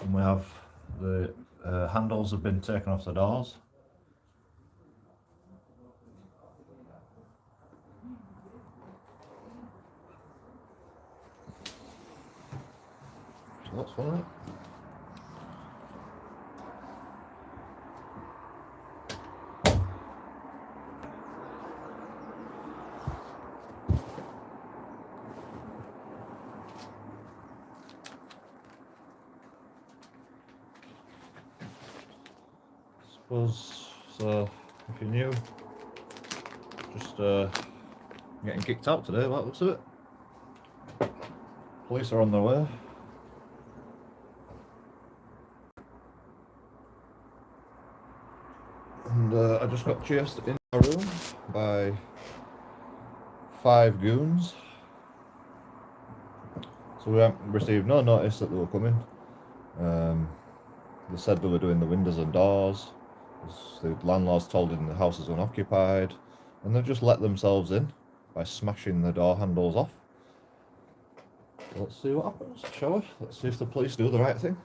and we have the handles have been taken off the doors. So that's one of it. Suppose so. If you're new, just getting kicked out today. That looks of it. Police are on their way. And I just got chased in my room by 5 goons. So we haven't received no notice that they were coming. They said they were doing the windows and doors. The landlord's told them the house is unoccupied, and they've just let themselves in by smashing the door handles off. So let's see what happens, shall we? Let's see if the police do the right thing.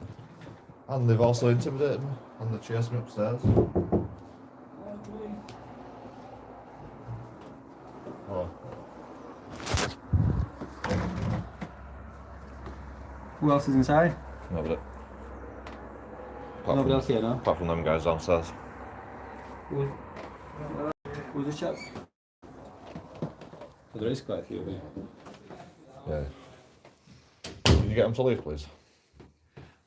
And they've also intimidated me, and they chased me upstairs. Oh. Who else is inside? Nobody. Nobody else here, no? Apart from them guys downstairs. Who's the chap? Well, there is quite a few of you. Yeah. Can you get them to leave, please?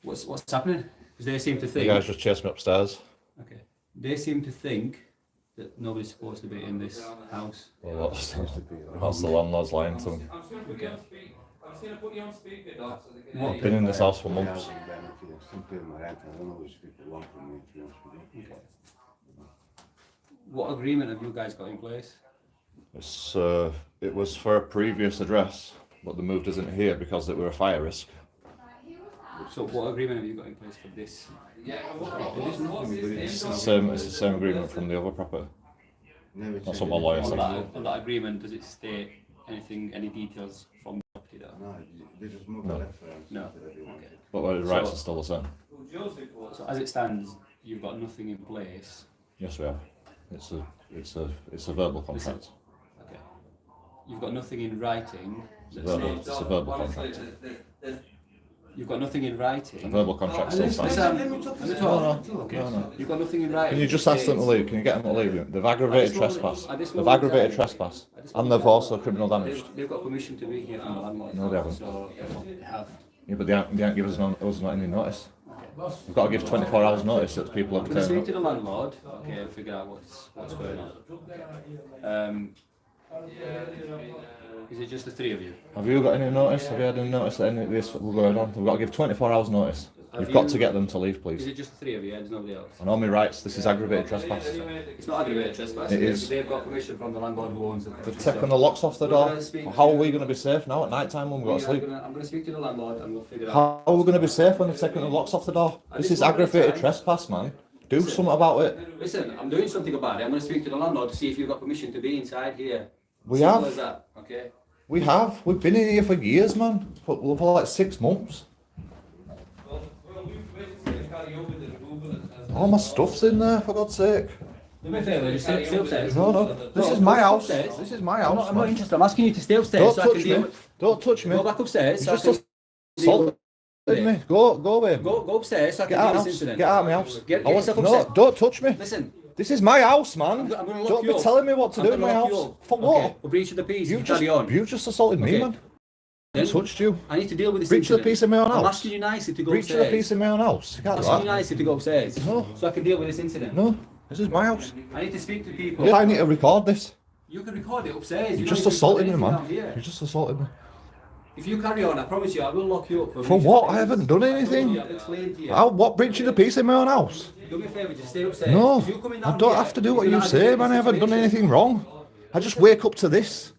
What's happening? Because they seem to think... The guys just chased me upstairs. Okay. They seem to think that nobody's supposed to be in this house. Well, that's the landlord's lying to them. Okay. I've been in this house for months. Okay. What agreement have you guys got in place? It was for a previous address, but the move isn't here because it were a fire risk. So what agreement have you got in place for this? It's the same agreement from the other property. That's what my lawyer said. On that agreement, does it state anything, any details from the property there? No. Okay. But the rights are still the same. So as it stands, you've got nothing in place. Yes, we have. It's a verbal contract. Okay. You've got nothing in writing. It's a verbal contract. You've got nothing in writing. A verbal contract still stands. No. You've got nothing in writing. Can you just ask them to leave? Can you get them to leave? They've aggravated trespass. They've aggravated trespass. And they've also criminal damage. They've got permission to be here from the landlord. No, they haven't. So they have. Yeah, but they haven't given us not any notice. We've got to give 24 hours notice that people have I'm going to turned speak up. to the landlord, okay, and figure out what's going on. Is it just the 3 of you? Have you got any notice? Have you had any notice that any of this will going on? We've got to give 24 hours notice. You've got to get them to leave, Is please. it just the 3 of you? There's nobody else? I know my rights. This is aggravated trespass. It's not aggravated trespass. It is. They've got permission from the landlord who owns it. They've taken the locks off the door. How are we going to be safe now at night time when we've got to sleep? I'm going to speak to the landlord and we'll figure out. How are we going to be safe when they've taken the locks off the door? This is aggravated trespass, man. Do something about it. Listen, I'm doing something about it. I'm going to speak to the landlord to see if you've got permission to be inside here. We Simple have. as that, okay? We have. We've been in here for years, man. For like 6 months. All my stuff's in there, for God's sake. Do me a favour, just stay upstairs. No. This is my house. This is my house. I'm not interested. I'm asking you to stay upstairs. Don't touch me. Don't touch me. Go back upstairs. You just assaulted me. Go away. Go upstairs so I can do this incident. Get out of my house. Get yourself upstairs. No, don't touch me. Listen. This is my house, man. I'm gonna lock Don't you be up. telling me what to do in my house. For what? Okay. We'll breach of the peace. You carry on. You just assaulted me, man. I touched you. I need to deal with this Breach of the peace in my own house. I'm asking you nicely to go Breach upstairs. of the peace in my own house. You can't I'm do asking you that. nicely to go upstairs. No. So I can deal with this incident. No. This is my house. I need to speak to people. Yeah, I need to record this. You can record it upstairs. You don't just need to assaulted me, record man. anything out here. You just assaulted me. If you carry on, I promise you, I will lock you up. For what? I haven't done anything. I've explained to you. What breach of the peace in my own house? Do me a favour, just stay upstairs. No. If you're coming down I don't here, have to do it's what you gonna say, aggravate man. the I haven't done situation. anything wrong. I just wake up to this.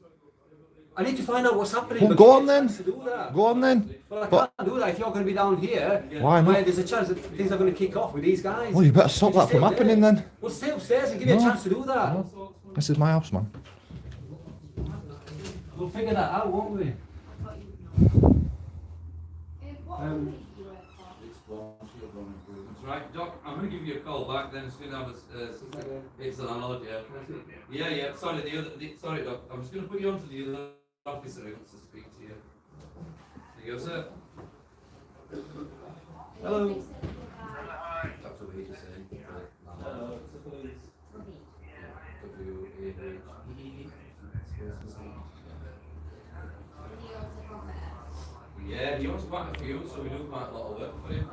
I need to find out what's happening. Well, but go give on me a then. chance to do that. Go on then. Well, I But can't do that if you're going to be down here. Why not? Where there's a chance that things are going to kick off with these guys. well, you better stop that from happening then. Well, stay upstairs and give me a chance to do that. This is my house, man. We'll figure that out, won't we? going to give you a call back then as soon as it's an holiday. Yeah. Sorry, sorry, Doc. I'm just going to put you on to the other officer who wants to speak to you. There you go, sir. Hello. That's what he just said. Hello, it's the police. Yeah, he wants to back a few, so we do quite a lot of work for him.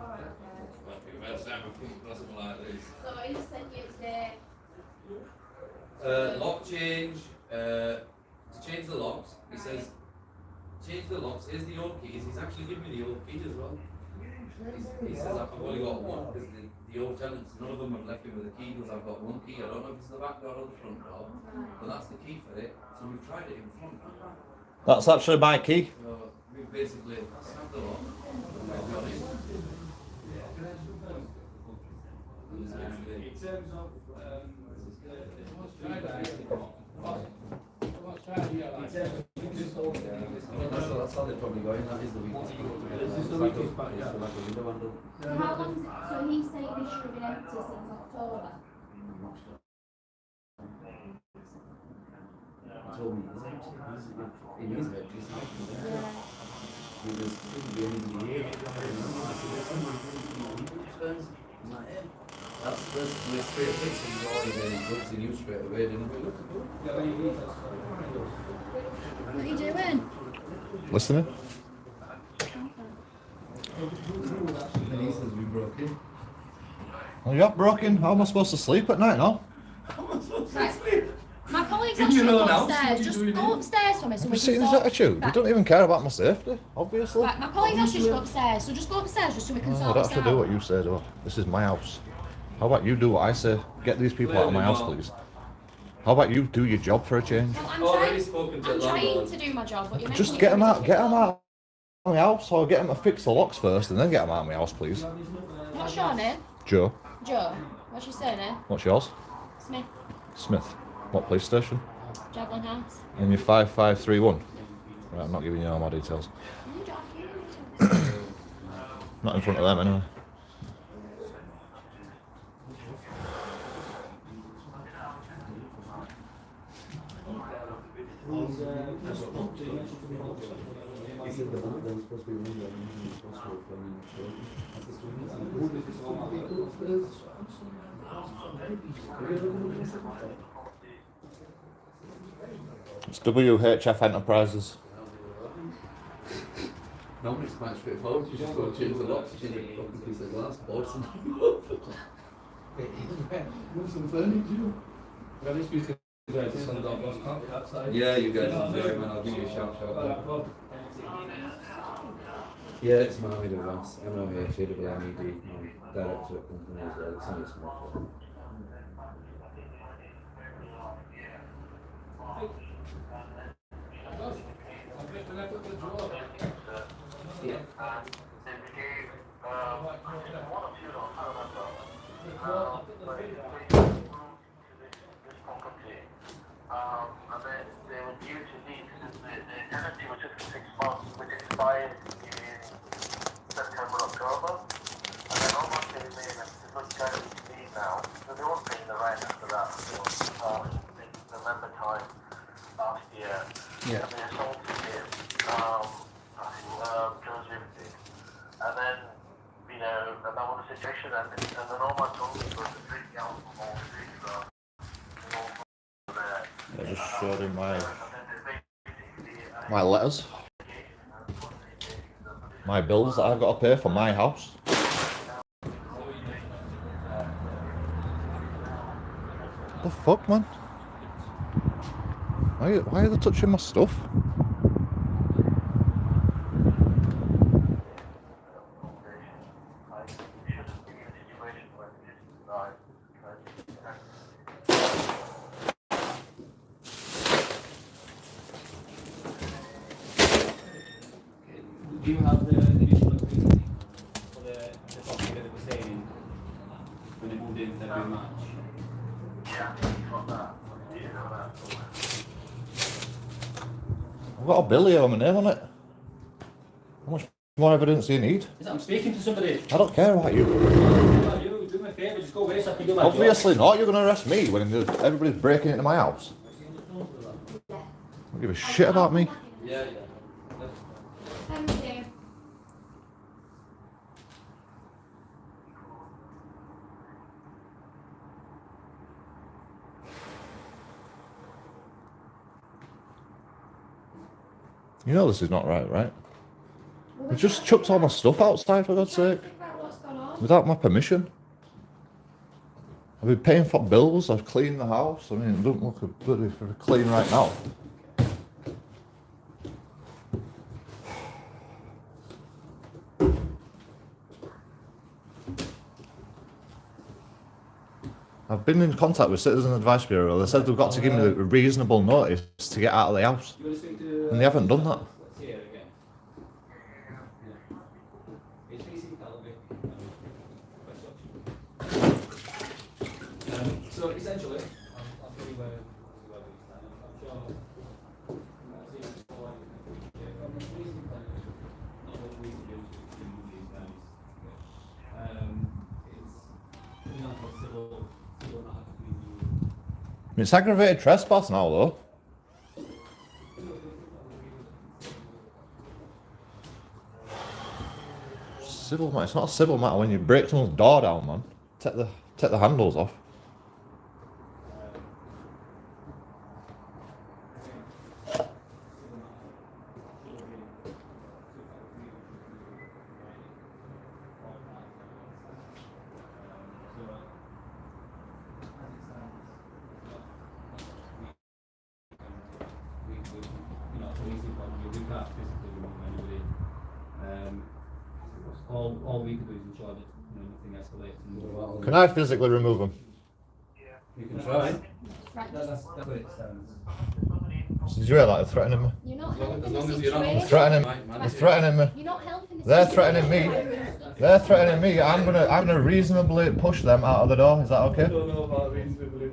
First time I've come across something like this. So he sent you today. Lock change. To change the locks, he says, change the locks. Here's the old keys. He's actually given me the old key as well. He says I've only got one because the old tenants, none of them have left me with a key because I've got one key. I don't know if it's the back door or the front door, but that's the key for it. So we've tried it in front. That's actually my key. So we've basically snapped the lock. We've got it. In terms of That's how they're probably going. That is the weakest part. Is this the weakest part? Yeah. Like a window handle. So how long? So he's saying this should have been empty since October. Told me it's empty. It is empty. Yeah. There's couldn't be anybody here. That's we're straight fixing the order and he looks in you straight away, didn't we? What are you doing? Listening? And he says we broke in. Well, you have broken. How am I supposed to sleep at night now? Right. My colleagues Give asked me you to go another house, upstairs. what are you Just doing go here? upstairs for me so we Have you can seen his sort. attitude? You Right. don't even care about my safety, obviously. Right, my colleagues asked you to go upstairs, so just go upstairs just so we can Oh, I sort don't this have to do out. what you say, though. This is my house. How about you do what I say? Get these people out of my house, please. How about you do your job for a change? Well, Already spoken to I'm the trying landlord. to do my job, but you're Just making get it them very out. Get them difficult. out of my house, or get them to fix the locks first, and then get them out of my house, please. What's your name? Joe, Joe. What's your surname? what's yours? Smith. Smith. What police station? Javelin House. And you're 5531. Right, I'm not giving you all my details. You don't have to. Not in front of them, anyway. He said the one that was supposed to be running, and he was supposed to be running the show. I said, "So who did this all people upstairs?" It's WHF Enterprises. Normally it's quite straightforward. You just go and change the locks, change a fucking piece of glass, board something. Move some furniture. Well, this week's going to send off last night outside. Yeah, you guys enjoy it, man. I'll give you a shout. Yeah, it's Mohammed Advance. MOH, AWMED, director of company as well. It's only a small firm. Yeah. And then they were due to leave because the tenancy was just for 6 months, which expired in September, October. And then almost they made a good tenancy to leave now. So they won't pay the rent after that until in November time last year. Yeah. And they assaulted him, Joseph did. And then, you know, and that was the situation. And then all my told me was the drink alcohol, I just showed him my letters, my bills that I've got to pay for my house. The fuck, man? Why are they touching my stuff? Do you have the initial agreement for the property that they were saying when they moved in February, March? I've got a bill here with my name on it. How much more evidence do you need? I'm speaking to somebody. I don't care about you. About you, do me a favour, just go away so I can do my job. Obviously not. You're going to arrest me when everybody's breaking into my house. Don't give a shit about me. Yeah. Thank you. You know this is not right, right? Well, They just chucked all my stuff outside, for God's sake, think about what's gone on. without my permission. I've been paying for bills, I've cleaned the house. I mean, it doesn't look bloody clean right now. I've been in contact with Citizen Advice Bureau. They said they've got to give me a reasonable notice to get out of the house. You want to speak to... And they haven't done that. Let's hear it again. Yeah. It's basically Calvi. So essentially, I'll tell you where we stand. I'm sure... I've seen it before. From the police intelligence, not what we can do to remove these guys. It's not for civil not having to be... It's aggravated trespass now, though. Civil matter. It's not a civil matter when you break someone's door down, man. Take the handles off. All we can do is ensure that nothing escalates. And Can I physically remove them? You can try. Right, that's what it stands. Did you hear that? They're threatening me. you're not As long helping as the you're not situation. Threatening. Right, man. They're threatening me. You're not helping the They're situation. threatening me. They're threatening me. I'm gonna reasonably push them out of the door. Is that okay? don't know about reasonably.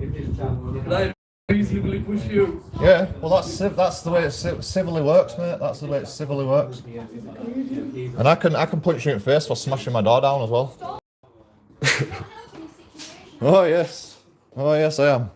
Like, reasonably push you. Yeah. Well, that's the way it civilly works, mate. That's the way it civilly works. And I can punch you in the face for smashing my door down as well. You're not helping the situation. Oh yes. Oh yes, I am.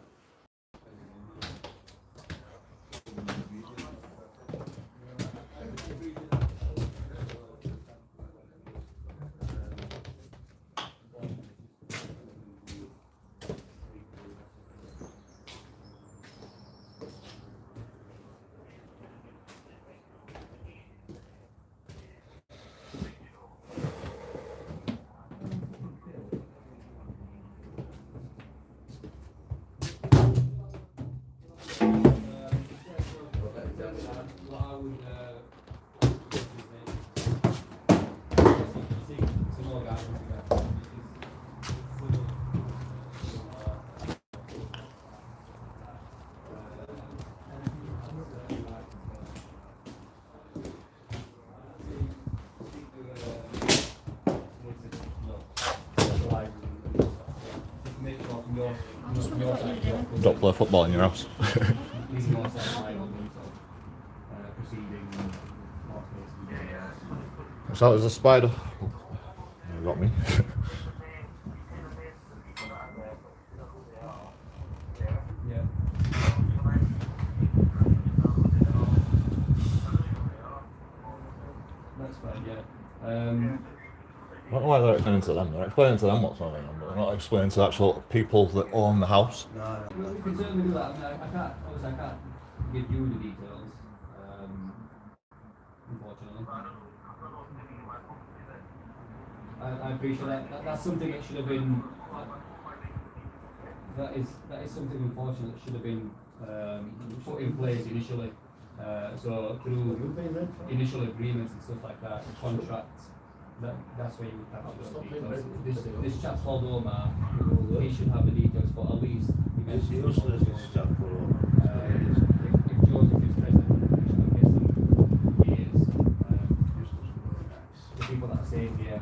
Don't play football in your house. So there's a spider. You got me. Yeah. That's fine, yeah. I don't know why they're explaining to them. They're explaining to them what's going on, but they're not explaining to the actual people that own the house. Well, we can certainly do that. I mean, I can't give you the details, unfortunately. I appreciate that. That's something that should have been. That is something unfortunate that should have been put in place initially. So through initial agreements and stuff like that, contracts. That's where you would capture those details. This chap's called Omar. He should have the details, but at least he mentioned if Joseph is present, which I'm guessing he is, the people that are staying here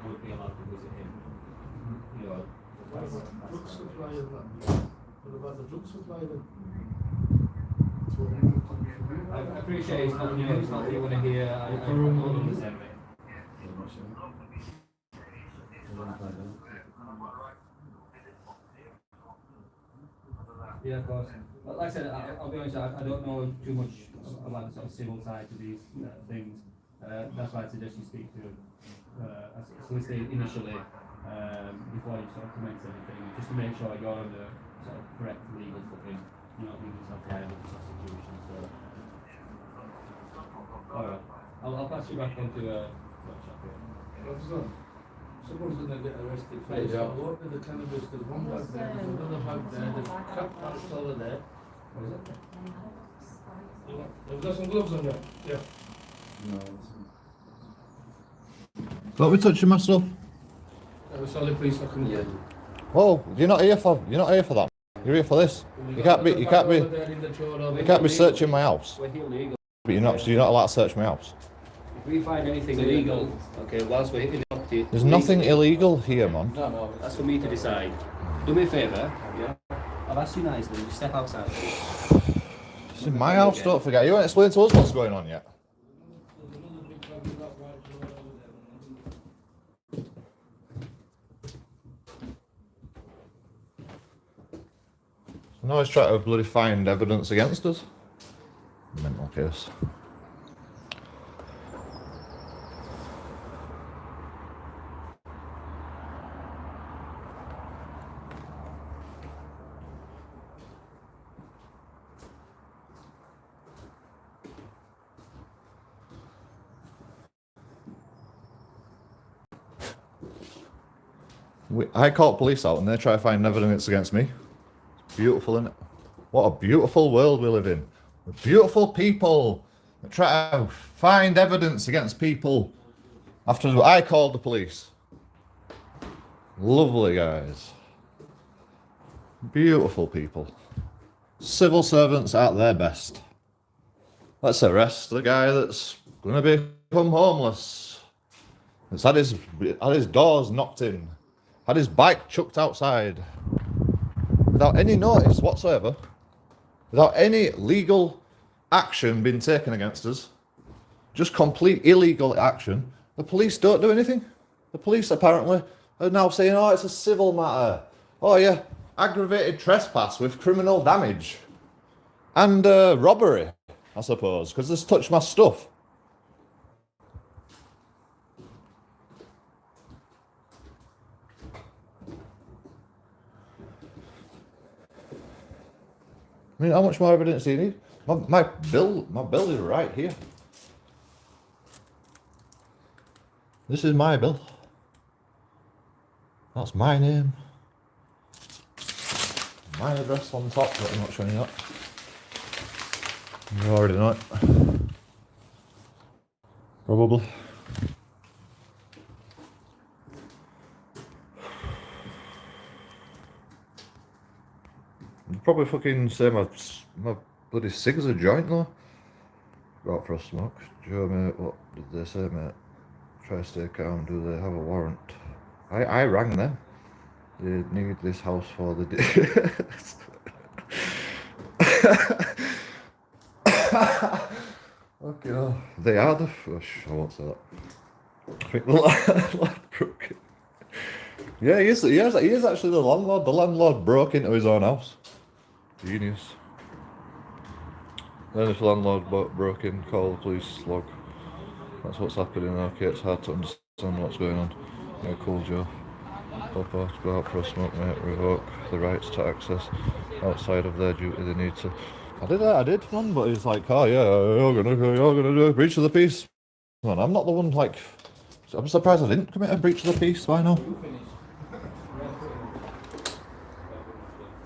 would be allowed to visit him. You know, Drug supply and that. What about the drug supply then? I appreciate it's not what you want to hear. I don't understand it. Yeah, of course. But like I said, I'll be honest, I don't know too much about the sort of civil side to these things. That's why I suggest you speak to a solicitor initially before you sort of commence anything, just to make sure you're on the sort of correct legal footing, you're not leaving yourself liable for prosecution. So, alright, I'll pass you back on to workshop here. Officer, someone's gonna get arrested for Hey, this. Joe. I work with the cannabis, there's one bag there, there's another bag there, there's crap packs over there. What is it? Have you got some gloves on there? Yeah. Don't be touching my stuff. Sorry, please, I couldn't Yeah. get you. Oh, you're not here for that. You're here for this. You can't be searching my house. We're here legal. But you're not allowed to search my house. If we find anything illegal, okay, whilst we're in the property. There's nothing illegal here, man. No, that's for me to decide. Do me a favour, yeah? I've asked you nicely, you step outside. It's in my house, don't forget. You haven't explained to us what's going on yet. So now he's trying to bloody find evidence against us. Mental case. I caught police out and they try to find evidence against me. It's beautiful, isn't it? What a beautiful world we live in. The beautiful people that try to find evidence against people after I called the police. Lovely guys. Beautiful people. Civil servants at their best. Let's arrest the guy that's going to become homeless. That's had his doors knocked in. Had his bike chucked outside without any notice whatsoever, without any legal action being taken against us, just complete illegal action. The police don't do anything. The police apparently are now saying, oh, it's a civil matter. Oh yeah, aggravated trespass with criminal damage and robbery, I suppose, because this touched my stuff. I mean, how much more evidence do you need? My bill is right here. This is my bill. That's my name. My address on top, but I'm not showing you that. You already know it. Probably. You'd probably fucking say my bloody cig's a joint though. Go out for a smoke. Joe, mate, what did they say, mate? Try to stay calm, do they have a warrant? I rang them. They need this house for the day. Okay, no. They are the I won't say that. I think the landlord broke in. Yeah, he is actually the landlord. The landlord broke into his own house. Genius. Then if the landlord broke in, call the police log. That's what's happening. Okay, it's hard to understand what's going on. Yeah, cool, Joe. Pop off, go out for a smoke, mate. Revoke the rights to access outside of their duty. They need to. I did, man. But he's like, oh yeah, you're gonna do a breach of the peace. Man, I'm not the one. Like, I'm surprised I didn't commit a breach of the peace. Why now?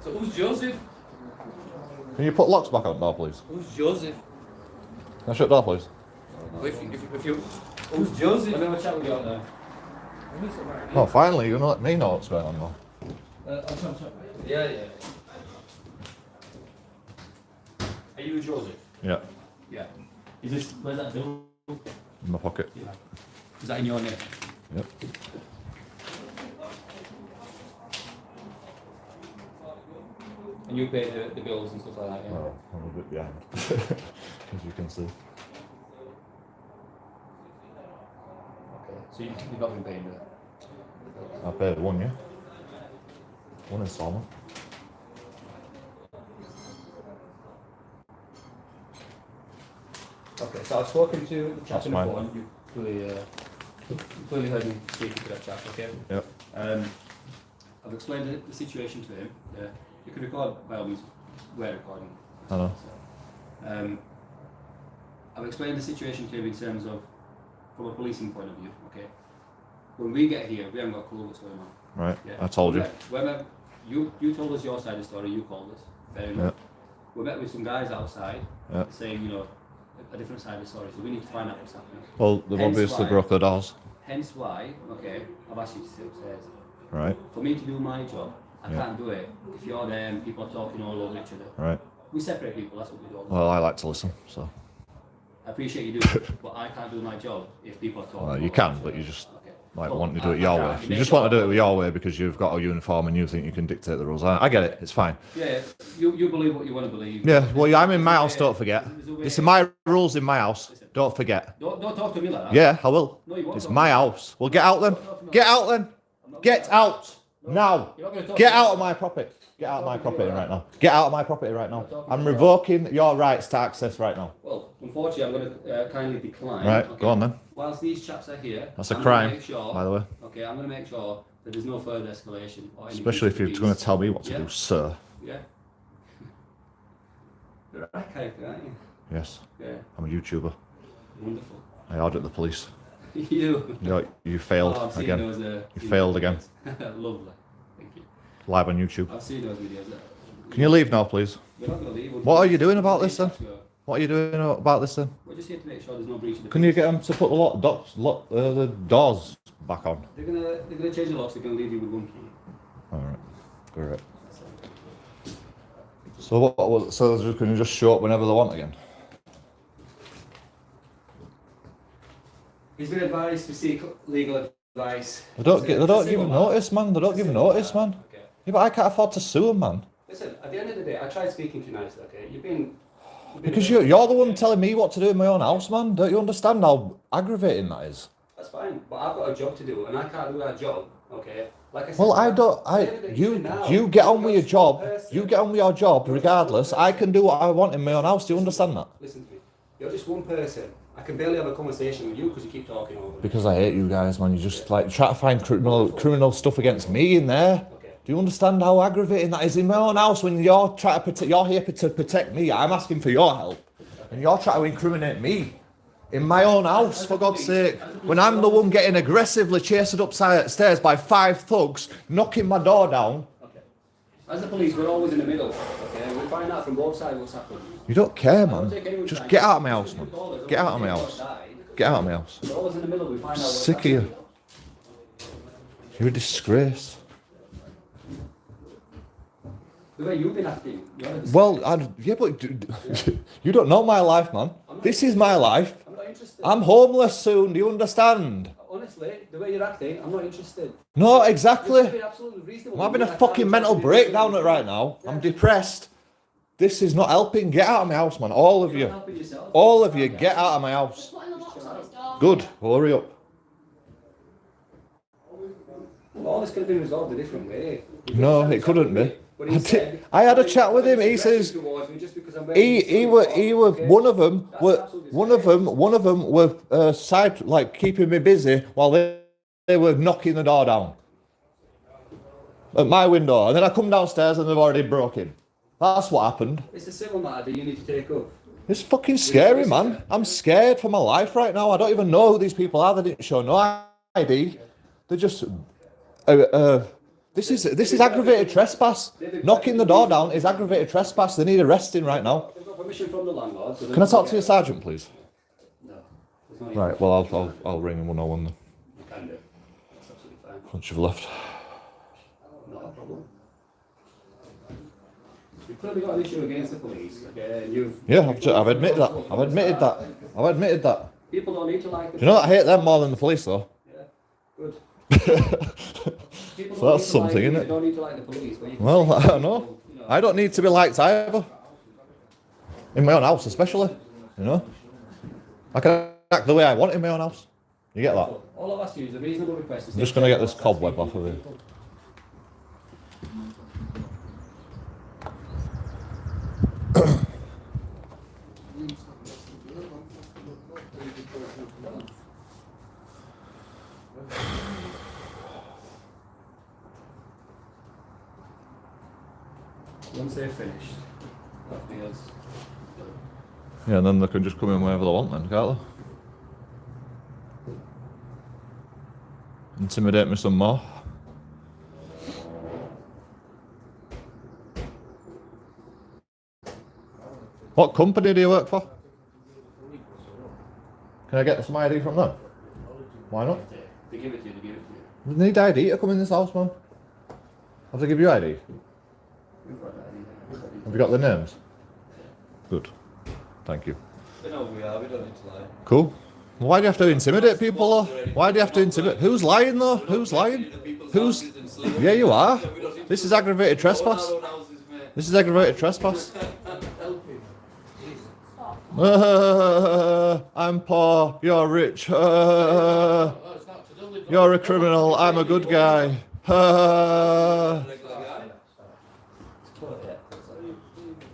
So who's Joseph? Can you put locks back on the door, please? Who's Joseph? Can I shut the door, please? If you, who's Joseph? Let me have a chat with you out there. Oh, finally, you're gonna let me know what's going on now. I'll chat. Yeah. Are you Joseph? Yeah, Yeah. Is this, where's that bill? in my pocket. Yeah. Is that in your name? Yep. And you pay the bills and stuff like that, yeah? Oh, I'm a bit behind, as you can see. Okay. So you've not been paying that? I paid one, yeah. One installment. Okay, so I've spoken to the chap That's in the fine. phone. You clearly heard me speaking to that chap, okay? Yep. I've explained the situation to him. Yeah. You can record by all means. We're recording. I know. I've explained the situation to him in terms of from a policing point of view, okay? When we get here, we haven't got a clue what's going on. Right. Yeah. I told you. You told us your side of the story, you called us. Fair enough. We met with some guys outside saying, a different side of the story, so we need to find out what's happening. Well, they've obviously broke the doors. Hence why, okay, I've asked you to sit upstairs. Right. For me to do my job, I can't do it if you're there and people are talking all over each other. Right. We separate people, that's what we do. Well, I like to listen, so. I appreciate you doing it, but I can't do my job if people are talking. Well, you can, but you just want to do it I your can't. way. You just want to do it your way because you've got a uniform and you think you can dictate the rules. I get it. It's fine. Yeah, you believe what you want to believe. Yeah. Well, I'm in my house. Don't forget. This is my rules in my house. Listen. Don't forget. Don't talk to me like that. Yeah, I will. No, you won't It's talk my to me. house. Well, get out then. Get out then. Get out now. You're not gonna talk Get to me. out of my property. Get out of my property right now. Get out of my property right now. I'm revoking your rights to access right now. Well, unfortunately, I'm going to kindly decline. Right, okay? go on then. Whilst these chaps are here, That's a I'm gonna crime, make sure, by the way. Okay, I'm going to make sure that there's no further escalation. Or any Especially if you're breach of going to peace. tell me what to Yeah. do, sir. Yeah. You're a right character, aren't you? Yes, Yeah. I'm a YouTuber. Wonderful. I audit the police. You. You failed Oh, I've seen again. those, You failed again. Lovely. Thank you. Live on YouTube. I've seen those videos. Can you leave now, please? We're not going to leave. What are you doing about this then? What are you doing about this then? We're just here to make sure there's no breach of the Can you peace. get them to put the doors back on? They're gonna change the locks. They're gonna leave you with one key. All right, great. So can you just show up whenever they want again? He's been advised to seek legal advice. They don't give notice, man. They don't give notice, man. Okay. Yeah, but I can't afford to sue them, man. Listen, at the end of the day, I tried speaking to you nicely, okay? You've been Because you're the one telling me what to do in my own house, man. Don't you understand how aggravating that is? That's fine, but I've got a job to do, and I can't do that job, okay? Like I said, Well, at the end of the day, even now, you get on with your you're job. one person. You get on with your job regardless. I can do what I want in my own house. Do you understand that? Listen to me. You're just one person. I can barely have a conversation with you because you keep talking over me. Because I hate you guys, man. You just like try to find criminal stuff against me in there. Okay. Do you understand how aggravating that is in my own house when you're trying to protect? You're here to protect me. I'm asking for your help, and you're trying to incriminate me in my own house. For God's sake, when I'm the one getting aggressively chased upstairs by 5 thugs, knocking my door down. Okay. As the police, we're always in the middle, okay? We find out from both sides what's happened. You don't care, man. Don't take anyone's Just time. get out of my house, Just man. call us. Get out of my Don't house. take your side. Get out of my house. We're always in the middle. We find out what's Sick of you. happening. You're a disgrace. The way you've been acting. Well, but you don't know my life, man. This is my life. I'm not interested. I'm homeless soon. Do you understand? Honestly, the way you're acting, I'm not interested. No, You're exactly. being absolutely reasonable. I'm having I a can't fucking mental trust you. breakdown right now. I'm depressed. This is not helping. Get out of my house, man. All of You're you. not helping yourself. All of you, get out of my house. Putting the locks on his door. Good. Hurry up. Well, all this could have been resolved a different way. No, it couldn't be. But he said- I had a chat with him. He says Just because I'm wearing he this were uniform, one of them That's were absolutely one of them were side like keeping me busy while they were knocking the door down at my window, and then I come downstairs and they've already broken. That's what happened. It's a civil matter that you need to take up. It's fucking scary, man. I'm scared for my life right now. I don't even know who these people are. They didn't show no ID. They're just this is aggravated trespass. Knocking the door down is aggravated trespass. They need arresting right now. They've got permission from the landlord. So Can I talk to your sergeant, please? No. There's no need. Right. Well, I'll ring him 101 then. You can do. That's absolutely fine. Once you've left. Not a problem. You've clearly got an issue against the police, okay? And Yeah, I've admitted that. I've admitted that. I've admitted that. People don't need to like the Do you know that I hate them more than the police, though? Yeah, good. People So don't that's need to something, like you, innit? They don't need to like the police. But you can Well, say I to don't know. people, you know, I don't need to be liked either. In my own house, especially. You know? I can act the way I want in my own house. You get that? All I've asked you is a reasonable request. I'm just going to get this cobweb off of here. Once they're finished, nothing else. Yeah, and then they can just come in whenever they want then, can't they? Intimidate me some more. What company do you work for? Can I get some ID from them? Why not? They give it to you, they give it to you. They need ID to come in this house, man. Have they give you ID? We've got that anyway. Have you got the names? Good. Thank you. They know who we are, we don't need to lie. Cool. Well, why do you have to intimidate people though? Why do you have to intimidate? Who's lying though? Who's lying? Who's? Yeah, you are. This is aggravated trespass. This is aggravated trespass. I'm poor, you're rich. You're a criminal, I'm a good guy.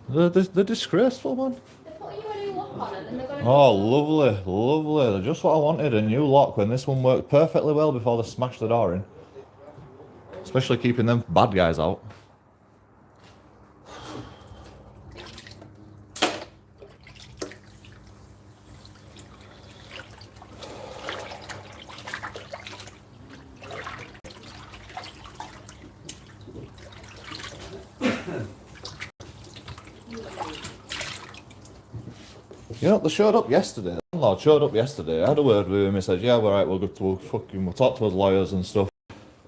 They're disgraceful, man. They're putting you a new lock on it and they're going to... Oh, lovely, lovely. They're just what I wanted, a new lock when this one worked perfectly well before they smashed the door in. Especially keeping them bad guys out. You know, they showed up yesterday. The landlord showed up yesterday. I had a word with him. He said, "Yeah, we're right. We'll talk to his lawyers and stuff."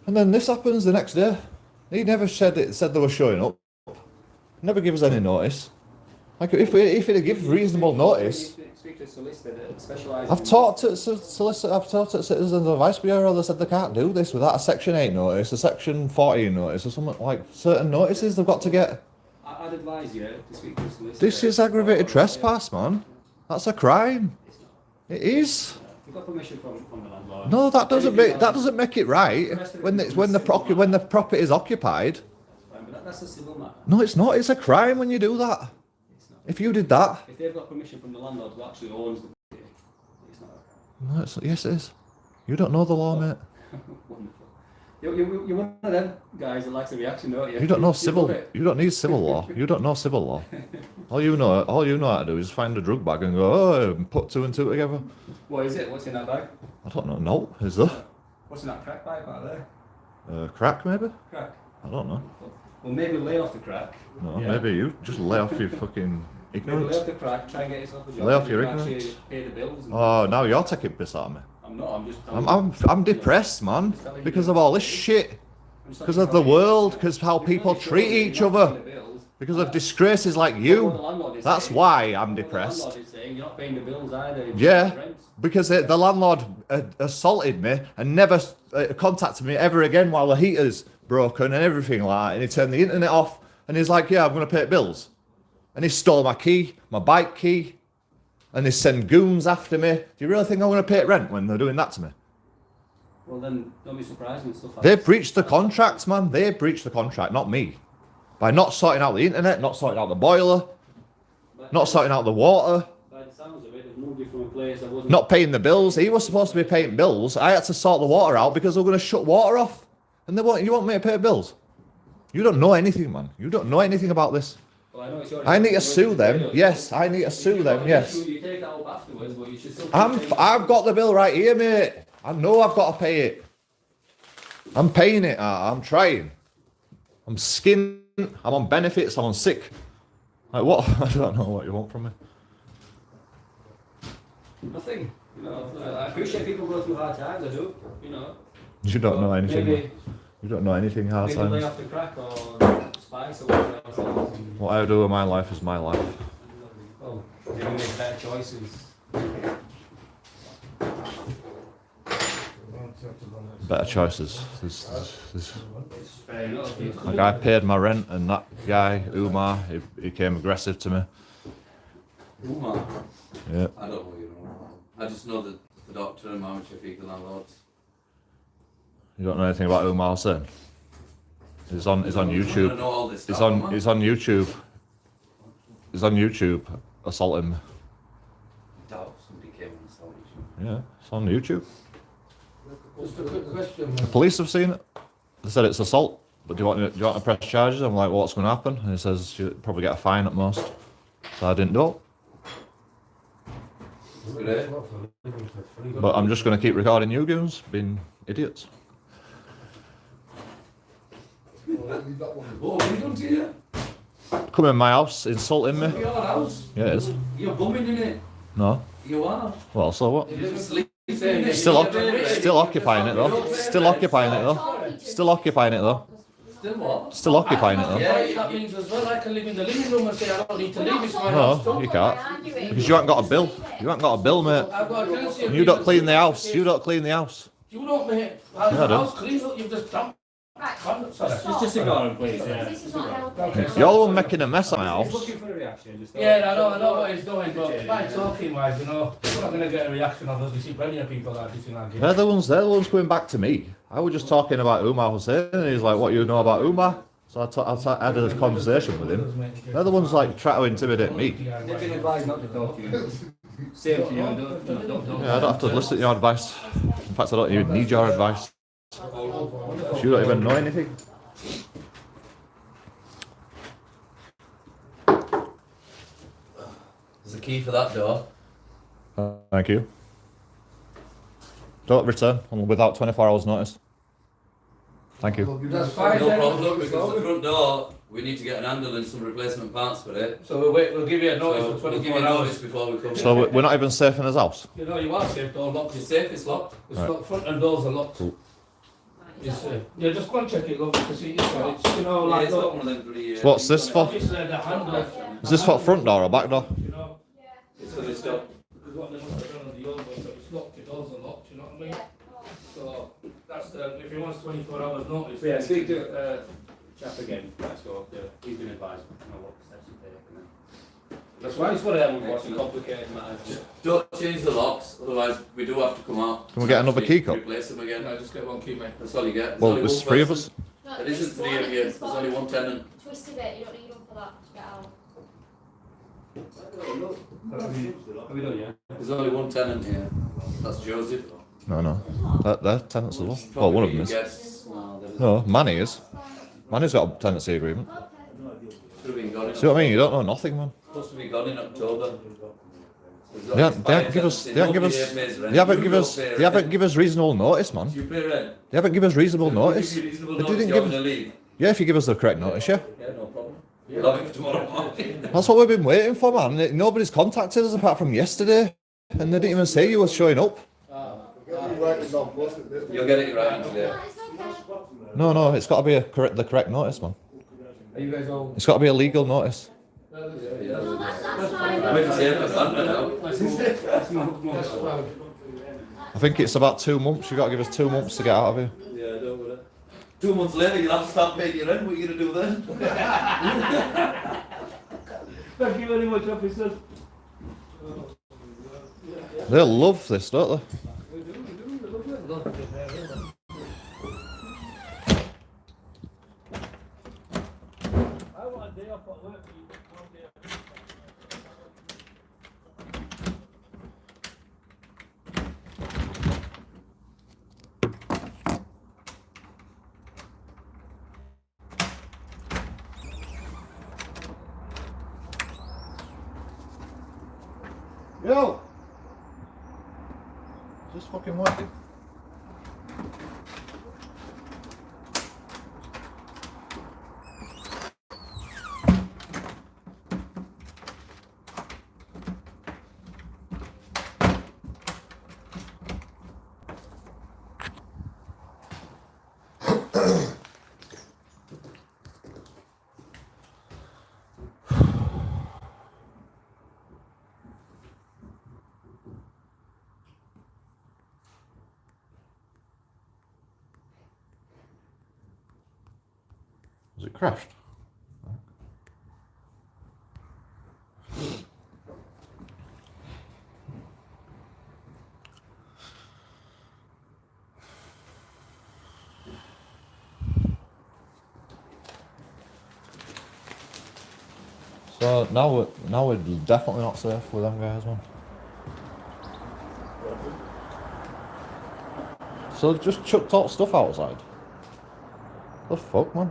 And then this happens the next day. He never said they were showing up. Never give us any notice. Like if he'd give reasonable notice. Speak to a solicitor that specialises. I've talked to solicitor. I've talked to Citizens Advice Bureau. They said they can't do this without a Section 8 notice, a Section 14 notice, or something like certain notices they've got to get. I'd advise you to speak to a solicitor. This is aggravated trespass, man. That's a crime. It is. You've got permission from the landlord. No, that doesn't make it right. When the property is occupied. But that's a civil matter. No, it's not. It's a crime when you do that. It's not. If you did that. If they've got permission from the landlord who actually owns the property, it's not a crime. No, yes, it is. You don't know the law, mate. Wonderful. You're one of them guys that likes a reaction, don't you? You don't know love civil. it. You don't need civil law. You don't know civil law. All you know how to do is find a drug bag and go, oh, and put two and two together. What is it? What's in that bag? I don't know. No, is there? What's in that crack pipe out there? Crack maybe? Crack. I don't know. Well, maybe lay off the crack. No, maybe you just lay off your fucking Maybe ignorance. lay off the crack. Try and get yourself a job. Lay off You your can actually ignorance. Pay the bills. And Oh, now you're taking piss out of me. I'm not. I'm just. Telling you. I'm depressed, man, because of all this shit. I'm just Because telling of the you. world, because how people treat each other, because of disgraces like you. That's why I'm depressed. The landlord is saying you're not paying the bills either. You're Yeah, paying rent. because the landlord assaulted me and never contacted me ever again while the heater's broken and everything like that. And he turned the internet off and he's like, yeah, I'm going to pay bills. And he stole my key, my bike key, and they send goons after me. Do you really think I'm going to pay rent when they're doing that to me? Well, then don't be surprised when stuff like They this. breached the contract, man. They breached the contract, not me. By not sorting out the internet, not sorting out the boiler, not sorting out the water, By the sounds of it, they've moved you from a place that wasn't. not paying the bills. He was supposed to be paying bills. I had to sort the water out because they were going to shut water off. And you want me to pay bills? You don't know anything, man. You don't know anything about this. Well, I know it's your I need to responsibility sue them. pay those Yes, bills. I need to If sue you've them. got an Yes. issue, you take that up afterwards, but you should still. keep paying I've got the bill right here, mate. I know I've got to pay it. I'm paying it. I'm trying. I'm skinned. I'm on benefits. I'm on sick. Like what? I don't know what you want from me. Nothing. You know, I appreciate people go through hard times. I do. You know. You don't know anything. Maybe, You don't know anything hard maybe lay times. off the crack or spice or whatever else. it is. What I do with my life is my life. Well, maybe make better choices. Better choices. There's It's fair enough. a guy paid my rent, and that guy Umar, he became aggressive to me. Umar. Yeah. I don't know you know. I just know that the doctor and Mohammed Shafiq, the landlords. You don't know anything about Umar Hussain? He's on I don't YouTube. know all this He's stuff, on man. YouTube. He's on YouTube assaulting me. Doubt somebody came and saw Yeah, it's on YouTube. Just a quick question. The police have seen it. They said it's assault. But do you want to press charges? I'm like, well, what's going to happen? And he says you'll probably get a fine at most. So I didn't do it. But I'm just going to keep recording you goons being idiots. What have we done to you? Come in my house, insulting me. Your house? Yeah, it is. You're bumming in it. No. You are. Well, so what? You're sleeping. Still occupying it though. Still occupying it though. Still occupying it though. Still what? Still occupying it though. Yeah, that means as well I can live in the living room and say I don't need to leave. It's my house. No, you can't. Because you haven't got a bill. You haven't got a bill, mate. I've got a tenancy And you don't agreement. clean the house. You don't clean the house. You don't, mate. How's Yeah, I the do. house clean? Look, you've just dumped. Sorry. Just ignore him, please. This is not helping. Okay. You're the one making a mess of my house. Looking for a reaction. Just Yeah, I know what he's doing, but by talking wise, you know, we're not going to get a reaction of us. We see plenty of people like this in our game. They're the ones coming back to me. I was just talking about Umar Hussein, and he's like, what you know about Umar? So I had a conversation with him. They're the ones like trying to intimidate me. They've been advised not to talk to you. Same to you. Don't. Yeah, I don't have to listen to your advice. In fact, I don't even need your advice. You don't even know anything. There's a key for that door. Thank you. Don't return without 24 hours notice. Thank you. That's fine. No then. problem, because the front door, we need to get an handle and some replacement parts for it. So we'll give you a notice So for we'll give 24 you hours. notice before we come So in. we're not even safe in his house. You know, you are safe, door locked. It's safe, it's locked. It's Right. locked, front and doors are locked. Cool. It's safe. Yeah, just go and check it, love, because it's, you know, Yeah, like, it's got look, one of them bloody, So what's this for? obviously the handle. Is this for front door or back door? You know, It's for this door. because what they must have done on the old one, so it's locked, the doors are locked, you know what I mean? So, that's the, if he wants 24 hours notice. Yeah, speak to chap again. That's all. He's been advised. Know what steps to take. And then. That's why it's one of them what's complicated matters. Don't change the locks, otherwise we do have to come out. Can we get another key code? Replace them again. No, just get one key, mate. That's all you get. There's Well, only there's one three of person. us. There isn't three of you. There's only one tenant. Twisted it, you don't need one for that to get out. Have we done yet? There's only one tenant here. That's Joseph. No. They're tenants as well. Well, one of them is. Guests. No, there isn't. No, Manny is. Manny's got a tenancy agreement. Should have been gone in. See what I mean? You don't know nothing, man. Supposed to be gone in October. They haven't give us. They haven't give us reasonable notice, man. You pay rent. They haven't give us reasonable If notice. you give reasonable They notice, didn't you're give gonna us. leave. Yeah, if you give us the correct notice, yeah. Yeah, no problem. We'll have it for tomorrow morning. That's what we've been waiting for, man. Nobody's contacted us apart from yesterday, and they didn't even say you were showing up. You'll get it right today. It's okay. No, it's got to be the correct notice, man. Are you guys all? It's got to be a legal notice. No, that's fine. We're to save the fund now. That's fine. I think it's about 2 months. You got to give us 2 months to get out of here. Yeah, don't worry. 2 months later, you'll have to start paying your rent. What are you going to do then? Thank you very much, officer. They love this, don't they? I want a day off at work. One day off. Yo! Is this fucking working? Has it crashed? So now we're definitely not safe with them guys, man. So they've just chucked all stuff outside. The fuck, man?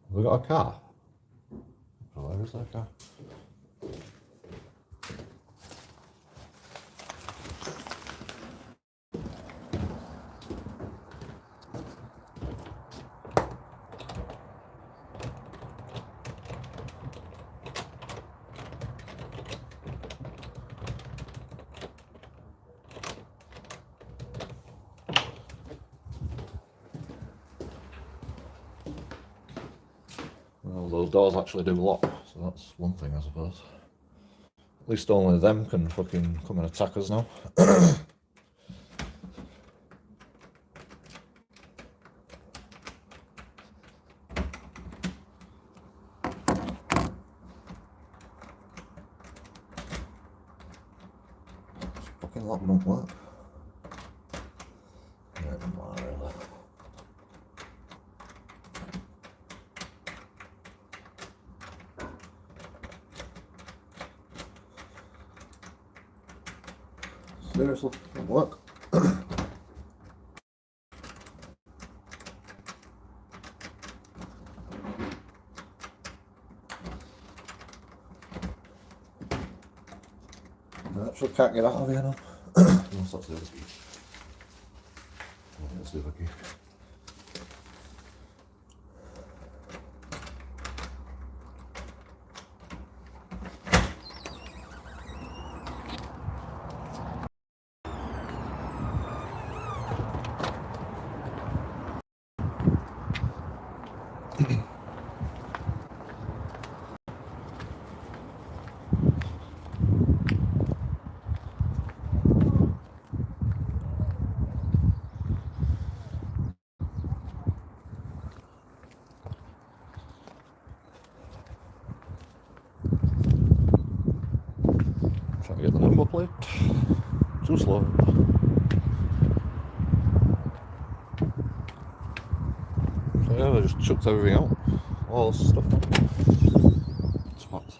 Have we got a car? Oh, where is that car? Well, those doors actually do lock, so that's one thing, I suppose. At least only them can fucking come and attack us now. Fucking lock don't work. Yeah, it doesn't matter really. Seriously, don't work. I actually can't get out of here now. Unless that's the other key. Yeah, that's the other key. Trying to get the number plate. Too slow. So yeah, they just chucked everything out. All this stuff. Spots.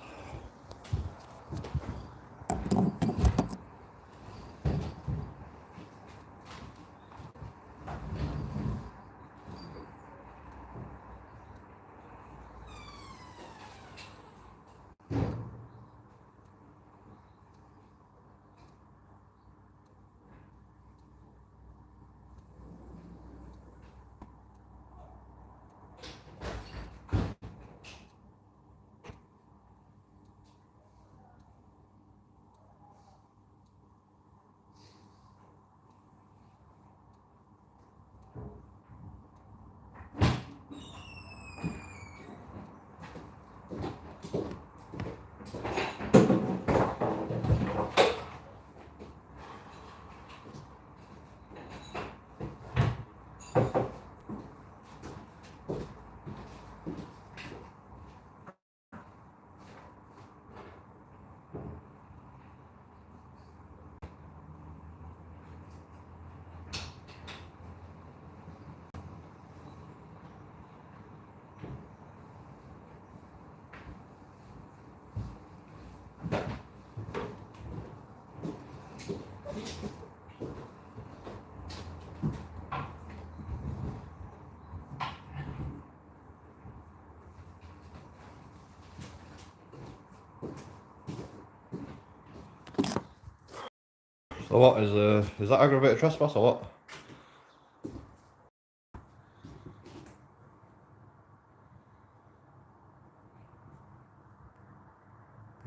So what is that aggravated trespass or what?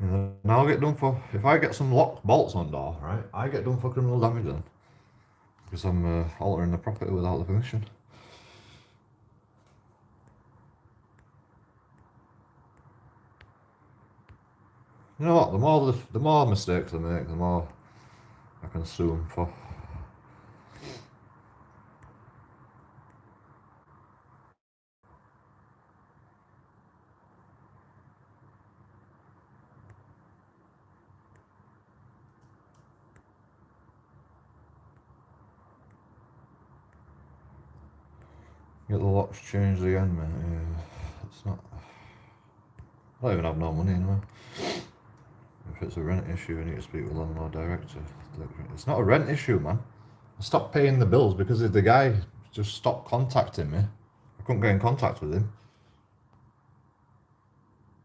Yeah, now I get done for, if I get some lock bolts on door, right, I get done for criminal damage then. Because I'm altering the property without the permission. You know what? The more mistakes I make, the more I can sue them for. Get the locks changed again, mate. Yeah, it's not. I don't even have no money anyway. If it's a rent issue, I need to speak with the landlord director. It's not a rent issue, man. I stopped paying the bills because the guy just stopped contacting me. I couldn't get in contact with him.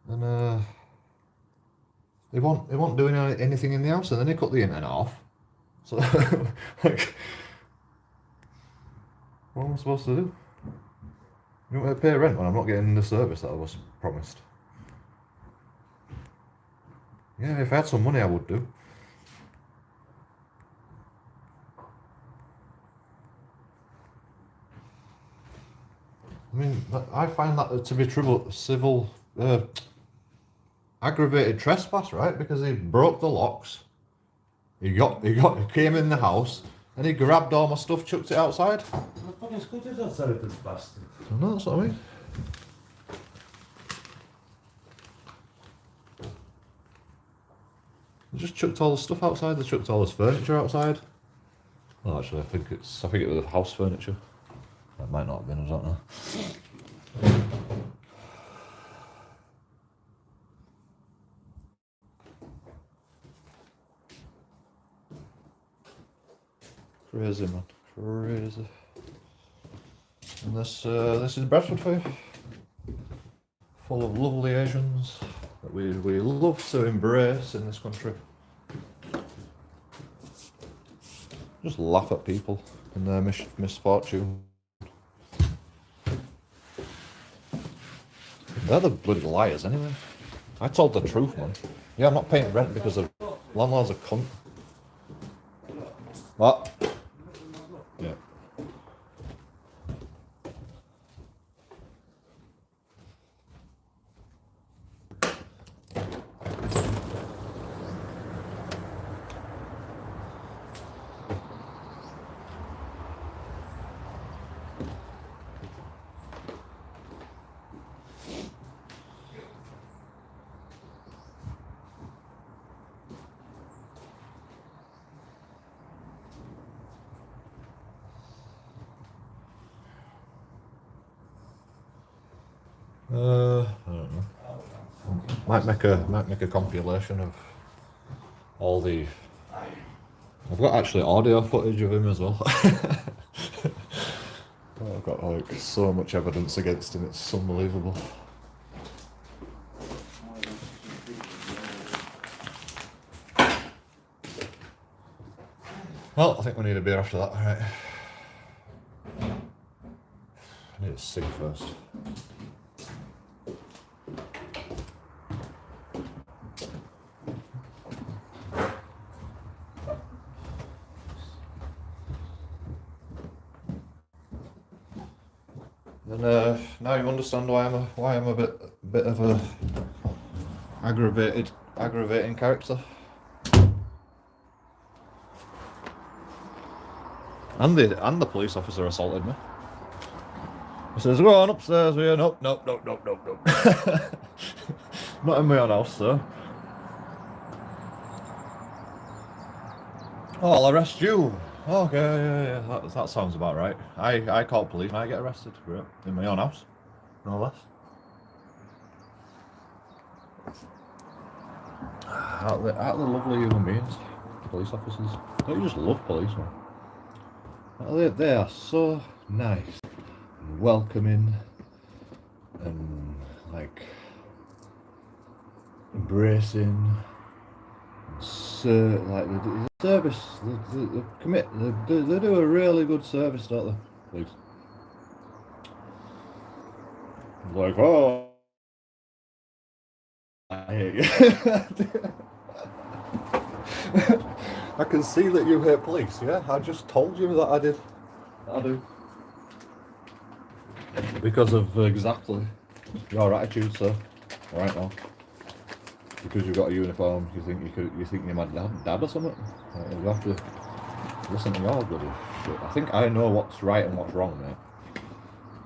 And he wasn't doing anything in the house, and then he cut the internet off. So, like, what am I supposed to do? You want me to pay rent when I'm not getting the service that I was promised? Yeah, if I had some money, I would do. I mean, I find that to be civil, aggravated trespass, right? Because he broke the locks. He came in the house and he grabbed all my stuff, chucked it outside. What fucking scooter is outside this bastard? No, that's what I mean. They just chucked all the stuff outside. They chucked all his furniture outside. Well, actually, I think it was house furniture. That might not have been. I don't know. Crazy, man, crazy. And this is Bradford for you. Full of lovely Asians that we love to embrace in this country. Just laugh at people and their misfortune. They're the bloody liars anyway. I told the truth, man. Yeah, I'm not paying rent because the landlord's a cunt. What? Yeah. I don't know. Might make a compilation of all the. I've got actually audio footage of him as well. I've got like so much evidence against him. It's unbelievable. Well, I think we need a beer after that. All right. I need to sing first. And now you understand why I'm a bit of a aggravating character. And the police officer assaulted me. He says, "Go on upstairs with you." Nope. Not in my own house, sir. Oh, I'll arrest you. Okay, yeah. That sounds about right. I call police and I get arrested. Great. In my own house, no less. Aren't they lovely human beings? Police officers. Don't you just love policemen? They are so nice and welcoming and like embracing. Like the service, they commit. They do a really good service, don't they? Please. Like, oh, I hate you. I can see that you hate police. Yeah, I just told you that I did. I do. Because of exactly your attitude, sir. Right now. because you've got a uniform, you think you're my dad or something? Like, you have to listen to your bloody shit. I think I know what's right and what's wrong, mate.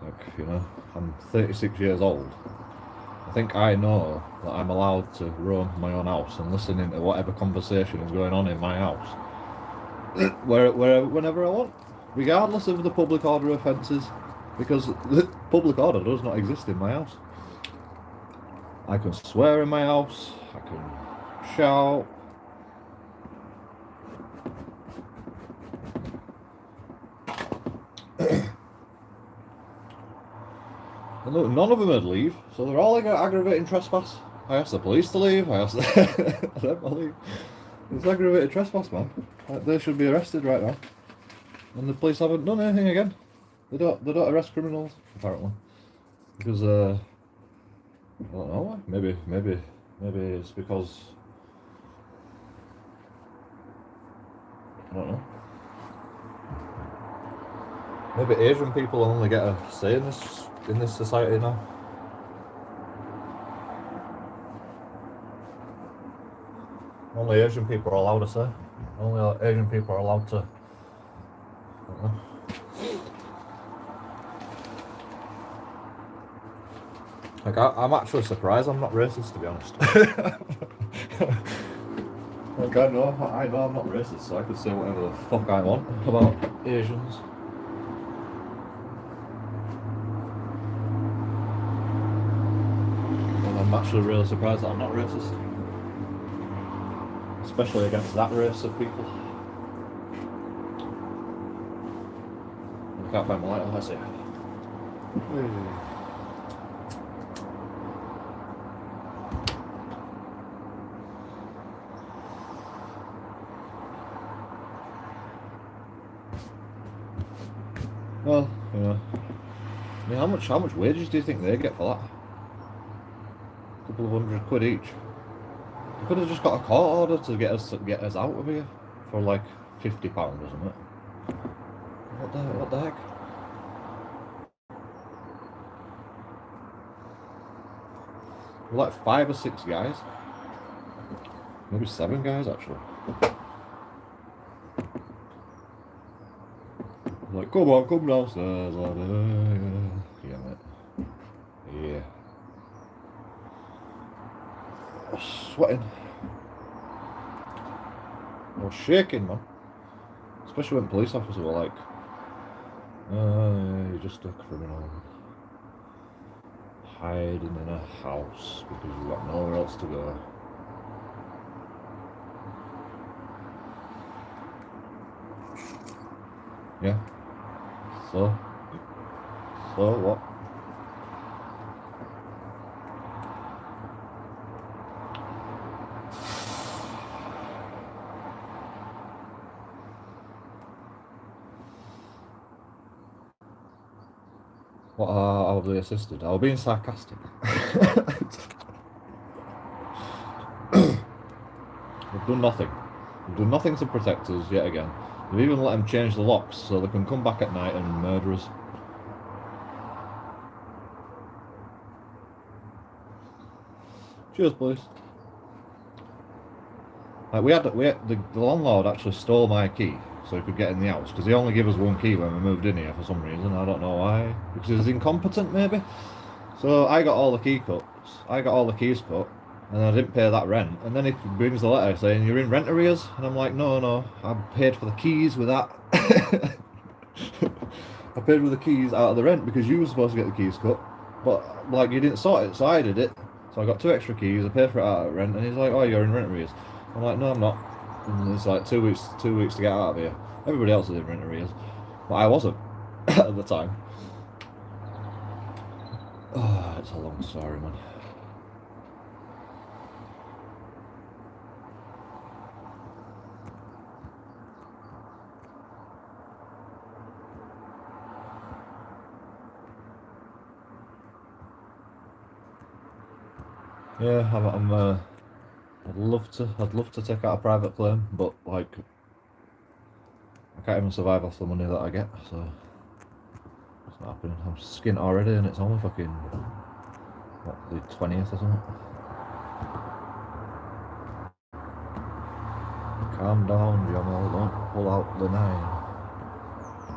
Like, you know, I'm 36 years old. I think I know that I'm allowed to roam my own house and listen into whatever conversation is going on in my house, whenever I want, regardless of the public order offences, because the public order does not exist in my house. I can swear in my house, I can shout. And look, none of them would leave, so they're all like aggravating trespass. I asked the police to leave, I asked them to leave. It's aggravated trespass, man. Like, they should be arrested right now. And the police haven't done anything again. They don't arrest criminals, apparently. Because, I don't know why. Maybe it's because, I don't know. Maybe Asian people only get a say in this society now. Only Asian people are allowed to say. Only Asian people are allowed to. I don't know. Like, I'm actually surprised I'm not racist, to be honest. Like, I know I'm not racist, so I could say whatever the fuck I want about Asians. And I'm actually really surprised that I'm not racist. Especially against that race of people. I can't find my light, I see. Well, you know. I mean, how much wages do you think they get for that? A couple of £100 each. We could have just got a court order to get us out of here for like £50 or something. What the heck? We're like 5 or 6 guys. Maybe 7 guys actually. Like, come on, come downstairs. Yeah, mate. Yeah. I was sweating. I was shaking, man. Especially when police officers were like, you're just a criminal. Hiding in a house because you've got nowhere else to go. Yeah. So what? What are they assisted? I was being sarcastic. They've done nothing. They've done nothing to protect us yet again. They've even let them change the locks so they can come back at night and murder us. Cheers, boys. Like the landlord actually stole my key so he could get in the house because he only gave us 1 key when we moved in here for some reason. I don't know why. Because he's incompetent, maybe. So I got all the keys cut, and I didn't pay that rent. And then he brings the letter saying you're in rent arrears, and I'm like, no, I paid for the keys with that. I paid with the keys out of the rent because you were supposed to get the keys cut, but like you didn't sort it, so I did it. So I got 2 extra keys. I paid for it out of rent, and he's like, oh, you're in rent arrears. I'm like, no, I'm not. And it's like 2 weeks to get out of here. Everybody else is in rent arrears, but I wasn't at the time. Oh, it's a long story, man. Yeah, I'd love to take out a private claim, but like I can't even survive off the money that I get, so it's not happening. I'm skint already, and it's only fucking what, the 20th or something. Calm down, Jamal, don't pull out the 9.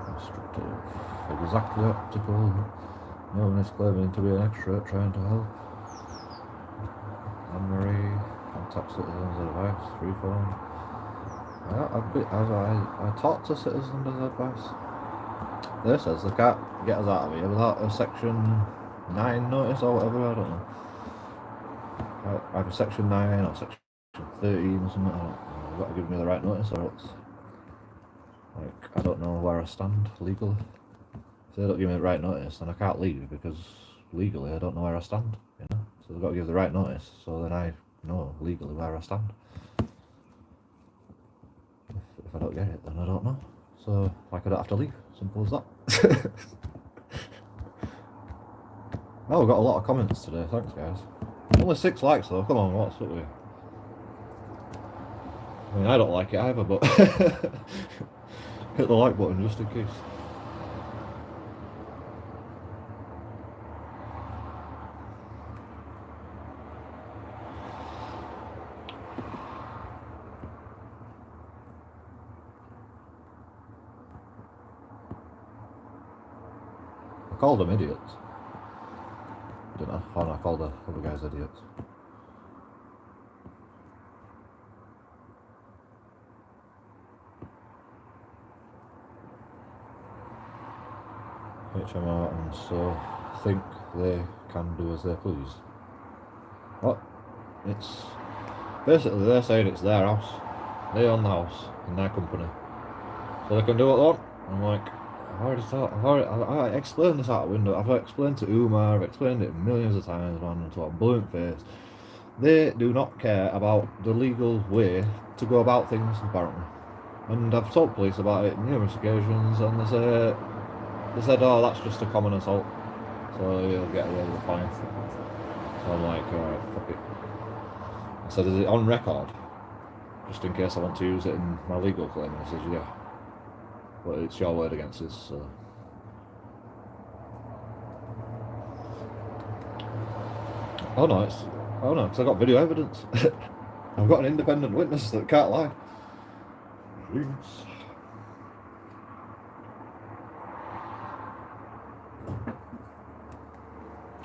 Constructive. Exactly optical. No one is claiming to be an expert trying to help. Anne-Marie, contact citizens advice, free phone. I talk to citizens advice. This says they can't get us out of here without a section 9 notice or whatever, I don't know. Either section 9 or section 13 or something, I don't know. You've got to give me the right notice or else. Like, I don't know where I stand legally. If they don't give me the right notice, then I can't leave because legally I don't know where I stand, you know. So they've got to give the right notice, so then I know legally where I stand. If I don't get it, then I don't know. So, like, I don't have to leave. Simple as that. Oh, we've got a lot of comments today. Thanks, guys. Only 6 likes, though. Come on, what's up with you? I mean, I don't like it either, but hit the like button just in case. I called them idiots. Didn't I? Oh no, I called the other guys idiots. HMR and so think they can do as they please. What? It's basically they're saying it's their house. They own the house in their company, so they can do what they want. I'm like, I explained this out the window. I've explained to Umar, I've explained it millions of times, man, until I'm blue in the face. They do not care about the legal way to go about things, apparently. And I've told police about it on numerous occasions, and they said, oh, that's just a common assault, so you'll get away with a fine. So I'm like, alright, fuck it. I said, is it on record? Just in case I want to use it in my legal claim. And he says, yeah. But it's your word against his, so. Oh no, because I got video evidence. I've got an independent witness that can't lie. Jeez.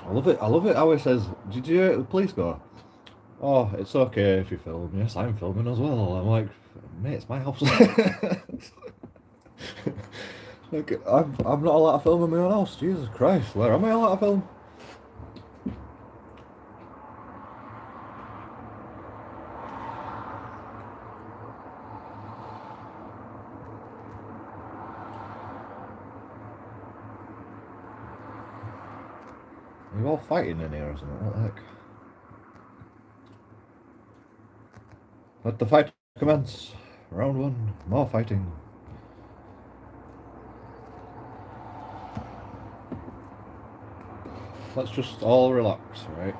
I love it how he says, did you hear the police go, oh, it's okay if you film. Yes, I'm filming as well. I'm like, mate, it's my house. Like, I'm not allowed to film in my own house. Jesus Christ, where am I allowed to film? Are you all fighting in here or something? What the heck? Let the fight commence. Round 1, more fighting. Let's just all relax, right?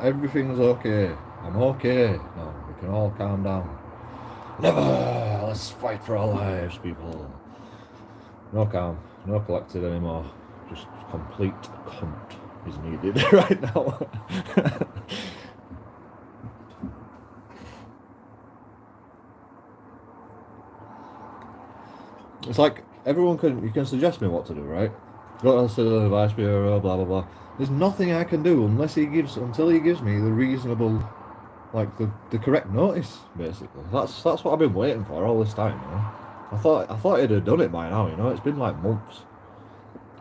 Everything's okay. I'm okay. No, we can all calm down. Never! Let's fight for our lives, people. No calm, no collected anymore. Just complete cunt is needed right now. It's like, you can suggest me what to do, right? Go to the advice bureau, blah blah blah. There's nothing I can do until he gives me the reasonable, like the correct notice. Basically, that's what I've been waiting for all this time. You know, I thought he'd have done it by now. You know, it's been like months.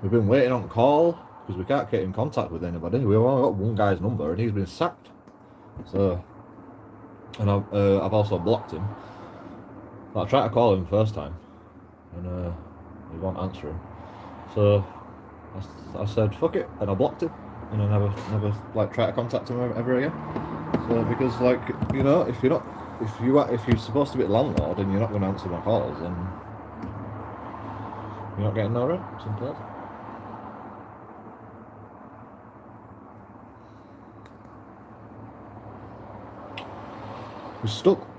We've been waiting on call because we can't get in contact with anybody. We've only got one guy's number and he's been sacked. So, and I've also blocked him. I tried to call him first time, and he won't answer him. So I said fuck it, and I blocked him, and I never like try to contact him ever again. So because, like, you know, if you're supposed to be a landlord and you're not going to answer my calls, then you're not getting no rent. Simple as.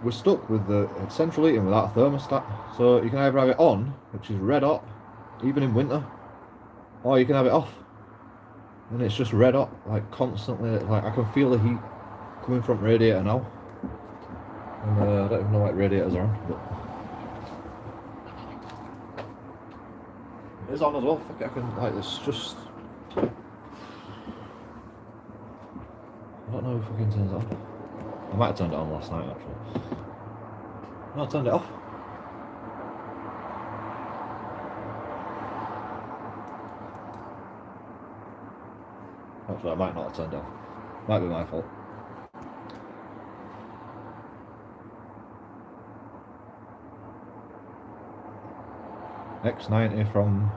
We're stuck with the central heating without a thermostat. So you can either have it on, which is red hot, even in winter, or you can have it off, and it's just red hot, like constantly. Like I can feel the heat coming from the radiator now. And I don't even know what radiators are on, but it is on as well. Fuck it, I can, like, it's just, I don't know who fucking turns it on. I might have turned it on last night actually. No, I turned it off. Actually, I might not have turned it off. Might be my fault. X90 from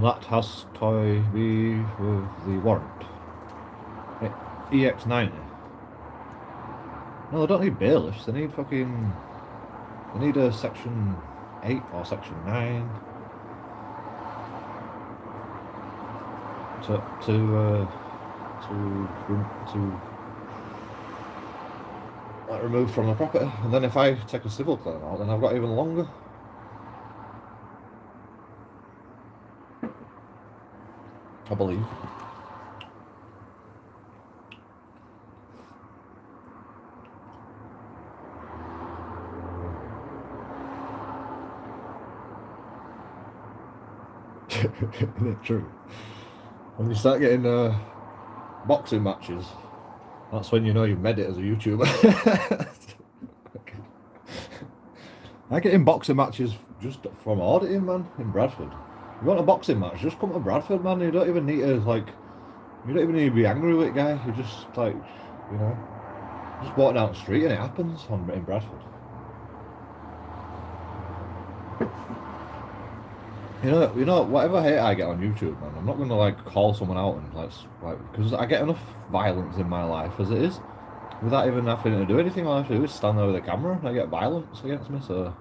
that has to be with the warrant. EX90. No, they don't need bailiffs. They need fucking. They need a section 8 or section 9 to like remove from the property. And then if I take a civil claim out, then I've got even longer. I believe. Isn't it true? When you start getting boxing matches, that's when you know you've made it as a YouTuber. I get in boxing matches just from auditing, man, in Bradford. You want a boxing match, just come to Bradford, man. You don't even need to, like, you don't even need to be angry with it, guy. You just, like, you know, just walk down the street and it happens in Bradford. You know, whatever hate I get on YouTube, man, I'm not gonna like call someone out and like, because I get enough violence in my life as it is, without even having to do anything. All I have to do is stand there with a camera, and I get violence against me. So,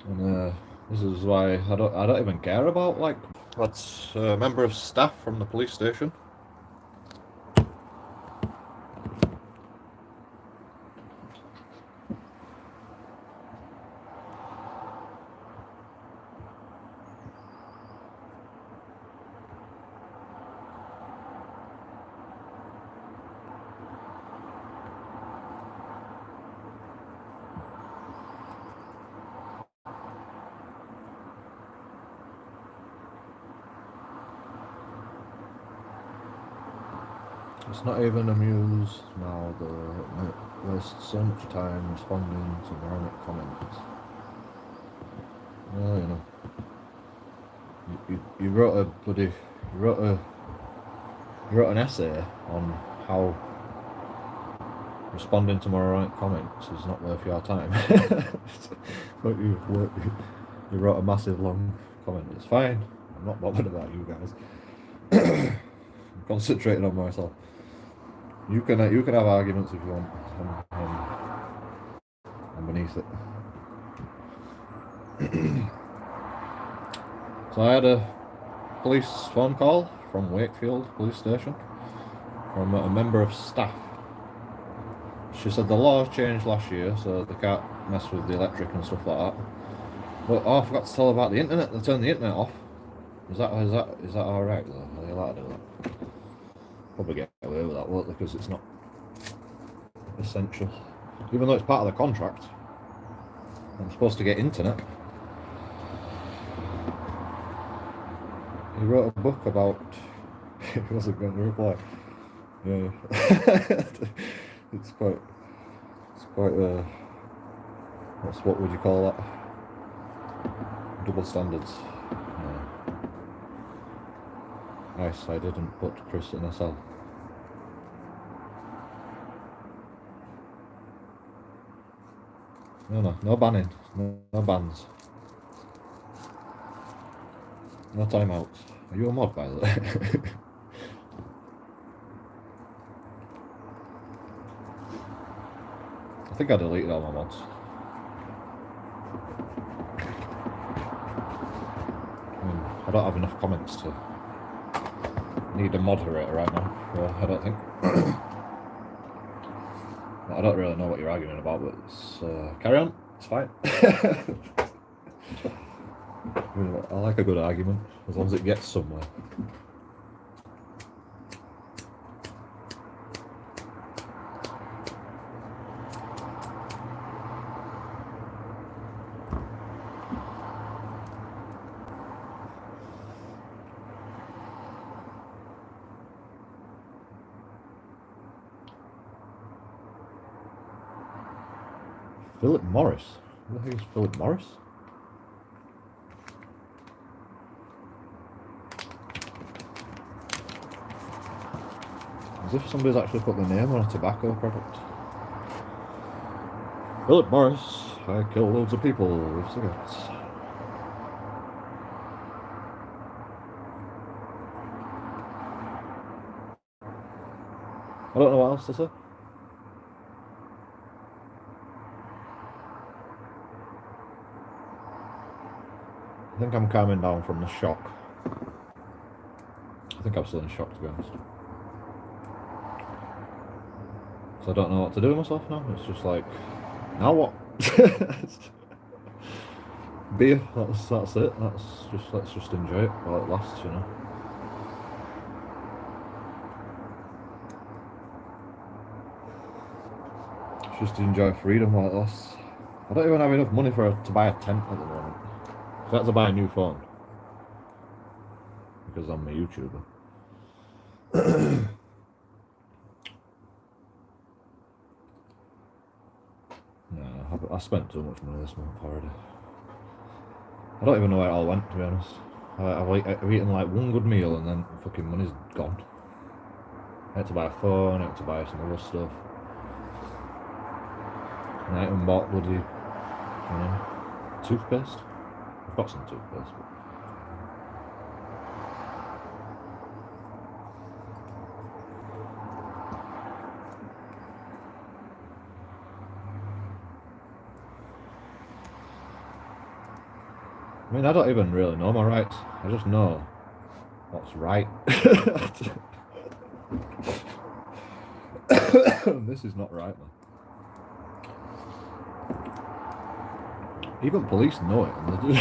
and this is why I don't even care about, like, that's a member of staff from the police station. It's not even amused now, though. It wastes so much time responding to moronic comments. Well, you know, you wrote an essay on how responding to moronic comments is not worth your time. But you wrote a massive long comment. It's fine. I'm not bothered about you guys. I'm concentrating on myself. You can have arguments if you want. I'm beneath it. So I had a police phone call from Wakefield Police Station from a member of staff. She said the law changed last year, so they can't mess with the electric and stuff like that. But I forgot to tell about the internet. They turned the internet off. Is that all right though? Are they allowed to do that? Probably get away with that, won't they? Because it's not essential. Even though it's part of the contract, I'm supposed to get internet. He wrote a book about. He wasn't going to reply. Yeah. It's quite. What would you call that? Double standards. Nice, I didn't put Chris in a cell. No banning, no bans. No timeouts. Are you a mod, by the way? I think I deleted all my mods. I don't have enough comments to need a moderator right now, so I don't think. I don't really know what you're arguing about, but it's, carry on, it's fine. I like a good argument, as long as it gets somewhere. Philip Morris. Who the heck is Philip Morris? As if somebody's actually put the name on a tobacco product. Philip Morris, I kill loads of people with cigarettes. I don't know what else to say. I think I'm calming down from the shock. I think I'm still in shock, to be honest. So I don't know what to do with myself now. It's just like, now what? Beer, that's it. Let's just enjoy it while it lasts, you know. Just to enjoy freedom while it lasts. I don't even have enough money to buy a tent at the moment. So I have to buy a new phone. Because I'm a YouTuber. No, I spent too much money this month already. I don't even know where it all went, to be honest. I've eaten like one good meal and then fucking money's gone. I had to buy a phone, I had to buy some other stuff. And I even bought bloody, toothpaste. I've got some toothpaste. But I mean, I don't even really know my rights. I just know what's right. This is not right, man. Even police know it, and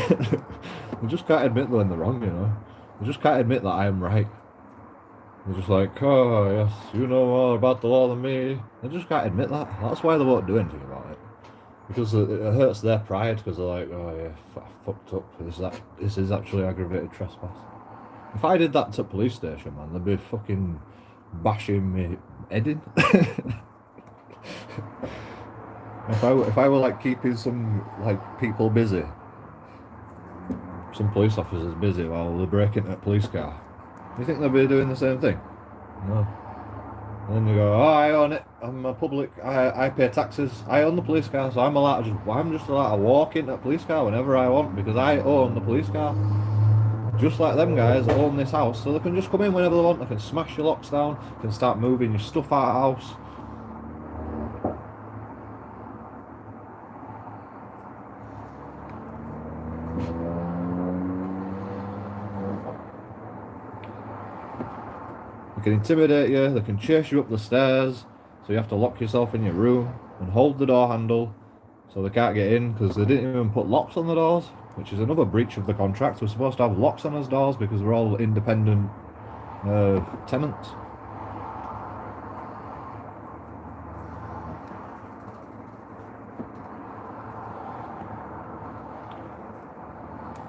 they just can't admit they're in the wrong, you know. They just can't admit that I am right. They're just like, oh yes, you know more about the law than me. They just can't admit that. That's why they won't do anything about it. Because it hurts their pride, because they're like, oh yeah, I fucked up. This is actually aggravated trespass. If I did that to a police station, man, they'd be fucking bashing me head in. If I were like keeping some like people busy, some police officers busy while they're breaking into a police car, do you think they'd be doing the same thing? No. And then you go, oh, I own it. I'm a public. I pay taxes. I own the police car, so I'm just allowed to walk into a police car whenever I want because I own the police car. Just like them guys that own this house, so they can just come in whenever they want. They can smash your locks down. They can start moving your stuff out of the house. They can intimidate you, they can chase you up the stairs, so you have to lock yourself in your room and hold the door handle so they can't get in because they didn't even put locks on the doors, which is another breach of the contract. We're supposed to have locks on our doors because we're all independent tenants.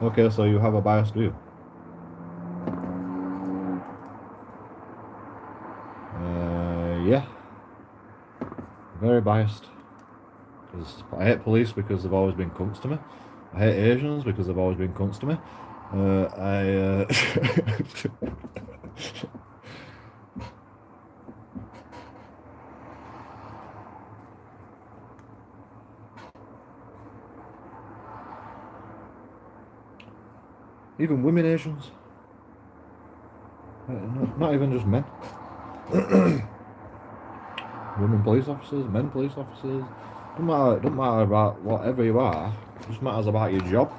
Okay, so you have a bias, do you? Yeah, very biased. Because I hate police because they've always been cunts to me. I hate Asians because they've always been cunts to me. Even women Asians. Not even just men. Women police officers, men police officers, don't matter about whatever you are, it just matters about your job.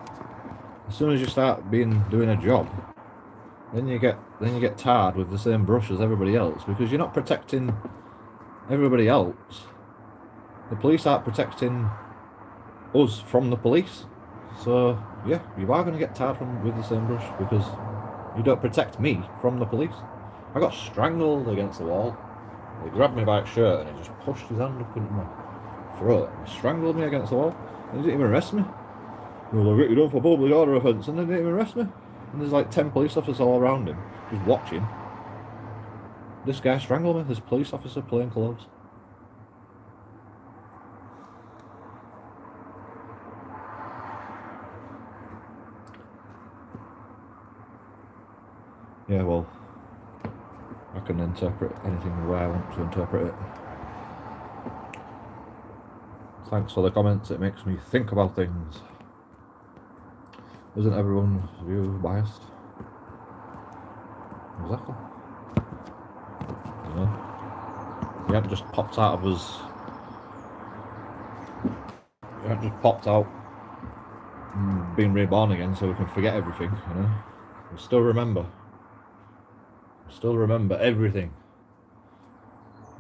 As soon as you start doing a job, then you get tarred with the same brush as everybody else because you're not protecting everybody else. The police aren't protecting us from the police. So yeah, you are going to get tarred with the same brush because you don't protect me from the police. I got strangled against the wall. He grabbed me by the shirt and he just pushed his hand up into my throat and strangled me against the wall. And he didn't even arrest me. Well, I'll get you done for public order offence, and they didn't even arrest me. And there's like 10 police officers all around him, just watching. This guy strangled me, this police officer, plain clothes. Yeah, well, I can interpret anything the way I want to interpret it. Thanks for the comments, it makes me think about things. Isn't everyone's view biased? Exactly. You know? You haven't just popped out of us. You haven't just popped out and been reborn again so we can forget everything, you know? We still remember. Still remember everything.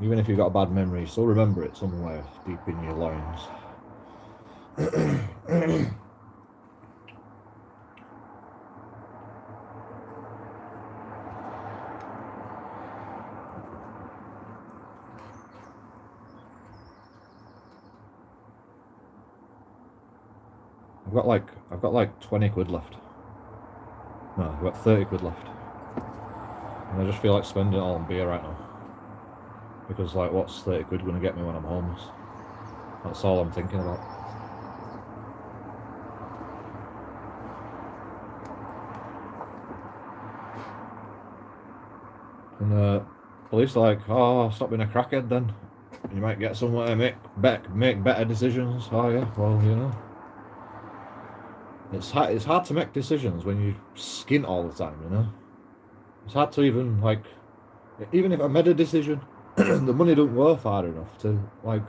Even if you've got a bad memory, you still remember it somewhere deep in your loins. I've got like 20 quid left. No, I've got 30 quid left. And I just feel like spending it all on beer right now. Because like, what's 30 quid going to get me when I'm homeless? That's all I'm thinking about. And police are like, oh, stop being a crackhead then. You might get somewhere to make better decisions. Oh yeah, well, you know. It's hard to make decisions when you skint all the time, you know. It's hard to even if I made a decision, the money don't go far enough to like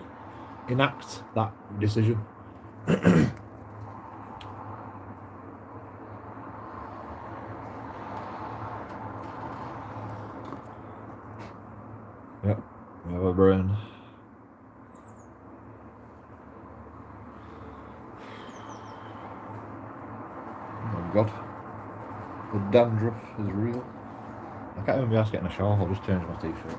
enact that decision. Yep, we have a brain. Oh my god, the dandruff is real. I can't even be asked getting a shower, I'll just change my t-shirt.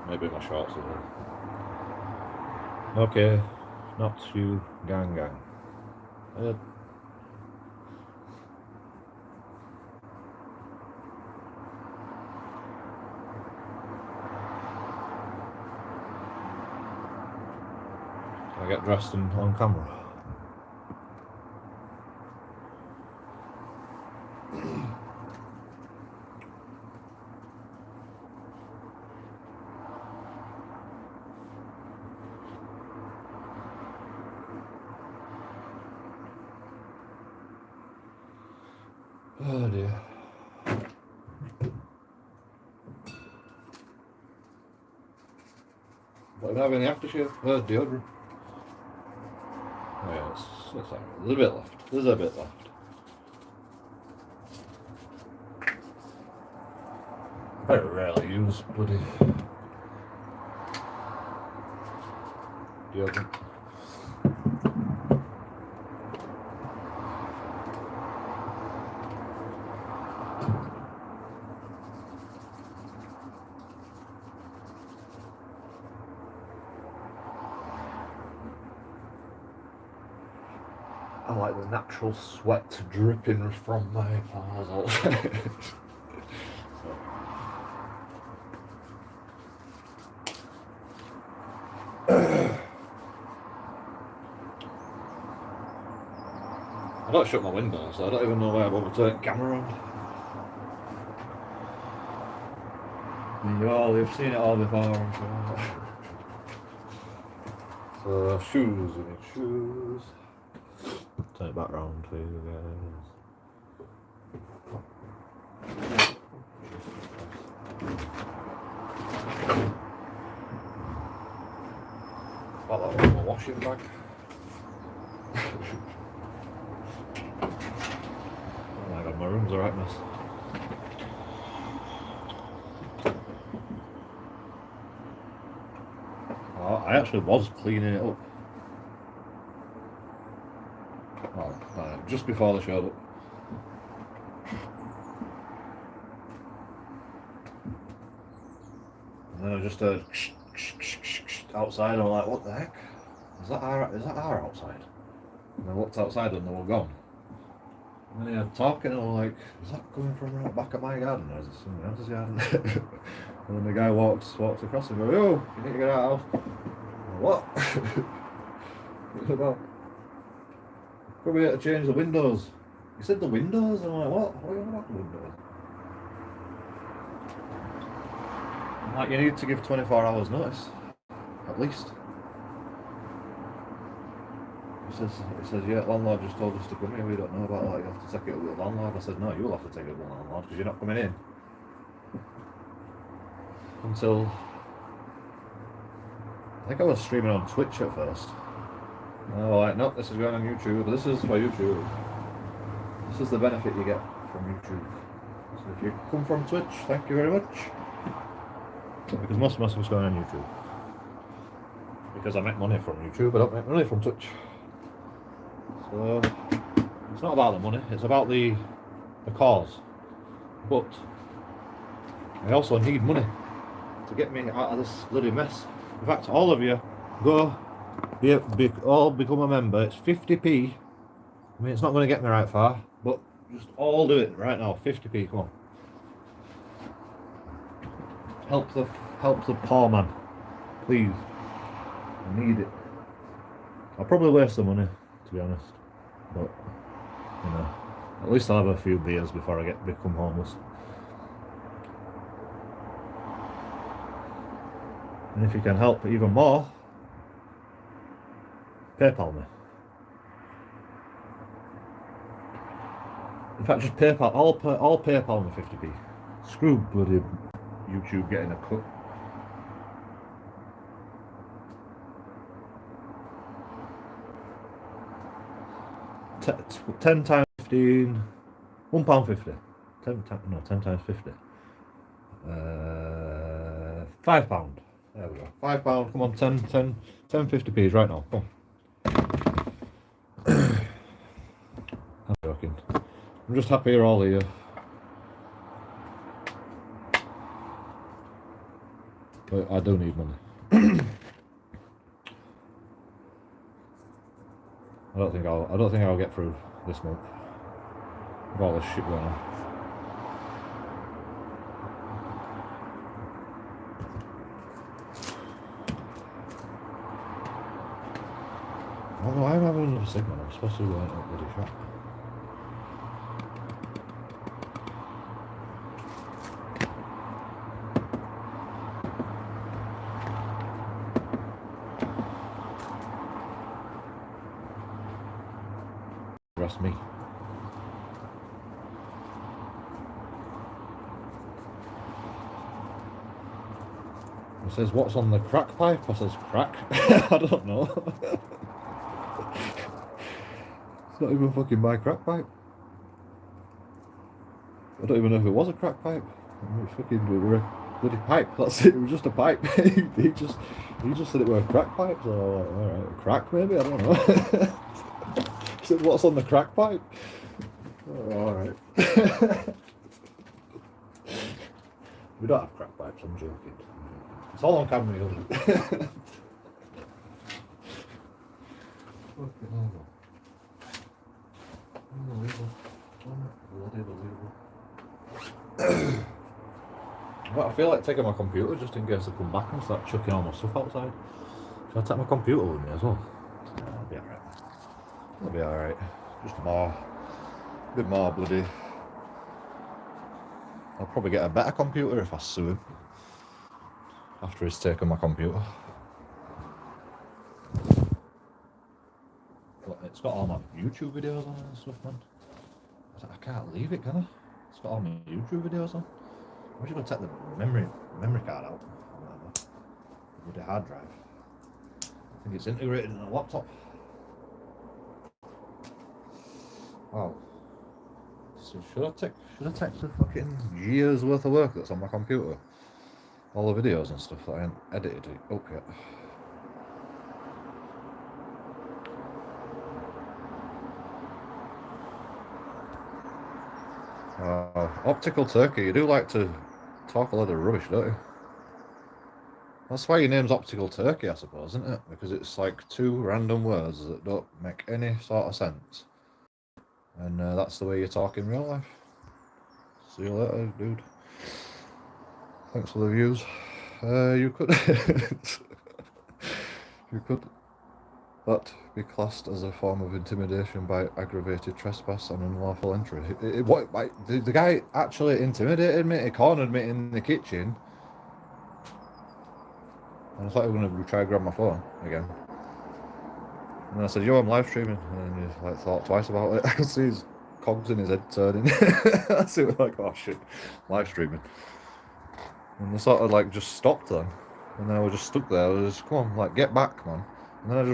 Maybe my shorts as well. Okay, not you, gang. I get dressed and on camera. Oh dear. Don't have any aftershave? Deodorant. Oh yeah, it's alright. There's a bit left. There's a bit left. Very rarely use bloody deodorant. I like the natural sweat dripping from my pores all the time. I don't shut my windows, so I don't even know why I bother turning the camera on. You've seen it all before, I'm sure. So, shoes, we need shoes. Turn it back round for you guys. Well, that was my washing bag. Oh my god, my room's a right mess. Oh, I actually was cleaning it up. Well, just before they showed up. And then I just heard outside, and I'm like, what the heck? Is that our outside? And I looked outside and they were gone. And then I heard talking and I was like, is that coming from right back of my garden or is it someone else's garden? And then the guy walks across and goes, "Yo, you need to get out of the house." What? What's it about? Come here to change the windows. He said the windows? I'm like, what? What are you on about the windows? I'm like, you need to give 24 hours notice. At least. He says, yeah, landlord just told us to come here, we don't know about that, you have to take it with the landlord. I said, no, you'll have to take it with the landlord because you're not coming in until, I think I was streaming on Twitch at first. Oh, like, nope, this is going on YouTube, this is for YouTube. This is the benefit you get from YouTube. So if you come from Twitch, thank you very much. Because most of my stuff's going on YouTube. Because I make money from YouTube, I don't make money from Twitch. So it's not about the money, it's about the cause. But I also need money to get me out of this bloody mess. In fact, all of you go all become a member. It's 50p. I mean, it's not going to get me right far, but just all do it right now. 50p, come on. Help the poor man, please. I need it. I'll probably waste the money, to be honest. But you know, at least I'll have a few beers before I become homeless. And if you can help even more, PayPal me. In fact, just PayPal. All PayPal me 50p. Screw bloody YouTube getting a cut. £10 times 15, £1.50. 10 times 50. £5. There we go. £5. Come on, 10 50p's right now. Come on. I'm joking. I'm just happy you're all here. But I do need money. I don't think I'll get through this month with all this shit going on. Although I'm having another signal, I'm supposed to go into a bloody shop. Trust me. It says, what's on the crack pipe? I says, crack? I don't know. It's not even fucking my crack pipe. I don't even know if it was a crack pipe. It fucking it were a bloody pipe. That's it. It was just a pipe. he just said it were a crack pipe. So I'm like, all right, crack maybe. I don't know. He said, what's on the crack pipe? Oh, all right. We don't have crack pipes. I'm joking. It's all on camera. Fucking hell. Unbelievable. But I feel like taking my computer just in case I come back and start chucking all my stuff outside. Should I take my computer with me as well? Yeah, that'll be alright. That'll be alright. Just a bit more bloody. I'll probably get a better computer if I sue him after he's taken my computer. But it's got all my YouTube videos on it and stuff, man. I can't leave it, can I? It's got all my YouTube videos on. I'm just going to take the memory card out. With the hard drive. I think it's integrated in the laptop. Wow. So should I take the fucking years worth of work that's on my computer? All the videos and stuff that I haven't edited it up yet. Optical Turkey, you do like to talk a lot of rubbish, don't you? That's why your name's Optical Turkey, I suppose, isn't it? Because it's like two random words that don't make any sort of sense. And that's the way you talk in real life. See you later, dude. Thanks for the views. You could you could that be classed as a form of intimidation by aggravated trespass and unlawful entry? The guy actually intimidated me. He cornered me in the kitchen. And I thought he was going to try to grab my phone again. And then I said, yo, I'm live streaming. And then he like thought twice about it. I could see his cogs in his head turning. I see it like, oh shit, live streaming. And they sort of like just stopped then. And then I was just stuck there. I was just, come on, like, get back, man. And then I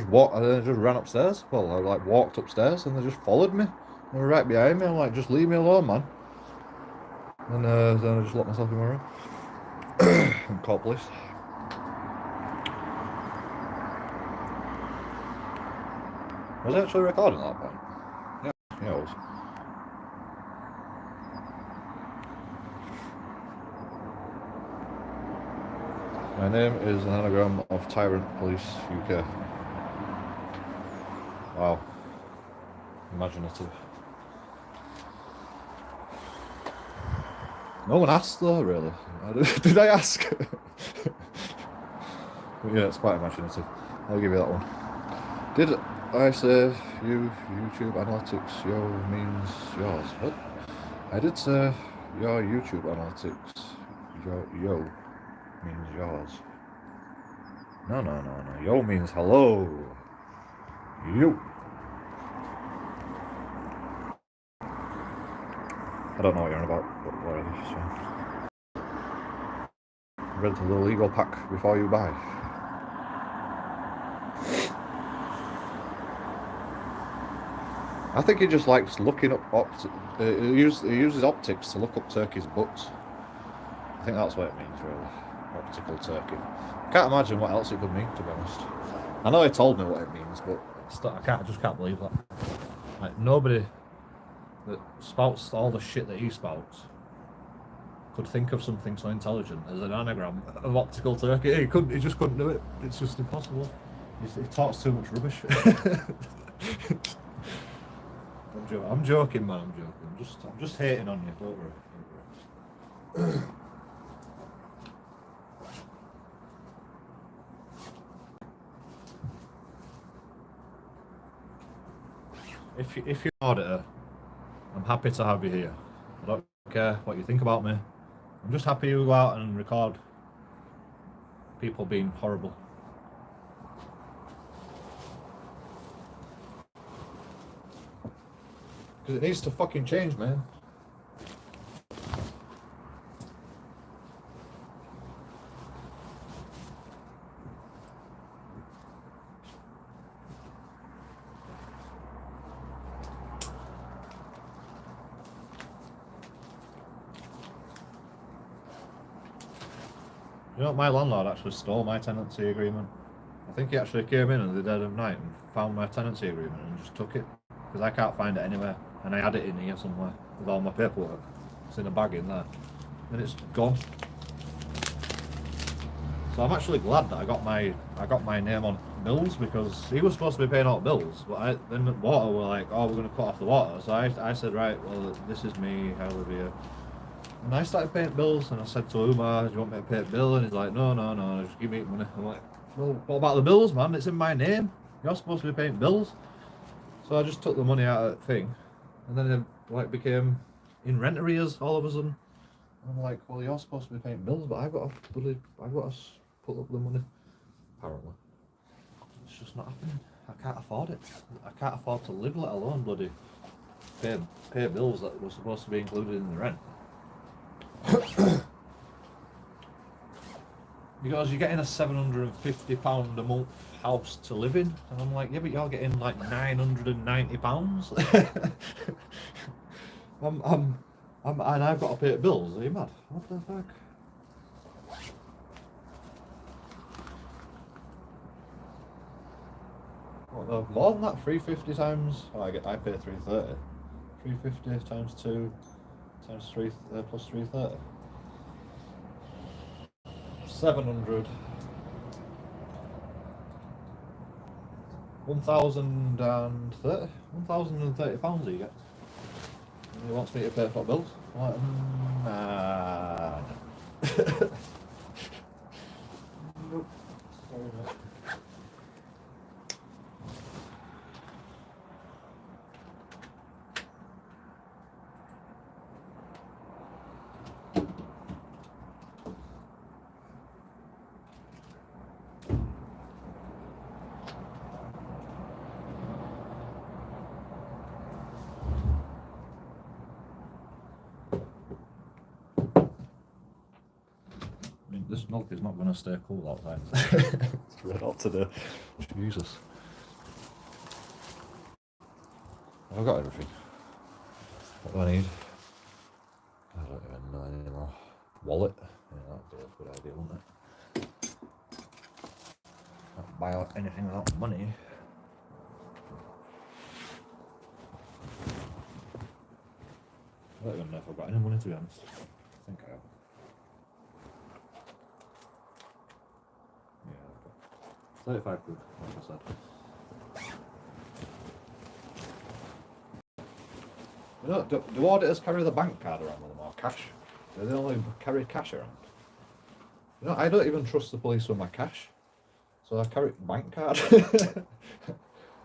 just ran upstairs. Well, I like walked upstairs and they just followed me. They were right behind me. I'm like, just leave me alone, man. And then I just locked myself in my room. And called police. Was I actually recording at that point? Yeah, I was. My name is an anagram of Tyrant Police UK. Wow. Imaginative. No one asked though, really. Did I ask? But yeah, it's quite imaginative. I'll give you that one. Did I say YouTube analytics, yo means yours? What? I did say your YouTube analytics, yo means yours. No. Yo means hello. Yo. I don't know what you're on about, but whatever, it's fine. Read the legal pack before you buy. I think he just likes looking up he uses optics to look up turkeys' butts. I think that's what it means, really. Optical turkey. Can't imagine what else it could mean, to be honest. I know he told me what it means, but I just can't believe that. Like, nobody that spouts all the shit that he spouts could think of something so intelligent as an anagram of optical turkey. He just couldn't do it. It's just impossible. He talks too much rubbish. I'm joking, man. I'm joking. I'm just hating on you. Don't worry. If you're an auditor, I'm happy to have you here. I don't care what you think about me. I'm just happy you go out and record people being horrible. Because it needs to fucking change, man. You know, my landlord actually stole my tenancy agreement. I think he actually came in at the dead of night and found my tenancy agreement and just took it. Because I can't find it anywhere. And I had it in here somewhere with all my paperwork. It's in a bag in there. And it's gone. So I'm actually glad that I got my name on bills, because he was supposed to be paying out bills, but then the water were like, oh, we're going to cut off the water. So I said, right, well, this is me, I live here. And I started paying bills, and I said to Umar, do you want me to pay a bill? And he's like, no, just give me money. I'm like, well, what about the bills, man? It's in my name. You're supposed to be paying bills. So I just took the money out of the thing, and then it like became in rent arrears all of a sudden. And I'm like, well, you're supposed to be paying bills, but I've got to put up the money. Apparently, it's just not happening. I can't afford it. I can't afford to live, let alone bloody pay bills that were supposed to be included in the rent. Because you're getting a £750 a month house to live in, and I'm like, yeah, but you're getting like £990. And I've got to pay bills. Are you mad? What the fuck? What, no, more than that? 350 times? Oh, I pay 330. 350 times 2 times 3 plus 330. 700. 1,030 pounds you get. And he wants me to pay for bills. I'm like, nah. This milk is not going to stay cool outside. It's red hot today. Jesus. I've got everything. What do I need? I don't even know anymore. Wallet? Yeah, that'd be a good idea, wouldn't it? Can't buy out anything without money. I don't even know if I've got any money, to be honest. I think I have. Yeah, I've got 35 quid, like I said. You know, do auditors carry the bank card around with them or cash? Do they only carry cash around? You know, I don't even trust the police with my cash, so I carry bank card.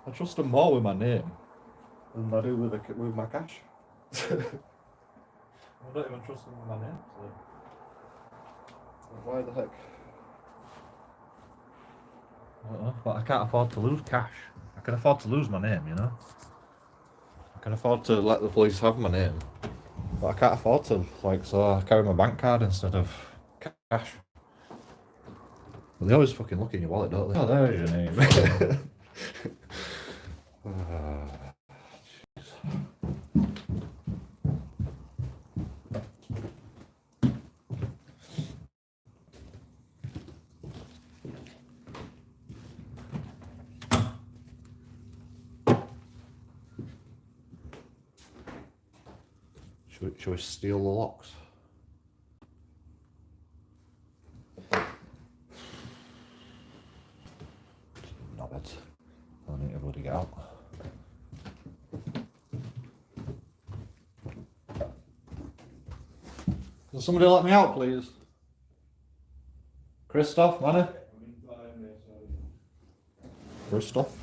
I trust them more with my name than I do with my cash. I don't even trust them with my name, so why the heck? I don't know, but I can't afford to lose cash. I can afford to lose my name, you know? I can afford to let the police have my name, but I can't afford to, like, so I carry my bank card instead of cash. But they always fucking look in your wallet, don't they? Oh, there's your name. Should we steal the locks? Not bad. I need to bloody get out. Can somebody let me out, please? Christoph, Manny? Christoph?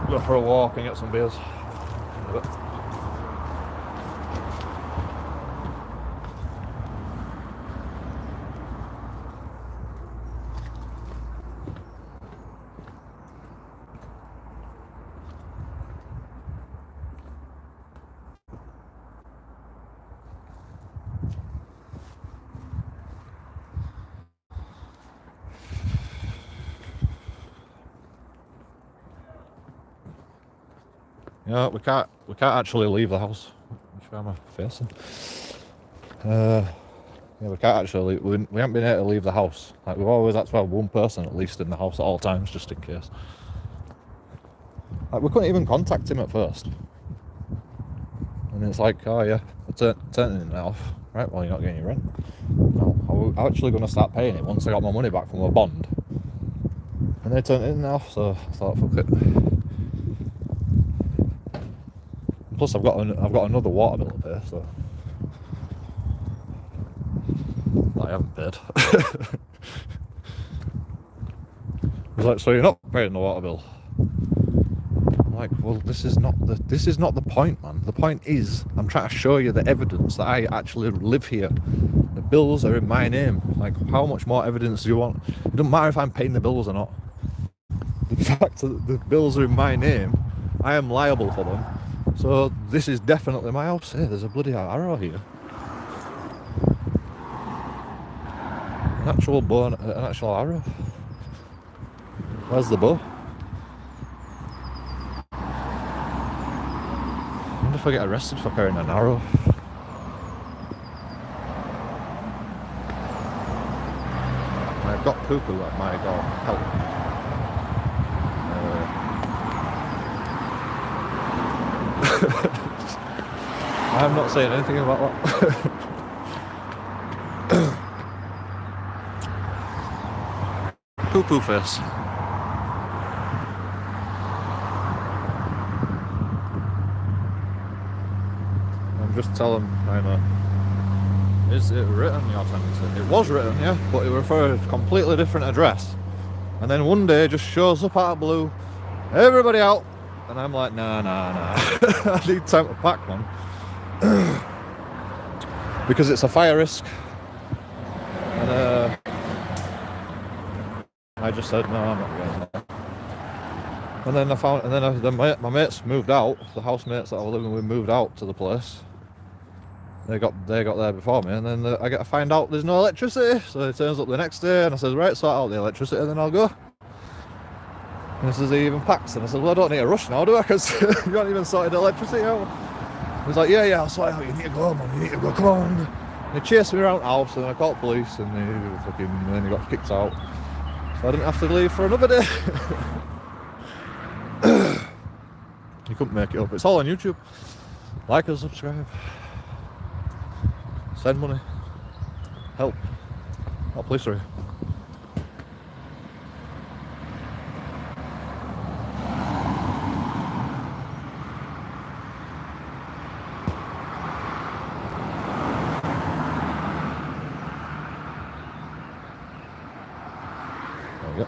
Go for a walk and get some beers. Yeah, we can't actually leave the house. Which way am I facing? Yeah, we can't actually. We haven't been able to leave the house. Like, we've always had to have one person at least in the house at all times, just in case. Like, we couldn't even contact him at first. And it's like, oh yeah, we're turning it off. Right, well, you're not getting your rent. No, I'm actually going to start paying it once I got my money back from a bond. And they turned it off, so I thought, fuck it. Plus, I've got another water bill to pay, so that I haven't paid. He's like, so you're not paying the water bill? I'm like, well, this is not the point, man. The point is, I'm trying to show you the evidence that I actually live here. The bills are in my name. Like, how much more evidence do you want? It doesn't matter if I'm paying the bills or not. The fact that the bills are in my name, I am liable for them. So this is definitely my house. Hey, there's a bloody arrow here. An actual bow, an actual arrow. Where's the bow? I wonder if I get arrested for carrying an arrow. I've got poo-poo at my door. Help. I'm not saying anything about that. poo-poo face. And just tell them, I know. Is it written, your tenancy? It was written, yeah, but it was for a completely different address. And then one day just shows up out of blue, everybody out, and I'm like, nah. I need time to pack, man. Because it's a fire risk. And I just said, no, I'm not going there. And then my mates moved out, the housemates that I was living with moved out to the place. They got there before me, and then I get to find out there's no electricity. So it turns up the next day, and I says, right, sort out the electricity, and then I'll go. And he says, he even packs, and I said, well, I don't need a rush now, do I? Because you haven't even sorted the electricity out. He's like, yeah, I'll sort it out. You need to go, man. You need to go. Come on. And he chased me around the house, and I called police, and then he got kicked out. So I didn't have to leave for another day. You couldn't make it up. It's all on YouTube. Like and subscribe. Send money. Help. Not police are here. There we go.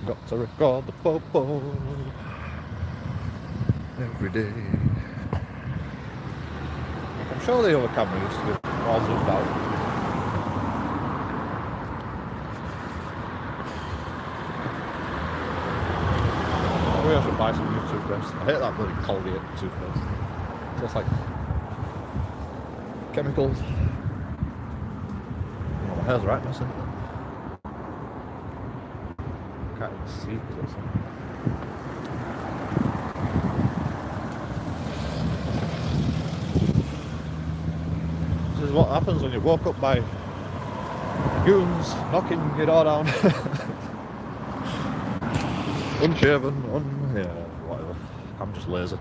Got to record the popo every day. I'm sure the other camera used to be all zoomed out. Maybe I should buy some new toothpaste. I hate that bloody Colgate toothpaste. It's like chemicals. Oh, my hair's right messing. Can't even see because it's This is what happens when you woke up by goons knocking your door down. Unshaven, yeah, whatever. I'm just lazy.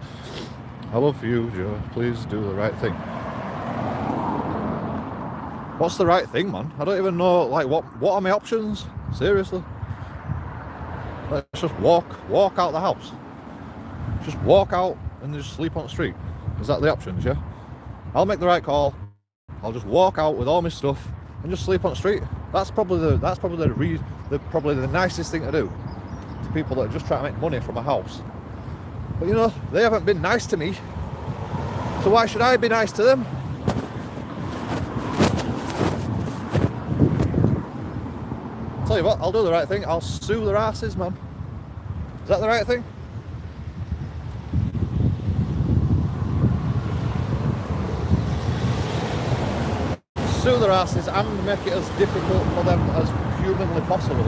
I love you, Joe. Please do the right thing. What's the right thing, man? I don't even know, like, what are my options? Seriously? Let's just walk out the house. Just walk out and just sleep on the street. Is that the options, yeah? I'll make the right call. I'll just walk out with all my stuff and just sleep on the street. That's probably the nicest thing to do to people that are just trying to make money from a house. But you know, they haven't been nice to me. So why should I be nice to them? Tell you what, I'll do the right thing. I'll sue their asses, man. Is that the right thing? Sue their asses and make it as difficult for them as humanly possible.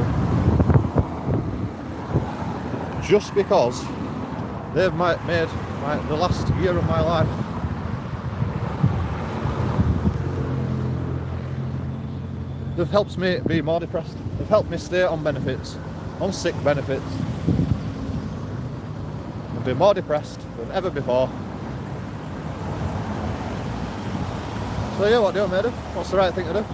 Just because they've made the last year of my life they've helped me be more depressed. They've helped me stay on benefits, on sick benefits, and be more depressed than ever before. So yeah, what do you want me to do? What's the right thing to do?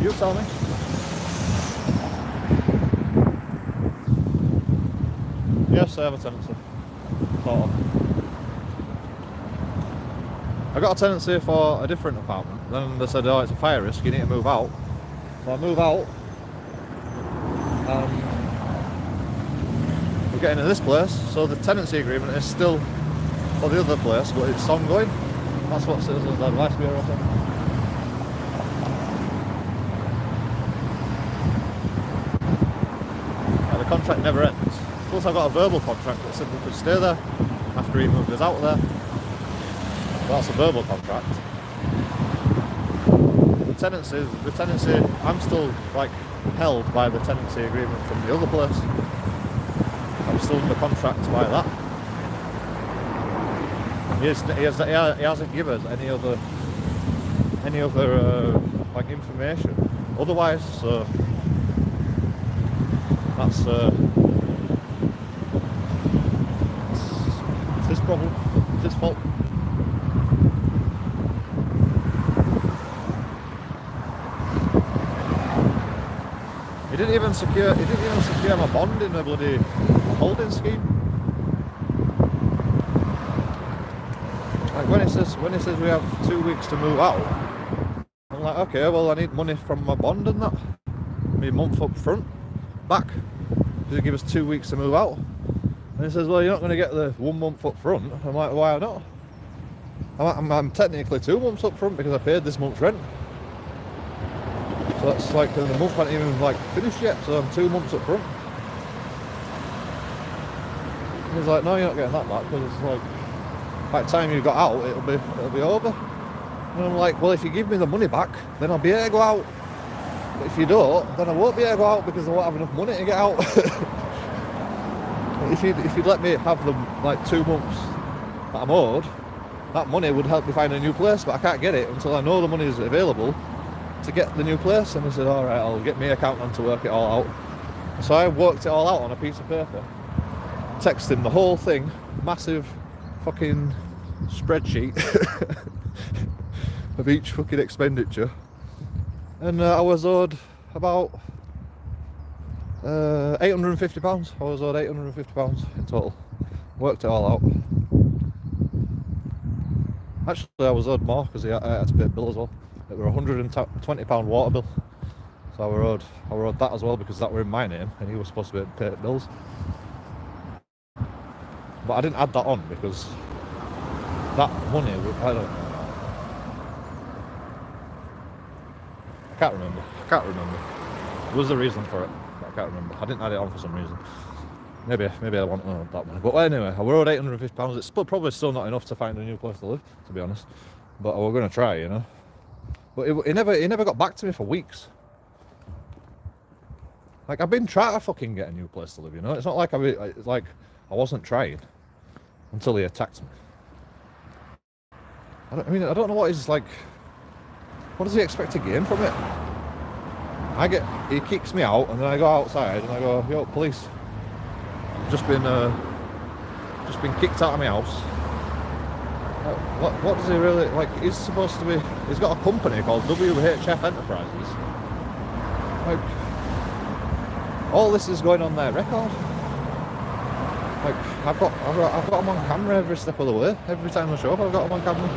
You tell me. Yes, I have a tenancy. Sort of. I got a tenancy for a different apartment. Then they said, oh, it's a fire risk, you need to move out. So I move out. And we're getting into this place, so the tenancy agreement is still for the other place, but it's ongoing. That's what citizens advice me, I think. And the contract never ends. Plus I got a verbal contract that said we could stay there after he moved us out there. That's a verbal contract. The tenancy, I'm still like held by the tenancy agreement from the other place. I'm still under contract by that. He hasn't given us any other like information otherwise, so that's it's his problem. It's his fault. He didn't even secure my bond in a bloody holding scheme. Like when it says we have 2 weeks to move out, I'm like, okay, well I need money from my bond and that. I mean, a month up front, back. Does it give us 2 weeks to move out? And he says, well, you're not going to get the 1 month up front. I'm like, why not? I'm technically 2 months up front because I paid this month's rent. So that's like, the month hasn't even like finished yet, so I'm 2 months up front. And he's like, no, you're not getting that back, because it's like, by the time you got out, it'll be over. And I'm like, well, if you give me the money back, then I'll be able to go out. But if you don't, then I won't be able to go out because I won't have enough money to get out. If you'd let me have them like 2 months that I'm owed, that money would help me find a new place, but I can't get it until I know the money is available to get the new place. And he said, all right, I'll get my accountant to work it all out. So I worked it all out on a piece of paper, texting the whole thing, massive fucking spreadsheet of each fucking expenditure, and I was owed about £850. I was owed £850 in total. Worked it all out. Actually, I was owed more because I had to pay a bill as well. It were £120 water bill, so I were owed that as well because that were in my name and he was supposed to pay bills. But I didn't add that on because that money, I can't remember. Was the reason for it? I can't remember. I didn't add it on for some reason. Maybe I want that money. But anyway, I were owed £850. It's probably still not enough to find a new place to live, to be honest. But we're going to try, you know. But he never got back to me for weeks. Like, I've been trying to fucking get a new place to live, you know. It's not like I wasn't trying until he attacked me. I don't know what he's like. What does he expect to gain from it? He kicks me out, and then I go outside and I go, yo, police, I've just been kicked out of my house. What does he really, like, he's supposed to be, he's got a company called WHF Enterprises. Like, all this is going on their record. Like, I've got them on camera every step of the way. Every time I show up, I've got them on camera.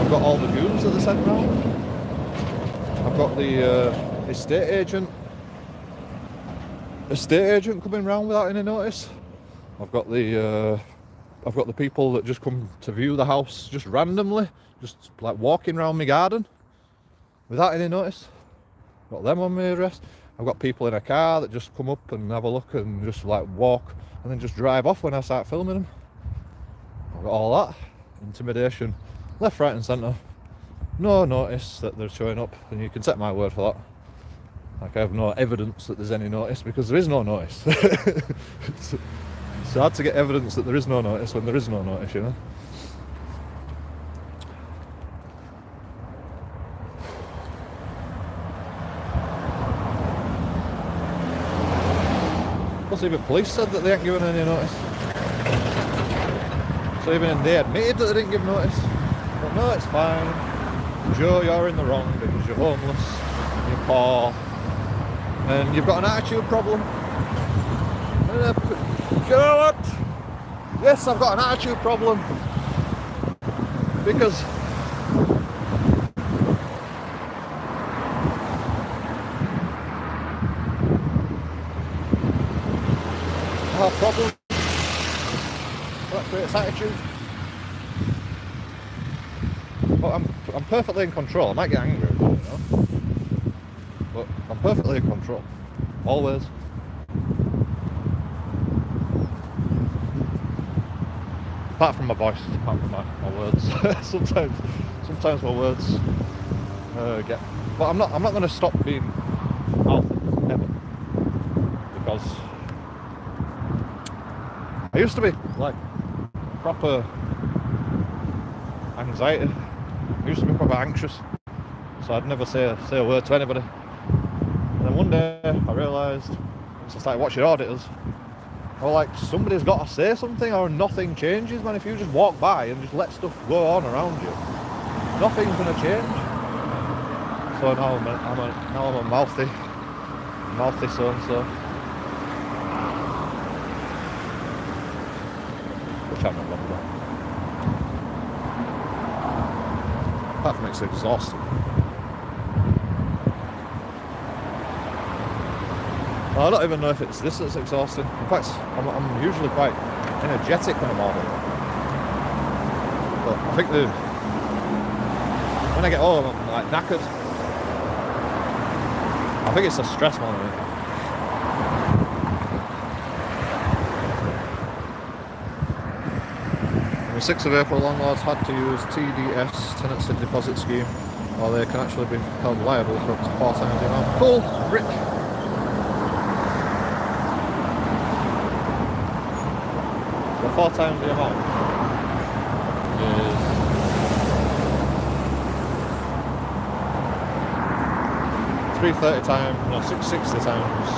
I've got all the views that they sent round. I've got the estate agent coming round without any notice. I've got the people that just come to view the house just randomly, just like walking around my garden without any notice. Got them on my arrest. I've got people in a car that just come up and have a look and just like walk and then just drive off when I start filming them. I've got all that. Intimidation, left, right and centre. No notice that they're showing up, and you can take my word for that. Like, I have no evidence that there's any notice because there is no notice. It's hard to get evidence that there is no notice when there is no notice, you know. Plus, even police said that they ain't given any notice. So even they admitted that they didn't give notice. But no, it's fine. Joe, you're in the wrong because you're homeless, you're poor, and you've got an attitude problem. And, you know what? Yes, I've got an attitude problem. Because I have problems. That creates attitude. But I'm perfectly in control. I might get angry, you know, but I'm perfectly in control. Always. Apart from my voice, apart from my words. sometimes my words get. But I'm not going to stop being alpha ever, because I used to be like proper anxiety. I used to be proper anxious, so I'd never say a word to anybody. And then one day I realised, once I started watching auditors, Or like somebody's got to say something, or nothing changes, man. If you just walk by and just let stuff go on around you, nothing's gonna change. So now I'm a mouthy so-and-so. Which I'm not wrong about. Apart from it's exhausting. Well, I don't even know if it's this that's exhausting. In fact, I'm usually quite energetic when I'm on it. But I think when I get home, I'm like knackered. I think it's a stress man. On the 6th of April, landlords had to use TDS, tenants in deposit scheme, or they can actually be held liable for up to 4 times the amount. Cool, rich. So 4 times the amount is 330 times, no, 660 times.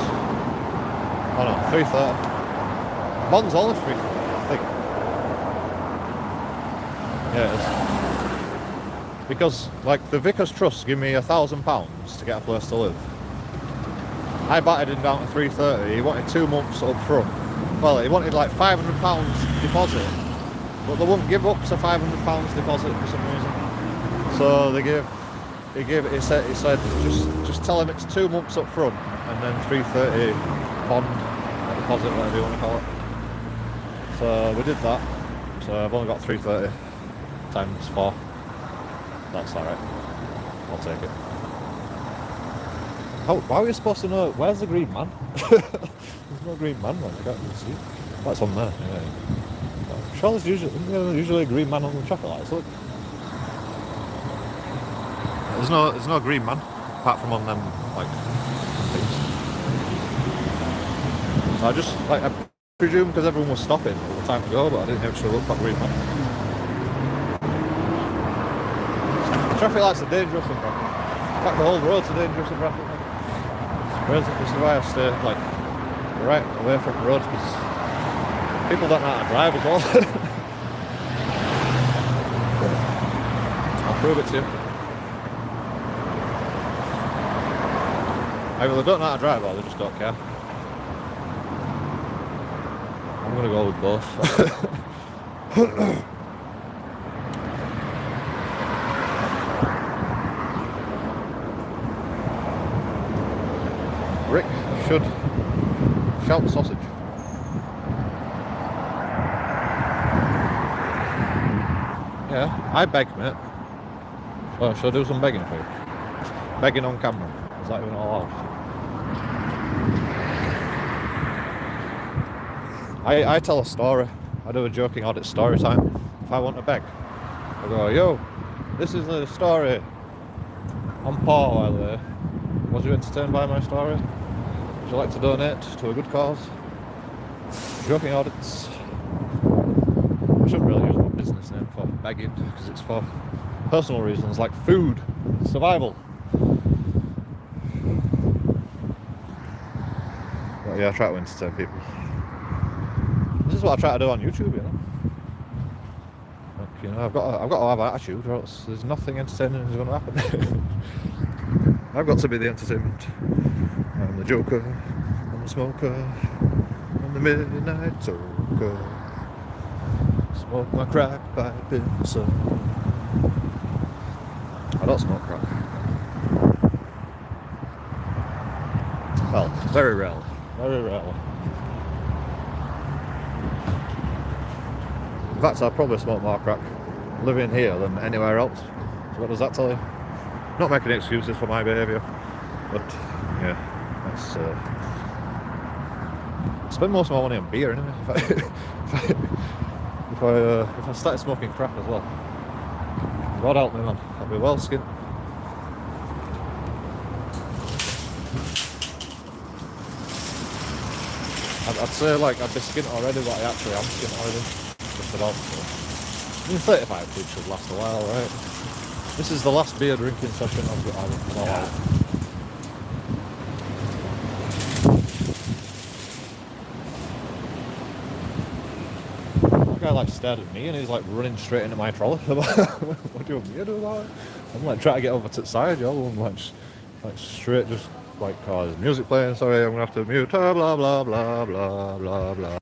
Oh no, 330. Bond's only 330, I think. Yeah, it is. Because, like, the Vickers Trust give me £1,000 to get a place to live. I batted him down to 330. He wanted 2 months up front. Well, he wanted like £500 deposit, but they wouldn't give up to £500 deposit for some reason. So he said just tell him it's 2 months up front and then 330 bond deposit, whatever you want to call it. So we did that. So I've only got 330 times 4. That's alright. I'll take it. Why are you supposed to know? Where's the green man? There's no green man, man. I can't even see. That's one there. Yeah. Sure, there's usually a green man on the traffic lights. Look. There's no green man apart from on them like things. So I presume because everyone was stopping all the time to go, but I didn't actually look for green man. Traffic lights are dangerous in traffic. In fact, the whole road's are dangerous in traffic. This is why I stay like right away from the road, because people don't know how to drive as well. I'll prove it to you. Either they don't know how to drive or they just don't care. I'm gonna go with both. Rick should shout sausage. Yeah, I beg, mate. Well, shall I do some begging for you? Begging on camera. Is that even allowed? I tell a story. I do a joking audit story time. If I want to beg, I go, yo, this is the story. I'm Paul, by the way. Was you entertained by my story? Would you like to donate to a good cause? Joking Audits. I shouldn't really use my business name for begging, because it's for personal reasons like food, survival. But yeah, I try to entertain people. This is what I try to do on YouTube, you know. Like, you know, I've got to have attitude, or else there's nothing entertaining is going to happen. I've got to be the entertainment. I'm the joker, I'm the smoker, I'm the midnight toker. Smoke my crack pipe in the sun. I don't smoke crack. Well, very rarely. Very rarely. In fact, I probably smoke more crack living here than anywhere else. So what does that tell you? Not making excuses for my behaviour, but yeah, that's. I spend most of my money on beer anyway. If I started smoking crack as well, God help me, man, I'd be well skinned. I'd say like I'd be skint already, but I actually am skint already. Just about. So. I mean, 35 quid should last a while, right? This is the last beer drinking session I've got. like stared at me, and he's like running straight into my trolley. I'm like, what do you want me to do about it? I'm like trying to get over to the side, yo, and like straight, just like, oh, there's music playing. Sorry, I'm gonna have to mute. Blah blah blah blah blah blah blah.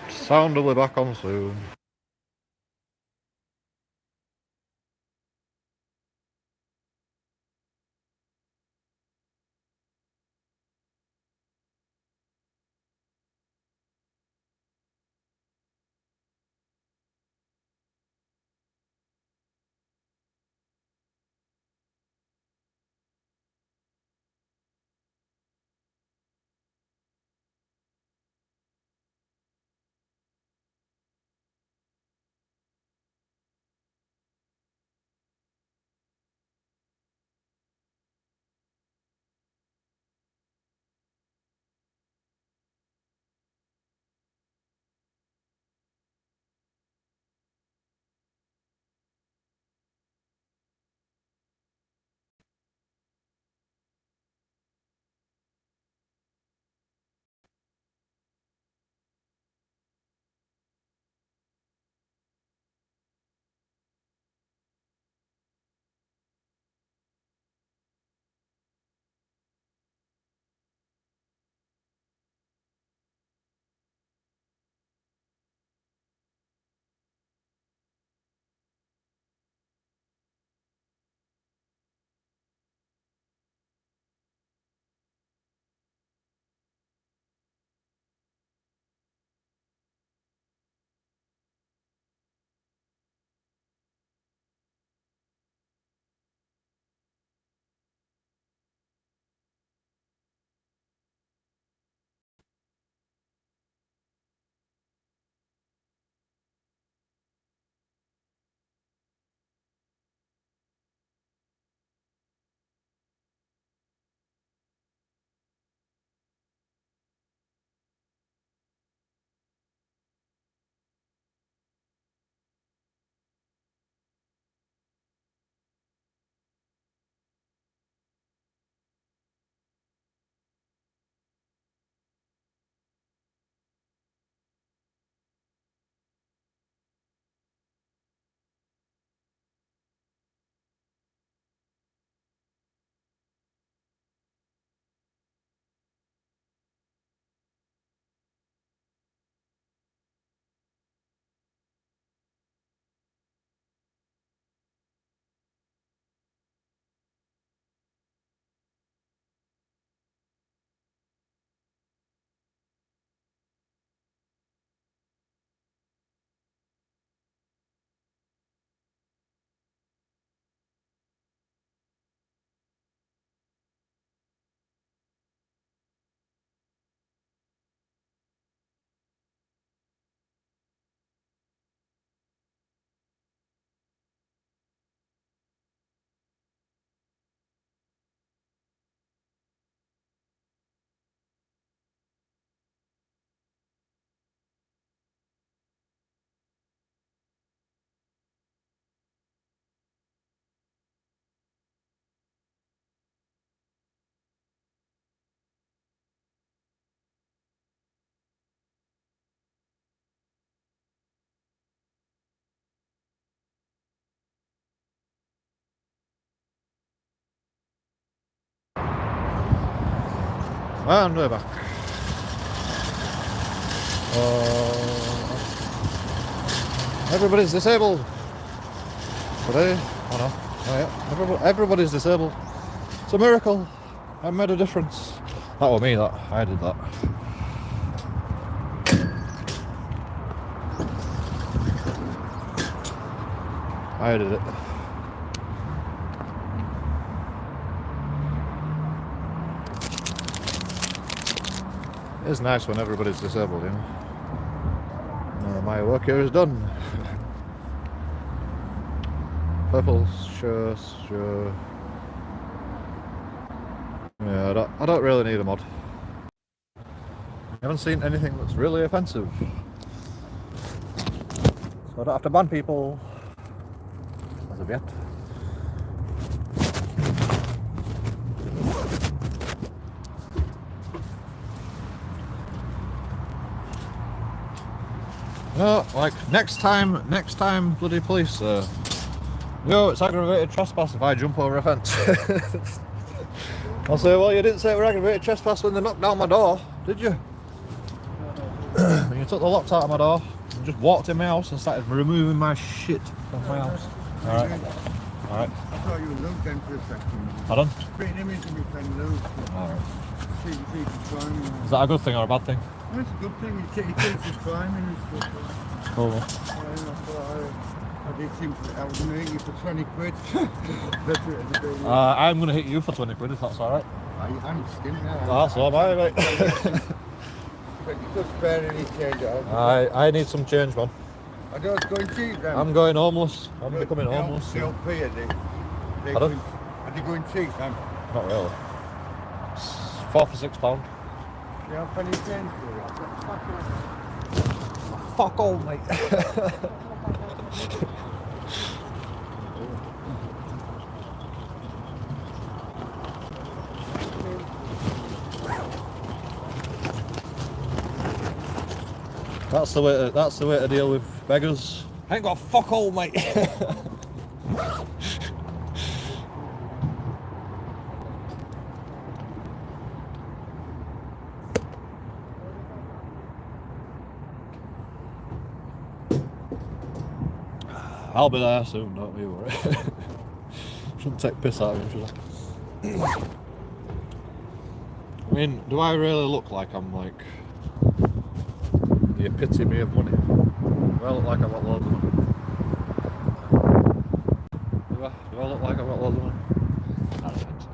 Sound will be back on soon. And we're back. Everybody's disabled today. Oh no. Oh yeah. Everybody's disabled. It's a miracle. I made a difference. That was me, that. I did that. I did it. It's nice when everybody's disabled, you know. My work here is done. Purple, sure. Yeah, I don't really need a mod. I haven't seen anything that's really offensive. So I don't have to ban people. As of yet. No, like next time, bloody police. No, it's aggravated trespass if I jump over a fence. I'll say, well, you didn't say it were aggravated trespass when they knocked down my door, did you? And you took the locks out of my door and just walked in my house and started removing my shit from my house. Alright. I thought you were Luke then for a second. Pardon? Bring him into my friend Luke. Alright. See climbing. Is that a good thing or a bad thing? Well, it's a good thing. He thinks he's climbing and stuff. Cool. I did think I was going to hit you for 20 quid. That's it. I'm going to hit you for 20 quid if that's alright. I'm skint now. Oh, that's all right, mate. But you could spare any change. I need some change, man. I don't go and cheap then. I'm going homeless. I'm becoming homeless. They'll pay it. Pardon? Are they going cheap then? Not really. It's £4 for £6. You have any change for it? Fuck all, mate. That's the way to deal with beggars. I ain't got fuck all, mate. I'll be there soon, don't you worry. Shouldn't take piss out of him, should I? I mean, do I really look like I'm like the epitome of money? Do I look like I've got loads of money? Do I look like I've got loads of money? I don't think so.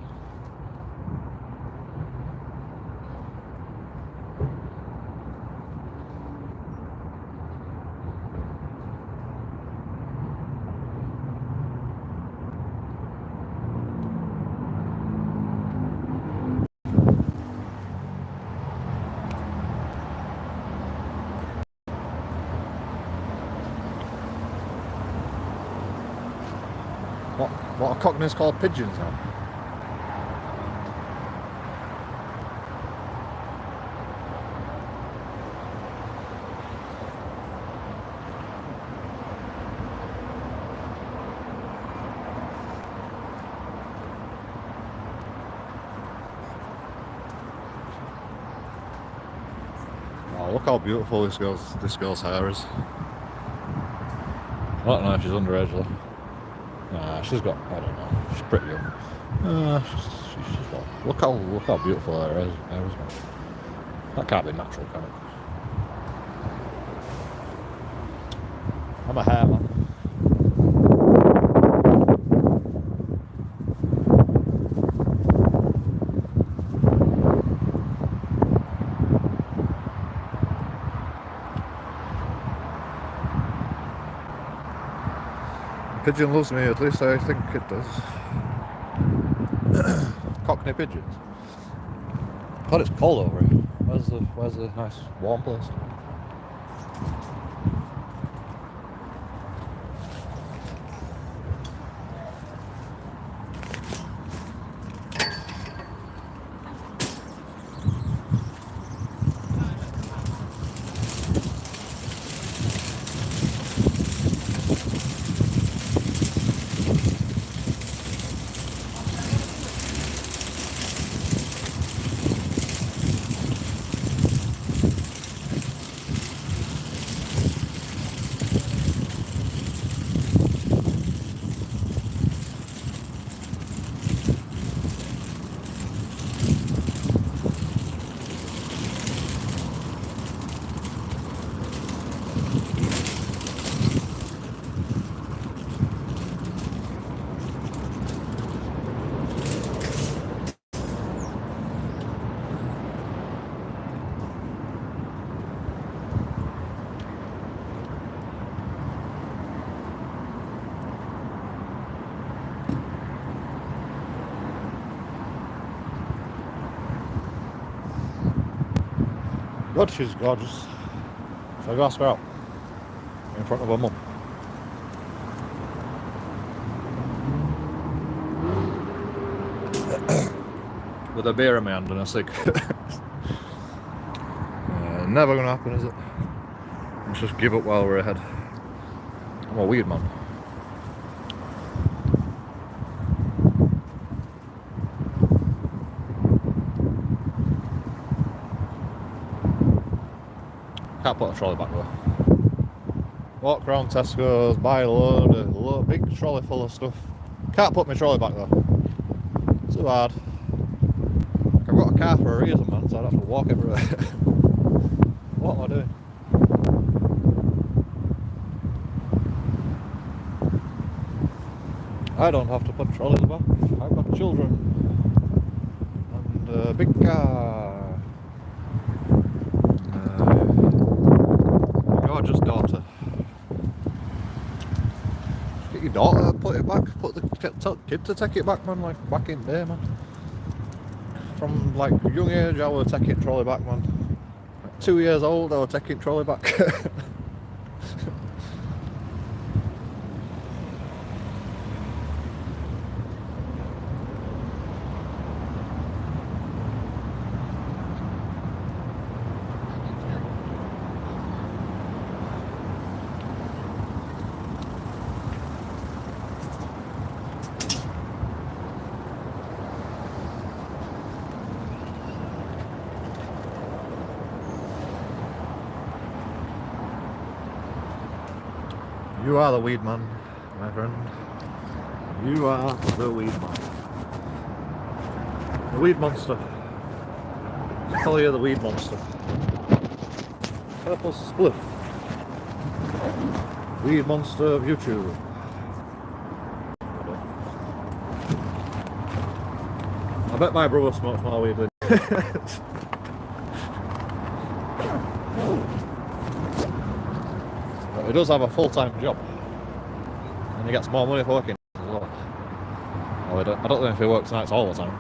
What are cockneys called pigeons now? Oh, look how beautiful this girl's hair is. I don't know if she's underage though. Nah, she's got, I don't know, she's pretty young. She's well. Look how beautiful her hair is, man. That can't be natural, can it? I'm a hair man. Pigeon loves me, at least I think it does. Cockney pigeons. God, it's cold over here. Where's the nice warm place? Good, she's gorgeous. Shall I go ask her out? In front of her mum. With a beer in my hand and a cig. Never gonna happen, is it? Let's just give up while we're ahead. I'm a weird man. Can't put a trolley back though. Walk around Tesco's, buy a load, big trolley full of stuff. Can't put my trolley back though. Too hard. I've got a car for a reason, man, so I'd have to walk everywhere. What am I doing? I don't have to put trolleys back. I've got children. And a big car. Gorgeous daughter. Just get your daughter, put it back. Put the kid to take it back, man, like back in there, man. From like young age, I was taking trolley back, man. Like 2 years old, I was taking trolley back. You are the weed man, my friend. You are the weed man. The weed monster. I call you the weed monster. Purple spliff. Weed monster of YouTube. I bet my brother smokes more weed than he does have a full-time job, and he gets more money for working as well. Well, I don't know if he works nights all the time.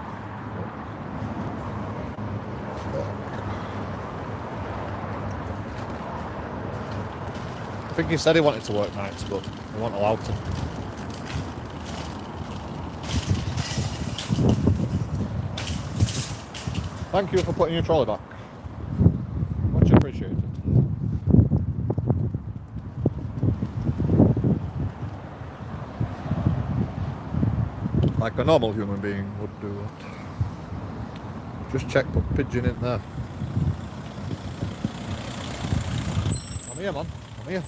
I think he said he wanted to work nights, but he wasn't allowed to. Thank you for putting your trolley back. Much appreciated. Like a normal human being would do it. Just check, put pigeon in there. I'm here, man. I'm here.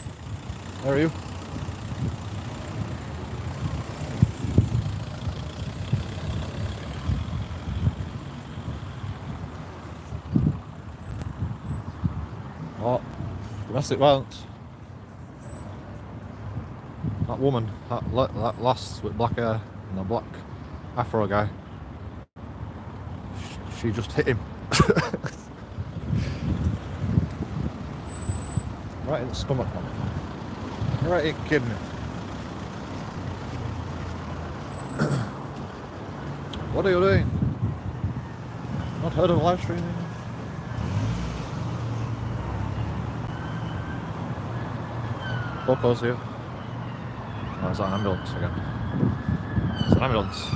Where are you? What? Domestic violence. That woman, that lass with black hair and the black afro guy, she just hit him. Right in the stomach, man. Right in the kidney. What are you doing? Not heard of live streaming? Poco's here. Oh, there's an ambulance again. It's an ambulance.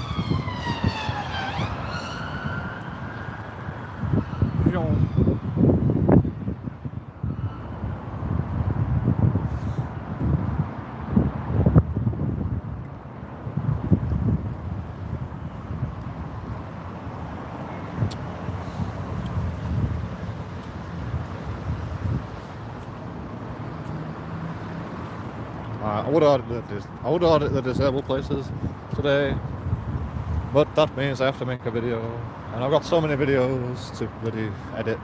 I would audit the disabled places today, but that means I have to make a video, and I've got so many videos to bloody edit.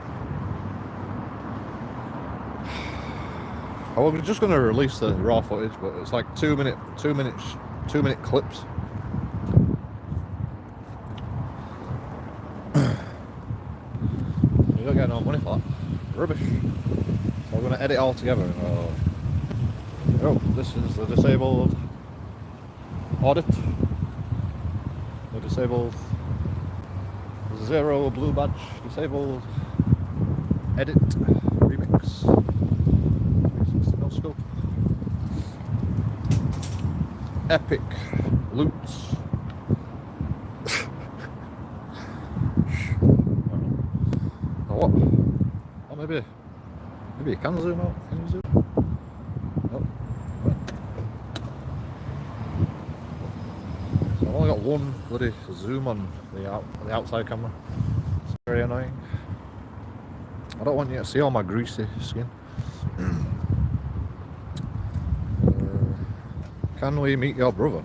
I was just going to release the raw footage, but it's like 2 minute clips. You don't get no money for that. Rubbish. So I'm going to edit all together. Oh, this is the disabled audit. The disabled 0 blue badge disabled edit. epic loots. Oh, what? Oh, maybe you can zoom out. Can you zoom? Nope. So I've only got one bloody zoom on the outside camera. It's very annoying. I don't want you to see all my greasy skin. Can we meet your brother?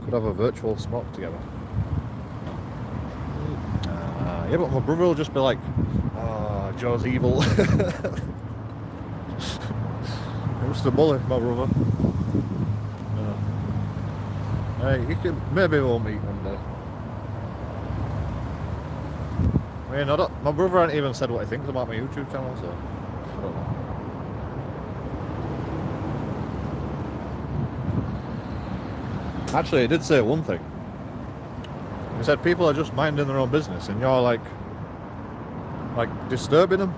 Could have a virtual smoke together. Yeah, but my brother will just be like, "Ah, Joe's evil." He used to bully my brother. Hey, maybe we'll meet one day. I mean, my brother hasn't even said what he thinks about my YouTube channel, so I don't know. Actually, he did say one thing. He said people are just minding their own business and you're like disturbing them.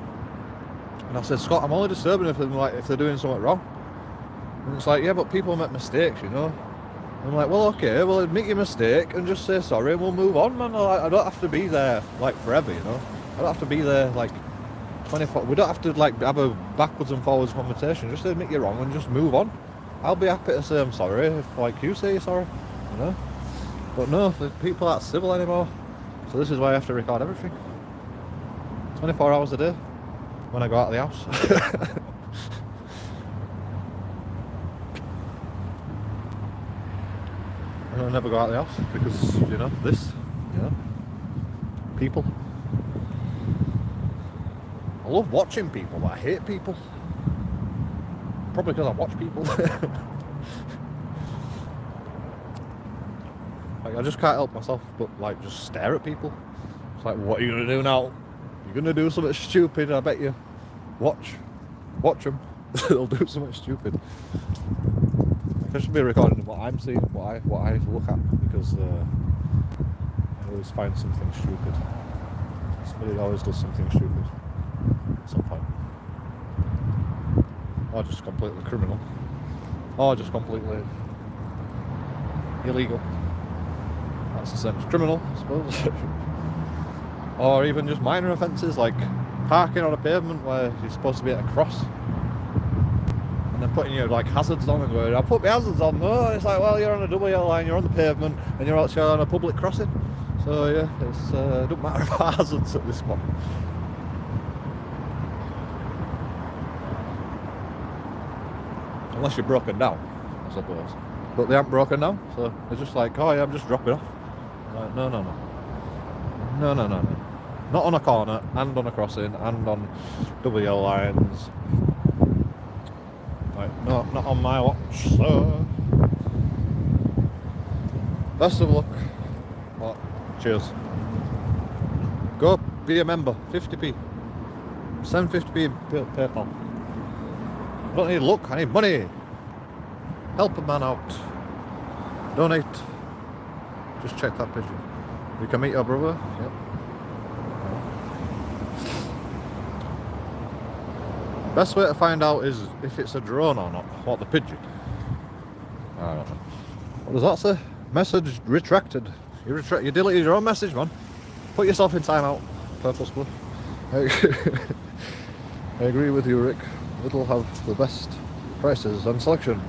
And I said, Scott, I'm only disturbing them if they're doing something wrong. And it's like, yeah, but people make mistakes, you know. And I'm like, well, okay, well, admit your mistake and just say sorry and we'll move on, man. I don't have to be there like forever, you know. I don't have to be there like 24. We don't have to like have a backwards and forwards conversation. Just admit you're wrong and just move on. I'll be happy to say I'm sorry if like you say you're sorry, you know. But no, the people aren't civil anymore. So this is why I have to record everything. 24 hours a day when I go out of the house. And I never go out of the house because, you know, people. I love watching people, but I hate people. Probably because I watch people. Like, I just can't help myself but like just stare at people. It's like, what are you gonna do now? You're gonna do something stupid, I bet you. Watch them. They'll do something stupid. I should be recording what I'm seeing, what I look at, because I always find something stupid. Somebody always does something stupid at some point. Or just completely criminal. Or just completely illegal. That's the sense. Criminal, I suppose. Or even just minor offences like parking on a pavement where you're supposed to be at a cross. And then putting your like hazards on and going, I'll put my hazards on. No, it's like, well, you're on a double yellow line, you're on the pavement, and you're actually on a public crossing. So yeah, it's don't matter about hazards at this point. Unless you're broken down, I suppose. But they aren't broken down, so they're just like, oh yeah, I'm just dropping off. Like, no. Not on a corner, and on a crossing, and on double yellow lines. Like, no, not on my watch, so... Best of luck. Well, cheers. Go be a member, 50p. Send 50p in PayPal. I don't need luck, I need money. Help a man out. Donate. Just check that pigeon. You can meet your brother. Yep. Best way to find out is if it's a drone or not. What, the pigeon? I don't know. What does that say? Message retracted. You deleted your own message, man. Put yourself in timeout. Purposefully. I agree with you, Rick. Lidl have the best prices and selection.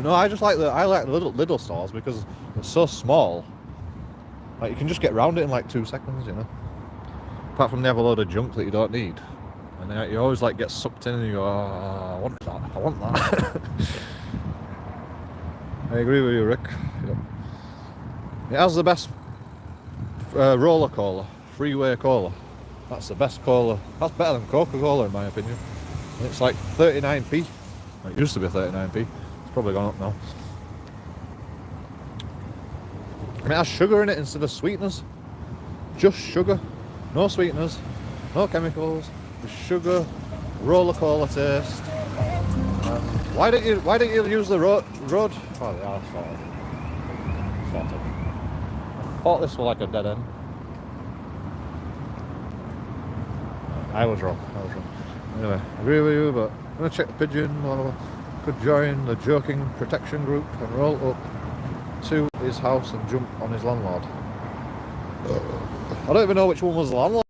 No, I like the little stores because it's so small. Like, you can just get around it in like 2 seconds, you know. Apart from they have a load of junk that you don't need, and then you always like get sucked in and you go, oh, I want that. I agree with you, Rick. Yep. It has the best roller cola, freeway cola. That's the best cola. That's better than Coca-Cola in my opinion. And it's like 39p. It used to be 39p. It's probably gone up now. And it has sugar in it instead of sweeteners. Just sugar. No sweeteners. No chemicals. Just sugar. Roller cola taste. Why don't you use the road? Oh, yeah, sort of. I thought this was like a dead end. I was wrong. Anyway, I agree with you, but I'm gonna check the pigeon. Blah, blah, blah. could join the joking protection group and roll up to his house and jump on his landlord. I don't even know which one was the landlord.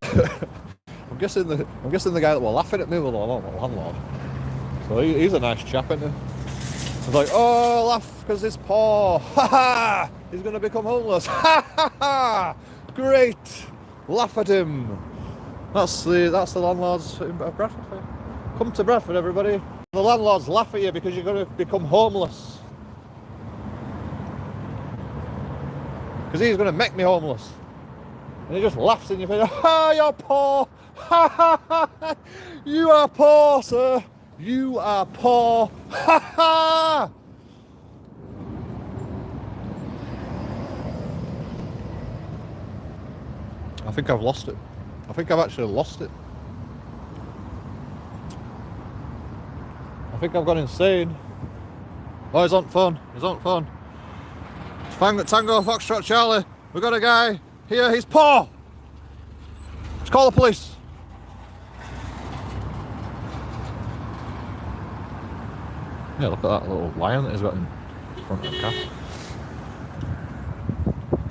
I'm guessing the guy that were laughing at me was the landlord. So he's a nice chap, isn't he? He's like, oh, laugh because he's poor. Ha ha! He's going to become homeless. Ha ha ha! Great! Laugh at him. That's the landlords in Bradford for you. Come to Bradford, everybody. The landlords laugh at you because you're going to become homeless. Because he's going to make me homeless. And he just laughs in your face. Ha! You're poor. Ha ha ha! You are poor, sir. You are poor. Ha ha! I think I've lost it. I think I've actually lost it. I think I've gone insane. Oh, he's on phone. He's on phone. Tango Foxtrot Charlie. We've got a guy here. He's poor. Let's call the police. Yeah, look at that little lion that he's got in front of the car.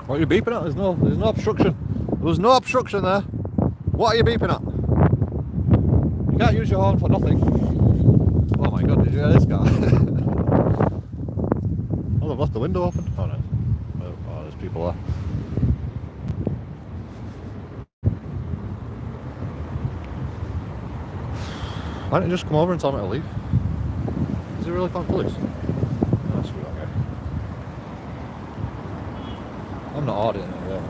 What are you beeping at? There's no obstruction. There's no obstruction there. What are you beeping at? You can't use your horn for nothing. Oh my god, did you hear this guy? Oh, they've left the window open. Oh no. Oh, there's people there. Why don't you just come over and tell me to leave? Is he really calling police? No, screw that guy. I'm not auditing it, yeah.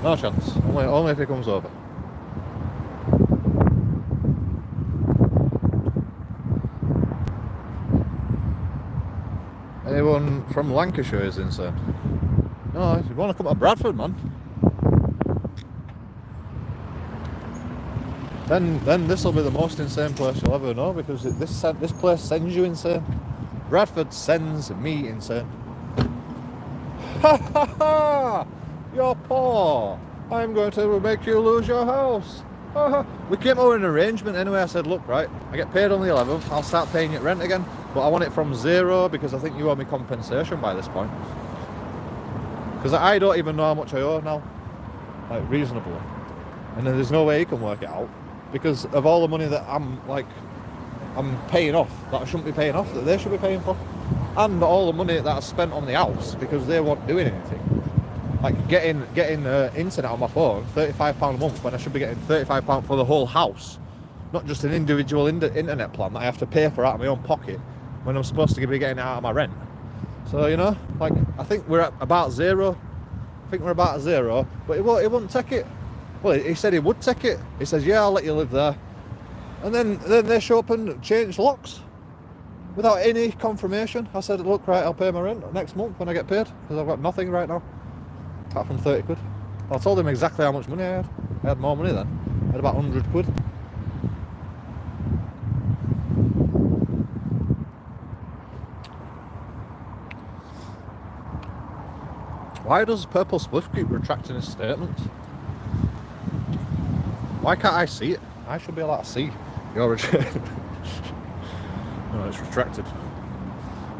No chance. Only if he comes over. Anyone from Lancashire is insane. No, you want to come to Bradford, man. Then this will be the most insane place you'll ever know, because this place sends you insane. Bradford sends me insane. Ha ha ha! You're poor. I'm going to make you lose your house. Ha ha. We came over an arrangement anyway. I said, look, right, I get paid on the 11th. I'll start paying you rent again, but I want it from zero because I think you owe me compensation by this point. Because I don't even know how much I owe now, like reasonably. And then there's no way he can work it out, because of all the money that I'm paying off, that I shouldn't be paying off, that they should be paying for, and all the money that I spent on the house because they weren't doing anything, like getting internet on my phone, £35 a month, when I should be getting £35 for the whole house, not just an individual internet plan that I have to pay for out of my own pocket when I'm supposed to be getting it out of my rent. So, you know, like, I think we're at about zero. But he wouldn't take it. Well, he said he would take it. He says, yeah, I'll let you live there. And then they show up and change locks without any confirmation. I said, look, right, I'll pay my rent next month when I get paid, because I've got nothing right now, apart from 30 quid. I told him exactly how much money I had. I had more money then. I had about 100 quid. Why does Purple Spliff keep retracting his statements? Why can't I see it? I should be able to see your retraction. No, it's retracted.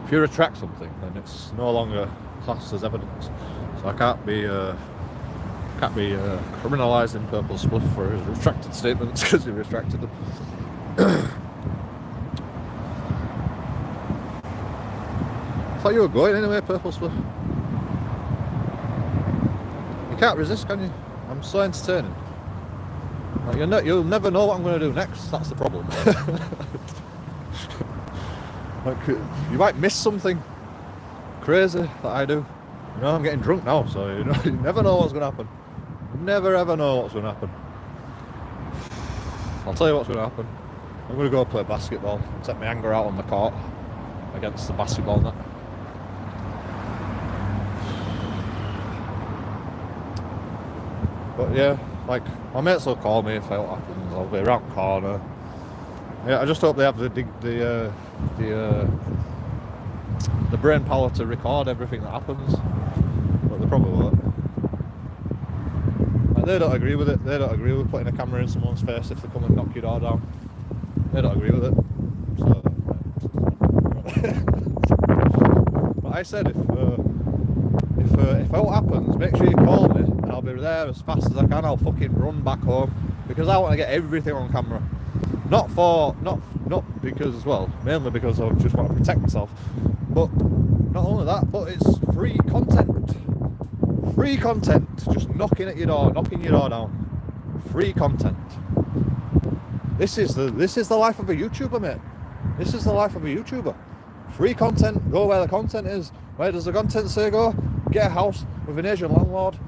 If you retract something, then it's no longer classed as evidence. So I can't be criminalising Purple Spliff for his retracted statements because he retracted them. I thought you were going anyway, Purple Spliff. You can't resist, can you? I'm so entertaining. Like, you'll never know what I'm going to do next. That's the problem. Like, you might miss something crazy that I do. You know, I'm getting drunk now, so you never know what's going to happen. You never ever know what's going to happen. I'll tell you what's going to happen. I'm going to go play basketball, take my anger out on the court against the basketball net. But yeah, like, my mates will call me if it happens. I'll be around the corner. Yeah, I just hope they have the brain power to record everything that happens, but they probably won't. Like, they don't agree with it. They don't agree with putting a camera in someone's face if they come and knock your door down. They don't agree with it. So I said if what happens, make sure you call me, and I'll be there as fast as I can. I'll fucking run back home because I want to get everything on camera. Not because, well, mainly because I just want to protect myself. But not only that, but it's free content. Free content. Just knocking your door down. Free content. This is the life of a YouTuber, mate. This is the life of a YouTuber. Free content, go where the content is. Where does the content say go? Get a house with an Asian landlord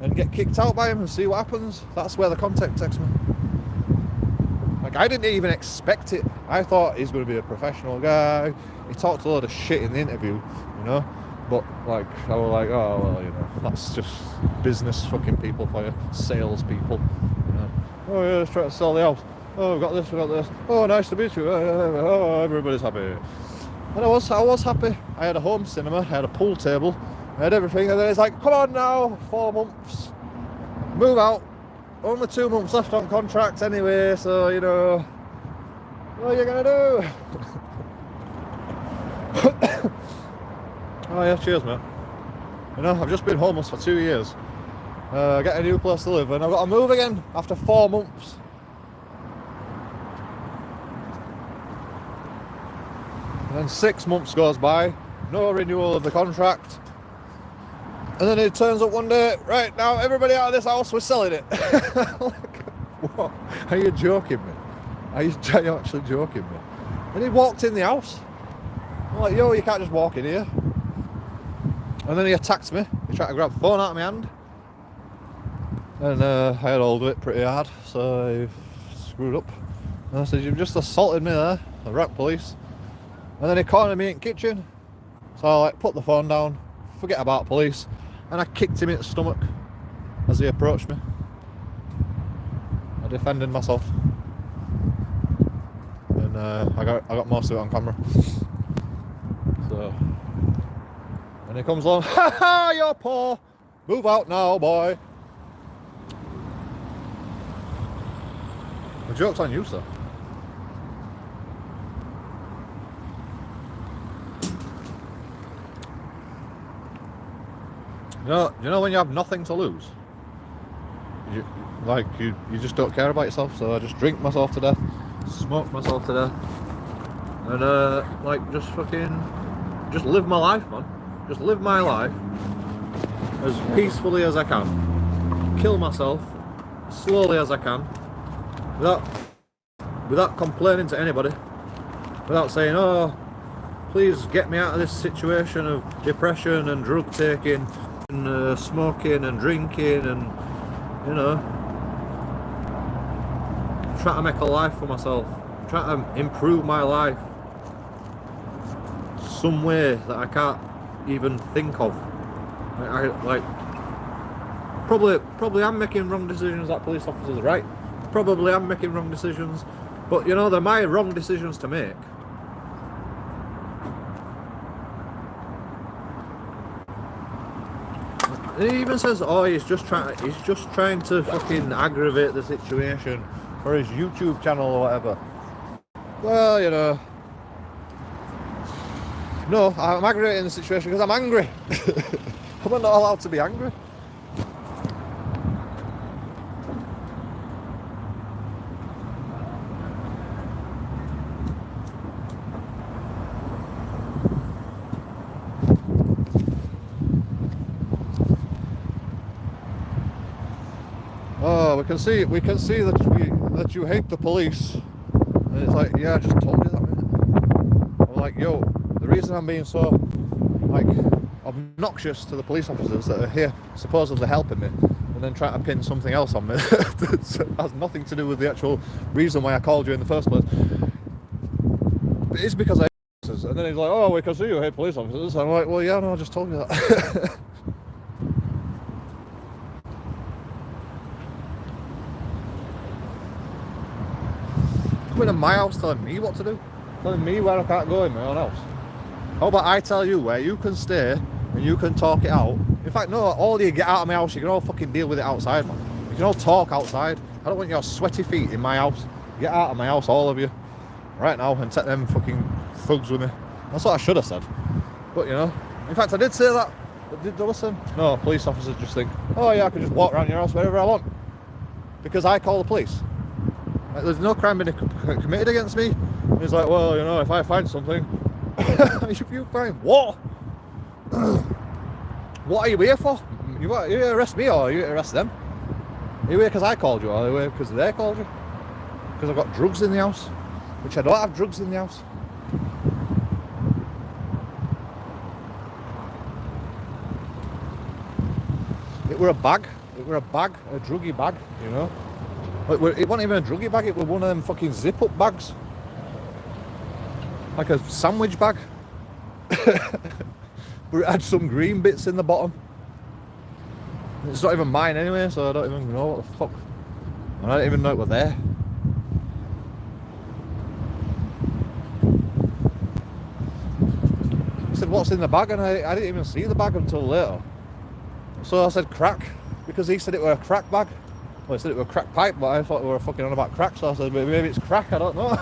and get kicked out by him and see what happens. That's where the content takes me. Like, I didn't even expect it. I thought he's going to be a professional guy. He talked a lot of shit in the interview, you know. But, like, I was like, oh, well, you know, that's just business fucking people for you. Sales people, you know. Oh, yeah, let's try to sell the house. Oh, we've got this, we've got this. Oh, nice to meet you. Oh, everybody's happy. And I was happy. I had a home cinema, I had a pool table, I had everything. And then it's like, come on now, 4 months. Move out. Only 2 months left on contract anyway, so, you know, what are you going to do? Oh yeah, cheers, mate. You know, I've just been homeless for 2 years. Get a new place to live, and I've got to move again after 4 months. And then 6 months goes by, no renewal of the contract. And then it turns up one day, right, now everybody out of this house, we're selling it. Like, what? Are you joking me? Are you actually joking me? And he walked in the house. I'm like, yo, you can't just walk in here. And then he attacked me. He tried to grab the phone out of my hand. And I had to hold it pretty hard, so I screwed up. And I said, you've just assaulted me there. I rang police. And then he cornered me in the kitchen. So I like put the phone down, forget about police, and I kicked him in the stomach as he approached me. I defended myself. And I got most of it on camera. So, and he comes along, ha ha, you're poor. Move out now, boy. The joke's on you, sir. You know when you have nothing to lose? You just don't care about yourself, so I just drink myself to death, smoke myself to death, and just live my life, man. Just live my life as peacefully as I can. Kill myself slowly as I can, without complaining to anybody, without saying, oh, please get me out of this situation of depression and drug taking and smoking and drinking, and, you know, try to make a life for myself, try to improve my life some way that I can't even think of. Probably I'm making wrong decisions. That police officer's right. Probably I'm making wrong decisions, but you know, they're my wrong decisions to make. And he even says, oh, he's just trying to fucking aggravate the situation for his YouTube channel or whatever. Well, you know, no, I'm aggravating the situation because I'm angry. I'm not allowed to be angry. Oh, we can see that you hate the police. And it's like, yeah, I just told you that, man. I'm like, yo, the reason I'm being so, like, obnoxious to the police officers that are here supposedly helping me, and then trying to pin something else on me that has nothing to do with the actual reason why I called you in the first place, it's because I hate police. And then he's like, oh, we can see you hate police officers. I'm like, well, yeah, no, I just told you that. Coming to my house telling me what to do, telling me where I can't go in my own house. How about I tell you where you can stay and you can talk it out? In fact, no, all of you get out of my house, you can all fucking deal with it outside, man. You can all talk outside. I don't want your sweaty feet in my house. Get out of my house, all of you, right now, and take them fucking thugs with me. That's what I should have said. But, you know, In fact, I did say that. But did they listen? No, police officers just think, oh yeah, I can just walk around your house wherever I want. Because I call the police. Like, there's no crime being committed against me. And he's like, well, you know, if I find something, if you find what? What are you here for? You here to arrest me or are you here to arrest them? Are you here because I called you or are you here because they called you? Because I've got drugs in the house, which I don't have drugs in the house. It were a bag, a druggy bag, you know. It wasn't even a druggy bag, it was one of them fucking zip-up bags. Like a sandwich bag. But it had some green bits in the bottom. It's not even mine anyway, so I don't even know what the fuck. And I didn't even know it was there. He said, what's in the bag? And I didn't even see the bag until later. So I said crack, because he said it were a crack bag. Well, he said it were a crack pipe, but I thought we were fucking on about crack, so I said maybe it's crack, I don't know.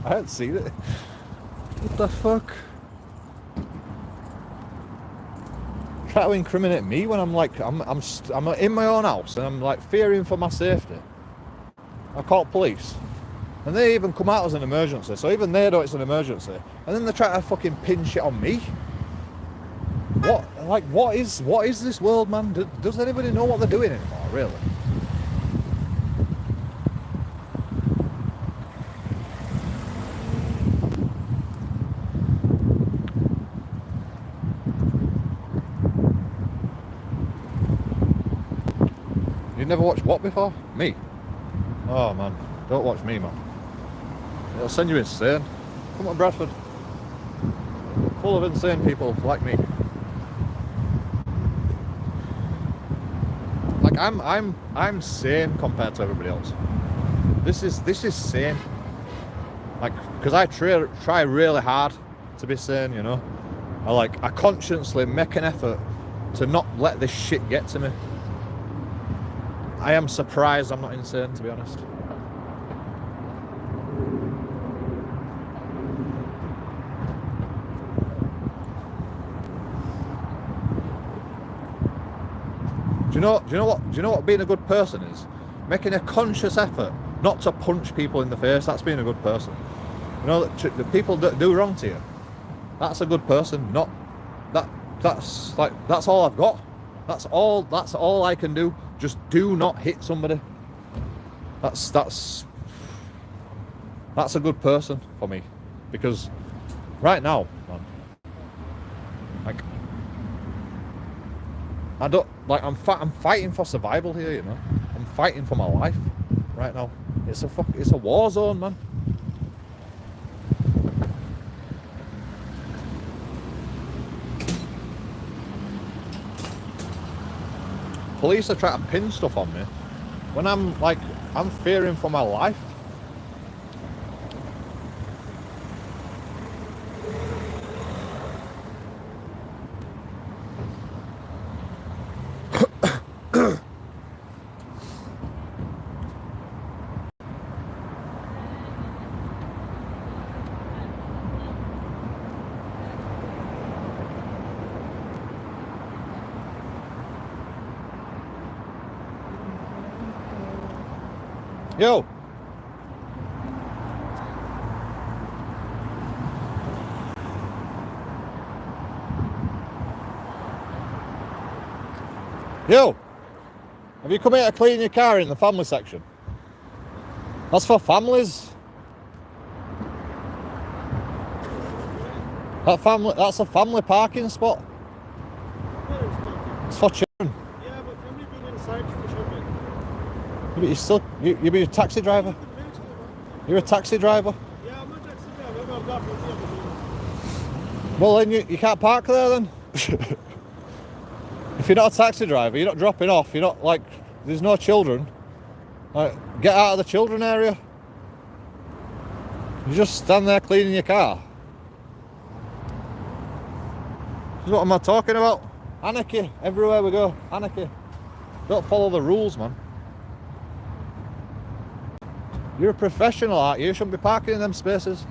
I hadn't seen it. What the fuck? Try to incriminate me when I'm like, I'm in my own house and I'm like fearing for my safety. I call police. And they even come out as an emergency, so even they know it's an emergency. And then they try to fucking pin shit on me. What, like, what is this world, man? Does anybody know what they're doing anymore, really? You never watched what before? Me? Oh man, don't watch me, man. It'll send you insane. Come on, Bradford. Full of insane people like me. Like I'm sane compared to everybody else. This is sane. Like, because I try really hard to be sane, you know. I consciously make an effort to not let this shit get to me. I am surprised I'm not insane, to be honest. Do you know what being a good person is? Making a conscious effort not to punch people in the face. That's being a good person. You know, the people that do wrong to you, that's a good person. That's all I've got. That's all I can do. Just do not hit somebody. That's a good person for me. Because right now, man, like, I'm fighting for survival here, you know. I'm fighting for my life right now. It's a war zone, man. Police are trying to pin stuff on me when I'm fearing for my life. Yo! Yo! Have you come here to clean your car in the family section? That's for families. That's a family parking spot. It's for children. Yeah, but family being inside for shopping. But you're a taxi driver. You're a taxi driver. Yeah, I'm a taxi driver. I've got Well, then you can't park there then. If you're not a taxi driver, you're not dropping off. You're not like, there's no children. Like, get out of the children area. You just stand there cleaning your car. This is what am I talking about? Anarchy everywhere we go. Anarchy. Don't follow the rules, man. You're a professional, aren't you? You shouldn't be parking in them spaces.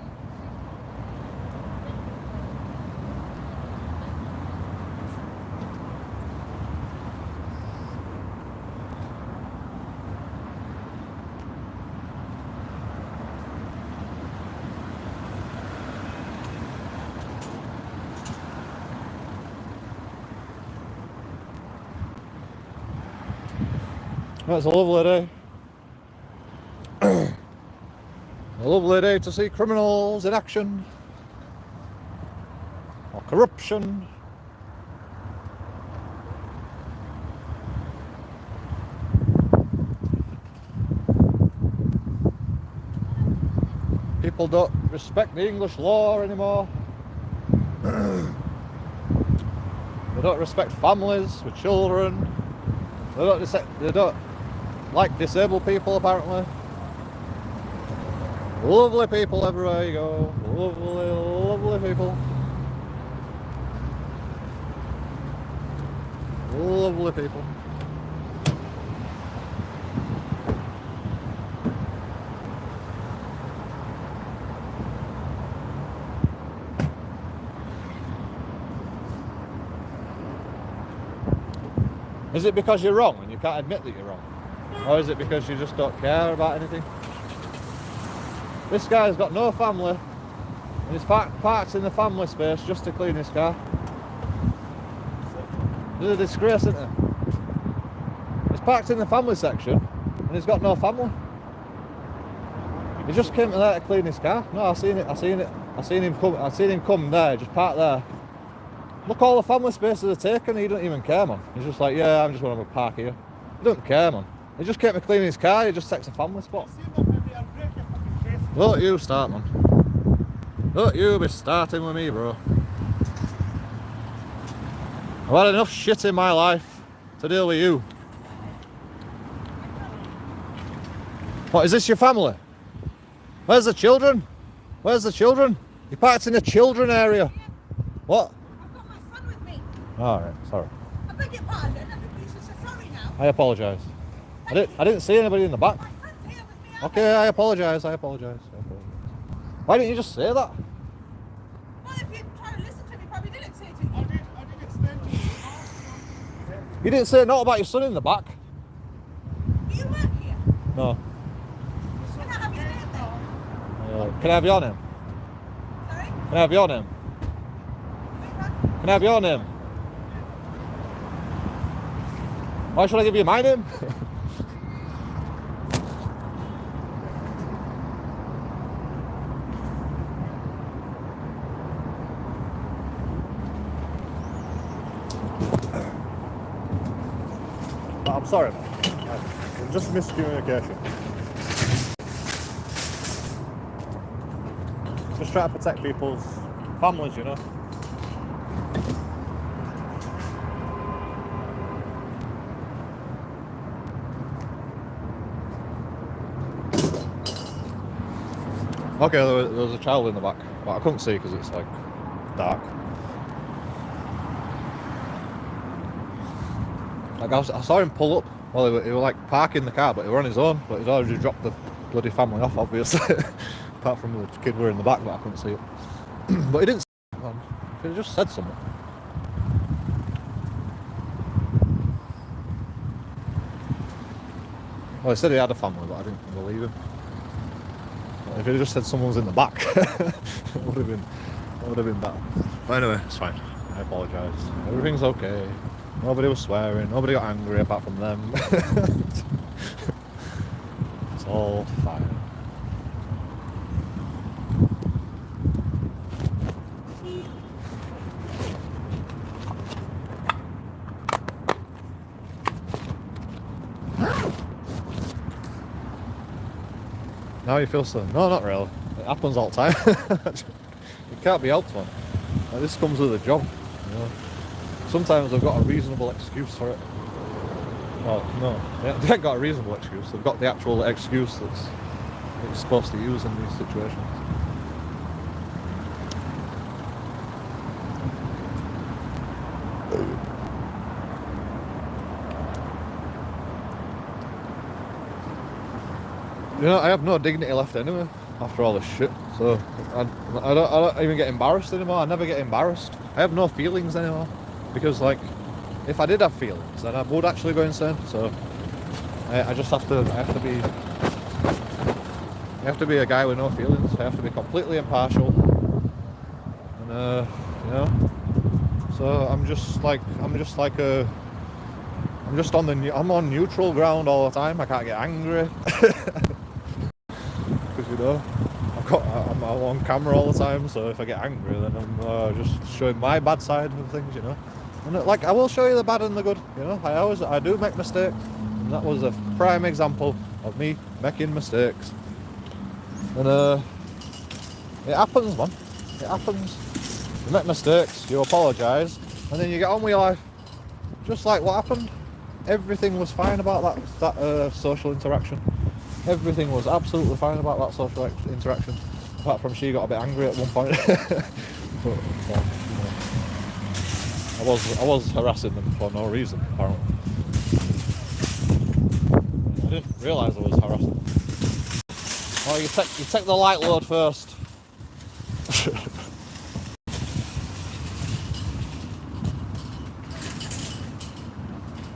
Well, it's a lovely day. A lovely day to see criminals in action. Or corruption. People don't respect the English law anymore. They don't respect families with children. They don't like disabled people, apparently. Lovely people everywhere you go. Lovely, lovely people. Lovely people. Is it because you're wrong and you can't admit that you're wrong? Or is it because you just don't care about anything? This guy's got no family and he's parked in the family space just to clean his car. It's a disgrace, isn't it? He's parked in the family section and he's got no family. He just came to there to clean his car. No, I seen him come there, just park there. Look, all the family spaces are taken. He don't even care, man. He's just like, yeah, I'm just going to park here. He don't care, man. He just came to clean his car. He just takes a family spot. Don't you start, man. Don't you be starting with me, bro. I've had enough shit in my life to deal with you. What, is this your family? Where's the children? Where's the children? You parked in the children area. What? Alright, sorry. I beg your pardon, I'm sorry now. I apologise. I didn't see anybody in the back. My son's here with me. Okay, I apologise. Why didn't you just say that? Well, if you try to listen to me, probably didn't say to you. I did explain to you. You didn't say nothing about your son in the back. Do you work here? No. Can I have your name then? Can I have your name? Sorry? Can I have your name? Can I have your name? Why should I give you my name? I'm sorry, man. It's just miscommunication. Just try to protect people's families, you know. Okay, there was a child in the back, but I couldn't see because it's like dark. Like I saw him pull up. Well, he was like parking the car, but he was on his own. But he'd already dropped the bloody family off, obviously. Apart from the kid were in the back, but I couldn't see it. But he didn't say it, man. He just said something. Well, he said he had a family, but I didn't believe him. If he just said someone's in the back, it would have been better. But anyway, it's fine. I apologise. Everything's okay. Nobody was swearing. Nobody got angry apart from them. It's all fine. Now you feel so? No, not really. It happens all the time. It can't be helped, man. Like, this comes with a job, you know. Sometimes they've got a reasonable excuse for it. Well, no, they haven't got a reasonable excuse. They've got the actual excuse that you're supposed to use in these situations. You know, I have no dignity left anyway after all this shit. So I don't even get embarrassed anymore. I never get embarrassed. I have no feelings anymore because, like, if I did have feelings, then I would actually go insane. So I just have to. I have to be a guy with no feelings. I have to be completely impartial. And you know. So I'm just like a I'm just on I'm on neutral ground all the time. I can't get angry. Because, you know, I'm on camera all the time, so if I get angry, then I'm just showing my bad side of things, you know. And like, I will show you the bad and the good, you know. I do make mistakes, and that was a prime example of me making mistakes. And it happens, man. It happens. You make mistakes, you apologise, and then you get on with your life. Just like what happened. Everything was fine about that social interaction. Everything was absolutely fine about that social interaction, apart from she got a bit angry at one point. But, you know, I was harassing them for no reason, apparently. I didn't realise I was harassing them. Oh, you take the light load first.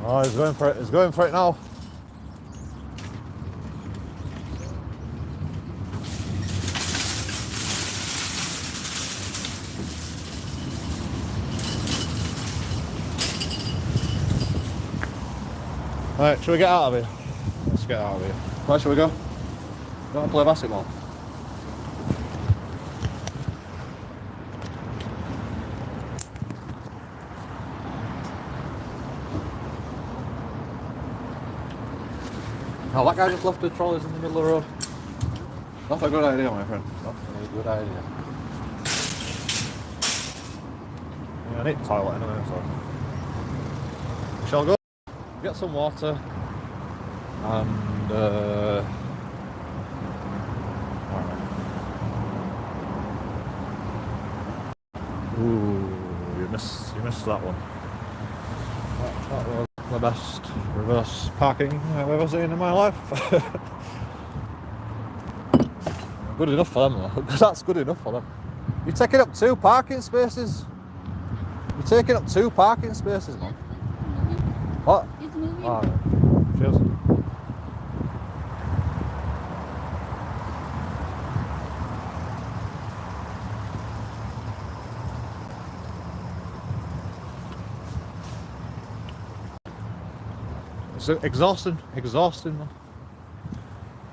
Oh, he's going for it. He's going for it now. Right, shall we get out of here? Let's get out of here. Where shall we go? You want to play basketball? Oh, that guy just left the trolleys in the middle of the road. Not a good idea, my friend. Not a good idea. Yeah, I need the toilet anyway, so we shall go. Get some water and ooh, you missed that one. That was the best reverse parking I've ever seen in my life. Good enough for them though. That's good enough for them. You're taking up 2 parking spaces. You're taking up 2 parking spaces, man. What? It's moving. Oh, yeah. Cheers. It's exhausting, man.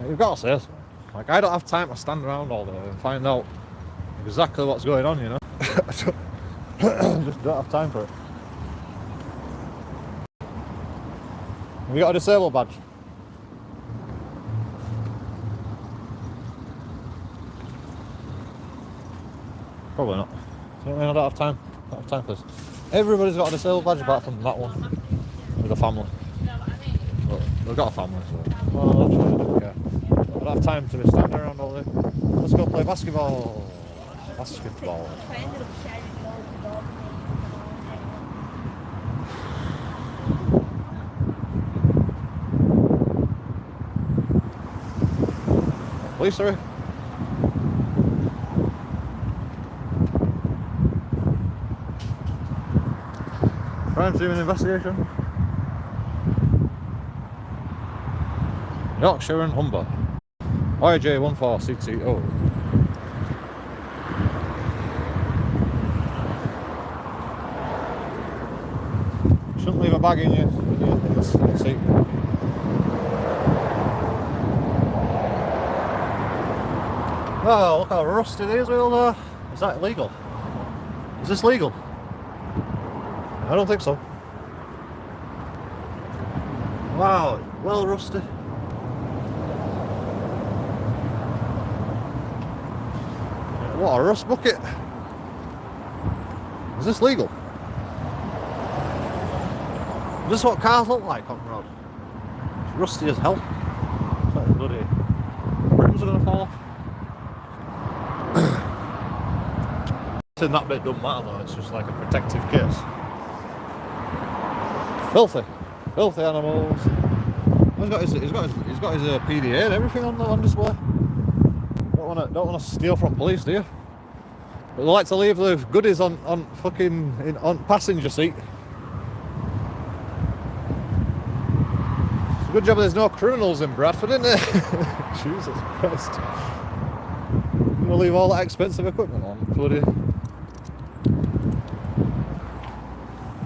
You've got to say so. Like, I don't have time to stand around all day and find out exactly what's going on, you know. Just don't have time for it. Have you got a disabled badge? Probably not. I don't have time. I don't have time for this. Everybody's got a disabled badge apart from that one with a family. But they've got a family, so well, actually, I don't care. I don't have time to be standing around all day. Let's go play basketball. Basketball. Police, sorry. Crime scene investigation. Yorkshire and Humber. YJ14CTO. Shouldn't leave a bag in your seat. Oh, look how rusty these wheels are. Is that illegal? Is this legal? I don't think so. Wow, well rusty. What a rust bucket. Is this legal? Is this what cars look like on the road? It's rusty as hell. It's like bloody rims are gonna fall off. That bit doesn't matter though, it's just like a protective case. Filthy animals. He's got his PDA and everything on display. Don't want to steal from police, do you? But they like to leave the goodies on passenger seat. It's a good job there's no criminals in Bradford, isn't there? Jesus Christ. I'm gonna leave all that expensive equipment on, bloody.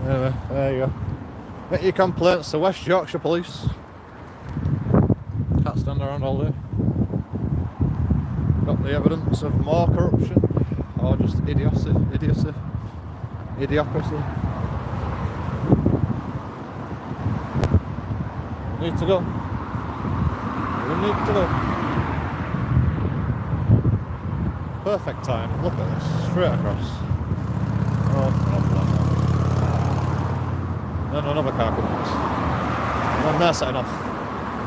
Anyway, there you go. Make your complaints to West Yorkshire Police. Can't stand around all day. Got the evidence of more corruption or just idiocracy. We need to go. We need to go. Perfect time. Look at this. Straight across. Oh, then another car comes. And they're setting off.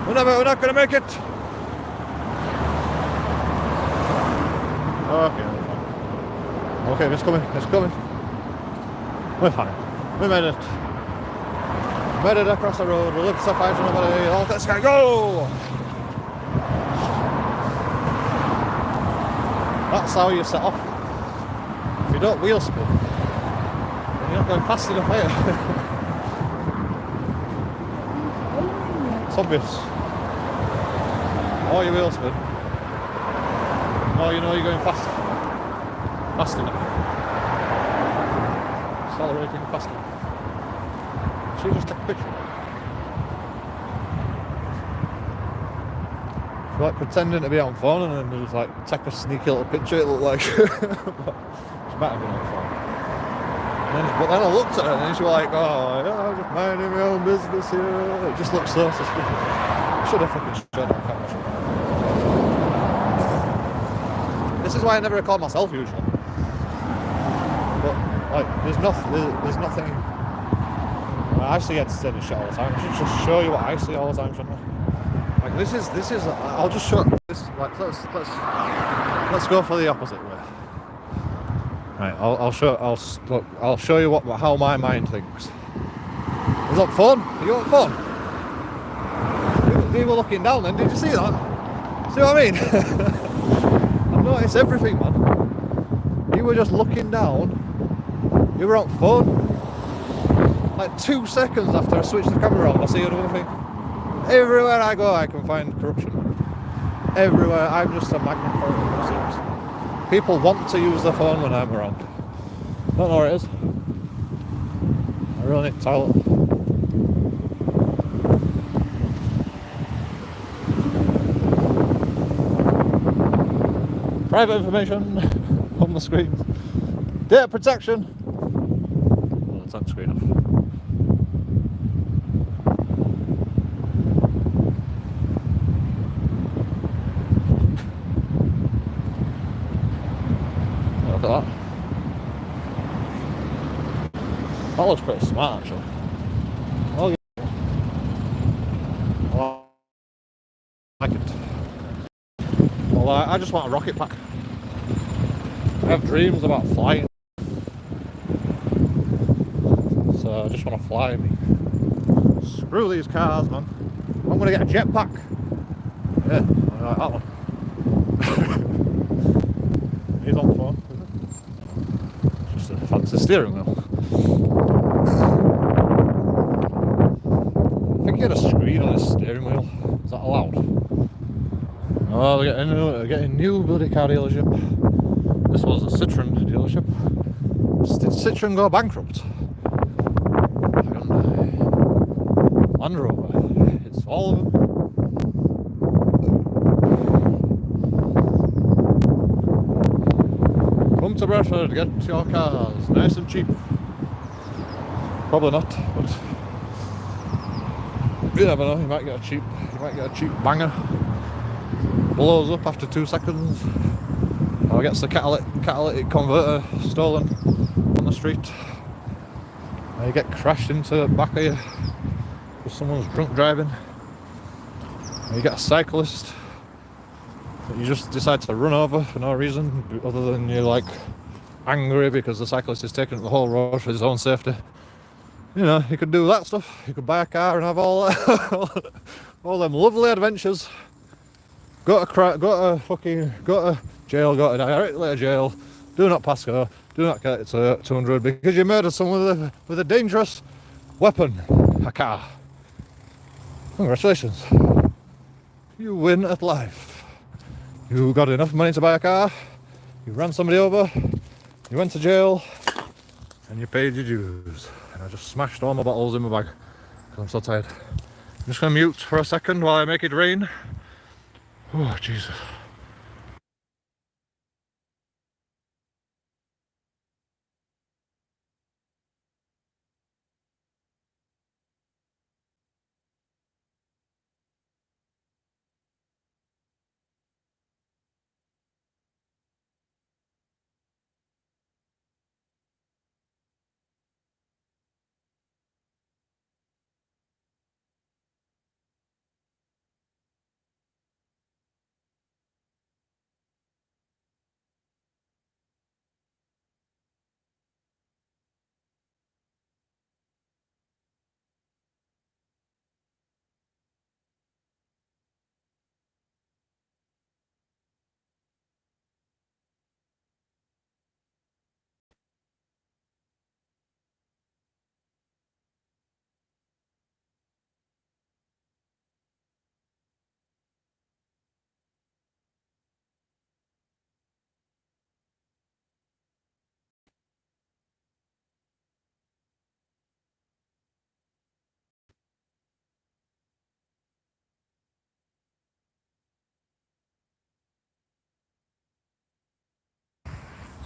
We're not going to make it. Okay, we're fine. Okay, it's coming. We're fine. We made it. Made it across the road. We lived to fight nobody. All this guy, go! That's how you set off. If you don't wheel spin, then you're not going fast enough, are you? It's obvious. Or you wheel spin, or you know you're going fast enough. Accelerating fast enough. She just took a picture. She like pretending to be on phone and then just like take a sneaky little picture. It looked like she might have been on phone. But then I looked at her and then she was like, "Oh, yeah, I'm just minding my own business here." It just looks so suspicious. Should have fucking shown it on camera. This is why I never record myself usually. But like, there's nothing. I actually get to say this shit all the time. I should just show you what I see all the time, shouldn't I? Like this is. I'll just show this. Like let's go for the opposite way. Right, I'll show you how my mind thinks. Is on phone? Are you on phone? You were looking down then. Did you see that? See what I mean? I've noticed everything, man. You were just looking down. You were on phone. Like 2 seconds after I switched the camera on, I see another thing. Everywhere I go, I can find corruption. Everywhere, I'm just a magnet for it. Seriously. People want to use the phone when I'm around. Don't know where it is. I really need to toilet. Private information on the screen. Data protection. Oh, the touch screen off. Look at that. That looks pretty smart, actually. Oh, yeah. Well, I like it. Well, I just want a rocket pack. I have dreams about flying. So I just want to fly me. Screw these cars, man. I'm going to get a jetpack. Yeah, I like that one. He's on the phone. Just a fancy steering wheel. I think he had a screen on his steering wheel. Is that allowed? Oh, we're getting new bloody car dealership. This was a Citroen dealership. Did Citroen go bankrupt? Land Rover. It's all of them. Come to Bradford, get your cars nice and cheap. Probably not, but you never know. You might get a cheap banger. Blows up after 2 seconds. Or gets the catalytic converter stolen on the street. Or you get crashed into the back of you because someone's drunk driving. Or you get a cyclist that you just decide to run over for no reason other than you're like angry because the cyclist is taking up the whole road for his own safety. You know, you could do that stuff. You could buy a car and have all them lovely adventures. Go to jail, go directly to jail. Do not pass go. Do not get it to 200 because you murdered someone with a dangerous weapon, a car. Congratulations. You win at life. You got enough money to buy a car. You ran somebody over. You went to jail, and you paid your dues. And I just smashed all my bottles in my bag. I'm so tired. I'm just gonna mute for a second while I make it rain. Oh, Jesus.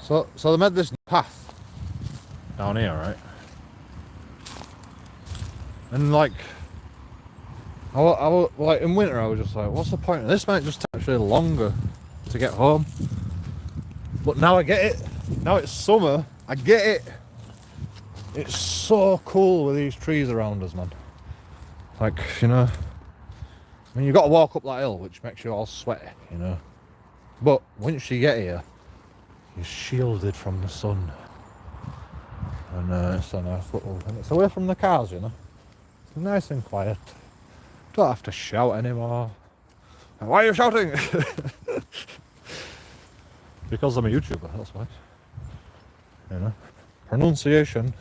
So they made this path down here, right? And like, like in winter, I was just like, what's the point? This might just take actually longer to get home. But now I get it. Now it's summer. I get it. It's so cool with these trees around us, man. Like, you know, I mean, you've got to walk up that hill, which makes you all sweaty, you know. But once you get here, you're shielded from the sun. And it's a nice little, and it's away from the cars, you know. It's nice and quiet. Don't have to shout anymore. And why are you shouting? Because I'm a YouTuber, that's why. You know, pronunciation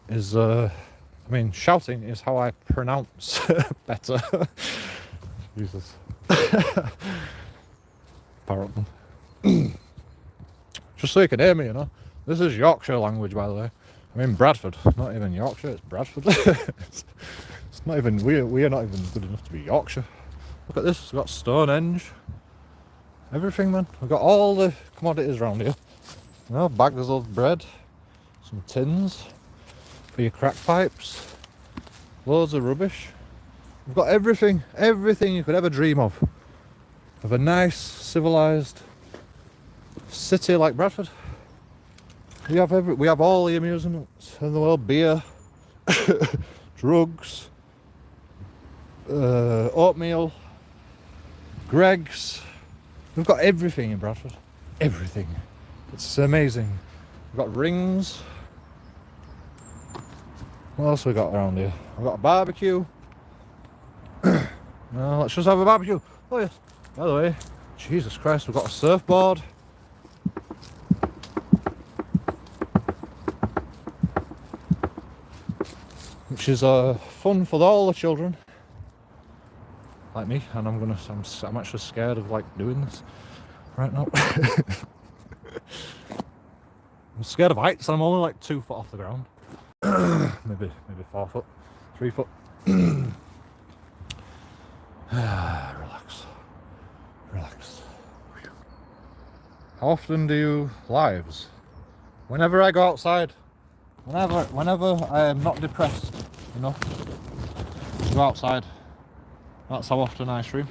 is, I mean, shouting is how I pronounce better. Jesus. Apparently. Just so you can hear me, you know. This is Yorkshire language, by the way. I'm in Bradford. Not even Yorkshire, it's Bradford. It's not even, we are not even good enough to be Yorkshire. Look at this, we've got Stonehenge. Everything, man. We've got all the commodities around here. You know, bags of bread, some tins for your crack pipes, loads of rubbish. We've got everything you could ever dream of a nice, civilised city like Bradford. We have all the amusements in the world: beer, drugs, oatmeal, Greggs. We've got everything in Bradford. Everything. It's amazing. We've got rings. What else we got around here? We've got a barbecue. No, let's just have a barbecue. Oh yes. By the way, Jesus Christ, we've got a surfboard. Which is fun for all the children. Like me, and I'm actually scared of like doing this right now. I'm scared of heights, and I'm only like 2 foot off the ground. maybe 4 foot, 3 foot. Relax. How often do you lives? Whenever I go outside, whenever I am not depressed enough to go outside, that's how often I stream.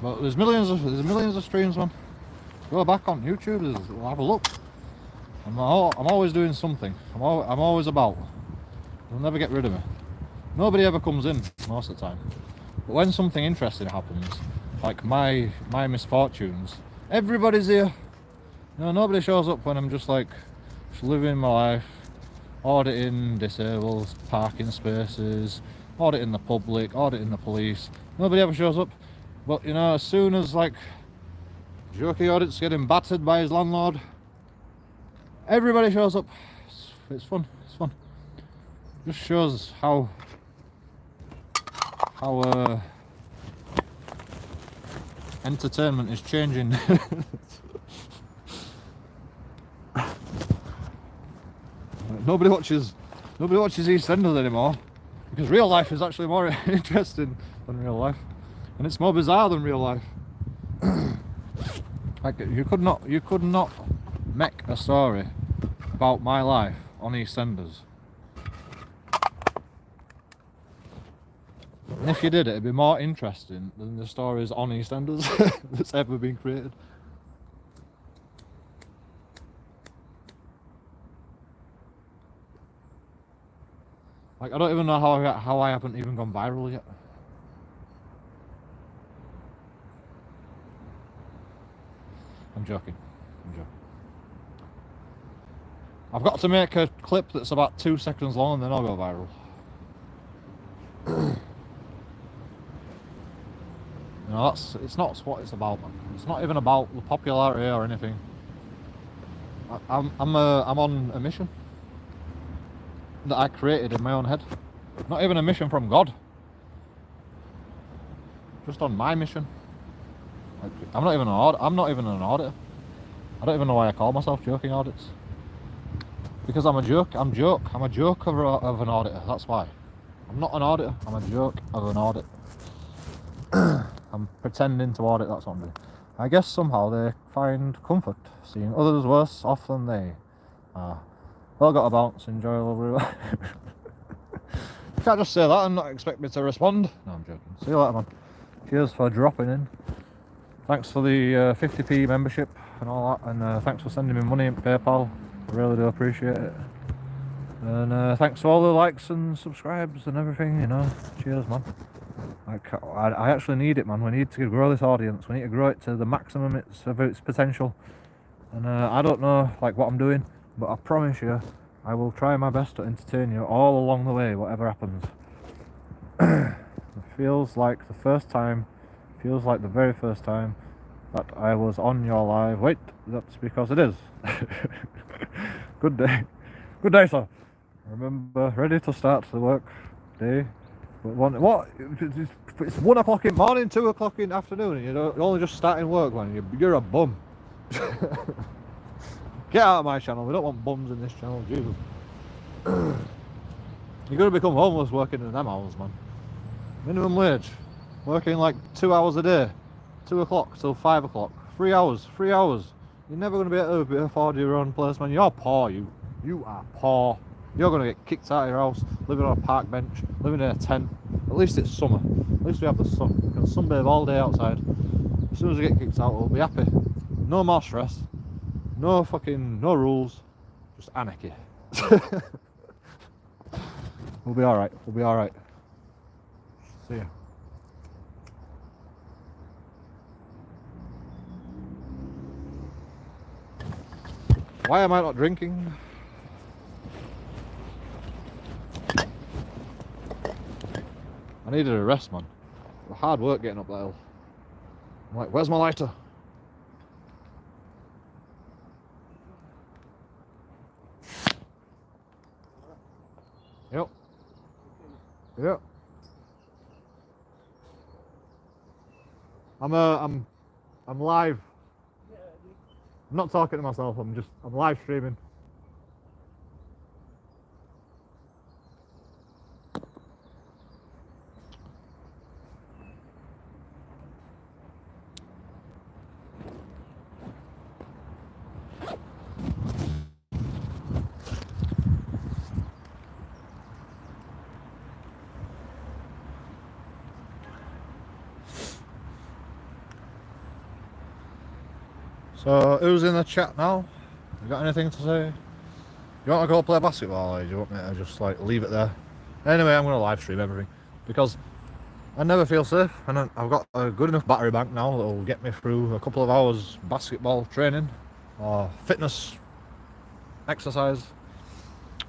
But there's millions of streams, man. Go back on YouTube, have a look. I'm always doing something. I'm always about. They'll never get rid of me. Nobody ever comes in most of the time. But when something interesting happens, like my misfortunes, everybody's here. You know, nobody shows up when I'm just like living my life, auditing disabled parking spaces, auditing the public, auditing the police. Nobody ever shows up. But you know, as soon as like JoeKingAudits getting battered by his landlord, everybody shows up. It's fun. Just shows how entertainment is changing. Nobody watches Nobody watches EastEnders anymore because real life is actually more interesting than real life, and it's more bizarre than real life. Like you could not make a story about my life on EastEnders. And if you did, it'd be more interesting than the stories on EastEnders that's ever been created. Like, I don't even know how I haven't even gone viral yet. I'm joking. I've got to make a clip that's about 2 seconds long and then I'll go viral. You know, it's not what it's about, man. It's not even about the popularity or anything. I'm on a mission that I created in my own head. Not even a mission from God. Just on my mission. Like, I'm not even an auditor. I don't even know why I call myself JoeKingAudits. Because I'm a joke of an auditor. That's why. I'm not an auditor. I'm a joke of an audit. I'm pretending to audit. That's what I'm doing. I guess somehow they find comfort seeing others worse off than they are. Well, got a bounce. Enjoy a lovely life. You can't just say that and not expect me to respond. No, I'm joking. See you later, man. Cheers for dropping in. Thanks for the 50p membership and all that, and thanks for sending me money in PayPal. I really do appreciate it. And thanks to all the likes and subscribes and everything, you know. Cheers, man. I actually need it, man. We need to grow this audience. We need to grow it to the maximum of its potential. And I don't know like what I'm doing, but I promise you I will try my best to entertain you all along the way, whatever happens. It feels like the very first time that I was on your live. Wait, that's because it is. Good day, sir. Remember, ready to start the work day. What? It's 1 o'clock in the morning, 2 o'clock in the afternoon, and you're only just starting work, man. You're a bum. Get out of my channel. We don't want bums in this channel, Jesus. You're gonna become homeless working in them hours, man. Minimum wage. Working like 2 hours a day. 2 o'clock till 5 o'clock. 3 hours. You're never gonna be able to afford your own place, man. You're poor, you are poor. You're gonna get kicked out of your house, living on a park bench, living in a tent. At least it's summer. At least we have the sun. We can sunbathe all day outside. As soon as we get kicked out, we'll be happy. No more stress. No rules. Just anarchy. We'll be alright. See ya. Why am I not drinking? I needed a rest, man. Hard work getting up that hill. I'm like, where's my lighter? Yep. I'm live. I'm not talking to myself, I'm live streaming. So, who's in the chat now? You got anything to say? You want to go play basketball, or do you want me to just like leave it there? Anyway, I'm going to live stream everything because I never feel safe, and I've got a good enough battery bank now that will get me through a couple of hours basketball training or fitness exercise,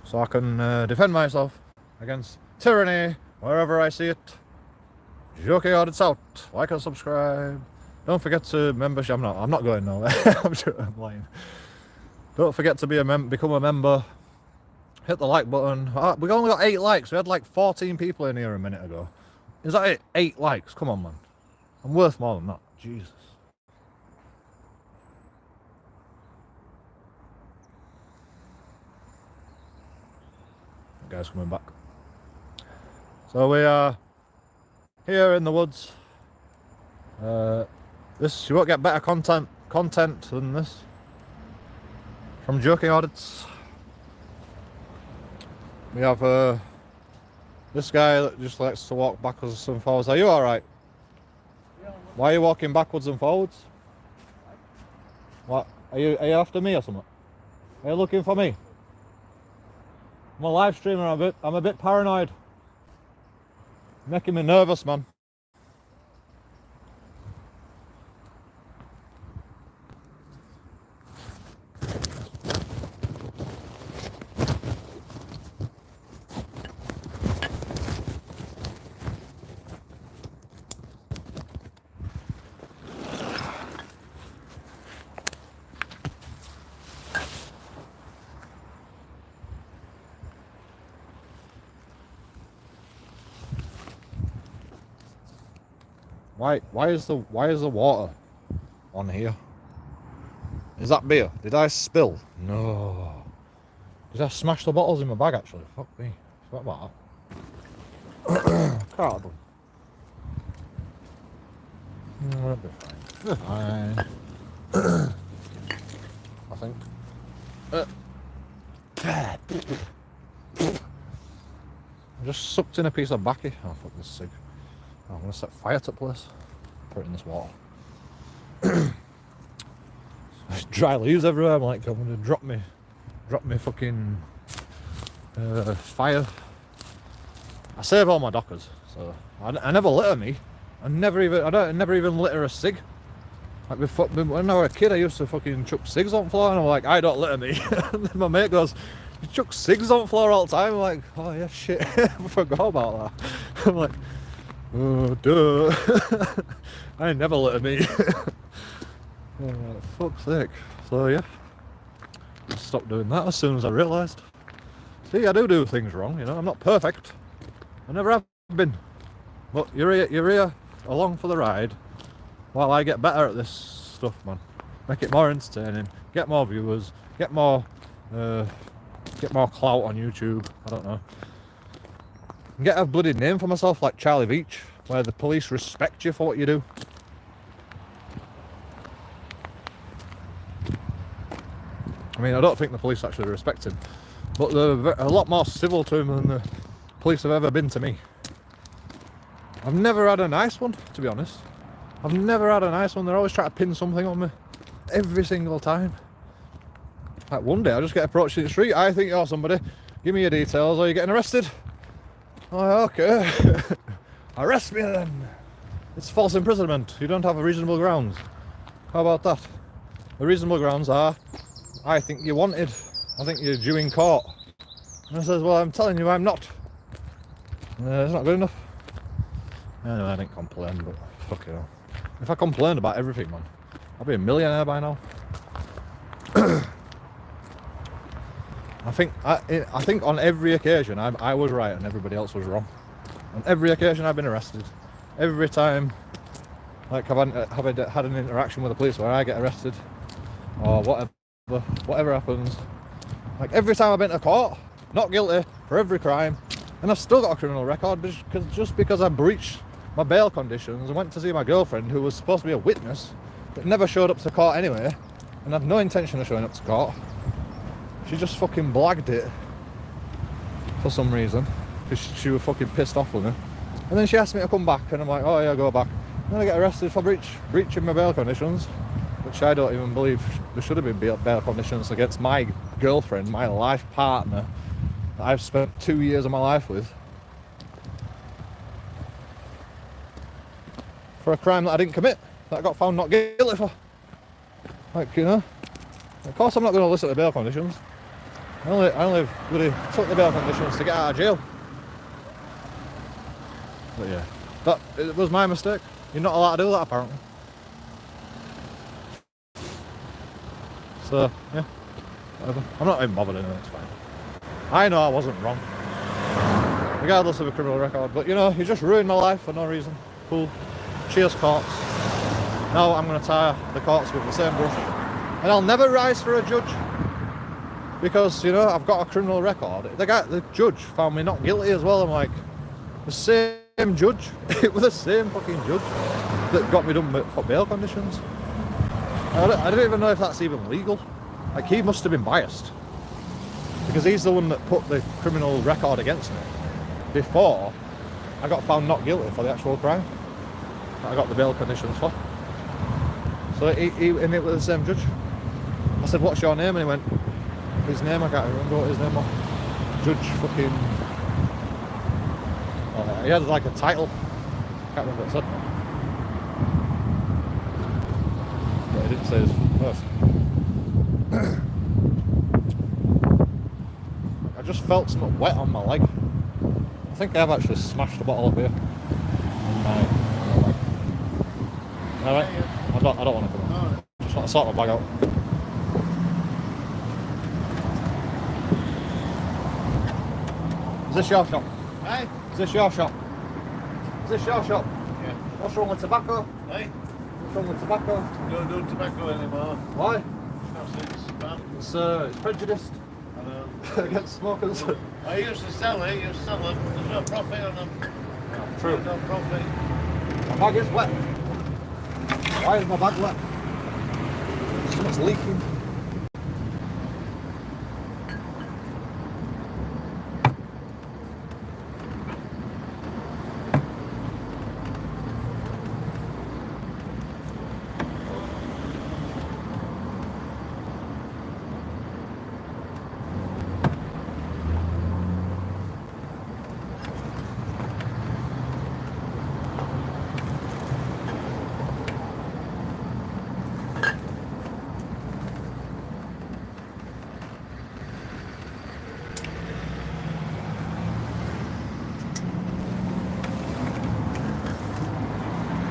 so I can defend myself against tyranny wherever I see it. JoeKingAudits out. Like and subscribe. Don't forget to membership. I'm not going nowhere. I'm lying. Don't forget to become a member. Hit the like button. We only got 8 likes. We had like 14 people in here a minute ago. Is that it? 8 likes. Come on, man. I'm worth more than that. Jesus. The guy's coming back. So we are here in the woods. You won't get better content than this from JoeKingAudits. We have this guy that just likes to walk backwards and forwards. Are you alright? Why are you walking backwards and forwards? What? Are you after me or something? Are you looking for me? I'm a live streamer, I'm a bit paranoid. Making me nervous, man. Why is the water on here? Is that beer? Did I spill? No. Did I smash the bottles in my bag actually? Fuck me. What about that? Can't have done. It'll be fine. Fine. I think. I just sucked in a piece of baccy. Oh fuck this cig. Oh, I'm gonna set fire to the place. Put it in this water. There's dry leaves everywhere. I'm like, I'm gonna drop me fucking fire. I save all my dockers, so I never litter me. I never even litter a cig. Like before, when I was a kid, I used to fucking chuck cigs on the floor, and I'm like, I don't litter me. And then my mate goes, you chuck cigs on the floor all the time. I'm like, oh yeah, shit, I forgot about that. I'm like, oh duh. I never litter me. Oh, fuck's sake. So yeah, I stopped doing that as soon as I realised. See, I do things wrong, you know. I'm not perfect. I never have been. But you're here along for the ride while I get better at this stuff, man. Make it more entertaining, get more viewers, get more clout on YouTube. I don't know. And get a bloody name for myself like Charlie Beach, where the police respect you for what you do. I mean, I don't think the police actually respect him, but they're a lot more civil to him than the police have ever been to me. I've never had a nice one, to be honest. I've never had a nice one. They're always trying to pin something on me. Every single time. Like one day I just get approached in the street. I think you're somebody. Give me your details or you're getting arrested. I'm like, okay. Arrest me then. It's false imprisonment. You don't have reasonable grounds. How about that? The reasonable grounds are, I think you're wanted. I think you're due in court. And I says, well, I'm telling you I'm not. It's not good enough. Anyway, I didn't complain, but fuck it all. If I complained about everything, man, I'd be a millionaire by now. I think on every occasion I was right and everybody else was wrong. On every occasion I've been arrested. Every time, like I've had an interaction with the police where I get arrested or whatever happens. Like every time I've been to court, not guilty for every crime, and I've still got a criminal record because I breached my bail conditions and went to see my girlfriend who was supposed to be a witness but never showed up to court anyway and had no intention of showing up to court. She just fucking blagged it for some reason because she was fucking pissed off with me. And then she asked me to come back and I'm like, oh yeah, go back. And then I get arrested for breaching my bail conditions, which I don't even believe there should have been bail conditions against my girlfriend, my life partner that I've spent 2 years of my life with. For a crime that I didn't commit, that I got found not guilty for. Like, you know, of course I'm not going to listen to bail conditions. I only really took the bail conditions to get out of jail. But yeah, it was my mistake. You're not allowed to do that apparently. So yeah, whatever. I'm not even bothered anyway, it's fine. I know I wasn't wrong, regardless of a criminal record, but you know, you just ruined my life for no reason. Cool. Cheers, courts. Now I'm going to tie the courts with the same brush. And I'll never rise for a judge. because, you know, I've got a criminal record. The judge found me not guilty as well. I'm like, the same judge? It was the same fucking judge that got me done for bail conditions. I don't even know if that's even legal. Like, he must have been biased, because he's the one that put the criminal record against me before I got found not guilty for the actual crime that I got the bail conditions for. So and it was the same judge. I said, what's your name? And he went, his name, I can't remember what his name was. Judge fucking... he had like a title. Can't remember what it said now. But he didn't say his first. I just felt something wet on my leg. I think I have actually smashed a bottle up here. Alright, I don't want to come in. Just want to sort my bag out. Is this your shop? Hey? Is this your shop? Is this your shop? Yeah. What's wrong with tobacco? Hey? What's wrong with tobacco? Don't do tobacco anymore. Why? Because it's It's prejudiced I know. against smokers. I used to sell it, there's no profit on them. Yeah, true. No profit. My bag is wet. Why is my bag wet? Something's leaking.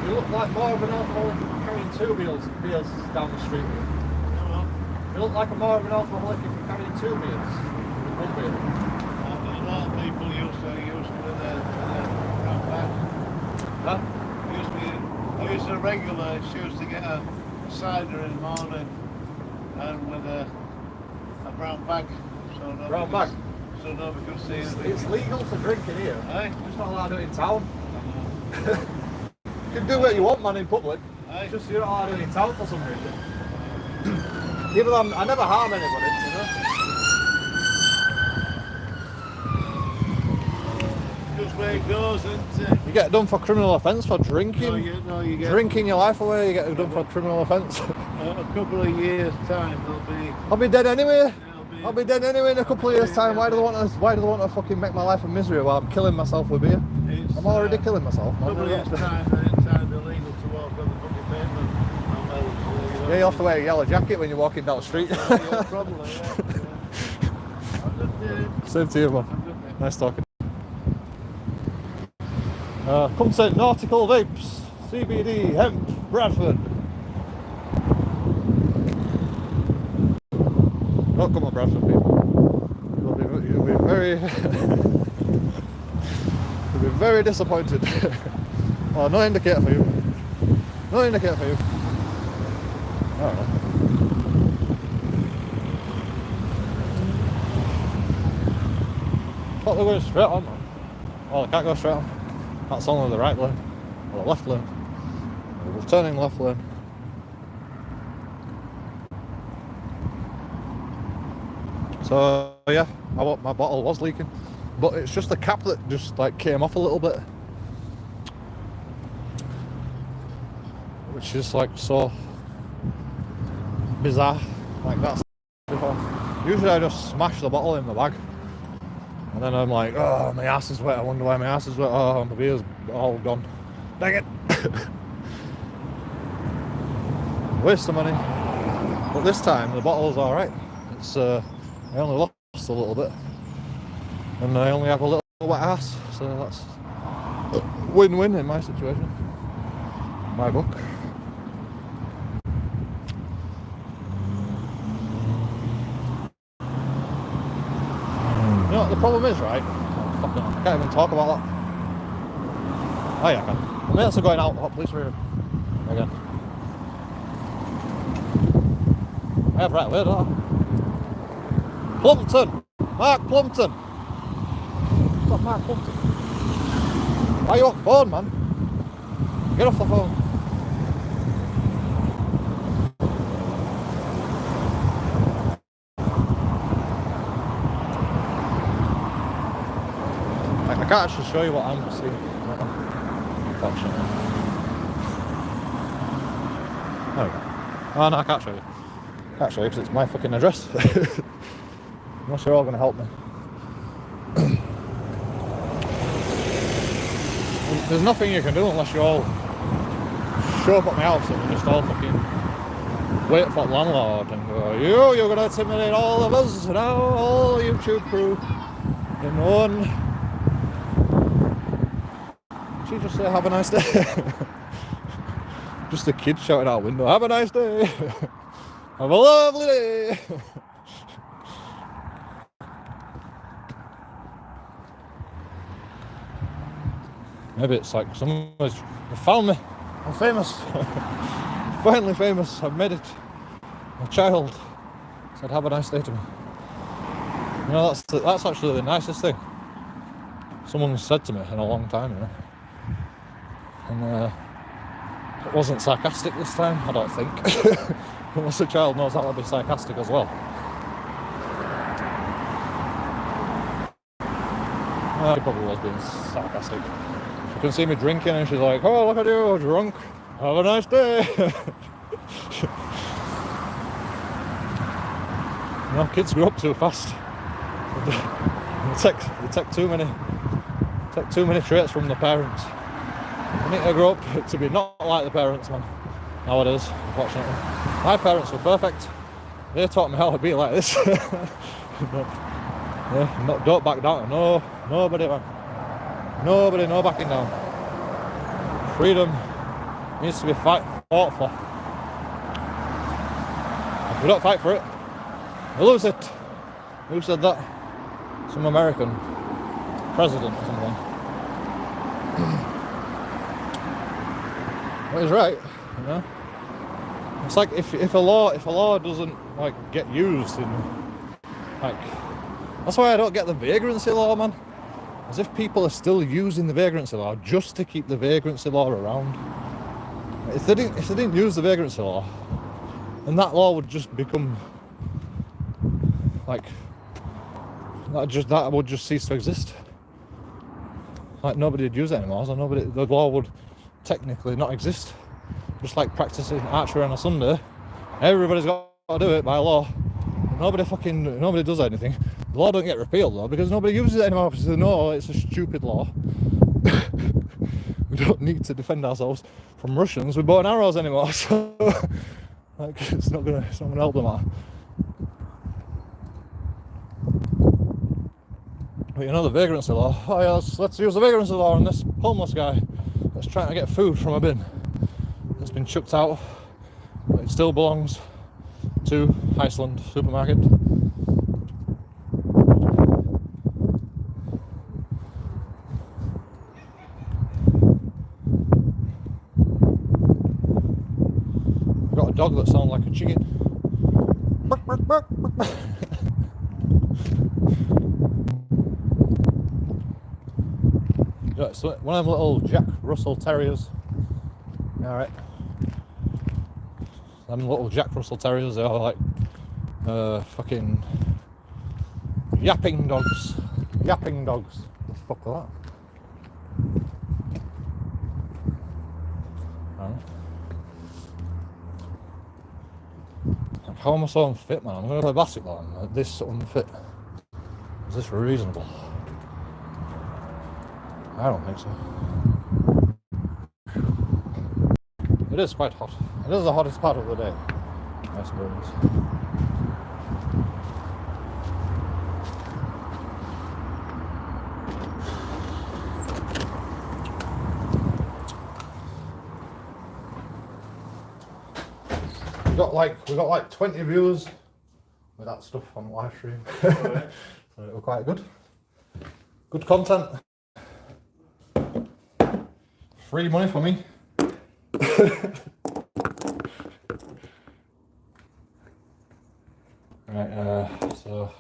You look like more of an alcoholic carrying two beers down the street. You look like more of an alcoholic if you're carrying two beers. One beer. A lot of people used to with a brown bag. Huh? I used to regular choose to get a cider in the morning and with a brown bag. So nobody Brown bag? So nobody could see it. It's legal to drink in here. Aye? You're just not allowed to do it in town. You can do what you want, man, in public. Aye? Just you're not allowed to do it in town for some reason. Even though I never harm anybody, you know. Just where it goes, isn't it? You get done for criminal offence for drinking. You get Drinking your life away, you get done for criminal offence. a couple of years' time. I'll be dead anyway. They'll be I'll be dead anyway in a couple of years' time. Why do they want to fucking make my life a misery while I'm killing myself with beer? I'm already killing myself. A couple of years' time, then it's time illegal to walk on the fucking pavement. Yeah, you have to wear a yellow jacket when you're walking down the street. Yeah, probably, yeah. Same to you, man. Nice talking. Come to Nautical Vapes, CBD, Hemp, Bradford. Don't come on, Bradford, people. You'll be very, you'll be very disappointed. Oh, no indicator for you. No indicator for you. I don't know. Thought they were going straight on, man. Oh, they can't go straight on. That's only the right lane, or the left lane. We're turning left lane. So yeah, my bottle was leaking, but it's just the cap that just like came off a little bit, which is like so bizarre. Like that's before. Usually I just smash the bottle in the bag. And then I'm like, oh, my ass is wet. I wonder why my ass is wet. Oh, my beer's all gone. Dang it. Waste of money. But this time, the bottle's alright. It's, I only lost a little bit. And I only have a little wet ass. So that's win-win in my situation. My book. You know what the problem is, right? Oh, fuck no. I can't even talk about that. Oh yeah, I can. My mates are going out. Oh, police are here. Again. I have right away, don't I? Plumpton! Mark Plumpton! What's up, Mark Plumpton? Why are you on the phone, man? Get off the phone. I can't actually show you what I'm seeing. Unfortunately. There we go. Oh no, I can't show you. Can't show you because it's my fucking address. Unless you're all going to help me. There's nothing you can do unless you all show up at my house and just all fucking wait for the landlord and go, you're going to intimidate all of us now, all YouTube crew in one. Did she just say have a nice day? Just a kid shouting out window, have a nice day. Have a lovely day. Maybe it's like someone's found me. I'm famous. Finally famous. I've made it. A child said have a nice day to me. You know, that's actually the nicest thing someone said to me in a long time, you know. And it wasn't sarcastic this time, I don't think. Unless a child knows how to be sarcastic as well. She probably was being sarcastic. She can see me drinking and she's like, oh, look at you, drunk. Have a nice day. You know, kids grow up too fast. They take too many traits from the parents. They need to grow up to be not like the parents, man. Nowadays, unfortunately. My parents were perfect. They taught me how to be like this. Don't back down. No, nobody, man. Nobody, no backing down. Freedom needs to be fought for. If we don't fight for it, we lose it. Who said that? Some American president or something. But he's right, you know. It's like if a law doesn't like get used in like, that's why I don't get the vagrancy law, man. As if people are still using the vagrancy law just to keep the vagrancy law around. If they didn't use the vagrancy law, then that law would just become like that would just cease to exist. Like nobody would use it anymore, so the law would technically not exist. Just like practicing archery on a Sunday, everybody's got to do it by law. Nobody does anything. The law don't get repealed though because nobody uses it anymore because they know it's a stupid law. We don't need to defend ourselves from Russians with bow and arrows anymore, so like it's not gonna help them out. But you know the vagrancy law. Oh yeah, let's use the vagrancy law on this homeless guy that's trying to get food from a bin that's been chucked out, but it still belongs to Iceland supermarket. I've got a dog that sounds like a chicken. Bark, bark, bark, bark. Yeah, so one of them little Jack Russell Terriers. Alright. Them little Jack Russell Terriers, they are like fucking yapping dogs. Yapping dogs. What the fuck are that? Like, how am I so unfit, man? I'm going to play basketball and like, this unfit. Is this reasonable? I don't think so. It is quite hot. It is the hottest part of the day, I suppose. We got like 20 viewers with that stuff on live stream. So it was quite good. Good content. Free money for me. Right, so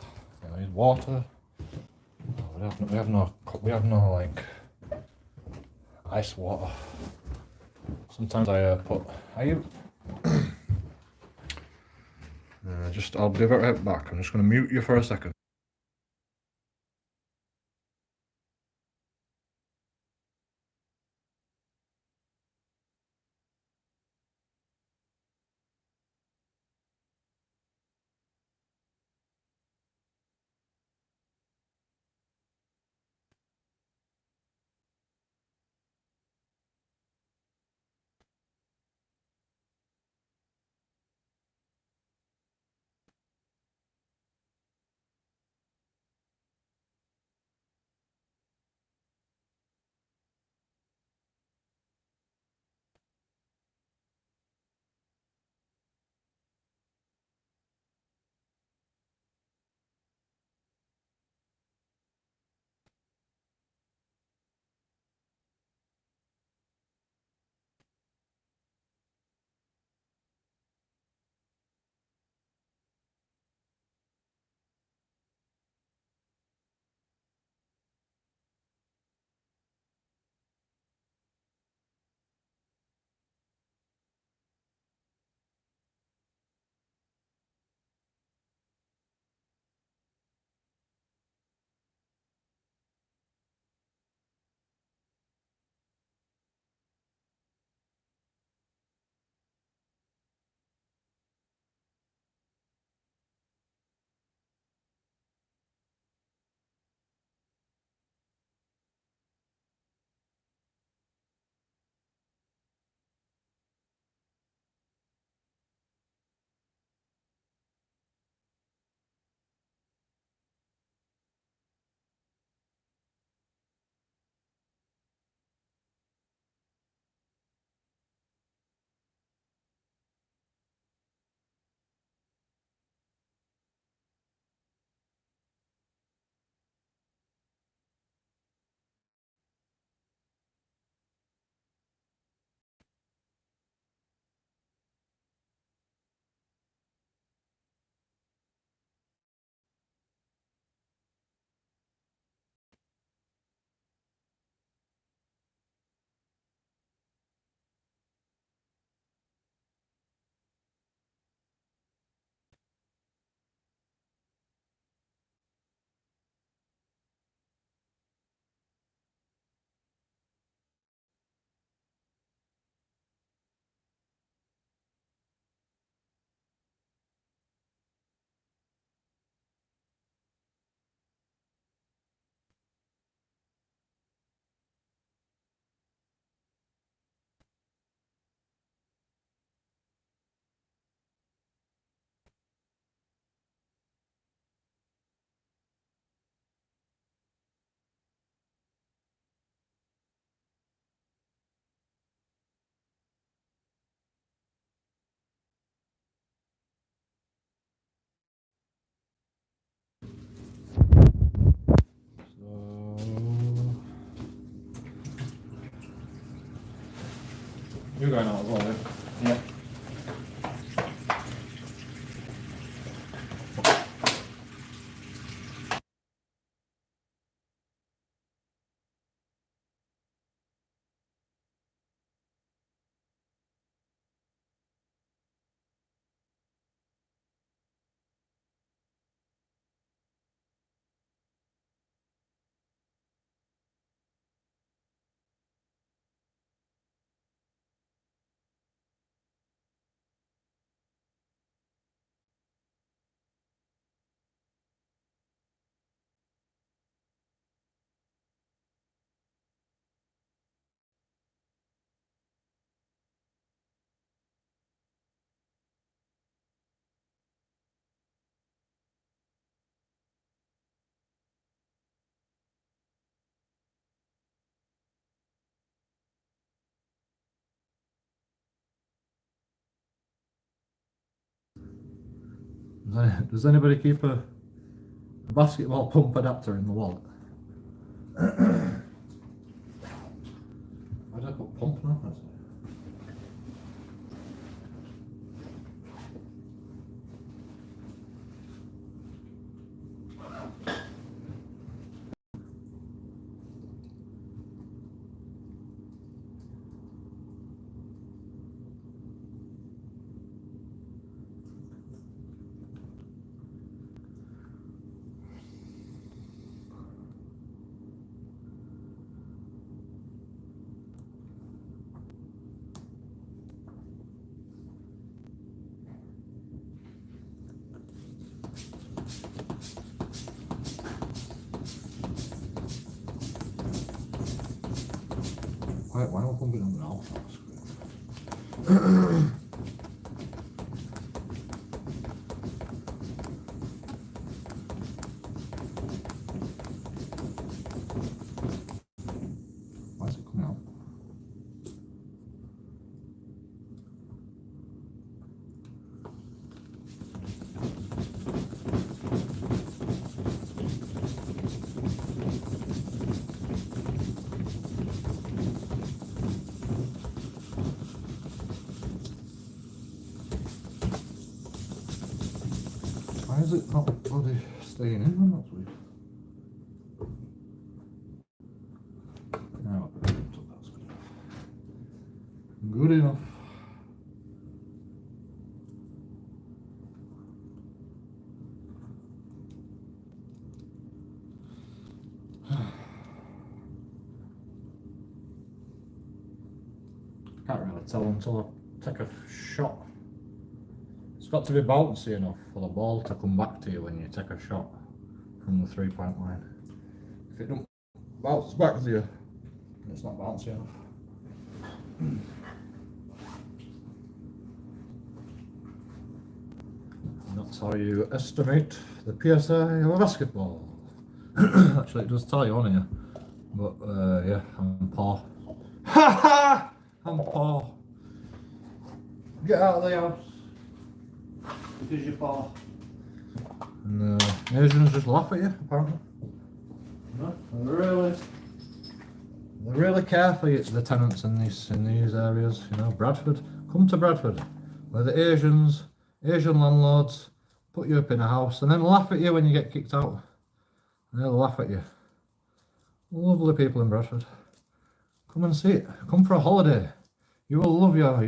I need water. Oh, we have no like ice water. Sometimes I put. Are you? I'll be right back. I'm just going to mute you for a second. You're going out as well, yeah? Yeah. Does anybody keep a basketball pump adapter in the wallet? Why did I put pump now? Wait, why am I pumping up now? Why is it coming out? Why is it not bloody staying in then? That's weird. No, that's good enough. Can't really tell until I take a shot. It's got to be bouncy enough for the ball to come back to you when you take a shot from the 3-point line. If it don't bounce back to you, it's not bouncy enough. And that's how you estimate the PSI of a basketball. Actually, it does tell you on here, but yeah, I'm poor. Ha ha! I'm poor. Get out of the house. Because you're poor. And Asians just laugh at you, apparently. No, they really care for you, the tenants in these areas. You know, Bradford. Come to Bradford, where the Asian landlords put you up in a house and then laugh at you when you get kicked out. And they'll laugh at you. Lovely people in Bradford. Come and see it. Come for a holiday. You will love your life.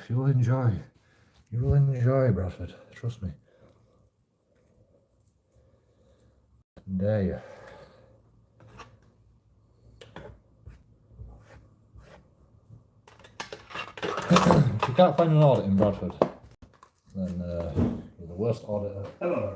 You will enjoy. You will enjoy Bradford. Trust me. Dare you. If you can't find an audit in Bradford, then you're the worst auditor ever.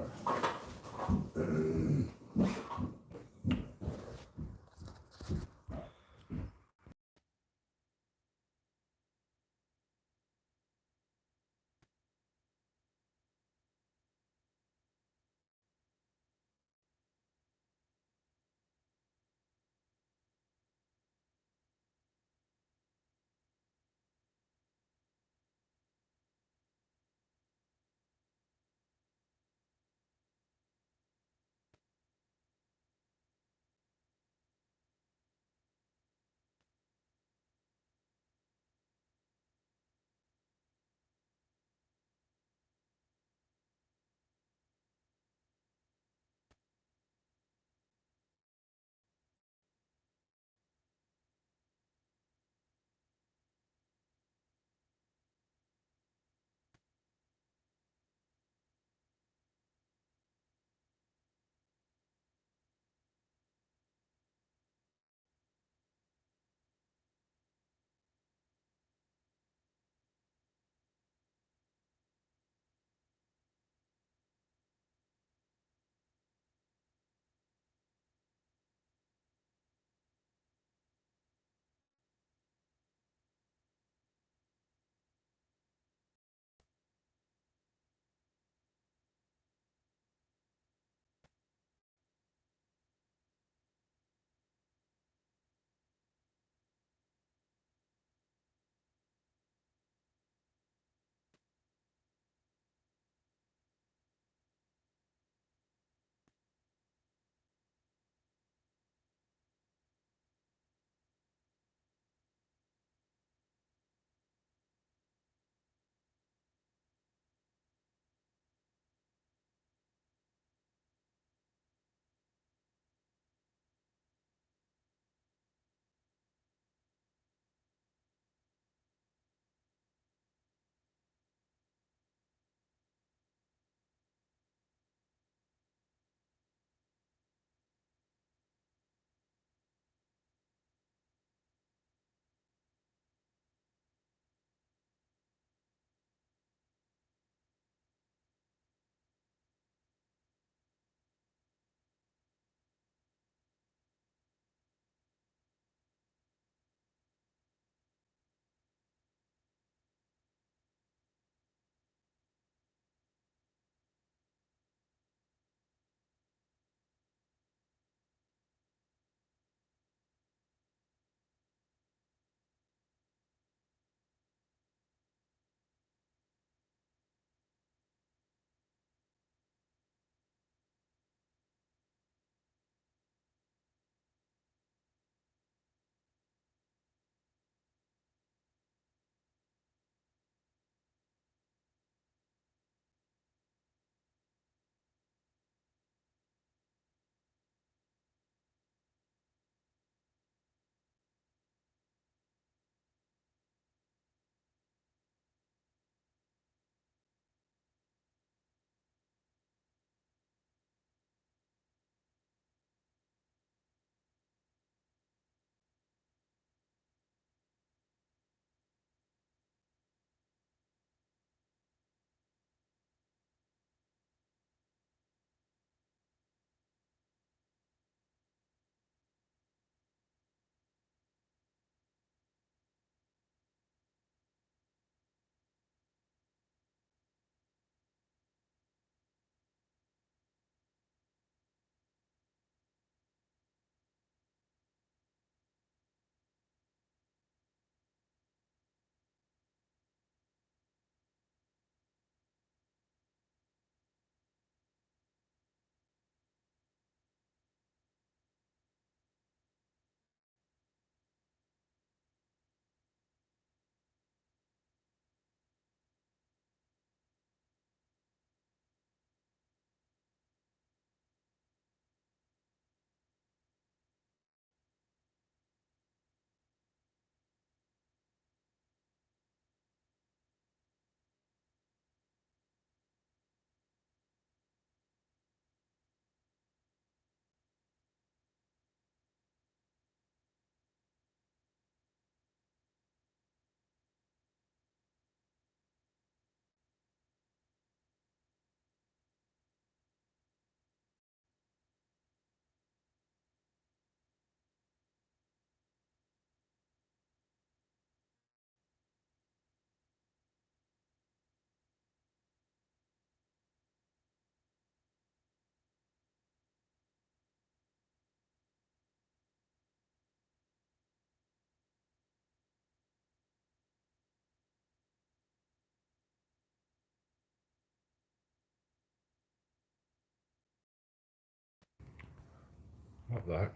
What the heck?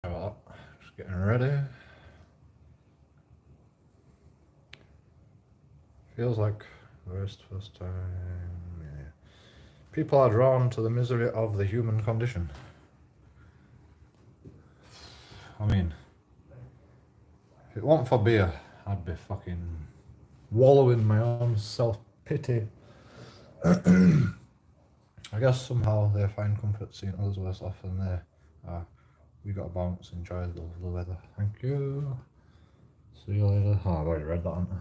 Well, just getting ready. Feels like first time. Yeah. People are drawn to the misery of the human condition. I mean, if it weren't for beer, I'd be fucking wallowing my own self-pity. I guess somehow they find comfort seeing others worse off than they are. We got to bounce, enjoy the lovely weather. Thank you. See you later. Oh, I've already read that, haven't I?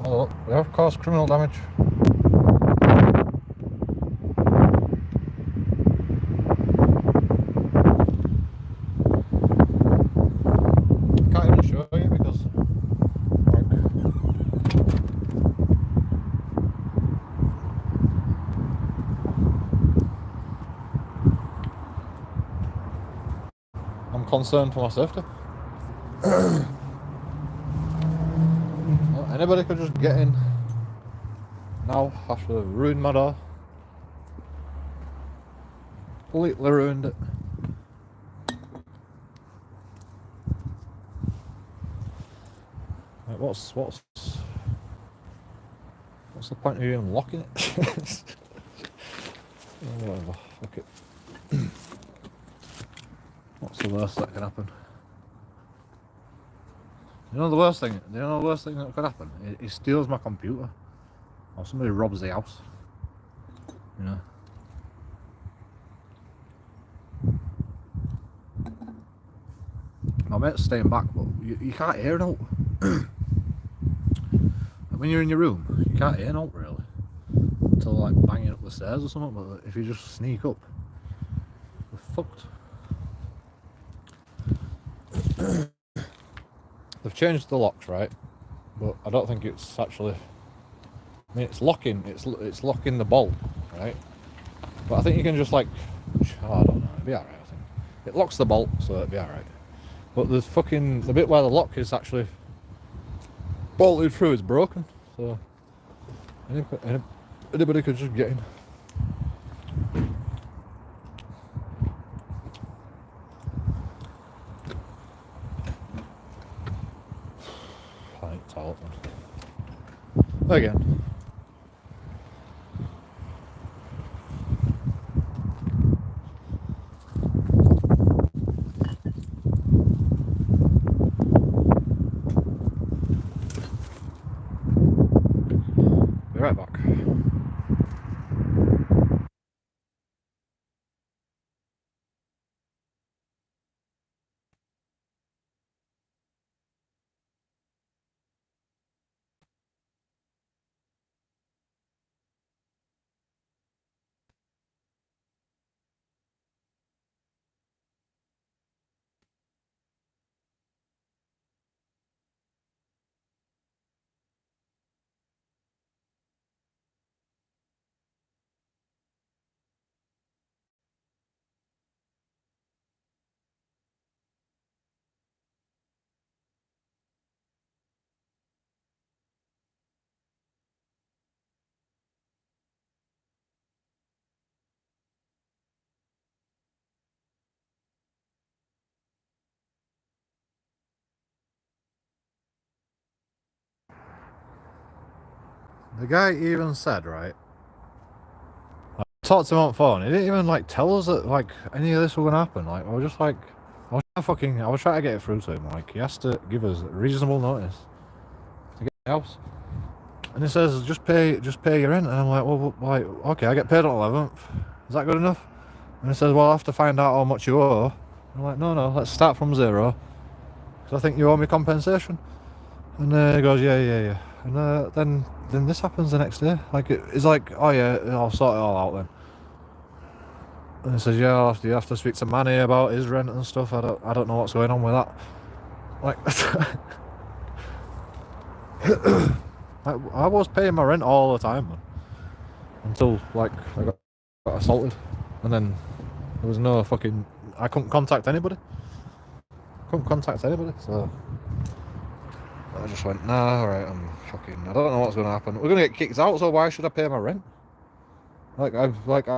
Oh, we have caused criminal damage. Can't even show you because I'm concerned for my safety. Well, anybody could just get in now after they've ruined my door. Completely ruined it. Like, what's the point of you even locking it? Oh, whatever, fuck it. What's the worst that can happen? You know the worst thing that could happen? He steals my computer. Or somebody robs the house. You know? My mate's staying back, but you can't hear an out. When you're in your room, you can't hear an out really. Until like banging up the stairs or something, but if you just sneak up, you're fucked. They've changed the locks, right? But I don't think it's actually... I mean, it's locking the bolt, right? But I think you can just like... Oh, I don't know, it'll be alright, I think. It locks the bolt, so it'll be alright. But the bit where the lock is actually bolted through is broken, so anybody could just get in. I think it's all open. Again. Be right back. The guy even said, right, I talked to him on the phone, he didn't even like tell us that like any of this was gonna happen. Like I was trying to get it through to him, like he has to give us reasonable notice to get the house. And he says, just pay your rent, and I'm like, well, like, okay, I get paid on 11th, is that good enough? And he says, well, I'll have to find out how much you owe. I'm like, no, let's start from zero, because I think you owe me compensation. And he goes, yeah. And then this happens the next day. Like it's like, oh yeah, I'll sort it all out then. And he says, yeah, you have to speak to Manny about his rent and stuff. I don't know what's going on with that. Like, I was paying my rent all the time, man. Until, like, I got assaulted. And then there was no fucking... I couldn't contact anybody. So I just went, nah, alright, I don't know what's going to happen. We're going to get kicked out, so why should I pay my rent? I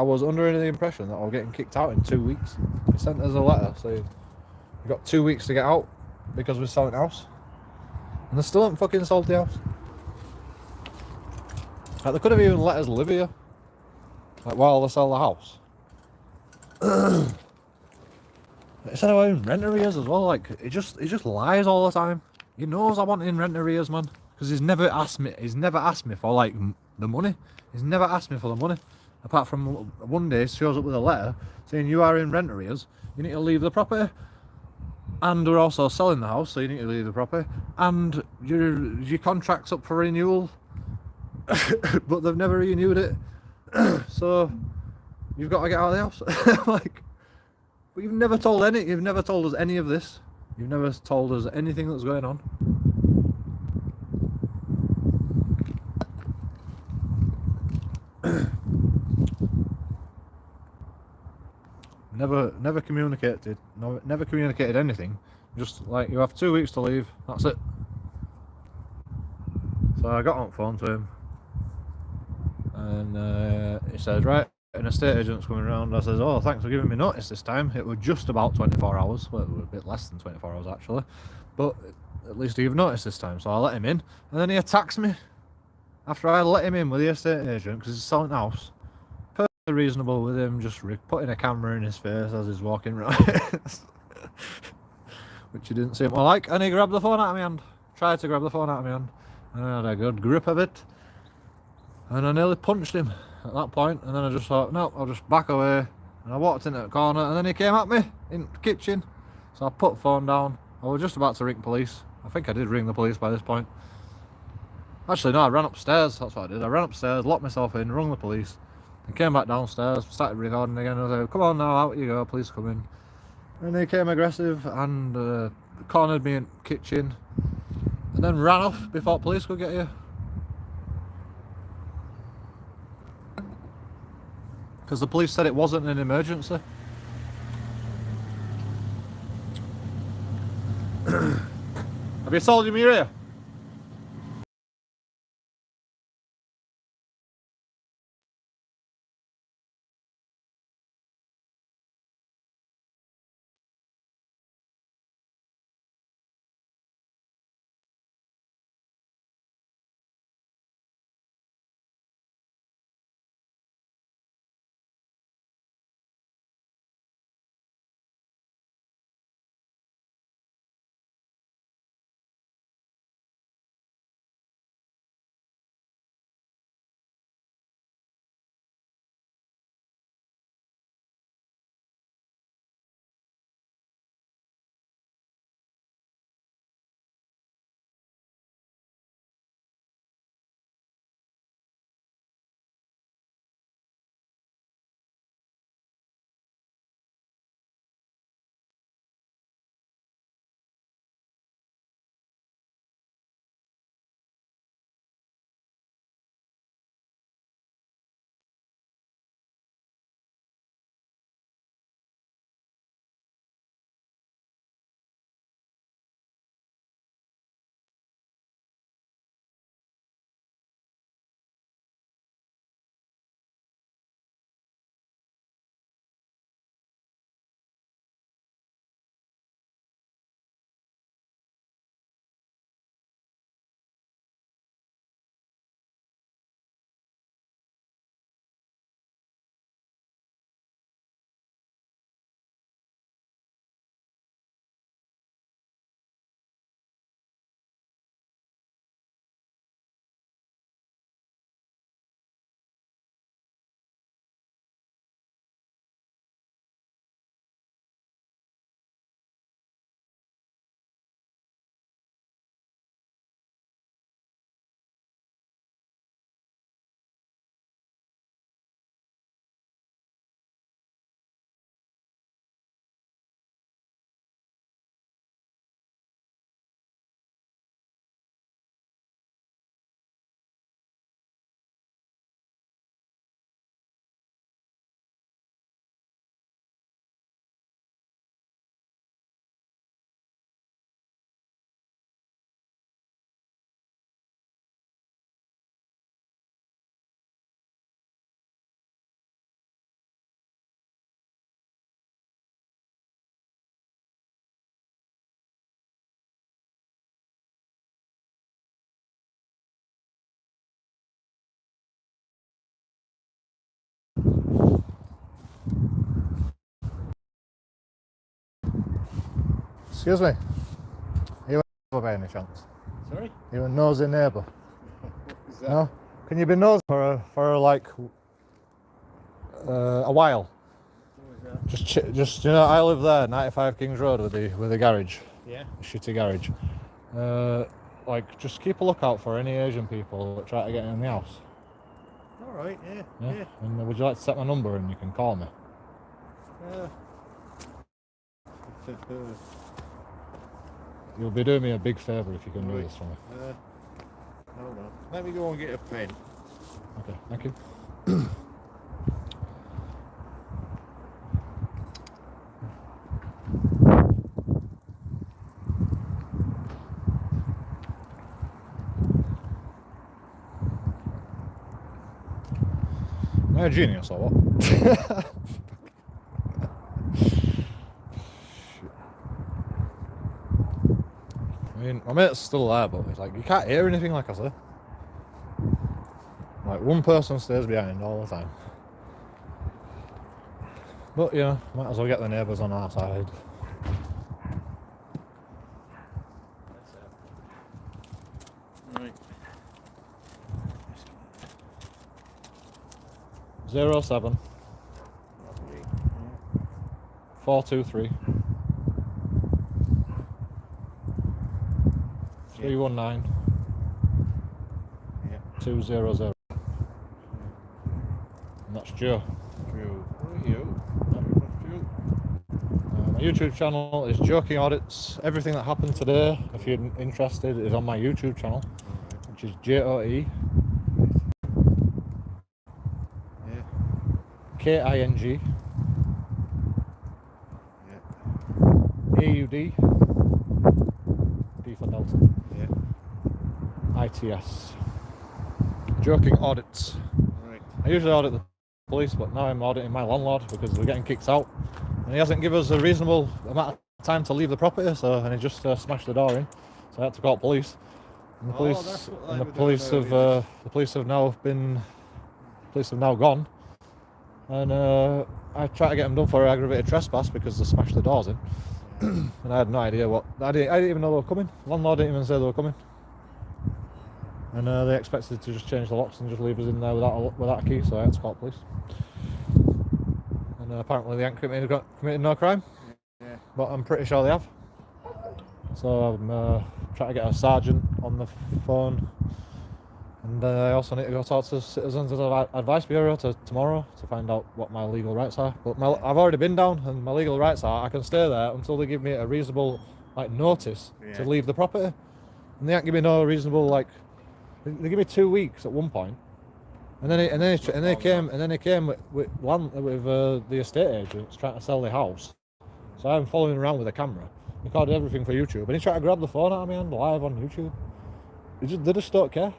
was under the impression that I was getting kicked out in 2 weeks. They sent us a letter saying, you got 2 weeks to get out because we're selling the house. And they still haven't fucking sold the house. Like, they could have even let us live here. Like, while they sell the house. He said about in rent arrears as well. Like, he just lies all the time. He knows I want in rent arrears, man. Because he's never asked me for, like, the money. He's never asked me for the money. Apart from one day, he shows up with a letter saying, you are in rent arrears. You need to leave the property. And we're also selling the house, so you need to leave the property. And your contract's up for renewal. But they've never renewed it. So you've got to get out of the house. Like, but you've never told us any of this. You've never told us anything that's going on. Never communicated. No, never communicated anything. Just like, you have 2 weeks to leave. That's it. So I got on the phone to him, and he said, right, an estate agent's coming around. I says, oh, thanks for giving me notice this time. It was just about 24 hours. Well, it was a bit less than 24 hours actually, but at least he gave notice this time. So I let him in, and then he attacks me after I let him in with the estate agent because he's selling the house. Perfectly reasonable with him, just putting a camera in his face as he's walking around. Which he didn't seem to like, and he grabbed the phone out of my hand. Tried to grab the phone out of my hand, and I had a good grip of it, and I nearly punched him at that point. And then I just thought, no, I'll just back away, and I walked into the corner, and then he came at me in the kitchen. So I put the phone down. I was just about to ring police. I think I did ring the police by this point. Actually, no, I ran upstairs. That's what I did. I ran upstairs, locked myself in, rung the police, and came back downstairs, started recording again. I was like, come on now, out you go, please come in. And he came aggressive and cornered me in the kitchen, and then ran off before police could get here. Because the police said it wasn't an emergency. Have you told him you're here? Excuse me. Are you a neighbour by any chance? Sorry? Are you a nosy neighbour? Is that? No? Can you be nosy for like a while? What was that? Just you know, I live there, 95 Kings Road with the garage. Yeah. The shitty garage. Like, just keep a lookout for any Asian people that try to get in the house. All right. Yeah. Yeah. Yeah. And would you like to set my number and you can call me? You'll be doing me a big favour if you can do this for me. Hold on. Let me go and get a pen. Okay, thank you. Am I a genius or what? I mean, my mate's still there, but it's like, you can't hear anything, like I said. Like, one person stays behind all the time. But, you know, might as well get the neighbours on our side. Right. 07 Lovely. 423 319 Yeah. 200. And that's Joe. True. Who are you? True. My YouTube channel is JoeKingAudits. Everything that happened today, if you're interested, is on my YouTube channel, which is JOE Yeah. KING Yeah. AUD D for Delta Yeah. ITS. JoeKingAudits. Right. I usually audit the police, but now I'm auditing my landlord because we're getting kicked out, and he hasn't given us a reasonable amount of time to leave the property. And he just smashed the door in, so I had to call police. And the police, that's what they and the were doing police have earlier. the police have now gone, and I tried to get them done for aggravated trespass because they smashed the doors in, and I had no idea what. I didn't even know they were coming. Landlord didn't even say they were coming. And they expected to just change the locks and just leave us in there without a key, so I had to call police. And apparently they haven't committed no crime, Yeah. but I'm pretty sure they have. So I'm trying to get a sergeant on the phone, and I also need to go talk to Citizens Advice Bureau tomorrow to find out what my legal rights are. But I've already been down, and my legal rights are I can stay there until they give me a reasonable notice to leave the property, and they haven't given me no reasonable They give me 2 weeks at one point, and then they came with the estate agents trying to sell the house. So I'm following around with a camera, recorded everything for YouTube, and he tried to grab the phone out of me and live on YouTube. They just don't care.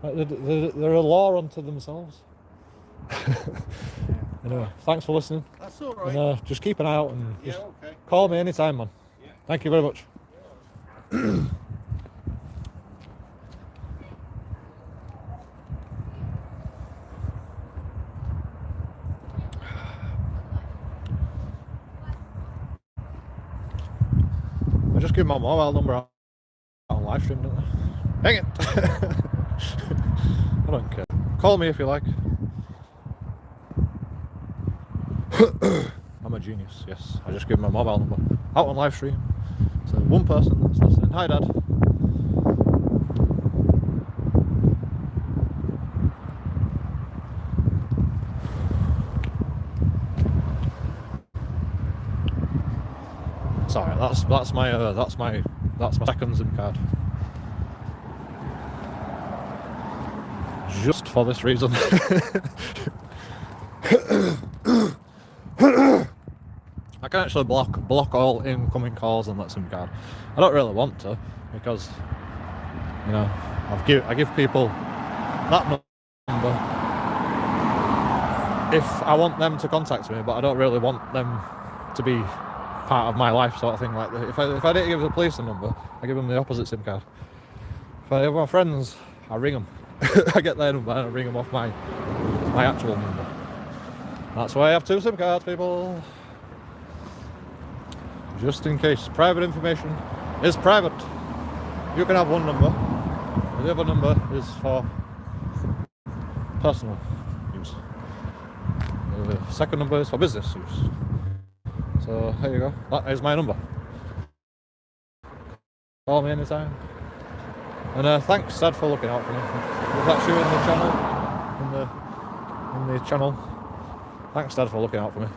They're a law unto themselves. Anyway, thanks for listening. That's all right. And just keep an eye out and just okay. call me anytime, man. Yeah. Thank you very much. I just give my mobile number out on live stream, didn't I? Hang it! I don't care. Call me if you like. I'm a genius, yes. I just give my mobile number out on live stream. So one person that's listening. Hi, Dad. Sorry, that's my second SIM card. Just for this reason. I can actually block all incoming calls on that SIM card. I don't really want to, because I give people that number if I want them to contact me, but I don't really want them to be part of my life, sort of thing. Like if I didn't give the police a number, I give them the opposite SIM card. If I have my friends, I ring them. I get their number and I ring them off my actual number. That's why I have two SIM cards, people. Just in case. Private information is private. You can have one number. The other number is for personal use. The second number is for business use. So there you go. That is my number. Call me anytime. And thanks, Dad, for looking out for me. If that's you in the channel, in the channel, thanks, Dad, for looking out for me.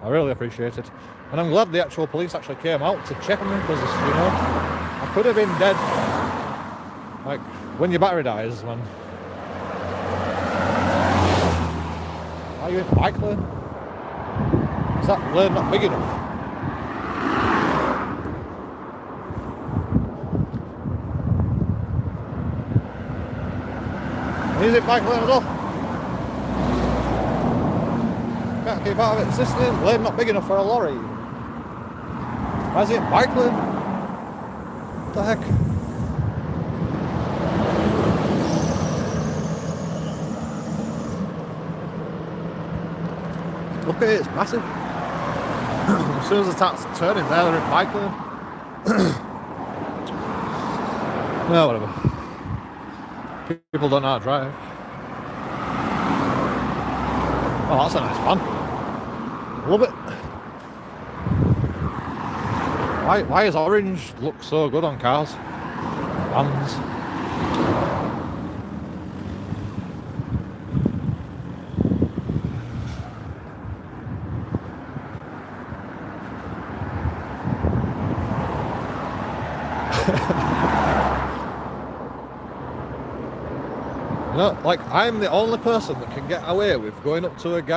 I really appreciate it. And I'm glad the actual police actually came out to check on me, because, you know, I could have been dead. Like, when your battery dies, man. Are you in bike lane? Is that lane not big enough? Is it bike lane as well? Can't keep out of it. Is this lane not big enough for a lorry? Why is it bike lane? What the heck? Look at it, it's massive. As soon as it starts turning there, they're in bike lane. No, whatever. People don't know how to drive. Oh, that's a nice van. Love it. Why does orange look so good on cars? Vans. You know, like, I'm the only person that can get away with going up to like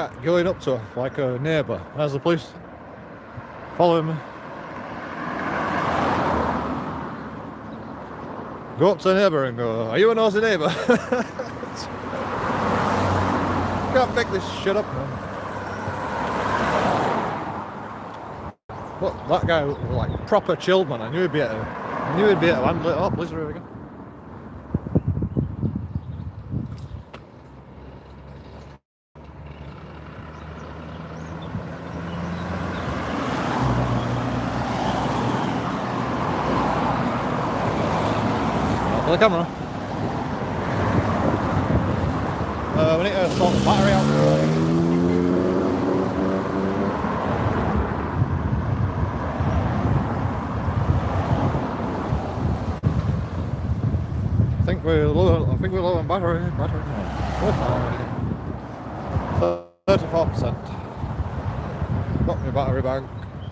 a neighbour. There's the police following me. Go up to a neighbour and go, "Are you a nosy neighbour?" Can't make this shit up, man. But that guy was like proper chilled, man. I knew he'd be able to handle it. Oh, police are here again. The camera. We need to sort the battery out. I think we're low on battery. No. We're fine. 34%. Got my battery bank.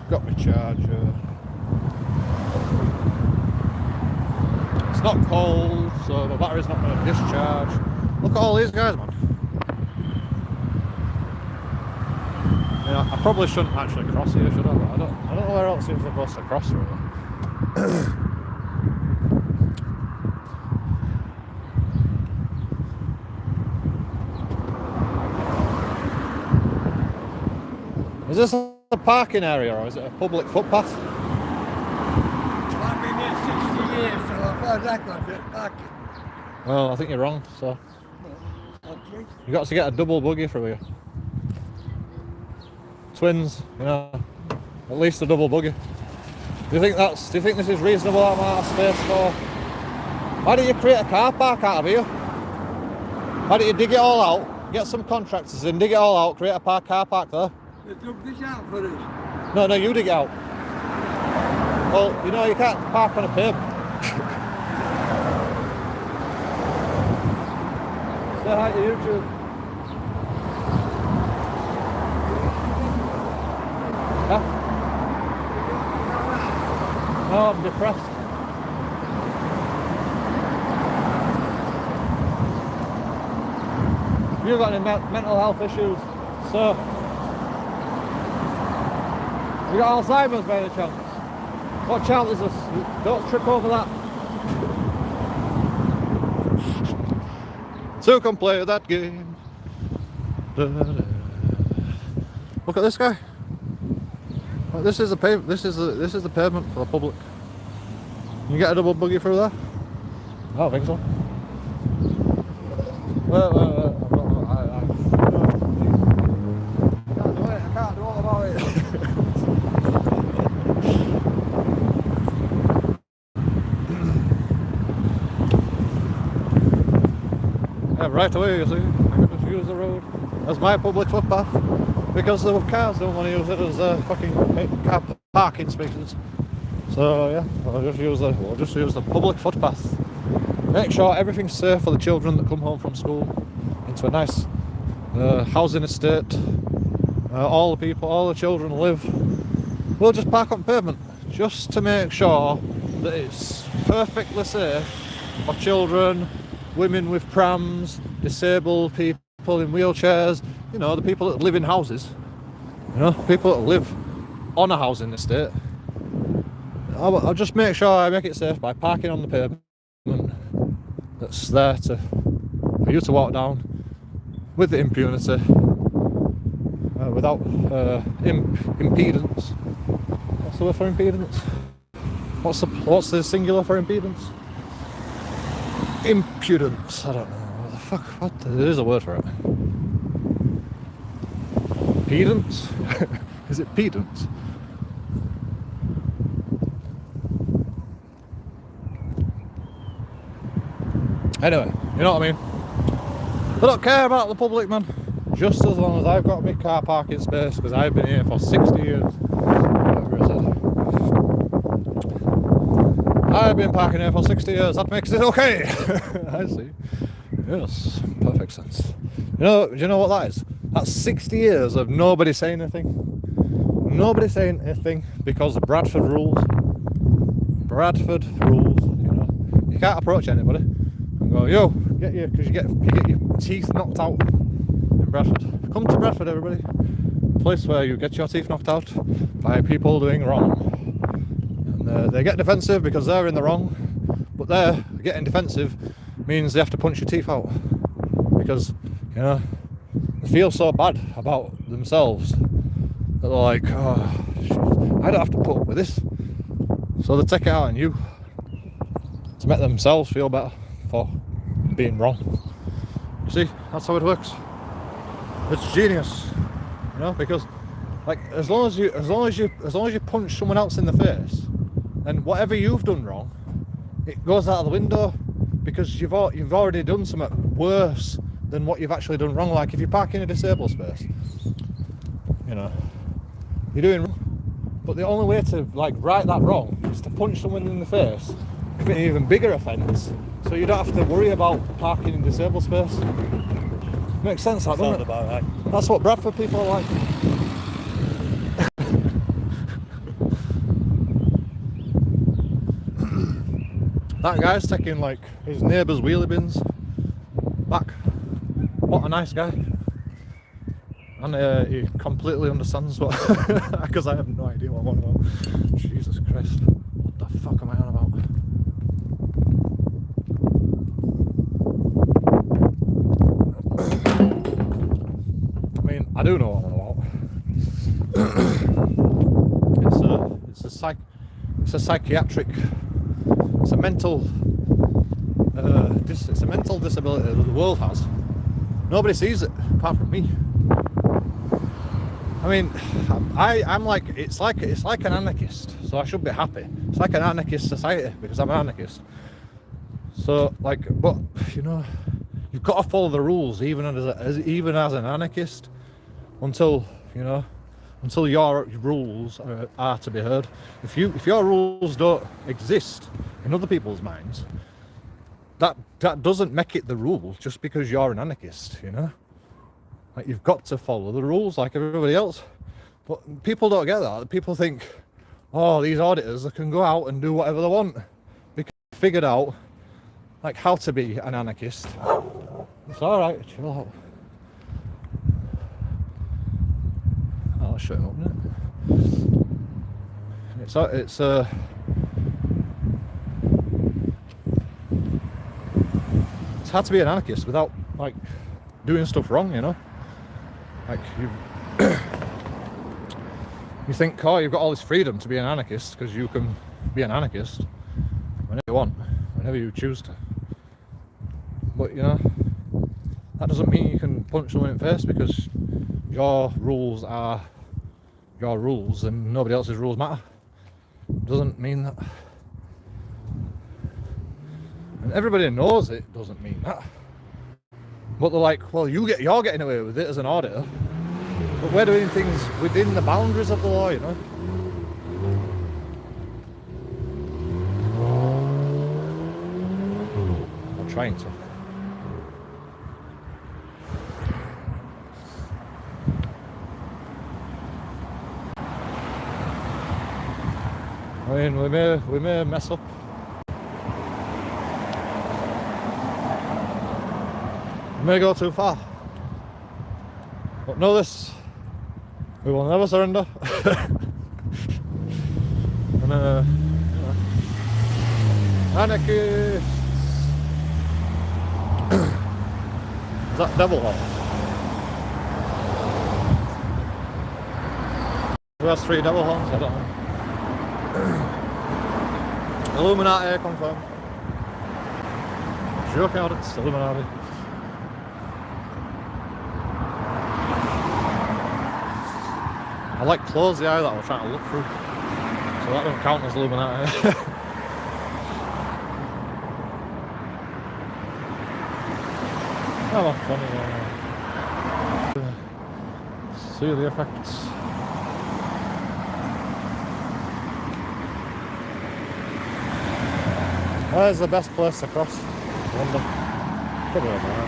Got my charger. It's not cold, so the battery's not going to discharge. Look at all these guys, man. You know, I probably shouldn't actually cross here, should I? But I don't know where else you're supposed to cross, really. Is this a parking area or is it a public footpath? I've been here 60 years, so I've heard that got it back. Well, I think you're wrong, so you got to get a double buggy through here. Twins, you know, at least a double buggy. Do you think this is reasonable amount of space for? Why don't you create a car park out of here? Why don't you dig it all out, get some contractors in, dig it all out, create a car park there? They took this out for us. No, you dig it out. Well, you know, you can't park on a pavement. Say hi to YouTube. Huh? No, I'm depressed. Have you got any mental health issues, sir? You got Alzheimer's by any chance? What channel is this? Don't trip over that. Two can play that game. Look at this guy. This is the pavement for the public. Can you get a double buggy through there? I don't think so. Wait. I can't do all about it. right away, you see. I could just use the road as my public footpath because the cars don't want to use it as fucking car parking spaces. So yeah, we'll just use the public footpath. Make sure everything's safe for the children that come home from school into a nice housing estate. All the children live. We'll just park on pavement just to make sure that it's perfectly safe for children, women with prams, disabled people in wheelchairs, you know, the people that live in houses, you know, people that live on a housing estate. I'll just make sure I make it safe by parking on the pavement that's there for you to walk down with the impunity, without impedance. What's the word for impedance? What's the singular for impedance? Impudence. I don't know. What the fuck? What? There is a word for it. Pedance? Is it pedance? Anyway, you know what I mean? I don't care about the public, man. Just as long as I've got my car parking space, because I've been here for 60 years. Whatever is it? I've been parking here for 60 years. That makes it okay. I see. Yes, perfect sense. Do you know what that is? That's 60 years of nobody saying anything. Nobody saying anything because of Bradford rules. Bradford rules. You know, you can't approach anybody and go, yo, because you get your teeth knocked out in Bradford. Come to Bradford, everybody. A place where you get your teeth knocked out by people doing wrong. And they get defensive because they're in the wrong, but they're getting defensive means they have to punch your teeth out because, you know, they feel so bad about themselves that they're like, oh, shit, I don't have to put up with this. So they take it out on you to make themselves feel better for being wrong. You see, that's how it works. It's genius, you know, because like as long as you punch someone else in the face, then whatever you've done wrong, it goes out of the window because you've already done something worse than what you've actually done wrong. Like if you park in a disabled space, you know, you're doing wrong, but the only way to like right that wrong is to punch someone in the face, commit an even bigger offence, so you don't have to worry about parking in disabled space. Makes sense, that, doesn't it? About right. That's what Bradford people are like. That guy's taking like his neighbour's wheelie bins back. What a nice guy. And he completely understands what, because I have no idea what I'm on about. Jesus Christ, what the fuck am I on about? I mean, I do know what I'm about. It's a psychiatric. It's a mental. It's a mental disability that the world has. Nobody sees it apart from me. I mean, I'm like it's like an anarchist, so I should be happy. It's like an anarchist society because I'm an anarchist. So like, but you know, you've got to follow the rules even as an anarchist until your rules are to be heard. If your rules don't exist in other people's minds, that doesn't make it the rule just because you're an anarchist, you know. Like you've got to follow the rules like everybody else. But people don't get that. People think, oh, these auditors, they can go out and do whatever they want because they figured out like how to be an anarchist. It's alright, chill out. I'll shut him up, isn't it? It's hard to be an anarchist without like doing stuff wrong, you know. Like you think, oh, you've got all this freedom to be an anarchist because you can be an anarchist whenever you want, whenever you choose to. But you know, that doesn't mean you can punch someone in the face because your rules are your rules and nobody else's rules matter. Doesn't mean that. And everybody knows it doesn't mean that. But they're like, well, you're getting away with it as an auditor, but we're doing things within the boundaries of the law, you know. I'm trying to. I mean, we may mess up. We may go too far. But know this, we will never surrender. And you know, anarchists. Is that devil horn? Who has 3 devil horns? I don't know. Illuminati confirmed. JoeKingAudits, Illuminati. I like close the eye that I was trying to look through, so that don't count as Illuminati. Oh, funny. See the effects. Where's the best place to cross? I wonder. Probably over there.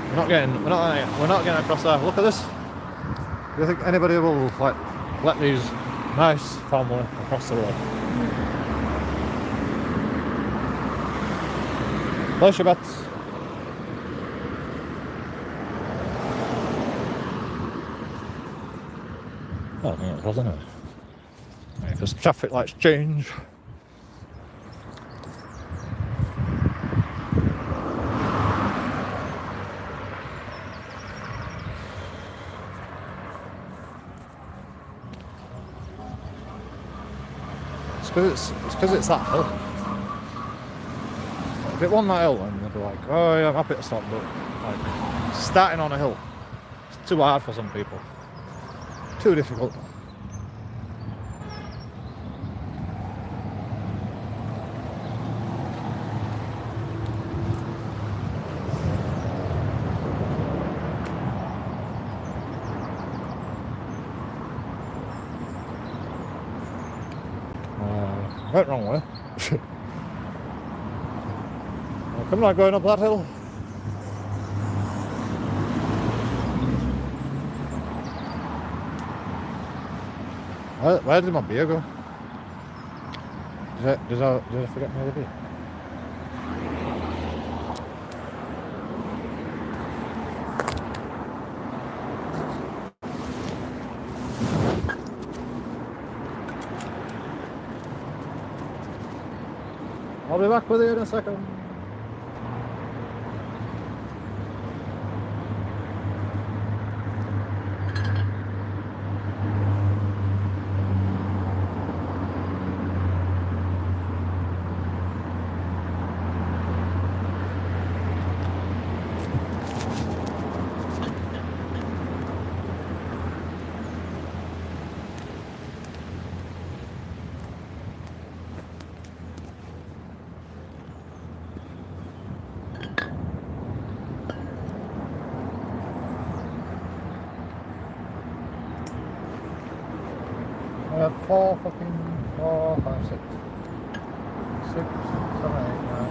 We're not getting across there. Look at this. Do you think anybody will like let these nice family across the road? Place your bets. I don't think it was, anyway. Because traffic lights change. It's because it's that hill. If it wasn't that hill, then they'd be like, oh yeah, I'm happy to stop, but like starting on a hill, it's too hard for some people. Too difficult. Went wrong way. I'm not going up that hill. Where did my beer go? Did I forget my other beer? I'll be back with you in a second. I have 4, 5, 6, 7, 8, 9.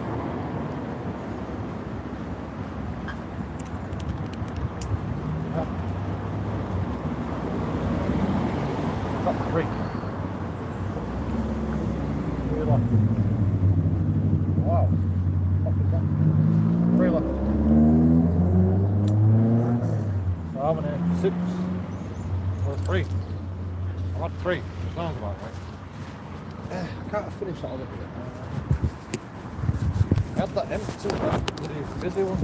Yeah. Got 3. 3 left. Wow. What is that? 3 left. So how many? 6 or 3? I had 3. Sounds about right. I can't finish that other bit. I had that empty, that bloody fizzy one.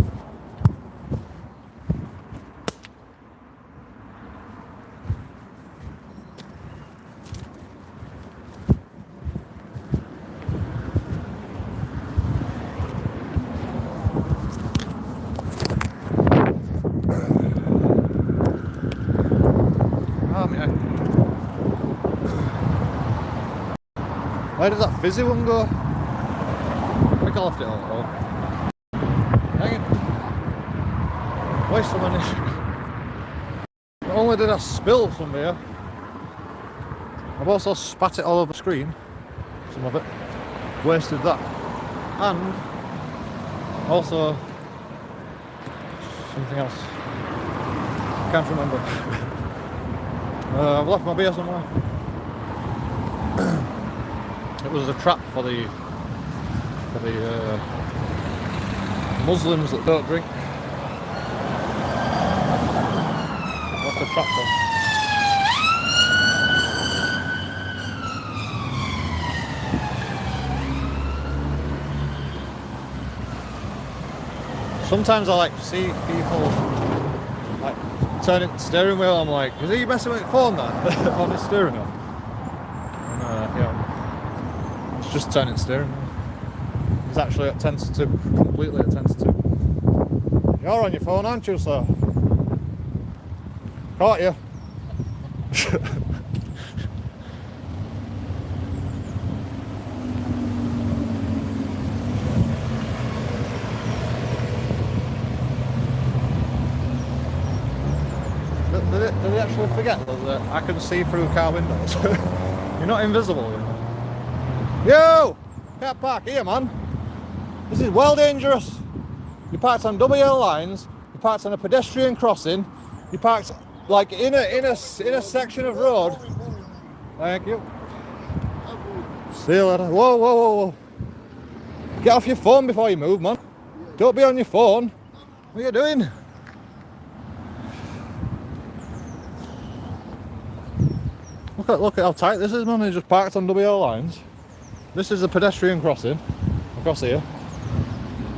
Where did that fizzy one go? I think I left it all at home. Dang it. waste of money. Not only did I spill some beer, I've also spat it all over the screen, some of it, wasted that, and also something else, can't remember. I've left my beer somewhere. It was a trap for the Muslims that don't drink. Left a trap there. Sometimes I like see people like turning the steering wheel. I'm like, is he messing with your phone there on his steering wheel? And, yeah, it's just turning the steering wheel. It's actually at 10 to 2, completely at 10 to 2. You're on your phone, aren't you, sir? Caught you. Did they actually forget that I can see through car windows? You're not invisible, you know. Yo! Can't park here, man. This is well dangerous. You parked on double yellow lines, you parked on a pedestrian crossing, you parked like in a section of road. Thank you. See you later. Whoa, whoa, whoa, whoa. Get off your phone before you move, man. Don't be on your phone. What are you doing? Look at how tight this is, man. He just parked on double yellow lines. This is a pedestrian crossing across here.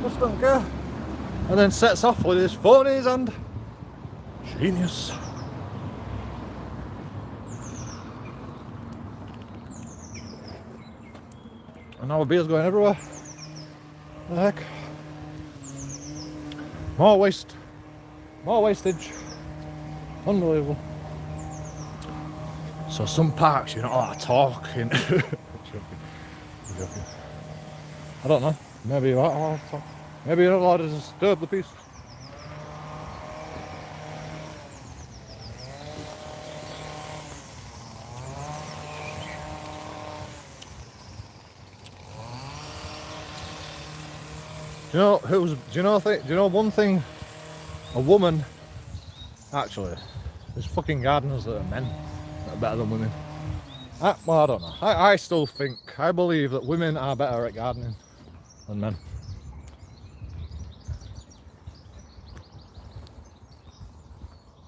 Just don't care. And then sets off with his phone in his hand. Genius. And now a beer's going everywhere. What the heck? More waste. More wastage. Unbelievable. So some parks you're not allowed to talk in. Joking. I don't know. Maybe you are allowed to talk. Maybe you're not allowed to disturb the peace. Do you know one thing? A woman, actually, there's fucking gardeners that are men that are better than women. Well, I don't know. I believe that women are better at gardening than men.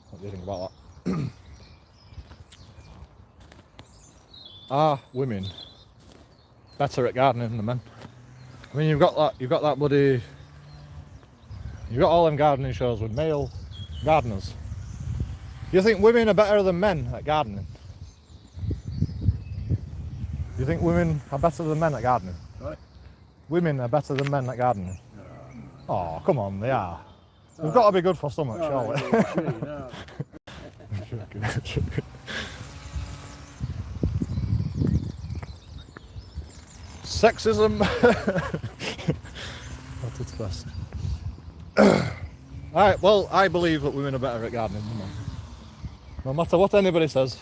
What do you think about that? Are women better at gardening than men? I mean, you've got that bloody, you've got all them gardening shows with male gardeners. Do you think women are better than men at gardening? Do you think women are better than men at gardening? Right. Women are better than men at gardening. No. Oh, come on, they are. We've got to be good for something, shall we? No. I'm joking. Sexism at its best. Alright, well, I believe that women are better at gardening than men. No matter what anybody says,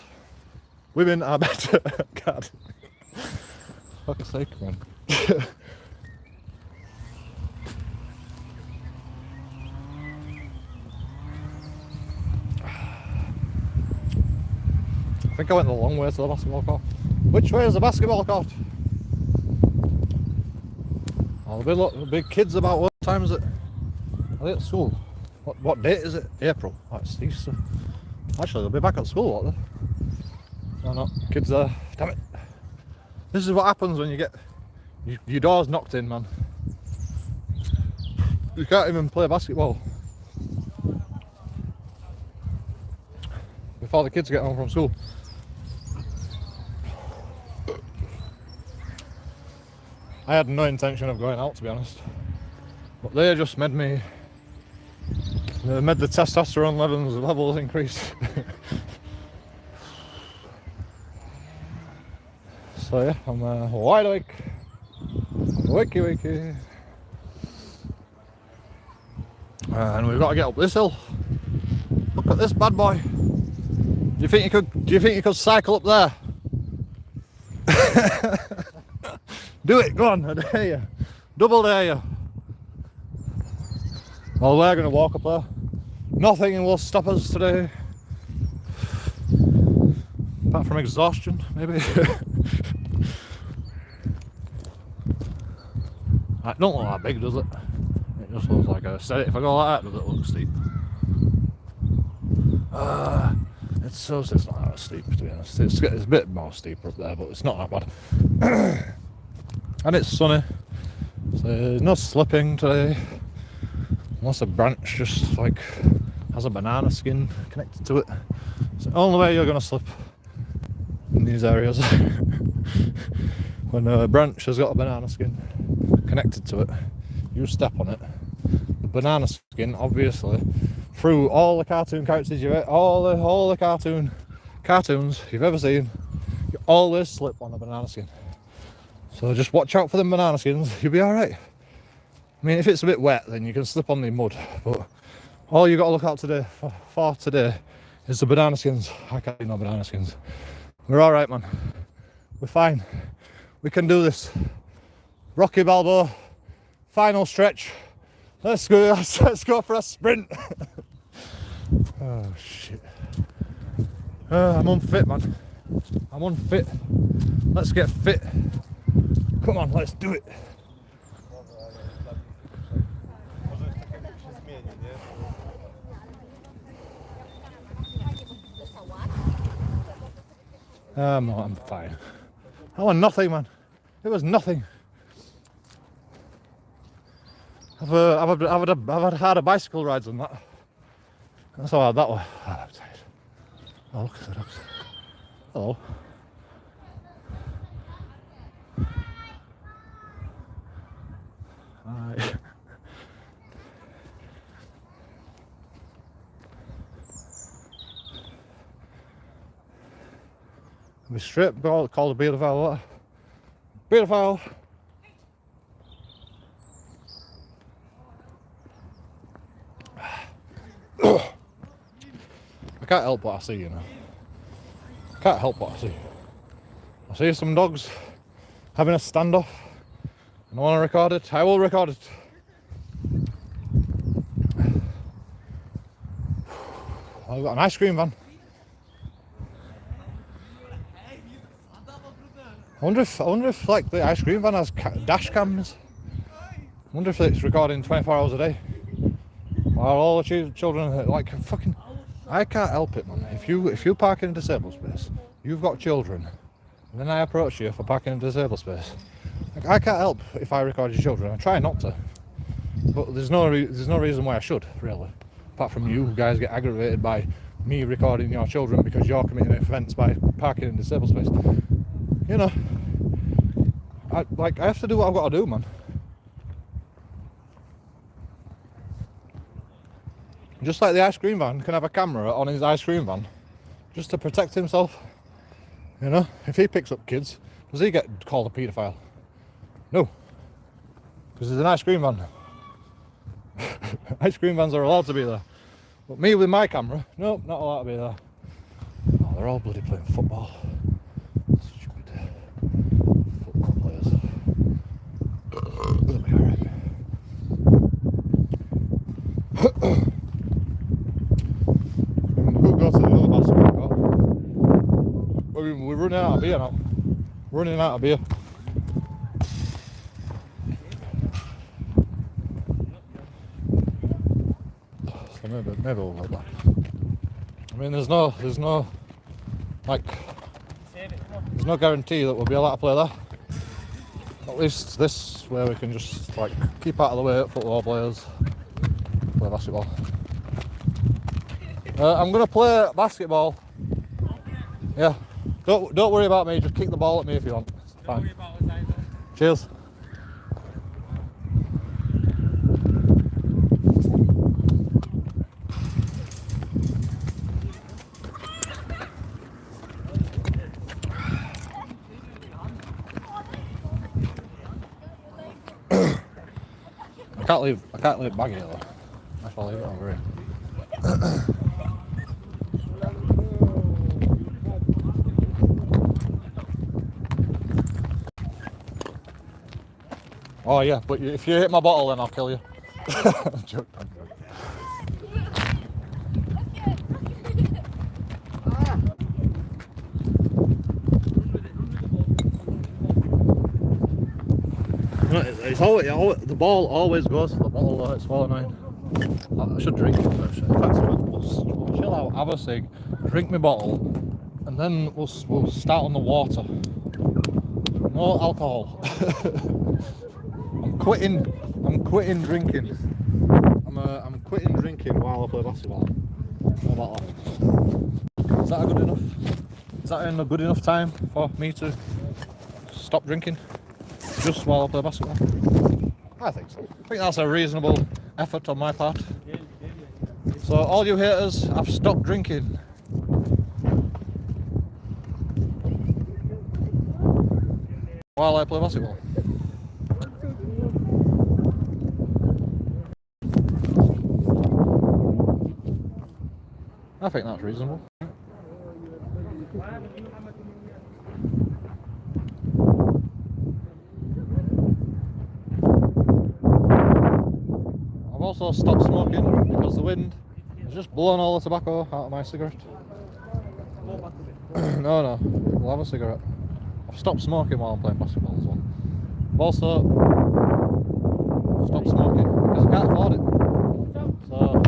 women are better at gardening. Fuck's sake, man. I think I went the long way to the basketball court. Which way is the basketball court? Oh, there'll be kids about. What time is it? Are they at school? What date is it? April. That's Easter. Actually, they'll be back at school, won't they? No, kids there. Damn it. This is what happens when you get your doors knocked in, man. You can't even play basketball before the kids get home from school. I had no intention of going out, to be honest, but they just made the testosterone levels increase. So yeah, I'm wide awake, wakey. And we've got to get up this hill. this bad boy. Do you think you could cycle up there? Do it, go on, I dare you. Double dare you. Well, we're going to walk up there. Nothing will stop us today. Apart from exhaustion, maybe. It don't look that big, does it? It just looks like if I go like that, does it look steep? It's not that steep, to be honest. It's a bit more steeper up there, but it's not that bad. And it's sunny, so there's no slipping today. Unless a branch just like has a banana skin connected to it. It's the only way you're going to slip in these areas. When a branch has got a banana skin connected to it, you step on it. The banana skin, obviously, through all the cartoon characters all the cartoons you've ever seen, you always slip on a banana skin. So just watch out for them banana skins, you'll be alright. I mean, if it's a bit wet, then you can slip on the mud, but all you got to look out for today is the banana skins. I can't do no banana skins. We're alright, man. We're fine. We can do this. Rocky Balboa, final stretch. Let's go for a sprint. Oh shit. I'm unfit, man. I'm unfit. Let's get fit. Come on, let's do it. I'm fine. I want nothing, man. It was nothing. I've had a bicycle rides on that. That's how hard that was. Oh, I'm tired. Oh, look at the dogs. Hello. Hi. We strip called a beautiful what? Beautiful. I can't help what I see, you know. I can't help what I see. I see some dogs having a standoff and I want to record it. I will record it. I've got an ice cream van. I wonder if like the ice cream van has dash cams. I wonder if it's recording 24 hours a day. While all the children like fucking. I can't help it, man. If you park in a disabled space, you've got children, and then I approach you for parking in a disabled space. Like, I can't help if I record your children. I try not to, but there's no reason why I should, really. Apart from you guys get aggravated by me recording your children because you're committing an offence by parking in a disabled space. You know, I have to do what I've got to do, man. Just like the ice cream van can have a camera on his ice cream van just to protect himself. You know, if he picks up kids, does he get called a paedophile? No, because it's an ice cream van. Ice cream vans are allowed to be there, but me with my camera, nope, not allowed to be there. Oh, they're all bloody playing football. Stupid football players. They'll be alright. We'll go to the other basketball court. We're running out of beer now. Running out of beer. So maybe we'll go back. I mean, there's no guarantee that we'll be allowed to play there. At least this where we can just like keep out of the way at football players. Play basketball. I'm gonna play basketball. Yeah. Don't worry about me. Just kick the ball at me if you want. It's fine. Cheers. I can't leave it back here though. I shall leave it over here. Oh yeah, but if you hit my bottle, then I'll kill you. I'm joking. It's always, the ball always goes to the bottle though, it's so annoying. I should drink it first. In fact, we'll chill out, have a cig, drink my bottle, and then we'll start on the water. No alcohol. I'm quitting drinking. I'm quitting drinking while I play basketball. How about that? Is that good enough? Is that a good enough time for me to stop drinking? Just while I play basketball? I think so. I think that's a reasonable effort on my part. So all you haters, I've stopped drinking. While I play basketball. I think that's reasonable. I've also stopped smoking because the wind has just blown all the tobacco out of my cigarette. No, we'll have a cigarette. I've stopped smoking while I'm playing basketball as well. I've also stopped smoking because I can't afford it. So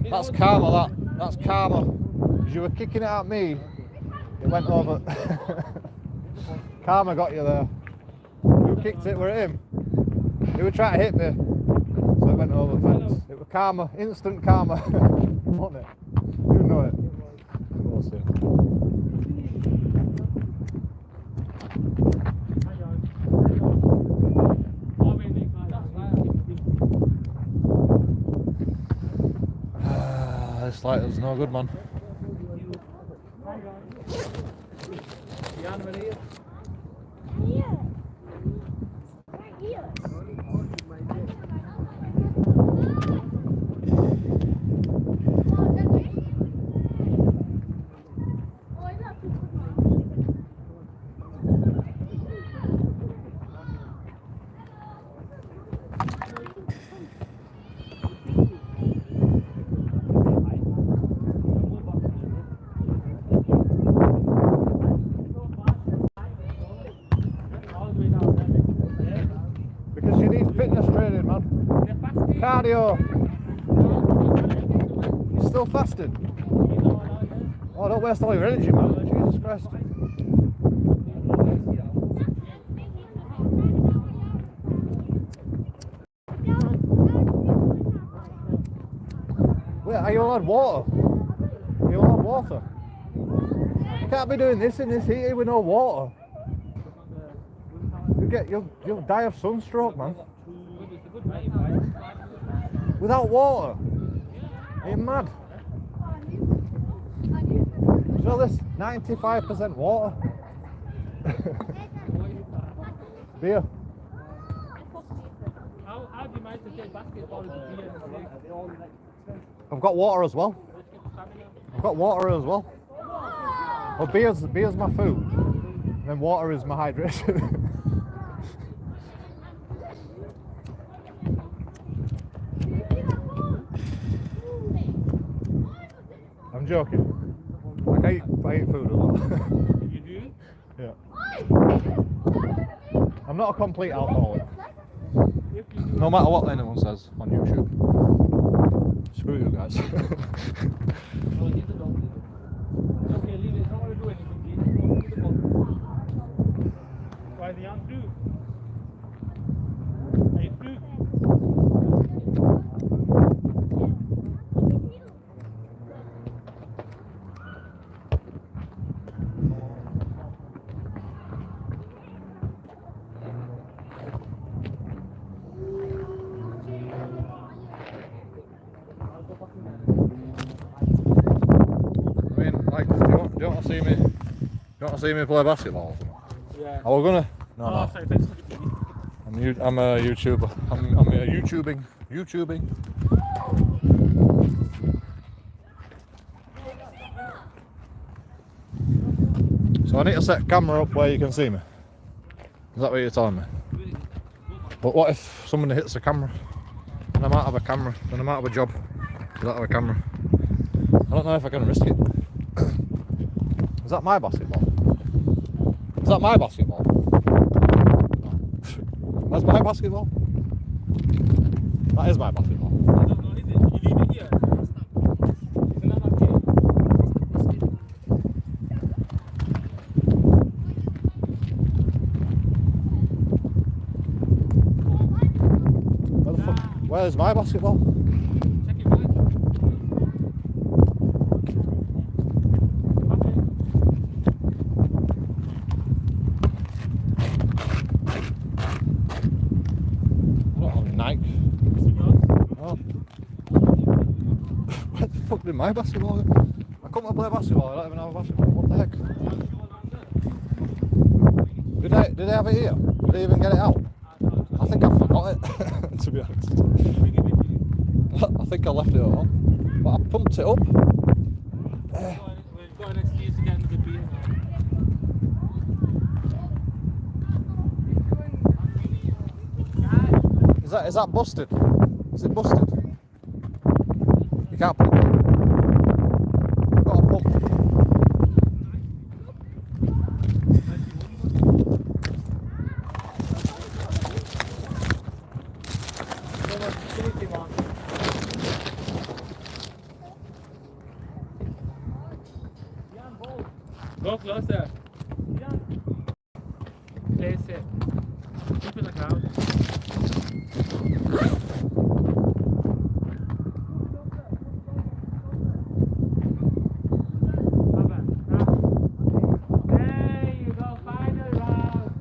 that's karma, that's karma. Because you were kicking it at me, it went over. Karma got you there. You kicked it, were it him? He was trying to hit me, so it went over the fence. It was karma, instant karma, wasn't it? You know it. We'll see. This light is no good, man. Fitness training, man. Cardio. You're still fasting? Oh, don't waste all your energy, man. Jesus Christ. Wait, are you on water? Are you on water? You can't be doing this in this heat with no water. You'll die of sunstroke, man. Without water? Are you mad? So this 95% water. Beer. How do you manage to take basketball with beer? I've got water as well. Well, beer's my food, and then water is my hydration. I'm joking. Like I eat food as well. You do? Yeah. I'm not a complete alcoholic. No matter what anyone says on YouTube. Screw you guys. Okay, leave it. Don't want to do anything. Why is he on through? Are you through? Do you want to see me play basketball? Yeah. Are we gonna? No. Sorry, thanks. I'm a YouTuber. I'm YouTubing. So I need to set camera up where you can see me. Is that what you're telling me? But what if somebody hits the camera? And I might have a camera, then I might have a job without have a camera. I don't know if I can risk it. Is that my basketball? Is that my basketball? That's my basketball? That is my basketball. I don't know, is it? You leave it here. Isn't that not here? Where the fuck? Where's my basketball? Check it back. Oh, Nike. Oh. Where the fuck did my basketball go? I come to play basketball, I don't even have a basketball. What the heck? Did they have it here? Did they even get it out? I think I forgot it, to be honest. I think I left it at home. But I pumped it up. We've got an excuse to get into the beer now. Is that busted? Is it busted? You can't pump it. You've got a pump. Go closer. Place it. Keep it in the crowd. There you go, final round.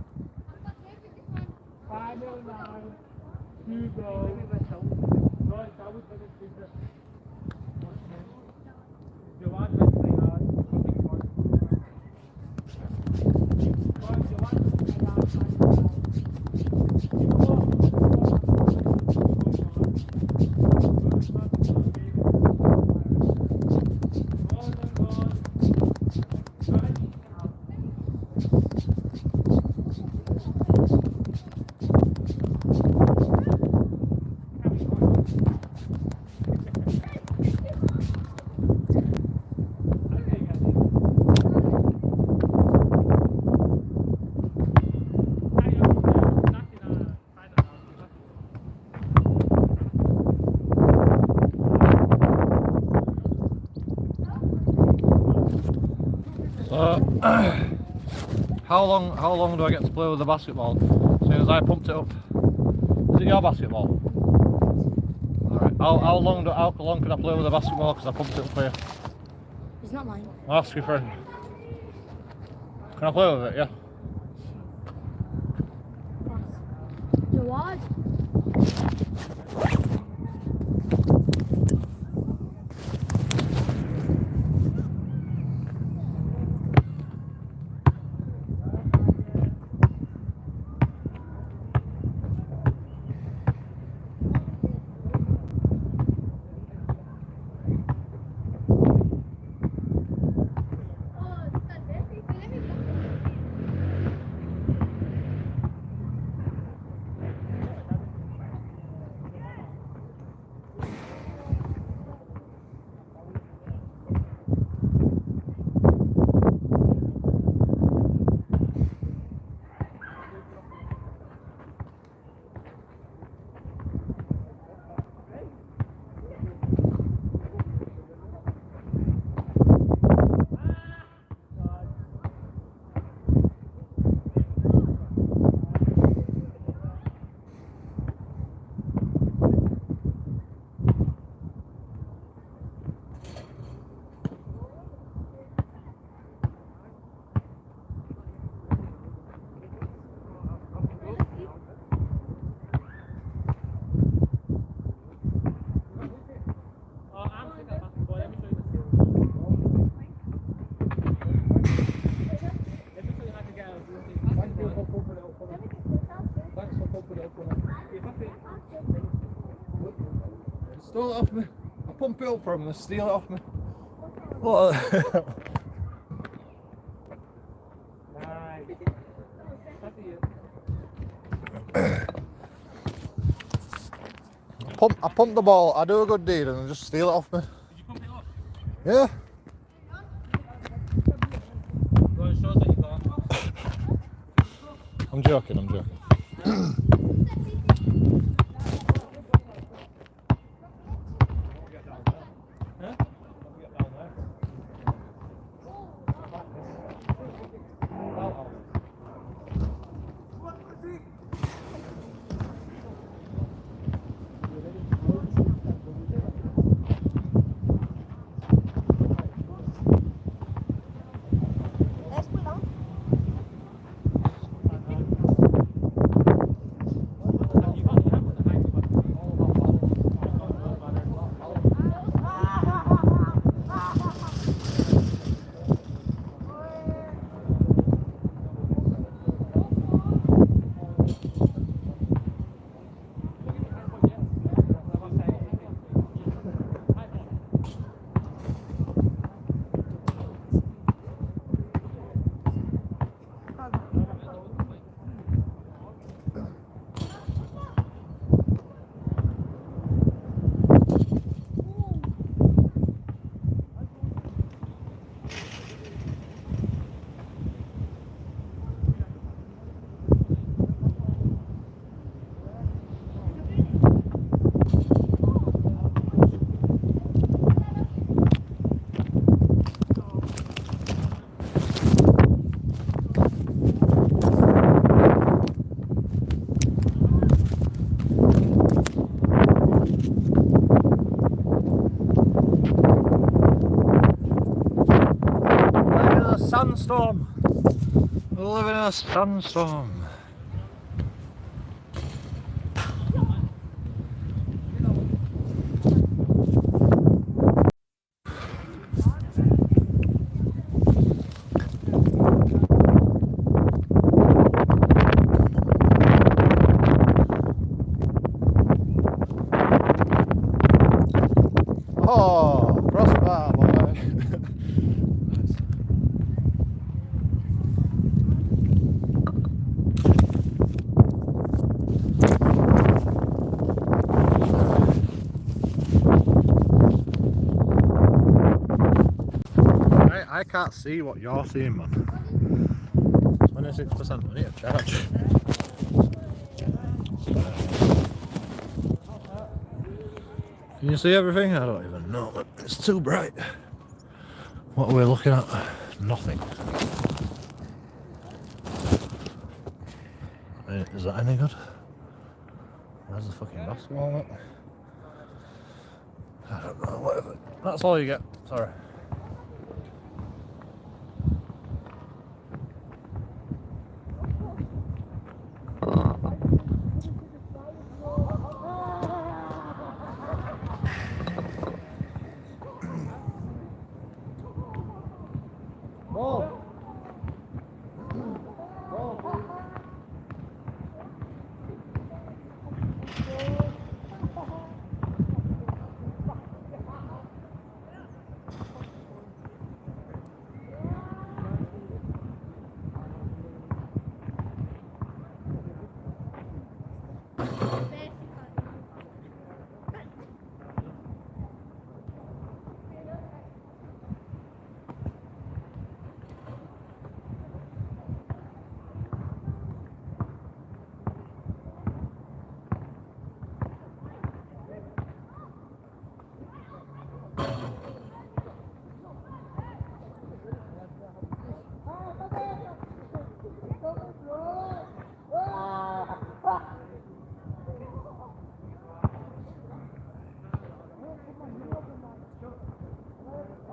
Final round. You go. No, it's always for the future. If you want to play hard, something important. If you want to play hard, final How long do I get to play with the basketball? As soon as I pumped it up. Is it your basketball? Alright. How long can I play with the basketball because I pumped it up here? It's not mine. I'll ask your friend. Can I play with it, yeah? So what? Stole it off me. I pump it up for him and steal it off me. What? pump the ball. I do a good deed and then just steal it off me. Did you pump it up? Yeah. Well, it shows that you can't. I'm joking. Sandstorm. We're living in a sandstorm. Oh, crossbar, boy. I can't see what you're seeing, man. 26%, I need to charge. Can you see everything? I don't even know. It's too bright. What are we looking at? Nothing. Is that any good? Where's the fucking basketball net? I don't know, whatever. That's all you get. Sorry.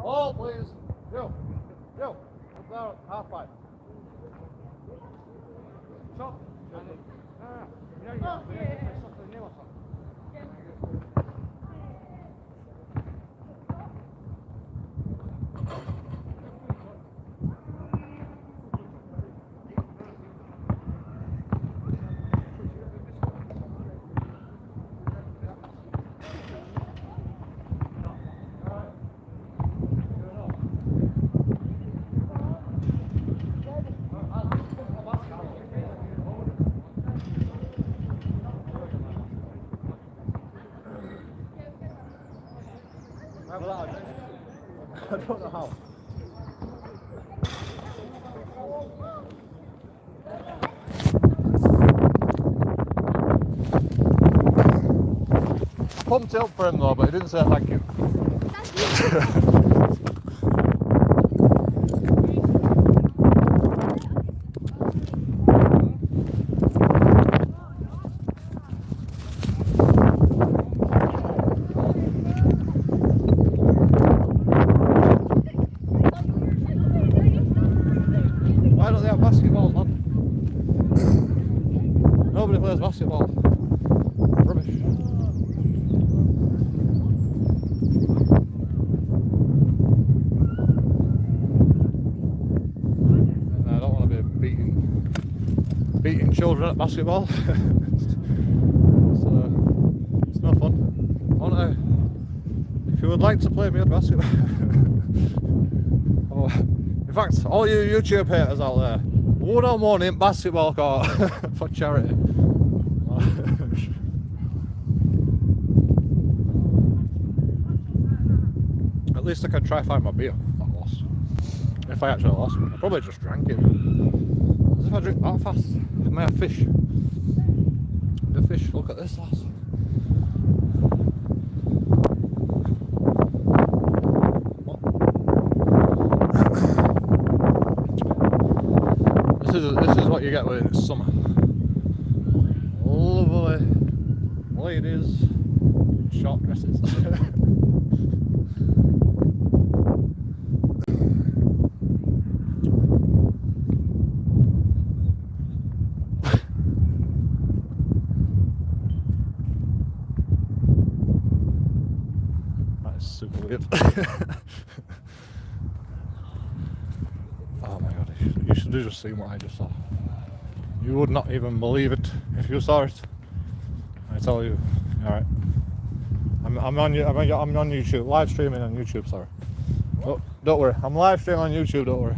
Ball, please. Joe. Up there, half pipe. Stop. I don't know how. Pumped it up for him though, but he didn't say thank you. Why don't they have basketballs, man? Nobody plays basketball. Rubbish. I don't want to be beating children at basketball. It's no fun. If you would like to play me at basketball. Oh, in fact, all you YouTube haters out there, one on one in basketball court for charity. At least I can try find my beer that I lost. If I actually lost, I probably just drank it. As if I drink that fast. It may have fish. The fish, look at this, lass. This is what you get when it's summer. Lovely ladies in short dresses. That is super weird. Oh my god, you should have just seen what I just saw. You would not even believe it if you saw it. I tell you. Alright. I'm on YouTube, live streaming on YouTube, sorry. Oh, don't worry, I'm live streaming on YouTube, don't worry.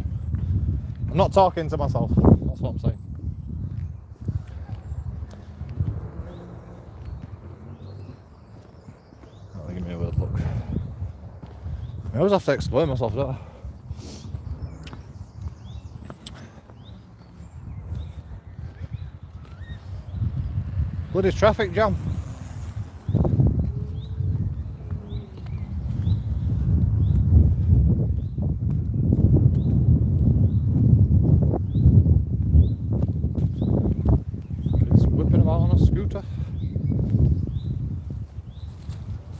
I'm not talking to myself, that's what I'm saying. That'll give me a weird look. I always have to explain myself, don't I? Bloody traffic jam. It's whipping about on a scooter.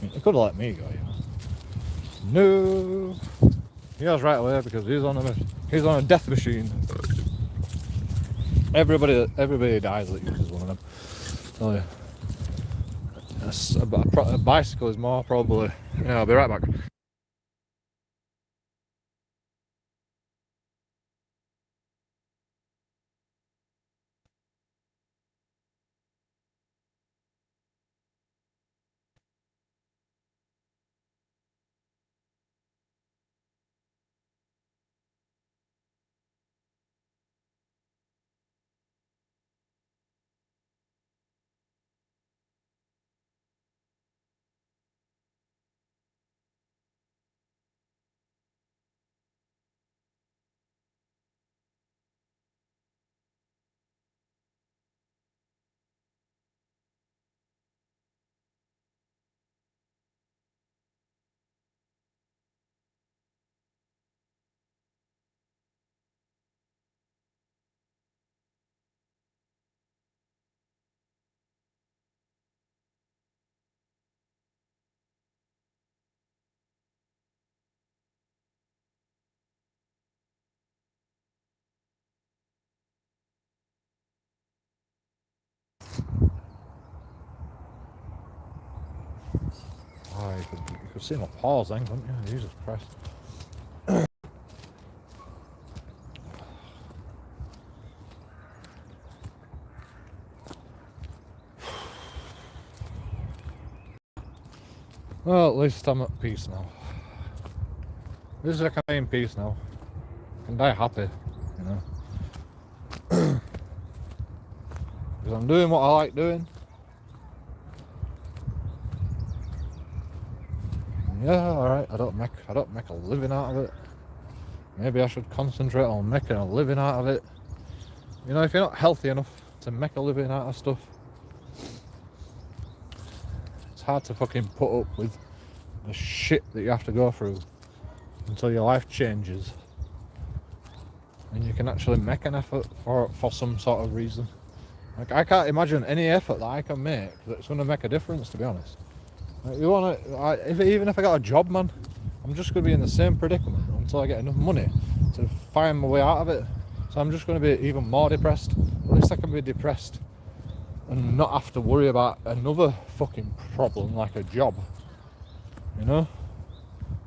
He could have let me go, you know. No. He goes right away because he's on a death machine. Everybody dies that uses one of them. Tell you. A bicycle is more probably. Yeah, I'll be right back. Oh, you could see my paws then, couldn't you? Jesus Christ. Well, at least I'm at peace now. At least I can die in peace now. I can die happy, you know. Because I'm doing what I like doing. Yeah, alright, I don't make a living out of it. Maybe I should concentrate on making a living out of it. You know, if you're not healthy enough to make a living out of stuff, it's hard to fucking put up with the shit that you have to go through until your life changes and you can actually make an effort for some sort of reason. Like, I can't imagine any effort that I can make that's going to make a difference, to be honest. Like, even if I got a job, man, I'm just going to be in the same predicament until I get enough money to find my way out of it. So I'm just going to be even more depressed. At least I can be depressed and not have to worry about another fucking problem like a job. You know?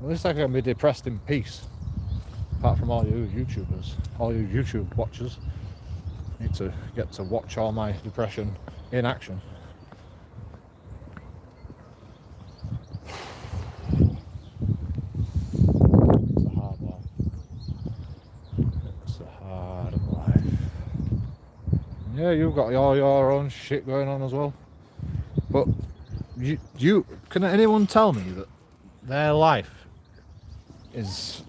At least I can be depressed in peace. Apart from all you YouTubers, all you YouTube watchers, need to get to watch all my depression in action. It's a hard life. It's a hard life. Yeah, you've got all your own shit going on as well. But can anyone tell me that their life is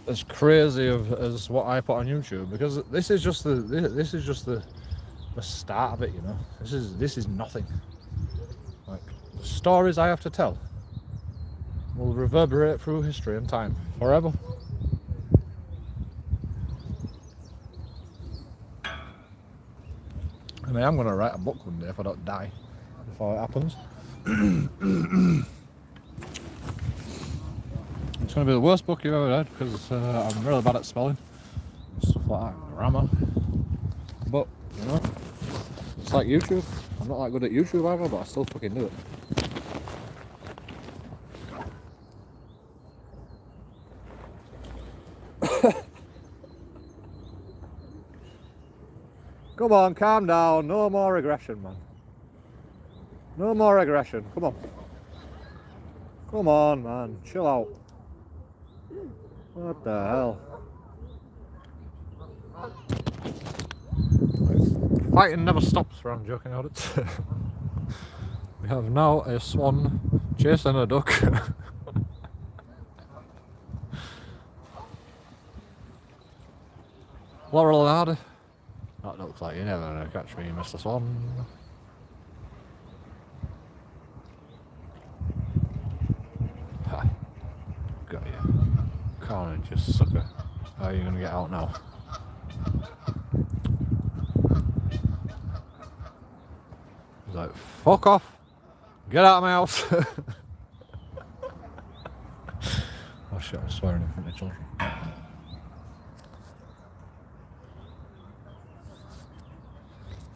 as crazy as what I put on YouTube? Because this is just the start of it, you know. This is nothing. Like, the stories I have to tell will reverberate through history and time forever. I mean, I'm gonna write a book one day if I don't die before it happens. It's going to be the worst book you've ever read because I'm really bad at spelling and stuff like that, grammar. But, you know, it's like YouTube. I'm not that good at YouTube either, but I still fucking do it. Come on, calm down. No more aggression, man. No more aggression. Come on. Come on, man. Chill out. What the hell? Fighting never stops around JoeKingAudits. We have now a swan chasing a duck. Laurel and Hardy. That looks like you're never gonna catch me, Mr. Swan. Ha. Got you. Carnage, you sucker. How are you gonna get out now? He's like, fuck off! Get out of my house! Oh shit, I'm swearing in front of children.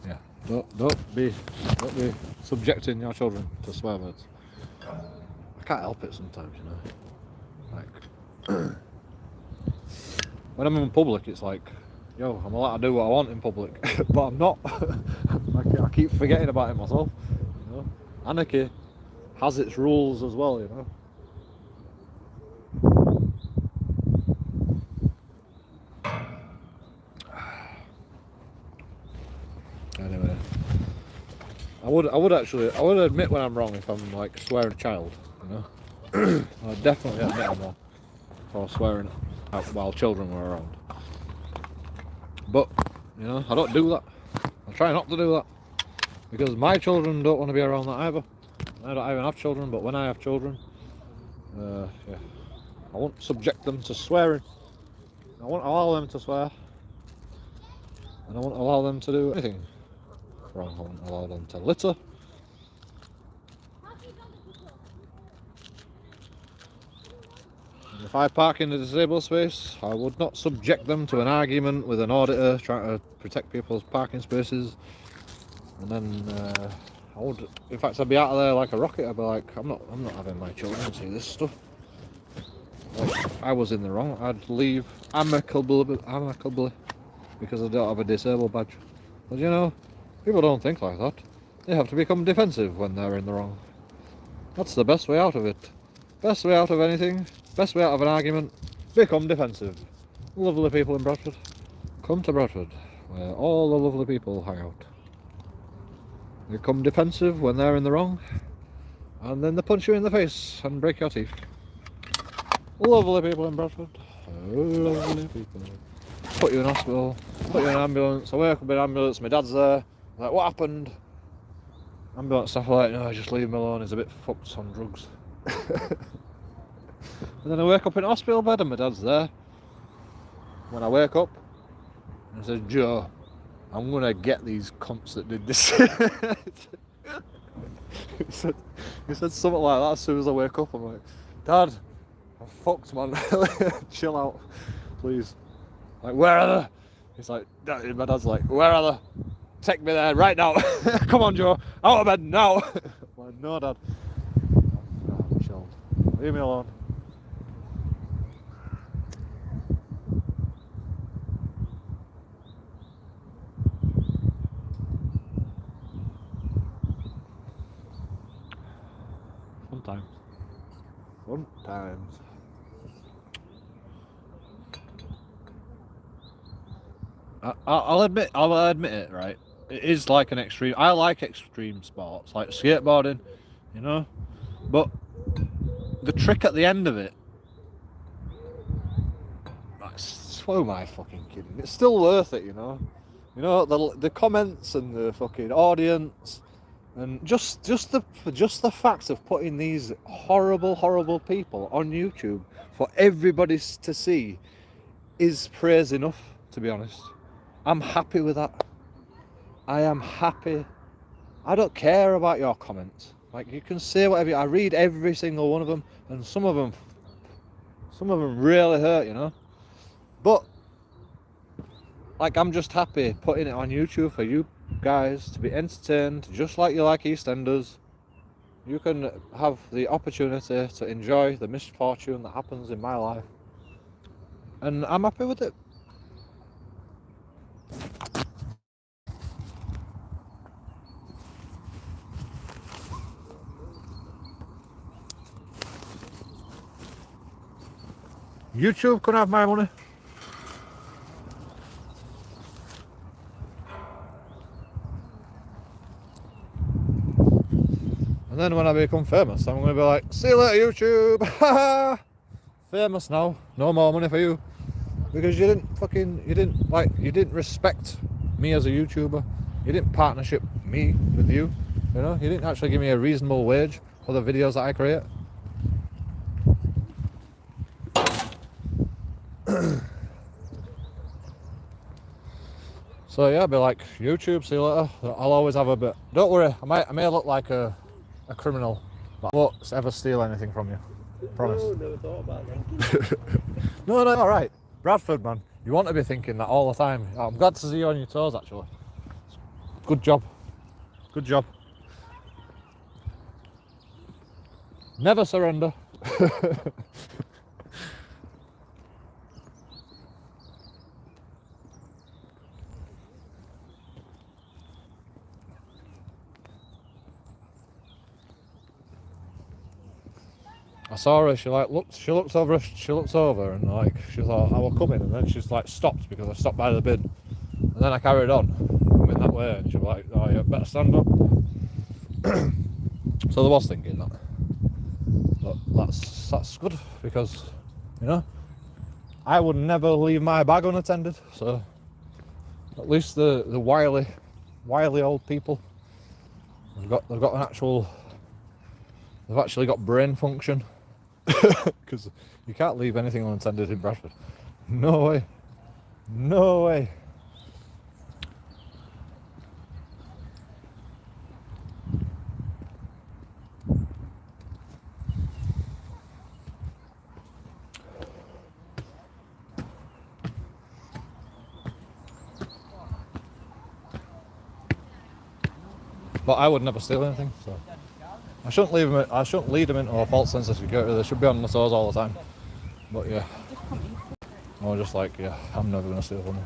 Yeah, don't be subjecting your children to swear words. I can't help it sometimes, you know. Like, when I'm in public, it's like, yo, I'm allowed to do what I want in public, but I'm not. I keep forgetting about it myself. You know, anarchy has its rules as well, you know. Anyway, I would admit when I'm wrong if I'm like swearing a child, you know. I'd definitely admit I'm wrong for swearing out while children were around. But, you know, I don't do that. I try not to do that. Because my children don't want to be around that either. I don't even have children, but when I have children, yeah, I won't subject them to swearing. I won't allow them to swear. And I won't allow them to do anything wrong. I won't allow them to litter. If I park in a disabled space, I would not subject them to an argument with an auditor trying to protect people's parking spaces. And then I would, in fact, I'd be out of there like a rocket. I'd be like, I'm not having my children see this stuff. Like, I was in the wrong. I'd leave amicably because I don't have a disabled badge. But you know, people don't think like that. They have to become defensive when they're in the wrong. That's the best way out of it. Best way out of anything, best way out of an argument, become defensive. Lovely people in Bradford. Come to Bradford, where all the lovely people hang out. They become defensive when they're in the wrong, and then they punch you in the face and break your teeth. Lovely people in Bradford. Lovely people. Put you in hospital, put you in an ambulance. I wake up in an ambulance, my dad's there. I'm like, what happened? Ambulance staff are like, no, just leave him alone, he's a bit fucked on drugs. And then I wake up in a hospital bed and my dad's there. When I wake up, and he says, Joe, I'm gonna get these cunts that did this. he said something like that as soon as I wake up. I'm like, Dad, I'm fucked, man. Chill out, please. Like, where are they? He's like, my dad's like, where are they? Take me there right now. Come on, Joe, out of bed now. I'm like, no, Dad. I'm chilled. Leave me alone. Fun times. Fun times. I'll admit it, right? It is like an extreme. I like extreme sports, like skateboarding, you know. But the trick at the end of it, who am I fucking kidding? It's still worth it, you know. You know, the comments and the fucking audience, and just the fact of putting these horrible people on YouTube for everybody to see is praise enough, to be honest. I'm happy with that. I am happy. I don't care about your comments. Like, you can say whatever. I read every single one of them, and some of them really hurt, you know. But like, I'm just happy putting it on YouTube for you guys to be entertained, just like you like EastEnders. You can have the opportunity to enjoy the misfortune that happens in my life, and I'm happy with it. YouTube can have my money. And then when I become famous, I'm going to be like, see you later, YouTube. Famous now, no more money for you. Because you didn't respect me as a YouTuber. You didn't partnership me with you. You know, you didn't actually give me a reasonable wage for the videos that I create. So yeah, I'll be like, YouTube, see you later. I'll always have a bit. Don't worry, I may look like a criminal, but I won't ever steal anything from you. Promise. Oh, never thought about that. No, alright. Bradford, man. You want to be thinking that all the time. I'm glad to see you on your toes, actually. Good job. Good job. Never surrender. I saw her, she looked over and like, she thought I was coming, and then she's like stopped because I stopped by the bin. And then I carried on, coming that way, and she was like, oh, you better stand up. So I was thinking that. But that's good, because, you know, I would never leave my bag unattended, so at least the wily old people, they've actually got brain function. Because you can't leave anything unattended in Bradford. No way. No way. But I would never steal anything, so I shouldn't lead them into a false sense of security. They should be on my toes all the time. But yeah, I was just like, yeah, I'm never gonna steal from you,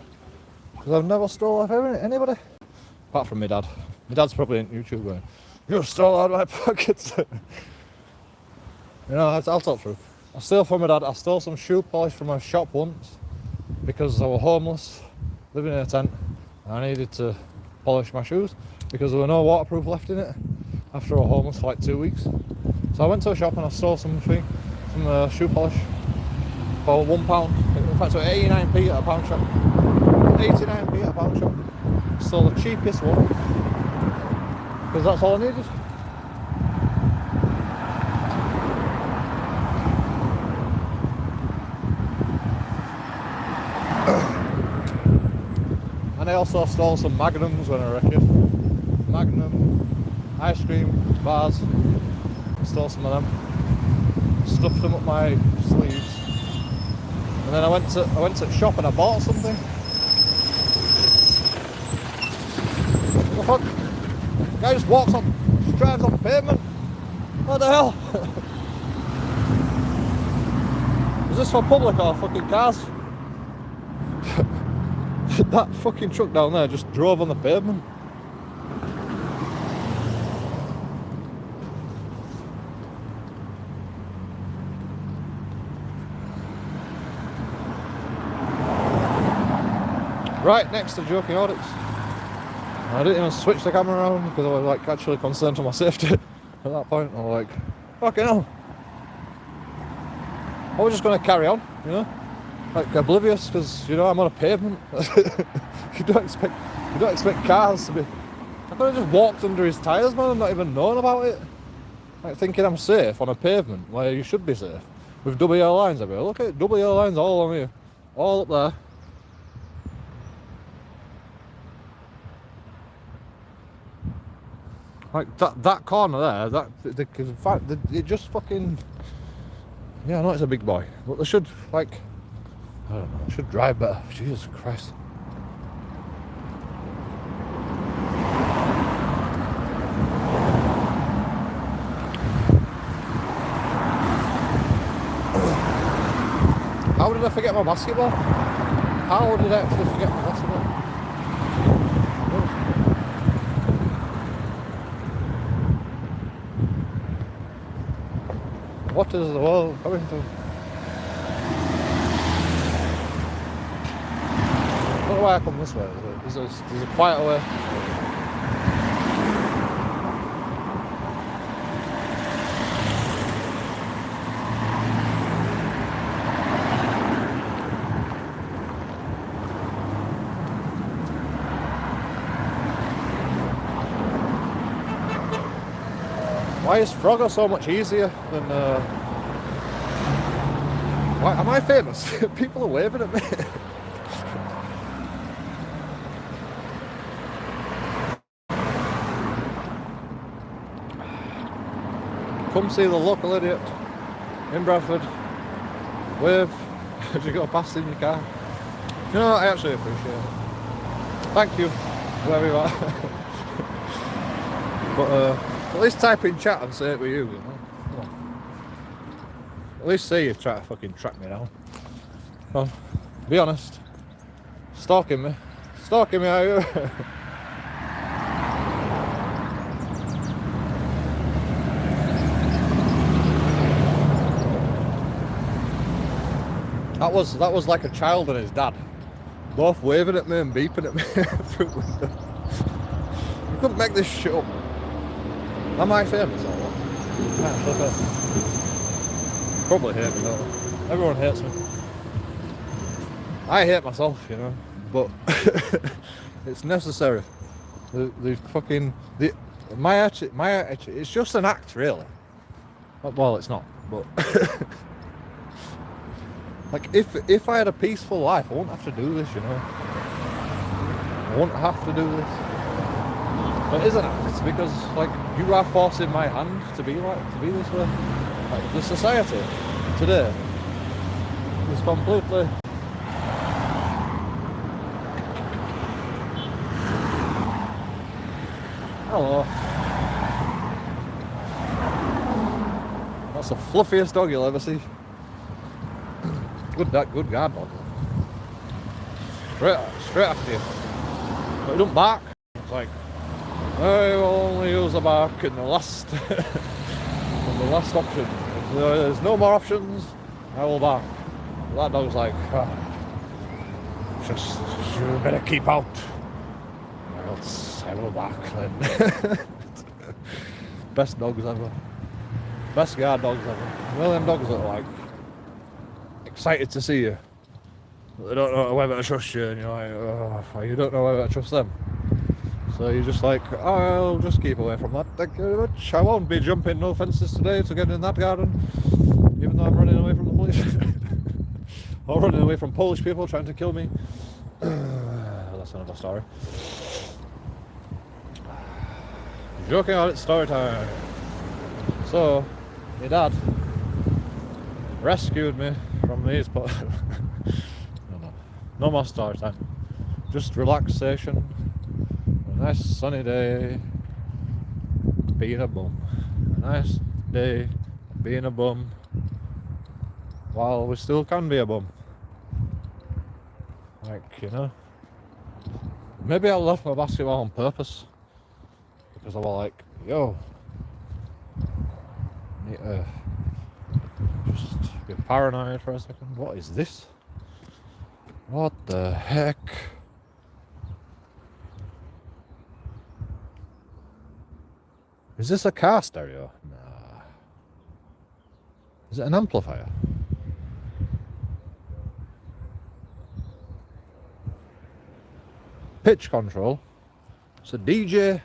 because I've never stole off anybody, apart from my dad. My dad's probably on YouTube going, you stole out of my pockets. You know, I'll talk through. I stole from my dad. I stole some shoe polish from a shop once because I was homeless, living in a tent, and I needed to polish my shoes because there were no waterproof left in it after I was homeless for like 2 weeks. So I went to a shop and I stole some shoe polish, for £1. In fact, so 89p at a pound shop. 89p at a pound shop. So the cheapest one, because that's all I needed. And I also stole some Magnums when I was a kid. Magnum, ice cream, bars. Stole some of them. Stuffed them up my sleeves. And then I went to the shop and I bought something. What the fuck? Guy just drives on pavement. What the hell? Is this for public or fucking cars? That fucking truck down there just drove on the pavement. Right next to JoeKingAudits. I didn't even switch the camera around because I was like actually concerned for my safety at that point. I was like, fucking hell. I was just going to carry on, you know, like oblivious, because you know I'm on a pavement. you don't expect cars to be. I could have just walked under his tyres, man, and not even known about it. Like thinking I'm safe on a pavement where you should be safe. With double yellow lines everywhere. Look at double yellow lines all on here, all up there. Like that corner there, in fact, it just fucking. Yeah, I know it's a big boy, but they should, like, I don't know, they should drive better. Jesus Christ. How did I forget my basketball? How did I actually forget my basketball? What is the world coming to? I don't know why I come this way. There's a quieter way. Why is Frogger so much easier than why am I famous? People are waving at me. Come see the local idiot in Bradford. Wave as you go past in your car. You know, I actually appreciate it. Thank you, wherever you are. But at least type in chat and say it with you, you know. Come on. At least say you try to fucking track me down. Come on, be honest. Stalking me, are you? That was like a child and his dad, both waving at me and beeping at me through the window. You couldn't make this shit up. Am I famous or what? Probably hate me, don't they? Everyone hates me. I hate myself, you know, but it's necessary. My attitude, it's just an act, really. Well, it's not, but like if I had a peaceful life, I wouldn't have to do this, you know. I wouldn't have to do this. But it is an act because, like, you are forcing my hand to be this way. Like, the society today is completely. Hello. That's the fluffiest dog you'll ever see. Good guard dog. Straight after you. But it don't bark. It's like, I will only use a bark in the last option. If there's no more options, I will bark. But that dog's like, just you better keep out, or else I will bark then. Best dogs ever. Best guard dogs ever. A million dogs that are like excited to see you. But they don't know whether to trust you, and you're like, oh, you don't know whether to trust them. So you're just like, oh, I'll just keep away from that. Thank you very much. I won't be jumping no fences today to get in that garden, even though I'm running away from the police. Or running away from Polish people trying to kill me. That's another story. Joking on, it's story time. So, my dad rescued me from these, but no more story time. Just relaxation. A nice sunny day. Being a bum. A nice day. Being a bum. While we still can be a bum. Like, you know. Maybe I left my basketball on purpose. Because I was like, yo, I need to just be paranoid for a second. What is this? What the heck? Is this a car stereo? Nah. Is it an amplifier? Pitch control. It's a DJ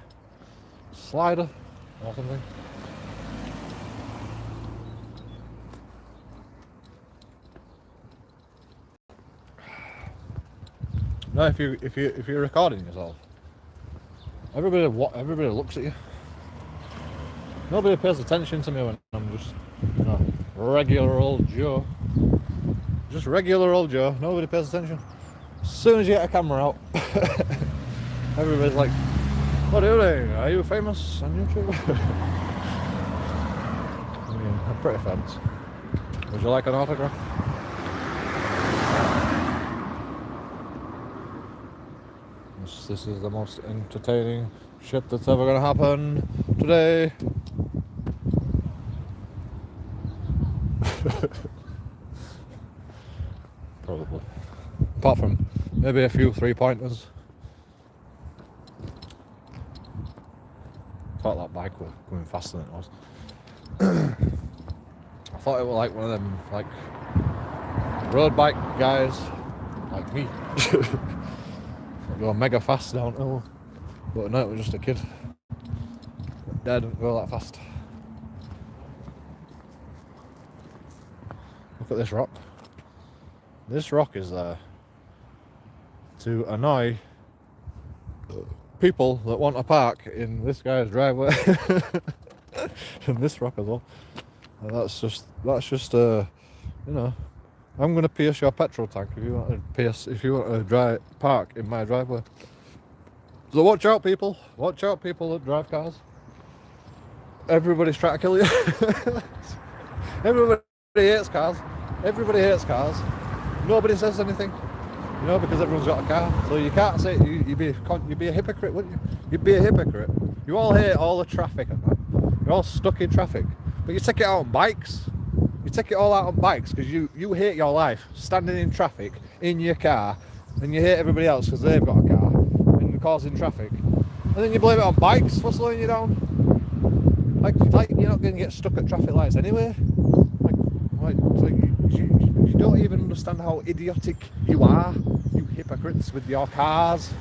slider or something. No, if you're recording yourself, everybody looks at you. Nobody pays attention to me when I'm just, you know, regular old Joe. Just regular old Joe. Nobody pays attention. As soon as you get a camera out, everybody's like, what are you doing? Are you famous on YouTube? I mean, I'm pretty famous. Would you like an autograph? This is the most entertaining shit that's ever gonna happen today. Probably. Apart from maybe a few 3-pointers. I thought that bike was going faster than it was. I thought it was like one of them, like, road bike guys, like me. Go mega fast downhill. But no, it was just a kid. Dad didn't go that fast. Look at this rock. This rock is there to annoy people that want to park in this guy's driveway. And this rock as well. And that's just you know, I'm gonna pierce your petrol tank if you want to park in my driveway. So watch out, people. Watch out, people that drive cars. Everybody's trying to kill you. Everybody hates cars. Everybody hates cars. Nobody says anything, you know, because everyone's got a car. So you can't say you'd be a hypocrite, wouldn't you? You'd be a hypocrite. You all hate all the traffic and that. You're all stuck in traffic, but you take it out on bikes. You take it all out on bikes because you hate your life standing in traffic in your car, and you hate everybody else because they've got a car and causing traffic. And then you blame it on bikes for slowing you down. Like you're not going to get stuck at traffic lights anyway. You don't even understand how idiotic you are, you hypocrites with your cars.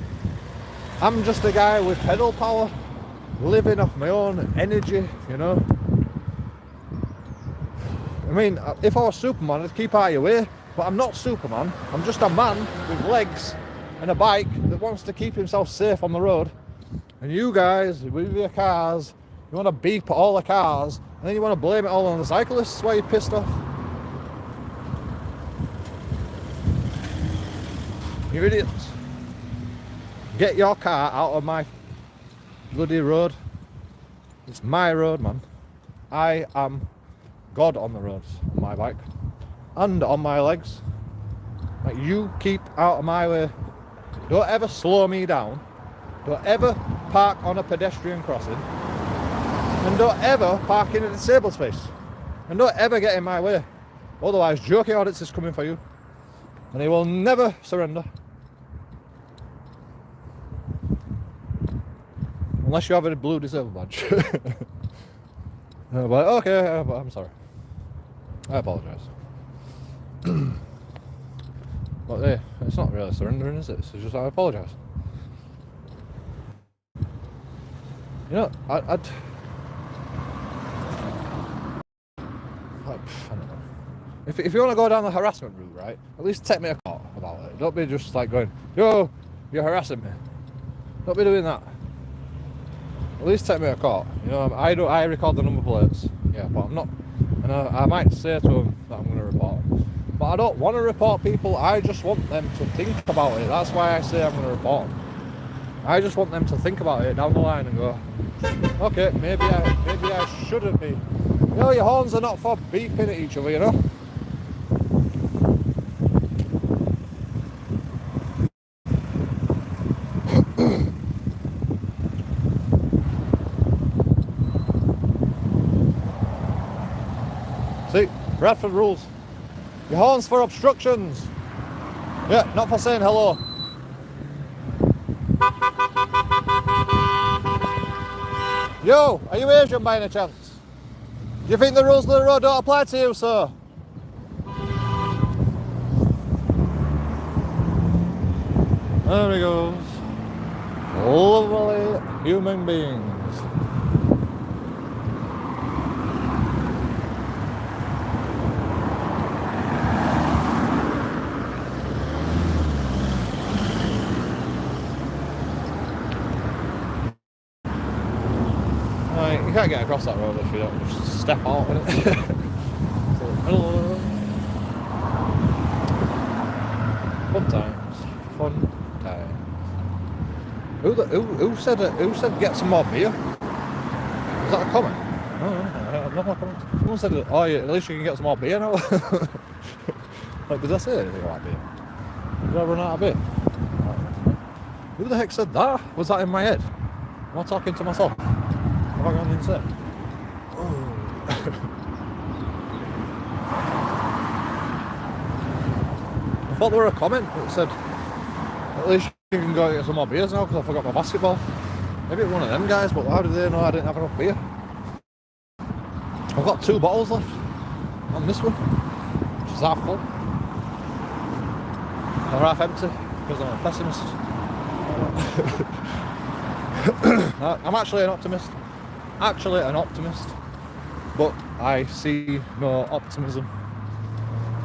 I'm just a guy with pedal power, living off my own energy, you know. I mean, if I was Superman, I'd keep out of your way, but I'm not Superman. I'm just a man with legs and a bike that wants to keep himself safe on the road. And you guys, with your cars, you want to beep all the cars, and then you want to blame it all on the cyclists while you're pissed off. You idiots. Get your car out of my bloody road. It's my road, man. I am God on the roads, on my bike. And on my legs. Like, you keep out of my way. Don't ever slow me down. Don't ever park on a pedestrian crossing. And don't ever park in a disabled space. And don't ever get in my way. Otherwise, JoeKingAudits is coming for you. And he will never surrender. Unless you have a blue disabled badge. But okay, I'm sorry. I apologize. But hey, it's not really surrendering, is it? It's just I apologise. You know, I don't know. If you want to go down the harassment route, right, at least take me a court about it. Don't be just like going, yo, you're harassing me. Don't be doing that. At least take me a court. You know, I record the number plates. Yeah, but I'm not. And I might say to them that I'm going to report them. But I don't want to report people. I just want them to think about it. That's why I say I'm going to report them. I just want them to think about it down the line and go, okay, maybe I shouldn't be. You know, your horns are not for beeping at each other, you know. See, Bradford rules. Your horn's for obstructions. Yeah, not for saying hello. Yo, are you Asian by any chance? Do you think the rules of the road don't apply to you, sir? There he goes. Lovely human beings. You can't get across that road if you don't just step out in it. So, fun times. Fun times. Who said get some more beer? Was that a comment? No more comments. Someone said, oh yeah, at least you can get some more beer now. Like, did I say anything about beer? Did I run out of beer? Who the heck said that? Was that in my head? Am I talking to myself? Have I gone insane? I thought there were a comment that said, at least you can go get some more beers now because I forgot my basketball. Maybe it's one of them guys, but how did they know I didn't have enough beer? I've got 2 bottles left on this one, which is half full. Or half empty because I'm a pessimist. I'm actually an optimist. But I see no optimism.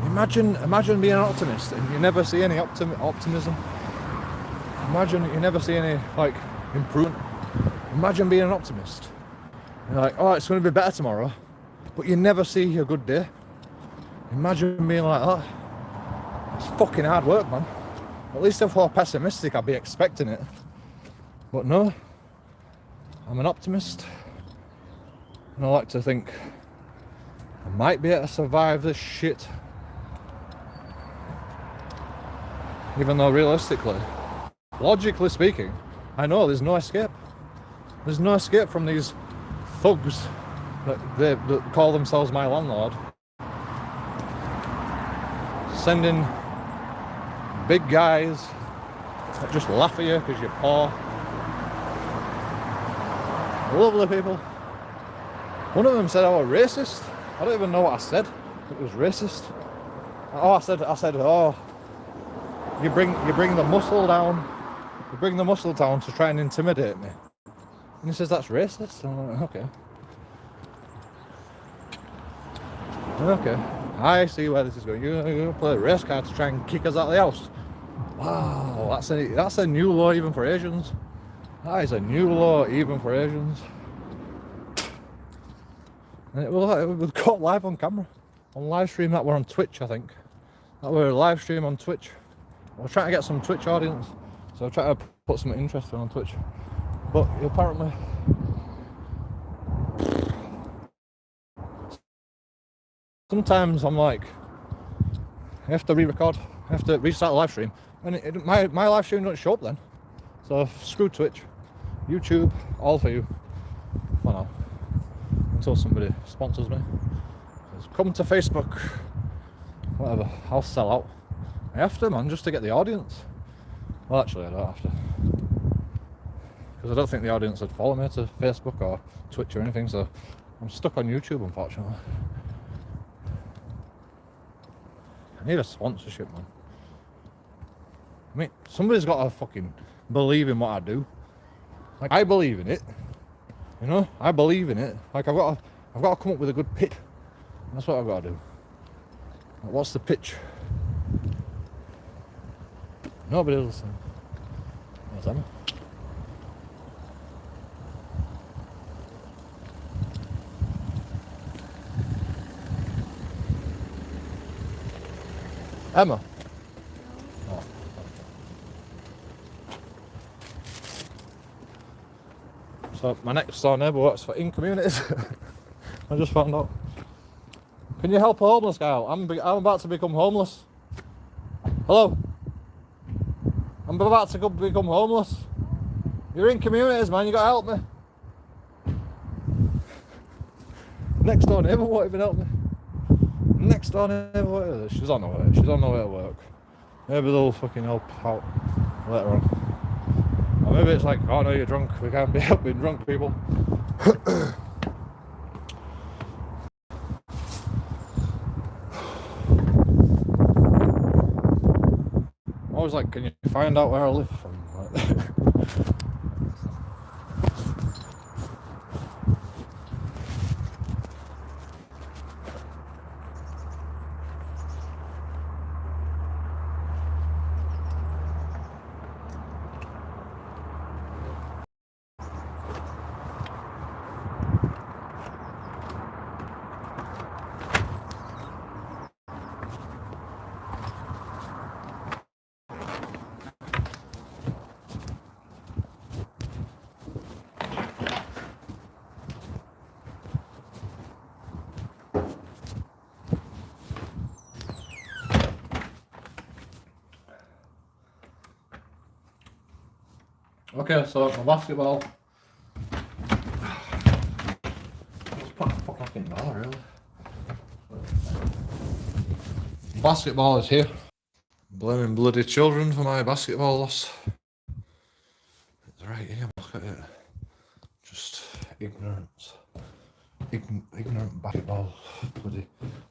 Imagine being an optimist and you never see any optimism. Imagine you never see any like improvement. Imagine being an optimist. You're like, oh, it's going to be better tomorrow, but you never see a good day. Imagine being like that. It's fucking hard work, man. At least if I were pessimistic, I'd be expecting it. But no, I'm an optimist. And I like to think I might be able to survive this shit. Even though realistically, logically speaking, I know there's no escape. There's no escape from these thugs that call themselves my landlord. Sending big guys that just laugh at you because you're poor. Lovely people. One of them said I was racist. I don't even know what I said. It was racist. Oh, I said, oh, you bring the muscle down. You bring the muscle down to try and intimidate me. And he says that's racist. I'm like, okay. I see where this is going. You're going to play a race card to try and kick us out of the house. Wow, that's a new law even for Asians. That is a new law even for Asians. And it was caught live on camera. On live stream that were on Twitch, I think. That were live stream on Twitch. I was trying to get some Twitch audience. So I tried to put something interesting on Twitch. But apparently... Sometimes I'm like... I have to re-record. I have to restart the live stream. And my live stream doesn't show up then. So screw Twitch. YouTube, all for you. For now. Until somebody sponsors me. Says, come to Facebook. Whatever, I'll sell out. I have to, man, just to get the audience. Well, actually, I don't have to. Because I don't think the audience would follow me to Facebook or Twitch or anything, so I'm stuck on YouTube, unfortunately. I need a sponsorship, man. I mean, somebody's got to fucking believe in what I do. Like, I believe in it. You know, I believe in it. Like, I've got to come up with a good pitch. That's what I've got to do. Like, what's the pitch? Nobody will listen. What's that? Emma. Oh. So my next door neighbour works for In Communities. I just found out. Can you help a homeless guy out? I'm about to become homeless. Hello? I'm about to become homeless. You're In Communities, man. You gotta help me. Next door neighbour won't even help me. Next door neighbour, she's on the way. She's on the way to work. Maybe they'll fucking help out later on. Or maybe it's like, oh no, you're drunk. We can't be helping drunk people. I was like, can you find out where I live from? Okay, so my basketball. Let's put a fucking ball, really. Basketball is here. Blaming bloody children for my basketball loss. It's right here, look at it. Just ignorance. Ignorant basketball. Bloody.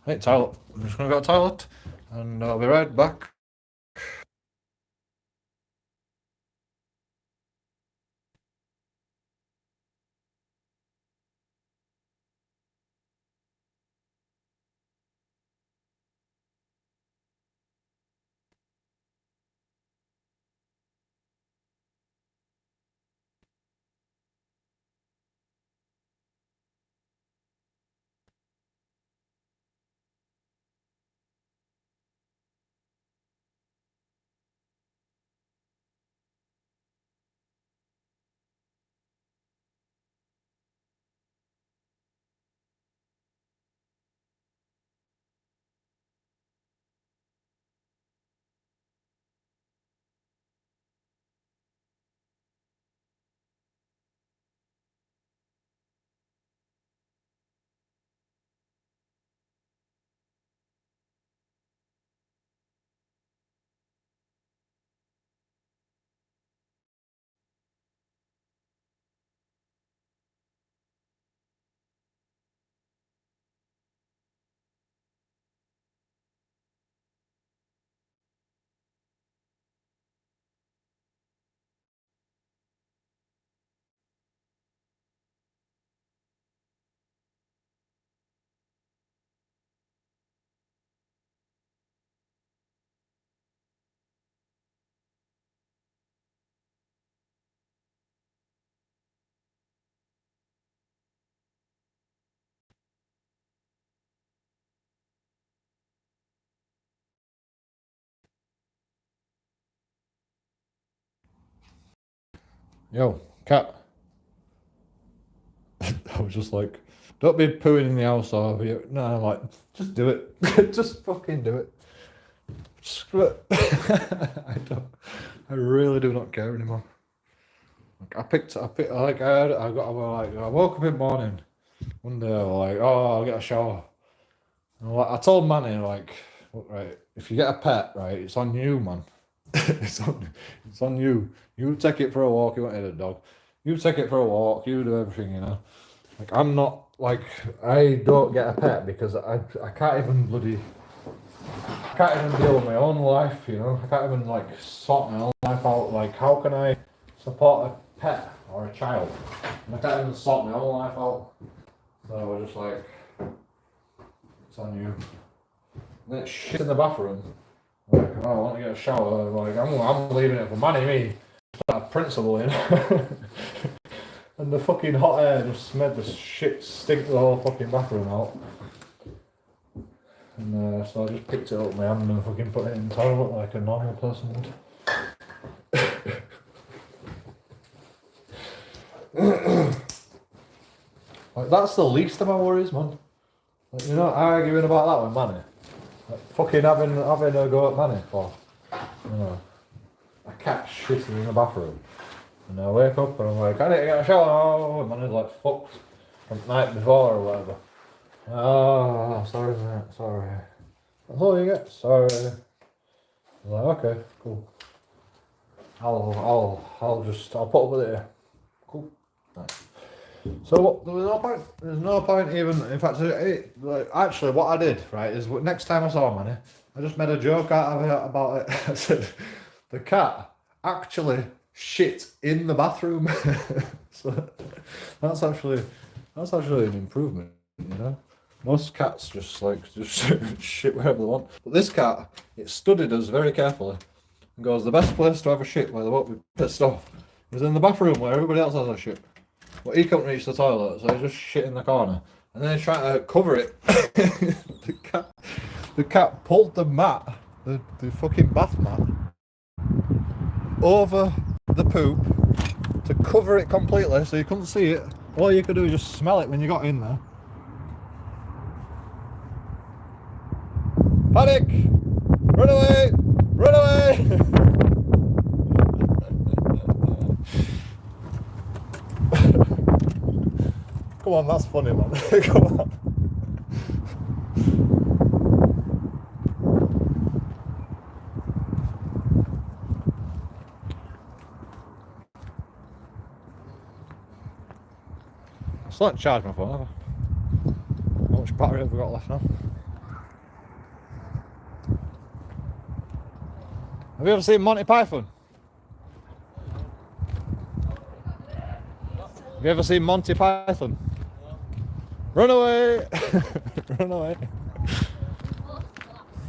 Hey, toilet. I'm just gonna go to the toilet and I'll be right back. Yo, cat. I was just like, don't be pooing in the house or you. No, I'm like, just do it. Just fucking do it. Screw it. I really do not care anymore. Like, I woke up in the morning one day, like, oh, I'll get a shower. And I told Manny, like, look, right, if you get a pet, right, it's on you, man. it's on you. You take it for a walk. You wanted a dog. You take it for a walk. You do everything, you know. Like, I'm not, like, I don't get a pet because I can't even bloody I can't even deal with my own life, you know. I can't even like sort my own life out. Like, how can I support a pet or a child? And I can't even sort my own life out. So we're just like, it's on you. And then shit in the bathroom. Like, oh, I want to get a shower. Like, I'm leaving it for money, me. That principle in. And the fucking hot air just made the shit stink the whole fucking bathroom out. And so I just picked it up with my hand and fucking put it in the toilet like a normal person would. Like, that's the least of my worries, man. Like, you're not arguing about that with Manny. Like, fucking having a go at Manny for, you know, a cat shitting in the bathroom. And I wake up and I'm like, I need to get a shower. And Manny's like, fucked from the night before or whatever. Oh, sorry mate, sorry. That's all you get, sorry. I'm like, okay, cool. I'll put up with it here. Cool. Nice. So what, there's no point even, in fact, like, actually what I did, right, is next time I saw Manny, I just made a joke out of it about it. I said, the cat actually shit in the bathroom. So that's actually an improvement, you know. Most cats just shit wherever they want. But this cat, it studied us very carefully and goes, the best place to have a shit where they won't be pissed off is in the bathroom where everybody else has a shit. But he couldn't reach the toilet, so he just shit in the corner. And then he tried to cover it. The cat pulled the mat, the fucking bath mat, over the poop to cover it completely so you couldn't see it. All you could do was just smell it when you got in there. Panic! Run away! Run away! Come on, that's funny, man. Come on. I still haven't charged my phone, have I? How much battery have we got left now? Have you ever seen Monty Python? Have you ever seen Monty Python? Run away! Run away.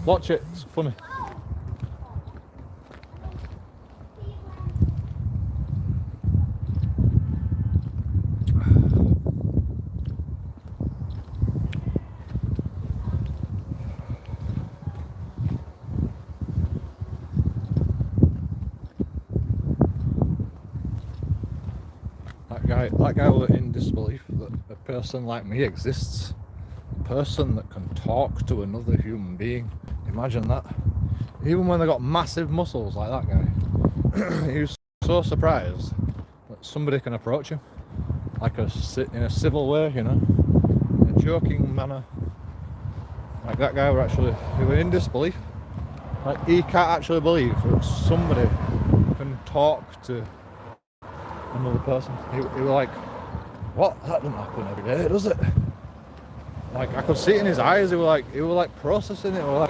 Watch it, it's funny. That guy was in disbelief that a person like me exists. A person that can talk to another human being. Imagine that. Even when they got massive muscles like that guy. He was so surprised that somebody can approach him. Like in a civil way, you know. In a joking manner. Like that guy were in disbelief. Like he can't actually believe that somebody can talk to another person. He was like, what? That doesn't happen every day, does it? Like I could see it in his eyes. He was like processing it. He was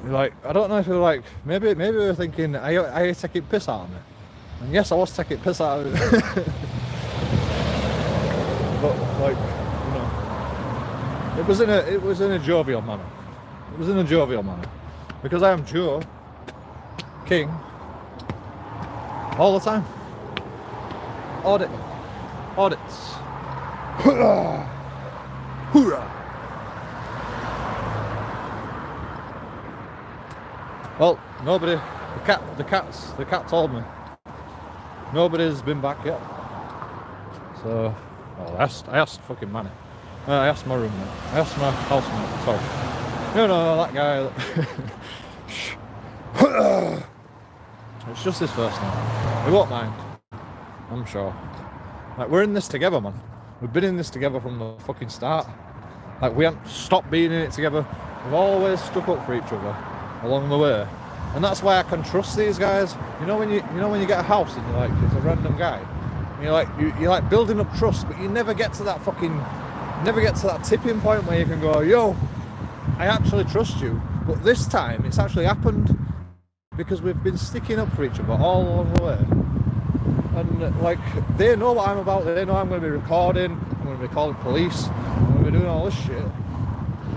like, I don't know if he was like, maybe we were thinking, are you taking piss out of me? And yes, I was taking piss out of him. But like, you know, it was in a jovial manner. It was in a jovial manner because I am Joe King. All the time. Audits. Hoorah! Hoorah! Well, nobody. The cat told me. Nobody's been back yet. So, well, I asked fucking Manny. I asked my roommate. I asked my housemate. Sorry. No, that guy. It's just his first name. He won't mind. I'm sure. Like, we're in this together, man. We've been in this together from the fucking start. Like, we haven't stopped being in it together. We've always stuck up for each other along the way. And that's why I can trust these guys. You know when you get a house and you're like, it's a random guy. And you're like building up trust, but you never get to that tipping point where you can go, yo, I actually trust you. But this time, it's actually happened because we've been sticking up for each other all along the way. And like, they know what I'm about. They know I'm going to be recording. I'm going to be calling police. I'm going to be doing all this shit.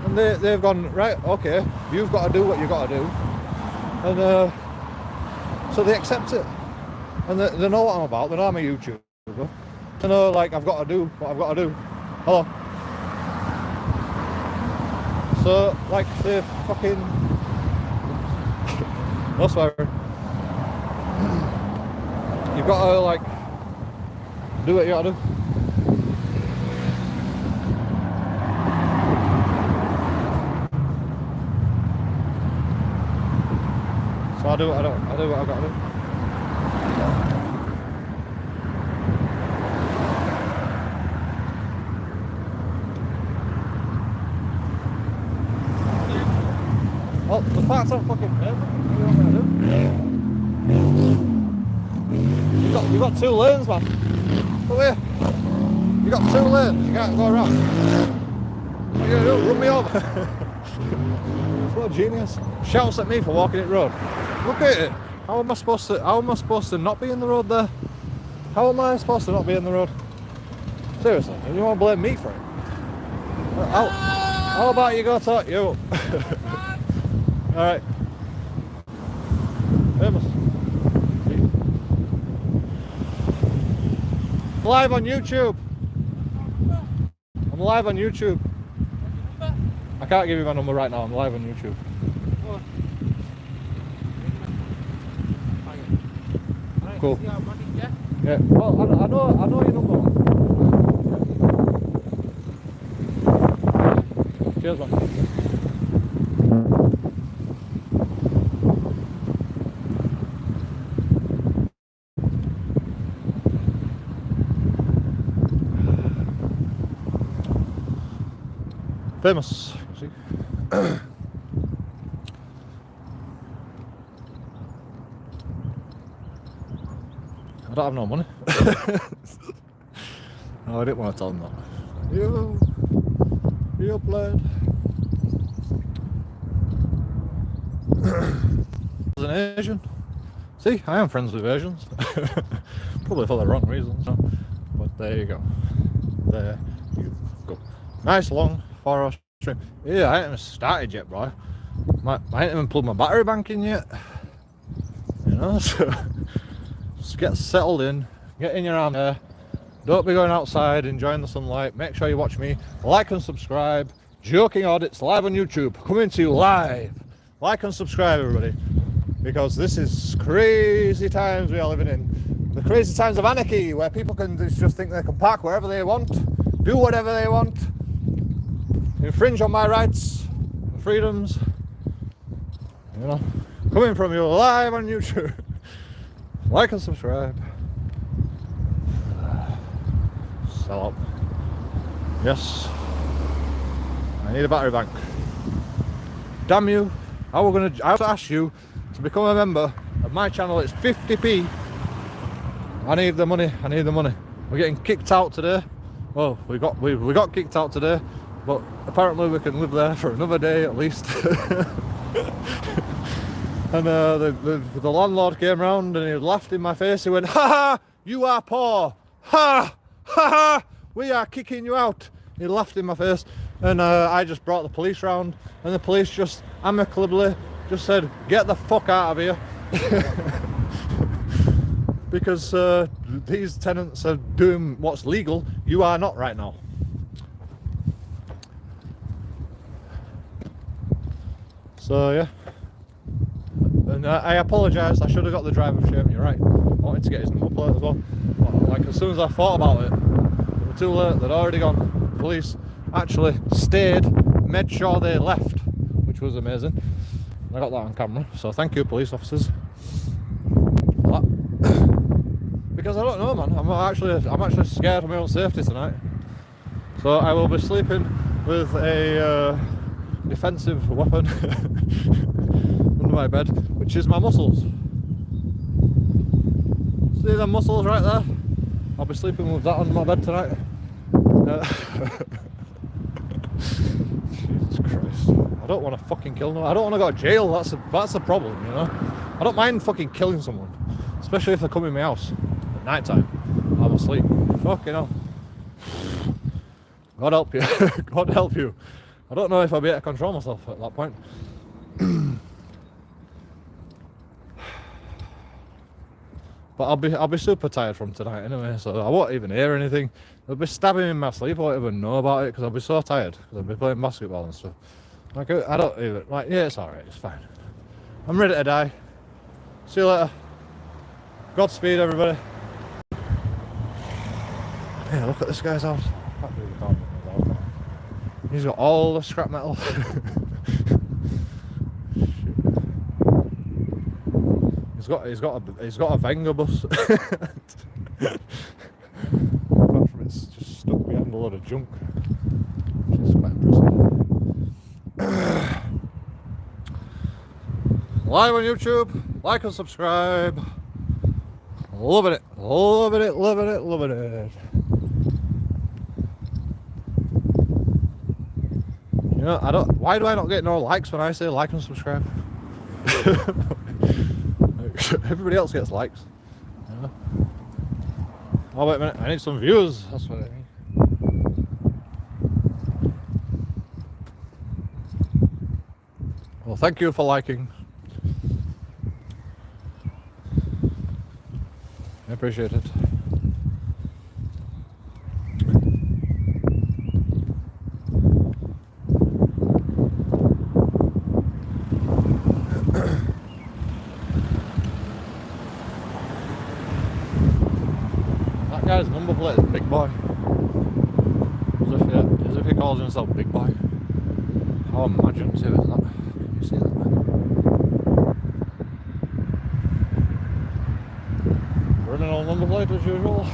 And they've gone, right, okay, you've got to do what you've got to do. And so they accept it. And they know what I'm about. They know I'm a YouTuber. They know, like, I've got to do what I've got to do. Hello. So, like, they fucking... no swearing. You've got to, like, do what you got to do. So I do what I've got to do. Oh, the park's on fucking pavement. You've got 2 lanes, man. Come here. You've got 2 lanes. You can't go around. What are you gonna do? Run me over. What a genius. Shouts at me for walking it road. Look at it. How am I supposed to not be in the road there? How am I supposed to not be in the road? Seriously, you want to blame me for it? How about you go talk you? Alright. Famous. I'm live on YouTube. I'm live on YouTube. I can't give you my number right now. I'm live on YouTube. Cool. Yeah. Well, I know your number. Cheers, man. Famous. See? I don't have no money. No, I didn't want to tell them that. You played. As an Asian. See, I am friends with Asians. Probably for the wrong reasons. But there you go. There you go. Nice long 4-hour stream. Yeah, I haven't even started yet, bro. I ain't even plugged my battery bank in yet. You know, so just get settled in, get in your armchair. Don't be going outside, enjoying the sunlight. Make sure you watch me. Like and subscribe. JoeKingAudits live on YouTube. Coming to you live. Like and subscribe, everybody. Because this is crazy times we are living in. The crazy times of anarchy, where people can just think they can park wherever they want, do whatever they want, infringe on my rights and freedoms. You know, coming from you live on YouTube. Like and subscribe. Sell up. Yes. I need a battery bank. Damn you. I have to ask you to become a member of my channel. It's 50p. I need the money. I need the money. We're getting kicked out today. Well, we got kicked out today, but apparently we can live there for another day at least. And the landlord came round and he laughed in my face. He went, "Ha ha, you are poor. Ha ha ha, we are kicking you out." He laughed in my face, and I just brought the police round, and the police just amicably just said, "Get the fuck out of here." Because these tenants are doing what's legal. You are not right now. So yeah. And I apologise, I should have got the driver of shame, you're right. I wanted to get his number plate as well. But, like, as soon as I thought about it, they were too late, they'd already gone. The police actually stayed, made sure they left, which was amazing. I got that on camera, so thank you, police officers. For that. Because I don't know, man, I'm actually scared of my own safety tonight. So I will be sleeping with a defensive weapon under my bed, which is my muscles. See them muscles right there? I'll be sleeping with that on my bed tonight. Jesus Christ. I don't want to fucking kill no. I don't want to go to jail. That's the problem, you know. I don't mind fucking killing someone, especially if they come in my house at night time. I'm asleep. Fucking hell. God help you. God help you. I don't know if I'll be able to control myself at that point. But I'll be super tired from tonight anyway, so I won't even hear anything. They'll be stabbing me in my sleep. I won't even know about it because I'll be so tired because I'll be playing basketball and stuff. Like I don't even like. Yeah, it's alright. It's fine. I'm ready to die. See you later. Godspeed, everybody. Yeah, look at this guy's house. Can't believe he can't get his house. He's got all the scrap metal. He's got a Venga bus. Apart from it's just stuck behind a load of junk, which is quite impressive. Live on YouTube, like and subscribe. Loving it, loving it, loving it, loving it. You know, why do I not get no likes when I say like and subscribe? Everybody else gets likes. You know? Oh wait a minute, I need some views. That's what I need. Well, thank you for liking. I appreciate it. That guy's number plate is Big Boy. As if he calls himself Big Boy. How imaginative is that? Can you see that? Running on number plate as usual.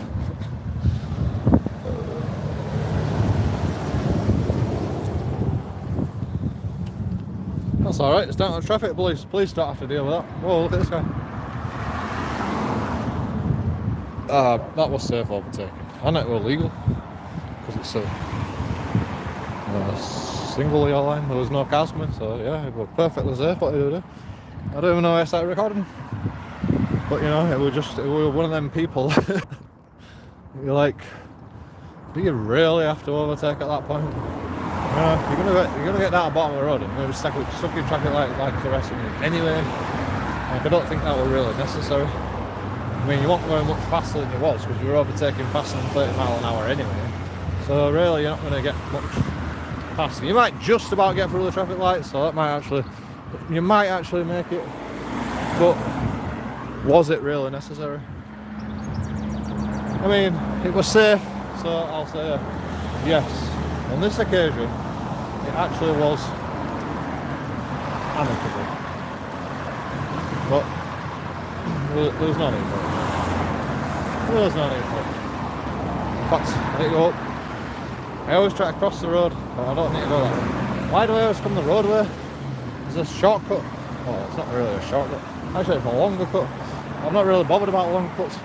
That's alright, it's down to traffic police. Police don't have to deal with that. Whoa, look at this guy. That was safe overtaking. And it was legal. Because it's a single lane line. There was no cars coming, so yeah, it was perfectly safe what he did. I don't even know why I started recording. But you know, it was one of them people. You're like, do you really have to overtake at that point? You know, you're gonna get down the bottom of the road and you're gonna be stuck in traffic like the rest of me anyway. Like, I don't think that was really necessary. I mean, you weren't going much faster than you was because you were overtaking faster than 30 miles an hour anyway. So really, you're not going to get much faster. You might just about get through the traffic lights, so you might actually make it. But was it really necessary? I mean, it was safe, so I'll say yes. On this occasion, it actually was amicable. But there's no need for it. There's no need for it. In fact, I need to go up. I always try to cross the road, but I don't need to go that way. Why do I always come the roadway? Is this a shortcut? Oh, it's not really a shortcut. Actually, it's a longer cut. I'm not really bothered about long cuts.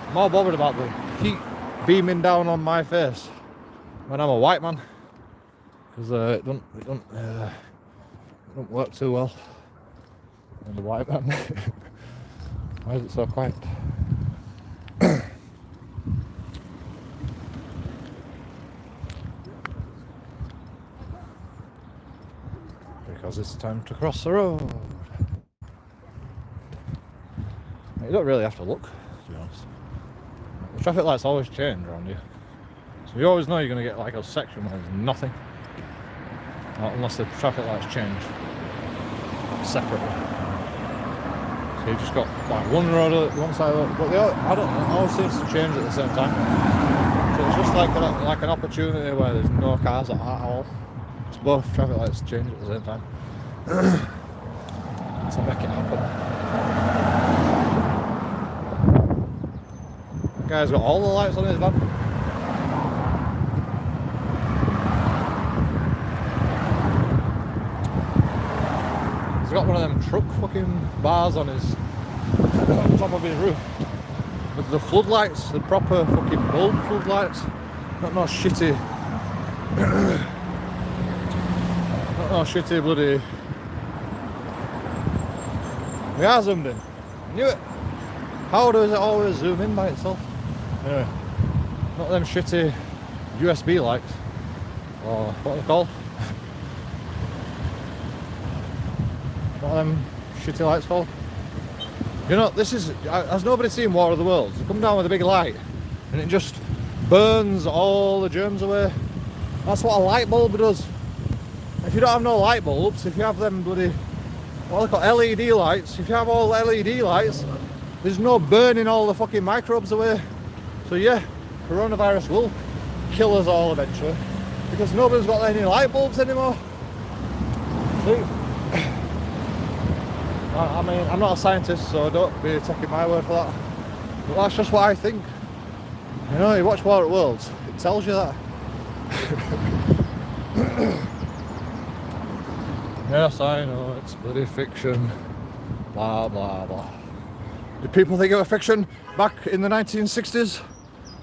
I'm more bothered about the heat beaming down on my face when I'm a white man. Because it don't work too well on the white man. Why is it so quiet? Because it's time to cross the road. You don't really have to look, to be honest. The traffic lights always change around you. So you always know you're going to get like a section where there's nothing. Unless the traffic lights change separately. So you've just got like one road at one side of it, but I don't know, it always seems to change at the same time. So it's just like an opportunity where there's no cars at all. It's both traffic lights change at the same time. So make it happen. The guy's got all the lights on his van. He's got one of them truck fucking bars on top of his roof. With the floodlights, the proper fucking bulb floodlights. Not no shitty no shitty bloody... We are zoomed in. I knew it. How does it always zoom in by itself? Anyway, not them shitty USB lights. Or what are they called? What are them shitty lights called? You know, this is... Has nobody seen War of the Worlds? They come down with a big light and it just burns all the germs away. That's what a light bulb does. If you don't have no light bulbs, if you have them bloody... what they call LED lights, if you have all LED lights, there's no burning all the fucking microbes away. So yeah, coronavirus will kill us all eventually, because nobody's got any light bulbs anymore. See? I mean, I'm not a scientist, so don't be taking my word for that. But that's just what I think. You know, you watch War of the Worlds, it tells you that. Yes, I know, it's bloody fiction. Blah, blah, blah. Did people think it was fiction back in the 1960s?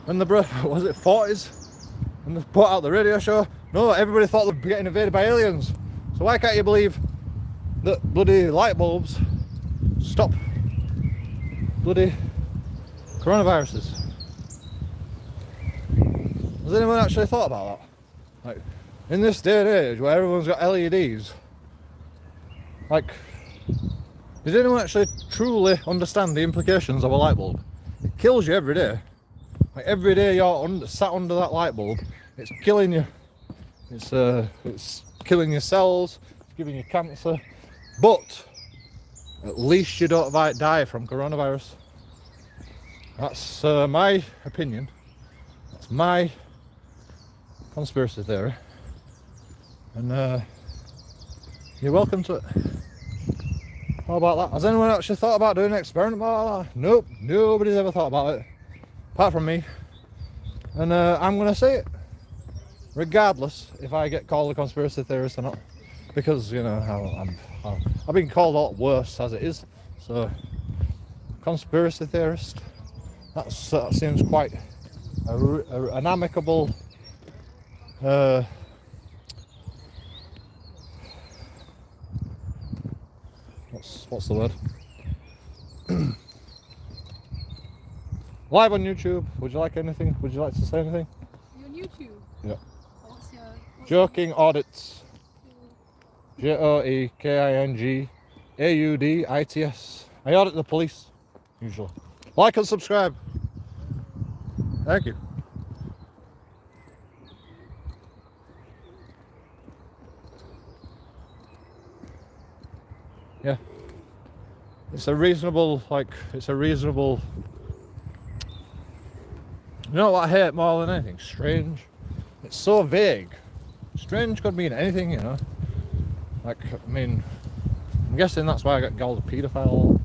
When the, was it 40s? When they put out the radio show? No, everybody thought they'd be getting invaded by aliens. So why can't you believe that bloody light bulbs stop bloody coronaviruses? Has anyone actually thought about that? Like, in this day and age where everyone's got LEDs, like, does anyone actually truly understand the implications of a light bulb? It kills you every day. Like, every day you're sat under that light bulb, it's killing you. It's killing your cells, it's giving you cancer. But at least you don't die from coronavirus. That's my opinion. That's my conspiracy theory. And you're welcome to it. How about that? Has anyone actually thought about doing an experiment about that? Nope, nobody's ever thought about it. Apart from me. And I'm going to say it. Regardless if I get called a conspiracy theorist or not. Because, you know, I've been called a lot worse as it is. So, conspiracy theorist. That seems quite an amicable... What's the word? Live on YouTube. Would you like anything? Would you like to say anything? You're on YouTube? Yeah. What's your... JoeKingAudits. JoeKingAudits. I audit the police, usually. Like and subscribe. Thank you. Yeah. It's a reasonable, you know what I hate more than anything? Strange. It's so vague. Strange could mean anything, you know. Like, I mean, I'm guessing that's why I got called a paedophile.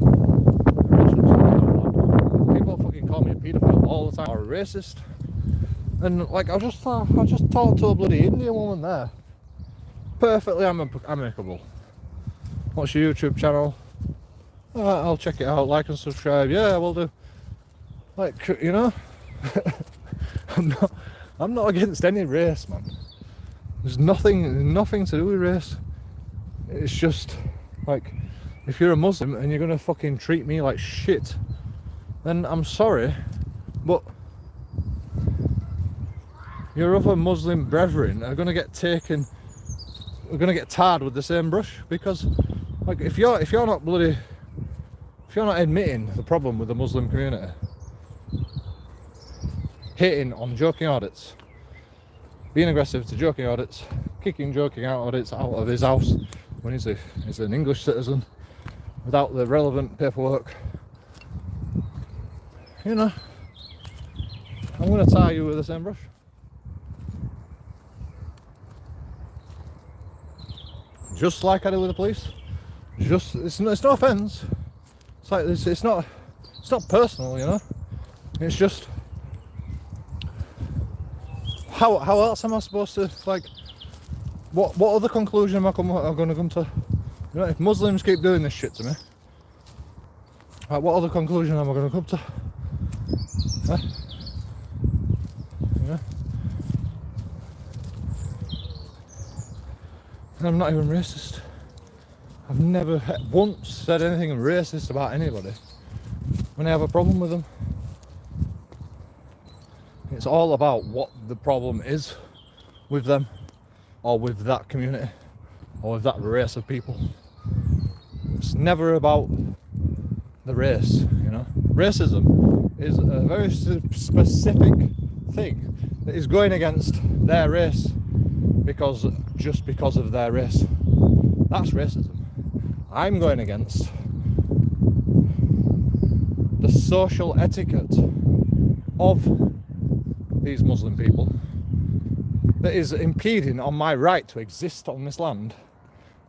People fucking call me a paedophile all the time, or a racist. And like, I just talked to a bloody Indian woman there. Perfectly amicable. What's your YouTube channel? I'll check it out. Like and subscribe. Yeah, we'll do. Like, you know, I'm not against any race, man. There's nothing to do with race. It's just like, if you're a Muslim and you're gonna fucking treat me like shit, then I'm sorry, but your other Muslim brethren are gonna get tarred with the same brush. Because, like, if you're not admitting the problem with the Muslim community, hating on JoeKingAudits, being aggressive to JoeKingAudits, kicking JoeKingAudits out of his house when he's an English citizen without the relevant paperwork, you know, I'm going to tar you with the same brush. Just like I do with the police. It's no offence. It's like it's not personal, you know. It's just, how else am I supposed to, like, what other conclusion am I going to come to? You know, if Muslims keep doing this shit to me, like, what other conclusion am I going to come to? Huh? Yeah. And I'm not even racist. I've never once said anything racist about anybody when I have a problem with them. It's all about what the problem is with them, or with that community, or with that race of people. It's never about the race, you know. Racism is a very specific thing that is going against their race just because of their race. That's racism. I'm going against the social etiquette of these Muslim people that is impeding on my right to exist on this land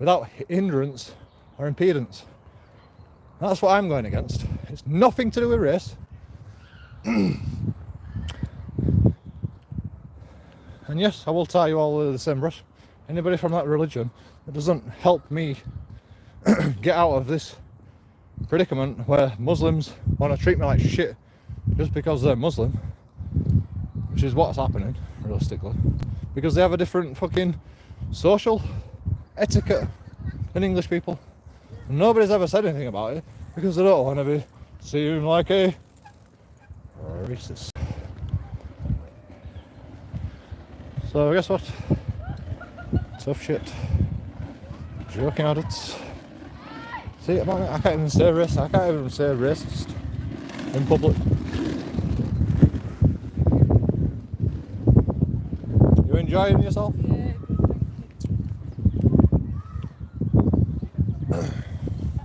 without hindrance or impedance. That's what I'm going against. It's nothing to do with race. And yes, I will tie you all with the same brush. Anybody from that religion that doesn't help me get out of this predicament where Muslims want to treat me like shit just because they're Muslim, which is what's happening realistically, because they have a different fucking social etiquette than English people, and nobody's ever said anything about it because they don't want to be seen like a racist. So guess what? Tough shit. JoeKingAudits. See, I can't even say racist. I can't even say racist in public. You enjoying yourself? Yeah.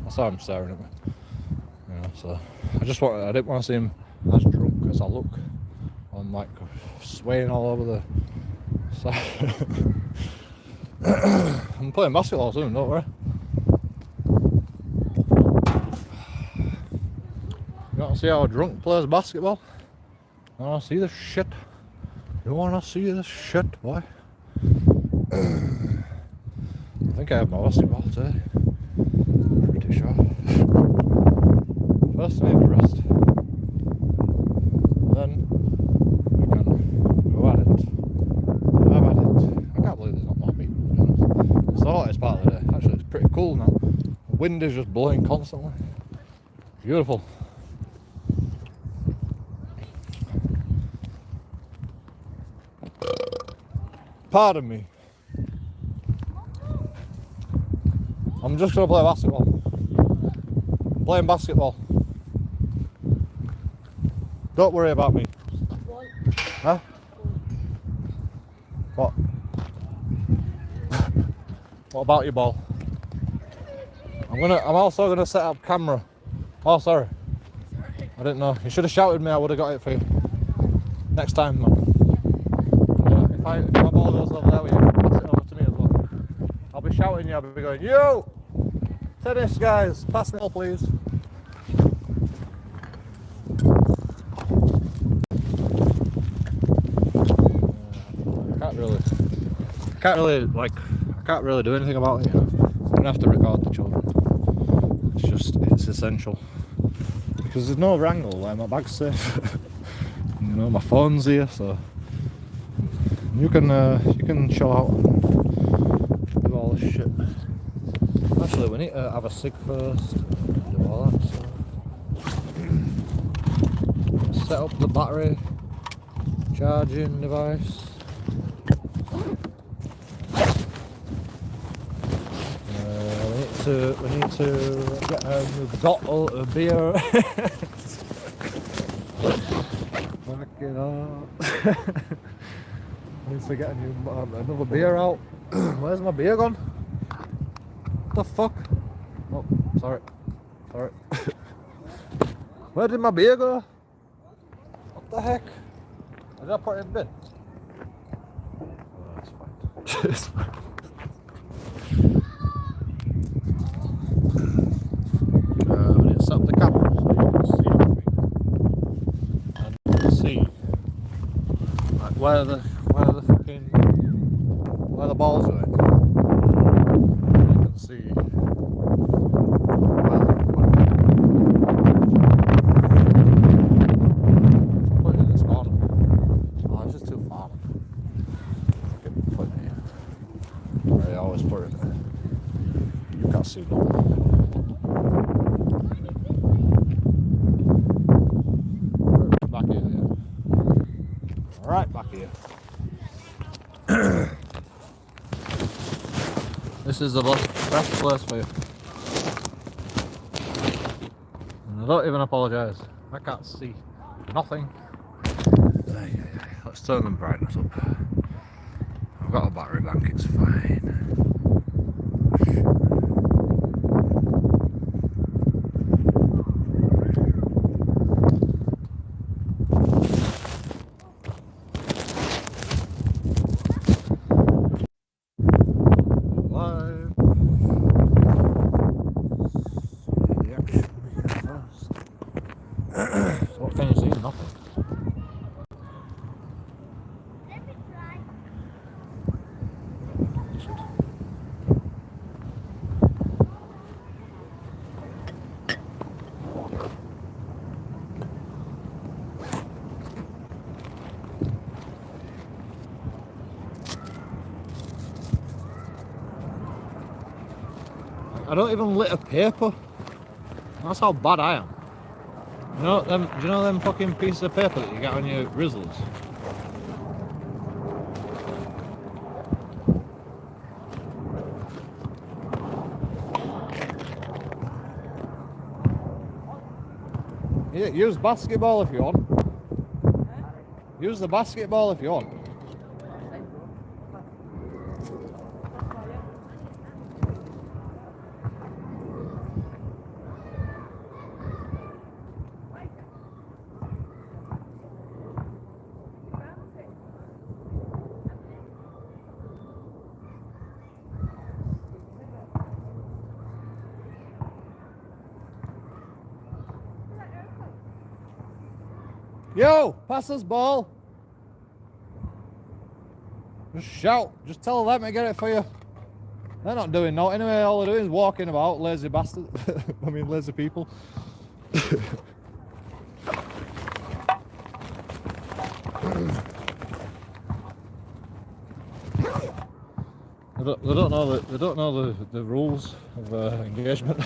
I saw him staring at me. You know, so I didn't want to see him as drunk as I look. I'm like swaying all over the side. I'm playing basketball soon, don't worry. You want to see how a drunk plays basketball? You want to see this shit? You want to see this shit, boy? I think I have my basketball today. Pretty sure. First I need to rest. Then we can go at it. Have at it. I can't believe there's not more people, to be honest. It's the hottest part of the day. Actually, it's pretty cool now. The wind is just blowing constantly. Beautiful. Pardon me. I'm just going to play basketball. I'm playing basketball. Don't worry about me. Huh? What? What about your ball? I'm also gonna set up camera. Oh, sorry. I didn't know. You should have shouted me. I would have got it for you. Next time, man. Yeah, if my ball goes over there with you, pass it over to me as well. I'll be shouting you. I'll be going, yo! Tennis guys, pass the ball, please. I can't really do anything about it. You know? I'm gonna have to record the children. It's essential because there's no wrangle. Like my bag's safe. You know, my phone's here, so you can chill out and do all this shit. Actually, we need to have a cig first. Do all that stuff. Set up the battery charging device. We need to get a bottle of beer. Fuck it up. Need to get another beer out. Where's my beer gone? What the fuck? Oh, sorry. Where did my beer go? What the heck? Did I put it in the bin? Oh, that's fine. It's fine. Set up the camera so you can see everything and see like where the ball's going. You can see put it in this corner. Oh, it's just too far. Put it here. Where I always put it. You can't see nothing. Back here, yeah. Right back here. This is the best place for you. And I don't even apologise. I can't see nothing. Let's turn the brightness up. I've got a battery bank, it's fine. Live. See the action first. So what can you see? Nothing. I don't even lit a paper. That's how bad I am. You know them? Do you know them fucking pieces of paper that you get on your grizzlies? Yeah, use basketball if you want. Use the basketball if you want. Yo, pass this ball. Just shout. Just tell them to get it for you. They're not doing no. Anyway, all they're doing is walking about, lazy bastards. I mean, lazy people. They don't know the rules of engagement.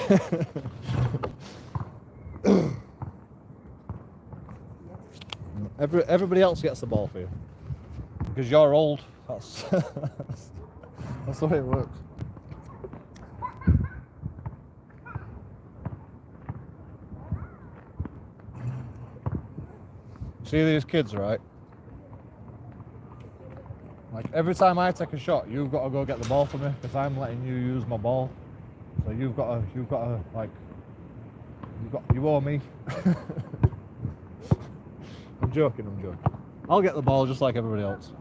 Everybody else gets the ball for you because you're old. That's that's the way it works. See these kids, right? Like every time I take a shot, you've got to go get the ball for me because I'm letting you use my ball. So you've got to like, you owe me. I'm joking. I'll get the ball just like everybody else.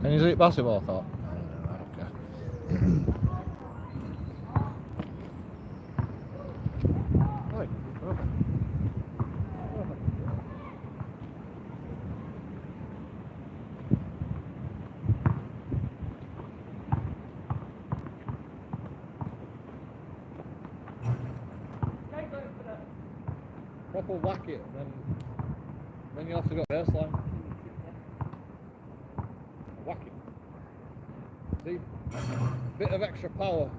Can you see basketball court? I don't care. Oi, open. Proper whack it, and then you have to go baseline. Whack it. See? Bit of extra power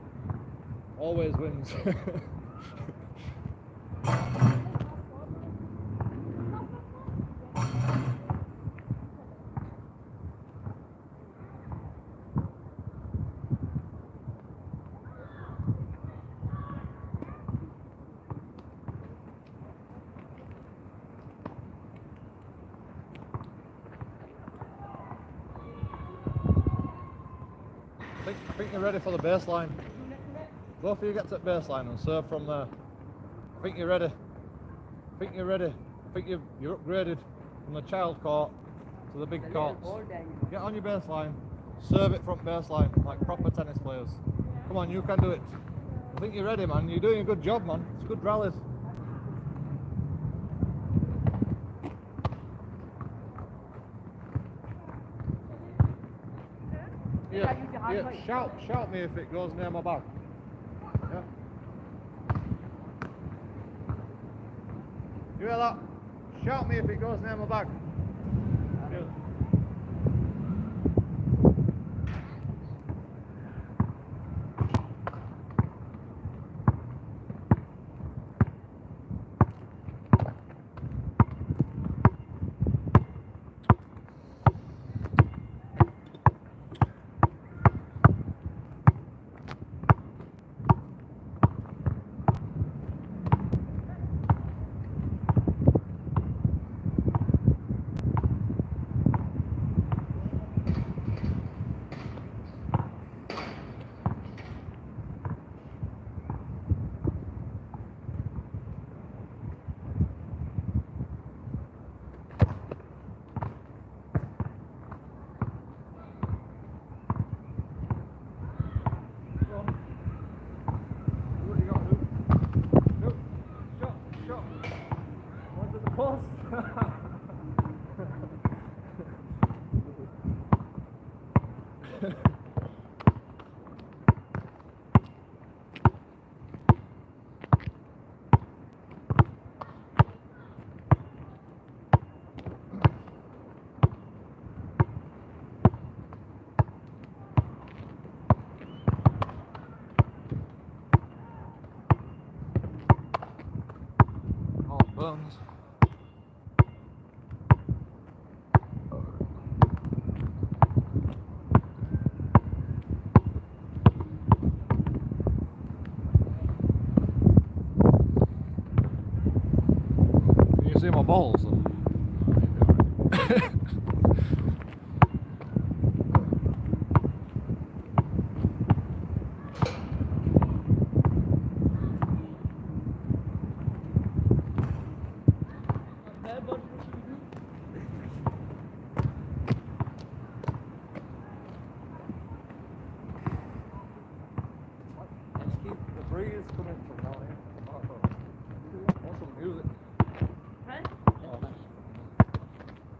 always wins. I think you're ready for the baseline. Both of you get to the baseline and serve from there. I think you're ready. I think you're upgraded from the child court to the big courts. Get on your baseline, serve it from baseline like proper tennis players. Come on, you can do it. I think you're ready, man. You're doing a good job, man. It's good rallies. Yeah, shout me if it goes near my back. Yeah. You hear that? Shout me if it goes near my back. Good. Burns. Can you see my balls?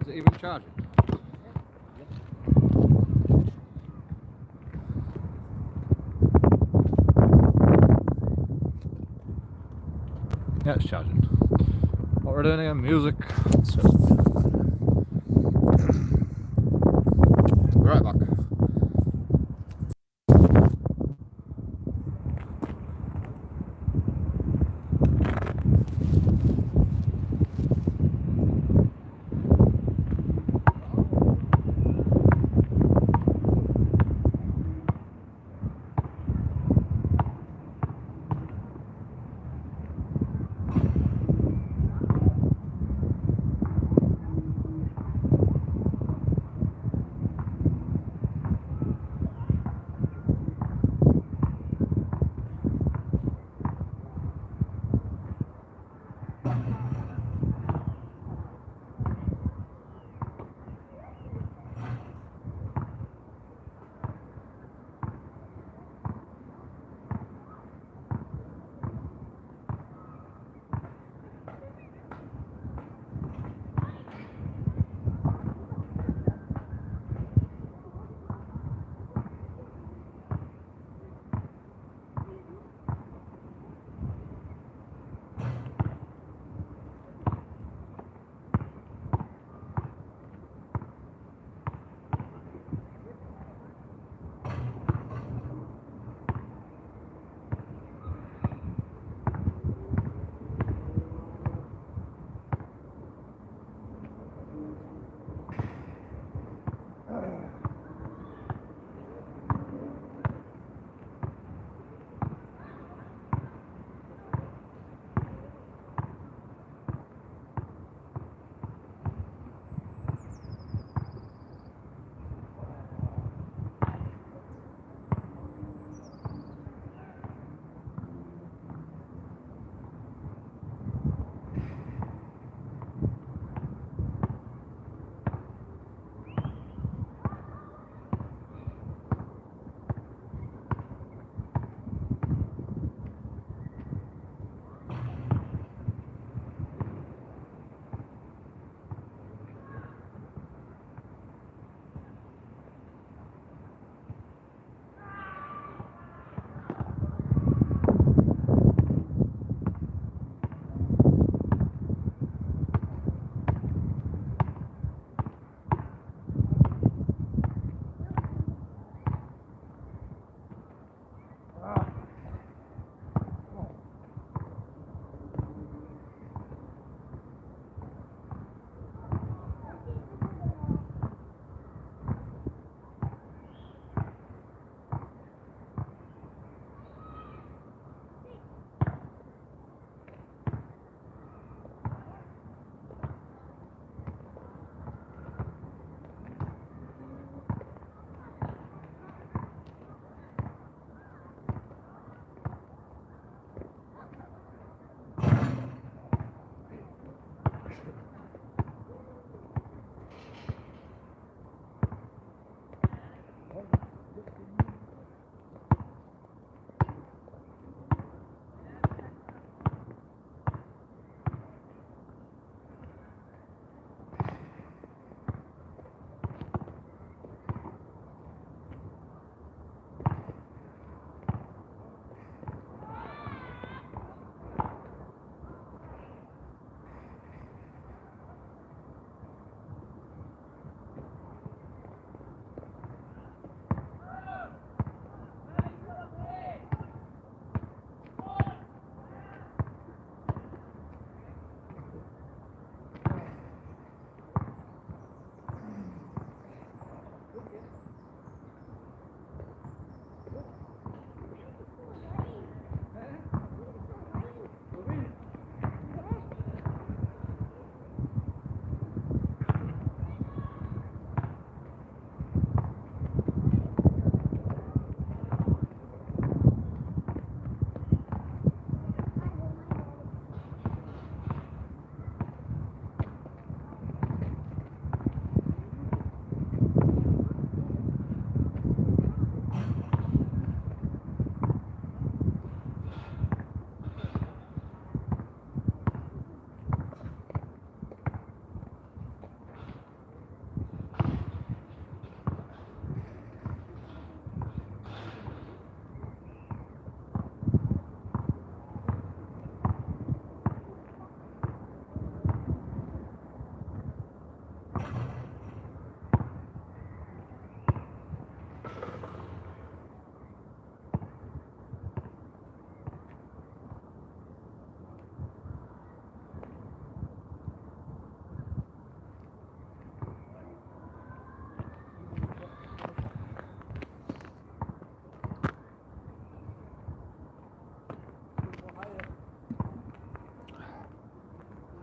Is it even charging? Yeah, it's charging. What we're doing here, music. Right back.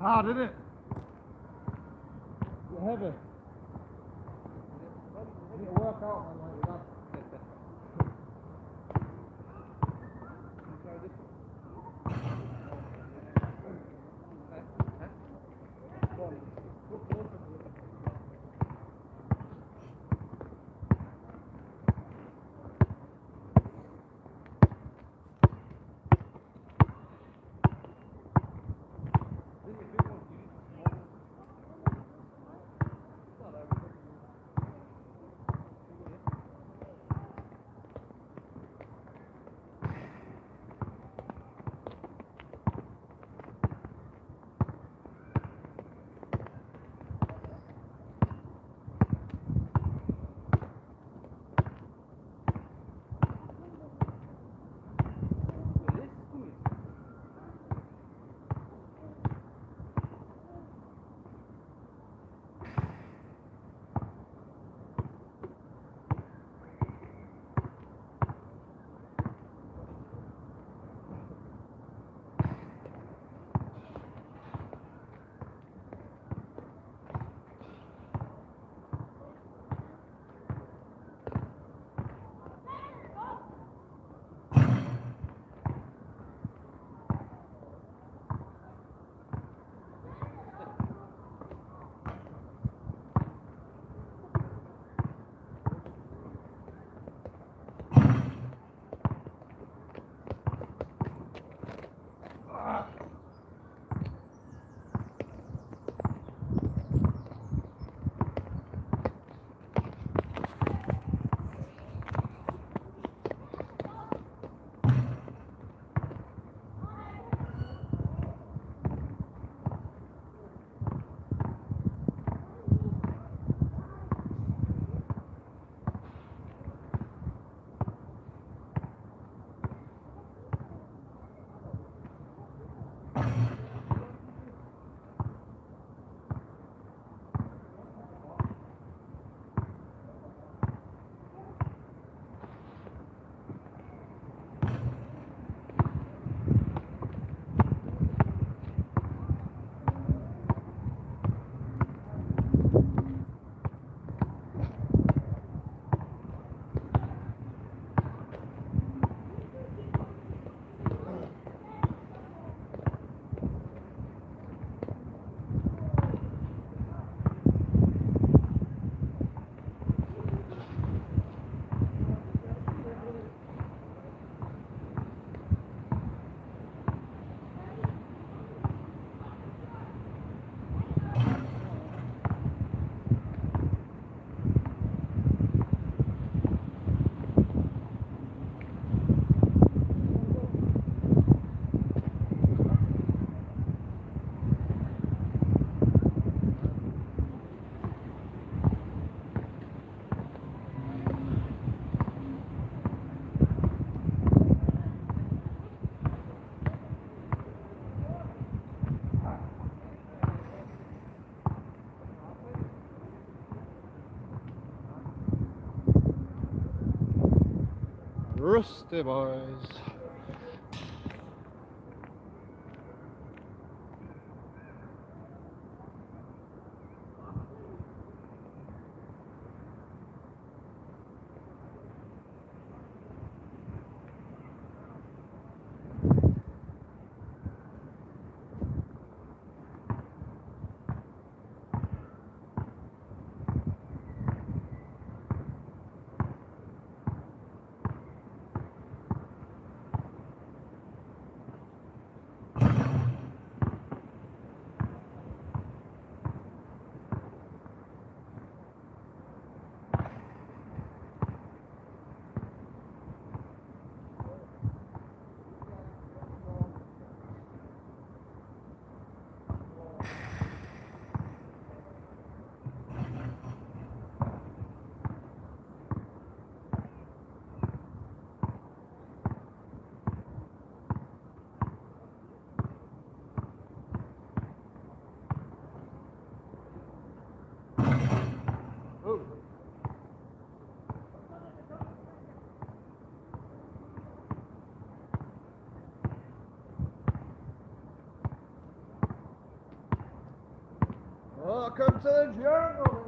Hard, isn't it? You're heavy. You need to work out, man, like that. Rusty boys. Welcome to the jungle.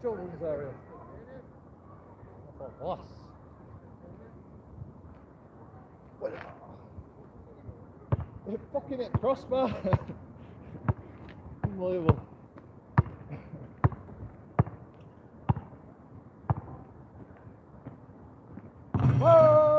Children's area. Oh, boss. It fucking hit crossbar. Unbelievable. Whoa!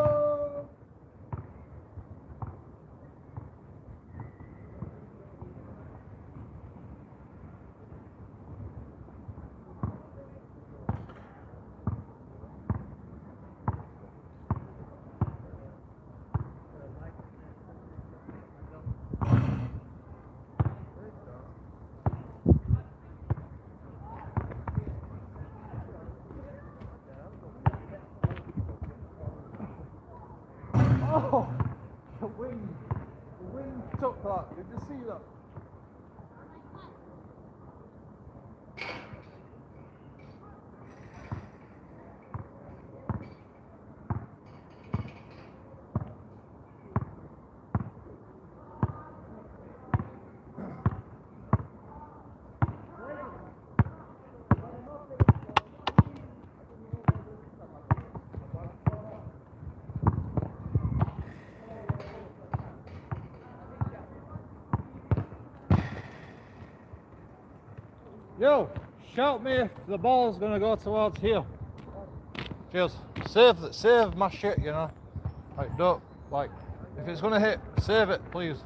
Oh, the wind took that. Did you see that? Yo, shout me if the ball's gonna go towards here. Cheers. Save my shit, you know. Like, don't, like, if it's gonna hit, save it, please.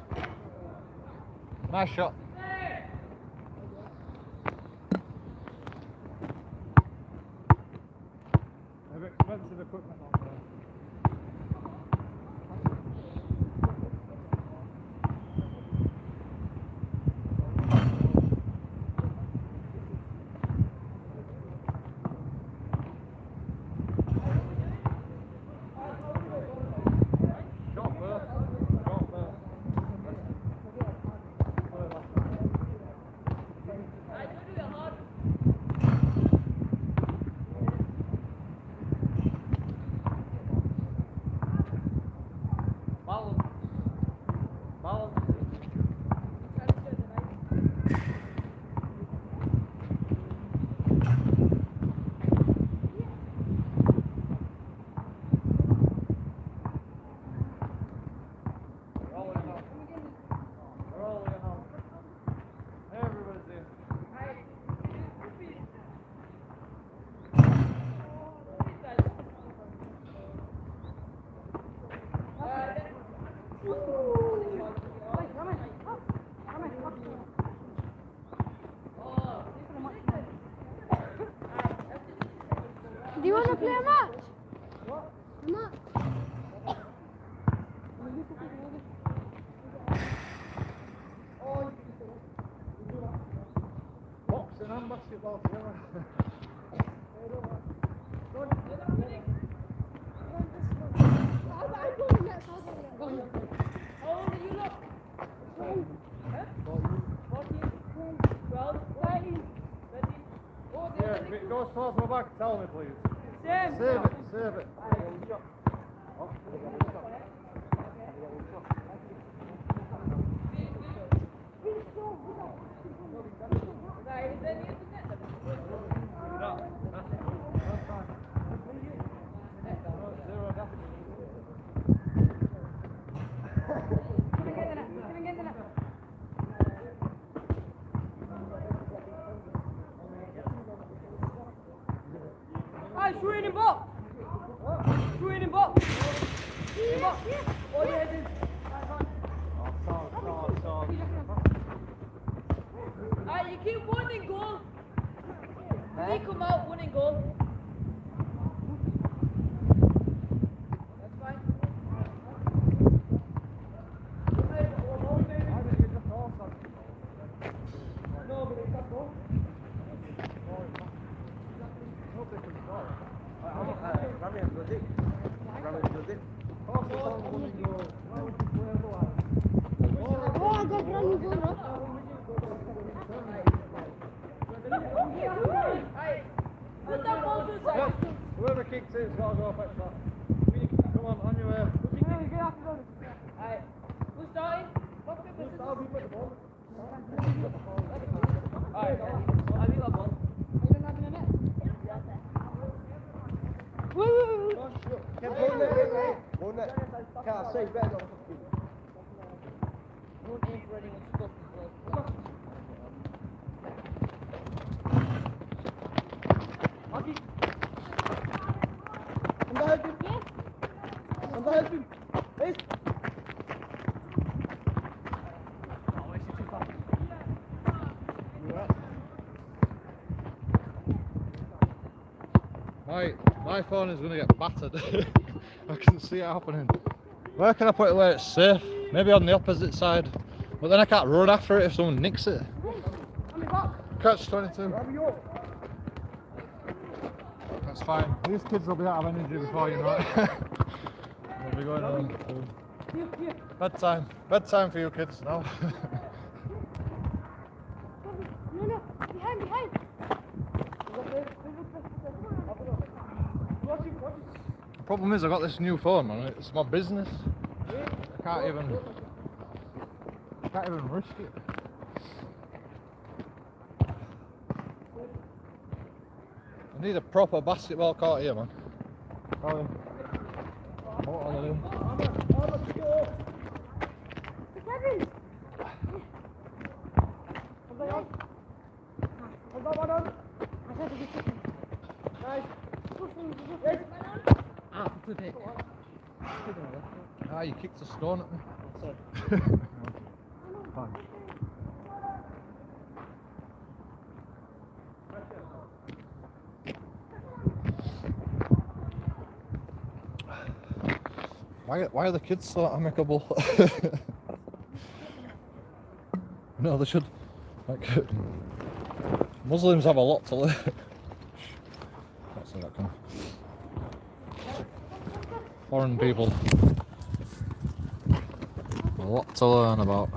Nice shot. Have expensive equipment on there. Do you want to play a match? What? A match? Boxing and basketball together. Yeah, if it goes towards my back, tell me please. Save it. Guys, throw it in box. Throw it in box. In box. All your heads in. Alright, you keep one in goal. When they come out, one in goal. That's fine. No, but it's not goal. Oh, I got brand new phone, bro. Put that ball to the side. Whoever kicks it has got to go fetch that. Come on your way. Alright, who's starting? Alright, I'll leave that ball. Can't say better. Don't aim for anyone's stuff as well. Marky. I'm gonna help you. I'm gonna help you. Hey. Oh, it's too far. My phone is going to get battered. I can see it happening. Where can I put it where it's safe? Maybe on the opposite side. But then I can't run after it if someone nicks it. Catch 22. That's fine. These kids will be out of energy before you know it. They'll be going home soon. Bedtime. Bedtime for you kids now. No, behind. The problem is I got this new phone, man. It's my business. I can't even risk it. I need a proper basketball court here, man. Colin. What are they doing? Ah, you kicked a stone at me. Fine. Why are the kids so amicable? No, they should. Like, Muslims have a lot to learn. Can't say that, can I? Foreign people. A lot to learn about.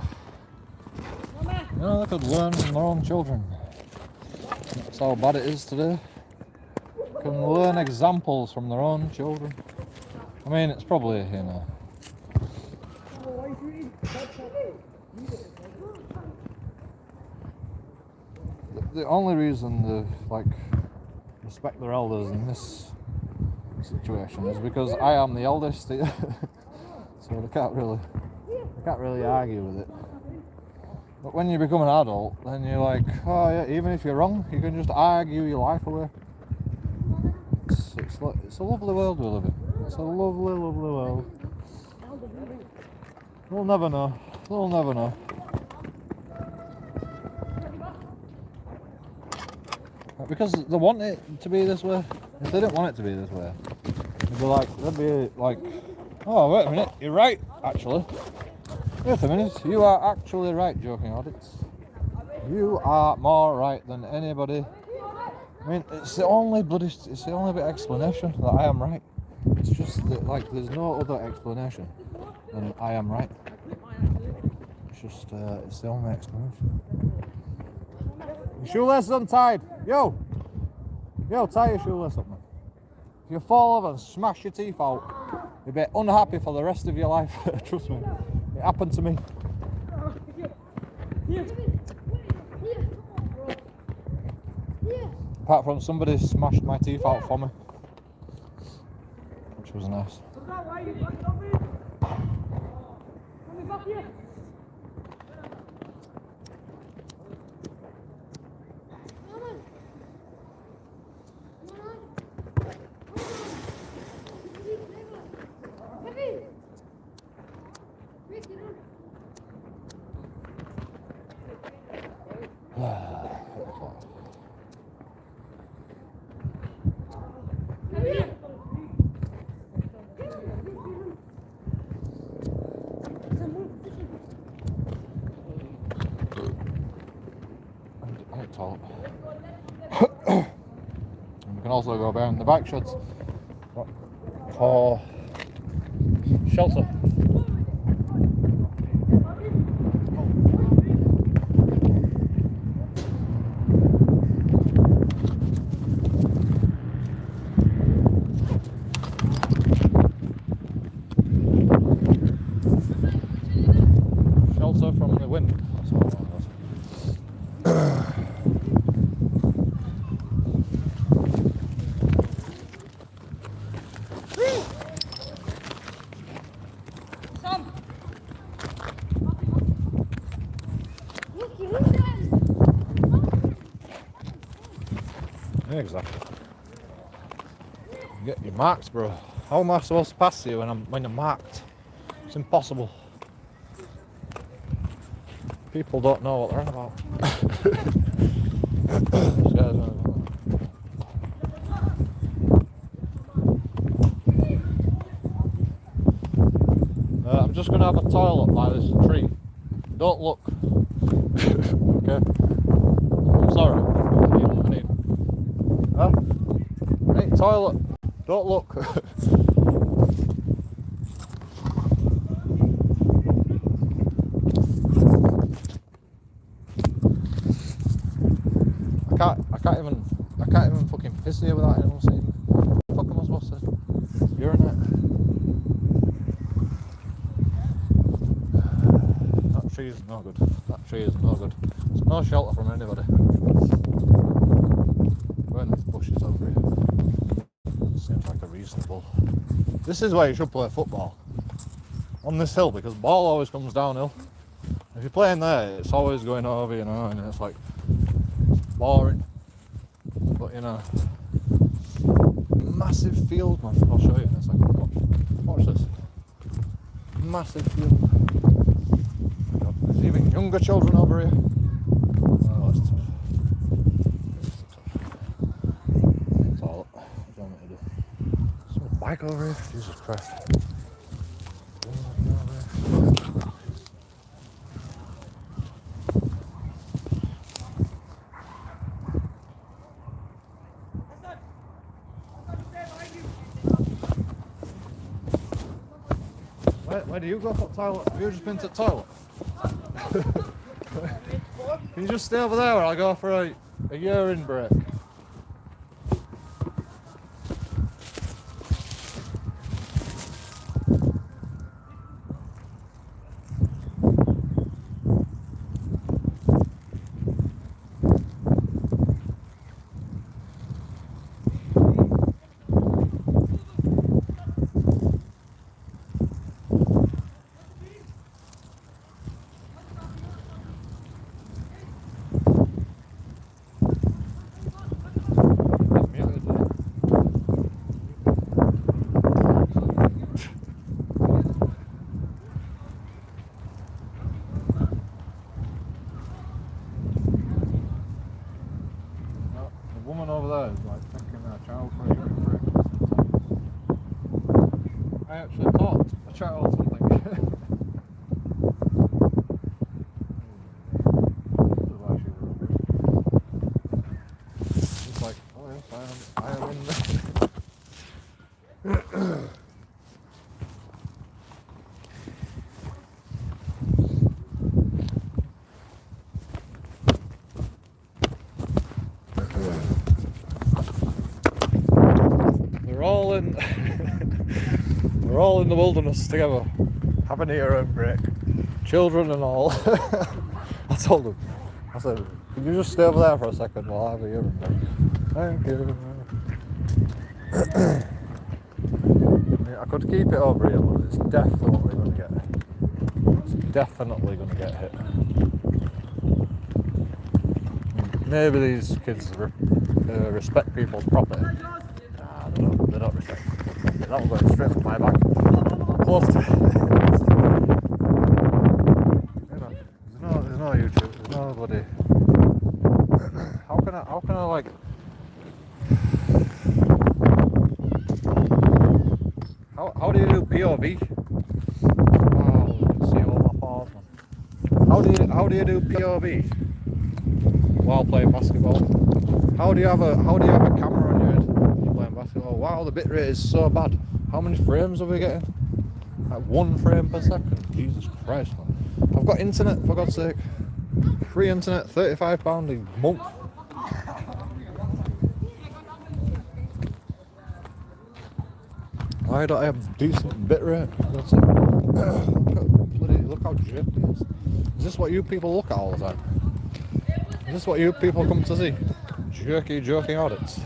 You know, they could learn from their own children. That's how bad it is today. Can learn examples from their own children. I mean, it's probably, you know. The only reason they, like, respect their elders in this situation is because I am the eldest here. So they can't really argue with it. But when you become an adult, then you're like, oh yeah, even if you're wrong, you can just argue your life away. It's a lovely world we live in. It's a lovely, lovely world. We'll never know. We'll never know. Because they want it to be this way. If they didn't want it to be this way, they'd be like, oh wait a minute, you're right, actually. Wait a minute, you are actually right, JoeKingAudits. You are more right than anybody. I mean, it's the only bit of explanation that I am right. It's just that, like, there's no other explanation than I am right. It's just, it's the only explanation. Your shoelace is untied. Yo, tie your shoelace up, man. If you fall over and smash your teeth out, you'll be unhappy for the rest of your life. Trust me. It happened to me. Apart from somebody smashed my teeth out for me, which was nice. Toilet. And we can also go behind the bike sheds for shelter. Shelter from the wind. That's all it was. Exactly. You get your marks, bro. How am I supposed to pass you when I'm marked? It's impossible. People don't know what they're on about. I'm just gonna have a toilet by this tree. Don't look. Okay. I'm sorry. I need. Huh? Hey, toilet. Don't look. I can't even fucking piss here without anyone seeing me. What the fuck am I supposed to urinate? That tree is no good. That tree is no good. There's no shelter from anybody. Where are these bushes over here? Seems like a reasonable. This is where you should play football. On this hill, because the ball always comes downhill. If you're playing there, it's always going over, you know, and it's like boring. But you know, massive field, man. I'll show you in a second. Watch this. Massive field. There's even younger children over here. Oh, that's tough. That's all. What do you want me to do? There's a bike over here. Jesus Christ. Where do you go for the toilet? Have you just been to the toilet? Can you just stay over there or I'll go for a urine break? I actually taught a child something. It's like, oh yes, I am in there. We're all in the wilderness together, having a urine break, children and all. I told them, I said, can you just stay over there for a second while I have a urine break? Thank you. I could keep it over here, but it's definitely going to get hit. Maybe these kids respect people's property. Nah, they don't respect it. That'll go straight from my back. Close to you know, there's no YouTube, there's nobody. can I like? How do you do POV? Wow, you can see all my balls, man. How do you do POV while playing basketball? How do you have a camera on your head when you're playing basketball? Wow, the bitrate is so bad. How many frames are we getting? Like 1 frame per second. Jesus Christ, man. I've got internet, for God's sake. Free internet, £35 a month. Why don't I have decent bitrate? That's it. Look how jerky it is. Is this what you people look at all the time? Is this what you people come to see? JoeKingAudits.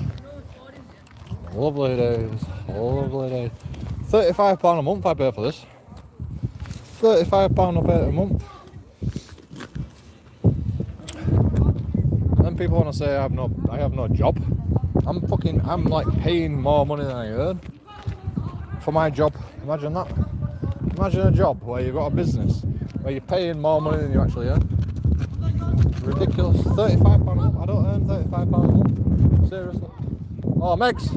Lovely days. Lovely days. £35 a month I pay for this. £35 I pay a month. Then people want to say I have no job. I'm like paying more money than I earn for my job. Imagine that. Imagine a job where you've got a business where you're paying more money than you actually earn. Ridiculous. £35 a month. I don't earn £35 a month. Seriously. Oh, Megs.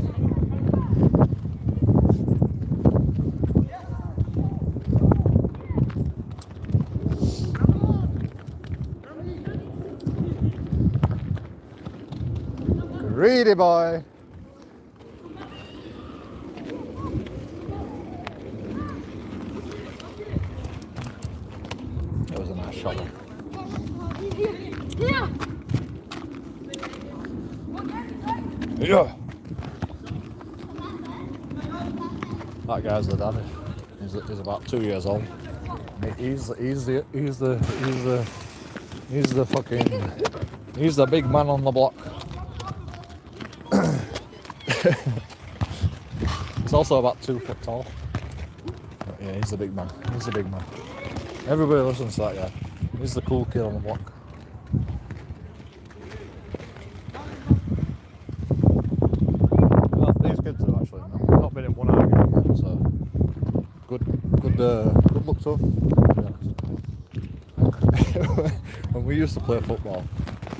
Greedy boy. It was a nice shot there. Yeah. That guy's the daddy. He's about 2 years old. He's the big man on the block. He's also about 2 foot tall. But yeah, he's the big man. He's the big man. Everybody listens to that guy. He's the cool kid on the block. Well, these kids have actually not been in one argument yet, so good luck to them. When we used to play football,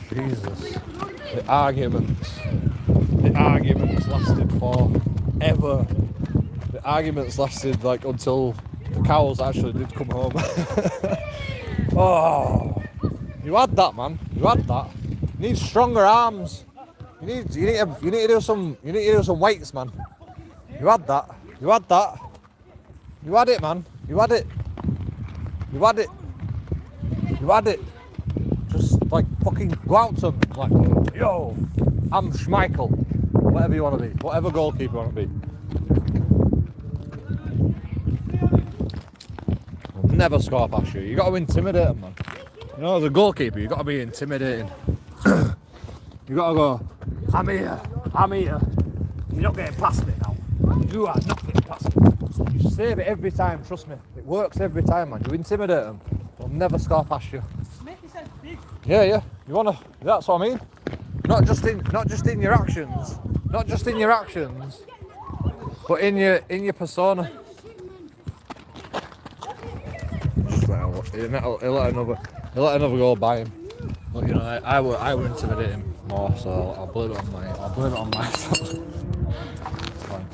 Jesus, the arguments lasted forever. The arguments lasted like until the cows actually did come home. Oh, you had that, man. You had that. You need stronger arms. You need to do some weights, man. You had that. You had that. You had it, man. You had it. You had it. You had it. Just like fucking go out to them, like, yo, I'm Schmeichel. Whatever you want to be. Whatever goalkeeper you want to be. We'll never score past you. You got to intimidate them, man. You know, as a goalkeeper, you got to be intimidating. You got to go, I'm here. You're not getting past me now. You are not getting past me. You save it every time, trust me. It works every time, man. You intimidate them. They'll never score past you. Yeah. You wanna? That's what I mean. Not just in your actions. Not just in your actions, but in your persona. He'll let another go by him. But you know, I would intimidate him more, so I'll blame it on myself. It's fine.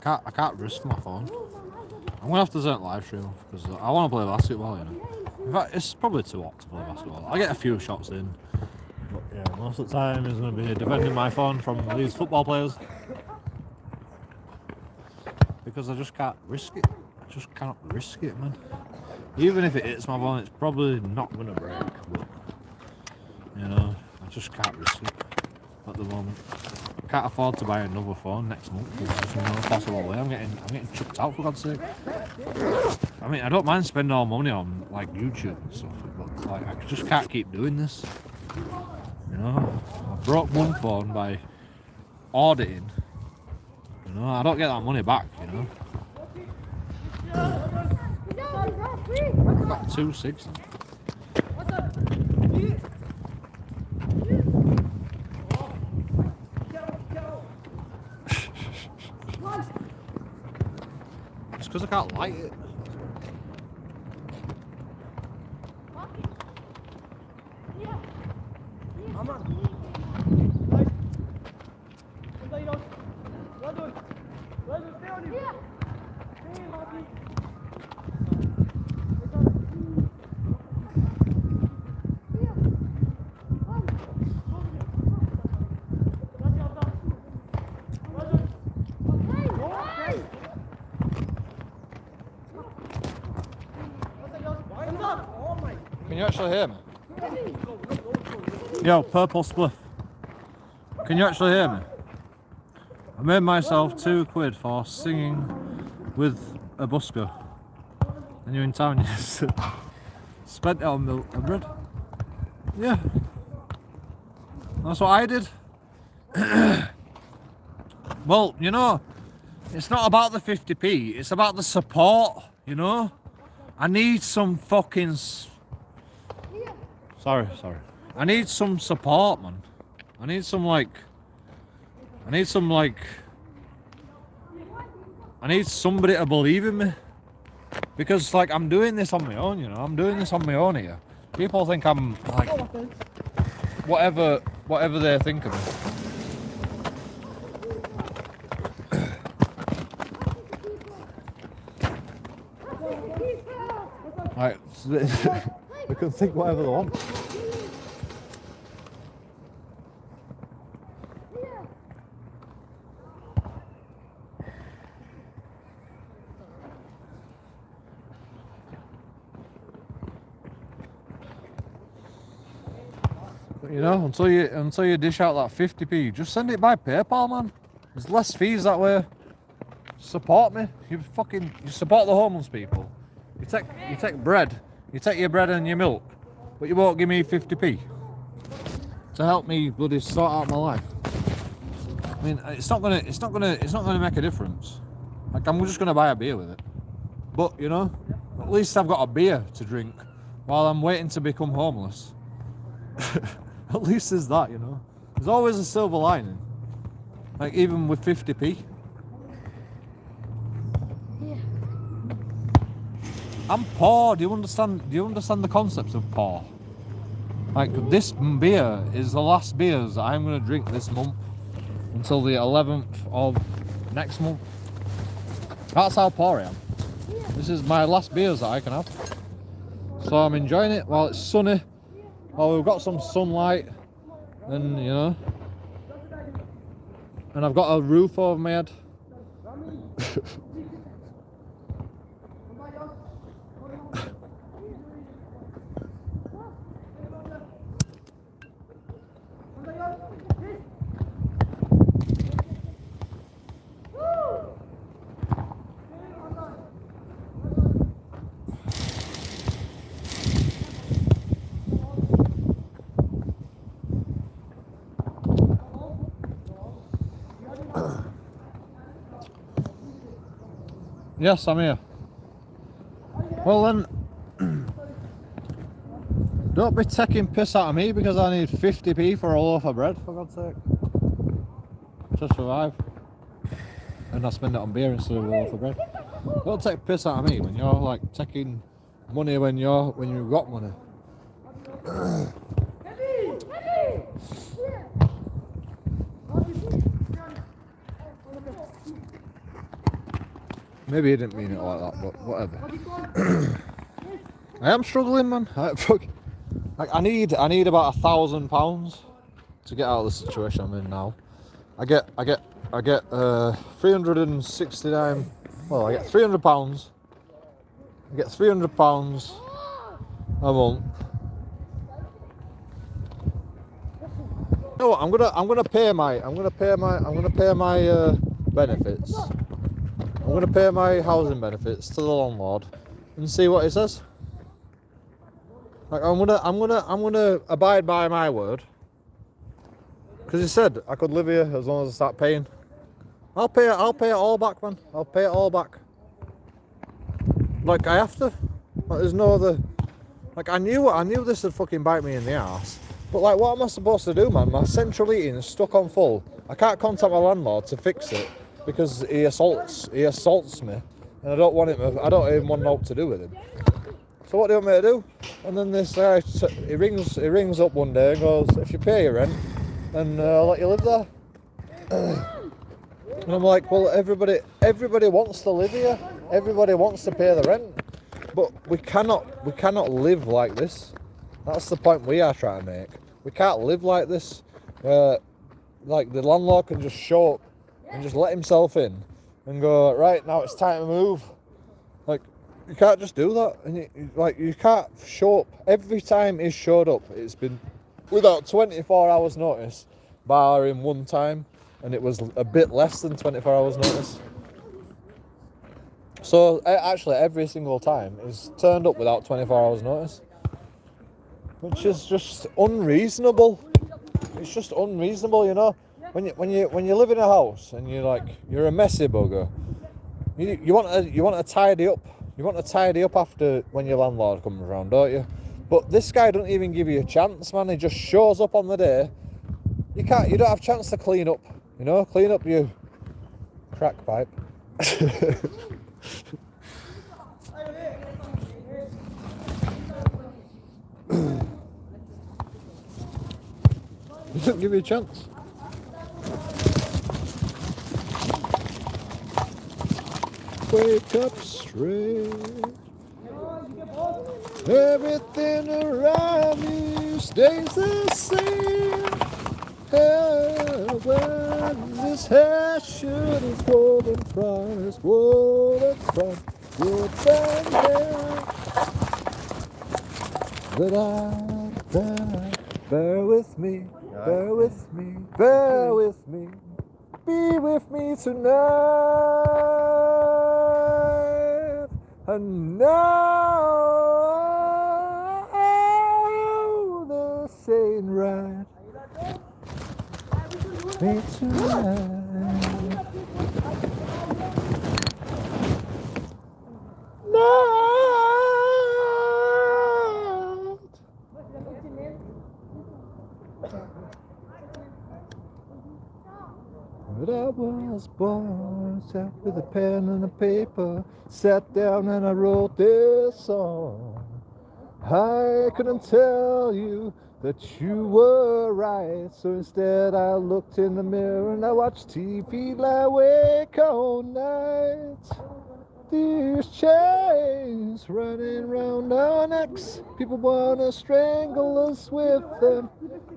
I can't risk my phone. I'm gonna have to turn live stream off because I want to play basketball, you know. In fact, it's probably too hot to play basketball. I get a few shots in, but yeah, most of the time is gonna be defending my phone from these football players because I just can't risk it. I just can't risk it, man. Even if it hits my phone, it's probably not gonna break. But you know, I just can't risk it at the moment. Can't afford to buy another phone next month. There's no possible way. I'm getting chucked out, for God's sake. I mean, I don't mind spending all money on like YouTube and stuff, but like I just can't keep doing this. You know, I broke one phone by auditing You know, I don't get that money back, you know. I got 260. It's because I can't light it. Can you actually hear me? Yo, purple spliff. Can you actually hear me? I made myself £2 for singing with a busker. And you're in town, yes. Spent it on milk and bread. Yeah. That's what I did. Well, you know, it's not about the 50p, it's about the support, you know? I need some fucking... Sorry. I need some support, man. I need somebody to believe in me. Because, like, I'm doing this on my own, you know? I'm doing this on my own here. People think I'm, like, whatever they think of me. Like, they can think whatever they want. You know, until you dish out that 50p, just send it by PayPal, man. There's less fees that way. Support me. You support the homeless people. You take bread. You take your bread and your milk, but you won't give me 50p to help me bloody sort out my life. I mean, it's not gonna make a difference. Like, I'm just gonna buy a beer with it. But you know, at least I've got a beer to drink while I'm waiting to become homeless. At least there's that, you know. There's always a silver lining. Like, even with 50p. Yeah. I'm poor. Do you understand the concept of poor? Like, this beer is the last beers that I'm gonna drink this month until the 11th of next month. That's how poor I am. This is my last beers that I can have. So I'm enjoying it while it's sunny. While we've got some sunlight, and you know, and I've got a roof over my head. Yes, I'm here. Well then, don't be taking piss out of me because I need 50p for a loaf of bread, for God's sake. To survive. And I spend it on beer instead of a loaf of bread. Don't take piss out of me when you're like taking money when you've got money. Maybe he didn't mean it like that, but whatever. I am struggling, man. I need about £1,000 to get out of the situation I'm in now. I get 369. Well, I get £300. I get £300 a month. You know what? I'm gonna pay my benefits. I'm going to pay my housing benefits to the landlord and see what he says. Like, I'm gonna abide by my word, because he said I could live here as long as I start paying. I'll pay it all back, man. I'll pay it all back. Like, I have to. Like, there's no other. Like, I knew this would fucking bite me in the ass. But like, what am I supposed to do, man? My central heating is stuck on full. I can't contact my landlord to fix it because he assaults me, and I don't want him. I don't even want what to do with him. So what do you want me to do? And then this guy, he rings up one day and goes, "If you pay your rent, then I'll let you live there." And I'm like, well, everybody wants to live here. Everybody wants to pay the rent, but we cannot live like this. That's the point we are trying to make. We can't live like this. Like, the landlord can just show up and just let himself in and go, right, now it's time to move. Like, you can't just do that. And you can't show up. Every time he's showed up, it's been without 24 hours notice, barring one time, and it was a bit less than 24 hours notice. So actually every single time he's turned up without 24 hours notice, which is just unreasonable. It's just unreasonable, you know. When you live in a house and you're a messy bugger, you want to tidy up. You want to tidy up after when your landlord comes around, don't you? But this guy doesn't even give you a chance, man. He just shows up on the day. You don't have a chance to clean up, you know, clean up your crack pipe. He doesn't give you a chance. Wake up straight. Everything around you stays the same. When this hair should have golden price, golden price, good hair. Bear with me, bear with me, bear with me. Be with me tonight. And now this ain't right. Me tonight. But I was born, sat with a pen and a paper, sat down and I wrote this song. I couldn't tell you that you were right, so instead I looked in the mirror and I watched TV lie awake all night. These chains running round our necks, people wanna strangle us with them.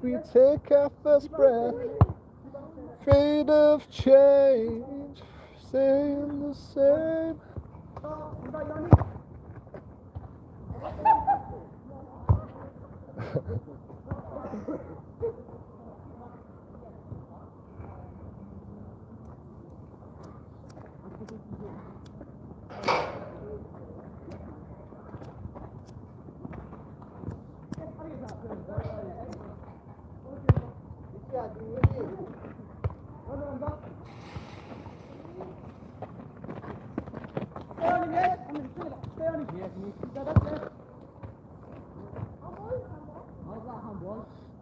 We take our first breath, afraid of change, staying the same.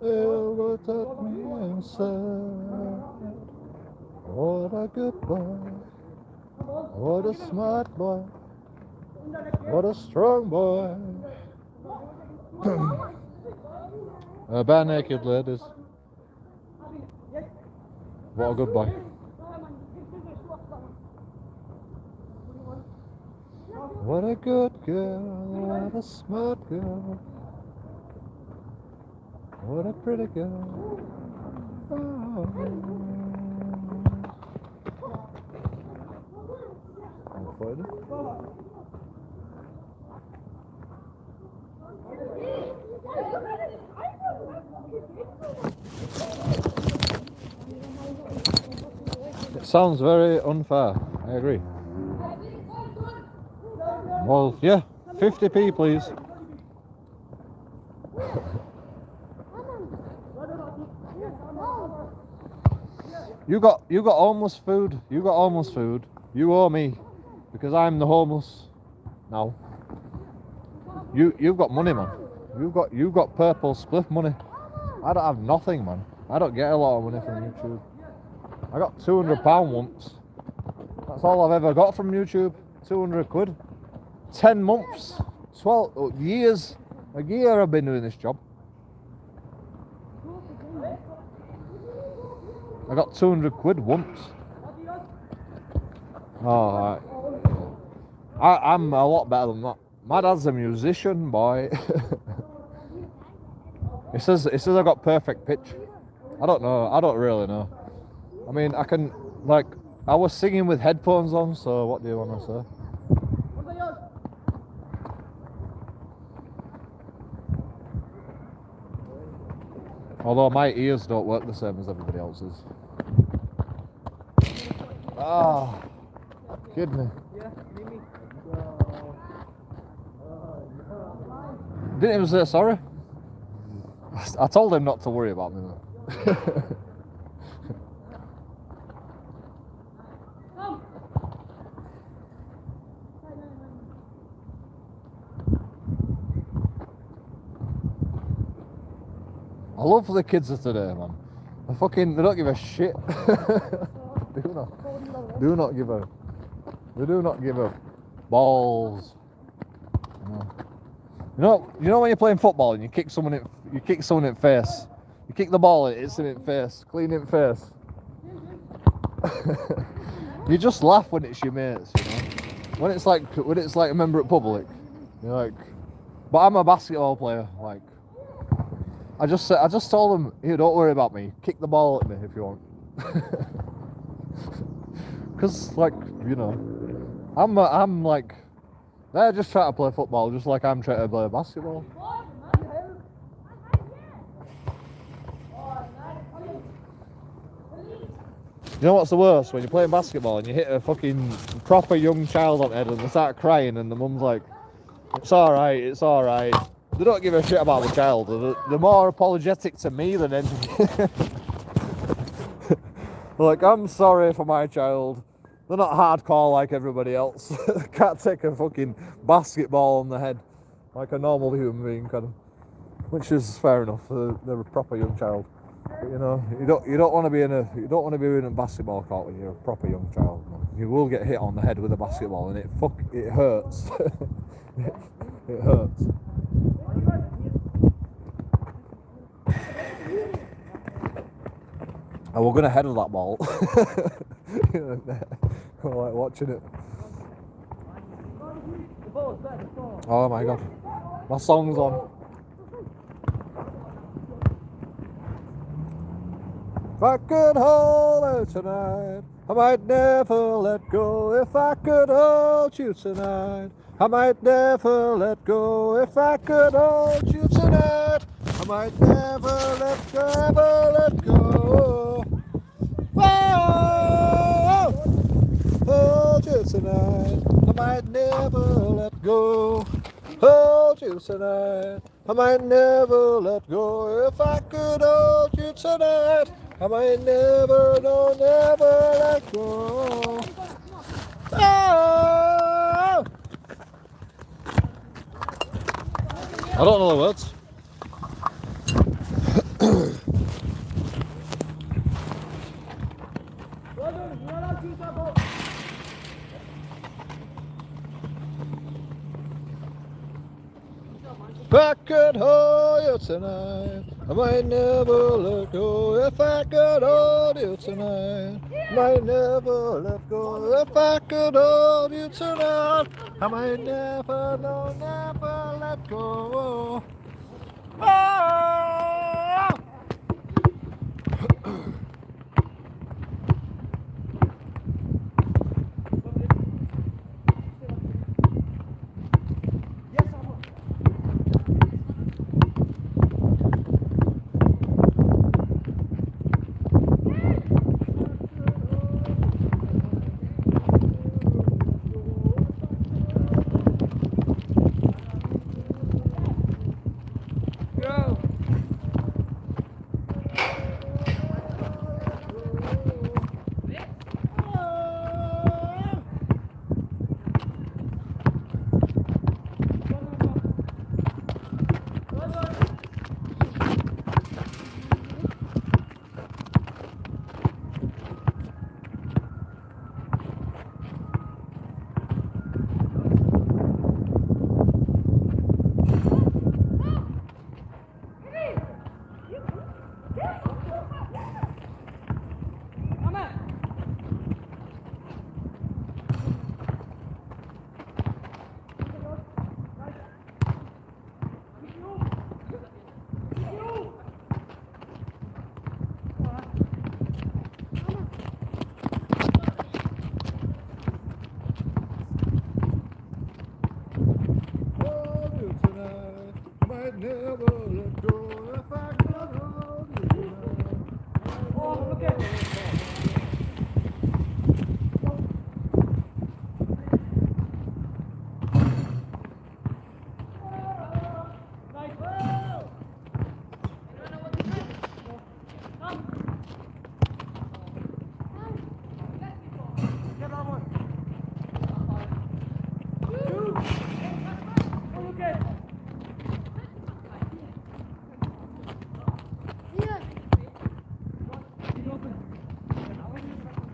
It looked at me and said, what a good boy, what a smart boy, what a strong boy. Bare naked ladies. What a good boy. What a good girl, what a smart girl. What a pretty girl. Oh. It sounds very unfair, I agree. Well, yeah, 50p please. You got homeless food. You got homeless food. You owe me because I'm the homeless now. You've got money, man. You've got purple spliff money. I don't have nothing, man. I don't get a lot of money from YouTube. I got £200 once. That's all I've ever got from YouTube. 200 quid. 10 months. 12 years. A year I've been doing this job. I got 200 quid once. Oh, I'm a lot better than that. My dad's a musician, boy. He says I got perfect pitch. I don't know. I don't really know. I mean, I can, like, I was singing with headphones on, so what do you want to say? Although my ears don't work the same as everybody else's. Ah, kidney. Didn't even say sorry. I told him not to worry about me though. I love the kids of today, man. They don't give a shit. They do not give a balls. You know when you're playing football and you kick someone in the face. You kick the ball and it's in the face, clean in the face. You just laugh when it's your mates, you know. When it's like a member at public, you're like. But I'm a basketball player, like. I just told them, here, don't worry about me. Kick the ball at me if you want. Because, like, you know, I'm like, they're just trying to play football, just like I'm trying to play basketball. You know what's the worst? When you're playing basketball and you hit a fucking proper young child on the head and they start crying and the mum's like, it's alright, it's alright. They don't give a shit about the child. They're more apologetic to me than anything. Like, I'm sorry for my child. They're not hardcore like everybody else. They can't take a fucking basketball on the head like a normal human being can. Which is fair enough. They're a proper young child. But you know, you don't want to be in a basketball court when you're a proper young child. Man. You will get hit on the head with a basketball, and it hurts. It hurts. And we're gonna header that ball. We're like watching it. Oh my god, my song's on. If I could hold her tonight, I might never let go. If I could hold you tonight, I might never let go. If I could hold you tonight, I might never let go, ever let go. Oh, hold you tonight, I might never let go. Hold you tonight, I might never let go. If I could hold you tonight, I might never, no, never let go. Oh. I don't know the words. If I could hold you tonight, I might never let go. If I could hold you tonight, I might never let go. If I could hold you tonight, I might never, no, never let go. Oh! never let go if I got hold of you. Oh, look at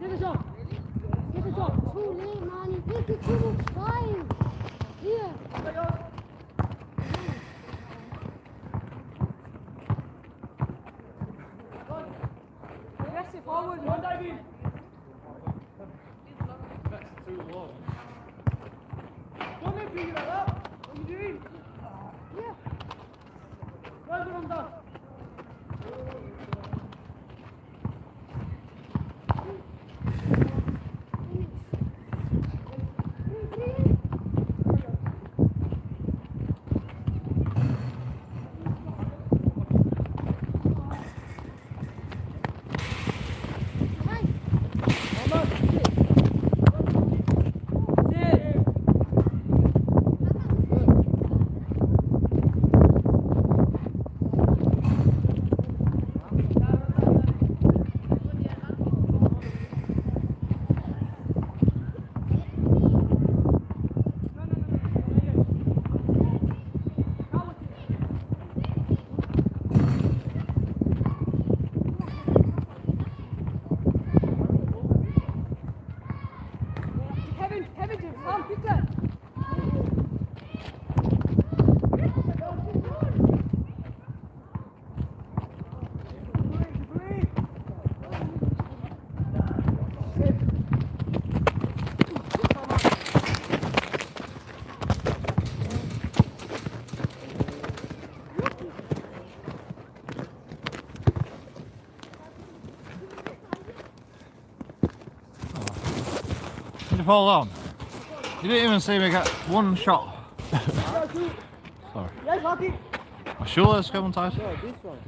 Take a shot. Take a shot. Too late, man. You take too much time. Here. Press it forward, one dive in. That's too long. Don't make me like that. What are you doing? Yeah. Well done, done. Kevin, come, pick that. Did you fall down? You didn't even see me get one shot. Sorry. Yes, Lucky. My shoelace come untied. No, this one.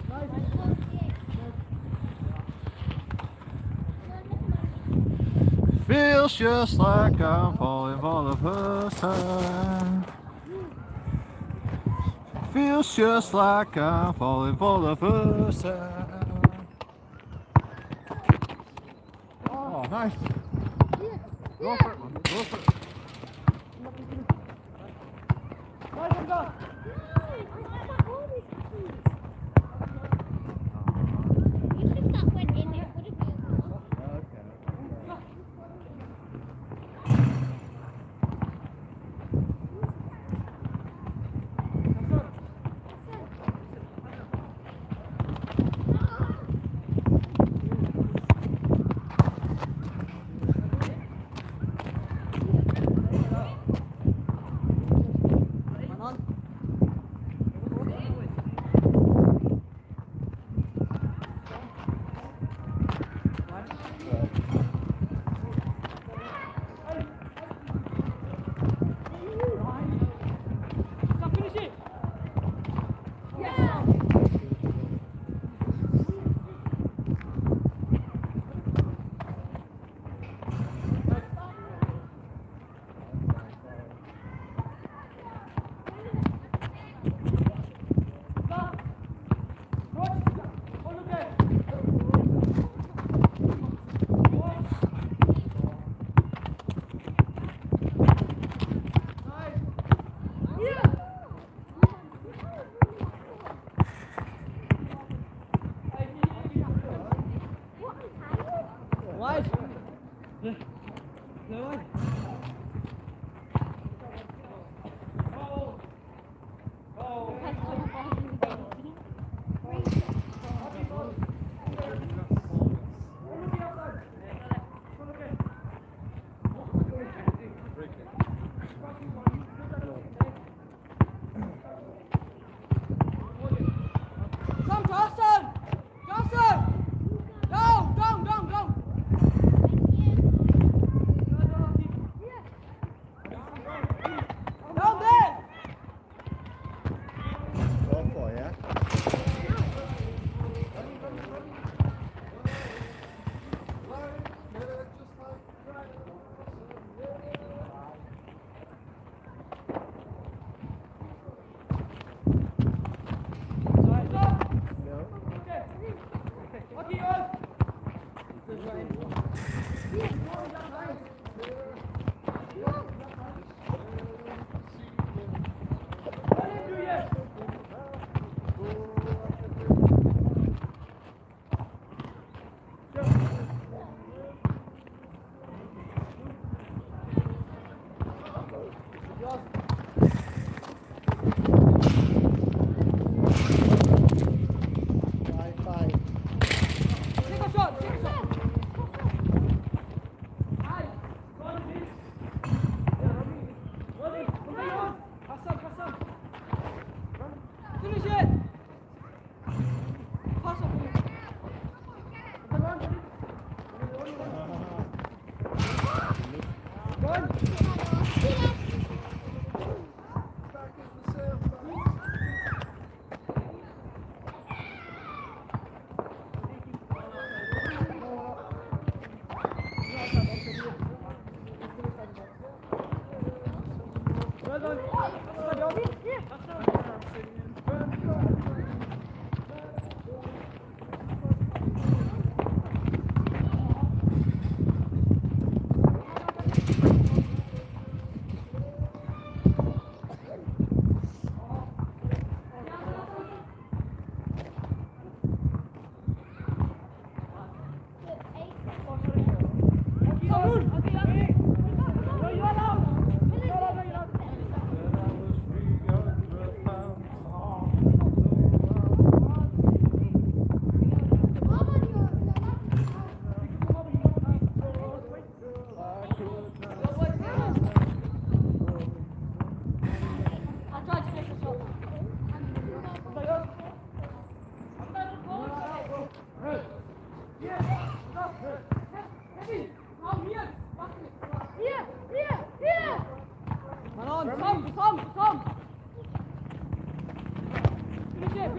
Feels just like I'm falling for the first time. Feels just like I'm falling for the first time. Oh, nice. Go for it, man. Go for it. Nice one, go.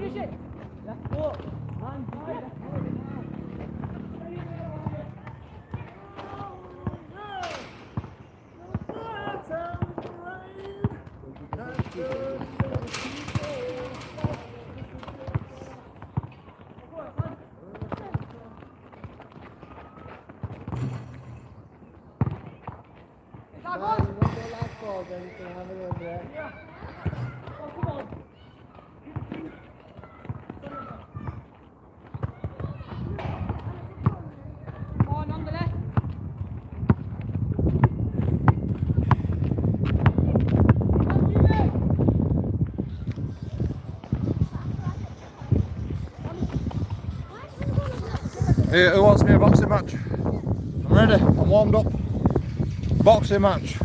Finish it. Let's go. Hey, who wants me a boxing match? I'm ready, I'm warmed up. Boxing match.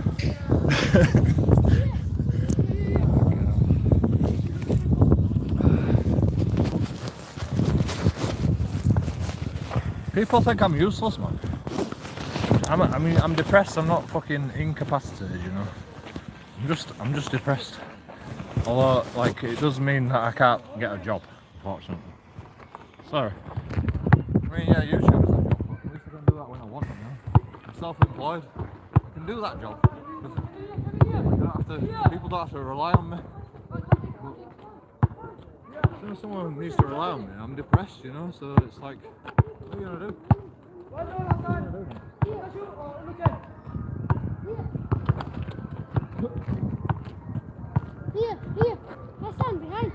People think I'm useless, man. I'm depressed. I'm not fucking incapacitated, you know. I'm just depressed. Although, like, it does mean that I can't get a job, fortunately. Sorry. I mean, yeah, YouTube is a job, but at least I can do that when I want, you know. I'm self-employed. I can do that job. People don't have to rely on me. But as soon as someone needs to rely on me, I'm depressed, you know. So it's like, what are you gonna do? What are you gonna do? Here, Hassan, behind.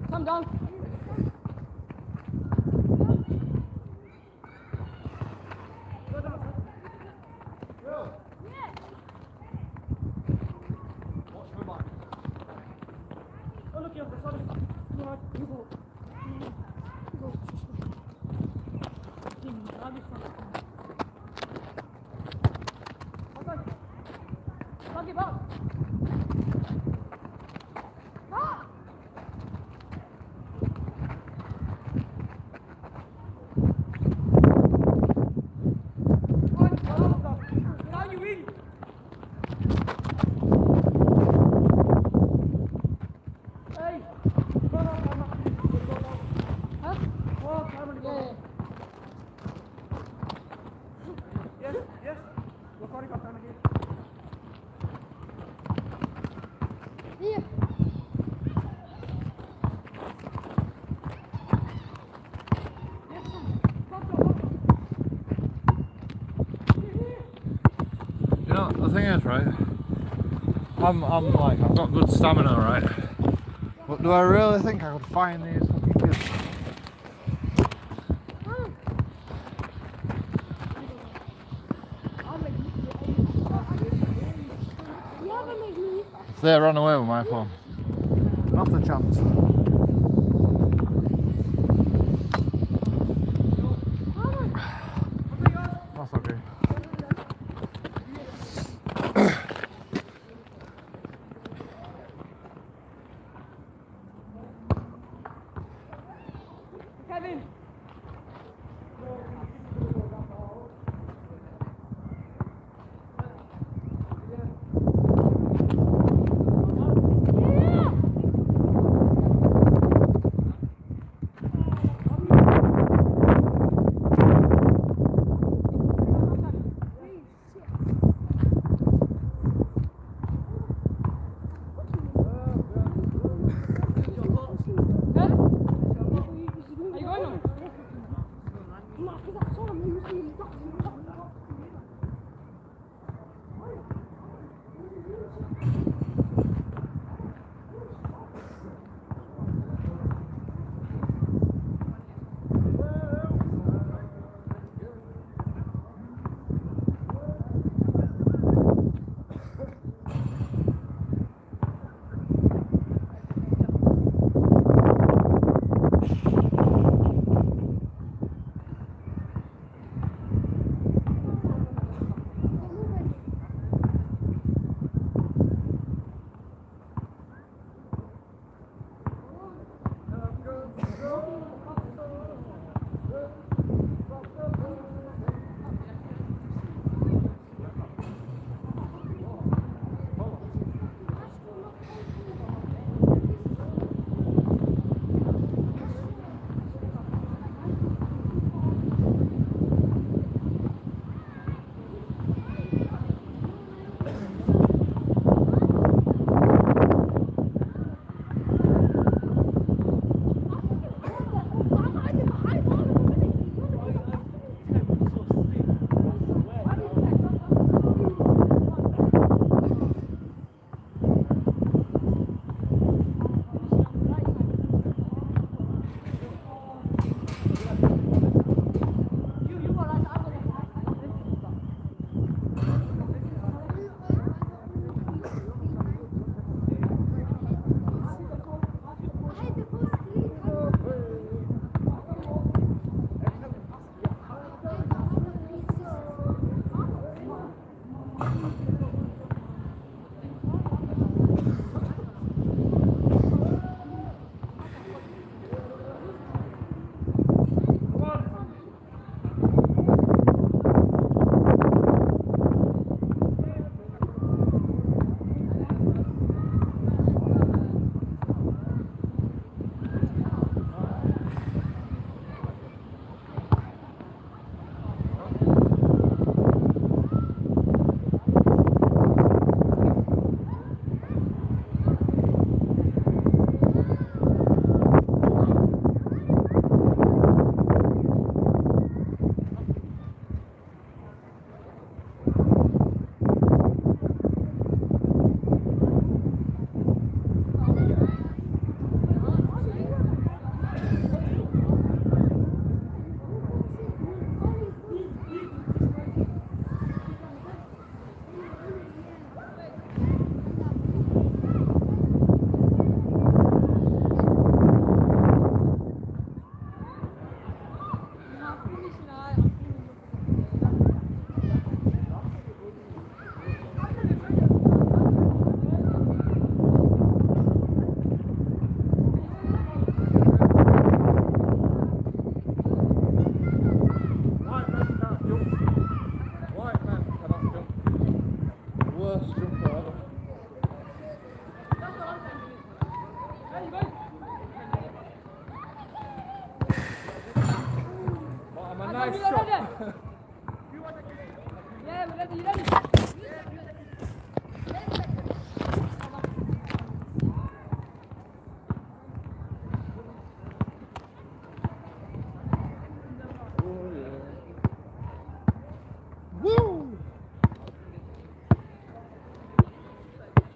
Come down. right? I'm like, I've got good stamina, right? But do I really think I could find these fucking kids? If they ran away with my phone, not a chance. That's okay. Kevin.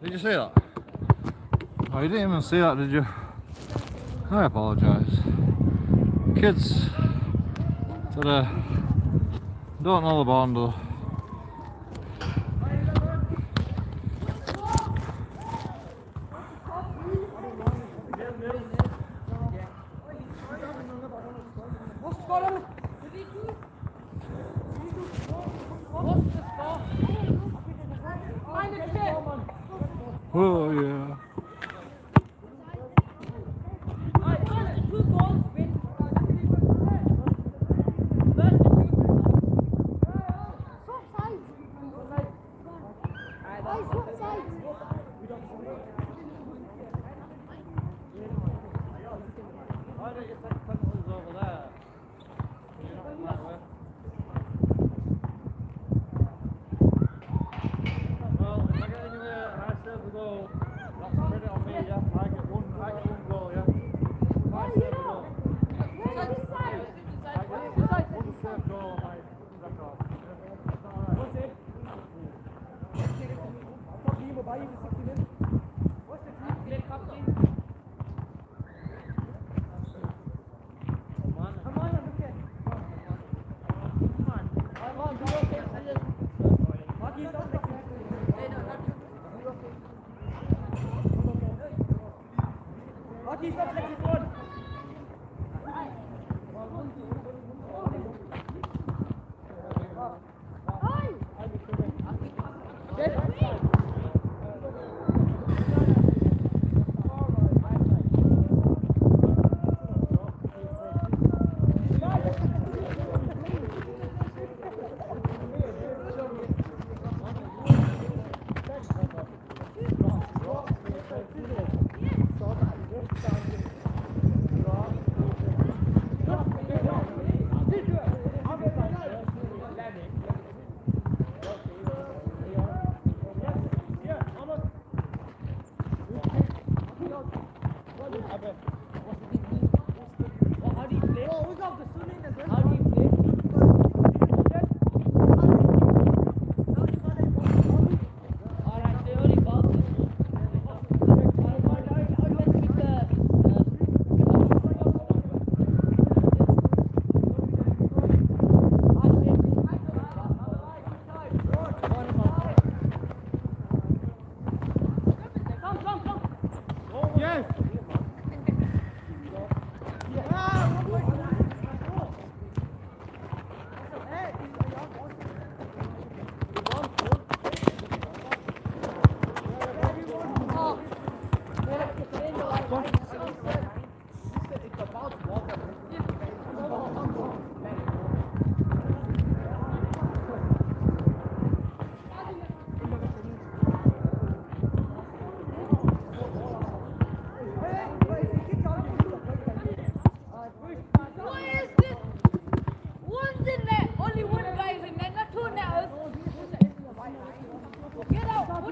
Did you see that? Oh, you didn't even see that, did you? I apologise. Kids today don't know the bundle. Oh yeah.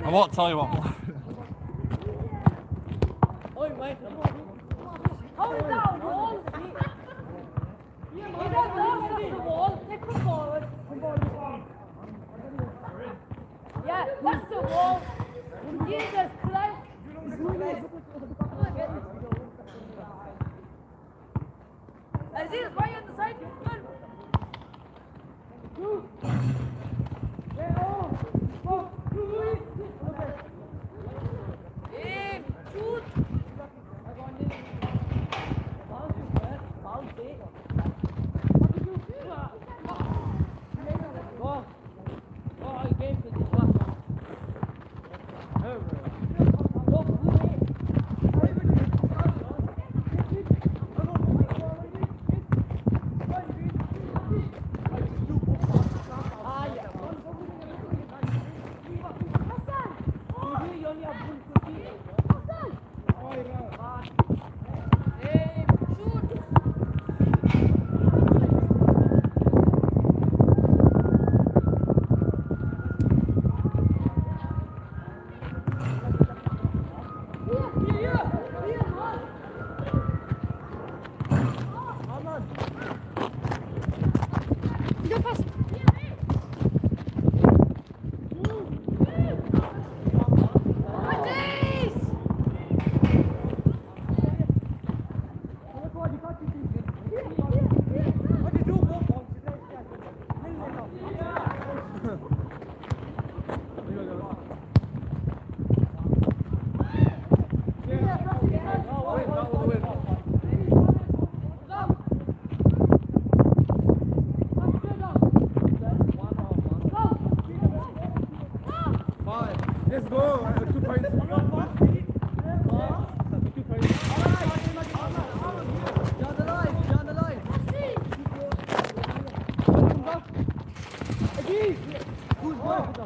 I won't tell you what. How is that a wall? He does not have the wall. They come forward. Yeah, that's the wall. Jesus Christ. Is he right on the side? Shoot! Let's go. 2 points. 2 points. Down the line. Who's going? Let's go.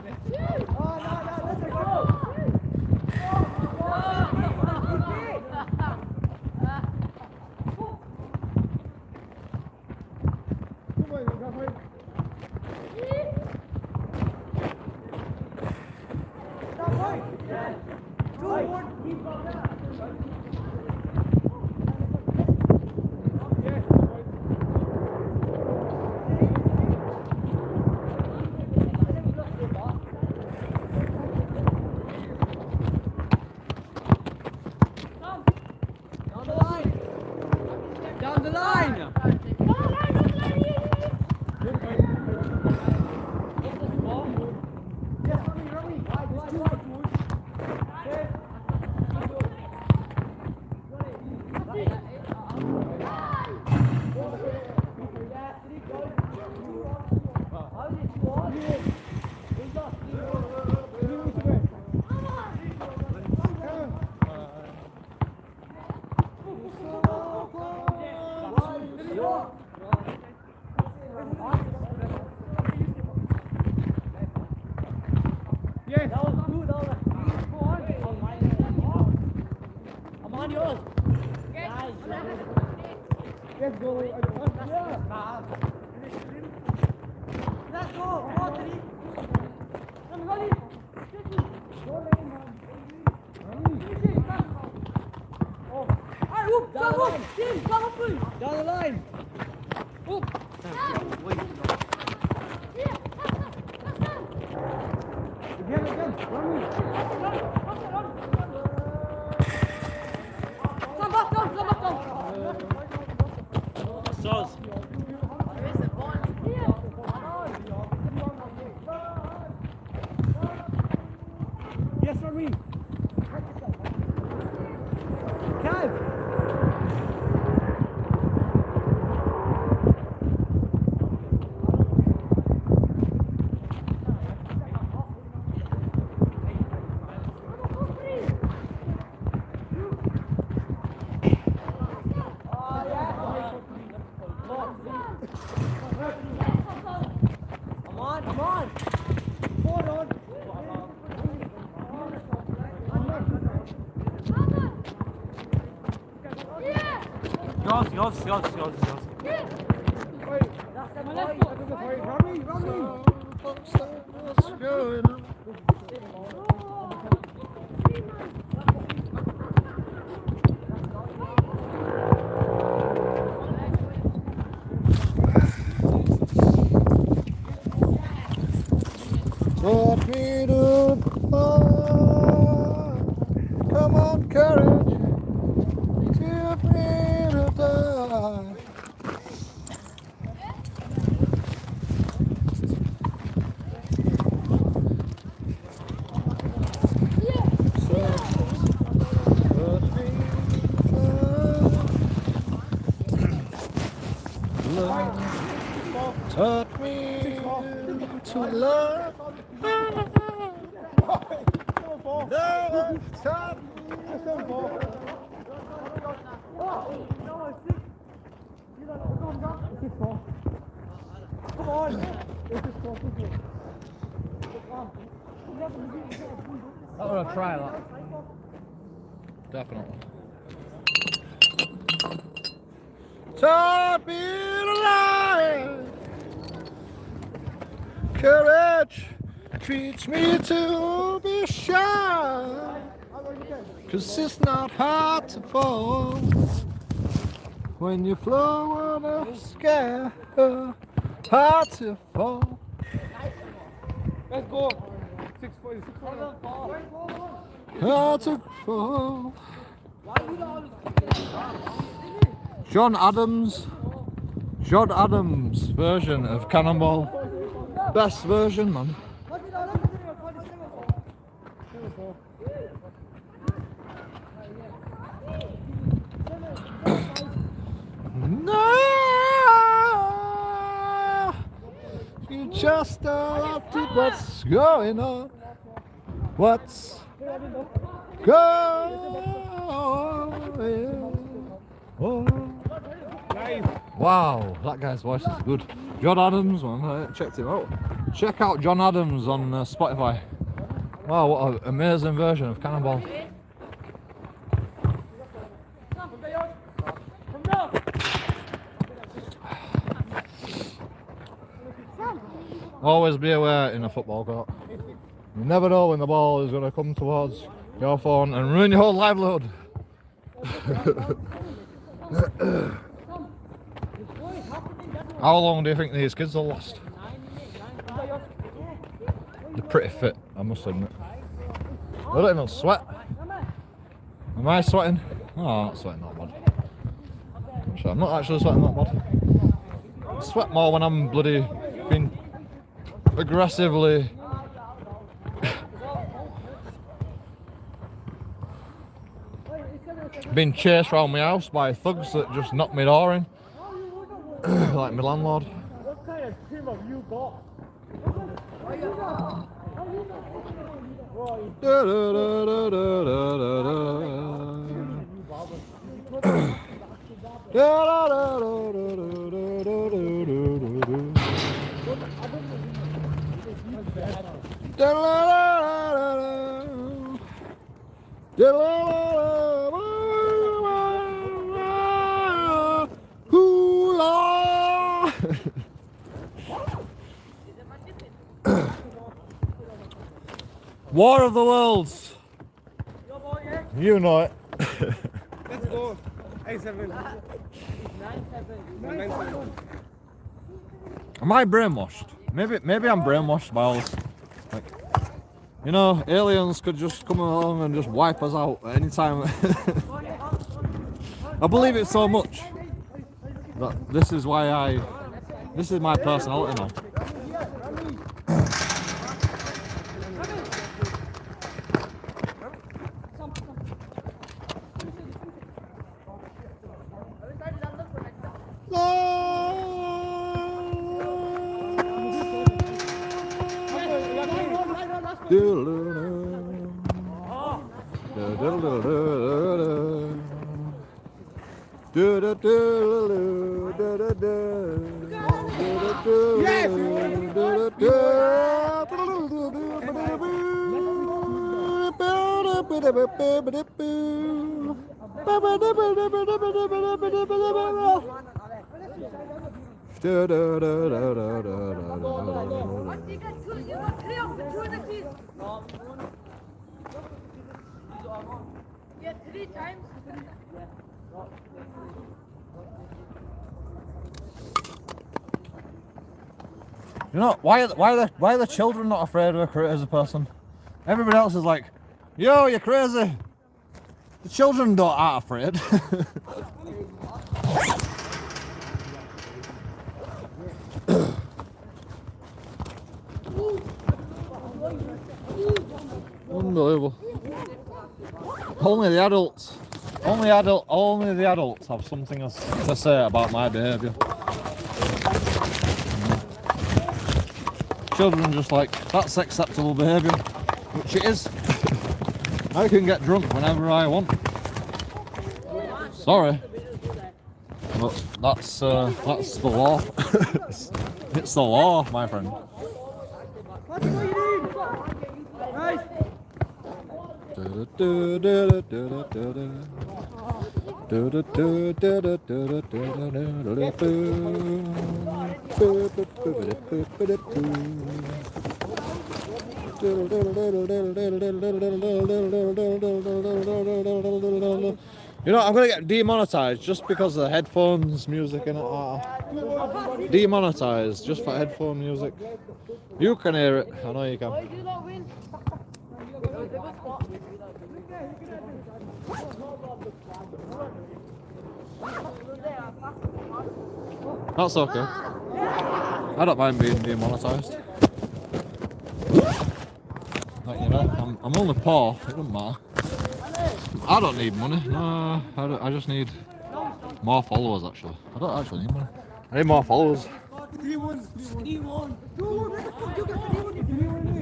Down the line. Yes. That was good. Go on. I'm on yours. Nice. Let's go. Let's go. Come on, Teddy. Come on, down the line. Whoop. Again. Run. Come back down. Soz. Yes, Rami. Kev. Come on. Hold on. Yours. Wait. Rami. What's going on? Taught me to fly. Come on, courage. Taught me to die. Taught me to love. Love taught me. Come on. I want to try that. Definitely. Taught me to lie. Courage treats me to be shy. 'Cause it's not hard to fall when you flow on a scare. Hard to fall. Let's go. 6-4. Hard to fall. John Adams' version of Cannonball. Best version, man. No, you just don't see what's going on. What's going on? Wow, that guy's voice is good. John Adams, man, I checked him out. Check out John Adams on Spotify. Wow, what an amazing version of Cannonball. Always be aware in a football court. You never know when the ball is going to come towards your phone and ruin your whole livelihood. How long do you think these kids will last? They're pretty fit, I must admit. They don't even sweat. Am I sweating? Oh, I'm not sweating that bad. Actually, I'm not actually sweating that bad. I sweat more when I'm bloody being aggressively being chased around my house by thugs that just knock my door in. Like my landlord. What kind of team have you got? War of the Worlds. You know it. Let's go. 8-7. 9-7. Am I brainwashed? Maybe I'm brainwashed by all this. Like, you know, aliens could just come along and just wipe us out at any time. I believe it so much that this is my personality now. Yeah, 3 times. You know, why are the children not afraid of a crazy person? Everybody else is like, yo, you're crazy. The children aren't afraid. Unbelievable. Only the adults have something to say about my behaviour. Children are just like, that's acceptable behaviour, which it is. I can get drunk whenever I want. Sorry, but that's the law. It's the law, my friend. You know, I'm gonna get demonetized just because of the headphones music in it. Demonetized just for headphone music. You can hear it. I know you can. That's okay. I don't mind being demonetized. Like, you know, I'm only poor. It doesn't matter. I don't need money. No, I just need more followers. Actually, I don't actually need money. I need more followers. 3-1. 3-1. Dude, what the fuck you got 3-1?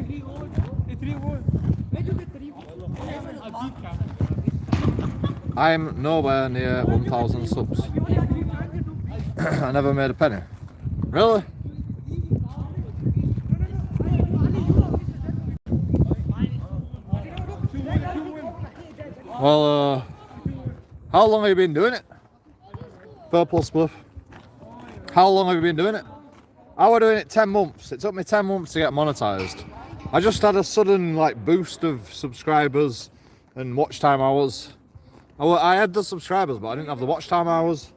3-1. 3-1. I'm nowhere near 1,000 subs. I never made a penny. Really? Well, how long have you been doing it? Purple Spliff. How long have you been doing it? I was doing it 10 months. It took me 10 months to get monetized. I just had a sudden like boost of subscribers and watch time hours. I had the subscribers, but I didn't have the watch time hours.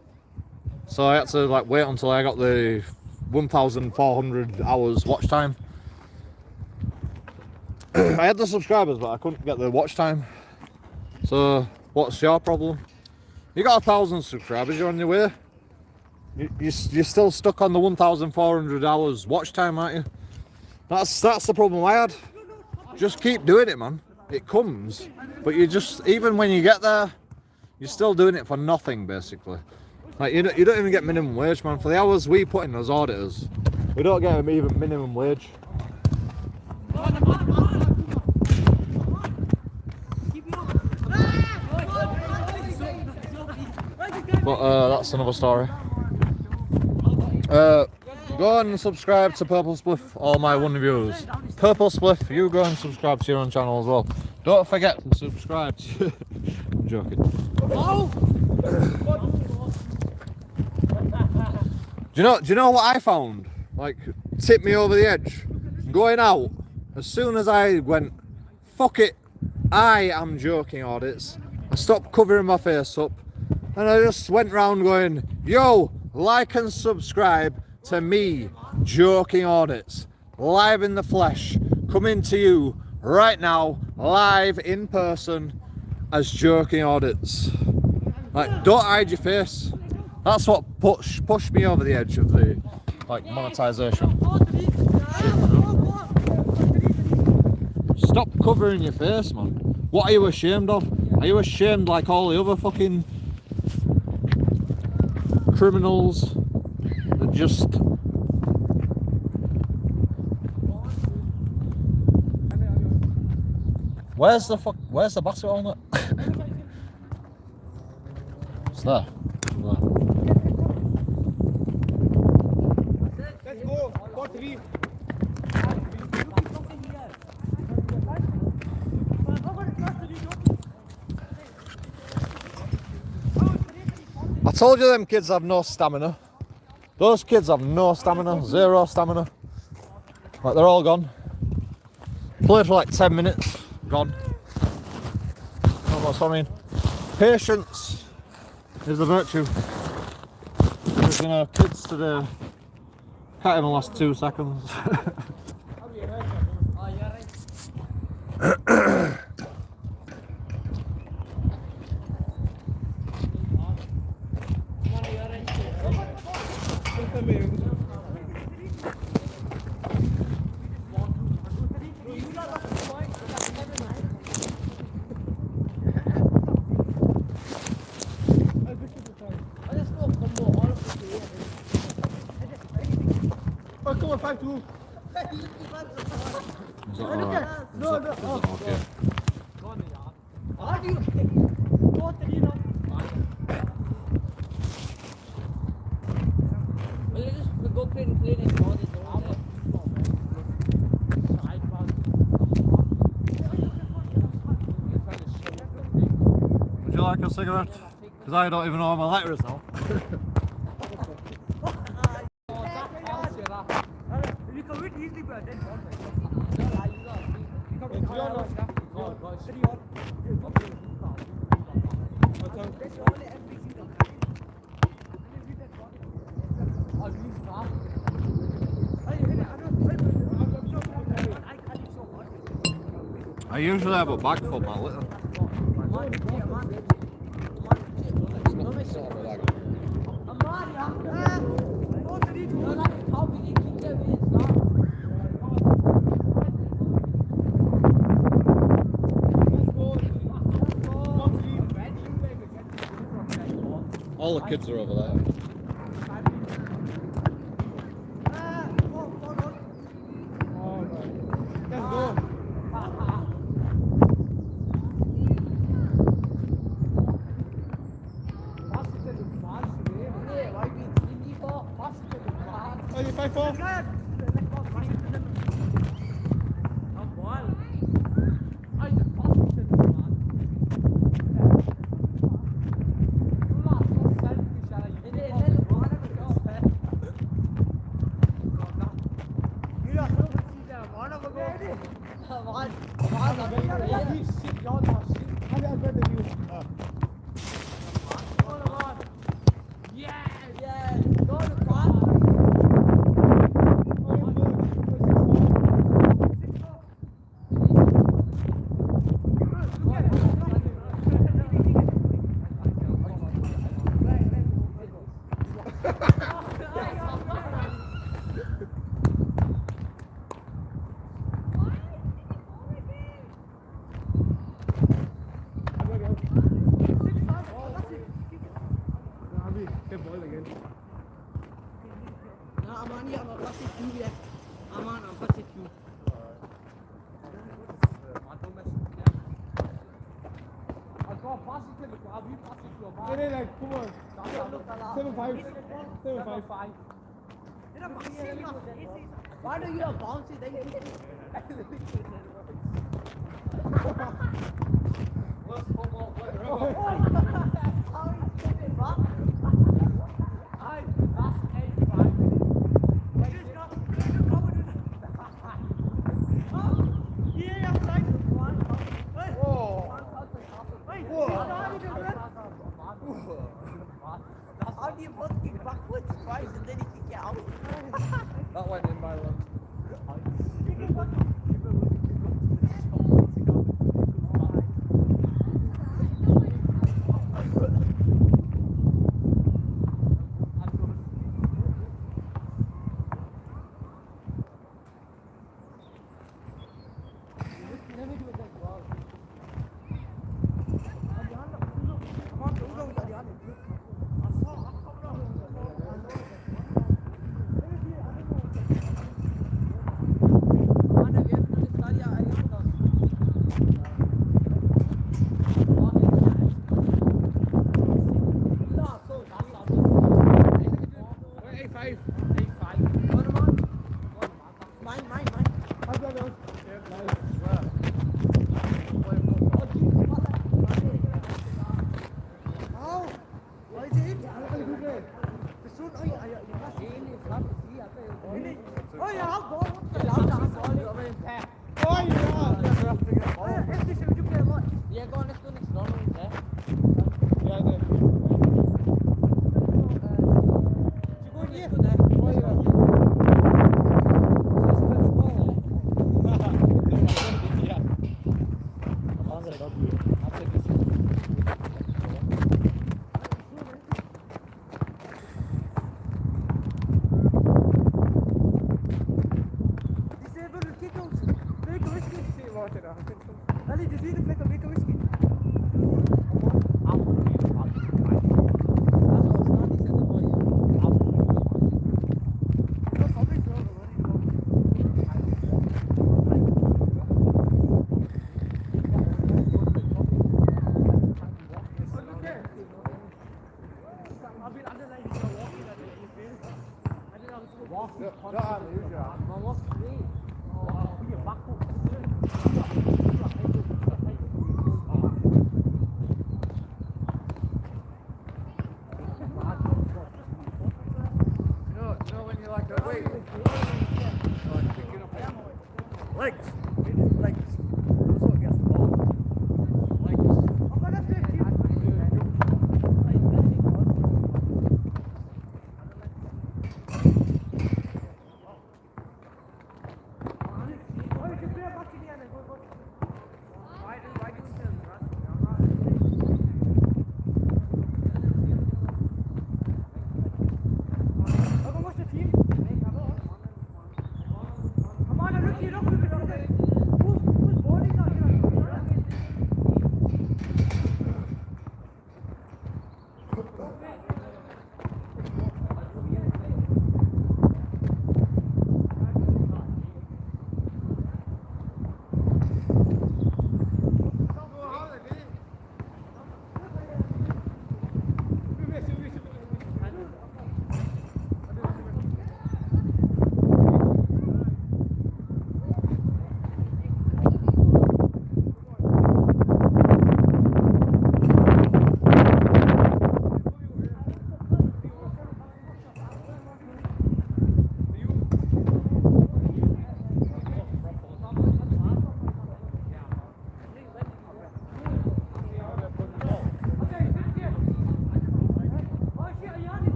So I had to like wait until I got the 1,400 hours watch time. I had the subscribers, but I couldn't get the watch time. So what's your problem? You got 1,000 subscribers, you're on your way. You're still stuck on the 1,400 hours watch time, aren't you? That's the problem I had. Just keep doing it, man. It comes, but you just, even when you get there, you're still doing it for nothing, basically. Like you don't even get minimum wage, man. For the hours we put in as auditors, we don't get even minimum wage. But that's another story. Go and subscribe to Purple Spliff, all my one viewers. Purple Spliff, you go and subscribe to your own channel as well. Don't forget to subscribe to... I'm joking. Do you know what I found? Like, tipped me over the edge. Going out, as soon as I went, fuck it, I am joking audits. I stopped covering my face up, and I just went round going, yo, like and subscribe to me, Joking Audits, live in the flesh, coming to you right now, live in person as Joking Audits. Like, don't hide your face. That's what pushed me over the edge of the like monetization. Stop covering your face, man. What are you ashamed of? Are you ashamed like all the other fucking criminals that just... Where's the basketball net? It's there. Let's go. 4-3. I told you them kids have no stamina. Those kids have no stamina, zero stamina. Like, they're all gone. Played for like 10 minutes, gone. That's what I mean. Patience is the virtue. There's kids today. Can't even last 2 seconds. Come on, 5-2. Is that alright? No. Okay? How do you 4-3 now? Well, let's just go play next ball. Would you like a cigarette? Because I don't even know where my lighter is now. I usually have a bag for my litter. All the kids are over there. Let's go. 5-4. Why do you not bounce it? How do you both kick backwards twice and then you kick it out? That went in my lunch.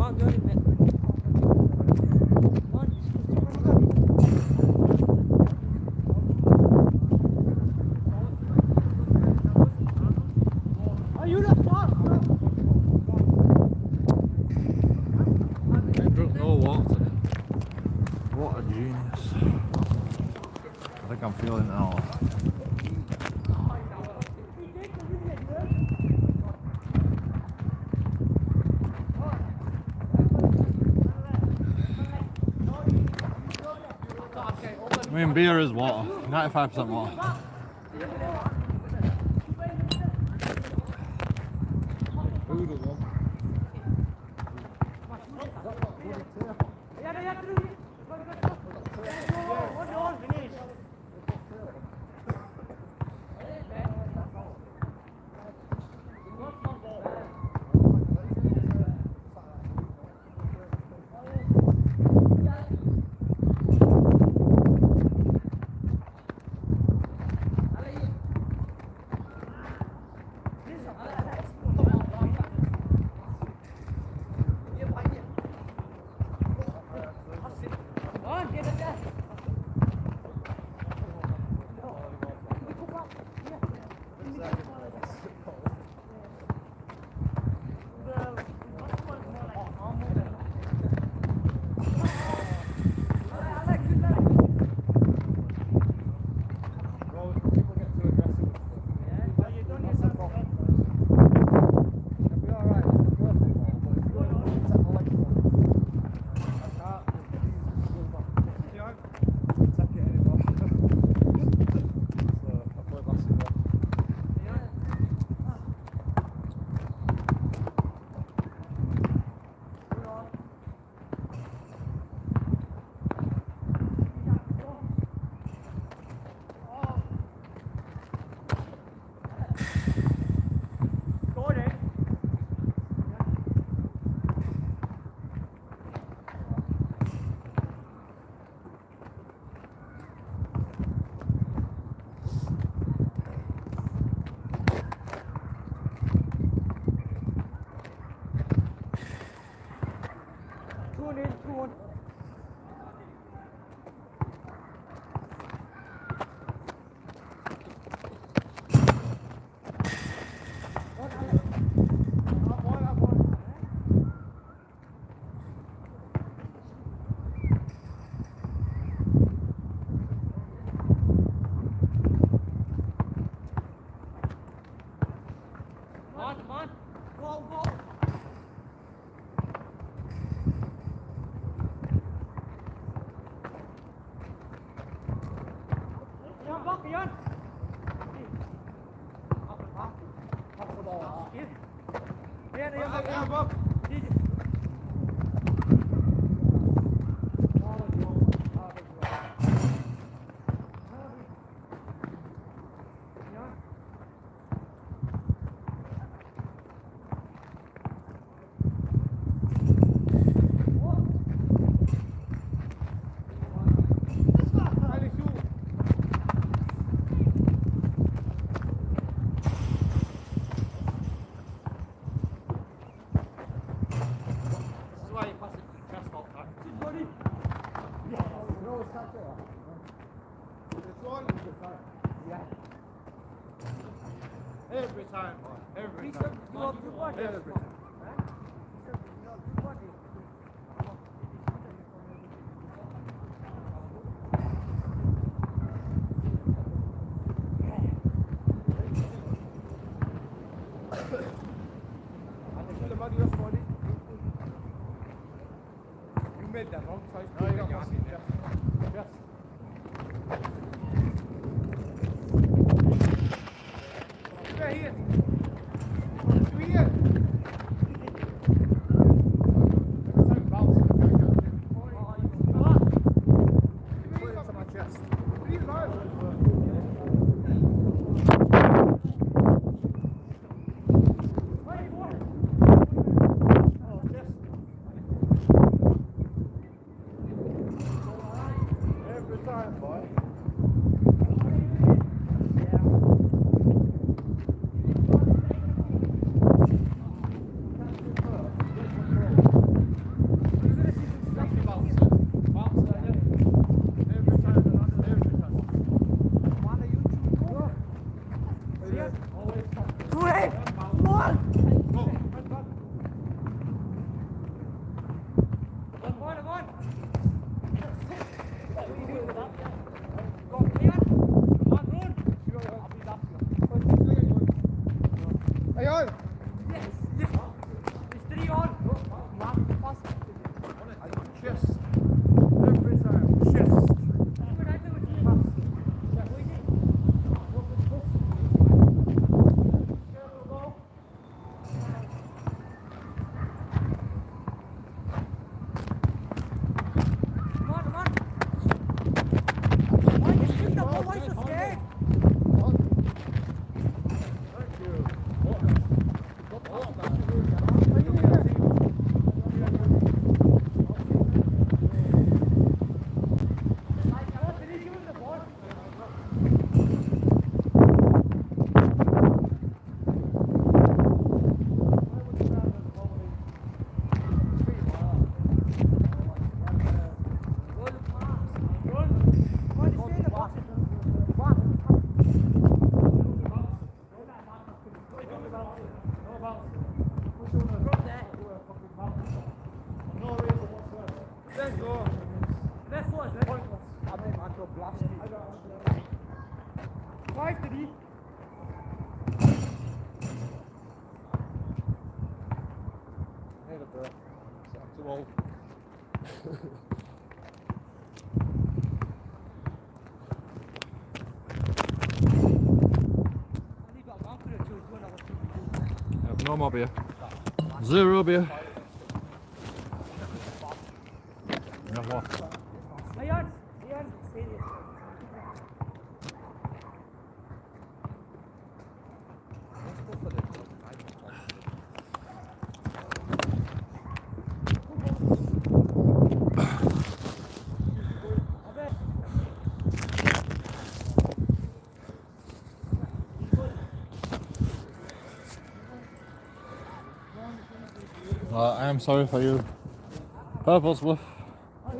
on, do it, man. Come on. Are you the fuck? I drunk no water today. What a genius. I think I'm feeling it now. I mean, beer is water. 95% water. Every time, boy. Every time. Every time. You made that wrong, so I speak your hand. Yes. Right here. Right here. Every time, boy. Hey, on! Yes, yes. It's 3 on. Chest. Every time. Chest. Come on, come on. Why you shoot the ball? Why you so scared? Too old. No more beer. Zero beer. You have what? Ayan, serious. I am sorry for you. Purposely. What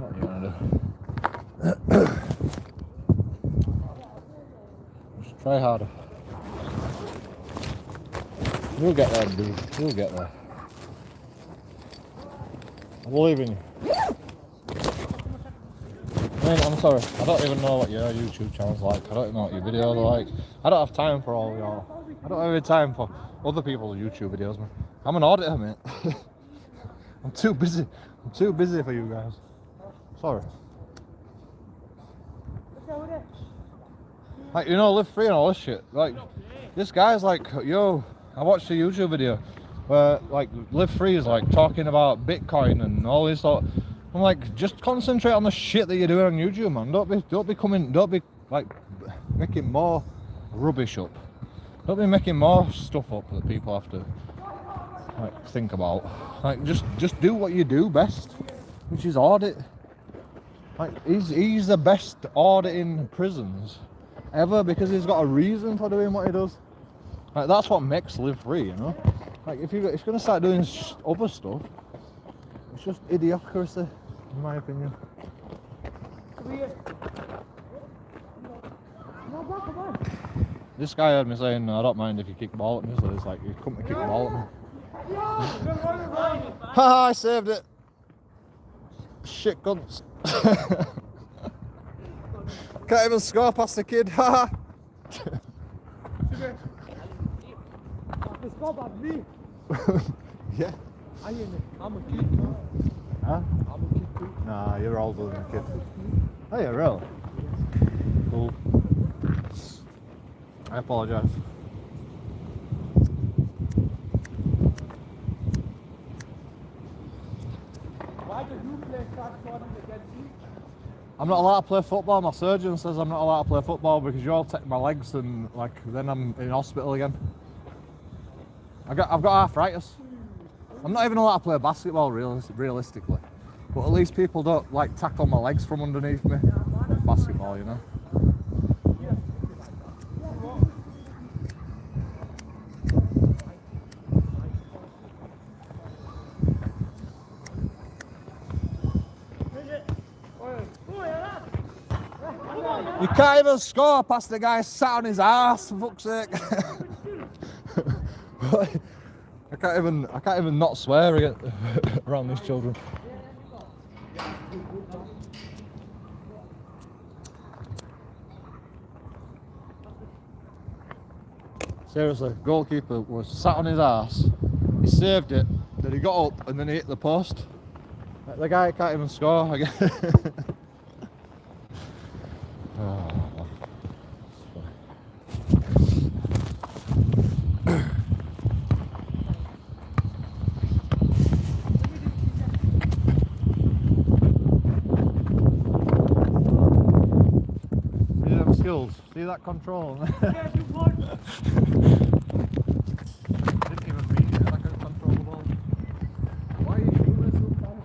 are you gonna do? Just try harder. You'll get there, dude. You'll get there. I believe in you. I mean, I'm sorry. I don't even know what your YouTube channel's like. I don't even know what your videos are like. I don't have time for all your. I don't have any time for other people's YouTube videos, man. I'm an auditor, mate. I'm too busy. I'm too busy for you guys. Sorry. Like, you know, live free and all this shit. Like, this guy's like, yo, I watched a YouTube video where, like, Live Free is like talking about Bitcoin and all this sort. I'm like, just concentrate on the shit that you're doing on YouTube, man. Don't be like making more rubbish up. Don't be making more stuff up that people have to like think about. Like, just do what you do best, which is audit. Like, he's the best auditing prisons ever because he's got a reason for doing what he does. Like, that's what makes Live Free, you know. Like, if you're gonna start doing other stuff, it's just idiocracy, in my opinion. This guy heard me saying, I don't mind if you kick the ball at me, so it's like, you come to kick the ball at me. Haha, I saved it. Shit cunts. Can't even score past the kid, haha. Yeah. I'm a kid too. Huh? I'm a kid too. Nah, you're older than a kid. Oh, yeah, really? Cool. I apologise. Why do you play skateboarding against me? I'm not allowed to play football. My surgeon says I'm not allowed to play football because you all take my legs and like then I'm in hospital again. I've got arthritis. I'm not even allowed to play basketball realistically. But at least people don't like tackle my legs from underneath me. Like basketball, you know. You can't even score past the guy sat on his ass, for fuck's sake. I can't even not swear around these children. Seriously, goalkeeper was sat on his ass. He saved it. Then he got up and then he hit the post. The guy can't even score again. Oh. See them skills? See that control? Didn't even read it, I could control the ball. Why are you doing this sometimes?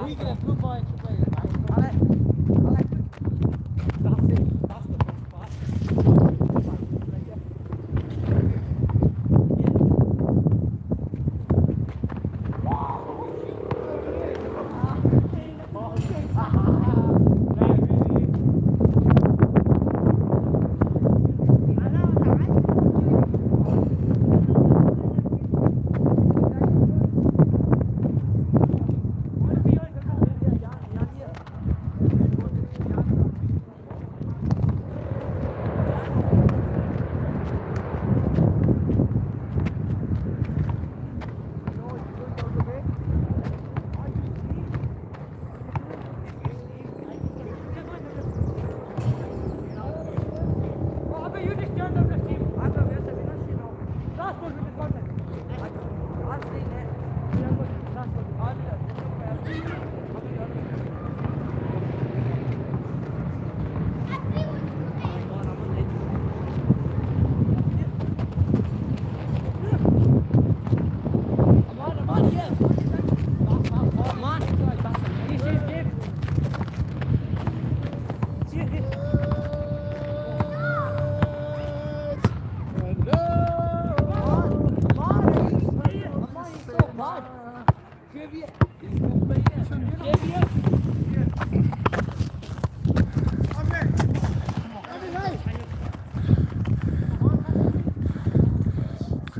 We get a good point to play, right? That's it. That's the best part.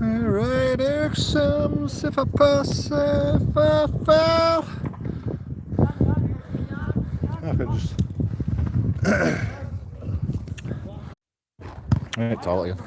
Alright, here comes if I pass, if I fail. I could just. Right, toilet again.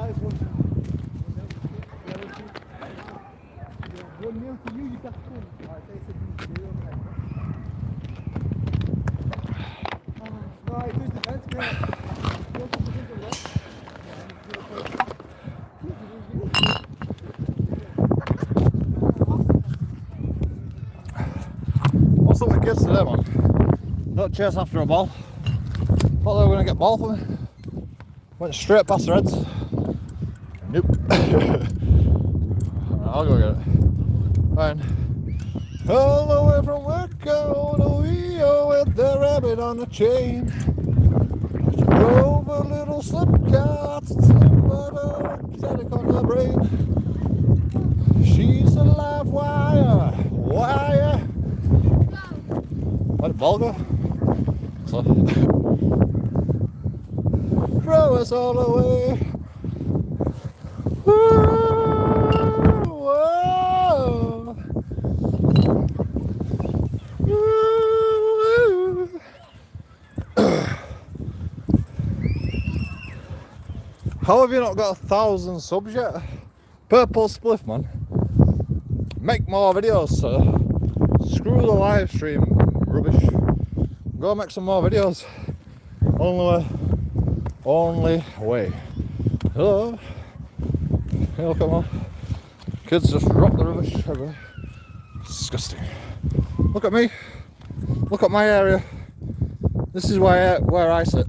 guys want to. One meal for you, you got two. Alright, they said you do. Right, who's the fence man? What's up with kids today, man? Don't chase after a ball. Thought they were going to get ball for me. Went straight past their heads. Nope. I'll go get it. Fine. All the way from work out to Rio with the rabbit on the chain. She drove a little slip car to Timbuktu, static on her brain. She's a live wire. Let the ball go. So, throw us all away. Whoa, whoa. Whoa. How have you not got 1,000 subs yet? Purple spliff, man. Make more videos, sir. Screw the live stream rubbish. Go make some more videos. Only way. Hello. Hey, look at my kids just drop the rubbish everywhere. Disgusting. Look at me. Look at my area. This is where I sit.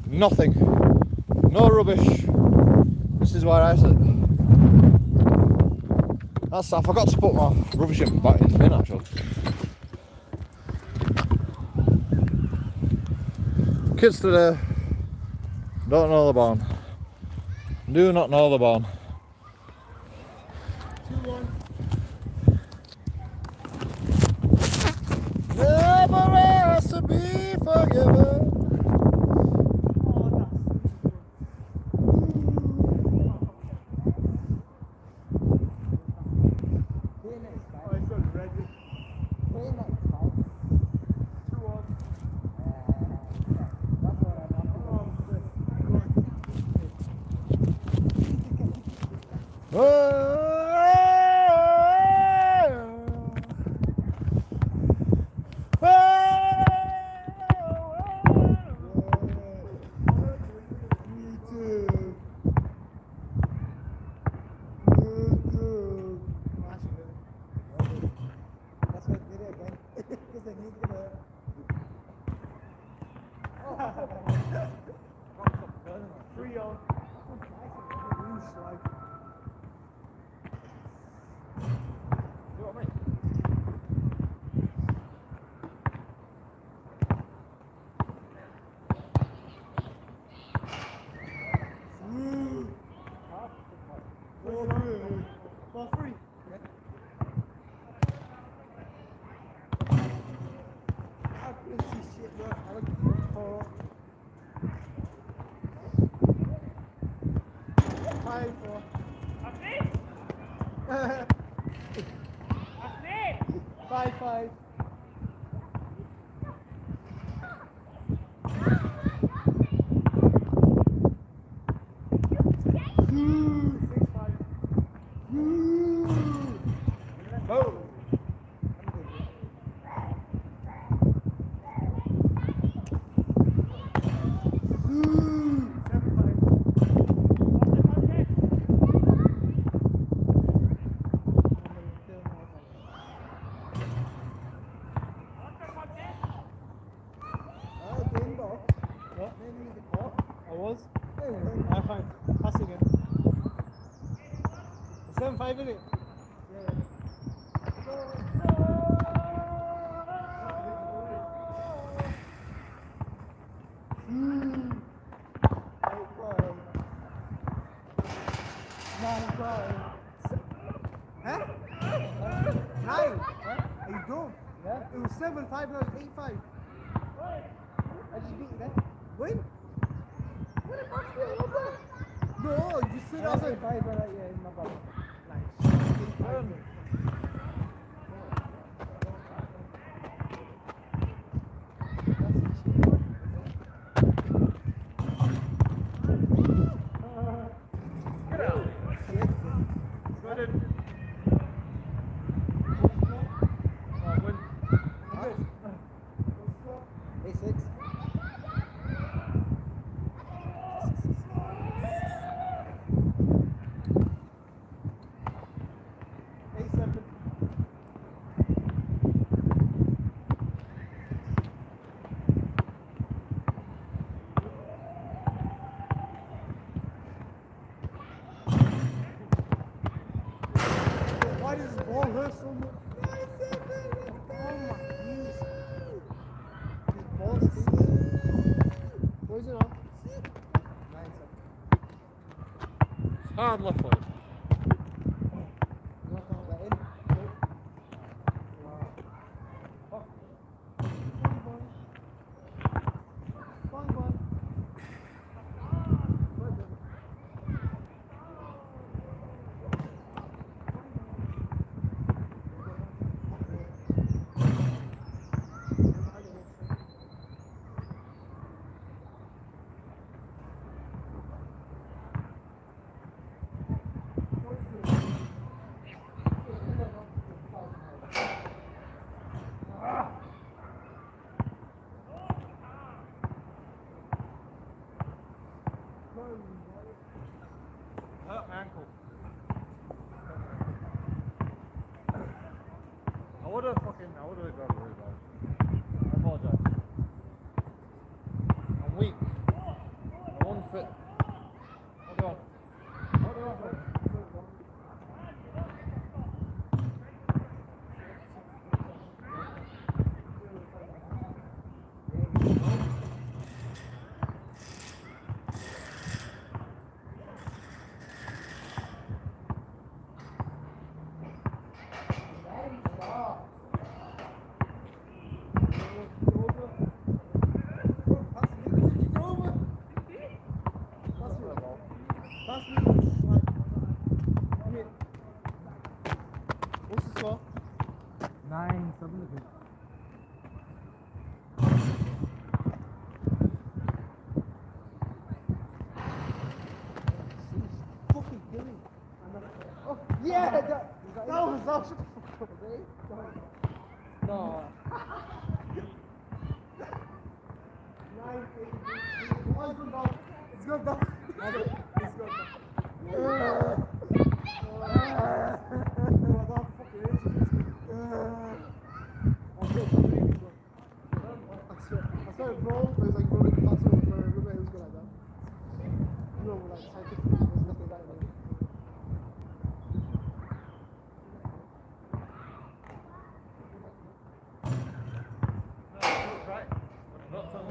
Nothing. No rubbish. This is where I sit. I forgot to put my rubbish back in the bin actually. Kids today don't know the barn. Do not know the barn. 2-1. Never asked to be forgiven. Five. I find passing it. 7-5 in it. Huh? 9? Are you going? Yeah. It was 7-5, now it's 8-5. I just beat you then. Win? No, you said I was like 5, right? Yeah, no problem. Nice. Hard left foot. Hurt my ankle. I would have grabbed the rebound. I apologise. I'm weak. I'm unfit. Hold on. Hold on. What's the score? 9-7 I think. Fucking killing. Oh, yeah, that was awesome. No. It's good down. It's good down. I saw it roll, but it was like rolling faster than it was good like that. You know, like scientifically, there's nothing like that. Right. Not so much.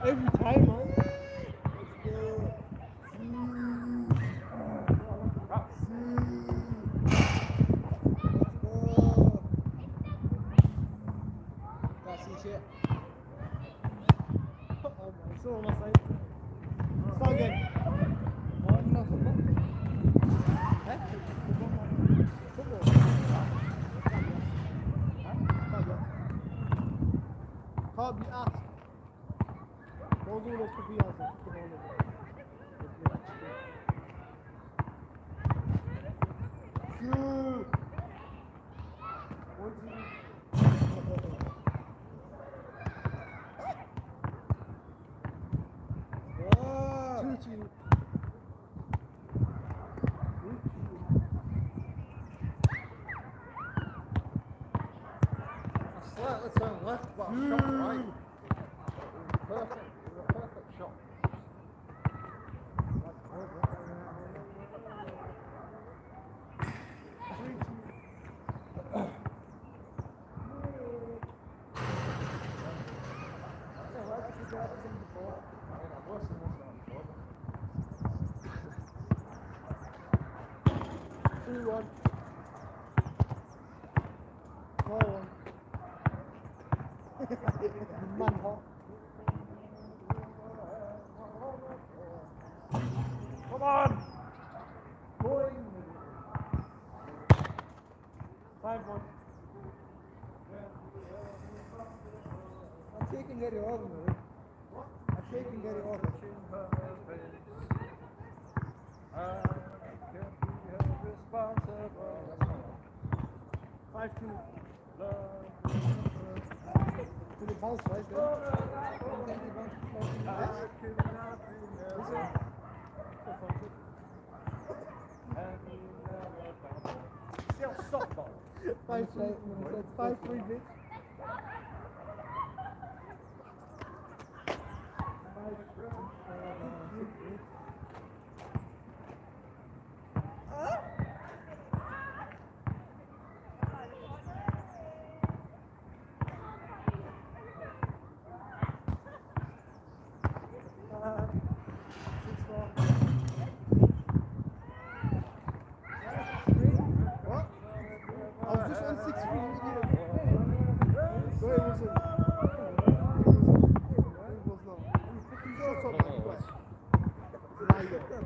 Every time, man. That's shit. Oh man, it's all on my side. Start again. Can't be asked. Don't do those cookie answers. Good. 1, 2. 2, 2. Slightly turned left, but I shot right. Perfect. It was a perfect shot. one. Go on. Man hot. Come on! Going. 5-1. I'm taking Gary over, man. I'm taking Gary over. I can't be held responsible. 5-2. To the bounce right there. Softball. 5-3, bitch.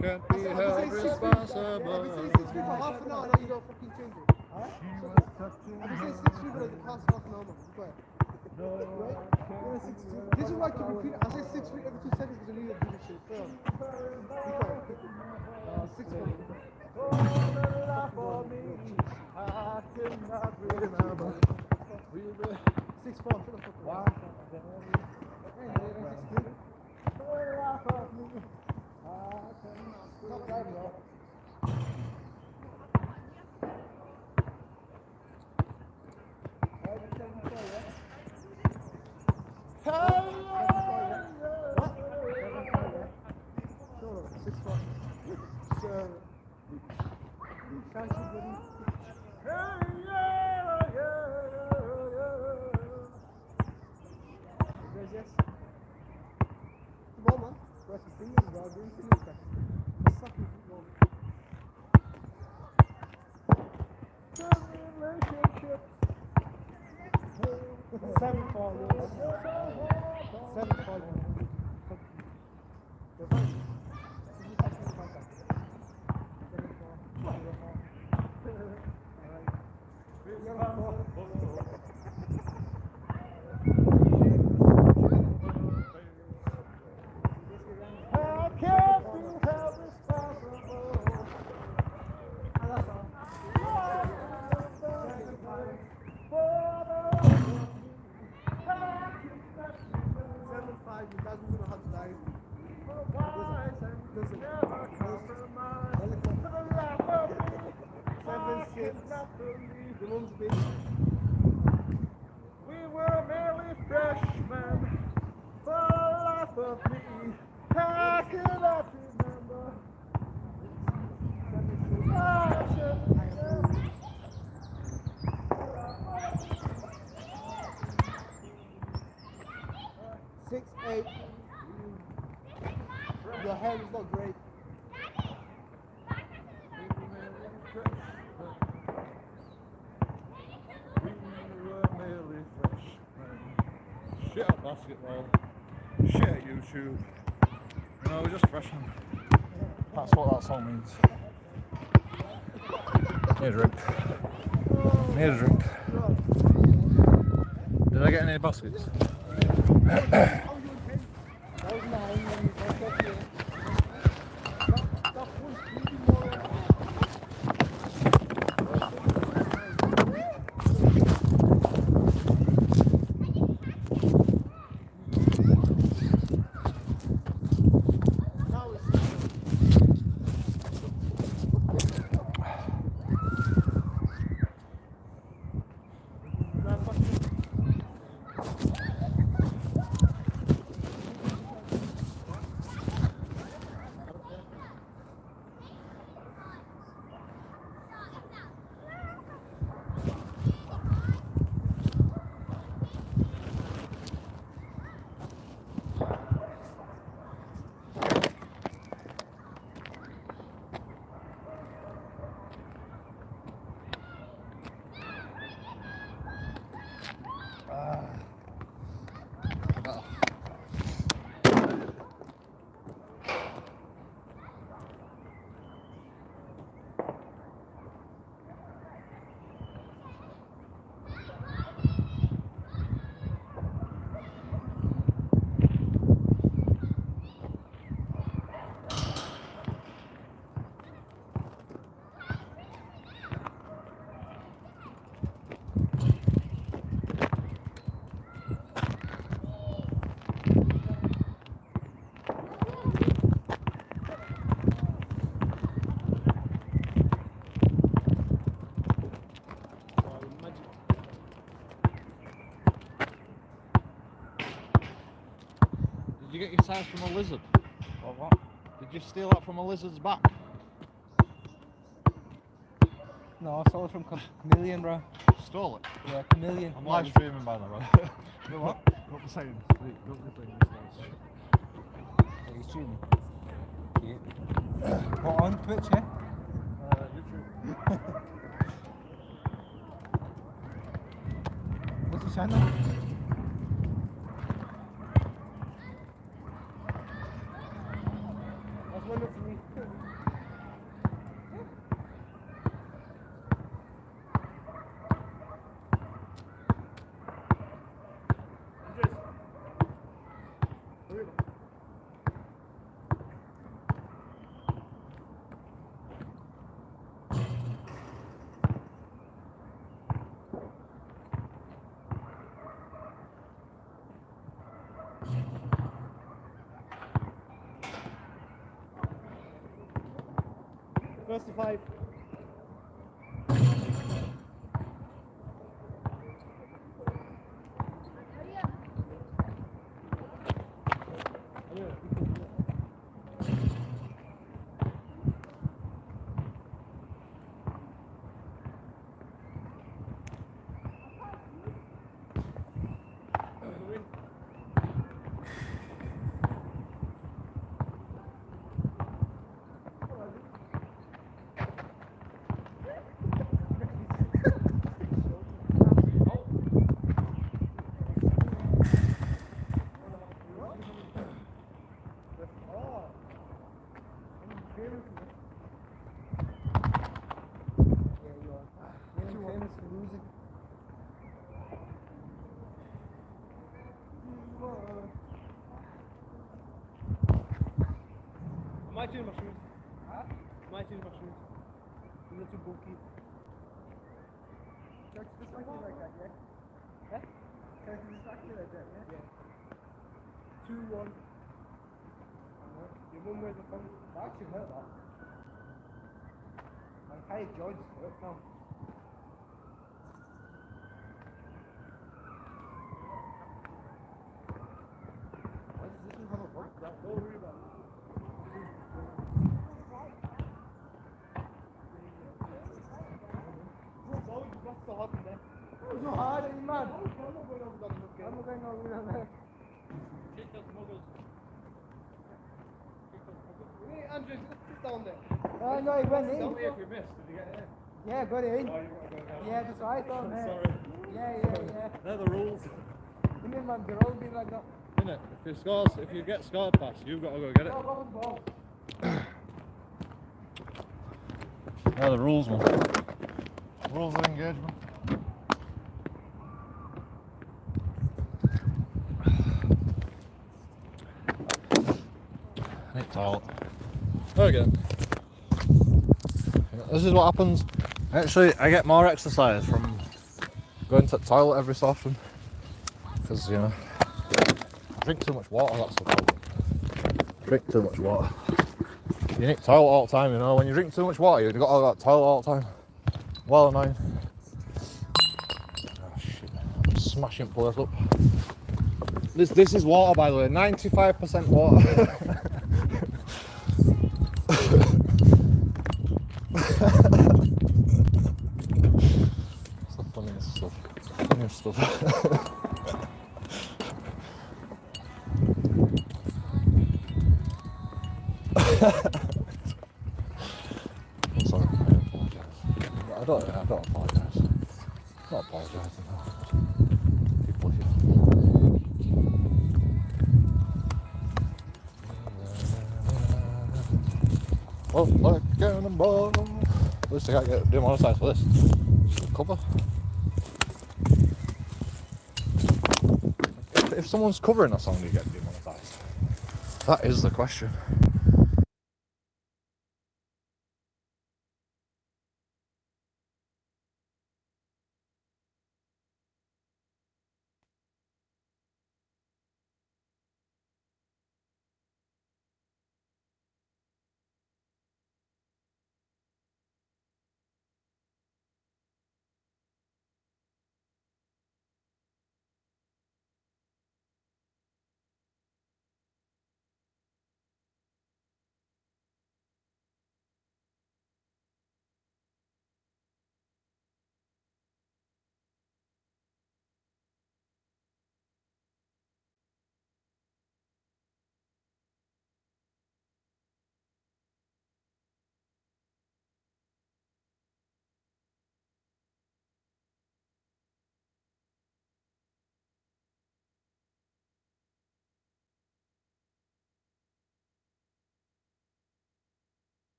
Can't be held responsible. I've been saying 6 feet for half an hour now, you don't fucking change it. I've been saying 6 feet for the past half an hour, man. Go ahead. Right? 6 feet. This is why I keep repeating. I say 6 feet every 2 seconds because I need to do this shit. Go on. Keep going. 6 feet. I cannot remember. 6-4. Shut the fuck up. We were merely freshmen, for the life of me, how could I remember? I should remember. 6-8. Your hair is not great. Shit at basketball, shit at YouTube. You know, we're just freshmen. That's what that song means. Need a drink. Need a drink. Did I get any baskets? size from a lizard? Or what? Did you steal that from a lizard's back? No, I stole it from Chameleon, bro. Stole it? Yeah, Chameleon. I'm live streaming, by the way. You what? Don't be saying this. Don't be saying this. Yeah, he's streaming. Yeah. What, on Twitch, yeah? YouTube. What's his channel? That's one for me. First to 5. I might change my shoes. Huh? I might change my shoes. A little bulky. Try to distract me like that, yeah? Yeah? Try to distract me like that, yeah? Yeah. 2, 1. Your mum wears the phone. That actually hurt that. My entire jaw just hurt now. Why does this one have a bump? Don't worry about it. What's so hot in there? It's not hard, are you mad? I'm not going over that. I'm not going over there. Take those muggles. Hey, Andrew, just sit down there. No, he went in. Tell me if you missed. Did you get in? Yeah, got it in. Oh, you got to go down. Yeah, that's right, though, man. Sorry. Yeah. They're the rules. You mean, man, they're all being like that. Innit? If you get scored past, you've got to go get it. Oh, go on the ball. They're the rules, man. Rules of engagement. I need toilet. Again. This is what happens. Actually, I get more exercise from going to the toilet every so often. Because, you know, I drink too much water, that's the problem. Drink too much water. You need toilet all the time, you know. When you drink too much water, you've got to go to the toilet all the time. Well annoying. Oh shit, I'm smashing the place up. This is water, by the way, 95% water. It's the funniest stuff. Funniest stuff. I'm sorry, I apologise. I don't apologise. I'm not apologising. People here. Oh, like a cannonball. At least I can't get demonetised for this. Just a cover. If someone's covering a song, you get demonetised. That is the question.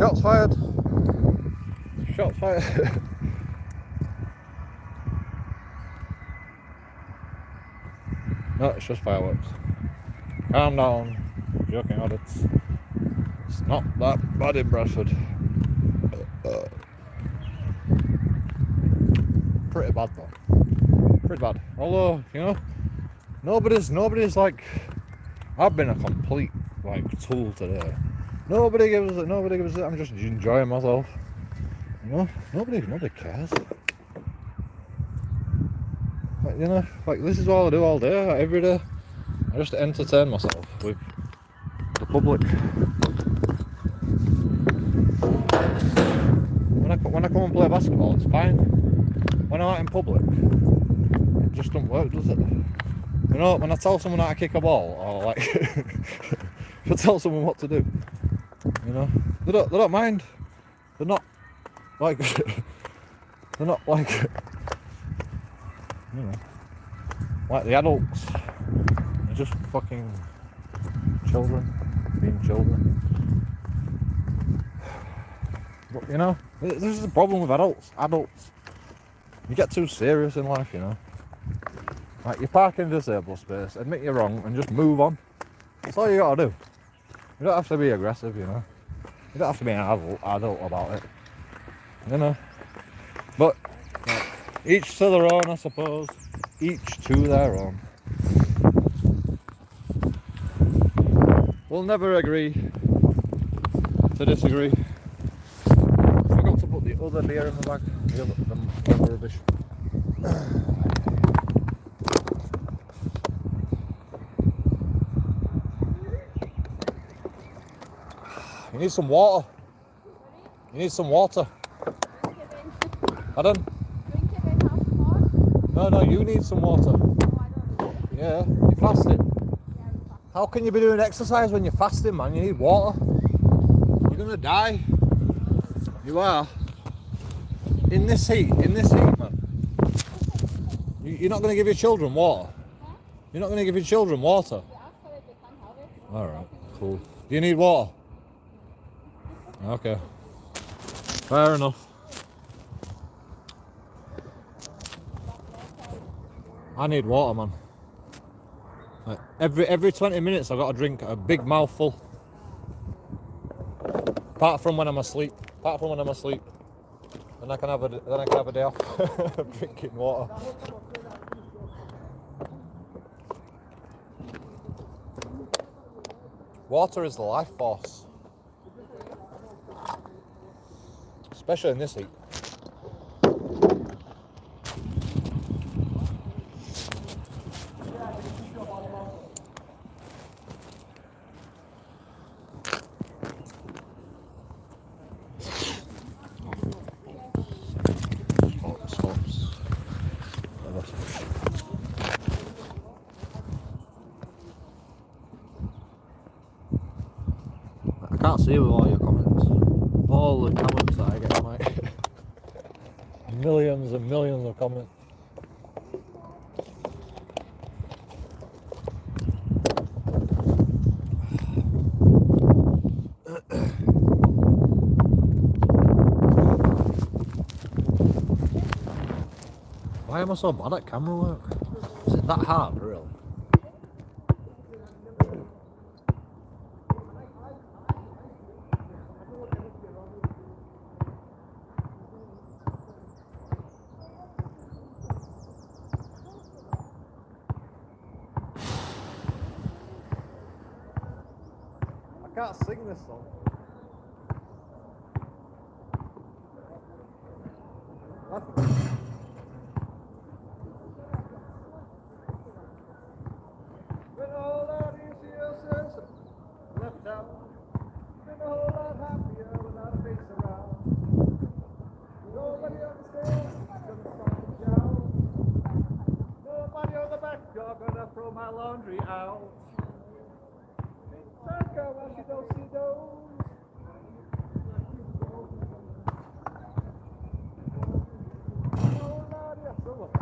Shots fired. Shots fired. No, it's just fireworks. Calm down, JoeKingAudits. It's not that bad in Bradford. Pretty bad though. Pretty bad. Although, you know, nobody's like, I've been a complete like tool today. Nobody gives it. I'm just enjoying myself. You know, nobody cares. Like, you know, like this is all I do all day, like, every day. I just entertain myself with the public. When I come and play basketball, it's fine. When I'm out in public, it just don't work, does it? You know, when I tell someone how to kick a ball, or like, if I tell someone what to do, you know, they don't mind. They're not like, you know, like the adults. They're just fucking children, being children. But you know, this is the problem with adults. You get too serious in life, you know. Like, you park in a disabled space, admit you're wrong, and just move on. That's all you gotta do. You don't have to be aggressive, you know. You don't have to be an adult about it. You know. But, like, each to their own, I suppose. Each to their own. We'll never agree to disagree. Forgot to put the other beer in the bag. The other rubbish. You need some water. You need some water. Pardon? No, you need some water. Yeah, you're fasting. How can you be doing exercise when you're fasting, man? You need water. You're gonna die. You are. In this heat, man. You're not gonna give your children water. You're not gonna give your children water. Alright, cool. Do you need water? Okay. Fair enough. I need water, man. Like, every 20 minutes I've got to drink a big mouthful. Apart from when I'm asleep. Then I can have a day off of drinking water. Water is the life force. Especially in this heat. I can't see with all your comments. All the comments that I get, like millions and millions of comments. Why am I so bad at camera work? Is it that hard, really? I can't sing this song. When all that is left out, been a whole lot happier without a face around. Nobody understands, gonna start to shout. Nobody on the back door gonna throw my laundry out. Circle while she don't see those. Oh Lord, yes, so what?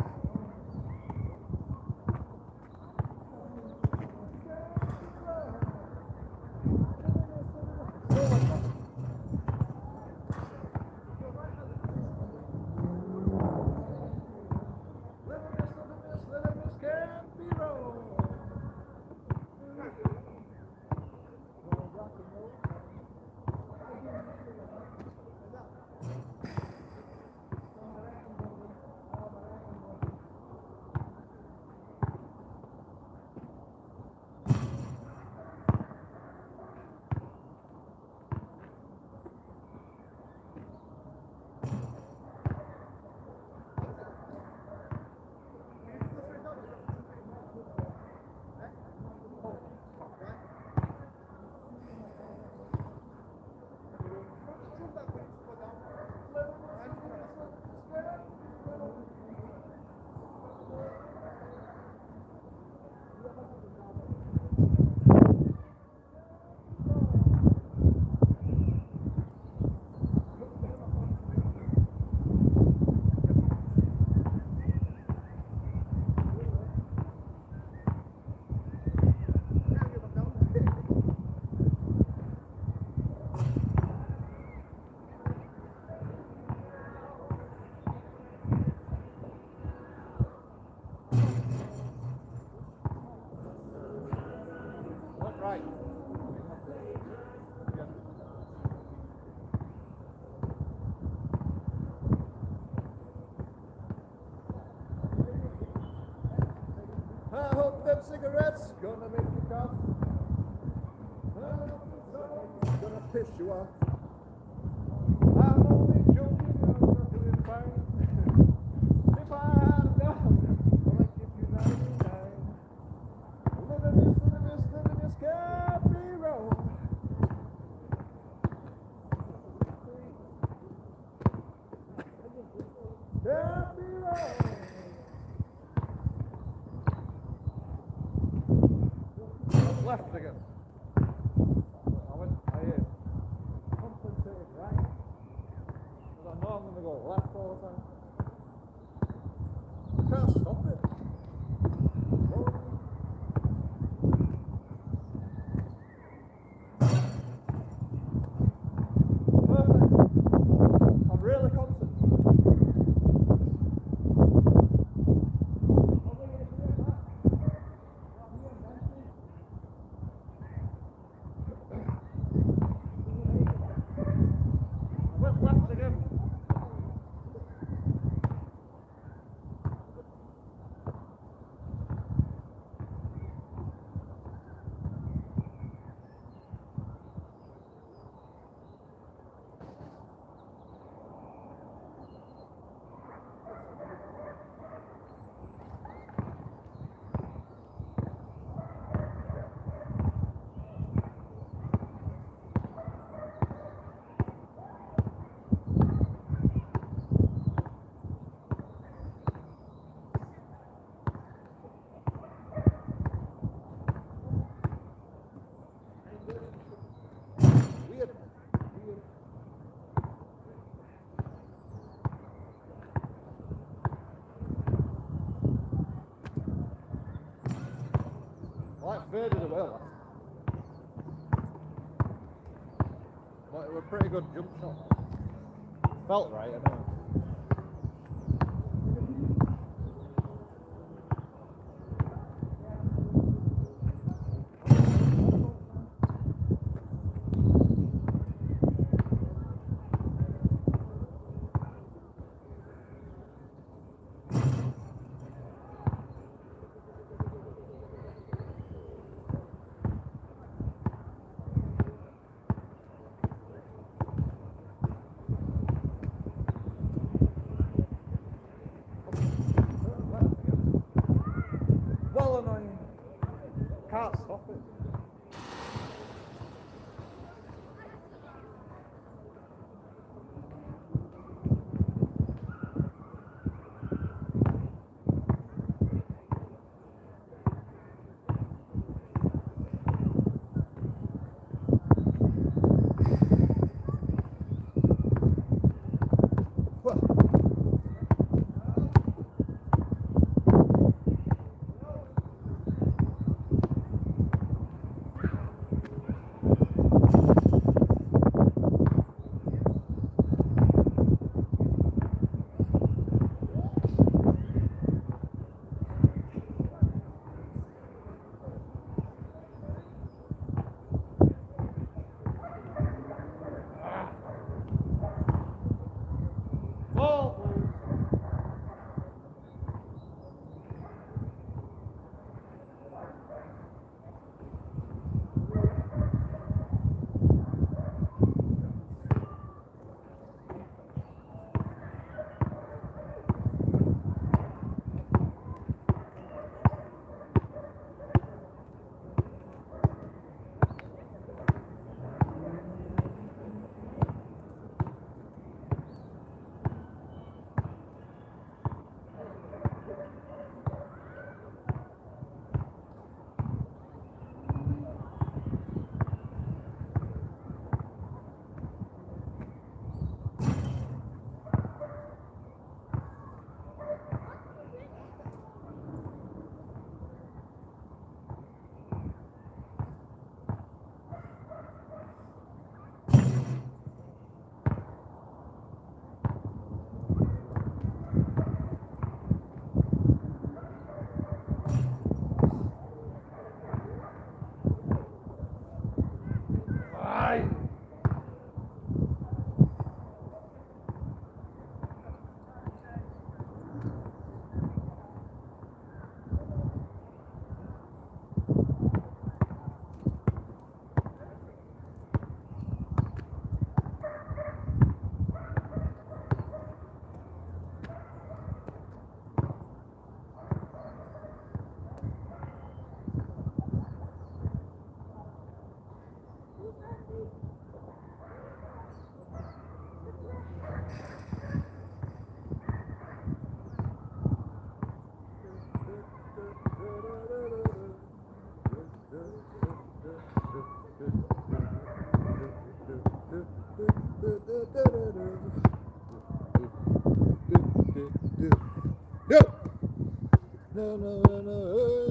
them cigarettes, gonna make you cough. Gonna piss you off. I'm only joking, I'm not doing fine. If I had a dog, well, I'd give you 99. Living this country road. Country road. Left again. I compensated right. Because I know I'm going to go left all the time. I can't stop it. Perfect. I'm really concentrating. Went left again. Like faded away last. But it was a pretty good jump shot. Felt right, I know. Well annoying. Can't stop it.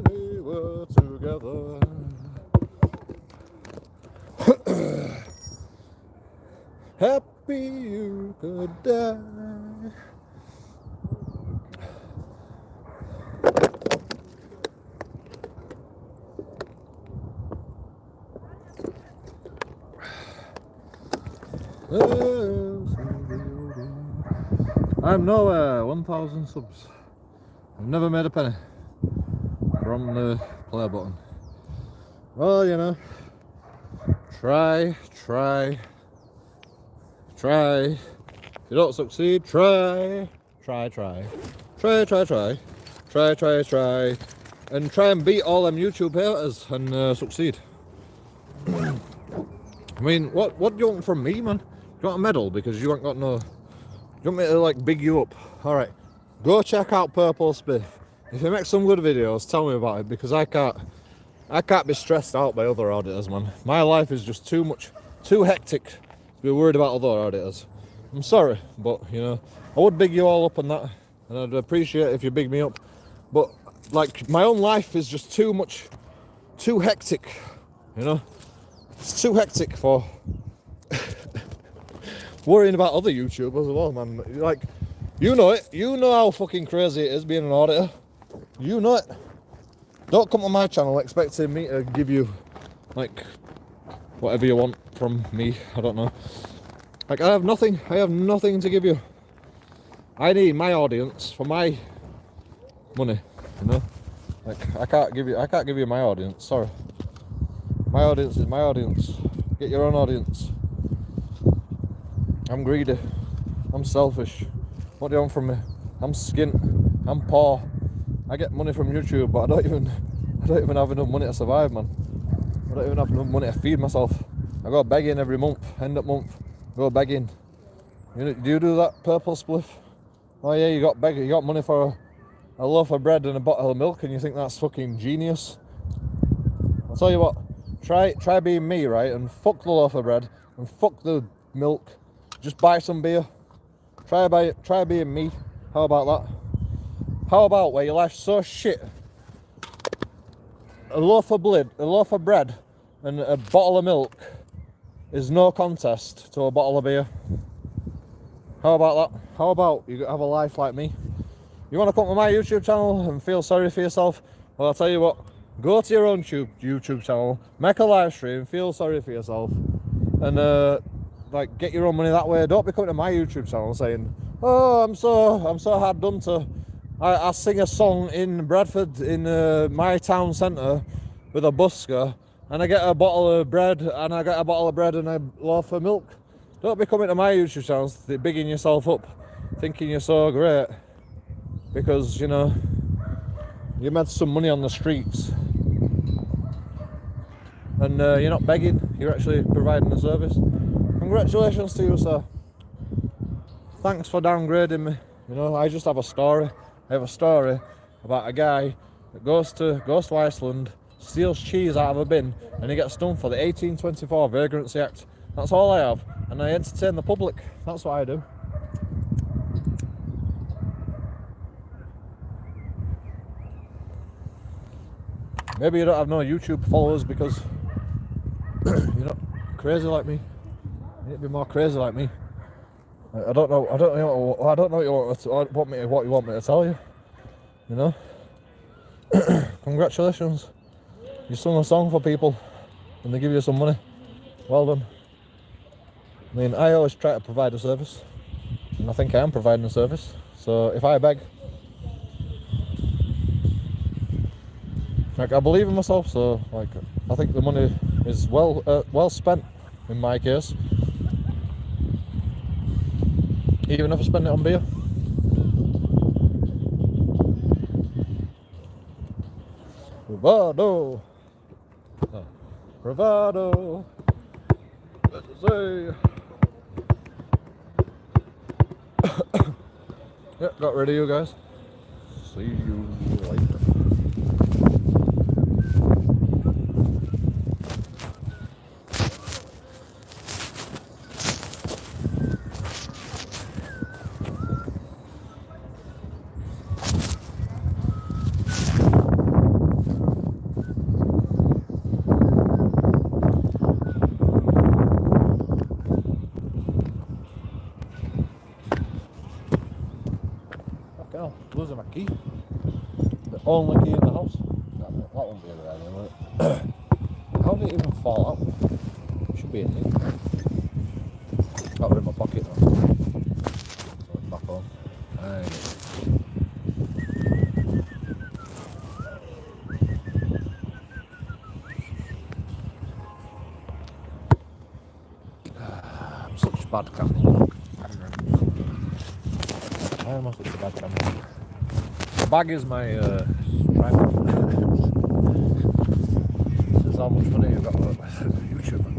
anywhere together. Happy you could die. I'm nowhere. 1,000 subs. I've never made a penny from the play button. Well, you know, try. If you don't succeed, try. And try and beat all them YouTube haters and succeed. I mean, what do you want from me, man? Do you want a medal because you ain't got no... Do you want me to like big you up? Alright, go check out Purple Spiff. If you make some good videos, tell me about it, because I can't be stressed out by other auditors, man. My life is just too hectic to be worried about other auditors. I'm sorry, but you know, I would big you all up on that, and I'd appreciate it if you big me up. But like, my own life is just too hectic, you know? It's too hectic for worrying about other YouTubers as well, man. Like, you know it. You know how fucking crazy it is being an auditor. You know it. Don't come to my channel expecting me to give you, like, whatever you want from me. I don't know. Like, I have nothing to give you. I need my audience for my money, you know? Like, I can't give you my audience, sorry. My audience is my audience. Get your own audience. I'm greedy. I'm selfish. What do you want from me? I'm skint. I'm poor. I get money from YouTube, but I don't even have enough money to survive, man. I don't even have enough money to feed myself. I go begging every month, end of month. Go begging. Do you do that, Purple Spliff? Oh yeah, you got money for a loaf of bread and a bottle of milk, and you think that's fucking genius? I'll tell you what. Try being me, right? And fuck the loaf of bread and fuck the milk. Just buy some beer. Try being me. How about that? How about where your life's so shit? A loaf of bread and a bottle of milk is no contest to a bottle of beer. How about that? How about you have a life like me? You want to come to my YouTube channel and feel sorry for yourself? Well, I'll tell you what. Go to your own YouTube channel, make a live stream, feel sorry for yourself, and like get your own money that way. Don't be coming to my YouTube channel saying, "Oh, I'm so hard done to. I sing a song in Bradford in my town centre with a busker, and I get a bottle of bread and a loaf of milk." Don't be coming to my YouTube channel bigging yourself up, thinking you're so great, because you know you made some money on the streets. And you're not begging, you're actually providing a service. Congratulations to you, sir. Thanks for downgrading me. You know, I just have a story. I have a story about a guy that goes to Iceland, steals cheese out of a bin, and he gets stung for the 1824 Vagrancy Act. That's all I have. And I entertain the public. That's what I do. Maybe you don't have no YouTube followers because you're not crazy like me. You need to be more crazy like me. I don't know what you want me to tell you. You know. Congratulations. You sung a song for people, and they give you some money. Well done. I mean, I always try to provide a service, and I think I am providing a service. So if I beg, like, I believe in myself, so like I think the money is well spent in my case, even if I spend it on beer. Bravado, bravado. Let's say. Yeah, got rid of you guys. See you later. Fucking hell, losing my key. The only key in the house. That won't be there anyway. How did it even fall out? It should be in here. Got it in my pocket though. So it's back home. I'm such a bad camera. Why am I such a bad camera? The bag is my tripod. This is how much money you've got to work with as a YouTuber.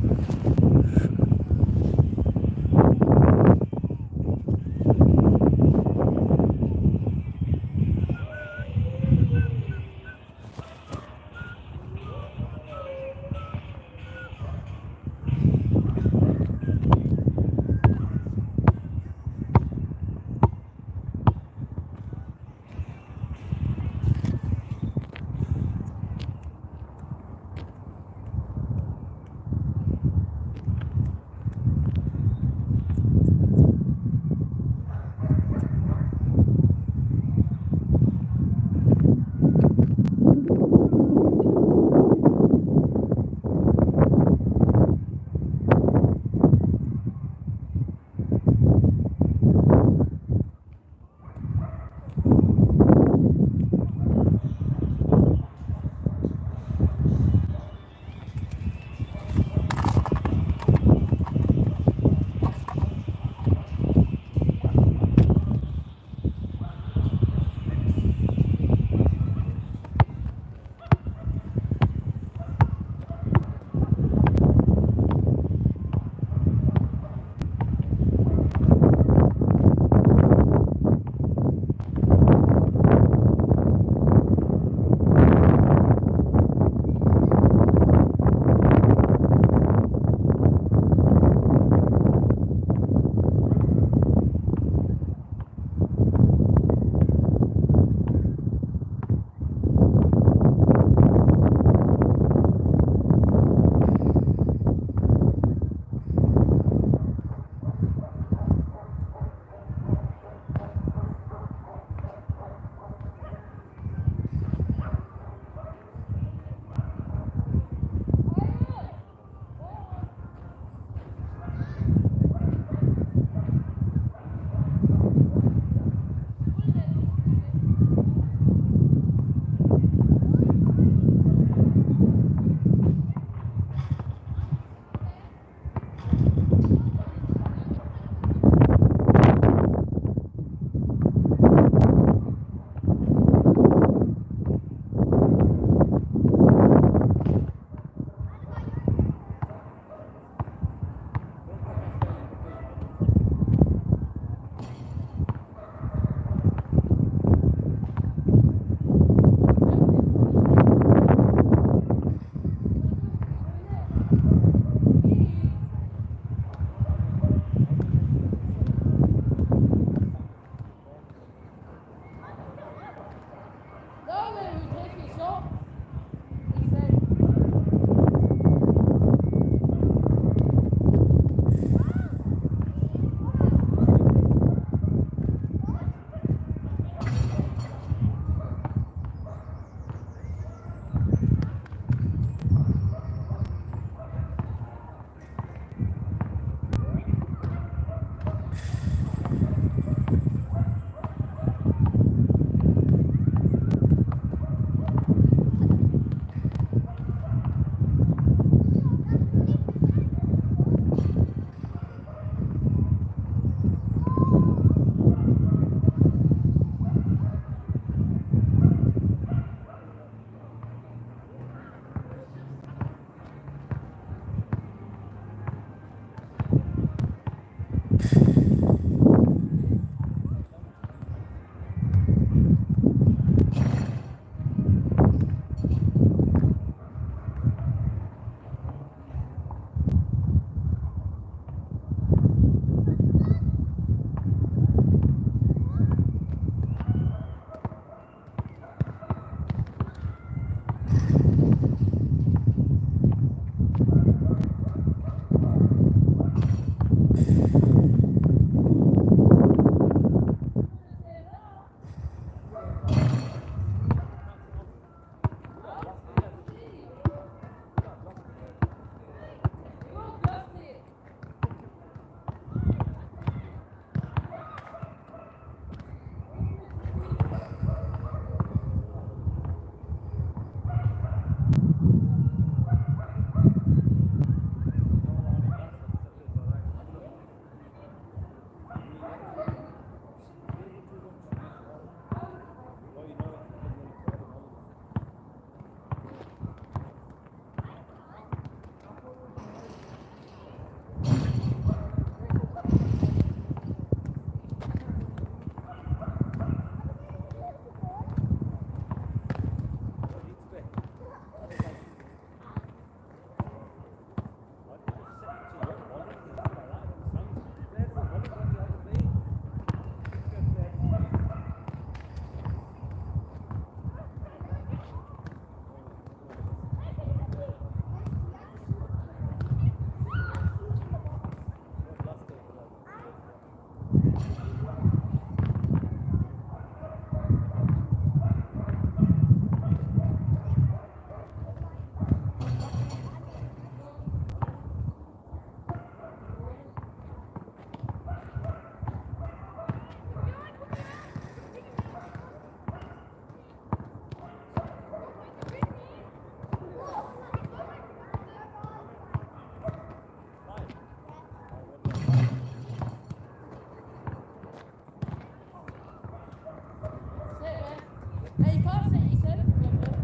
Hey, you can't say it yourself, remember?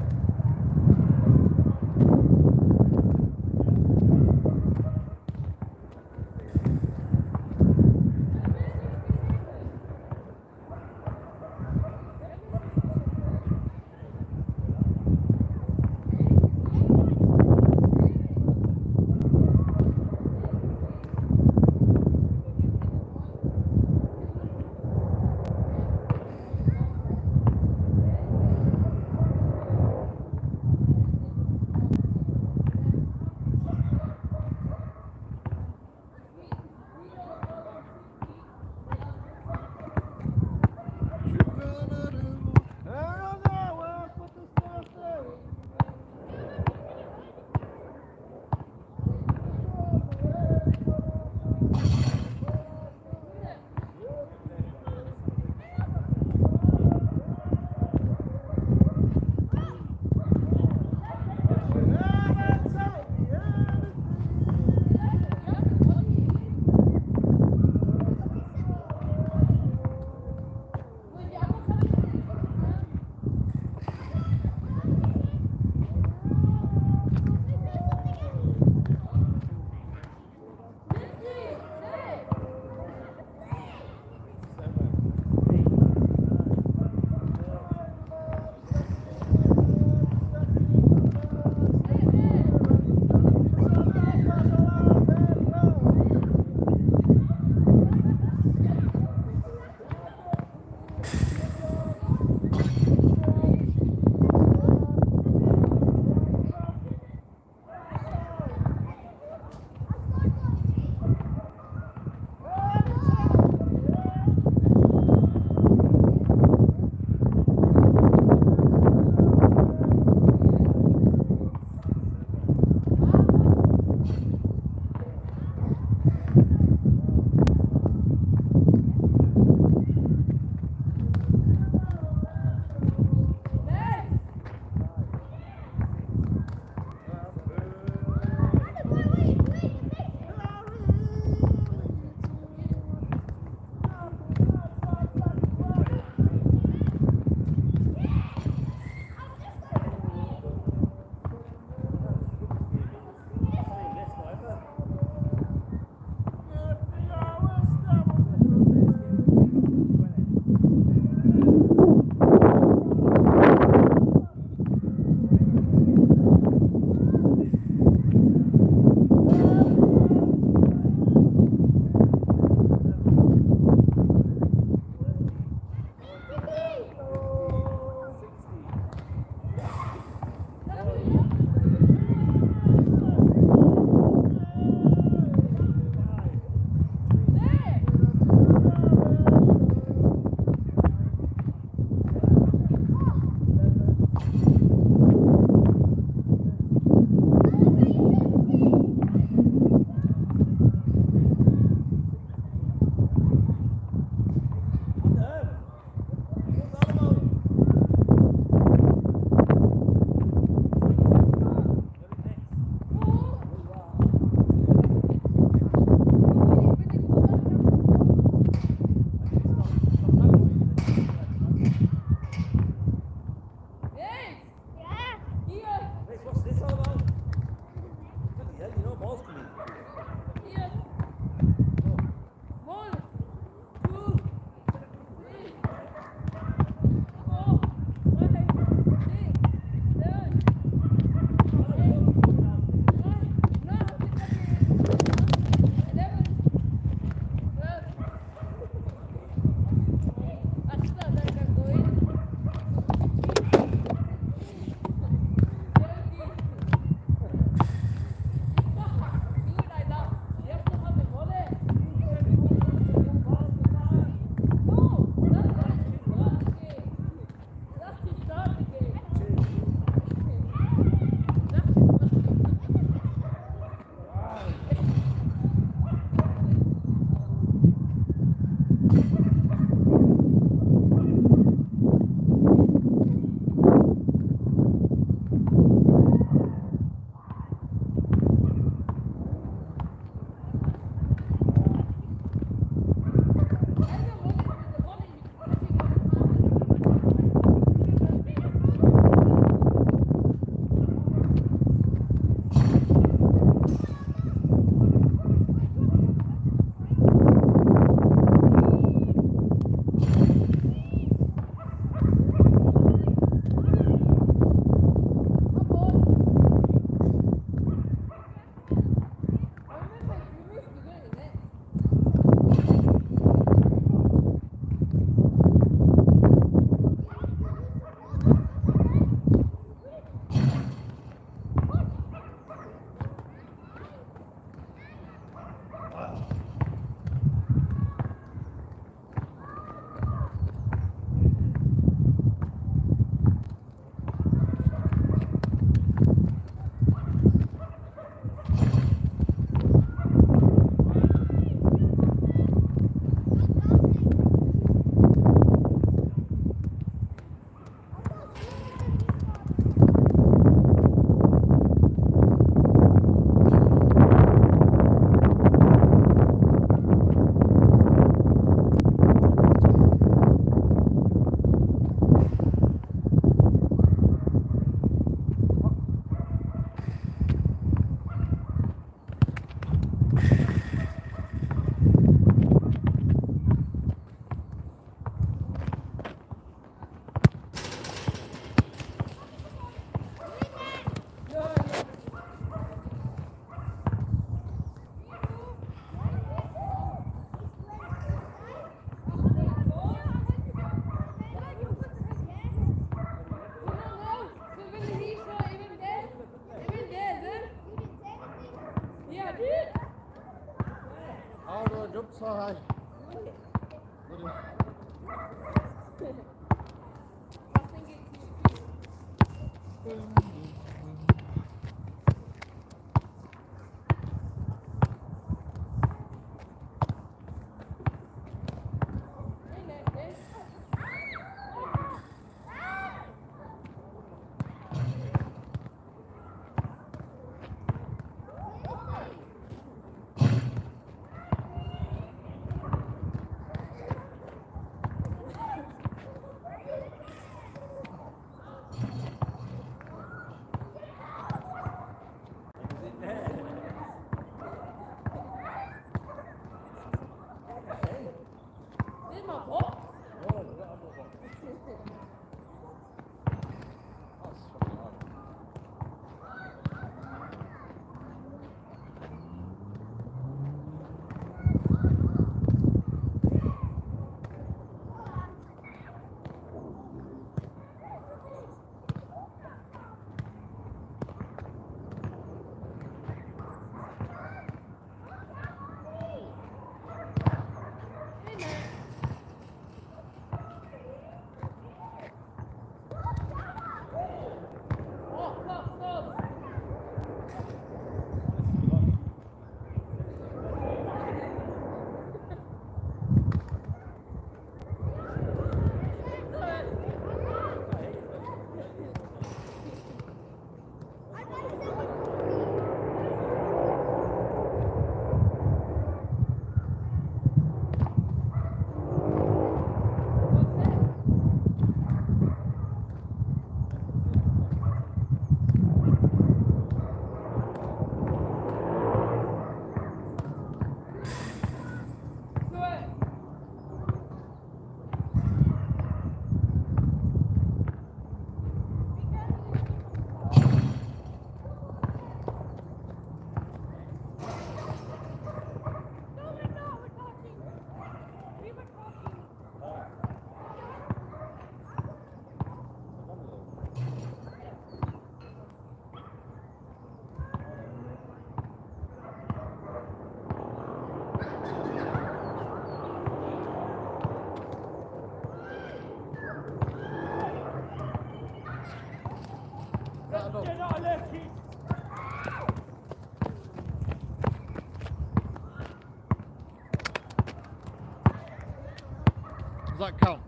Does that count?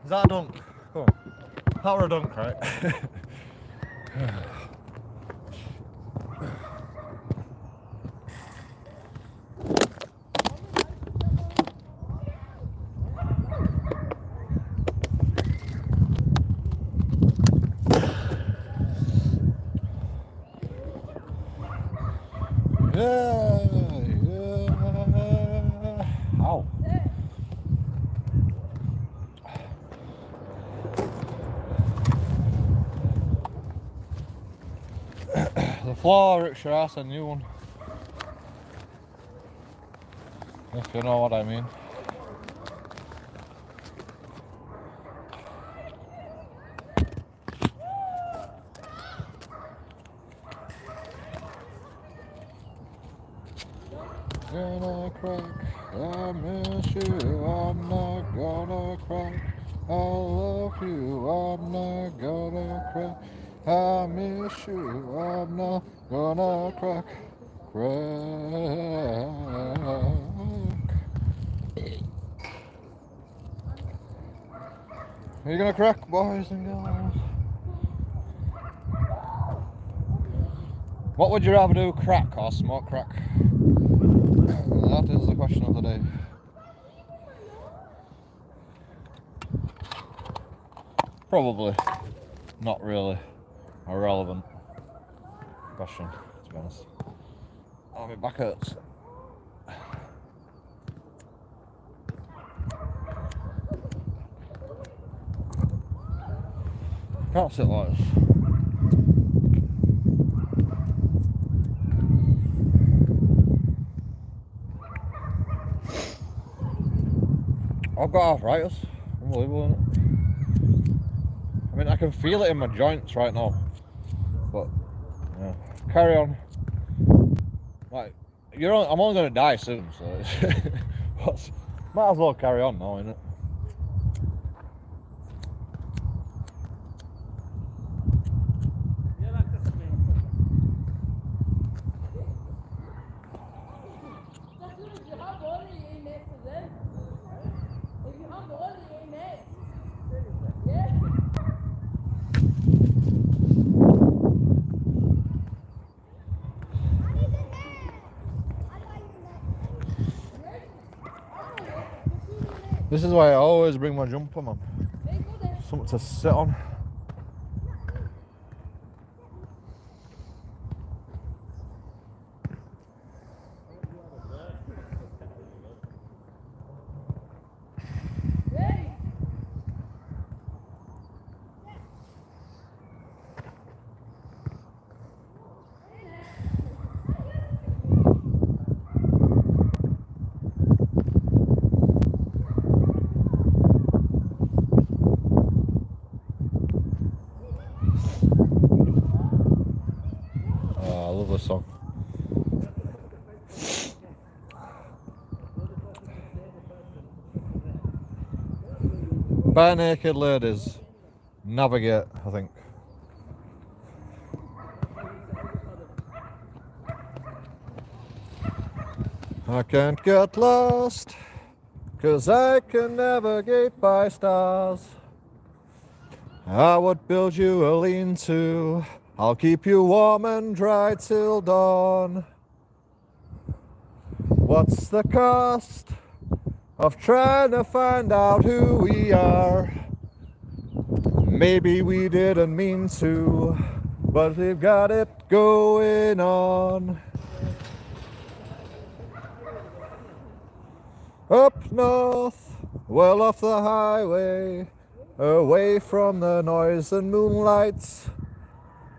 Is that a dunk? Come on. That were a dunk, right? Ow. The floor rips your ass a new one. If you know what I mean. Gonna crack, I miss you, I'm not gonna crack. I love you, I'm not gonna crack. I miss you, I'm not gonna crack. Crack. Are you gonna crack, boys and girls? What would you rather do, crack or smoke crack? That is the question of the day. Probably not really a relevant question, to be honest. Oh, my back hurts. Can't sit like this. I've got arthritis. Unbelievable, isn't it? I mean, I can feel it in my joints right now. But, yeah. Carry on. Like, I'm only going to die soon, so might as well carry on now, innit? This is why I always bring my jumper, man. Something to sit on. Oh, I love this song. Bare Naked Ladies. Navigate, I think. I can't get lost, 'cause I can navigate by stars. I would build you a lean-to, I'll keep you warm and dry till dawn. What's the cost of trying to find out who we are? Maybe we didn't mean to, but we've got it going on. Up north, well off the highway, away from the noise and moonlight.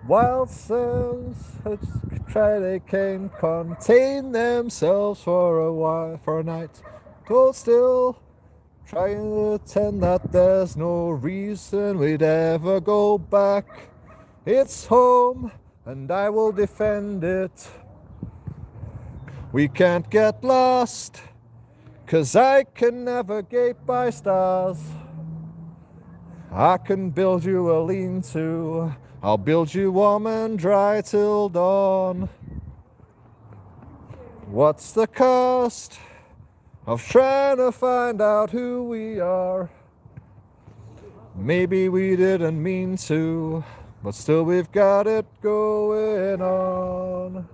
Wild sounds they can't contain themselves for a while, for a night. Hold still, trying to pretend that there's no reason we'd ever go back. It's home, and I will defend it. We can't get lost, 'cause I can navigate by stars. I can build you a lean-to, I'll build you warm and dry till dawn. What's the cost of trying to find out who we are? Maybe we didn't mean to, but still we've got it going on.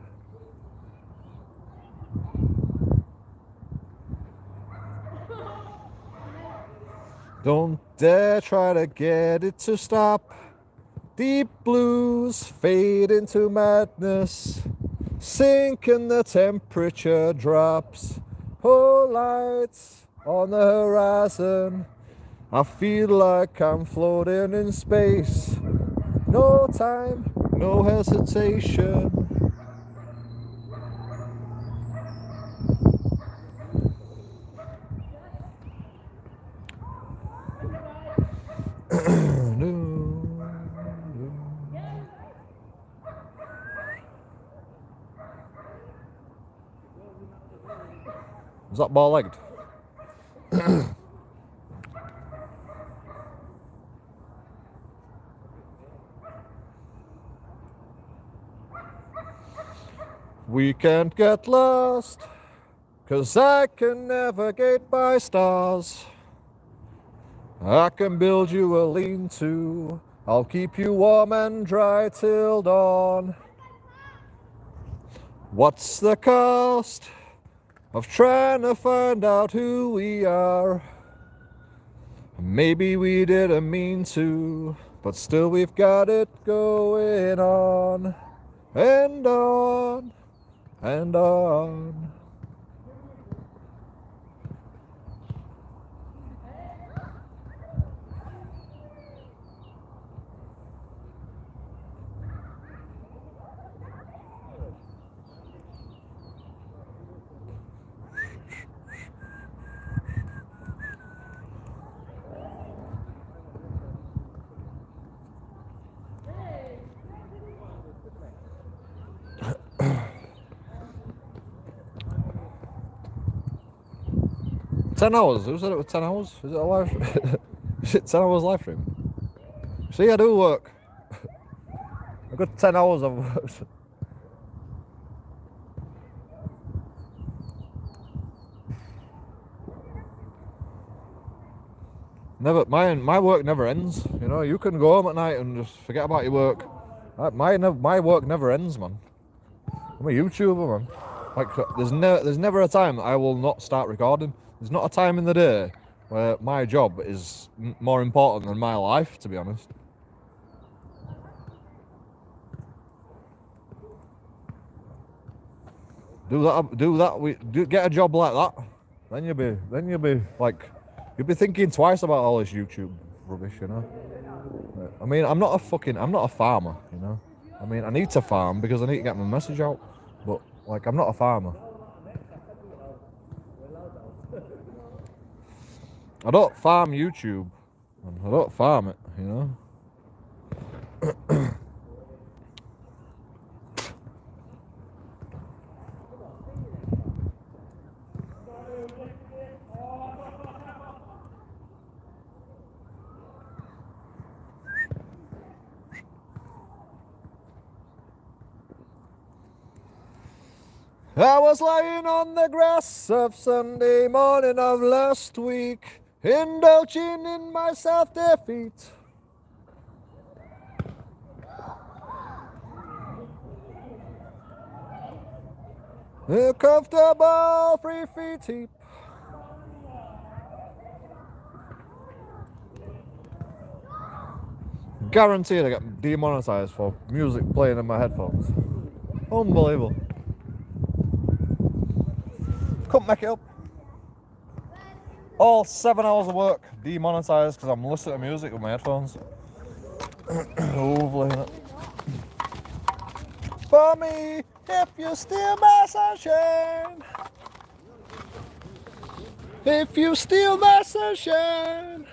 Don't dare try to get it to stop. Deep blues fade into madness, sink and the temperature drops. Oh, lights on the horizon, I feel like I'm floating in space. No time, no hesitation. Is that ball-legged? We can't get lost, 'cause I can navigate by stars. I can build you a lean-to, I'll keep you warm and dry till dawn. What's the cost of trying to find out who we are? Maybe we didn't mean to, but still we've got it going on and on and on. $10 hours? Who said it was 10 hours? Is it a live? Is it 10 hours live stream? See, I do work. A good 10 hours I've worked. Never, my work never ends. You know, you can go home at night and just forget about your work. My work never ends, man. I'm a YouTuber, man. Like, there's never a time I will not start recording. There's not a time in the day where my job is more important than my life, to be honest. Get a job like that. Then you'll be like, you'll be thinking twice about all this YouTube rubbish, you know. I mean, I'm not a farmer, you know. I mean, I need to farm because I need to get my message out, but like, I'm not a farmer. I don't farm YouTube. I don't farm it, you know. I was lying on the grass of Sunday morning of last week, indulging in my self-defeat. A comfortable 3 feet deep. Guaranteed I got demonetized for music playing in my headphones. Unbelievable. Couldn't make it up. All 7 hours of work demonetized because I'm listening to music with my headphones. Lovely, innit? For me, if you steal my sunshine. If you steal my sunshine.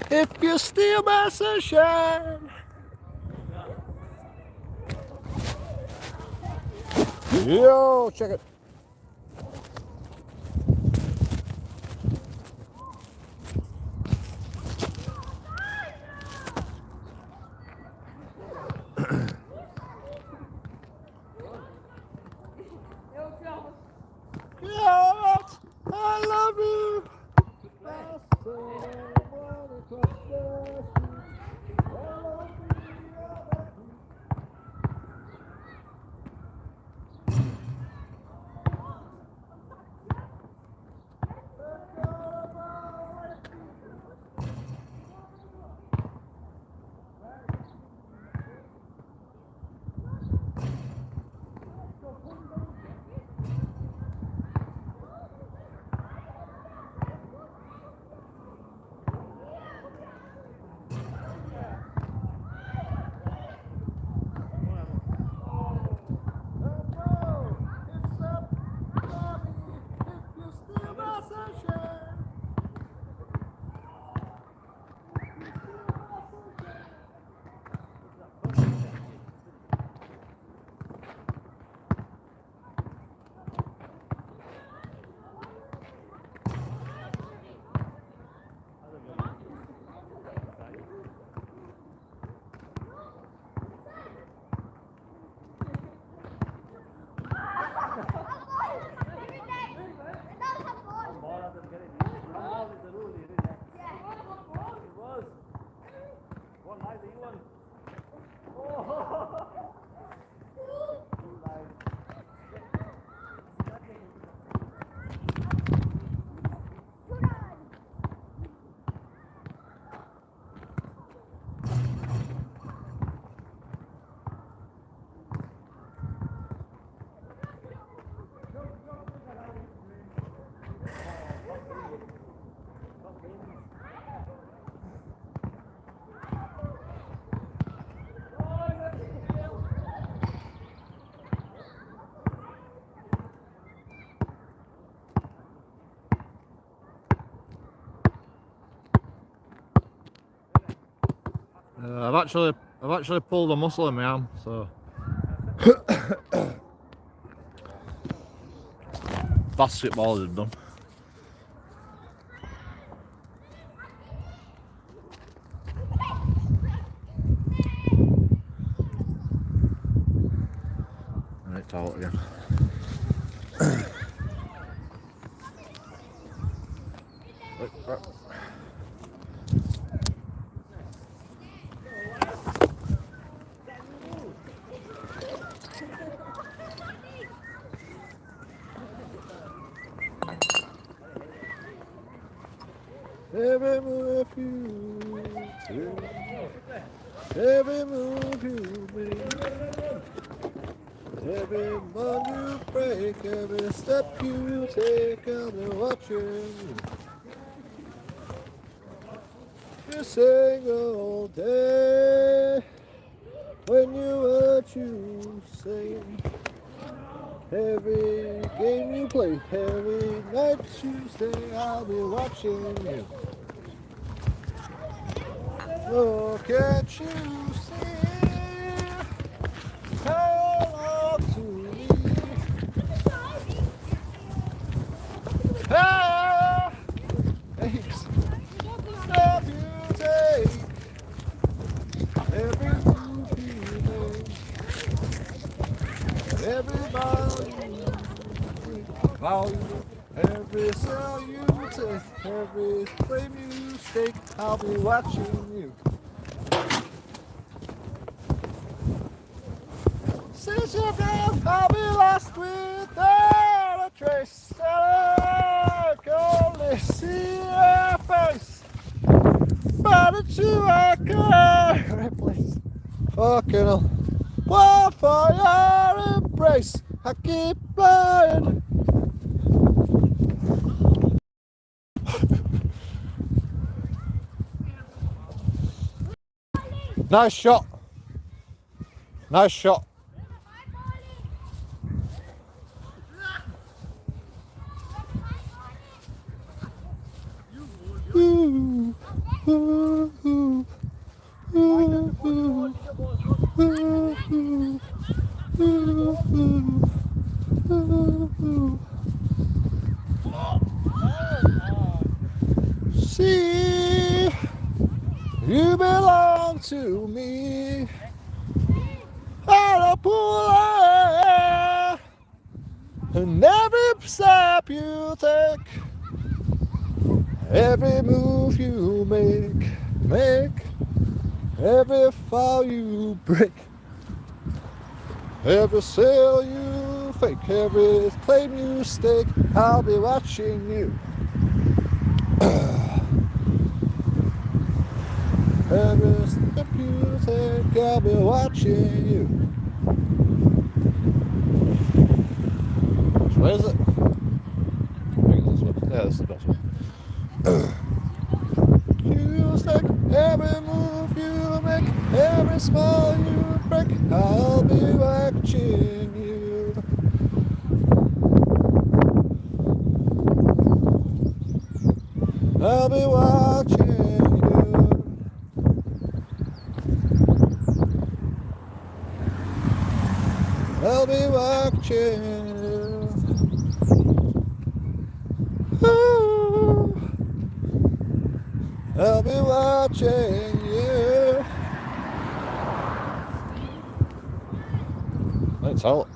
If you steal my sunshine. Yo, check it. I love you. I've actually pulled a muscle in my arm, so basketball is done. Right, it's out again. Right. Every move you take, every move you make, every bond you break, every step you take, I'll be watching every single day. When you are choosing, every game you play, every night you stay, I'll be watching you. Oh, can't you see how love to me? Ah, aches, step you take, every move you make, every value, every cell you take, every frame you stake, I'll be watching you. Since you're gone, I'll be lost without a trace. I can only see your face, but it's you I can't replace. Fucking hell. War for your embrace, I keep flying. Nice shot. Nice shot. Ooh, ooh, ooh, ooh, ooh, ooh, ooh. See, you belong to me. I'll pull out, and every step you take, every move you make, every fall you break, every sale you fake, every claim you stake, I'll be watching you. Every step you take, I'll be watching you. Which way is it? I think it's this one. Yeah, this is the best one. You stake, every move you make, every smile you break, I'll be watching you. I'll be watching you. I'll be watching you. Ooh, I'll be watching you. That's all.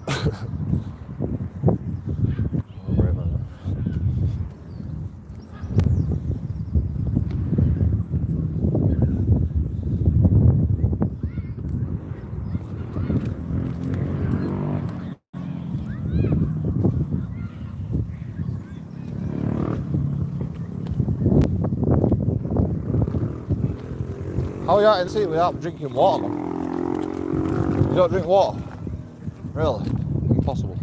How are you out in the sea without drinking water, man? You don't drink water? Really? Impossible.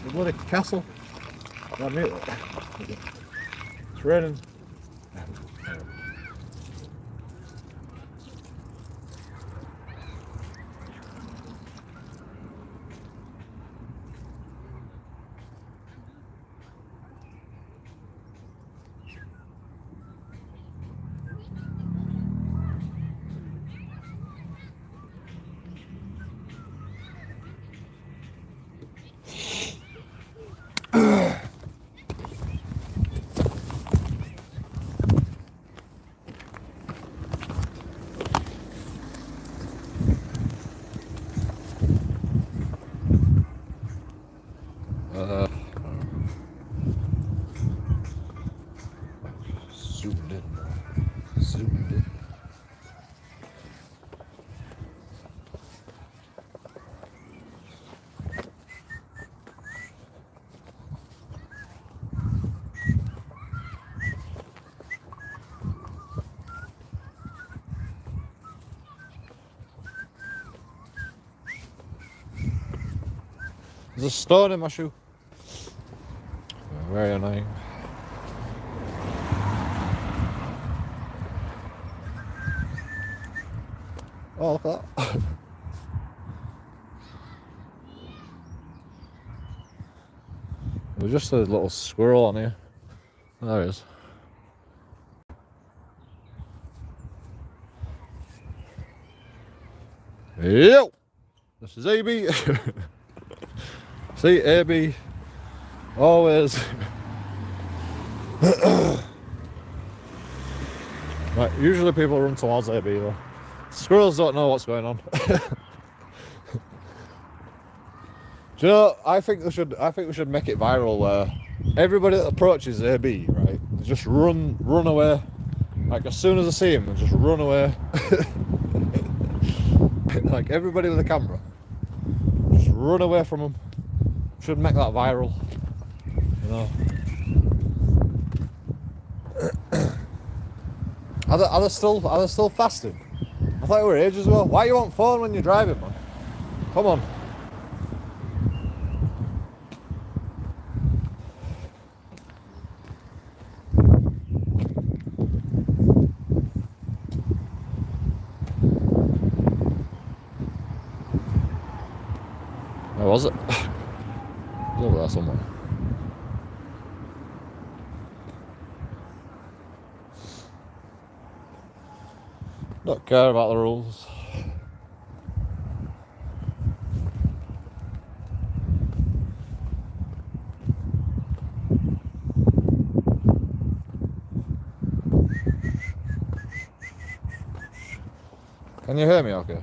The bloody castle. Yeah, mute it. It's raining. There's a stone in my shoe. Very annoying. Oh, look at that. There's just a little squirrel on here. There he is. Yo! This is AB. See, AB. Always. Right, usually people run towards AB though. Squirrels don't know what's going on. Do you know? I think we should make it viral where everybody that approaches AB, right, just run away. Like as soon as I see him, just run away. Like everybody with a camera, just run away from him. Should make that viral. You know. Are they still fasting? I thought they were ages ago. Why you on phone when you're driving, man? Come on. Where was it? It's over there somewhere. Don't care about the rules. Can you hear me okay?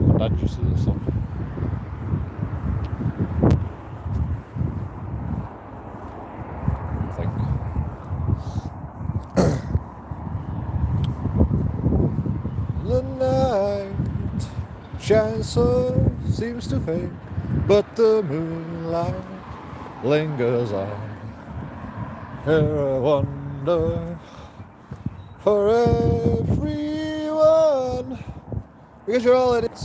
My dad used to do this stuff. I think. The night shines so, seems to fade, but the moonlight lingers on. Here I wonder for everyone, because you're all in it.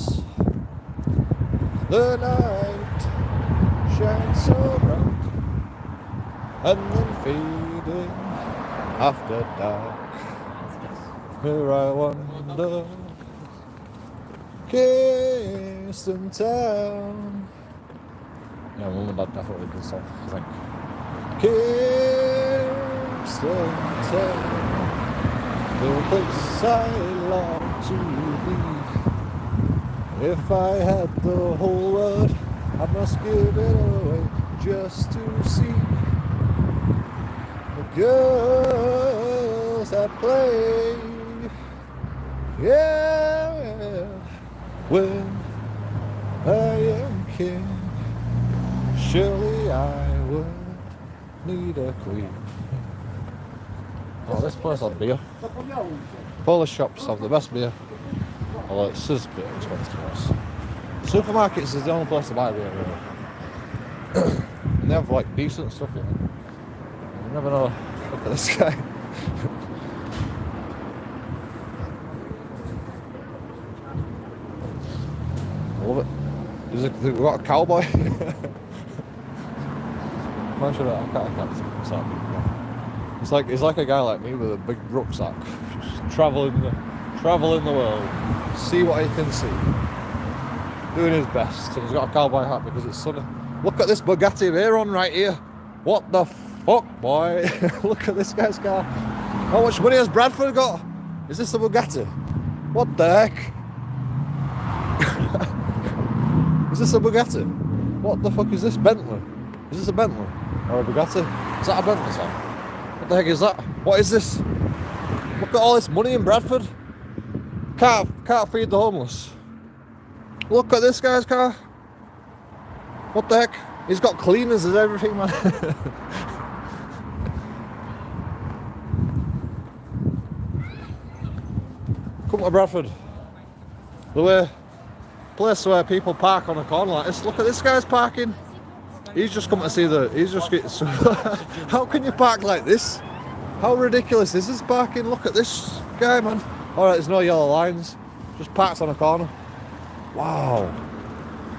The night shines so bright and then fading after dark. Here I wonder, Kingston Town. Yeah, Mum and Dad definitely did this song, I think. Kingston Town, the place I long to be. If I had the whole world, I must give it away just to see the girls that play. Yeah, when I am king, surely I would need a queen. Oh, this place had beer. Polish shops have the best beer. Although it's just a bit expensive to us. Supermarkets is the only place to buy beer, really. And they have like decent stuff, you know. You never know. Look at this guy. I love it. We've got a cowboy. I can't start. It's like a guy like me with a big rucksack, just traveling the world, see what he can see, doing his best. And he's got a cowboy hat because it's sunny. Look at this Bugatti we're on right here. What the fuck, boy? Look at this guy's car. How much money has Bradford got? Is this a Bugatti? What the heck? Is this a Bugatti? What the fuck is this? Bentley? Is this a Bentley? Or a Bugatti? Is that a Bentley, Sam? What the heck is that? What is this? Look at all this money in Bradford. Can't feed the homeless. Look at this guy's car. What the heck? He's got cleaners and everything, man. Come to Bradford. The place where people park on a corner like this. Look at this guy's parking. He's just come to see how can you park like this? How ridiculous is this parking? Look at this guy, man. Alright, there's no yellow lines. Just parks on a corner. Wow.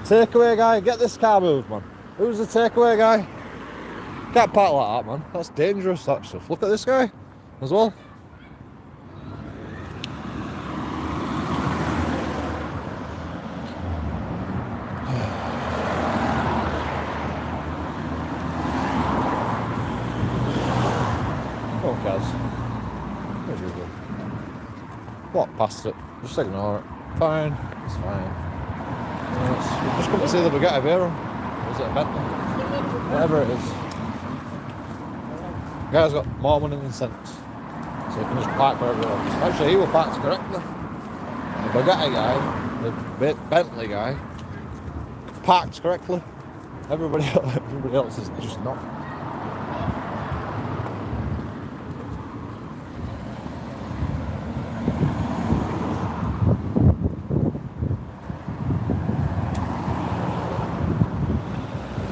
Takeaway guy, get this car moved, man. Who's the takeaway guy? Can't park like that, man. That's dangerous, that stuff. Look at this guy as well. Oh, Kaz. Where'd you go? Walk past it. Just ignore it. Fine. It's fine. We've just come to see the Bugatti Veyron. Or is it a Bentley? Whatever it is. The guy's got more money than sense. So he can just park wherever he wants. Actually, he will park correctly. The Bugatti guy, the Bentley guy, parks correctly. Everybody else is just not.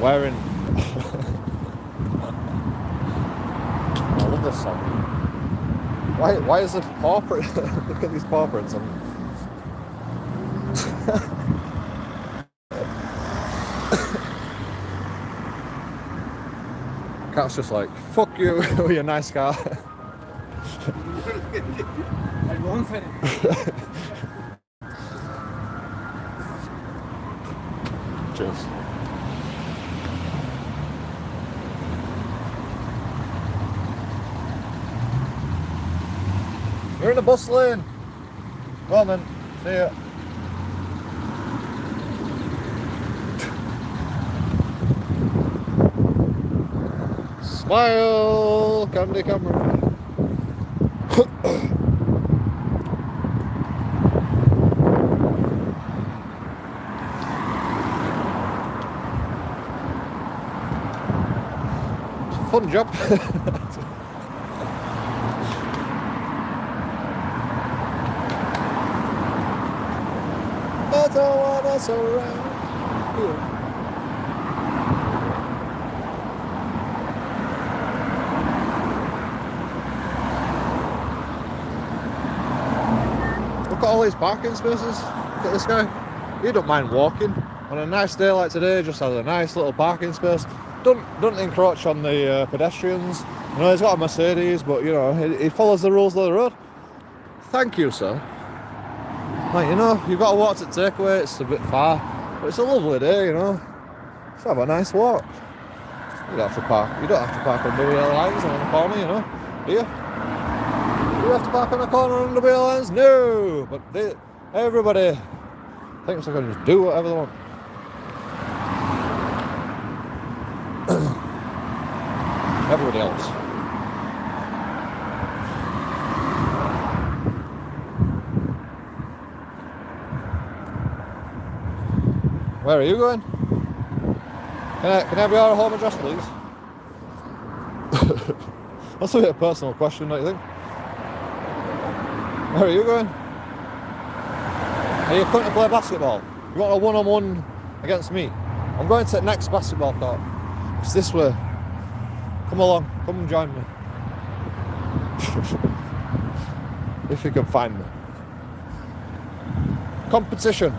Wearing I love this song. Why is the paw print? Look at these paw prints on. Cat's just like, fuck you with your nice car. Cheers. You're in the bus lane. Go on then. See ya. Smile, candy camera. It's a fun job. I don't want us around here. Look at all these parking spaces. Look at this guy. He don't mind walking. On a nice day like today, just has a nice little parking space. Don't encroach on the pedestrians. You know, he's got a Mercedes, but you know, he follows the rules of the road. Thank you, sir. Like, you know, you've got to walk to takeaway, it's a bit far, but it's a lovely day, you know. Let's have a nice walk. You don't have to park on double yellow lines on the corner, you know, do you? Do you have to park on the corner on double yellow lines? No! But everybody thinks they can just do whatever they want. Everybody else. Where are you going? Can I have your home address, please? That's a bit of a personal question, don't you think? Where are you going? Are you coming to play basketball? You want a one-on-one against me? I'm going to the next basketball court. It's this way. Come along, come and join me. If you can find me. Competition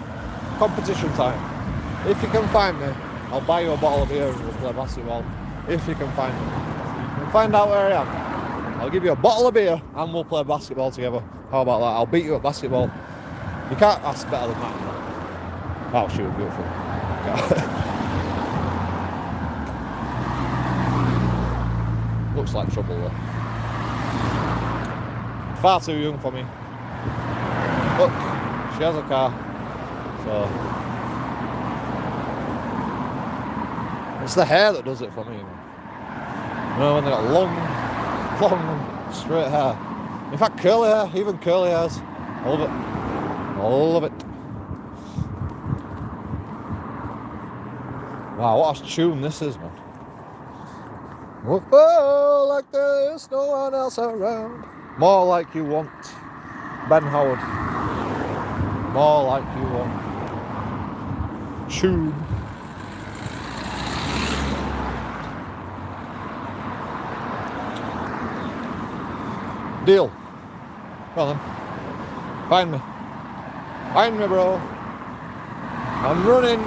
time. If you can find me, I'll buy you a bottle of beer and we'll play basketball. If you can find me. You can find out where I am. I'll give you a bottle of beer and we'll play basketball together. How about that? I'll beat you at basketball. You can't ask better than that. Oh, she was beautiful. Looks like trouble though. Far too young for me. Look, she has a car. So it's the hair that does it for me, man. You know, when they got long, straight hair. In fact, curly hair, even curly hairs. I love it. I love it. Wow, what a tune this is, man. Whoa, like there's no one else around. More like you want. Ben Howard. More like you want. Tune. Deal. Go on then. Find me. Find me, bro. I'm running.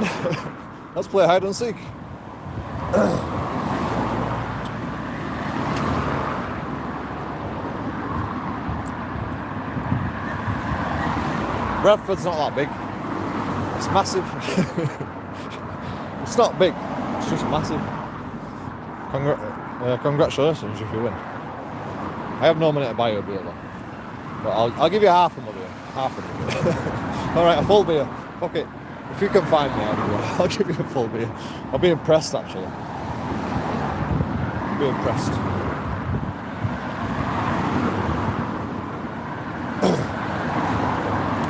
Let's play hide and seek. Bradford's not that big. It's massive. It's not big. It's just massive. Congratulations if you win. I have no money to buy you a beer though. But I'll give you half a beer. Half a beer. Alright, a full beer. Fuck it. If you can find me, I'll give you a full beer. I'll be impressed actually. I'll be impressed.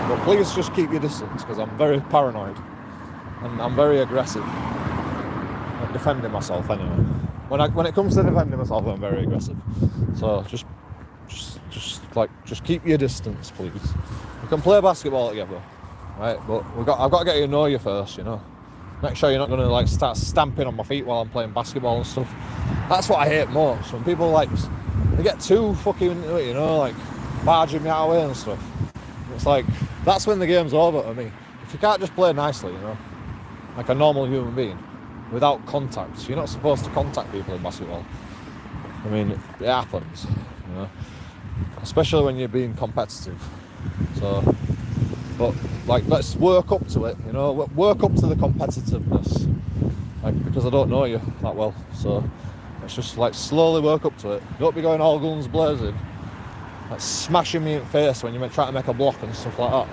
But please just keep your distance because I'm very paranoid. And I'm very aggressive at defending myself anyway. When it comes to defending myself, I'm very aggressive. So just keep your distance, please. We can play basketball together, right? But I've got to get you to know you first, you know. Make sure you're not going to like start stamping on my feet while I'm playing basketball and stuff. That's what I hate most. When people like they get too fucking into it, you know, like barging me out of the way and stuff. It's like that's when the game's over to me. If you can't just play nicely, you know, like a normal human being, without contact. You're not supposed to contact people in basketball. I mean, it happens, you know, especially when you're being competitive. So, but like, let's work up to it, you know, work up to the competitiveness, like, because I don't know you that well. So let's just like slowly work up to it. Don't be going all guns blazing, like smashing me in the face when you're trying to make a block and stuff like that.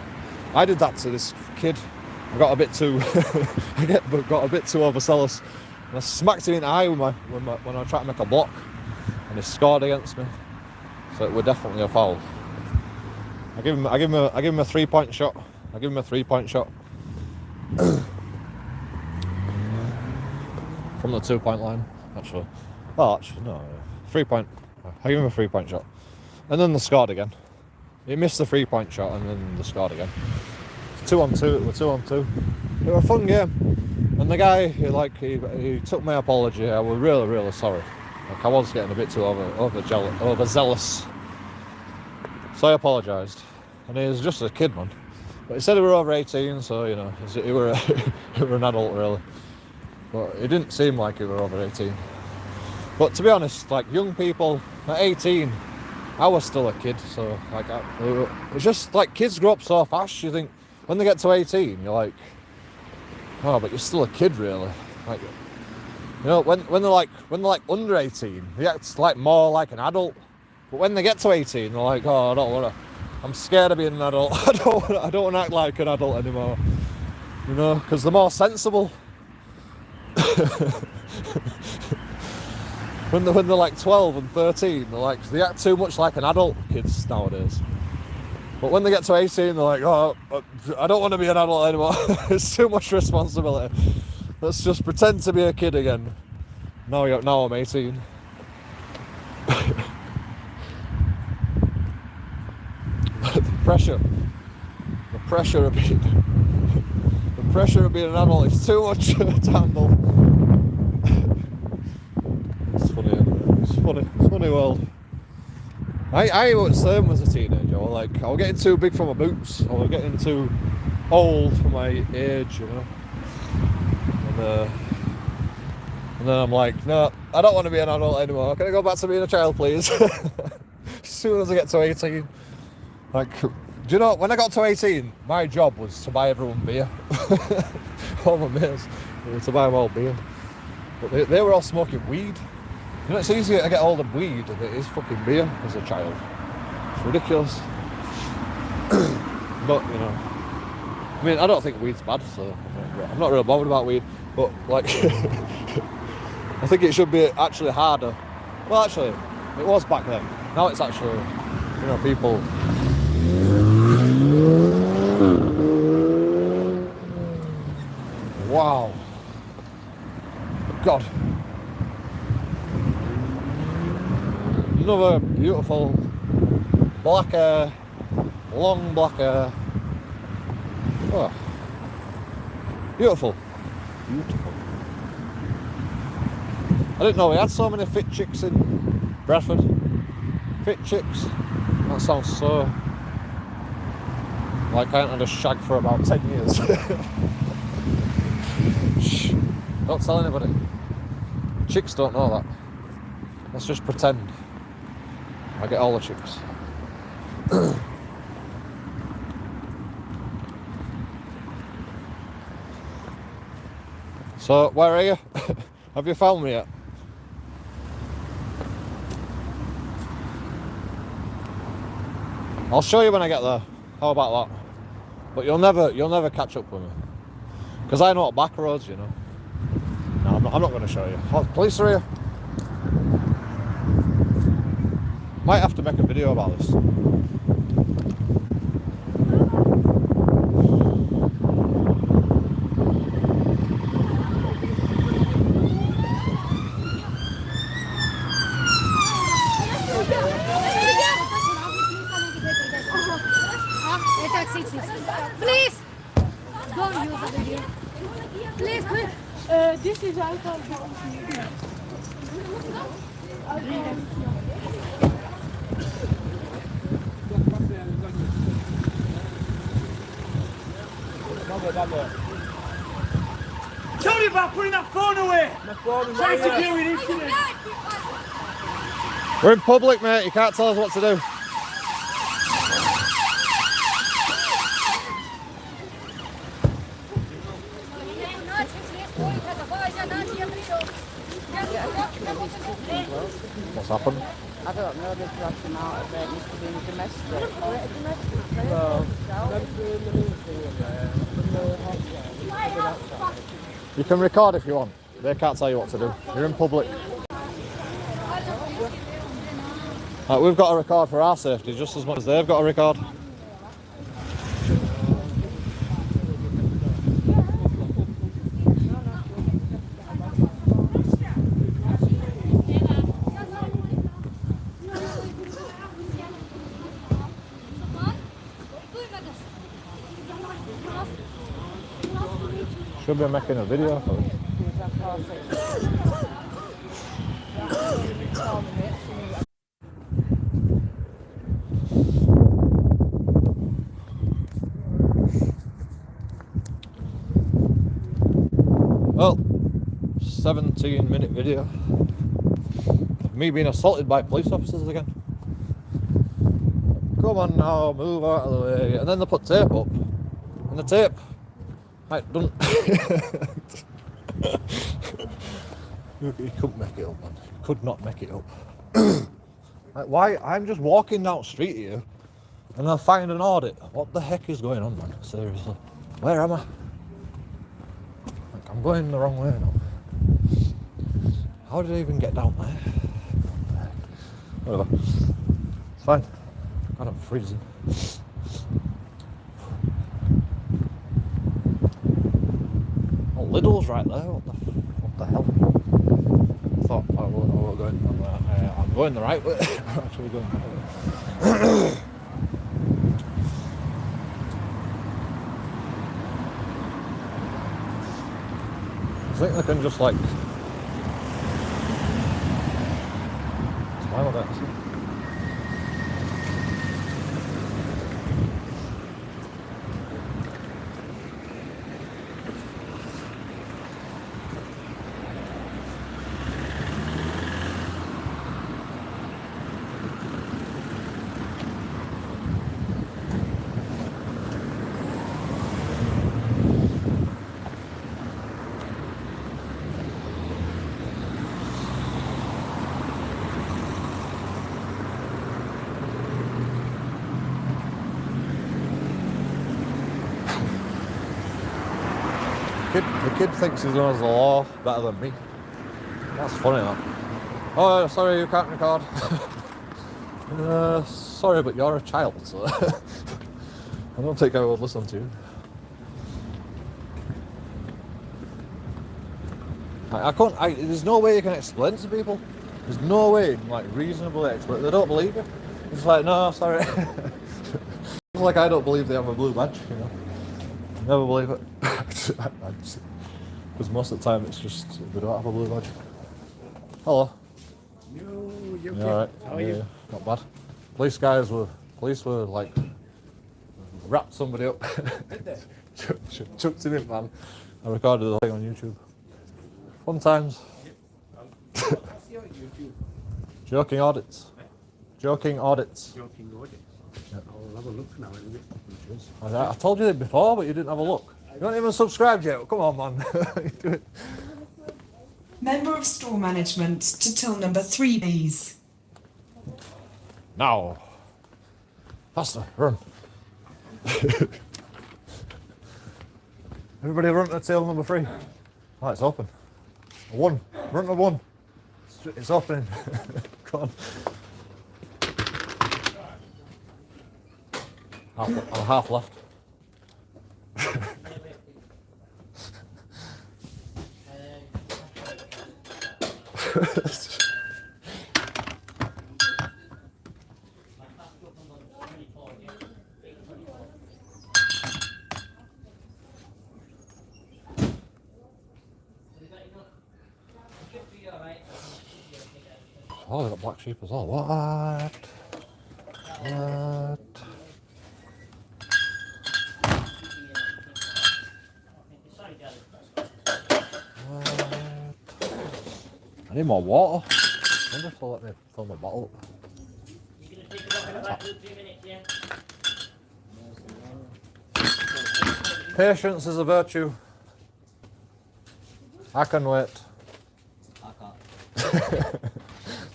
I did that to this kid. I got a bit too, got a bit too overzealous, and I smacked him in the eye when I was trying to make a block, and he scored against me. So it was definitely a foul. I give him a 3-point shot. I give him a 3-point shot from the 2-point line. Actually, no, 3-point. I give him a 3-point shot, and then they scored again. He missed the 3-point shot, and then they scored again. 2-on-2, it was 2-on-2. It was a fun game. And the guy, he took my apology. I was really, really sorry. Like, I was getting a bit too overzealous. So I apologised. And he was just a kid, man. But he said he were over 18, so, you know, he were an adult, really. But it didn't seem like he were over 18. But to be honest, like, young people at 18, I was still a kid, so, like, it's just, like, kids grow up so fast, you think, when they get to 18, you're like, oh, but you're still a kid, really. Like, you know, when they're like under 18, they act like more like an adult. But when they get to 18, they're like, oh, I don't want to. I'm scared of being an adult. I don't want to act like an adult anymore. You know, because they're more sensible. when they're like 12 and 13, they act too much like an adult, kids nowadays. But when they get to 18, they're like, oh, I don't want to be an adult anymore. It's too much responsibility. Let's just pretend to be a kid again. Now I'm 18. The pressure of being an adult is too much to handle. It's funny, isn't it? It's funny world. I was the same as a teenager. I was getting too big for my boots. I was getting too old for my age, you know. And then I'm like, no, I don't want to be an adult anymore. Can I go back to being a child, please? As soon as I get to 18. Like, do you know, when I got to 18, my job was to buy everyone beer. All my mates, to buy them all beer. But they were all smoking weed. You know, it's easier to get hold of weed than it is fucking beer as a child. It's ridiculous. But, you know, I mean, I don't think weed's bad, so I'm not really bothered about weed. But, like, I think it should be actually harder. Well, actually, it was back then. Now it's actually, you know, people... Wow. God. Another beautiful black hair, long black hair. Oh. Beautiful. Beautiful. I didn't know we had so many fit chicks in Bradford. Fit chicks. That sounds so Like I ain't had a shag for about 10 years. Shh. Don't tell anybody. Chicks don't know that. Let's just pretend. I get all the chicks. So, where are you? Have you found me yet? I'll show you when I get there. How about that? But you'll never catch up with me. Because I know back roads, you know. No, I'm not going to show you. Oh, police are here. Might have to make a video about this. Please don't use the video. Please, quick. This is alcohol. Tell me about putting that phone away! Trying to deal with incident. We're in public, mate. You can't tell us what to do. What's happened? I don't know, they've dropped him out of it, must have been domestic. You can record if you want. They can't tell you what to do. You're in public. We've got to record for our safety just as much as they've got to record. Should be making a video for it. Well, 17-minute video of me being assaulted by police officers again. Come on now, move out of the way. And then they put tape up. And the tape, like, doesn't. You couldn't make it up, man. You could not make it up. Like, why? I'm just walking down the street here and I find an audit. What the heck is going on, man? Seriously. Where am I? Like, I'm going the wrong way now. How did I even get down there? Whatever. It's fine. God, I'm freezing. Oh, Lidl's right there. What the hell? I thought I'm going the right way. I'm actually going the right way. I think they can just like smile at us. The kid thinks he knows the law better than me. That's funny, that. Oh, sorry, you can't record. Sorry, but you're a child, so I don't think I would listen to you. I can't. There's no way you can explain it to people. There's no way you can, like, reasonably explain. They don't believe you. It's like, no, sorry. It's like I don't believe they have a blue badge, you know. Never believe it. Because most of the time it's just they don't have a blue badge. Hello. You alright? How are you? Not bad. Police were like wrapped somebody up. Chucked him in, man. I recorded the thing on YouTube. Fun times. JoeKingAudits. JoeKingAudits. Yeah. I'll have a look now, isn't it? I told you that before, but you didn't have a look. You don't even subscribe yet. Come on, man. Do it. Member of store management to till number 3, please. Now. Faster, run. Everybody run to till number 3. Oh, it's open. 1. Run to 1. It's opening. Come on. Half left. Oh, they got black sheep as well. What? I need more water. I wonder if they'll let me fill my bottle up. Patience is a virtue. I can wait. I can't.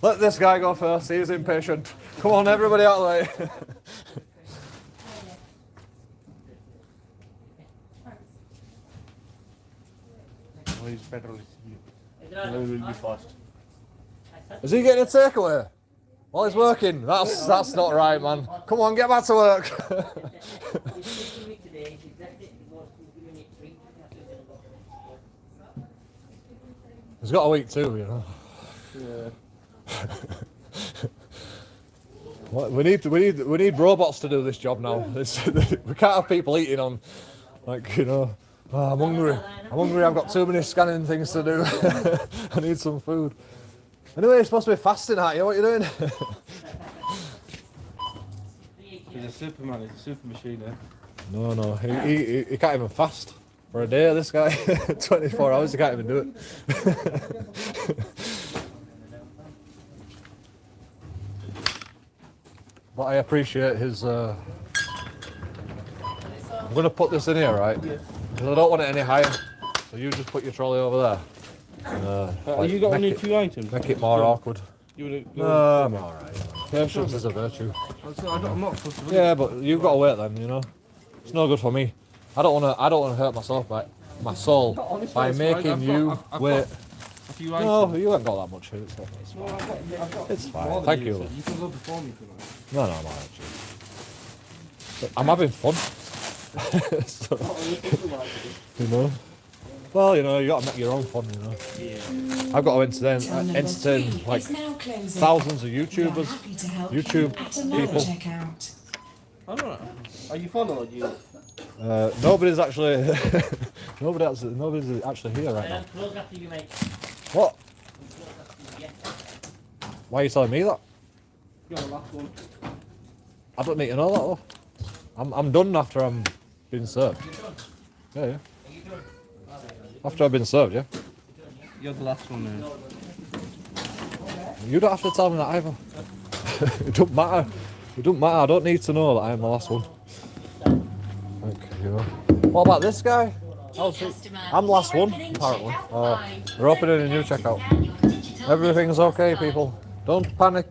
Let this guy go first, he's impatient. Come on, everybody out of the way. Oh, he's better. He will be fast. Is he getting a takeaway? While he's working? That's not right, man. Come on, get back to work. He's got a week too, you know. Yeah. We need robots to do this job now. We can't have people eating on, like, you know. Oh, I'm hungry. I've got too many scanning things to do. I need some food. Anyway, you're supposed to be fasting, aren't you? What are you doing? He's a superman. He's a super machine. Eh? No. He can't even fast for a day. This guy, 24 hours. He can't even do it. But I appreciate his. I'm going to put this in here, right? Because I don't want it any higher. So you just put your trolley over there. You got only 2 items. Make it more awkward. You No, I'm alright. Patience is a virtue. I'm not supposed to. Yeah, but you've got to wait then. You know, it's no good for me. I don't want to hurt myself my soul by making you wait. No, you haven't got that much here. It's fine. It's fine. Thank you. You can go before me tonight. No, I'm alright. I'm having fun. So, you know. Well, you know, you got to make your own fun, you know. Yeah. I've got to entertain like thousands of YouTubers, YouTube people. I don't know. Are you following you? Nobody's actually, nobody's actually here right now. What? Why are you telling me that? You're the last one. I don't need to know that though. I'm done after I'm being served. Yeah. After I've been served, yeah. You're the last one now. You don't have to tell me that either. It don't matter. It don't matter. I don't need to know that I'm the last one. Okay, you know. What about this guy? I'm the last one, apparently. We're opening a new checkout. Everything's okay, people. Don't panic.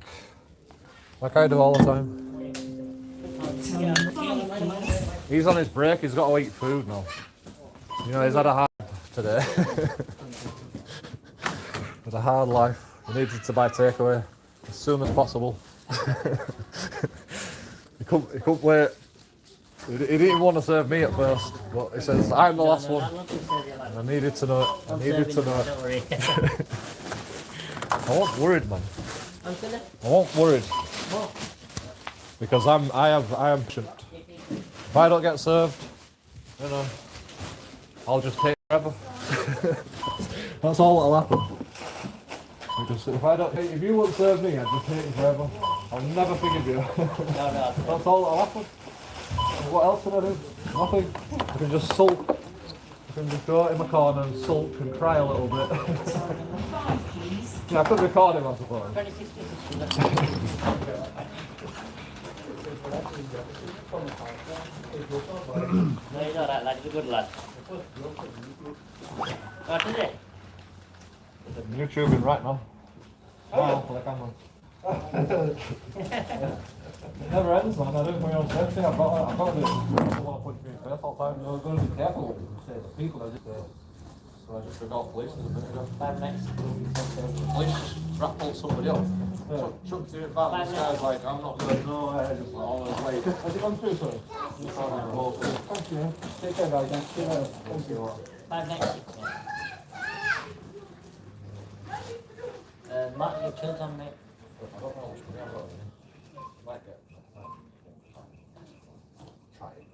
Like I do all the time. He's on his break. He's got to eat food now. You know, he's had a hard today. With a hard life. He needed to buy takeaway as soon as possible. He couldn't wait. He didn't even want to serve me at first, but he says, I'm the last one. And I needed to know it. I needed to know it. I wasn't worried, man. I wasn't worried. Because I am patient. If I don't get served, you know, I'll just take forever. That's all that'll happen. Because if you won't serve me, I'd just hate you forever. I'll never forgive you. That's all that'll happen. what else can I do? Nothing. I can just sulk. I can just go in my corner and sulk and cry a little bit. Yeah, I could record him, I suppose. No, he's alright, lad. He's a good lad. What is it? I'm YouTubing right now. Oh, for the camera. It never ends, man. I do my own safety. I've got to do it. I don't want to punch me in the face all the time. I've got to be careful what you say to people. So I just forgot police a minute ago. 5 minutes. Police just grappled somebody up. Chucked it back. This guy's like, I'm not doing no, I just like, always late. Has it gone through, sir? Thank you. Take care, guys. Thank you. 5 minutes. Mark, your children on, mate. I don't know which one I've got. Might get. Try it.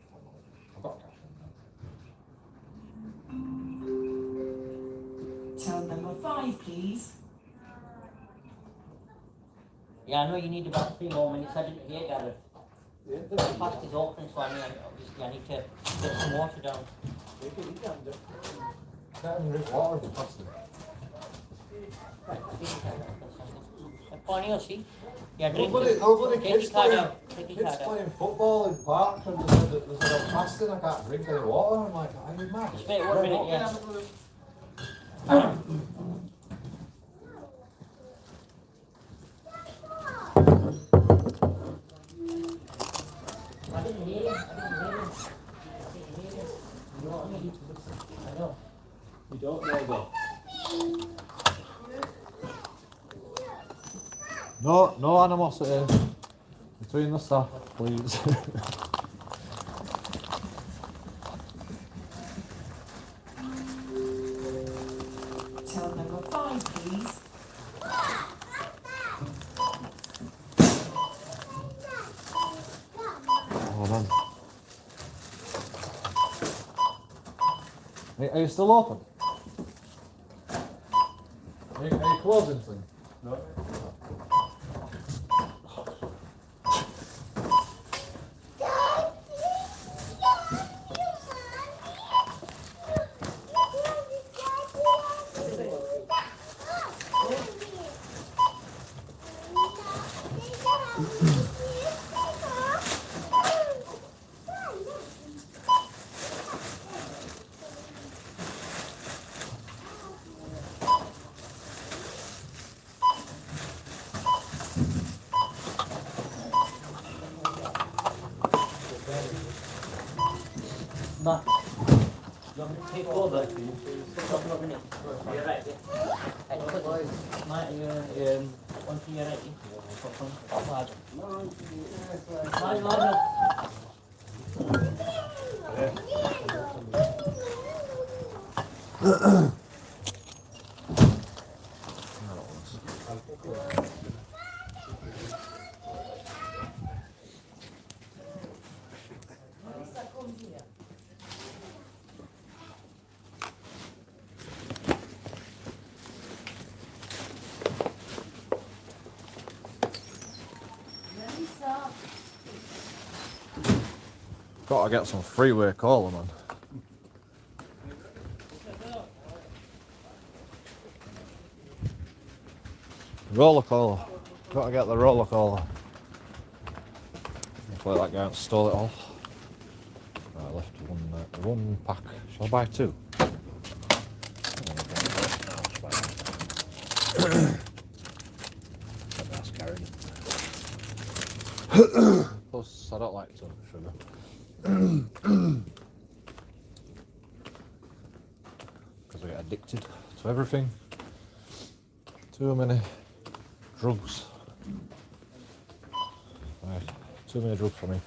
I've got a cash. Tell number 5, please. Yeah, I know you need about 3 more minutes. I didn't hear that. The fast is open, so obviously I need to get some water down. Can't drink water if it's fasting. Funny, you'll see. Yeah, drink Nobody take kids your card playing, out. Take your kids card out. playing football in parks and they said I'm fasting, I can't drink any water. I'm like, are you mad? Just wait 1 minute, yeah. I didn't hear him. You don't need to listen. I know. You don't know though. No animosity between the staff, please. Tell number 5, please. Oh man. Are you still open? Are you closing soon? No. Mark, you want me to take over? Couple of minutes. You're right, yeah. I put one to your right. Gotta get some freeway cola, man. Roller cola. Gotta get the roller cola. Hopefully that guy stole it all. I left one pack. Shall I buy 2? That's carrying it. Plus, I don't like too much sugar. Because I get addicted to everything. Too many drugs. Right, too many drugs for me.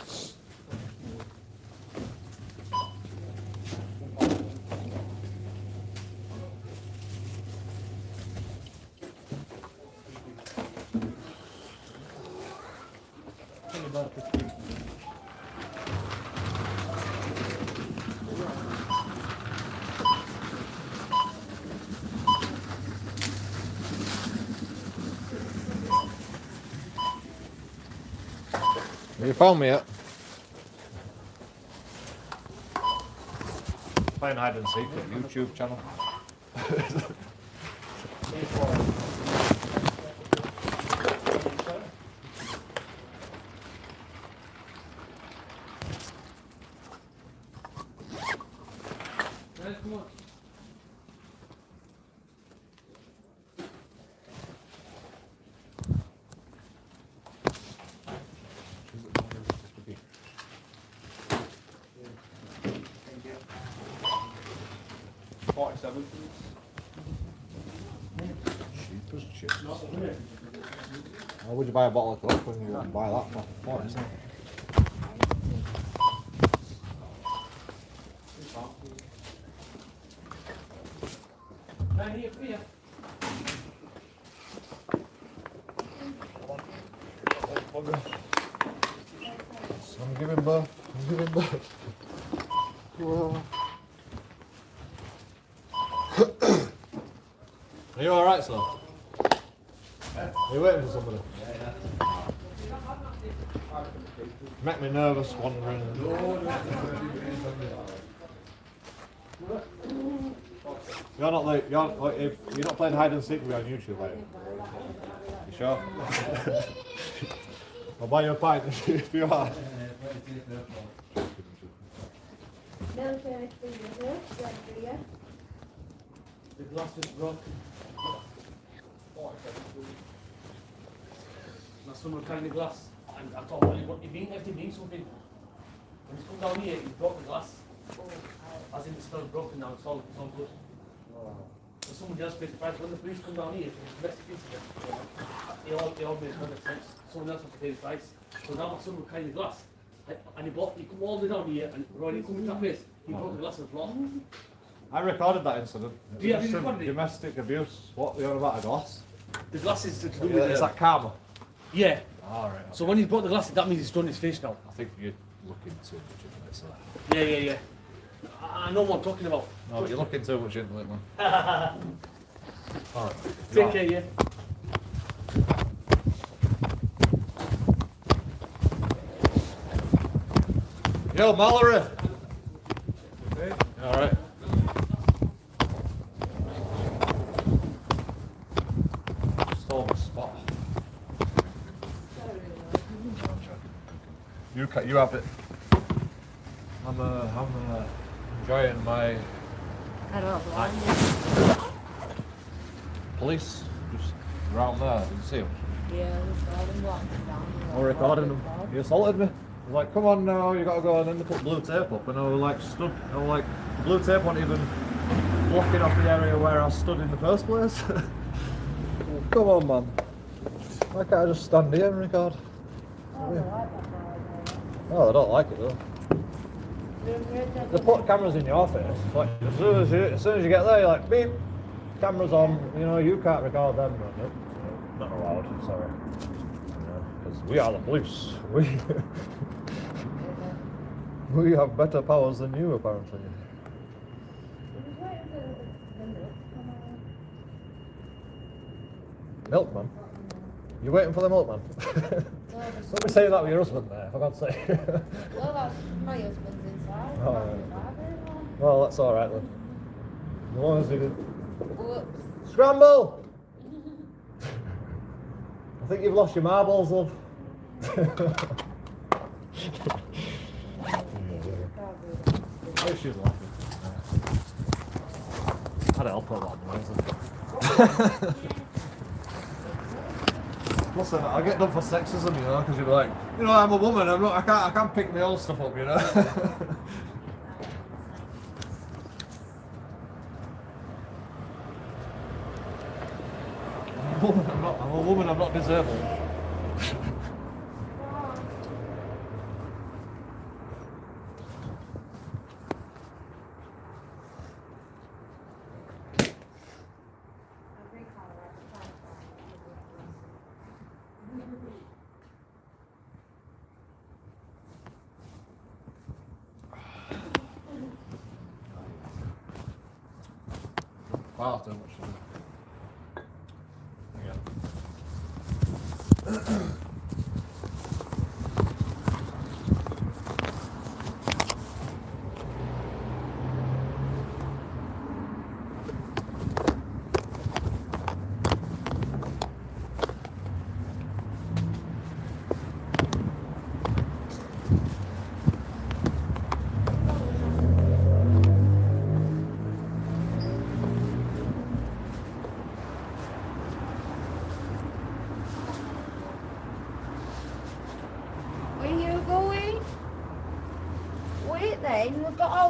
You found me yet? playing hide and seek at YouTube channel. Come on. Cheap as chips. Why would you buy a bottle of Coke when you buy that for 40 cents? I'm giving birth. I'm giving birth. Whoa. Are you alright, sir? Are you waiting for somebody? Make me nervous wandering. You're not like you're not playing hide and seek with me on YouTube, are you? You sure? I'll buy you a pint if you are. The glass is broken. Now someone carrying the glass, and I thought, well, if he needs something, when he's come down here, he's broke the glass. As in the smell's broken now, it's all good. So someone else pays the price. When the police come down here, it's a domestic incident. It all makes no sense. Someone else has to pay the price. So now someone carrying the glass, and he come all the way down here, and when he comes to that place, he broke the glass on the floor. I recorded that incident. Yeah, you recorded it? Domestic abuse. What? You're on about a glass? The glass is to do with Is that karma? Yeah. Alright. Okay. So when he's brought the glass, that means he's done his face now. I think you're looking too much into it, so. Yeah. I know what I'm talking about. No, but you're looking too much into it, man. Alright. Take care, yeah. Yo, Mallory! Hey. Alright. Stole my spot. You have it. I'm enjoying my I don't know. police just around there. Did you see them? Yeah, there's all them walking down. I'm recording them. You assaulted me. I was like, come on now, you gotta go, and then they put blue tape up, and I was like, stood. I was like, the blue tape wasn't even blocking off the area where I stood in the first place. Come on, man. Why can't I just stand here and record? Oh, they don't like it though. They put cameras in your face. Like as soon as you get there, you're like beep, cameras on. You know you can't record them. Not allowed. Sorry. Because we are the police. We have better powers than you apparently. Milkman. You waiting for the milkman? Don't be saying that with your husband there, for God's sake. Well, that's my husband's inside. Oh, right. Well, that's alright then. As long as he did. Scramble! I think you've lost your marbles, love. Oh, she's laughing. I'd help her that noise. Listen, I get done for sexism, you know, because you're like, you know, I'm a woman. I can't pick my own stuff up, you know. I'm a woman. I'm not disabled. Far too much.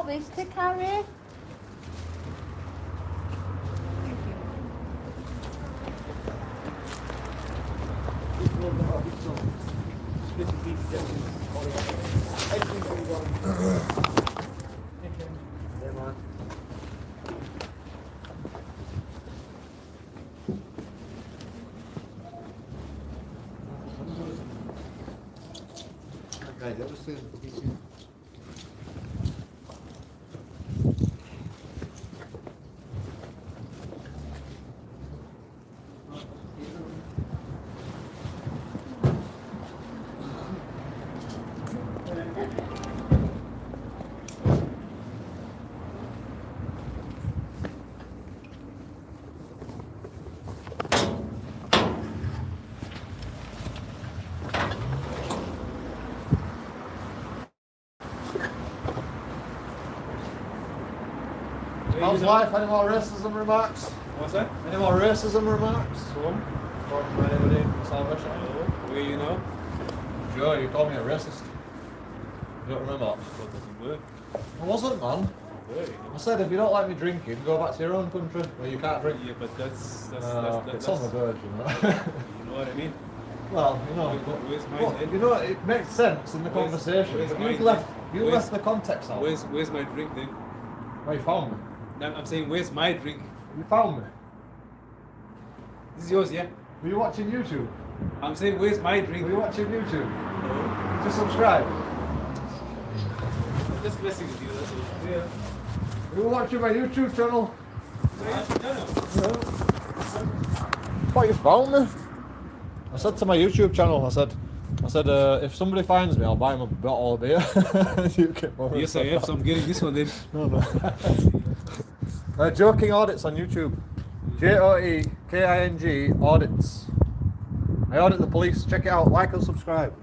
this to carry? Okay, the other thing. How's life? Any more racism remarks? What's that? Any more racism remarks? From? From anybody in Salvation? Where you know? Joe, you called me a racist. You don't remember that? I wasn't, man. I said if you don't like me drinking, go back to your own country where you can't drink. Yeah, but that's It's on the verge, you know. You know what I mean? Well, you know, Where's my but, you know, it makes sense in the conversation. where's But my you left the context out. Where's my drink then? Where you found me? No, I'm saying where's my drink? You found me. This is yours, yeah? Were you watching YouTube? I'm saying where's my drink? Were you watching YouTube? No. Just subscribe. I'm just messing with you, that's all. Yeah. You were watching my YouTube channel. What, you found me? I said to my YouTube channel, I said, if somebody finds me, I'll buy him a bottle of beer. Yes, I have, so I'm getting this one then. No. JoeKingAudits on YouTube. JoeKing Audits. I audit the police. Check it out. Like and subscribe.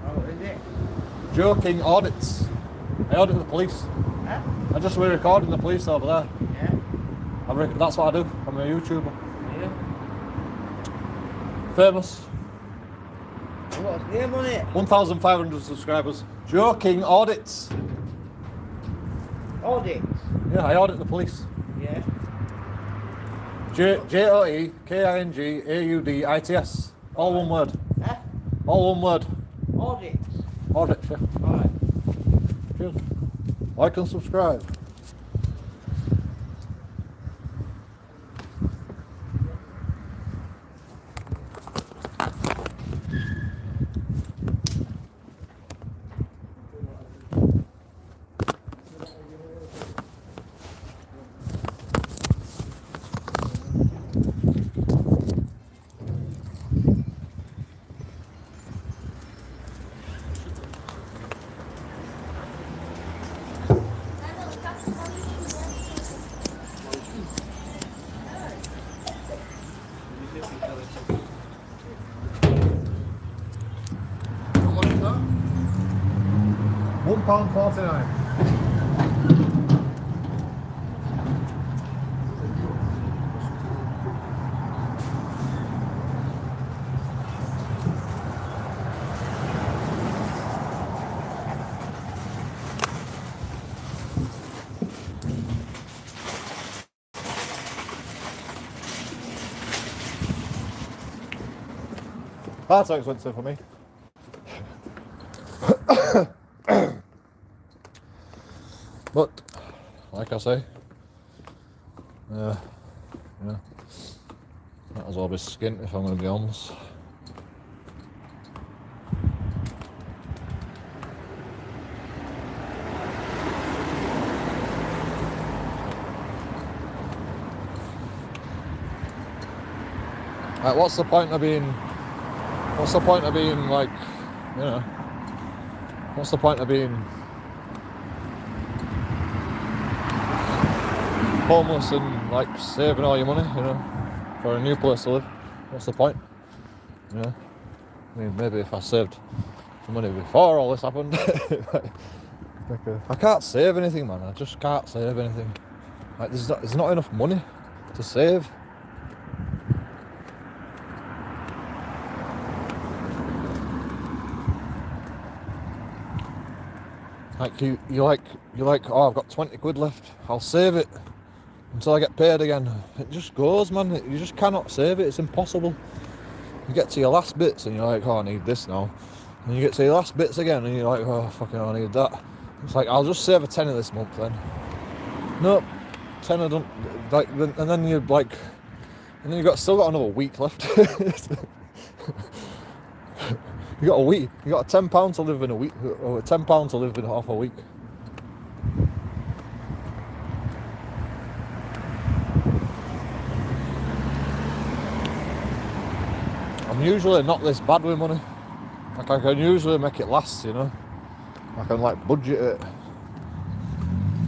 Oh, is it? JoeKingAudits. I audit the police. Huh? I just was recording the police over there. Yeah. That's what I do. I'm a YouTuber. Yeah. Famous. What's the name on it? 1,500 subscribers. JoeKingAudits. Audits? Yeah, I audit the police. Yeah. JoeKingAudits. All one word. Huh? All one word. Audits? Audits, yeah. Alright. Cheers. Like and subscribe. £1.49. That's how expensive for me. But, like I say, yeah, might as well be skint if I'm going to be honest. Like, what's the point of being like, you know, what's the point of being homeless and like saving all your money, you know, for a new place to live? What's the point? You know, I mean, maybe if I saved some money before all this happened. I can't save anything, man. I just can't save anything. Like, there's not enough money to save. Like you're like, oh, I've got 20 quid left. I'll save it until I get paid again. It just goes, man. You just cannot save it. It's impossible. You get to your last bits and you're like, oh, I need this now. And you get to your last bits again and you're like, oh, fucking hell, I need that. It's like, I'll just save a tenner this month then. Nope, tenner don't, like, and then you're like, and then still got another week left. You got a week, you got £10 to live in a week, or £10 to live in half a week. I'm usually not this bad with money. Like, I can usually make it last, you know. I can like budget it.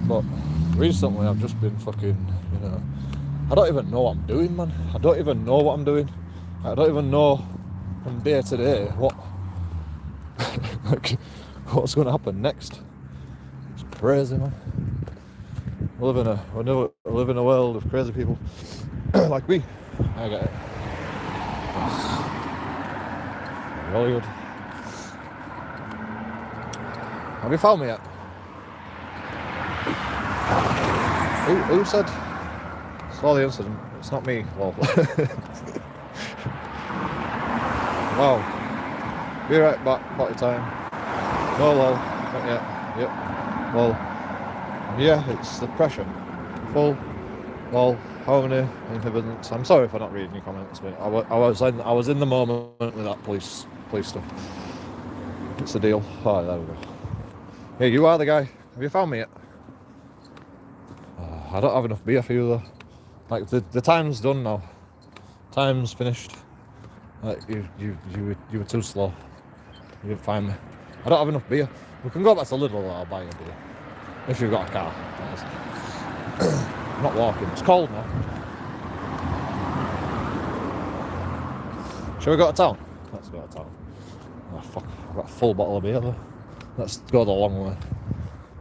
But recently I've just been fucking, you know, I don't even know what I'm doing, man. I don't even know what I'm doing. I don't even know from day to day what like, what's going to happen next. It's crazy, man. We live in a world of crazy people like me. I get it. It's really good. Have you found me yet? Who said? Saw the incident. It's not me. Lol. Wow. Be right back. Party time. No lol. Not yet. Yep. Lol. Yeah, it's the pressure. Full. Lol. How many inhibitants? I'm sorry for not reading your comments, but I was in the moment with that police stuff. It's the deal. Oh, there we go. Hey, you are the guy. Have you found me yet? I don't have enough beer for you though. Like the time's done now. Time's finished. Like you were too slow. You didn't find me. I don't have enough beer. We can go back to Lidl. I'll buy you a beer if you've got a car. I'm not walking. It's cold now. Shall we go to town? Let's go to town. Oh fuck! I've got a full bottle of beer though. Let's go the long way.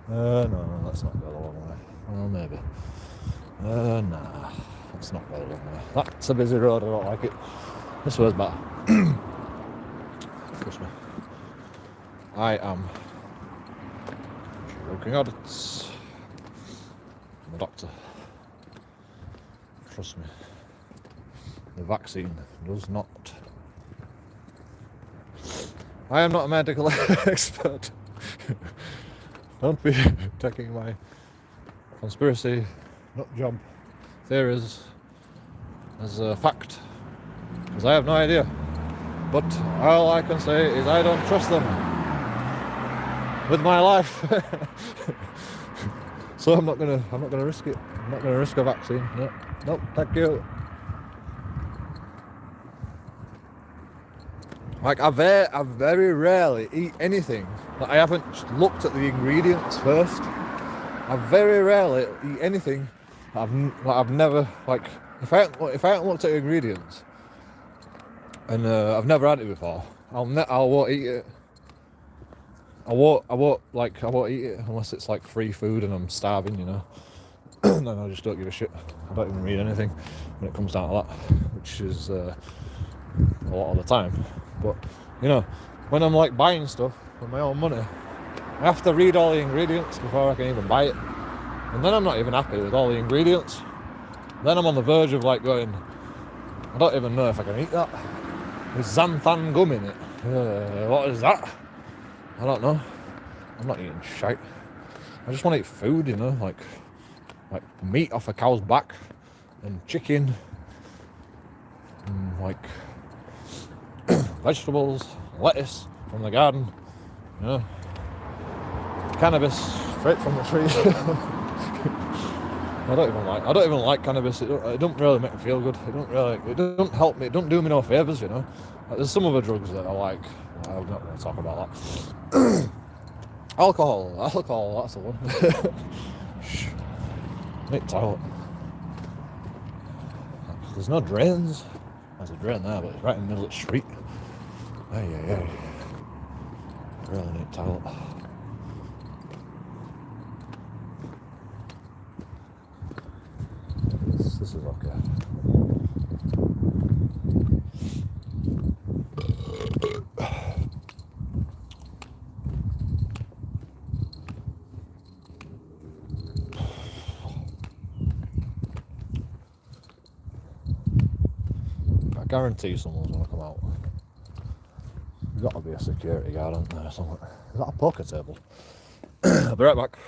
No, let's not go the long way. Well, maybe. Nah, let's not go the long way. That's a busy road, I don't like it. This way's better. Trust me. I am JoeKingAudits. I'm a doctor. Trust me. The vaccine does not. I am not a medical expert. Don't be taking my conspiracy nut job theories as a fact, because I have no idea. But all I can say is I don't trust them with my life. So I'm not gonna risk it. I'm not gonna risk a vaccine. Nope, thank you. Like I very rarely eat anything that I haven't looked at the ingredients first. I very rarely eat anything that I've never, like, if I haven't looked at the ingredients and I've never had it before, I won't eat it. I won't eat it unless it's like free food and I'm starving, you know. Then I just don't give a shit. I don't even read anything when it comes down to that, which is a lot of the time. But you know, when I'm like buying stuff with my own money, I have to read all the ingredients before I can even buy it. And then I'm not even happy with all the ingredients. Then I'm on the verge of like going, I don't even know if I can eat that. There's xanthan gum in it. What is that? I don't know. I'm not eating shite. I just want to eat food, you know, like meat off a cow's back and chicken and like vegetables, lettuce from the garden, you know, cannabis straight from the tree. I don't even like cannabis. It don't really make me feel good. It don't help me. It don't do me no favours, you know. Like, there's some other drugs that I like. I'm not going to talk about that. Alcohol, that's the one. Shh. Make toilet. There's no drains. There's a drain there, but it's right in the middle of the street. Hey. Really need toilet. This is okay. guarantee someone's gonna come out. There's got to be a security guard, isn't there, or something? Is that a poker table? I'll be right back.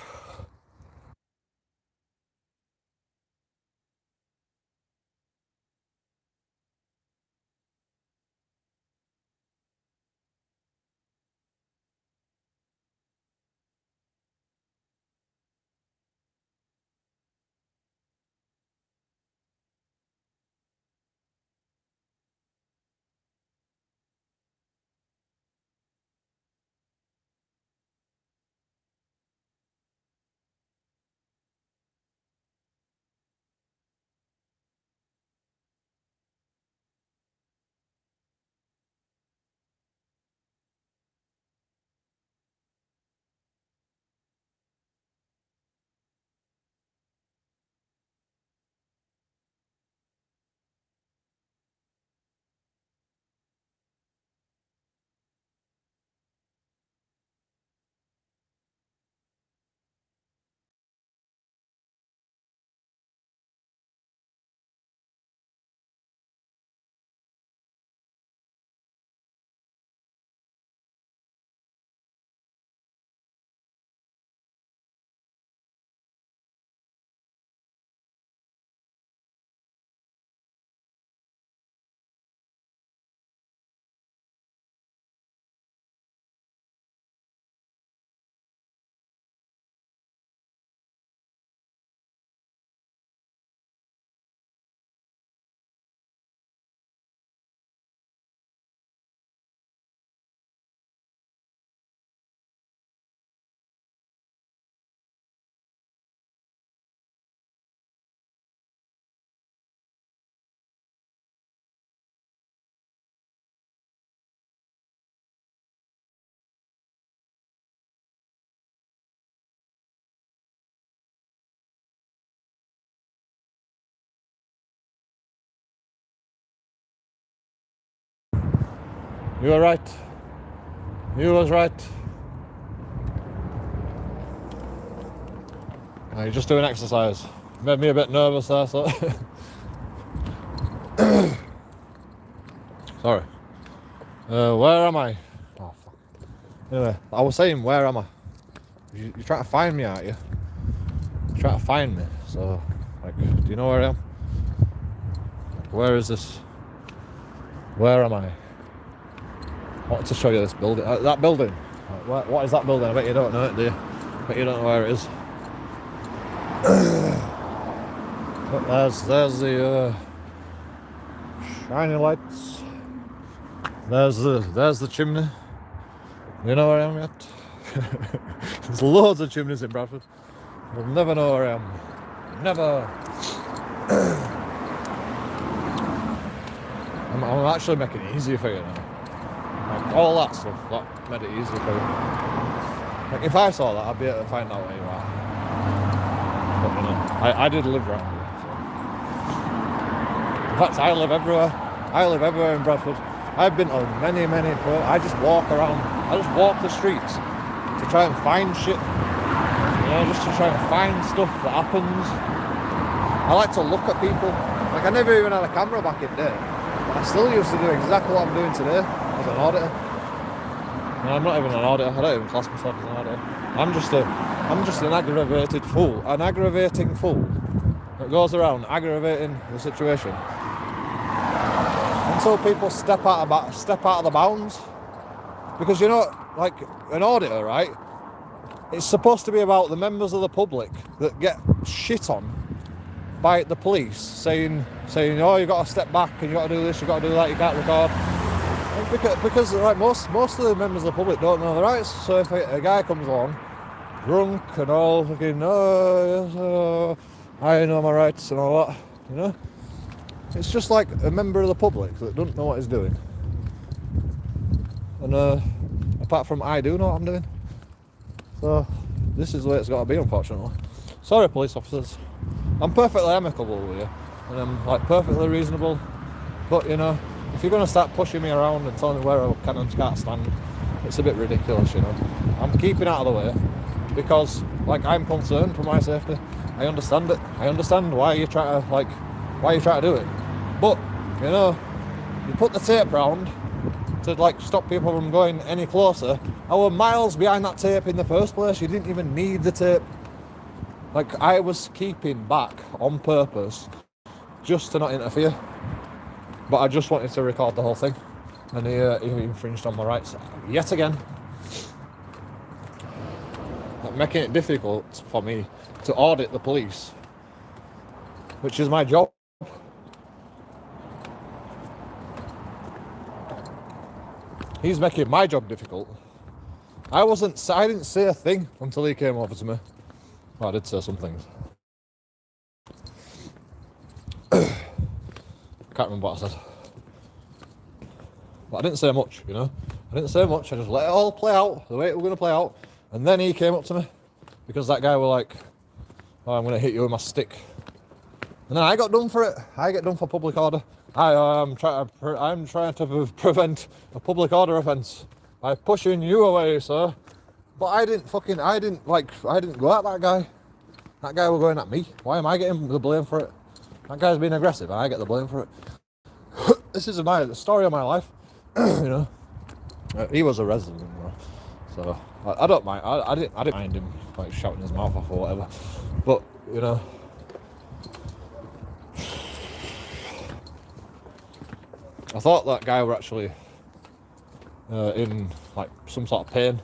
You were right. You was right. You're just doing exercise. Made me a bit nervous there, so. Sorry. Where am I? Oh, fuck. Anyway, I was saying, where am I? You're trying to find me, aren't you? You're trying to find me. So, like, do you know where I am? Like, where is this? Where am I? I wanted to show you this building. That building. What is that building? I bet you don't know it, do you? I bet you don't know where it is. But there's the shiny lights. There's the chimney. You know where I am yet? There's loads of chimneys in Bradford. You'll never know where I am. Never. I'm actually making it easier for you now. Like, all that stuff, that made it easier for you. Like, if I saw that, I'd be able to find out where you are. But, you know, I did live around here. So. In fact, I live everywhere. I live everywhere in Bradford. I've been on many I just walk around. I just walk the streets to try and find shit. You know, just to try and find stuff that happens. I like to look at people. Like, I never even had a camera back in there. But I still used to do exactly what I'm doing today as an auditor. No, I'm not even an auditor. I don't even class myself as an auditor. I'm just an aggravated fool. An aggravating fool that goes around aggravating the situation until people step out of the bounds. Because, you know, like an auditor, right? It's supposed to be about the members of the public that get shit on by the police, saying, oh, you got to step back and you got to do this, you got to do that, you can't record. Because like most of the members of the public don't know the rights. So if a guy comes along, drunk and all fucking, I know my rights and all that, you know, it's just like a member of the public that doesn't know what he's doing. And apart from I do know what I'm doing. So this is the way it's got to be, unfortunately. Sorry, police officers. I'm perfectly amicable with you, and I'm like perfectly reasonable. But you know, if you're going to start pushing me around and telling me where I can and can't stand, it's a bit ridiculous, you know. I'm keeping out of the way because, like, I'm concerned for my safety. I understand it. I understand why you're trying to do it. But you know, you put the tape round to like stop people from going any closer. I were miles behind that tape in the first place. You didn't even need the tape. Like, I was keeping back on purpose just to not interfere. But I just wanted to record the whole thing. And he infringed on my rights yet again. Like, making it difficult for me to audit the police, which is my job. He's making my job difficult. I didn't say a thing until he came over to me. Well, I did say some things. Can't remember what I said. But I didn't say much, you know. I didn't say much. I just let it all play out the way it was going to play out. And then he came up to me because that guy was like, "Oh, I'm going to hit you with my stick." And then I got done for it. I get done for public order. I'm trying to prevent a public order offence by pushing you away, sir. But I didn't go at that guy. That guy was going at me. Why am I getting the blame for it? That guy's being aggressive and I get the blame for it. This is the story of my life. You know. He was a resident, you know. So I don't mind. I didn't mind him like shouting his mouth off or whatever. But you know, I thought that guy were actually in like some sort of pain.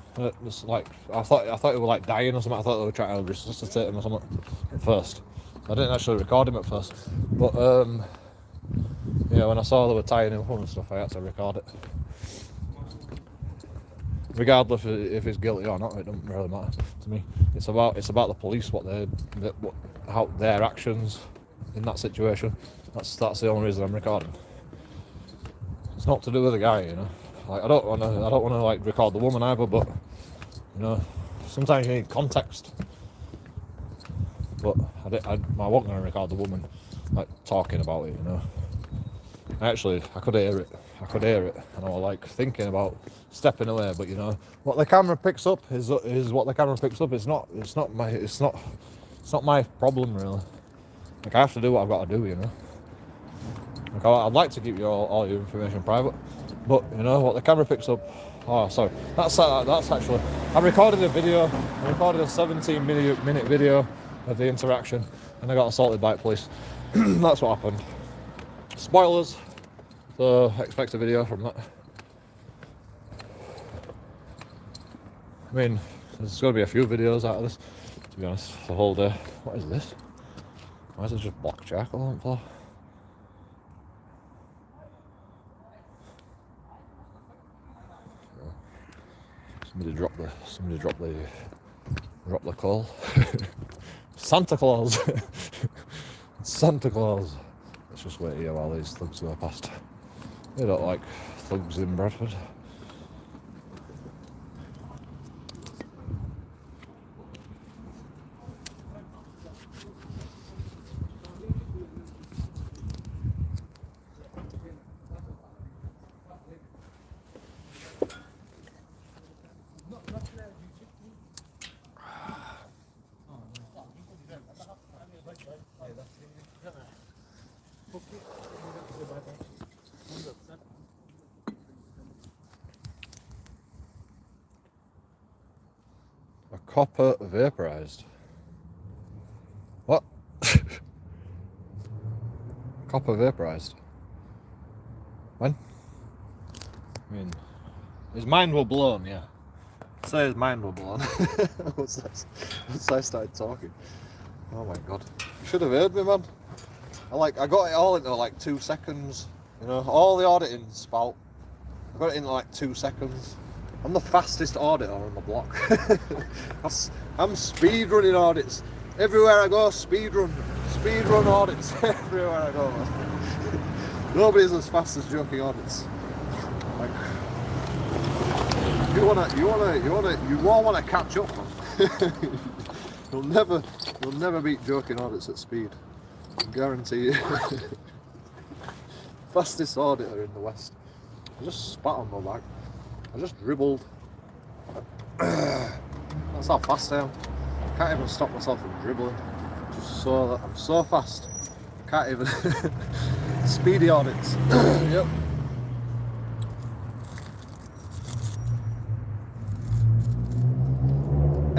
It's like I thought he was like dying or something. I thought they were trying to resuscitate him or something at first. I didn't actually record him at first, but yeah, when I saw they were tying him up and stuff, I had to record it. Regardless if he's guilty or not, it doesn't really matter to me. It's about the police, how their actions in that situation. That's the only reason I'm recording. It's not to do with the guy, you know. Like I don't want to like record the woman either, but you know, sometimes you need context. But I wasn't going to record the woman like talking about it, you know. I could hear it, and I was like thinking about stepping away, but you know, what the camera picks up is what the camera picks up. It's not my problem really. Like I have to do what I've got to do, you know. Like I'd like to keep all your information private, but you know what the camera picks up. Oh, sorry. That's actually. I recorded a 17-minute video of the interaction, and I got assaulted by police. That's what happened. Spoilers. So expect a video from that. I mean, there's going to be a few videos out of this, to be honest, the whole day. What is this? Why is it just black charcoal on the floor? Somebody dropped the call. Santa Claus. Santa Claus. Let's just wait here while these thugs go past. They don't like thugs in Bradford. A copper vaporized. What? Copper vaporized. When? I mean, his mind was blown, yeah. I'd say his mind was blown. Once I started talking. Oh my god. You should have heard me, man. I got it all into like 2 seconds. You know, all the auditing spout. I got it in like 2 seconds. I'm the fastest auditor on the block. I'm speed running audits. Everywhere I go, speed run audits. Everywhere I go. Nobody's as fast as JoeKingAudits. Like, you all wanna catch up, man. You'll never beat JoeKingAudits at speed. I guarantee you. Fastest auditor in the West. I just spat on my back. I just dribbled. That's how fast I am. I can't even stop myself from dribbling. I'm so fast. Can't even. Speedy audits. Yep.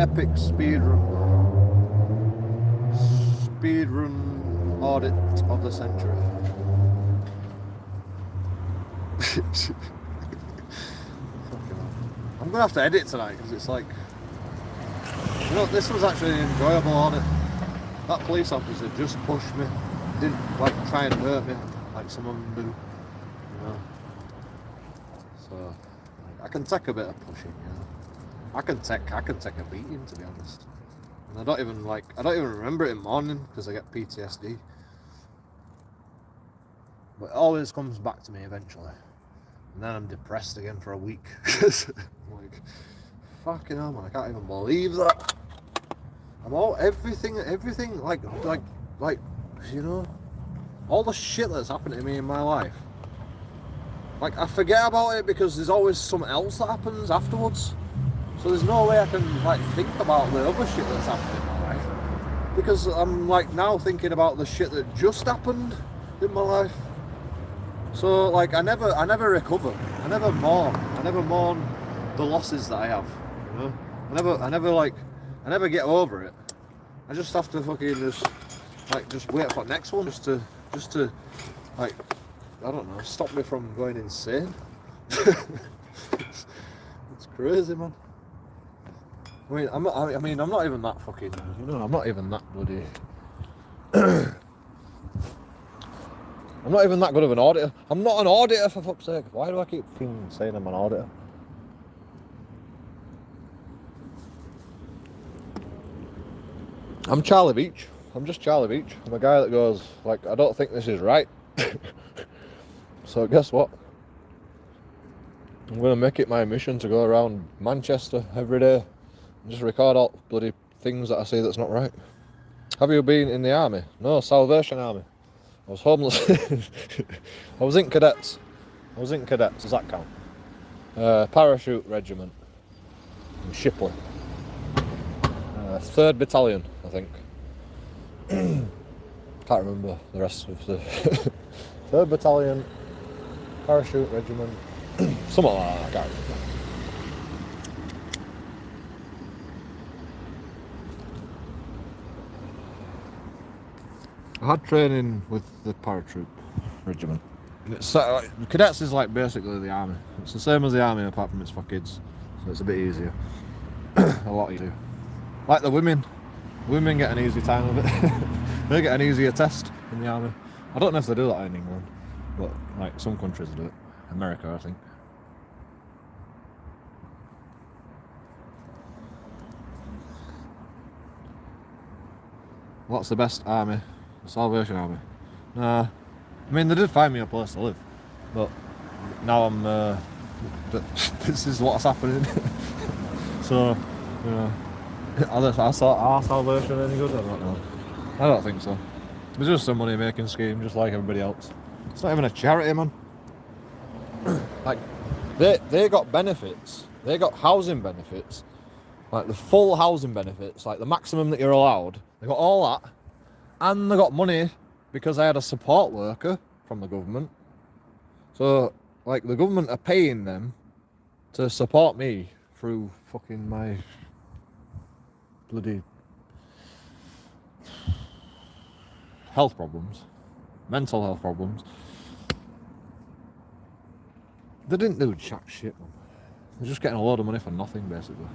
epic speedrun audit of the century. I'm gonna have to edit tonight because it's like, you know, this was actually an enjoyable audit. That police officer just pushed me, didn't like try and hurt me like some of them do, you know. So I can take a bit of pushing, you know. I can take a beating, to be honest. And I don't even remember it in the morning because I get PTSD. But it always comes back to me eventually. And then I'm depressed again for a week. Like, fucking hell, man, I can't even believe that. Everything, like, you know, all the shit that's happened to me in my life. Like, I forget about it because there's always something else that happens afterwards. So there's no way I can, like, think about the other shit that's happened in my life. Because I'm, like, now thinking about the shit that just happened in my life. So, like, I never recover. I never mourn the losses that I have, you know? I never get over it. I just have to fucking just wait for the next one just to, like, I don't know, stop me from going insane. It's crazy, man. I'm not even that fucking, you know, I'm not even that bloody... I'm not even that good of an auditor. I'm not an auditor, for fuck's sake. Why do I keep saying I'm an auditor? I'm Charlie Beach. I'm just Charlie Beach. I'm a guy that goes, like, I don't think this is right. So guess what? I'm going to make it my mission to go around Manchester every day and just record all bloody things that I see that's not right. Have you been in the army? No, Salvation Army. I was homeless. I was in cadets. Does that count? Parachute regiment in Shipley. 3rd Battalion, I think. Can't remember the rest of the 3rd Battalion, Parachute regiment, something like that. I can't remember. I had training with the parachute regiment. And it's cadets is like basically the army. It's the same as the army apart from it's for kids, so it's a bit easier. A lot easier. Like the women get an easy time of it. They get an easier test in the army. I don't know if they do that in England, but like some countries do it. America, I think. What's the best army? The Salvation Army. Nah, I mean they did find me a place to live, but now I'm. This is what's happening. So, you know, our Salvation any good? I don't know. I don't think so. It's just a money making scheme, just like everybody else. It's not even a charity, man. Like, they got benefits. They got housing benefits, like the full housing benefits, like the maximum that you're allowed. They got all that. And they got money because I had a support worker from the government. So, like, the government are paying them to support me through fucking my bloody health problems, mental health problems. They didn't do jack shit, man. They're just getting a load of money for nothing, basically.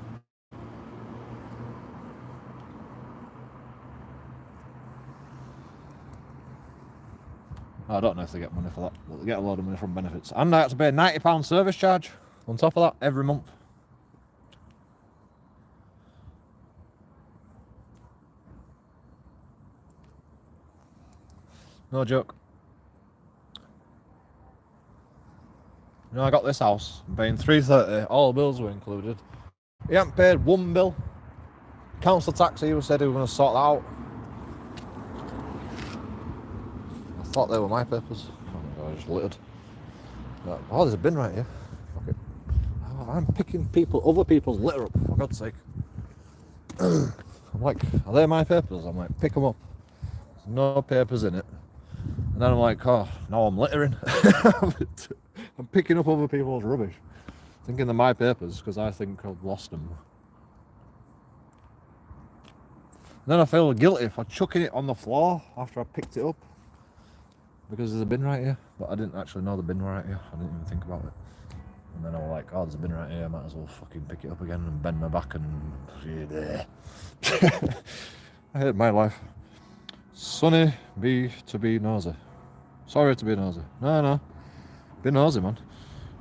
I don't know if they get money for that, but they get a lot of money from benefits. And I have to pay a £90 service charge on top of that every month. No joke. You know, I got this house, I'm paying $330, all the bills were included. He hadn't paid one bill. Council tax, he said he was going to sort that out. I thought they were my papers. Oh my god, I just littered. Oh, there's a bin right here. Fuck it. Oh, I'm picking other people's litter up, for God's sake. I'm like, are they my papers? I'm like, pick them up. There's no papers in it. And then I'm like, oh, now I'm littering. I'm picking up other people's rubbish. Thinking they're my papers, because I think I've lost them. then I feel guilty for chucking it on the floor after I picked it up. Because there's a bin right here. But I didn't actually know the bin were right here. I didn't even think about it. And then I was like, oh, there's a bin right here. I might as well fucking pick it up again and bend my back and... I hate my life. Sunny be to be nosy. Sorry to be nosy. No. Be nosy, man.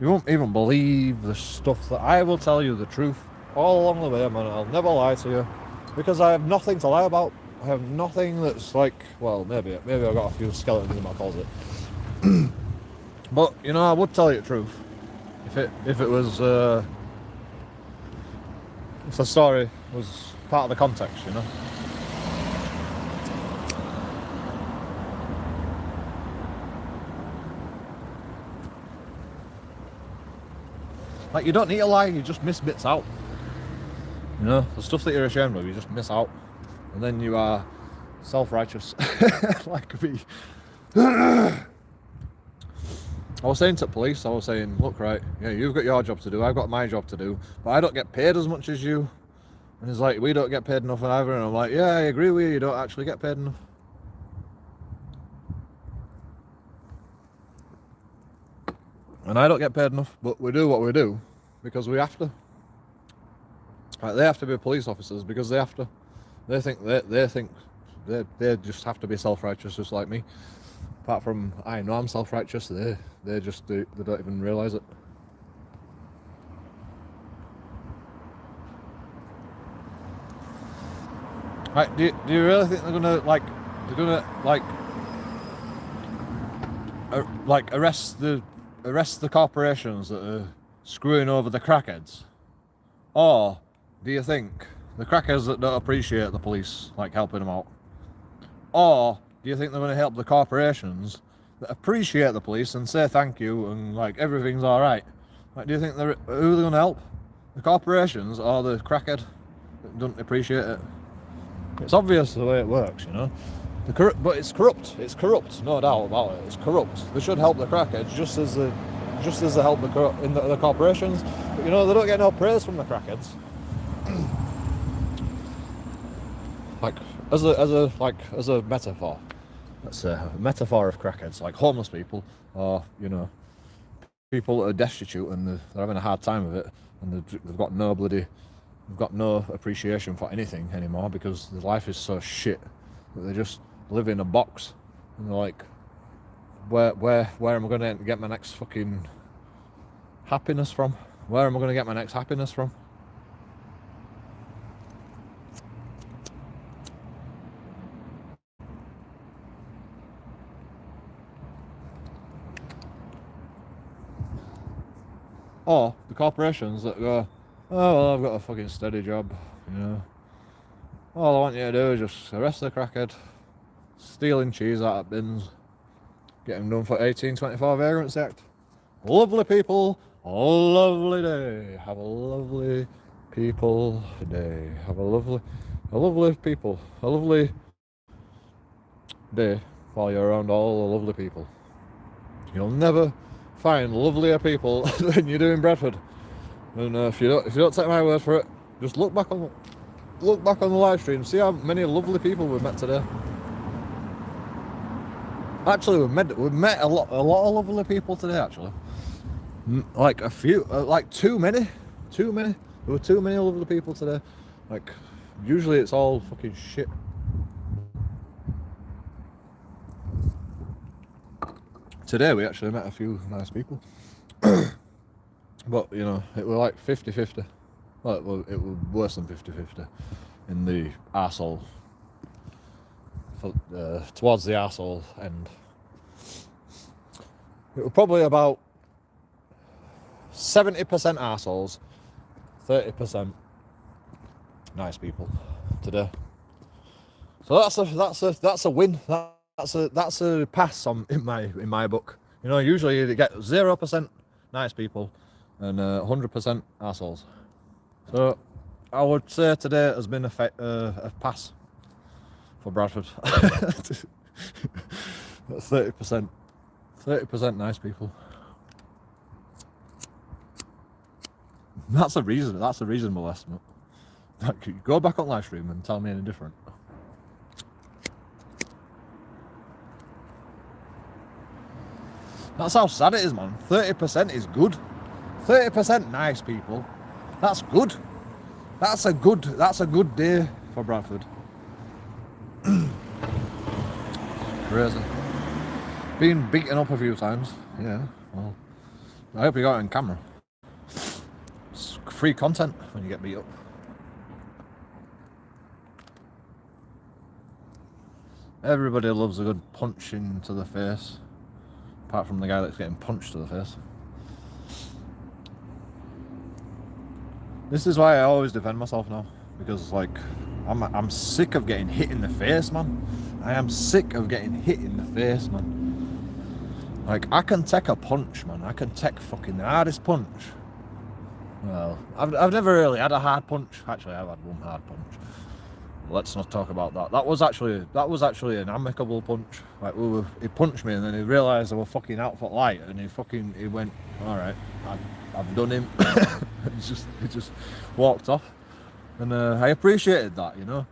You won't even believe the stuff that I will tell you the truth all along the way, man. I'll never lie to you. Because I have nothing to lie about. I have nothing that's like, well, maybe I've got a few skeletons in my closet. But, you know, I would tell you the truth. If it was, if the story was part of the context, you know. Like, you don't need to lie, you just miss bits out. You know, the stuff that you're ashamed of, you just miss out. And then you are self-righteous, like me. I was saying to the police, I was saying, look, right, yeah, you've got your job to do, I've got my job to do, but I don't get paid as much as you. And he's like, we don't get paid enough either. And I'm like, yeah, I agree with you, you don't actually get paid enough. And I don't get paid enough, but we do what we do because we have to. Like, they have to be police officers because they have to. They think they just have to be self-righteous just like me. Apart from, I know I'm self-righteous, they don't even realise it. Right, do you really think they're gonna arrest the corporations that are screwing over the crackheads? Or do you think the crackheads that don't appreciate the police like helping them out? Or do you think they're going to help the corporations that appreciate the police and say thank you and like everything's all right? Like, do you think who are they going to help? The corporations or the crackhead that don't appreciate it? It's obvious the way it works, you know. But it's corrupt. It's corrupt, no doubt about it. It's corrupt. They should help the crackheads just as they help the corporations. But you know, they don't get no praise from the crackheads. Like as a metaphor. That's a metaphor of crackheads, like homeless people, or you know, people that are destitute and they're having a hard time of it, and they've got no appreciation for anything anymore because their life is so shit that they just live in a box, and they're like, where am I going to get my next fucking happiness from? Where am I going to get my next happiness from? Or the corporations that go, oh, well, I've got a fucking steady job, you know. All I want you to do is just arrest the crackhead, stealing cheese out of bins, get him done for 1824 Vagrancy Act. Lovely people, a lovely day. Have a lovely people day. Have a lovely people, a lovely day while you're around all the lovely people. You'll never find lovelier people than you do in Bradford. And if you don't take my word for it, just look back on the live stream, see how many lovely people we've met today. Actually, we've met a lot of lovely people today. Actually, like a few, like too many. There were too many lovely people today. Like, usually it's all fucking shit. Today we actually met a few nice people. But, you know, it was like 50-50. Well, it was worse than 50-50 in the arsehole. Towards the arsehole end. It was probably about 70% arseholes, 30% nice people today. So that's a win. That's a pass in my book. You know, usually you get 0% nice people and 100% arseholes. So I would say today has been a pass for Bradford. 30% nice people. That's a reasonable estimate. Like, go back on live stream and tell me any different. That's how sad it is, man. 30% is good. 30% nice people. That's good. That's a good day for Bradford. Crazy. Been beaten up a few times. Yeah, well, I hope you got it on camera. It's free content when you get beat up. Everybody loves a good punch into the face. Apart from the guy that's getting punched to the face. This is why I always defend myself now. Because, like, I'm sick of getting hit in the face, man. I am sick of getting hit in the face, man. Like, I can take a punch, man. I can take fucking the hardest punch. Well, I've never really had a hard punch. Actually, I've had one hard punch. Let's not talk about that. That was actually an amicable punch. Like, he punched me and then he realised I was fucking out for light and he went, all right, I've done him. he just walked off. And I appreciated that, you know.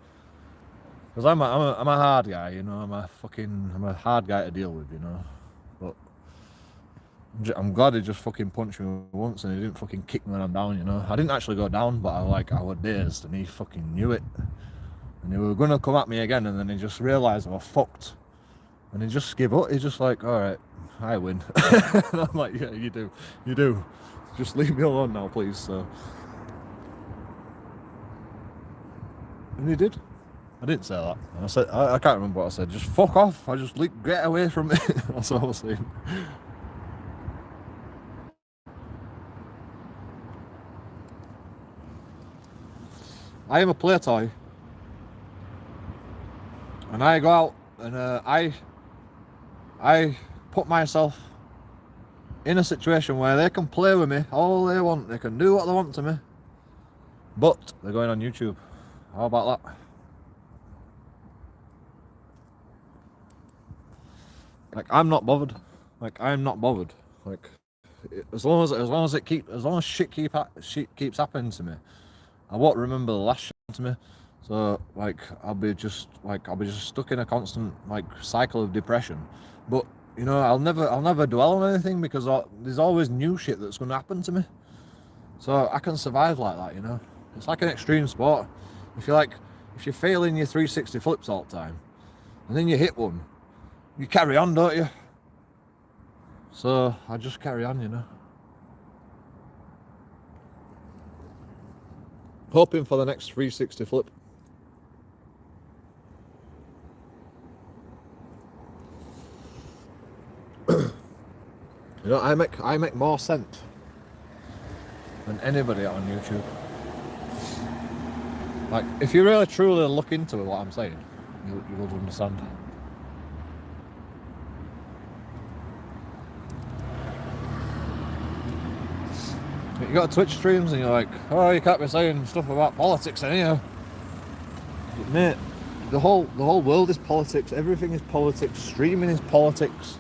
Because I'm a hard guy, you know. I'm a hard guy to deal with, you know. But I'm glad he just fucking punched me once and he didn't fucking kick me when I'm down, you know. I didn't actually go down, but I was dazed and he fucking knew it. And he were gonna come at me again and then he just realised I was fucked. And he just gave up. He's just like, alright, I win. And I'm like, yeah, you do. Just leave me alone now, please. So. And he did. I didn't say that. I said, I can't remember what I said. Just fuck off. I just get away from me. That's all I was saying. I am a play toy. And I go out and I put myself in a situation where they can play with me all they want. They can do what they want to me. But they're going on YouTube. How about that? Like, I'm not bothered. Like, I'm not bothered. Like, as long as shit keeps happening to me, I won't remember the last shit to me. So, like, I'll be just stuck in a constant, like, cycle of depression. But, you know, I'll never dwell on anything because there's always new shit that's going to happen to me. So I can survive like that, you know. It's like an extreme sport. If you're failing your 360 flips all the time, and then you hit one, you carry on, don't you? So I just carry on, you know. Hoping for the next 360 flip. You know, I make more sense than anybody on YouTube. Like, if you really truly look into what I'm saying, you will understand. You got Twitch streams and you're like, oh, you can't be saying stuff about politics in here. But mate, the whole world is politics. Everything is politics. Streaming is politics.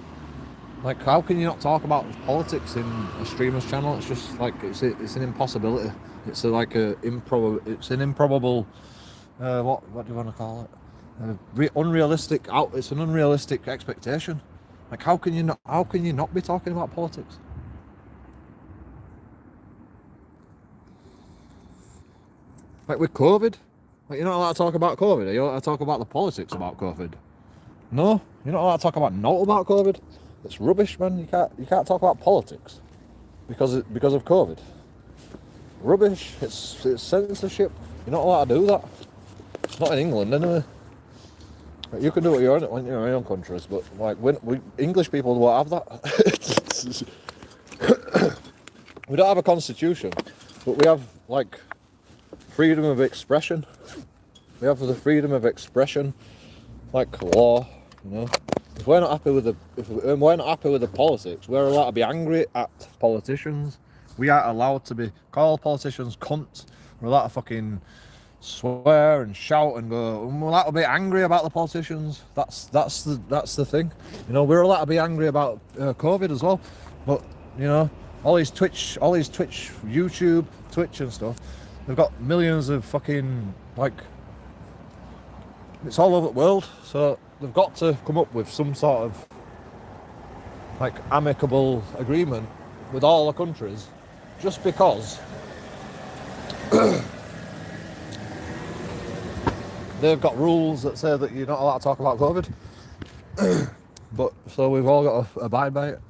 Like, how can you not talk about politics in a streamer's channel? It's just like it's an impossibility. It's an improbable. What do you want to call it? Unrealistic. It's an unrealistic expectation. Like, how can you not be talking about politics? Like with COVID, like, you're not allowed to talk about COVID. Are you allowed to talk about the politics about COVID? No, you're not allowed to talk about COVID. It's rubbish, man. You can't talk about politics because of COVID. Rubbish. It's censorship. You're not allowed to do that. Not in England, anyway. Like, you can do what you want in your own countries, but like English people won't have that. We don't have a constitution, but we have like freedom of expression. We have the freedom of expression, like law, you know. If we're not happy with the politics, we're allowed to be angry at politicians. We aren't allowed to call politicians cunts. We're allowed to fucking swear and shout and go. We're allowed to be angry about the politicians. That's the thing. You know, we're allowed to be angry about COVID as well. But you know, all these Twitch, YouTube, Twitch and stuff. They've got millions of fucking, like, it's all over the world, so they've got to come up with some sort of like amicable agreement with all the countries just because they've got rules that say that you're not allowed to talk about COVID. But so we've all got to abide by it,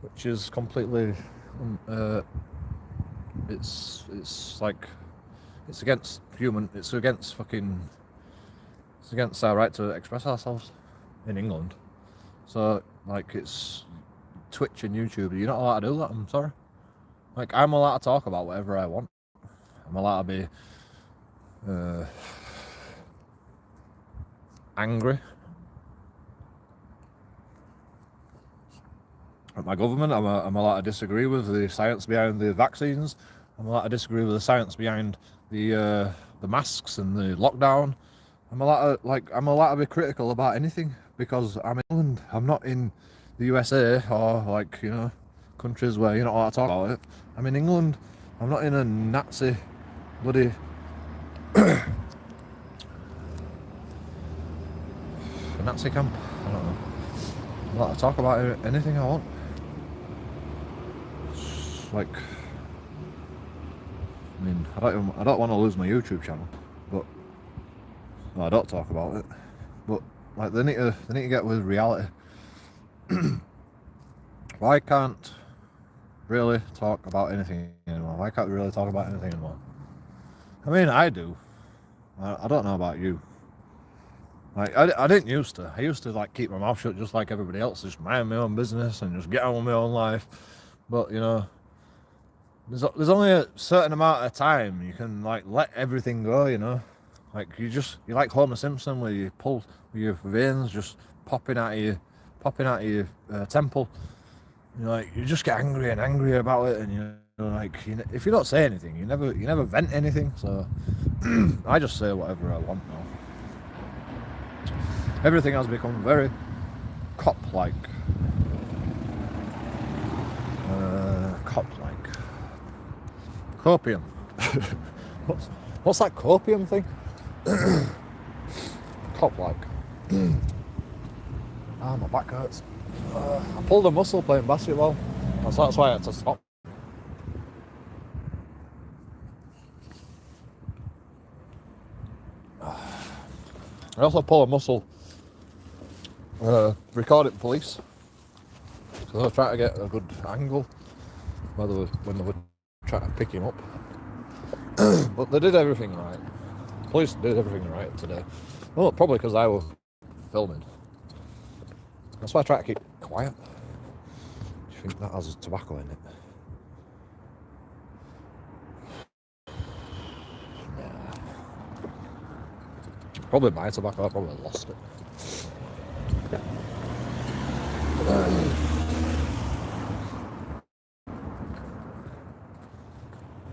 which is completely it's like it's against our right to express ourselves in England. So like it's Twitch and YouTube, you're not allowed to do that. I'm sorry. Like I'm allowed to talk about whatever I want. I'm allowed to be angry at my government. I'm allowed to disagree with the science behind the vaccines. I'm allowed to disagree with the science behind the masks and the lockdown. I'm allowed to be critical about anything because I'm in England. I'm not in the USA or like, you know, countries where you're not allowed to talk about it. I'm in England. I'm not in a Nazi bloody a Nazi camp. I don't know. I'm allowed to talk about anything I want. It's like, I mean, I don't want to lose my YouTube channel, but I don't talk about it. But like they need to get with reality. Why can't really talk about anything anymore? Why can't we really talk about anything anymore? I mean, I do. I don't know about you. Like I didn't used to. I used to like keep my mouth shut just like everybody else, just mind my own business and just get on with my own life. But you know, there's only a certain amount of time you can like let everything go. You know, like you like Homer Simpson where you pull your veins just popping out of your temple. You know, like you just get angry and angrier about it, and you know, like if you don't say anything, you never vent anything. So I just say whatever I want now. Everything has become very cop-like. Cop-like. Copium. What's that copium thing? Cop-like. Ah, my back hurts. I pulled a muscle playing basketball. That's why I had to stop. I also pulled a muscle recording police. So I was trying to get a good angle when they were trying to pick him up. But they did everything right. Police did everything right today. Well, probably because I was filming. That's why I try to keep quiet. Do you think that has tobacco in it? Yeah. Probably my tobacco, I probably lost it.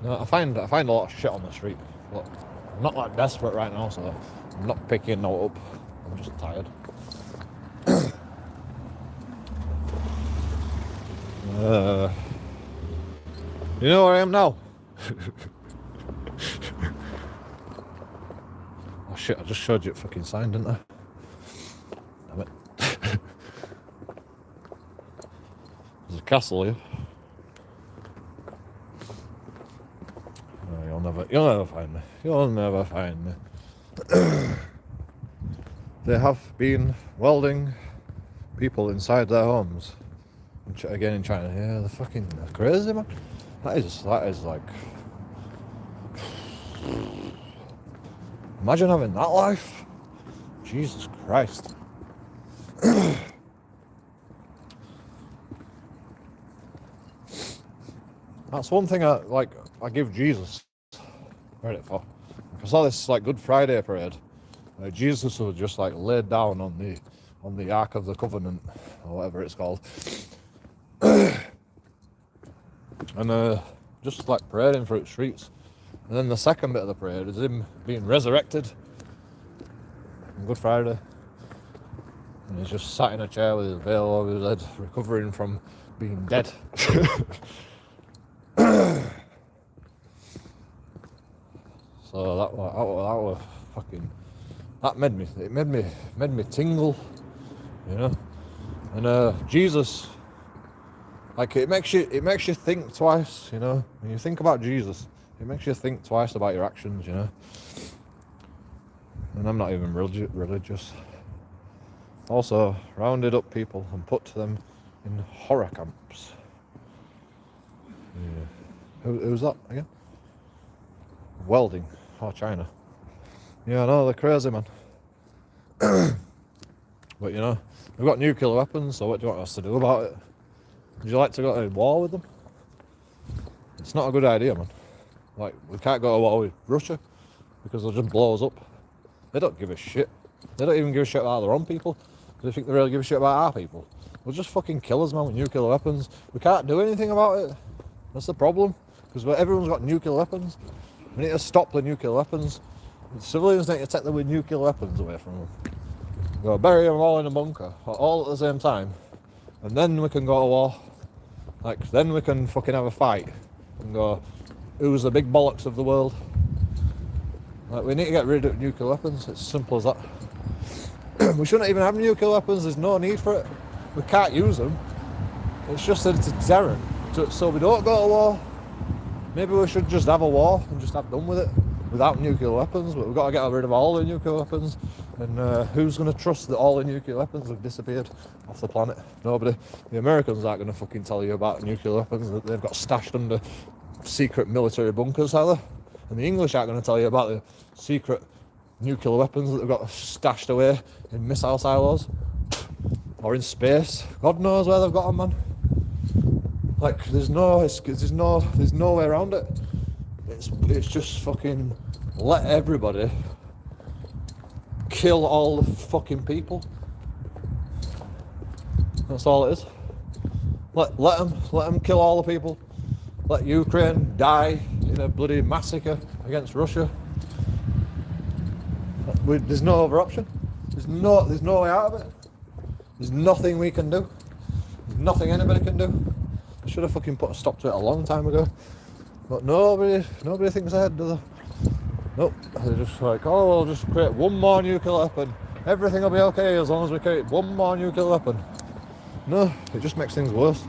No, I find a lot of shit on the street, but I'm not like desperate right now, so I'm not picking no up. I'm just tired. You know where I am now? Oh shit, I just showed you a fucking sign, didn't I? Damn it. There's a castle here. Oh, you'll never find me. You'll never find me. They have been welding people inside their homes. Again in China. Yeah, they're crazy, man. That is like... Imagine having that life. Jesus Christ. That's one thing I give Jesus credit for. I saw this like Good Friday parade. Jesus was just like laid down on the Ark of the Covenant or whatever it's called. And just like parading through its streets. And then the second bit of the parade is him being resurrected on Good Friday. And he's just sat in a chair with his veil over his head, recovering from being dead. So that was fucking... That made me tingle, you know. And Jesus Like it makes you think twice, you know. When you think about Jesus, it makes you think twice about your actions, you know. And I'm not even religious. Also, rounded up people and put them in horror camps. Yeah. Who's that again? Welding. Oh, China. Yeah, I know, they're crazy, man. But, you know, we've got nuclear weapons, so what do you want us to do about it? Would you like to go to war with them? It's not a good idea, man. Like, we can't go to war with Russia because they'll just blow us up. They don't give a shit. They don't even give a shit about their own people. They think they really give a shit about our people. They'll just fucking kill us, man, with nuclear weapons. We can't do anything about it. That's the problem. Because everyone's got nuclear weapons. We need to stop the nuclear weapons. The civilians need to take the nuclear weapons away from them. Go bury them all in a bunker, all at the same time. And then we can go to war. Like, then we can fucking have a fight. And go, who's the big bollocks of the world? Like, we need to get rid of nuclear weapons. It's as simple as that. We shouldn't even have nuclear weapons. There's no need for it. We can't use them. It's just that it's a deterrent. So we don't go to war. Maybe we should just have a war and just have done with it without nuclear weapons. But we've got to get rid of all the nuclear weapons. And who's going to trust that all the nuclear weapons have disappeared off the planet? Nobody. The Americans aren't going to fucking tell you about nuclear weapons that they've got stashed under secret military bunkers, are they? And the English aren't going to tell you about the secret nuclear weapons that they've got stashed away in missile silos or in space. God knows where they've got them, man. Like, there's no way around it. It's just fucking let everybody kill all the fucking people. That's all it is. Let them kill all the people. Let Ukraine die in a bloody massacre against Russia. There's no other option. There's no way out of it. There's nothing we can do. There's nothing anybody can do. I should have fucking put a stop to it a long time ago. But nobody thinks ahead, do they? Nope. They're just like, oh, we'll just create one more nuclear weapon. Everything will be okay as long as we create one more nuclear weapon. No, it just makes things worse.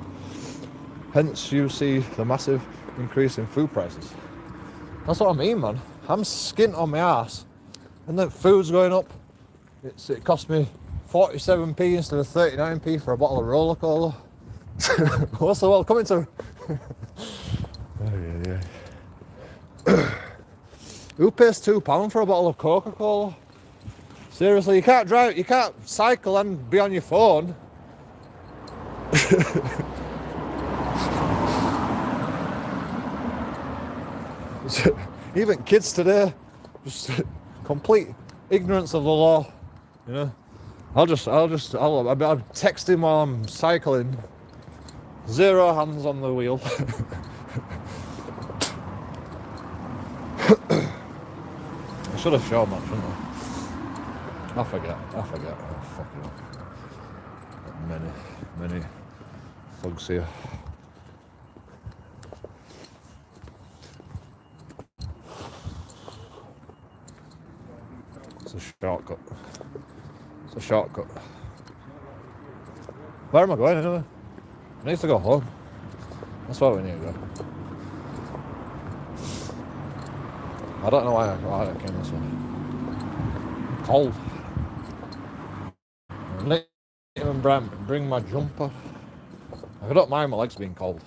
Hence you see the massive increase in food prices. That's what I mean, man. I'm skint on my ass. And then food's going up. It cost me 47p instead of 39p for a bottle of roller cola. What's the world coming to? Oh, yeah. Who pays £2 for a bottle of Coca-Cola? Seriously, you can't drive, you can't cycle and be on your phone. Even kids today, just complete ignorance of the law. You know, I'll text him while I'm cycling. 0 hands on the wheel. I should have shown that, shouldn't I? I forget. Oh, fucking hell. Many thugs here. It's a shortcut. Where am I going anyway? I need to go home. That's where we need to go. I don't know why I came this way. I'm cold. I didn't even bring my jumper. I don't mind my legs being cold.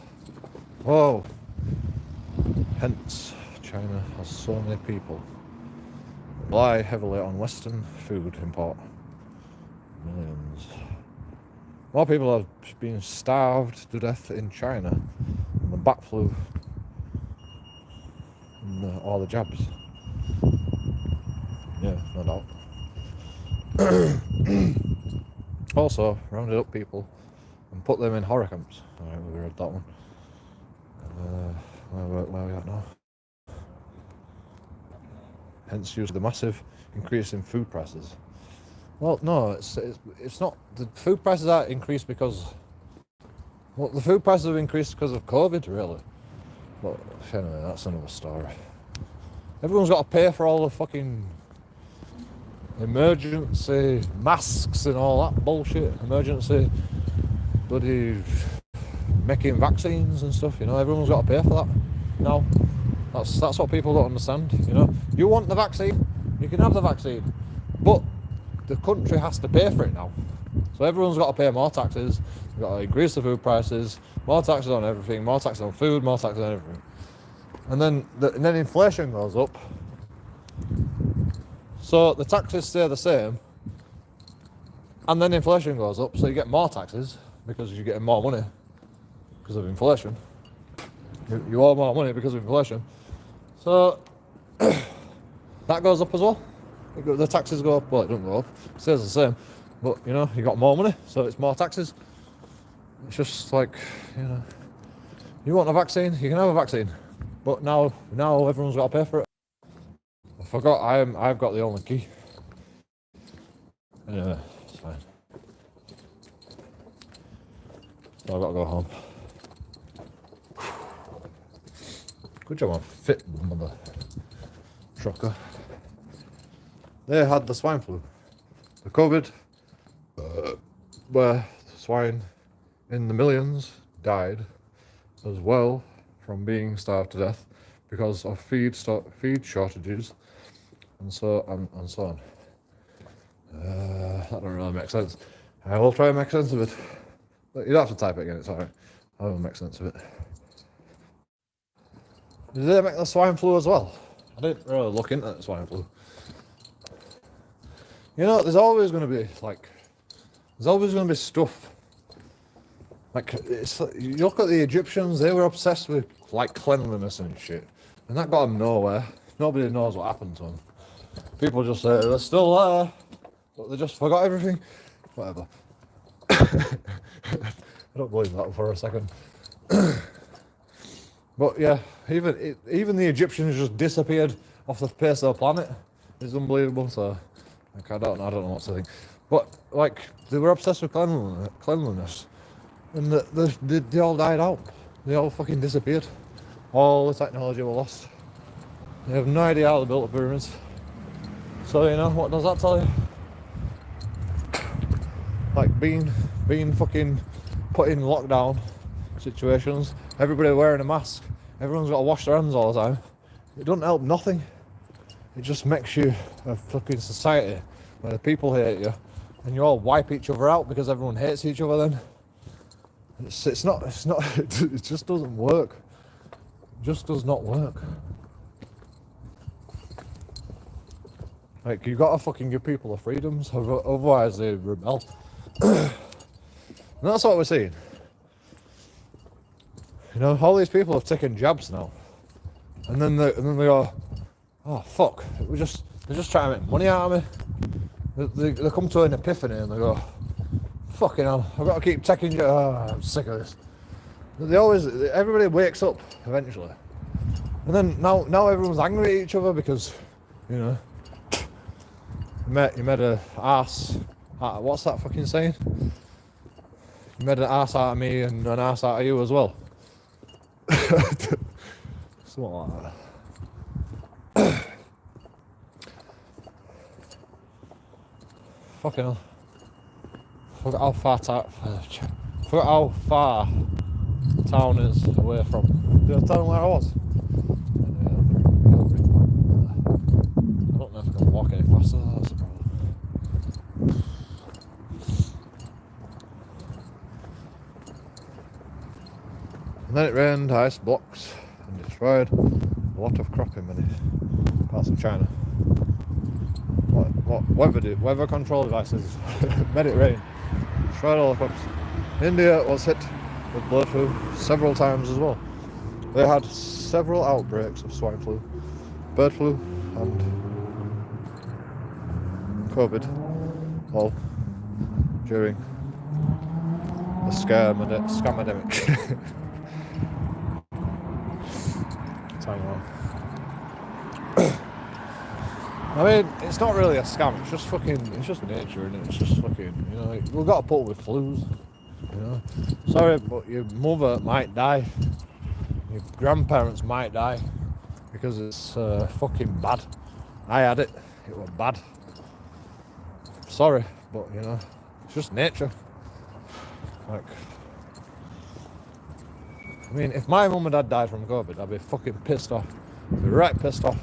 Whoa. Hence, China has so many people. Rely heavily on Western food import. Millions. More people are being starved to death in China than the bat flu and all the jabs. Yeah, no doubt. Also, rounded up people and put them in horror camps. Alright, we read that one. Where are we at now? Hence, use the massive increase in food prices. Well, no, it's not. The food prices aren't increased because. Well, the food prices have increased because of COVID, really. But anyway, that's another story. Everyone's got to pay for all the fucking emergency masks and all that bullshit. Emergency bloody making vaccines and stuff, you know, everyone's got to pay for that now. That's what people don't understand, you know. You want the vaccine, you can have the vaccine, but the country has to pay for it now. So everyone's got to pay more taxes, they've got to increase the food prices, more taxes on everything, more taxes on food, more taxes on everything. And then inflation goes up. So the taxes stay the same, and then inflation goes up, so you get more taxes because you're getting more money because of inflation. You owe more money because of inflation. So that goes up as well. The taxes go up, well, it doesn't go up, it stays the same. But, you know, you got more money, so it's more taxes. It's just like, you know, you want a vaccine, you can have a vaccine. But now everyone's got to pay for it. I forgot I've got the only key. Anyway, it's fine. So I've got to go home. Good job on fit, mother trucker. They had the swine flu. The COVID, where swine in the millions died as well from being starved to death because of feed shortages and so on. That don't really make sense. I will try and make sense of it. But you don't have to type it again, it's alright. I will make sense of it. Did they make the swine flu as well? I didn't really look into the swine flu. You know, there's always going to be stuff. Like, you look at the Egyptians, they were obsessed with, like, cleanliness and shit. And that got them nowhere. Nobody knows what happened to them. People just say, they're still there, but they just forgot everything. Whatever. I don't believe that for a second. But yeah, even the Egyptians just disappeared off the face of the planet. It's unbelievable, so... Like, I don't know what to think. But, like, they were obsessed with cleanliness. And they all died out. They all fucking disappeared. All the technology were lost. They have no idea how they built the pyramids. So, you know, what does that tell you? Like, being fucking put in lockdown situations, everybody wearing a mask, everyone's got to wash their hands all the time. It doesn't help nothing. It just makes you a fucking society where the people hate you and you all wipe each other out because everyone hates each other then. It's not, it just doesn't work. It just does not work. Like, you gotta fucking give people the freedoms, otherwise they rebel. And that's what we're seeing. You know, all these people have taken jabs now. And then they go, oh fuck, they're just trying to make money out of me. They come to an epiphany and they go, fucking hell, I've got to keep taking you. Oh, I'm sick of this. Everybody wakes up eventually. And then now everyone's angry at each other because, you know, you made a ass. What's that fucking saying? You made an ass out of me and an ass out of you as well. Something like that. Fucking hell. Forgot how far town is away from. Did I tell them where I was? I don't know if I can walk any faster, that's the problem. And then it rained ice blocks and destroyed a lot of crop in many parts of China. Weather control devices made it rain, destroyed all the crops. India was hit with bird flu several times as well. They had several outbreaks of swine flu, bird flu and COVID, all during the scamdemic. I mean, it's not really a scam, it's just nature, and it's just fucking, you know, we've got to put up with flus, you know. Sorry, but your mother might die, your grandparents might die, because it's fucking bad. I had it was bad. Sorry, but, you know, it's just nature. Like, I mean, if my mum and dad died from COVID, I'd be fucking pissed off. I'd be right pissed off.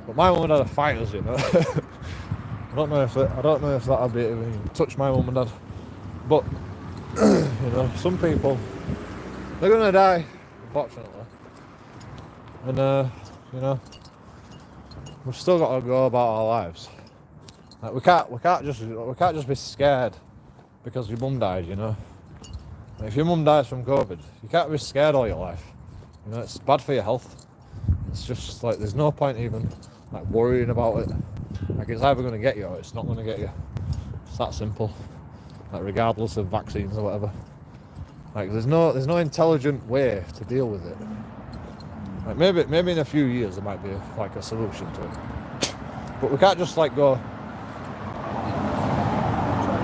But my mum and dad are fighters, you know. I don't know if that'd be even touch my mum and dad. But you know, some people, they're gonna die, unfortunately. And you know, we've still got to go about our lives. Like we can't just be scared because your mum died, you know. Like if your mum dies from COVID, you can't be scared all your life. You know, it's bad for your health. It's just like there's no point even like worrying about it. Like it's either gonna get you or it's not gonna get you. It's that simple. Like regardless of vaccines or whatever. Like there's no intelligent way to deal with it. Like maybe in a few years there might be like a solution to it. But we can't just like go,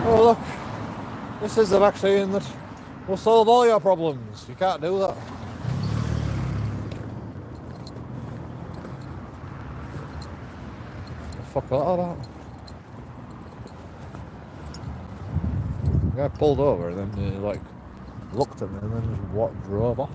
oh look, this is the vaccine that will solve all your problems. You can't do that. What the fuck was that about? The guy pulled over and then he like looked at me and then just drove off.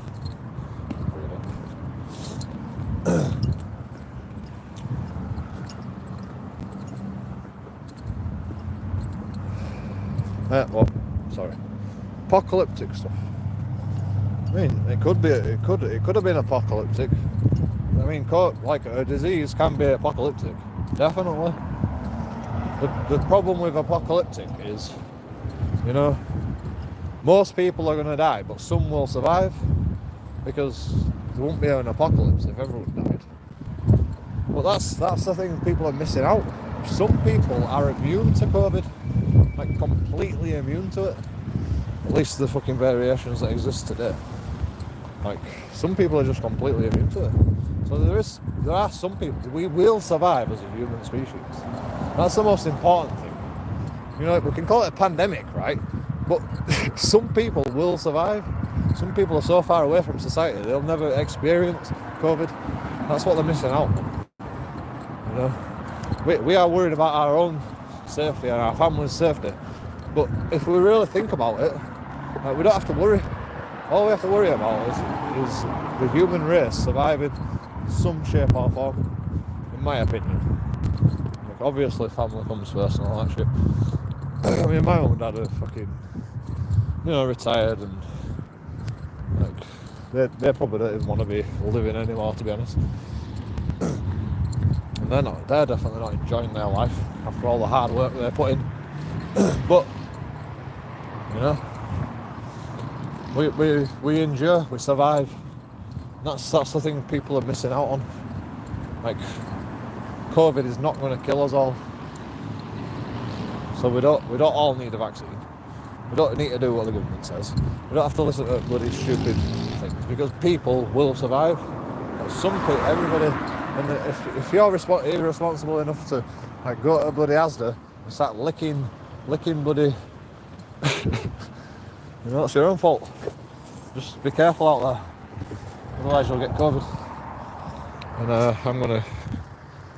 Well, sorry. Apocalyptic stuff. I mean, it could have been apocalyptic. I mean, like a disease can be apocalyptic, definitely. The problem with apocalyptic is, you know, most people are going to die, but some will survive because there won't be an apocalypse if everyone died. But that's the thing people are missing out. Some people are immune to COVID, like completely immune to it. At least the fucking variations that exist today. Like some people are just completely immune to it. So there are some people, we will survive as a human species. That's the most important thing. You know, we can call it a pandemic, right? But some people will survive. Some people are so far away from society they'll never experience COVID. That's what they're missing out. You know, we are worried about our own safety and our family's safety. But if we really think about it, like, we don't have to worry. All we have to worry about is the human race surviving in some shape or form, in my opinion. Like, obviously family comes first and all that shit. I mean, my mum and dad are fucking, you know, retired and like they probably don't even want to be living anymore, to be honest. And they're definitely not enjoying their life after all the hard work they put in. But you know, we endure, we survive. That's the thing people are missing out on. Like, COVID is not going to kill us all. So we don't all need a vaccine. We don't need to do what the government says. We don't have to listen to bloody stupid things because people will survive. Like some people, everybody, and if you're irresponsible enough to like go to bloody Asda and start licking bloody, you know, it's your own fault. Just be careful out there, otherwise you'll get COVID. And I'm gonna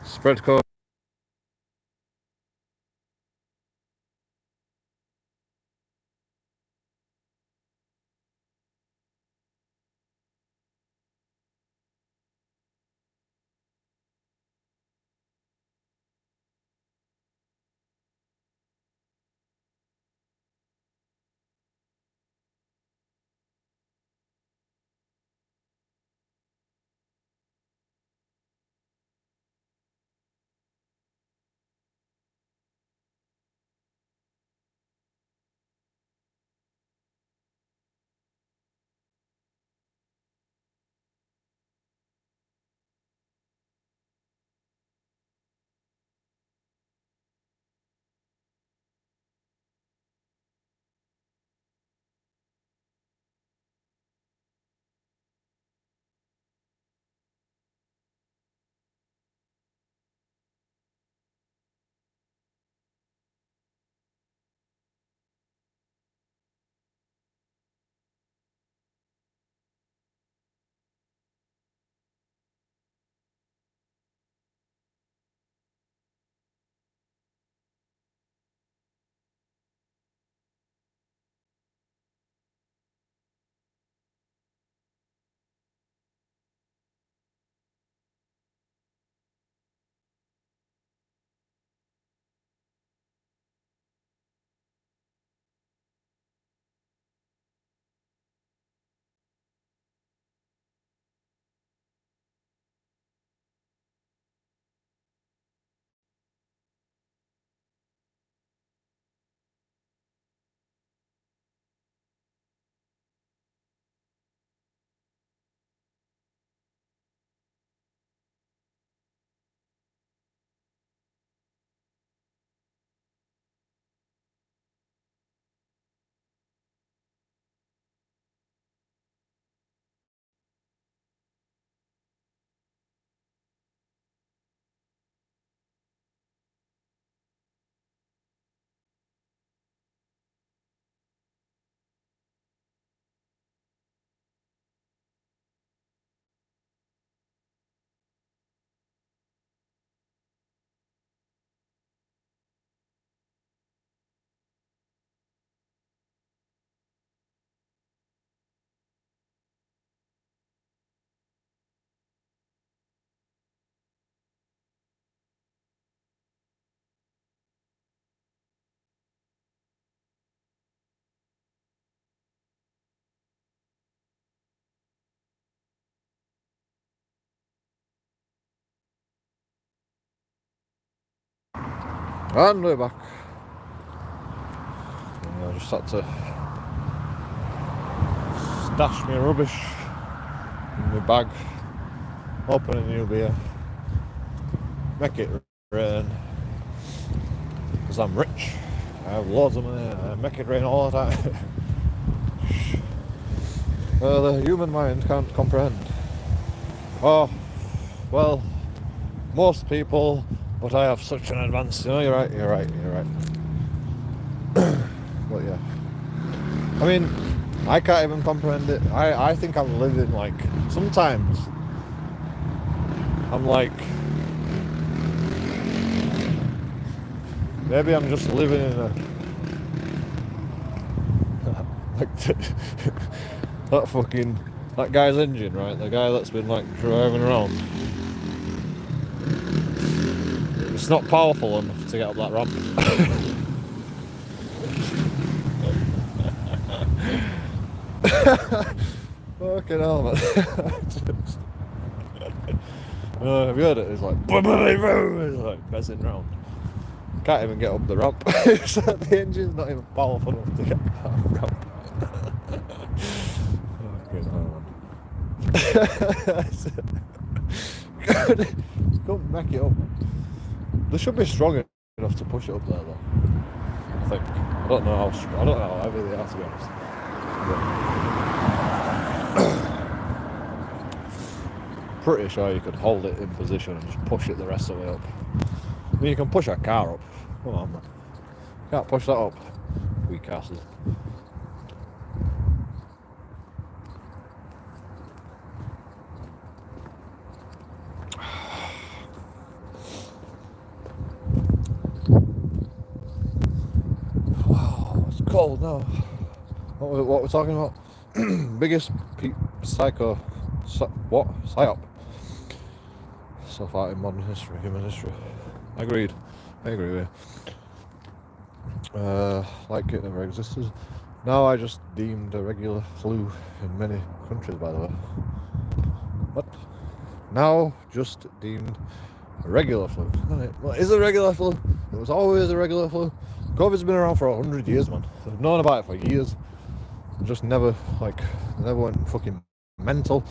spread COVID. And we're back. I just had to stash my rubbish in my bag, open a new beer, make it rain, because I'm rich, I have loads of money, I make it rain all the time. The human mind can't comprehend. Oh, well, most people, but I have such an advance, you know, you're right. But yeah, I mean, I can't even comprehend it. I think I'm living like, sometimes I'm like, maybe I'm just living in a like that guy's engine, right? The guy that's been like driving around. It's not powerful enough to get up that ramp. Fucking hell, man. Have you heard it? It's like, it's like messing around. Can't even get up the ramp. It's like the engine's not even powerful enough to get up that ramp. Fucking hell, man. Don't make it up. They should be strong enough to push it up there, though. I think. I don't know how heavy they are, to be honest. Pretty sure you could hold it in position and just push it the rest of the way up. I mean, you can push a car up. Come on, man. Can't push that up. Weak asses. Wow, it's cold now. What we're talking about? Biggest psyop so far in modern history, human history. Agreed. I agree with you. Like it never existed. Now I just deemed a regular flu in many countries, by the way. What? Now just deemed a regular flu. What is a regular flu? It was always a regular flu. COVID's been around for 100 years, man. I've known about it for years. Just never went fucking mental.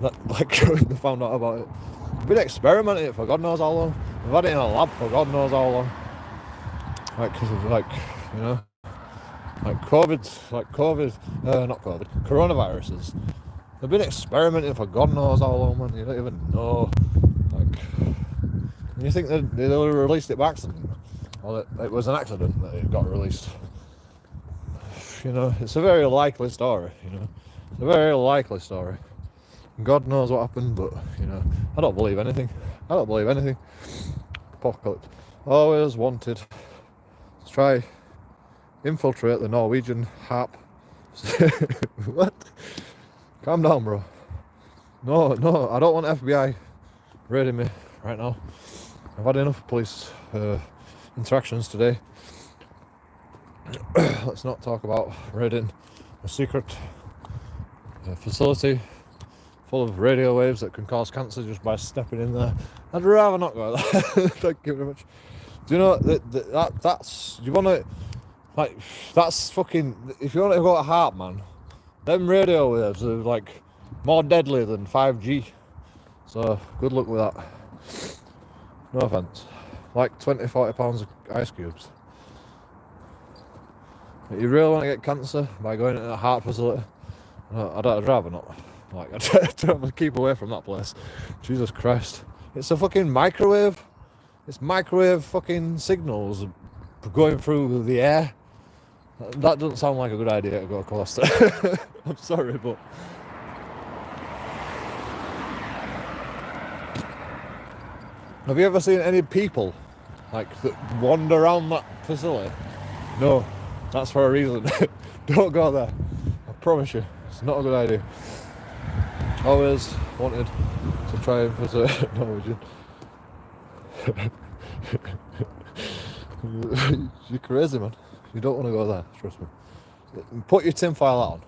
Like they found out about it. We've been experimenting it for God knows how long. We've had it in a lab for God knows how long. You know, coronaviruses. They've been experimenting for God knows how long, man. You don't even know. You think they released it by accident? Or that it was an accident that it got released? You know, it's a very likely story, you know. It's a very likely story. God knows what happened, but, you know, I don't believe anything. Apocalypse. Always wanted to try infiltrate the Norwegian harp. What? Calm down, bro. No, I don't want FBI raiding me right now. I've had enough police interactions today. Let's not talk about raiding a secret facility full of radio waves that can cause cancer just by stepping in there. I'd rather not go there. Thank you very much. Do you know that's you want to like that's fucking if you want to go to heart, man. Them radio waves are like more deadly than 5G. So good luck with that. No offense. Like 20-40 pounds of ice cubes. You really want to get cancer by going into a heart facility? I'd rather not. Like, I'd rather keep away from that place. Jesus Christ. It's a fucking microwave. It's microwave fucking signals going through the air. That doesn't sound like a good idea to go close to. I'm sorry, but... Have you ever seen any people, like, that wander around that facility? No. That's for a reason. Don't go there. I promise you, it's not a good idea. Always wanted to try and visit Norwegian. You're crazy, man. You don't want to go there, trust me. Put your tinfoil hat on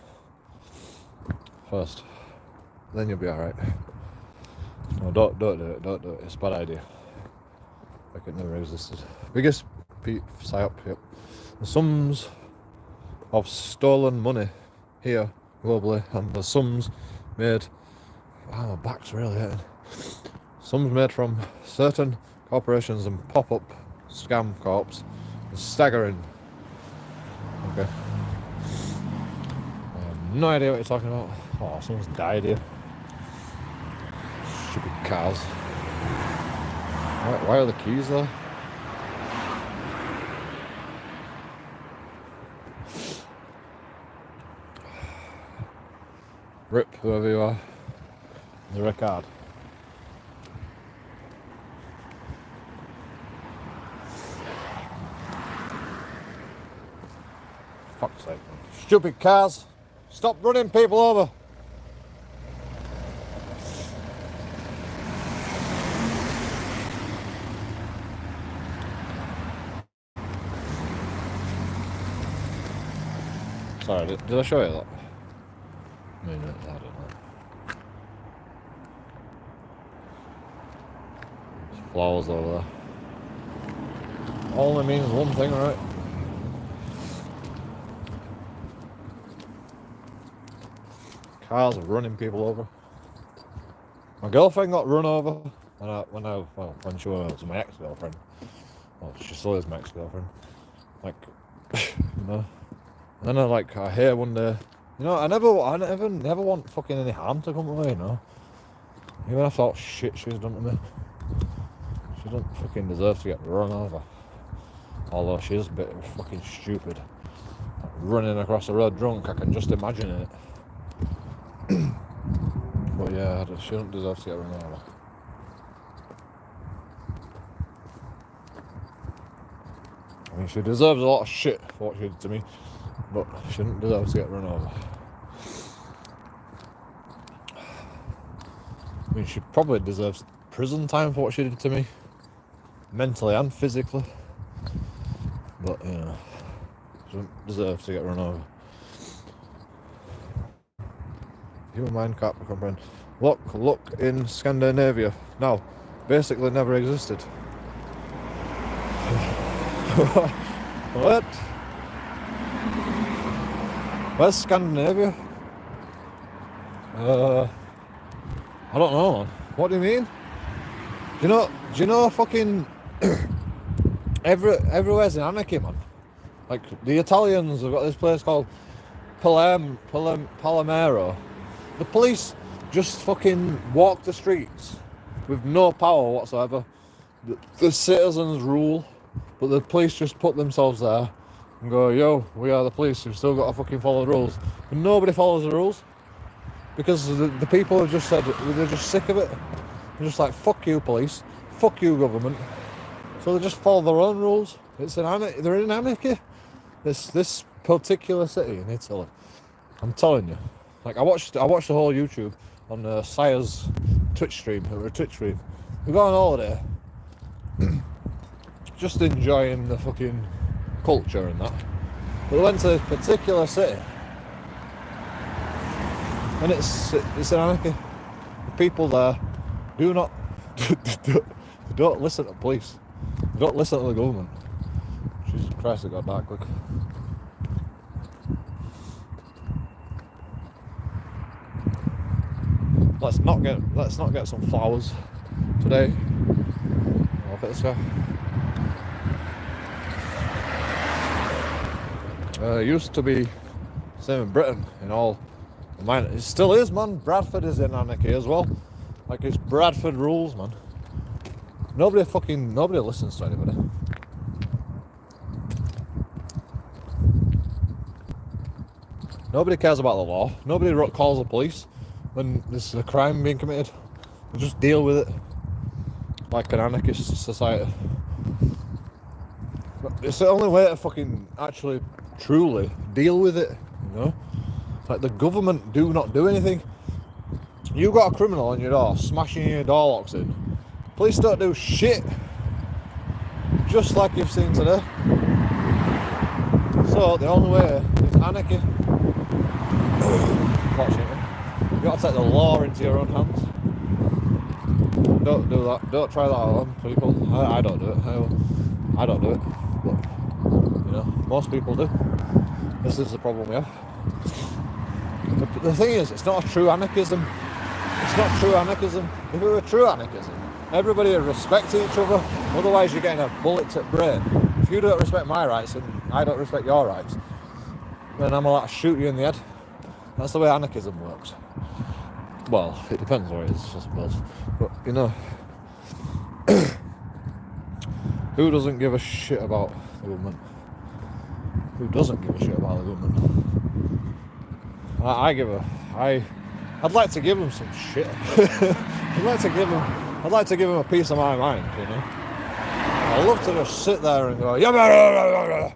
first. Then you'll be alright. No, don't do it. Don't do it. It's a bad idea. Like it never existed. Biggest psyop, yep. The sums of stolen money here globally, and the sums made. Wow, my back's really hurting. Sums made from certain corporations and pop-up scam corps is staggering. Okay. I have no idea what you're talking about. Oh, someone's died here. Stupid cars. Why are the keys there? Rip, whoever you are. The record. Fuck's sake. Stupid cars. Stop running people over. Sorry, did I show you that? I mean, I don't know. There's flowers over there. Only means one thing, right? Cars are running people over. My girlfriend got run over when she was my ex-girlfriend. Well, she still is my ex-girlfriend. Like, you know. And then I hear one day, you know, I never want fucking any harm to come to me, you know. Even I thought shit she's done to me. She doesn't fucking deserve to get run over. Although she is a bit fucking stupid. Like, running across the road drunk, I can just imagine it. But yeah, she doesn't deserve to get run over. I mean, she deserves a lot of shit for what she did to me, but she didn't deserve to get run over. I mean, she probably deserves prison time for what she did to me, mentally and physically. But, you know, she doesn't deserve to get run over. Human mind can't comprehend. Look in Scandinavia. Now, basically never existed. What? Where's Scandinavia? I don't know, man. What do you mean? Do you know fucking everywhere's in anarchy, man. Like the Italians have got this place called Palermo. The police just fucking walk the streets with no power whatsoever. The citizens rule, but the police just put themselves there and go, yo, we are the police, we've still got to fucking follow the rules. But nobody follows the rules. Because the people have just said, they're just sick of it. They're just like, fuck you police, fuck you government. So they just follow their own rules. They're in anarchy. This particular city in Italy. I'm telling you. Like I watched the whole YouTube on Sire's Twitch stream. We go on holiday, just enjoying the fucking culture and that. But we went to this particular city, and it's anarchy. The people there don't listen to police. They don't listen to the government. Jesus Christ, it got dark quick. Let's not get some flowers today. Look at this guy. Used to be same in Britain in all. Mine, it still is, man. Bradford is in anarchy as well. Like it's Bradford rules, man. Nobody listens to anybody. Nobody cares about the law. Nobody calls the police when there's a crime being committed. They just deal with it like an anarchist society. But it's the only way to fucking actually truly deal with it, you know? Like the government do not do anything. You got a criminal on your door, smashing your door locks in. Police don't do shit. Just like you've seen today. So the only way is anarchy. Unfortunately. You gotta take the law into your own hands. Don't do that. Don't try that on people. I don't do it. I don't do it. but you know, most people do. This is the problem we have. The thing is, it's not a true anarchism. It's not true anarchism. If it were true anarchism, everybody would respect each other. Otherwise, you're getting a bullet to the brain. If you don't respect my rights and I don't respect your rights, then I'm allowed to shoot you in the head. That's the way anarchism works. Well, it depends where it is, I suppose. But, you know, who doesn't give a shit about the government? Who doesn't give a shit about the government? I'd like to give them some shit. I'd like to give them a piece of my mind, you know. I love to just sit there and go, yeah,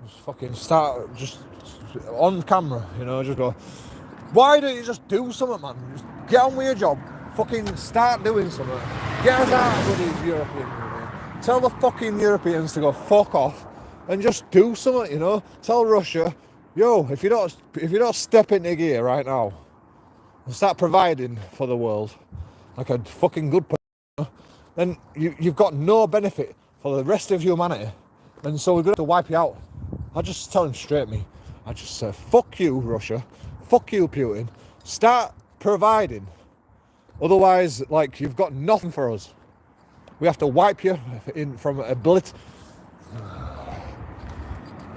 just fucking start, just on camera, you know, just go, why don't you just do something, man? Just get on with your job, fucking start doing something. Get us out of these European Union. Tell the fucking Europeans to go fuck off and just do something, you know. Tell Russia, yo, if you don't step into gear right now and start providing for the world like a fucking good person, then you've got no benefit for the rest of humanity, and so we're going to have to wipe you out. I just tell him straight, me. I just say, fuck you, Russia. Fuck you, Putin. Start providing. Otherwise, like, you've got nothing for us. We have to wipe you in from a blit.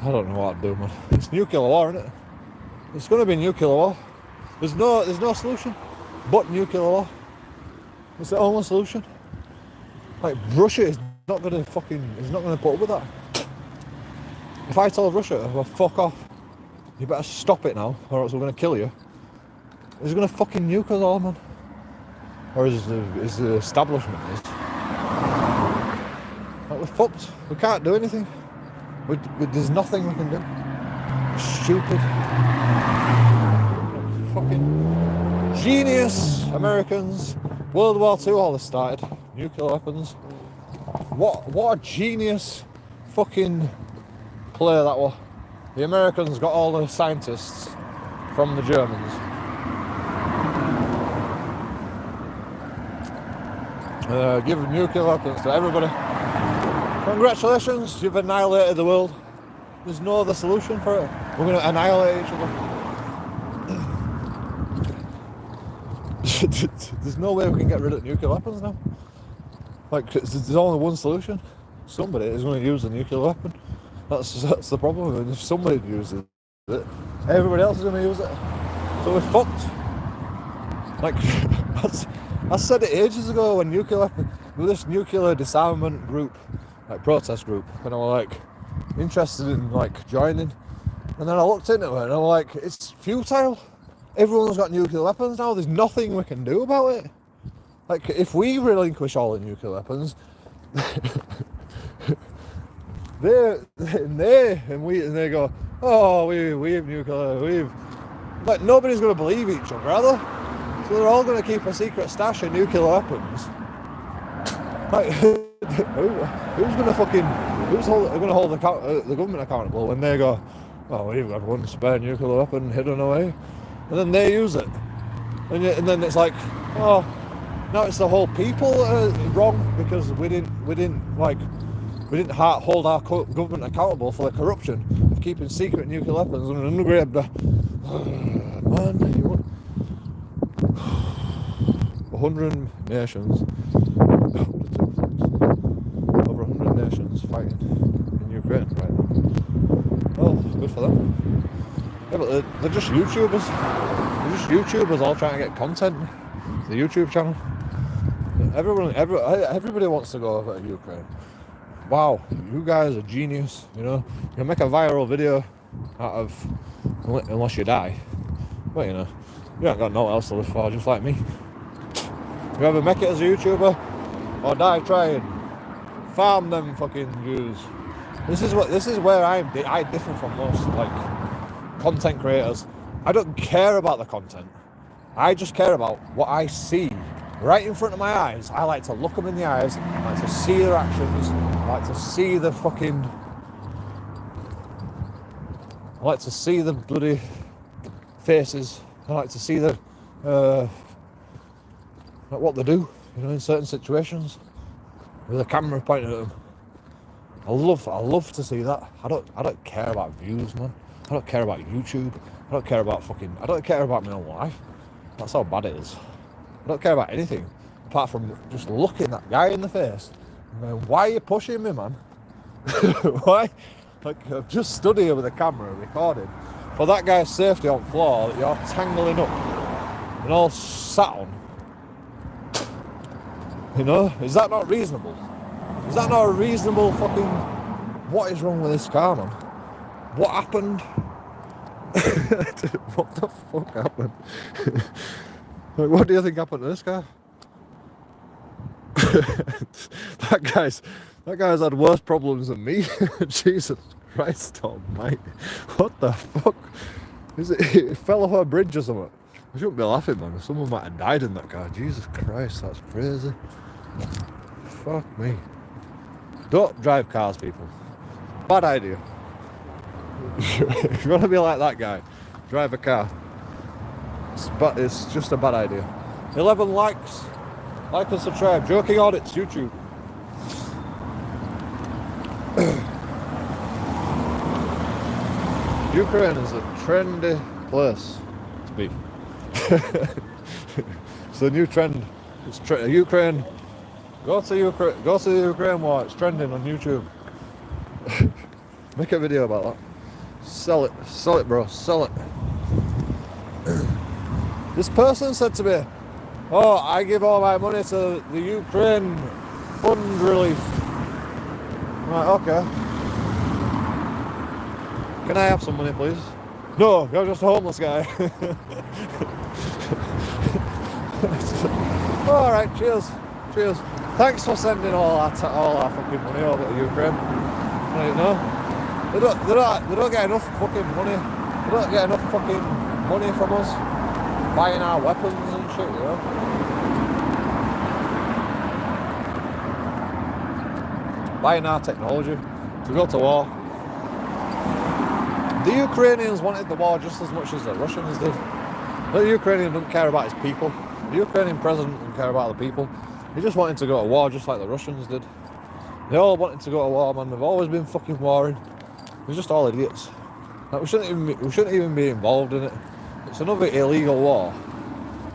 I don't know what to do, man. It's nuclear war, isn't it? It's going to be nuclear war. There's no solution but nuclear war. It's the only solution. Like, Russia is not going to put up with that. If I tell Russia, well, fuck off, you better stop it now, or else we're going to kill you, he's going to fucking nuke us all, man. Or is the establishment is. Like, we're fucked. We can't do anything. There's nothing we can do. We're stupid. Fucking genius Americans. World War II all this started. Nuclear weapons. What a genius fucking play that was. The Americans got all the scientists from the Germans. Give nuclear weapons to everybody. Congratulations, you've annihilated the world. There's no other solution for it. We're going to annihilate each other. There's no way we can get rid of nuclear weapons now. Like, there's only one solution. Somebody is going to use a nuclear weapon. That's the problem. And if somebody uses it, everybody else is going to use it. So we're fucked. Like, I said it ages ago when this nuclear disarmament group, like protest group, and I was like interested in like joining, and then I looked into it and I was like, it's futile. Everyone's got nuclear weapons now. There's nothing we can do about it. Like, if we relinquish all the nuclear weapons, they go, oh, we have nuclear. Like, nobody's going to believe each other, are they? So they're all going to keep a secret stash of nuclear weapons. Like, who's going to hold the government accountable when they go, oh, we've got one spare nuclear weapon hidden away, and then they use it, and then it's like, oh, now it's the whole people wrong because we didn't hold our government accountable for the corruption of keeping secret nuclear weapons and undergrade. Man, 100 nations, over 100 nations fighting in Ukraine right now. Well, good for them. Yeah, but they're just YouTubers. They're just YouTubers all trying to get content. The YouTube channel. Everybody wants to go over to Ukraine. Wow, you guys are genius. You know, you make a viral video out of, unless you die. But you know, you ain't got no else to live for, just like me. You ever make it as a YouTuber or die trying? Farm them fucking views. This is where I differ from most like content creators. I don't care about the content. I just care about what I see right in front of my eyes. I like to look them in the eyes. I like to see their actions. I like to see the fucking. I like to see the bloody faces. I like to see the like what they do, you know, in certain situations with a camera pointed at them. I love to see that. I don't care about views, man. I don't care about YouTube. I don't care about my own life. That's how bad it is. I don't care about anything apart from just looking that guy in the face and going, why are you pushing me, man? Why? Like, I've just stood here with a camera recording for that guy's safety on floor that you're tangling up and all sat on. You know, is that not reasonable? Is that not a reasonable fucking... What is wrong with this car, man? What happened? What the fuck happened? Like, what do you think happened to this car? That guy's had worse problems than me. Jesus Christ almighty. What the fuck? Is it fell off a bridge or something? I shouldn't be laughing, man. Someone might have died in that car. Jesus Christ, that's crazy. Fuck me. Don't drive cars, people. Bad idea. If you want to be like that guy, drive a car. It's just a bad idea. 11 likes. Like and subscribe. JoeKingAudits, YouTube. Ukraine is a trendy place to be. It's a new trend. It's Ukraine. Go to the Ukraine war. It's trending on YouTube. Make a video about that. Sell it, bro. Sell it. This person said to me, "Oh, I give all my money to the Ukraine fund relief." I'm like, okay. Can I have some money, please? No, you're just a homeless guy. All right, cheers. Thanks for sending all our fucking money over to Ukraine. Right, no, they don't get enough fucking money. They don't get enough fucking money from us buying our weapons and shit, you know. Buying our technology to go to war. The Ukrainians wanted the war just as much as the Russians did. The Ukrainian didn't care about his people. The Ukrainian president didn't care about the people. He just wanted to go to war just like the Russians did. They all wanted to go to war, man. They've always been fucking warring. We're just all idiots. Like, we shouldn't even be involved in it. It's another illegal war.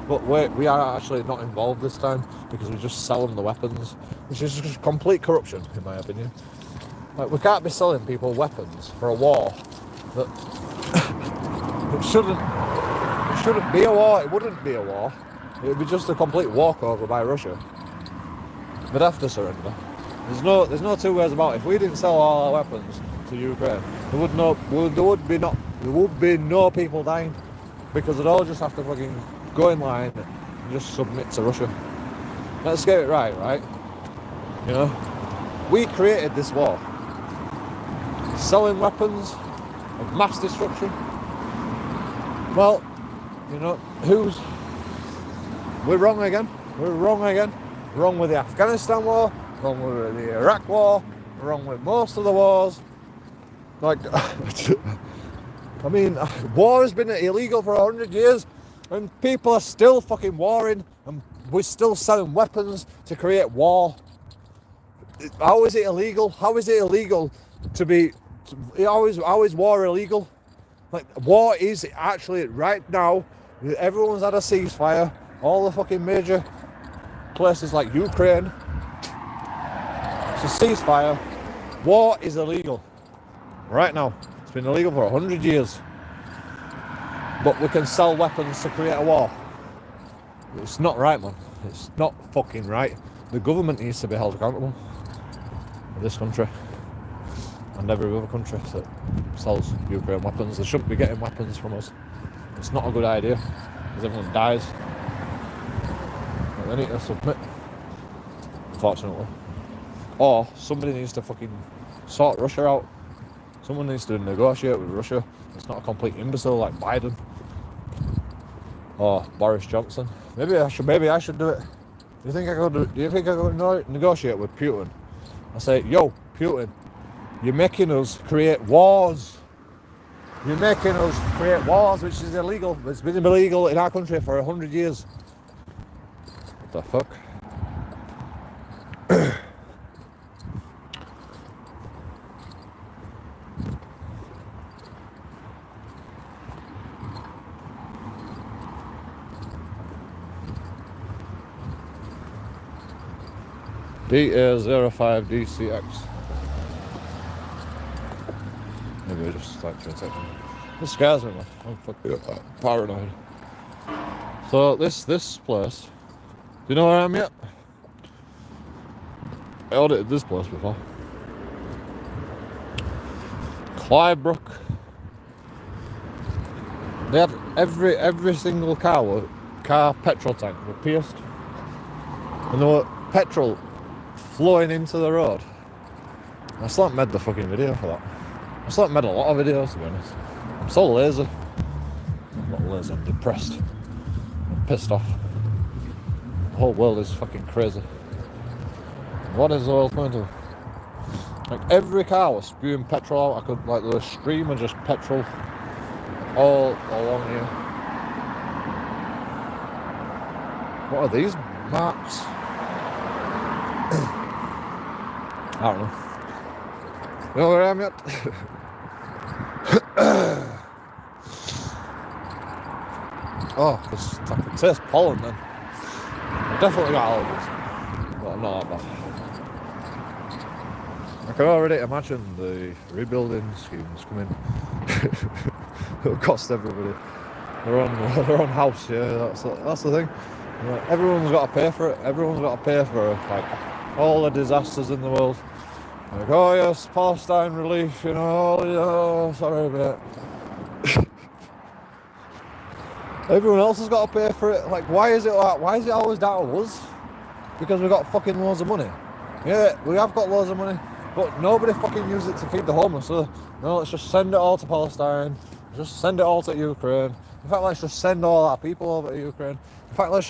But we are actually not involved this time because we just sell them the weapons, which is just complete corruption, in my opinion. Like, we can't be selling people weapons for a war that it shouldn't be a war. It wouldn't be a war. It would be just a complete walkover by Russia. They'd have to surrender. There's no two ways about it. If we didn't sell all our weapons to Ukraine, there would be no people dying because they'd all just have to fucking go in line and just submit to Russia. Let's get it right? You know, we created this war, selling weapons of mass destruction. Well, you know, we're wrong again. Wrong with the Afghanistan war, wrong with the Iraq war, wrong with most of the wars. Like, I mean, war has been illegal for 100 years and people are still fucking warring and we're still selling weapons to create war. How is it illegal? How is it illegal to be... How is war illegal? Like, war is actually, right now, everyone's had a ceasefire. All the fucking major places like Ukraine, it's a ceasefire. War is illegal. Right now. It's been illegal for 100 years. But we can sell weapons to create a war. It's not right, man. It's not fucking right. The government needs to be held accountable. This country. And every other country that sells Ukraine weapons. They shouldn't be getting weapons from us. It's not a good idea. Because everyone dies. But they need to submit. Unfortunately. Or somebody needs to fucking sort Russia out. Someone needs to negotiate with Russia. It's not a complete imbecile like Biden or Boris Johnson. Maybe I should do it. Do you think I could negotiate with Putin? I say, yo, Putin, you're making us create wars. You're making us create wars, which is illegal. It's been illegal in our country for 100 years. What the fuck? DA05DCX. Maybe I just like to take. This scares me, man. I'm fucking paranoid. So this place. Do you know where I am yet? I audited this place before. Clybrook. They had every single car petrol tank were pierced, and there were petrol flowing into the road. I still haven't made the fucking video for that. I still haven't made a lot of videos, to be honest. I'm so lazy. I'm not lazy, I'm depressed. I'm pissed off. The whole world is fucking crazy. What is the world going to? Like every car was spewing petrol out. There was a stream of just petrol all along here. What are these marks? I don't know. You know where I am yet? Oh, I can taste pollen then. I definitely got allergies, but I'm not that bad. I can already imagine the rebuilding schemes coming. It'll cost everybody their own house. Yeah, that's the thing. Everyone's got to pay for it. Everyone's got to pay for like all the disasters in the world. Like, oh yes, Palestine relief. You know, oh, sorry mate. Everyone else has got to pay for it. Like, why is it always down to us? Because we've got fucking loads of money. Yeah, we have got loads of money, but nobody fucking uses it to feed the homeless. So, no, let's just send it all to Palestine. Just send it all to Ukraine. In fact, let's just send all our people over to Ukraine. In fact, let's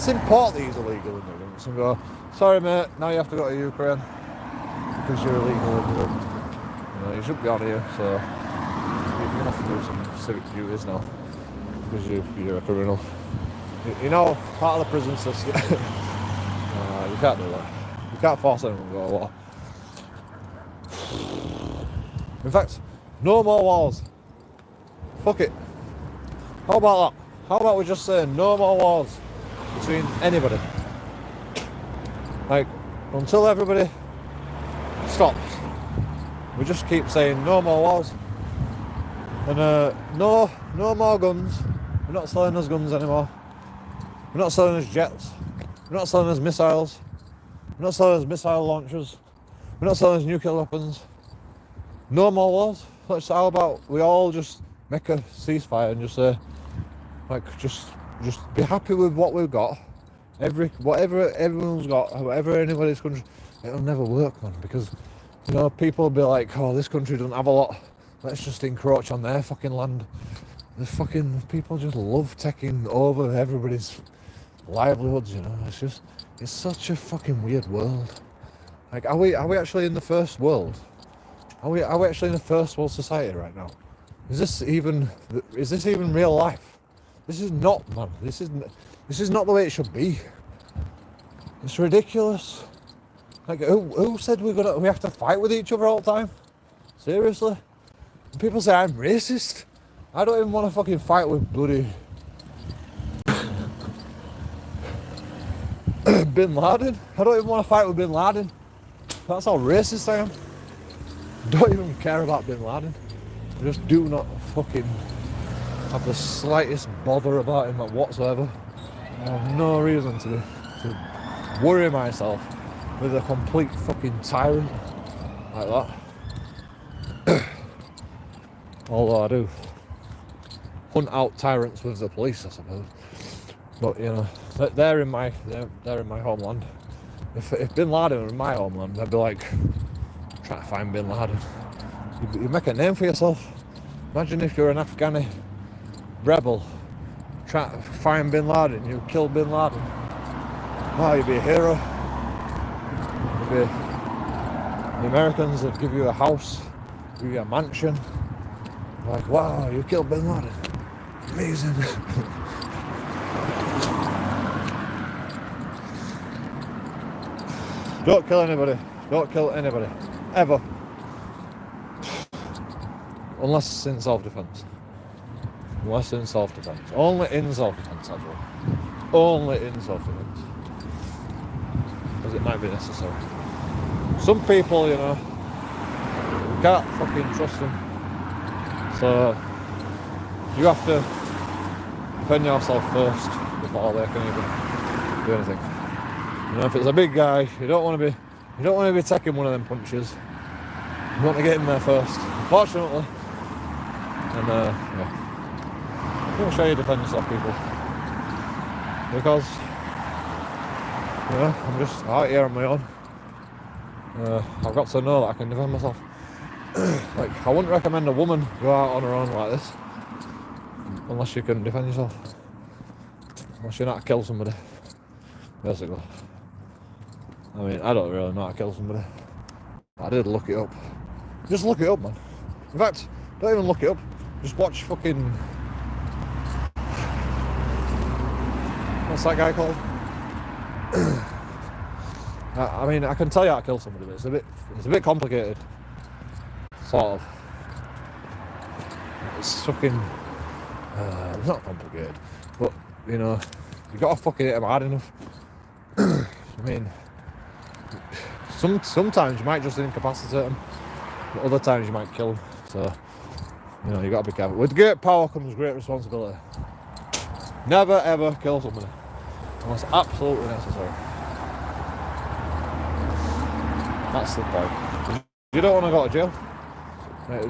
import these illegal immigrants and go, sorry mate, now you have to go to Ukraine because you're illegal immigrant. You know, you shouldn't be on here, so you're gonna have to do some civic duties now because you're a criminal. You know, part of the prison system. You can't do that. You can't force anyone to go to war. In fact, no more wars. Fuck it. How about that? How about we just say no more wars between anybody? Like, until everybody stops, we just keep saying no more wars. And no more guns. We're not selling us guns anymore. We're not selling us jets. We're not selling us missiles. We're not selling us missile launchers. We're not selling us nuclear weapons. No more wars. How about we all just make a ceasefire and just say, like, just be happy with what we've got. Whatever everyone's got, whatever anybody's country, it'll never work, man. Because, you know, people will be like, oh, this country doesn't have a lot. Let's just encroach on their fucking land. The fucking people just love taking over everybody's livelihoods, you know. It's such a fucking weird world. Like, are we actually in the first world? Are we actually in a first world society right now? Is this even real life? This is not, man. This is not the way it should be. It's ridiculous. Like, who said we have to fight with each other all the time? Seriously? People say I'm racist. I don't even want to fucking fight with bloody Bin Laden. I don't even want to fight with Bin Laden. That's how racist I am. Don't even care about Bin Laden. I just do not fucking have the slightest bother about him whatsoever. I have no reason to worry myself with a complete fucking tyrant like that. Although I do hunt out tyrants with the police, I suppose. But you know, they're in my homeland. If Bin Laden were in my homeland, I'd be like, try to find Bin Laden. You make a name for yourself. Imagine if you're an Afghani rebel, try to find Bin Laden, you kill Bin Laden. Wow, you'd be a hero. The Americans would give you a house, give you a mansion. Like, wow, you killed Bin Laden. Amazing. Don't kill anybody. Don't kill anybody. Ever. Unless it's in self-defense. Unless in self-defense. Only in self-defense, actually. only in self-defense, because it might be necessary. Some people, you know, you can't fucking trust them, so you have to defend yourself first before they can even do anything. You know, if it's a big guy, you don't want to be taking one of them punches. You want to get in there first, unfortunately. And yeah, make sure you defend yourself, people, because you know, I'm just out here on my own. I've got to know that I can defend myself. Like, I wouldn't recommend a woman go out on her own like this unless you can defend yourself, unless you're not to kill somebody, basically. I mean, I don't really know how to kill somebody. I did look it up. Just look it up, man. In fact, don't even look it up. Just watch fucking... what's that guy called? I mean, I can tell you how to kill somebody, but it's a bit complicated. Sort of. It's fucking... it's not complicated, but, you know, you gotta fucking hit them hard enough. I mean, sometimes you might just incapacitate them, but other times you might kill them, so, you know, you gotta be careful. With great power comes great responsibility. Never ever kill somebody unless absolutely necessary. That's the point. You don't want to go to jail.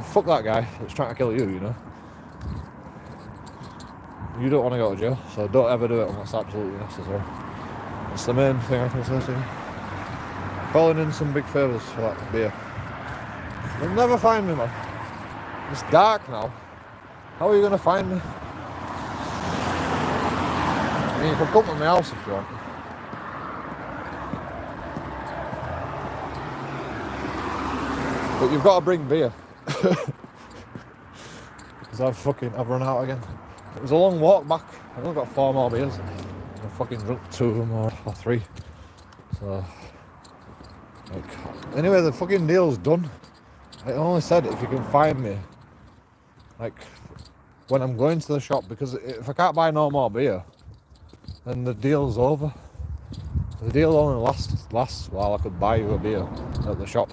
Fuck that guy that's trying to kill you, you know. You don't want to go to jail, so don't ever do it unless absolutely necessary. That's the main thing I can say to you. Calling in some big favours for that beer. You'll never find me, man. It's dark now. How are you going to find me? I mean, you can come to my house if you want. But you've got to bring beer. Because I've run out again. It was a long walk back. I've only got 4 more beers. I've fucking drunk 2 of them or 3. So, like, anyway, the fucking deal's done. I only said if you can find me, like, when I'm going to the shop, because if I can't buy no more beer, then the deal's over. The deal only lasts while I could buy you a beer at the shop,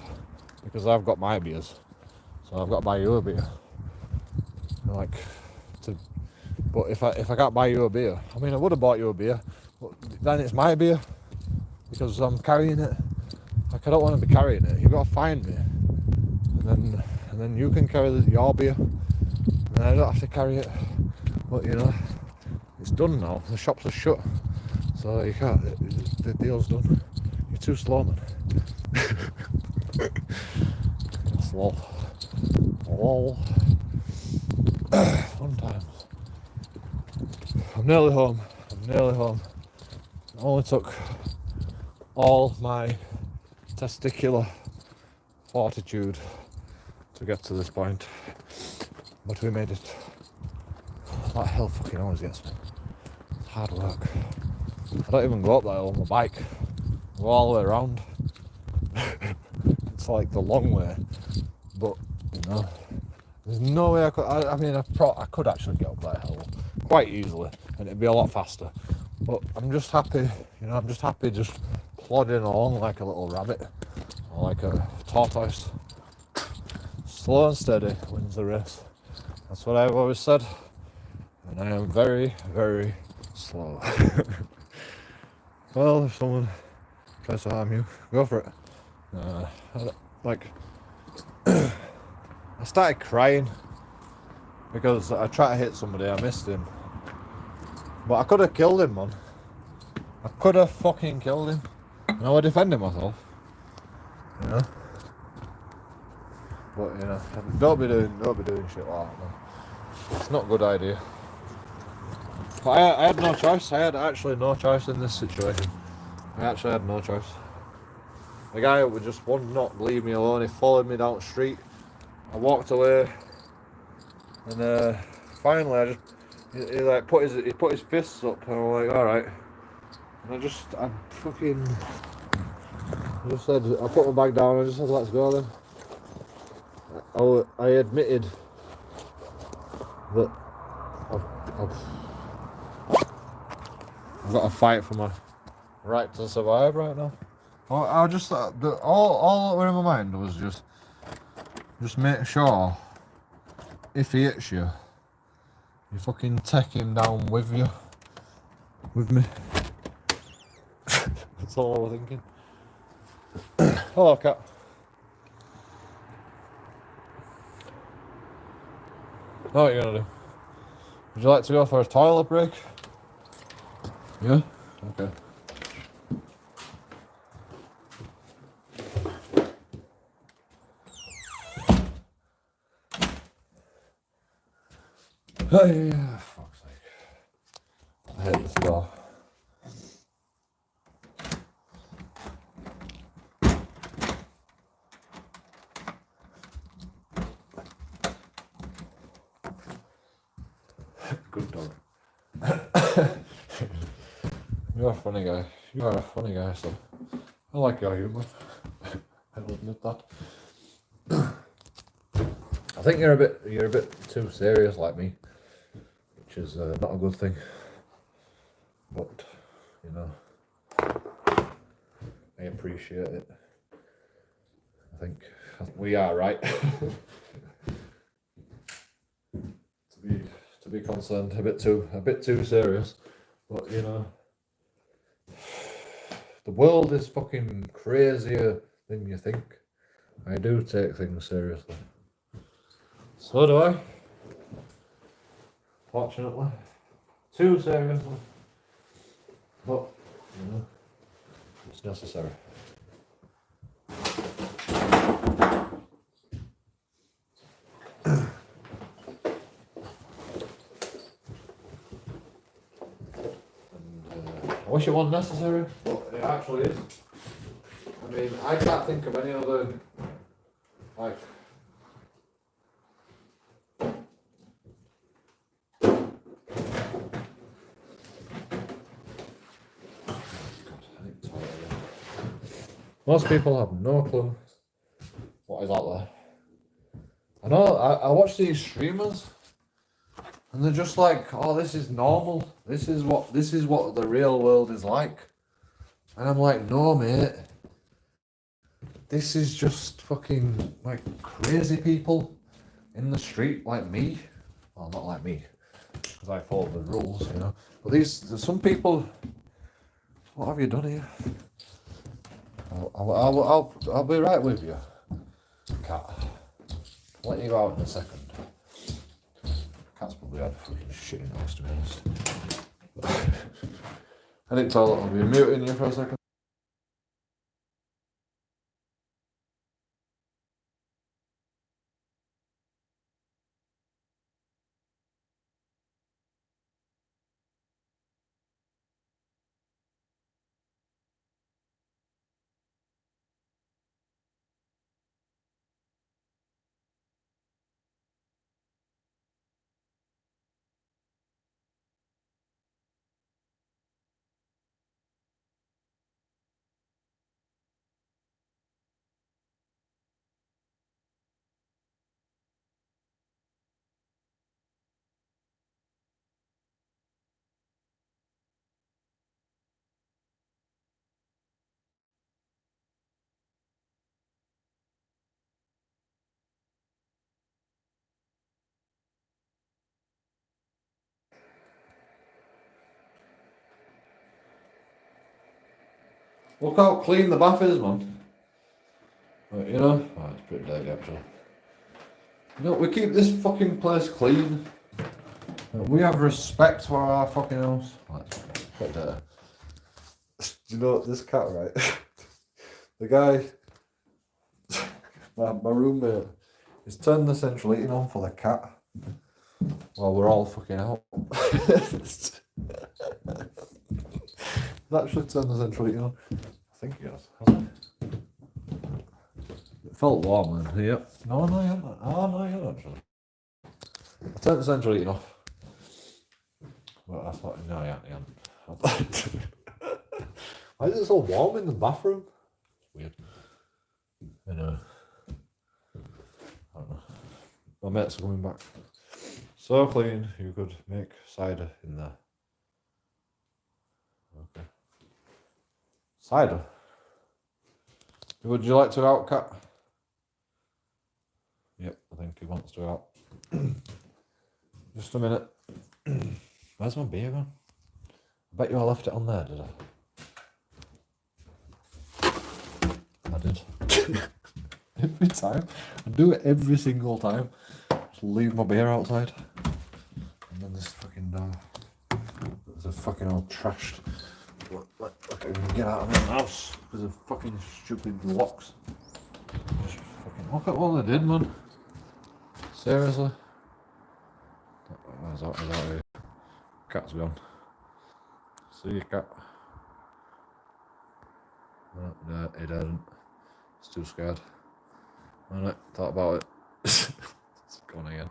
because I've got my beers, so I've got to buy you a beer. Like, but if I can't buy you a beer, I mean, I would have bought you a beer, but then it's my beer because I'm carrying it. Like, I don't want to be carrying it. You've got to find me, and then you can carry your beer, and I don't have to carry it. But you know, it's done now. The shops are shut, so you can't. The deal's done. You're too slow, man. Slow. Lol. Fun times. I'm nearly home. It only took all my testicular fortitude to get to this point, but we made it. That hill fucking always gets me. It's hard work. I don't even go up that hill on my bike. I go all the way around. It's like the long way, but you know, there's no way I could. I mean, I could actually get up that hill quite easily, and it'd be a lot faster. But I'm just happy, you know. I'm just happy just plodding along like a little rabbit or like a tortoise. Slow and steady wins the race. That's what I've always said, and I am very, very slow. Well, if someone tries to harm you, go for it. Like, I started crying because I tried to hit somebody, I missed him. But I could have killed him, man. I could have fucking killed him. And I was defending myself. You know? But, you know, don't be doing shit like that, man. It's not a good idea. But I had no choice. I had actually no choice in this situation. I actually had no choice. The guy would just would not leave me alone. He followed me down the street. I walked away, and finally, he put his fists up, and I'm like, all right. And I just said, I put my bag down. And I just said, let's go then. I admitted that I've got to fight for my right to survive right now. I just all that were in my mind was just make sure if he hits you, you fucking take him down with you, with me. That's all I was thinking. Hello, cat. Know what you're gonna do? Would you like to go for a toilet break? Yeah? Okay. Oh yeah, fuck's sake. I hate this door. Good dog. You're a funny guy. You are a funny guy, so I like your humour. I'll admit that. I think you're a bit too serious like me, which is not a good thing. But you know, I appreciate it. I think we are right to be concerned. A bit too serious. But you know, the world is fucking crazier than you think. I do take things seriously. So do I. Fortunately. Too seriously. But, you know, it's necessary. I wish it wasn't necessary, but it actually is. I mean, I can't think of any other, like, most people have no clue what is out there. I know, I watch these streamers, and they're just like, oh, this is normal. This is what the real world is like. And I'm like, no, mate. This is just fucking, like, crazy people in the street like me. Well, not like me, because I follow the rules, you know. But there's some people, what have you done here? I'll be right with you, cat. I'll let you go out in a second. Cat's probably had a fucking shitty nose, to be honest. I think toilet will be muting you for a second. Look how clean the bath is, man. But, you know, oh, it's pretty dirty actually. You know, we keep this fucking place clean. We have respect for our fucking house. Oh, it's quite dirty. Do you know this cat, right? The guy, my roommate, he's turned the central heating on for the cat while we're all fucking out. He's actually turned the central heating on. I think he has, hasn't he? It felt warm then. Yep. No, you haven't. Oh, no, you haven't actually. I turned the central heating off. But I thought, no, you haven't. Why is it so warm in the bathroom? It's weird. Anyway. I don't know. My mates are coming back. So clean, you could make cider in there. Okay. Cider. Would you like to go out, Cat? Yep, I think he wants to go out. Just a minute. Where's my beer gone? I bet you I left it on there, did I? I did. Every time. I do it every single time. Just leave my beer outside. And then this fucking door. There's a fucking all trashed. Like, I can't even get out of my house because of fucking stupid locks. Just fucking look at what they did, man. Seriously. Is that here? Cat's gone. See you, cat. No, he didn't. He's too scared. Alright, thought about it. It's gone again.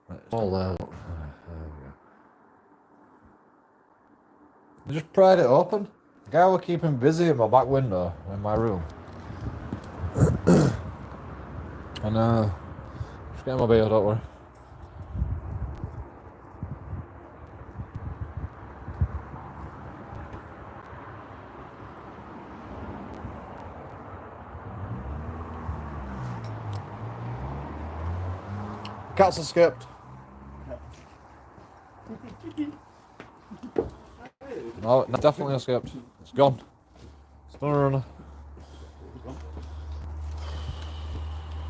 Right, it's all there, look. There we go. I just pried it open. The guy was keeping busy in my back window in my room. And just getting my beer, don't worry. Cat's escaped. No, it definitely escaped. It's gone. It's not a runner.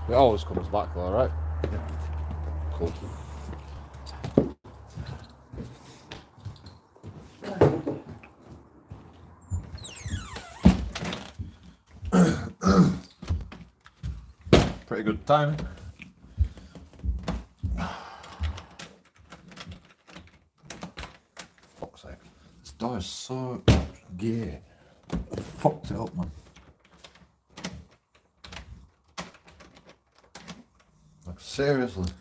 It always comes back though, right? Yeah. Cool. Pretty good timing. Fuck's sake. This door is so gay. I fucked it up, man. Like, seriously.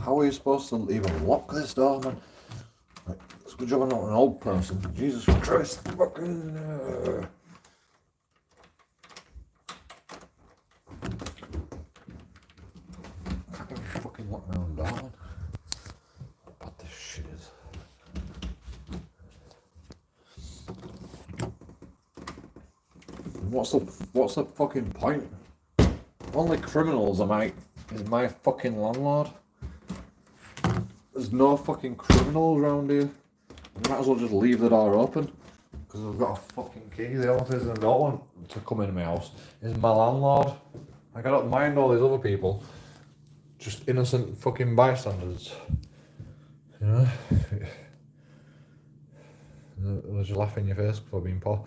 How are you supposed to even lock this door, man? Like, it's a good job I'm not an old person. Jesus Christ. Fucking... Fucking lock my own door, man. What this shit is. What's the fucking point? Only criminals is my fucking landlord. There's no fucking criminals around here. You might as well just leave the door open. Because I've got a fucking key. The only person I don't want to come in my house is my landlord. Like, I don't mind all these other people. Just innocent fucking bystanders. You know? They'll just laugh in your face before being poor.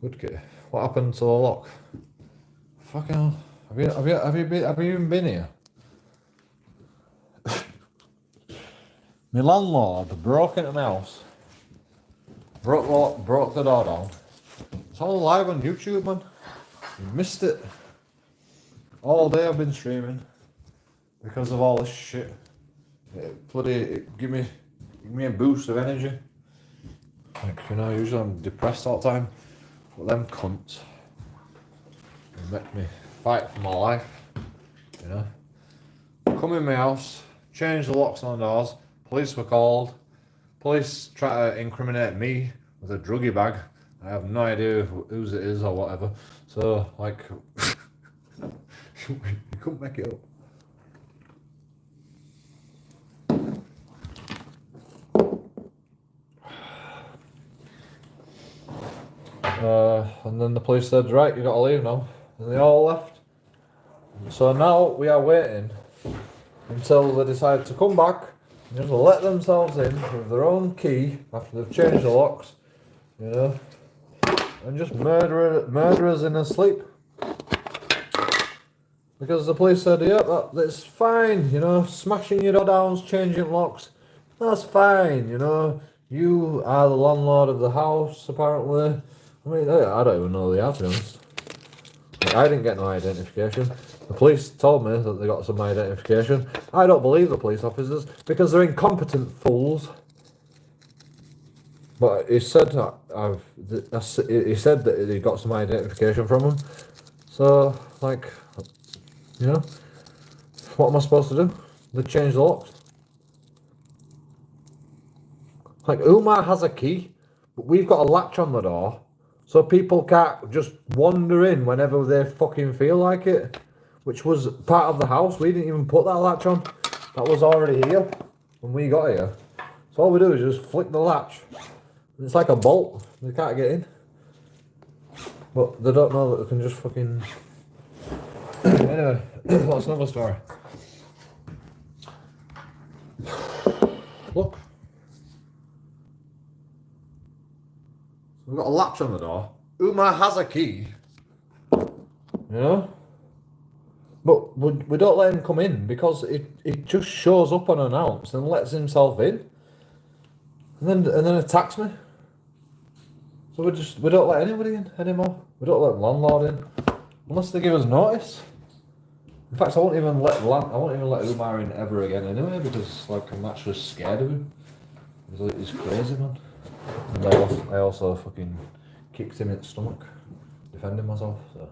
Good kid. What happened to the lock? Fucking hell. Have you even been here? My landlord broke into my house. Broke the door down. It's all live on YouTube, man. You missed it. All day I've been streaming. Because of all this shit. It give me a boost of energy. Like, you know, usually I'm depressed all the time. But them cunts, they make me fight for my life, you know. Come in my house, change the locks on the doors, police were called, police try to incriminate me with a druggie bag. I have no idea whose it is or whatever. So, like, you couldn't make it up. And then the police said, right, you gotta leave now. And they all left. So now we are waiting until they decide to come back and just let themselves in with their own key after they've changed the locks, you know, and just murder us in their sleep. Because the police said, yeah, that's fine, you know, smashing your door down, changing locks, that's fine, you know. You are the landlord of the house, apparently. I mean, I don't even know who they are, to be honest. Like, I didn't get no identification. The police told me that they got some identification. I don't believe the police officers because they're incompetent fools. But he said that he got some identification from them. So, like, you know, what am I supposed to do? They changed the locks. Like, Umar has a key, but we've got a latch on the door, so people can't just wander in whenever they fucking feel like it, which was part of the house. We didn't even put that latch on. That was already here when we got here. So all we do is just flick the latch. It's like a bolt. They can't get in. But they don't know that they can just fucking... Anyway, that's another story. Look. We've got a latch on the door. Umar has a key. You know? But we don't let him come in because it just shows up unannounced and lets himself in. And then attacks me. So we don't let anybody in anymore. We don't let the landlord in. Unless they give us notice. In fact, I won't even let Umar in ever again anyway, because like I'm actually scared of him. He's crazy, man. And I also fucking kicked him in the stomach, defending myself. So.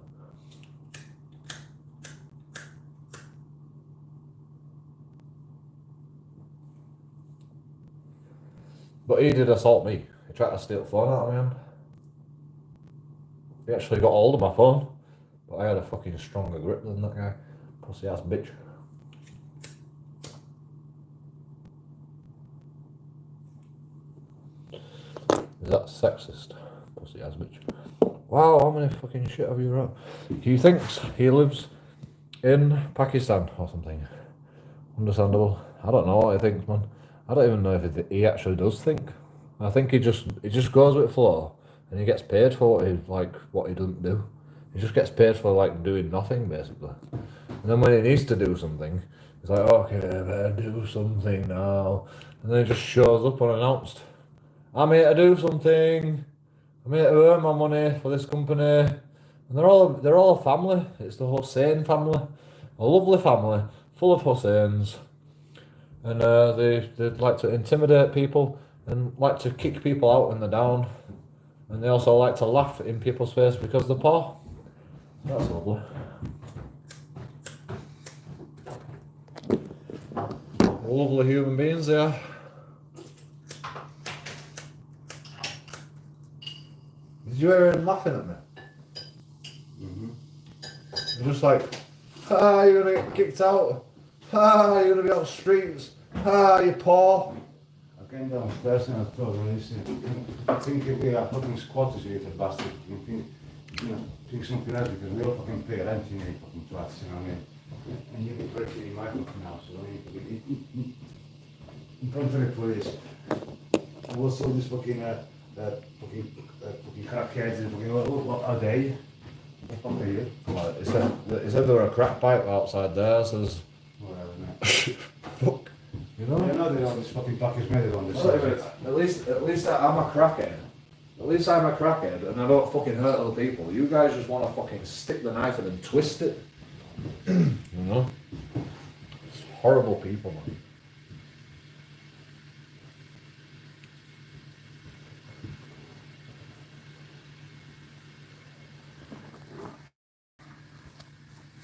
But he did assault me. He tried to steal the phone out of my hand. He actually got hold of my phone, but I had a fucking stronger grip than that guy. Pussy ass bitch. Is that sexist? Pussy ass bitch. Wow, how many fucking shit have you wrote? He thinks he lives in Pakistan or something. Understandable. I don't know what he thinks, man. I don't even know if he actually does think. I think he just goes with the flow, and he gets paid for what he doesn't do. He just gets paid for like doing nothing basically. And then when he needs to do something, he's like, okay, better do something now. And then he just shows up unannounced. I'm here to do something. I'm here to earn my money for this company. And they're all a family. It's the Hussein family. A lovely family, full of Husseins. And they like to intimidate people and like to kick people out when they're down. And they also like to laugh in people's face because they're poor. That's lovely. Lovely human beings they are. Did you hear him laughing at me? You're just like, you're gonna get kicked out. You're gonna be on the streets. You're poor. I came downstairs and I told him, I think if we are fucking squatters here, the bastard, think something else because we all fucking pay rent in here, fucking twats, you know what I mean? And you can break it in my fucking house, so in front of the police. And also this fucking crackheads and fucking, what are they? What the fuck are you? Well, he said there were a crack pipe outside there, says... Whatever, mate. Fuck. You know? Yeah, no, they know this fucking package made on this. At least I'm a crackhead. At least I'm a crackhead and I don't fucking hurt other people. You guys just want to fucking stick the knife in and twist it. You know? It's horrible people, man.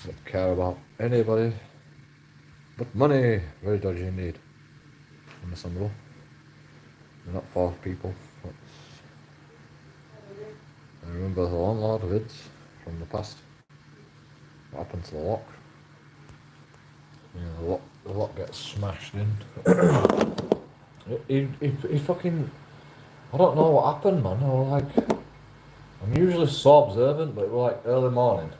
Don't care about anybody but money. Very dodgy indeed. Understandable. They're not for people. I remember the landlord vids from the past. What happened to the lock? Yeah, the lock gets smashed in. he fucking... I don't know what happened, man. I'm usually so observant, but it was like early morning.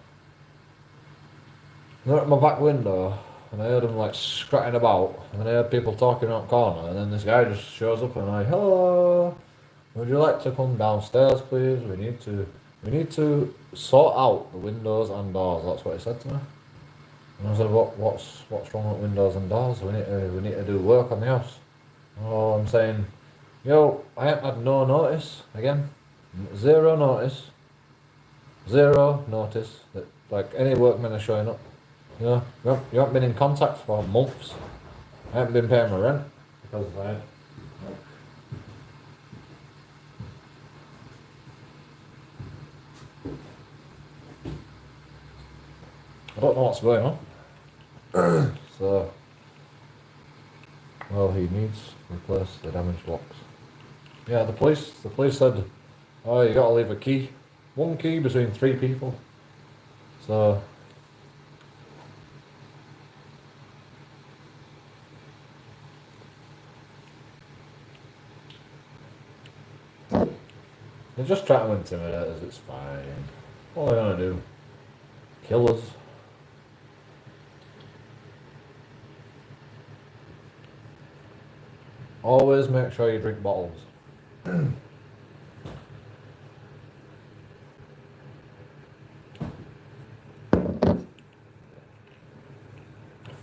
And they're at my back window, and I heard them like scratching about, and then I heard people talking around the corner, and then this guy just shows up and I'm like, hello, would you like to come downstairs please? We need to sort out the windows and doors. That's what he said to me. And I said, what's wrong with windows and doors? We need to do work on the house. Oh, I'm saying, yo, I ain't had no notice again. Zero notice that like any workmen are showing up. You know, you haven't been in contact for months. I haven't been paying my rent because of that. I don't know what's going on. So, well, he needs to replace the damaged locks. Yeah, the police said, oh, you gotta leave a key. One key between 3 people. So they're just trying to intimidate us, it's fine. What are they gonna do? Kill us? Always make sure you drink bottles.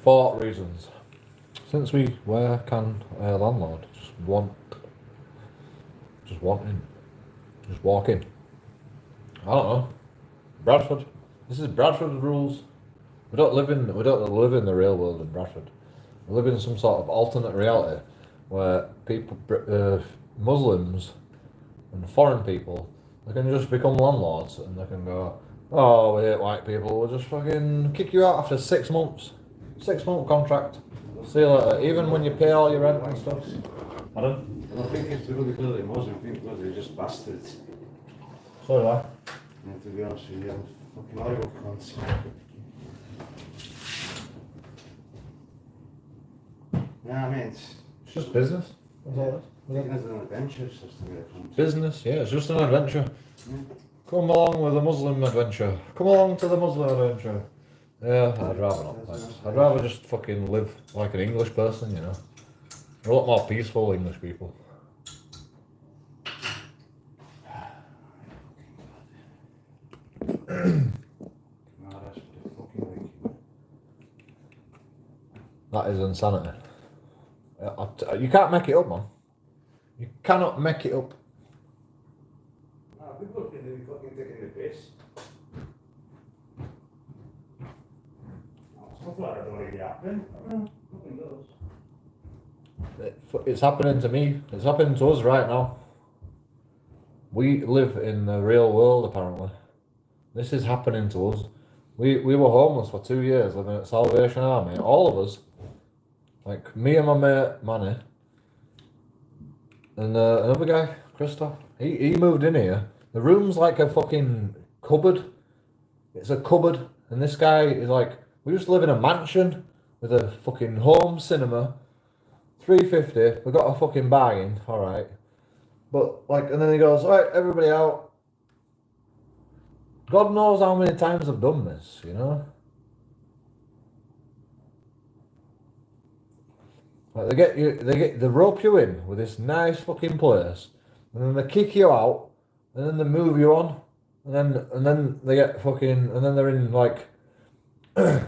For reasons. Since where can a landlord just wanting, just walk in? I don't know. Bradford. This is Bradford rules. We don't live in the real world in Bradford. We live in some sort of alternate reality where people, Muslims and foreign people, they can just become landlords and they can go, oh, we hate white people, we'll just fucking kick you out after 6 months. 6-month contract. See you later. Even when you pay all your rent and stuff. Pardon? I don't think it's really because they're Muslim, I think because they're just bastards. So do I. Yeah, to be honest with you, fucking horrible cunts. Yeah, I mean, it's just business. That's all it is. It's an adventure, it's just the way it comes. Business, yeah, it's just an adventure. Yeah. Come along with a Muslim adventure. Come along to the Muslim adventure. Yeah, I'd rather not. I'd rather just fucking live like an English person, you know. They're a lot more peaceful English people. That is insanity. You can't make it up, man. You cannot make it up. Nah, people are fucking taking the piss. Stuff like that don't really happen. Nothing does. It's happening to me. It's happening to us right now. We live in the real world, apparently. This is happening to us. We were homeless for 2 years, living at Salvation Army. All of us. Like, me and my mate, Manny. And another guy, Christoph. He moved in here. The room's like a fucking cupboard. It's a cupboard. And this guy is like, we used to live in a mansion with a fucking home cinema. $350. We got a fucking bargain, alright. But, like, and then he goes, alright, everybody out. God knows how many times I've done this, you know? Like, they rope you in with this nice fucking place, and then they kick you out, and then they move you on, and then they get fucking, and then they're in, like, you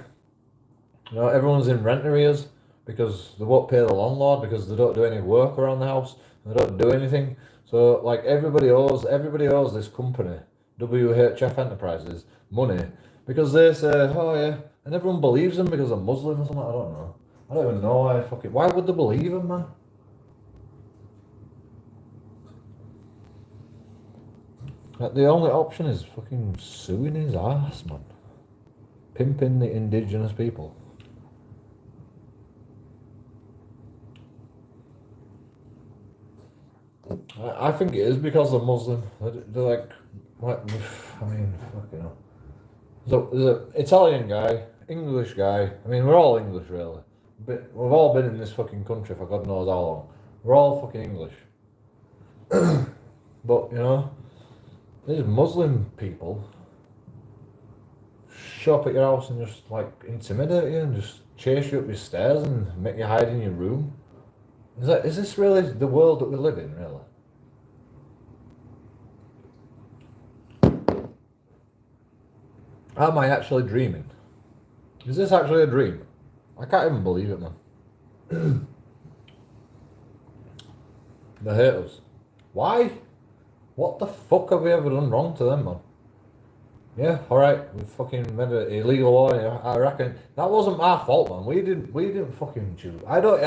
know, everyone's in rent arrears because they won't pay the landlord because they don't do any work around the house, and they don't do anything. So, like, everybody owes this company, WHF Enterprises, money because they say, oh yeah, and everyone believes them because they're Muslim or something. I don't know. I don't even know why would they believe him, man? Like, the only option is fucking suing his ass, man. Pimping the indigenous people. I think it is because they're Muslim. They're like, I mean, fucking hell. So there's an Italian guy, English guy. I mean, we're all English, really. But we've all been in this fucking country for God knows how long. We're all fucking English. But, you know, these Muslim people show up at your house and just, like, intimidate you and just chase you up your stairs and make you hide in your room. Is this really the world that we live in, really? Am I actually dreaming? Is this actually a dream? I can't even believe it, man. They hate us. Why? What the fuck have we ever done wrong to them, man? Yeah, alright, we fucking made an illegal law. I reckon that wasn't my fault, man. We didn't fucking choose. I don't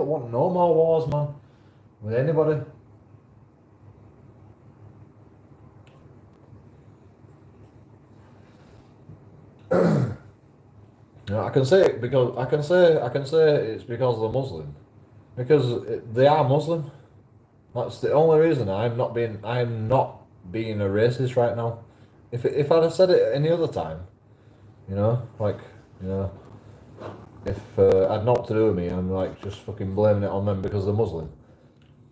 want no more wars, man, with anybody. You know, I can say it because I can say it's because they're Muslim, because they are Muslim. That's the only reason I'm not being a racist right now. If I'd have said it any other time, you know, like, you know, if I'd not to do with me, I'm like just fucking blaming it on them because they're Muslim,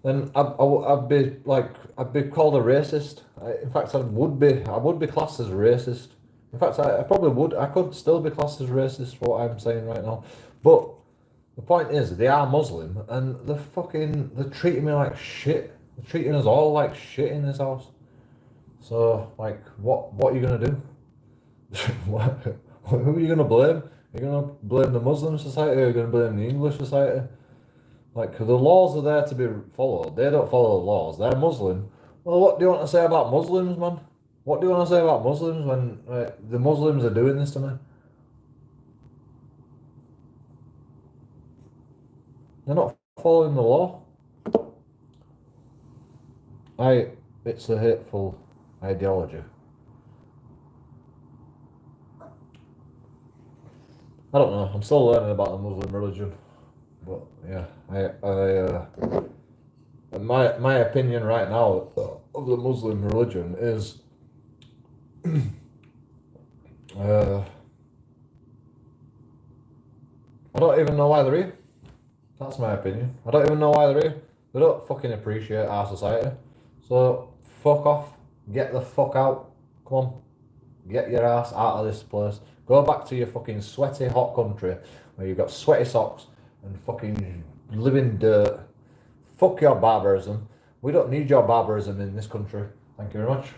then I'd be called a racist. In fact, I would be classed as racist. In fact, I probably would. I could still be classed as racist for what I'm saying right now. But the point is, they are Muslim, and they're treating me like shit. They're treating us all like shit in this house. So, like, what are you gonna do? Who are you gonna blame? Are you gonna blame the Muslim society, or are you gonna blame the English society? Like, the laws are there to be followed. They don't follow the laws. They're Muslim. Well, what do you want to say about Muslims, man? What do you want to say about Muslims when the Muslims are doing this to me? They're not following the law. It's a hateful ideology. I don't know. I'm still learning about the Muslim religion, but yeah, my opinion right now of the Muslim religion is, I don't even know why they're here. That's my opinion. I don't even know why they're here. They don't fucking appreciate our society. So fuck off. Get the fuck out. Come on. Get your ass out of this place. Go back to your fucking sweaty, hot country where you've got sweaty socks and fucking live in dirt. Fuck your barbarism. We don't need your barbarism in this country. Thank you very much.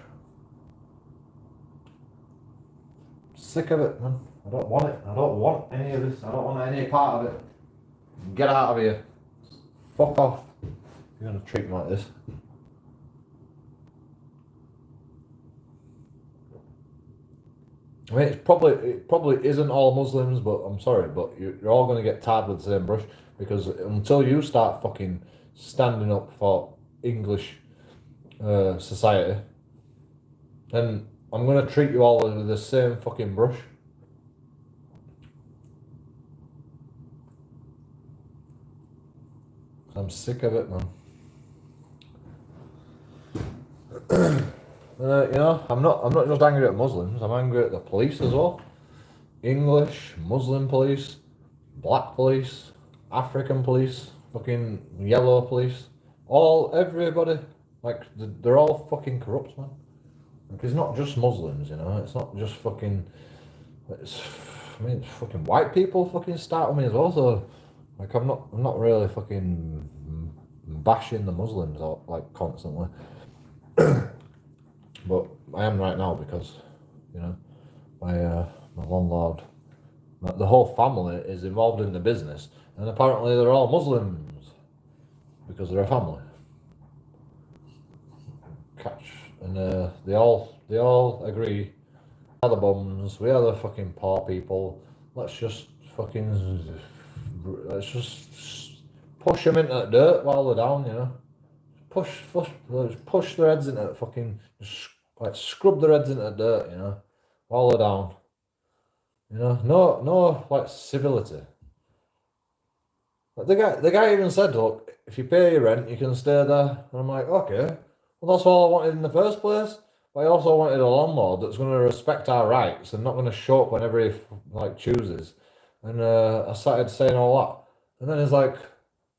Sick of it, man. I don't want it. I don't want any of this. I don't want any part of it. Get out of here. Fuck off. You're gonna treat me like this. I mean, it probably isn't all Muslims, but I'm sorry, but you're all gonna get tarred with the same brush, because until you start fucking standing up for English society, then I'm gonna treat you all with the same fucking brush. I'm sick of it, man. You know, I'm not just angry at Muslims. I'm angry at the police as well. English, Muslim police, black police, African police, fucking yellow police, everybody. Like, they're all fucking corrupt, man. Like, it's not just Muslims, you know. It's not just fucking. It's fucking white people fucking start with me as well. So, like, I'm not really fucking bashing the Muslims out, like, constantly. But I am right now because, you know, my landlord, the whole family is involved in the business, and apparently they're all Muslims because they're a family. Catch, and they all agree. We are the bums. We are the fucking poor people. Let's just push them into the dirt while they're down, you know. Push their heads into the fucking, like, scrub their heads into the dirt, you know, while they're down. You know, no, like, civility. Like, the guy even said, look, if you pay your rent, you can stay there. And I'm like, okay, well, that's all I wanted in the first place. But I also wanted a landlord that's going to respect our rights and not going to show up whenever he chooses. And I started saying all that, and then he's like.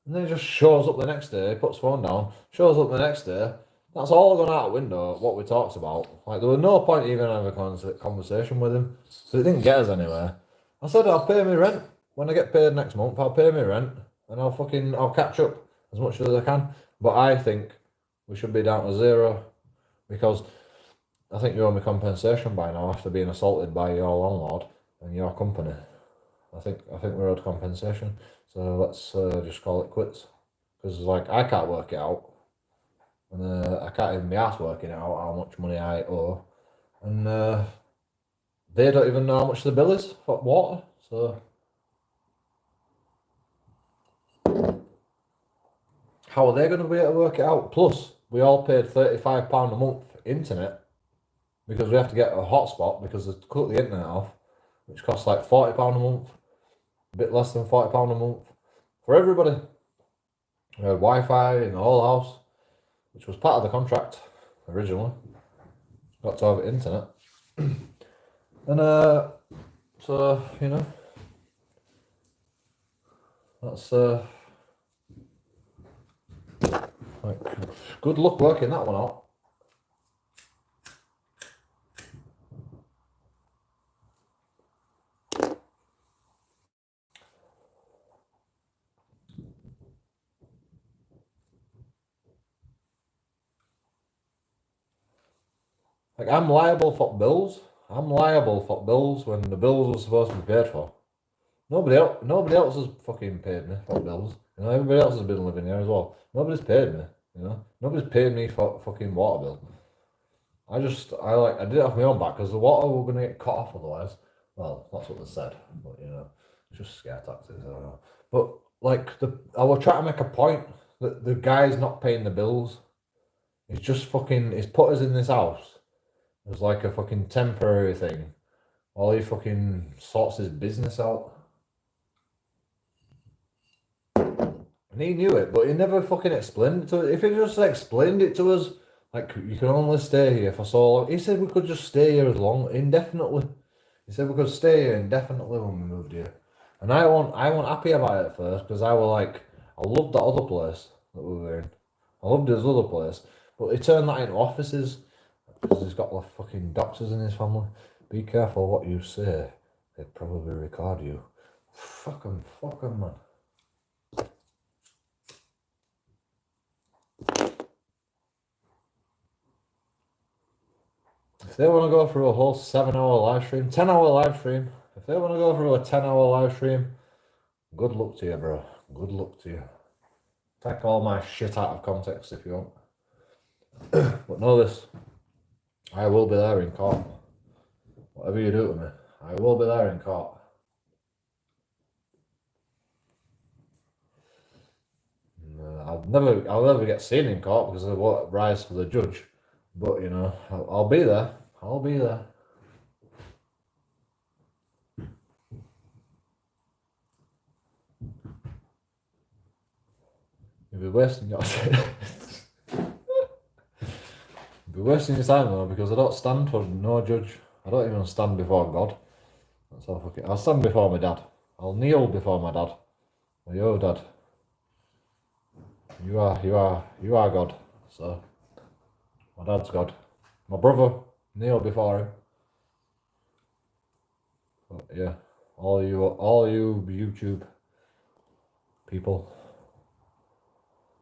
And then he just shows up the next day, puts phone down, shows up the next day. That's all gone out the window, what we talked about. Like, there was no point even having a conversation with him. So it didn't get us anywhere. I said, I'll pay my rent. When I get paid next month, I'll pay my rent. And I'll catch up as much as I can. But I think we should be down to zero. Because I think you owe me compensation by now after being assaulted by your landlord and your company. I think we're owed compensation. So let's just call it quits. Because, like, I can't work it out. And I can't even be arsed working out how much money I owe. And they don't even know how much the bill is for water. So how are they going to be able to work it out? Plus, we all paid £35 a month internet because we have to get a hotspot because they cut the internet off, which costs like £40 a month. A bit less than £40 a month for everybody. We had Wi-Fi in the whole house. which was part of the contract originally. Got to have internet. And so, you know, that's like, good luck working that one out. Like, I'm liable for bills. I'm liable for bills when the bills were supposed to be paid for. Nobody else has fucking paid me for bills. You know, everybody else has been living here as well. Nobody's paid me. You know, nobody's paid me for fucking water bill. I did it off my own back because the water were gonna get cut off otherwise. Well, that's what they said, but you know, it's just scare tactics. I don't know. But like, I was trying to make a point that the guy's not paying the bills. He's just fucking. He's put us in this house. It's like a fucking temporary thing while he fucking sorts his business out. And he knew it, but he never fucking explained it to us. If he just explained it to us, like, you can only stay here for so long. He said we could just stay here as long, indefinitely. He said we could stay here indefinitely when we moved here. And I wasn't happy about it at first, because I was like, I loved that other place that we were in. I loved his other place. But he turned that into offices, because he's got like fucking doctors in his family. Be careful what you say. They'd probably record you. Fuck 'em, man. If they want to go through a whole 7-hour live stream, 10-hour live stream, if they want to go through a 10-hour live stream, good luck to you, bro. Good luck to you. Take all my shit out of context if you want. But know this, I will be there in court. Whatever you do to me, I will be there in court. I'll never get seen in court because I won't rise for the judge. But you know, I'll be there. I'll be there. You'll be wasting your time though, because I don't stand for no judge. I don't even stand before God. That's how fucking. I'll stand before my dad. I'll kneel before my dad. Well, yo, dad. You are God. So my dad's God. My brother, kneel before him. But yeah, all you YouTube people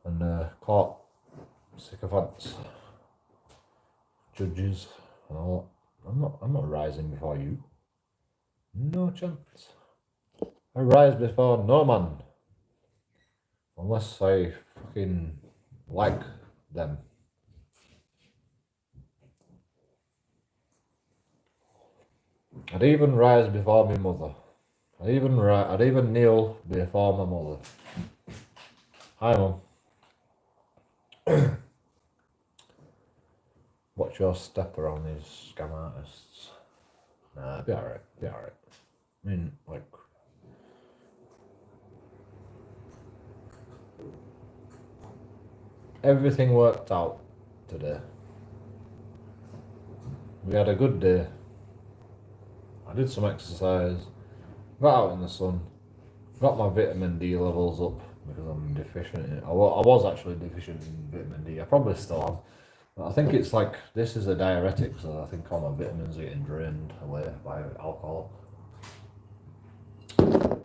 and court sycophants, judges, and all. I'm not rising before you. No chance. I rise before no man. Unless I fucking like them. I'd even rise before my mother. I'd even kneel before my mother. Hi, Mum. Watch your step around these scam artists. Nah, be alright. Be alright. I mean, like, everything worked out today. We had a good day. I did some exercise, got out in the sun, got my vitamin D levels up because I'm deficient in it. I was actually deficient in vitamin D. I probably still am. But I think it's like, this is a diuretic, so I think all my vitamins are getting drained away by alcohol. And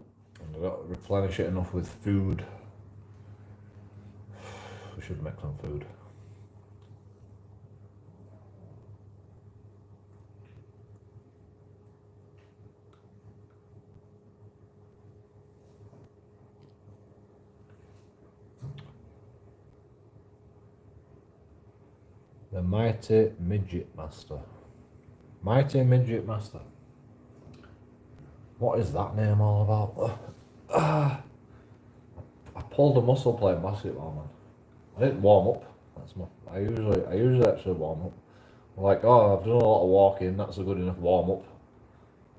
I've got to replenish it enough with food. We should make some food. The Mighty Midget Master. Mighty Midget Master. What is that name all about? I pulled a muscle playing basketball, man. I didn't warm up. I usually actually warm up. I'm like, oh, I've done a lot of walking. That's a good enough warm up.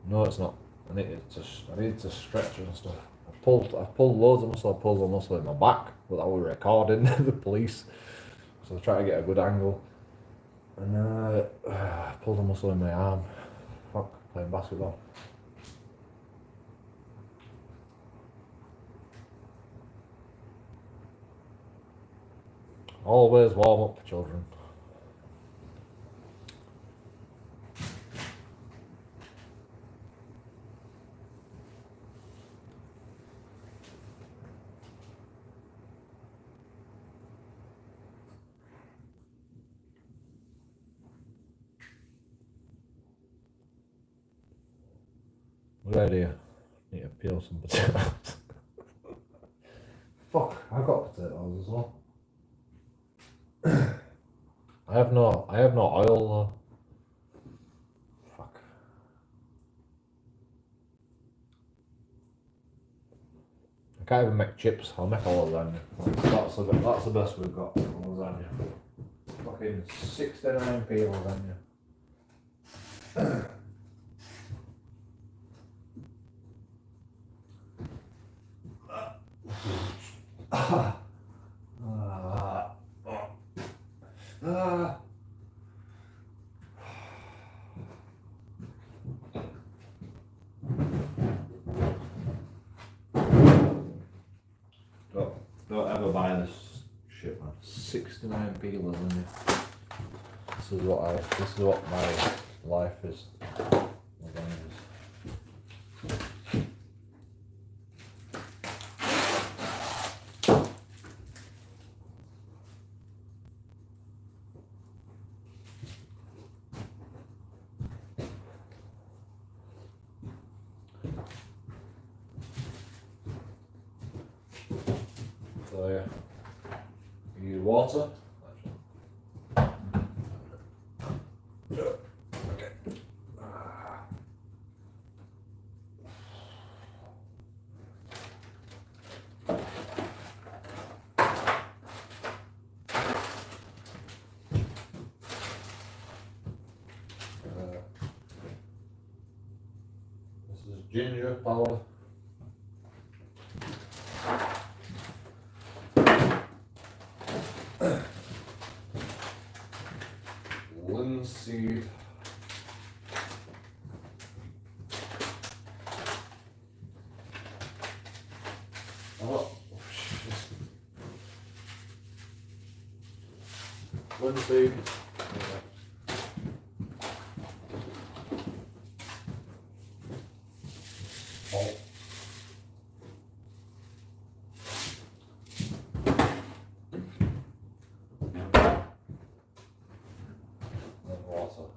No, it's not. I need to stretch and stuff. I've pulled loads of muscle. I pulled a muscle in my back, but that was recording the police. So I try to get a good angle, and I pulled a muscle in my arm. Fuck, playing basketball. Always warm up, children. Good idea. Need to peel some potatoes. Fuck, I've got potatoes as well. I have no oil though. Fuck. I can't even make chips. I'll make a lasagna. That's the best we've got. Lasagna. Fucking 69p lasagna. Don't ever buy this shit, man. 69p lasagna. This is what my life is. Lasagnas. So yeah, you need water. Okay. This is ginger powder. Linseed. Oh, linseed. Salt. And water.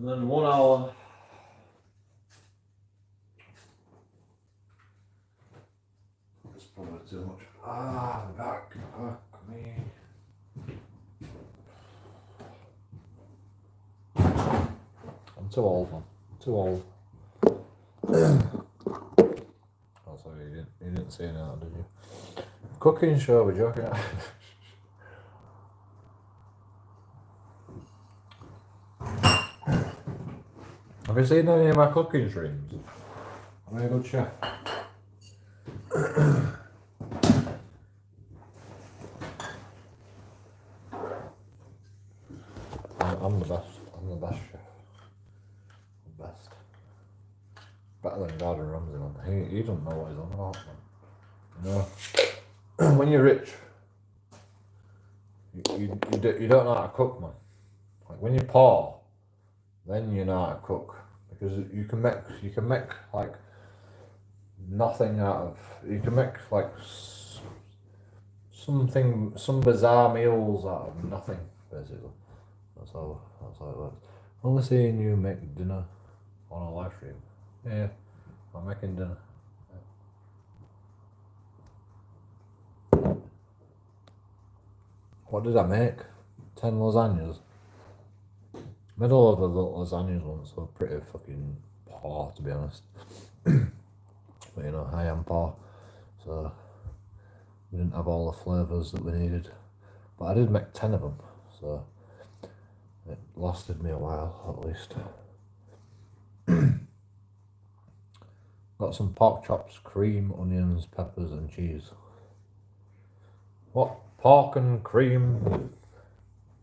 And then 1 hour. That's probably too much. Ah, the back. Fuck me. I'm too old, man. Too old. Oh, sorry, you didn't say that, did you? Cooking show with JoeKingAudits. Have you seen any of my cooking streams? I'm a good chef. I'm the best. I'm the best chef. The best. Better than Gordon Ramsay, man. He doesn't know what he's on about, man. You know, when you're rich, you don't know how to cook, man. Like when you're poor, then you know how to cook, because you can make like nothing out of. You can make like some bizarre meals out of nothing, basically. That's how it works. Only seeing you make dinner on a live stream. Yeah, I'm making dinner. What did I make? 10 lasagnas. Middle of the lasagnas once were pretty fucking poor, to be honest. But you know, I am poor, so we didn't have all the flavours that we needed. But I did make 10 of them, so it lasted me a while at least. Got some pork chops, cream, onions, peppers and cheese. What? Pork and cream,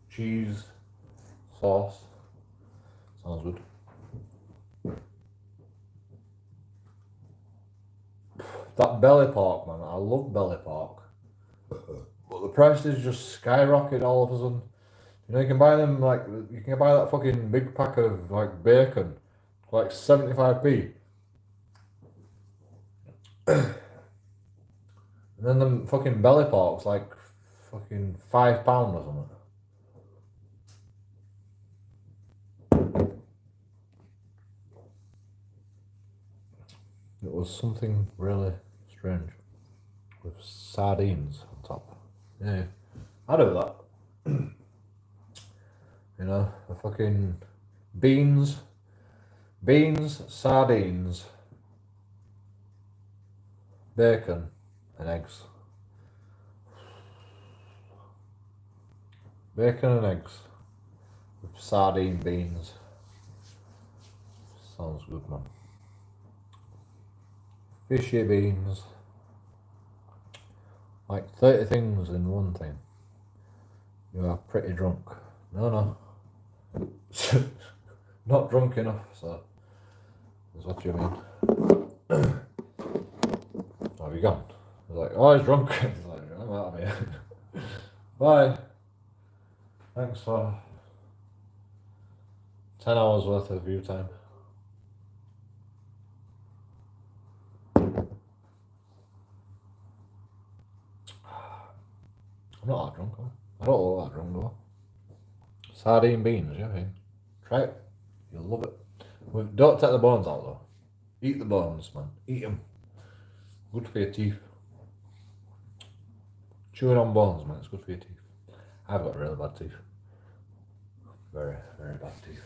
cheese, sauce. Sounds good. That belly pork, man, I love belly pork. But the prices just skyrocketed all of a sudden. You know, you can buy them, like, you can buy that fucking big pack of, like, bacon, like 75p. And then the fucking belly pork's like fucking £5 or something. It was something really strange with sardines on top. Yeah, I do that. You know, the fucking beans, sardines, bacon and eggs. Bacon and eggs with sardine beans. Sounds good, man. Fishy beans. Like 30 things in one thing. You are pretty drunk. No. Not drunk enough, so that's what you mean. Have you gone? He's like, oh, he's drunk. He's like, I'm out of here. Bye. Thanks for 10 hours worth of view time. I'm not that drunk, huh? I don't look that drunk though. Sardine beans, yeah, hey. Try it. You'll love it. Don't take the bones out though. Eat the bones, man. Eat them. Good for your teeth. Chewing on bones, man. It's good for your teeth. I've got really bad teeth. Very, very bad teeth.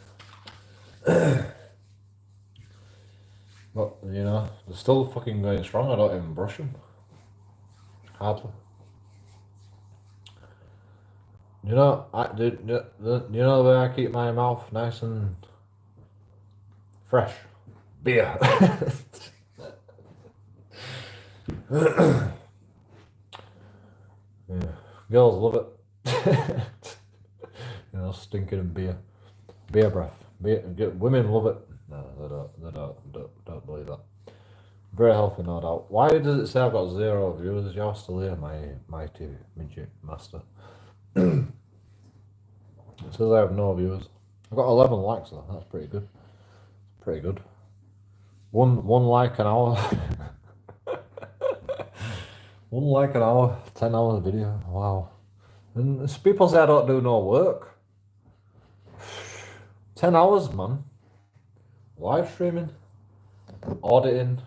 But, you know, they're still fucking going strong. I don't even brush them. Hardly. You know, you know the way I keep my mouth nice and fresh? Beer. Yeah. Girls love it. You know, stinking in beer. Beer breath. Women love it. No, they don't believe that. Very healthy, no doubt. Why does it say I've got 0 viewers? You're still here, my TV midget master. It says I have no viewers. I've got 11 likes though. That's pretty good. Pretty good. One like an hour. 1 like an hour, 10 hours video. Wow. And people say I don't do no work. 10 hours, man. Live streaming, auditing,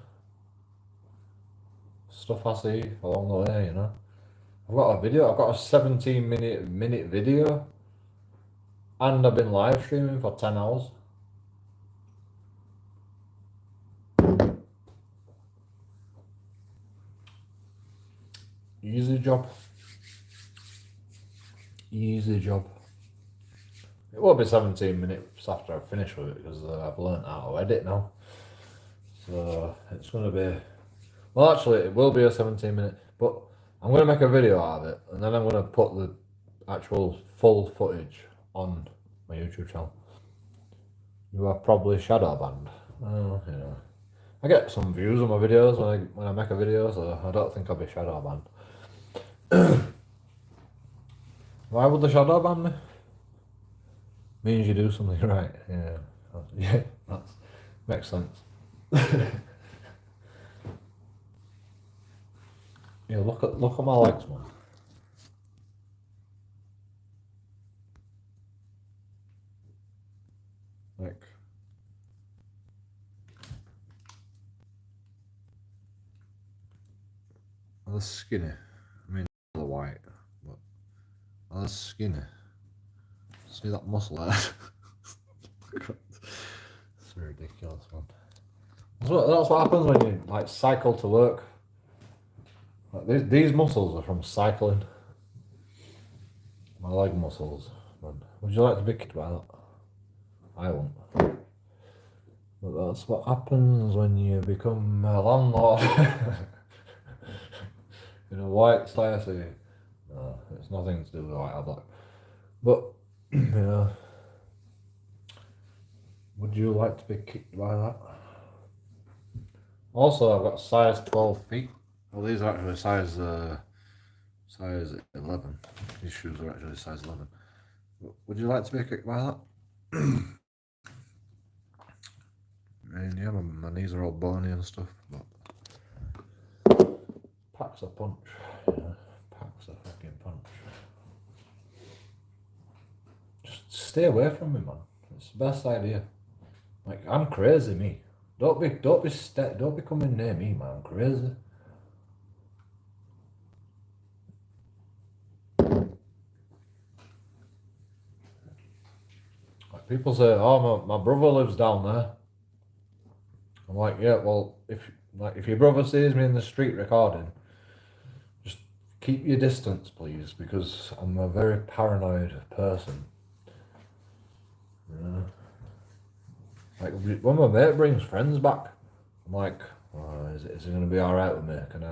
stuff I see along the way, you know. I've got a video. I've got a 17-minute video. And I've been live streaming for 10 hours. Easy job. Easy job. It will be 17 minutes after I finish with it because I've learnt how to edit now. So it's going to be... Well, actually, it will be a 17-minute, but I'm going to make a video out of it and then I'm going to put the actual full footage on my YouTube channel. You are probably shadow banned. Oh, you know. I get some views on my videos when I make a video, so I don't think I'll be shadow banned. Why would the shadow ban me? Means you do something right. Yeah, yeah, that makes sense. Yeah, look at my legs, man. Like, they're skinny. I mean, they're white, but I Oh, that's skinny. See that muscle there? It's ridiculous, man. That's what happens when you like cycle to work. Like these muscles are from cycling. My leg muscles. Man. Would you like to be kicked by that? I won't. But that's what happens when you become a landlord. In a white slicey. No, it's nothing to do with white or black. But, you know, would you like to be kicked by that? Also, I've got size 12 feet. Well, these are actually size 11. These shoes are actually size 11. But would you like to be kicked by that? I mean, yeah, my knees are all bony and stuff, but packs a punch. Yeah, packs a fucking punch. Just stay away from me, man. It's the best idea. Like, I'm crazy, me. Don't be coming near me, man. I'm crazy. Like, people say, "Oh, my brother lives down there." I'm like, yeah, well, if your brother sees me in the street recording, just keep your distance, please, because I'm a very paranoid person. You know? Like, when my mate brings friends back, I'm like, oh, is it going to be alright with me? I'm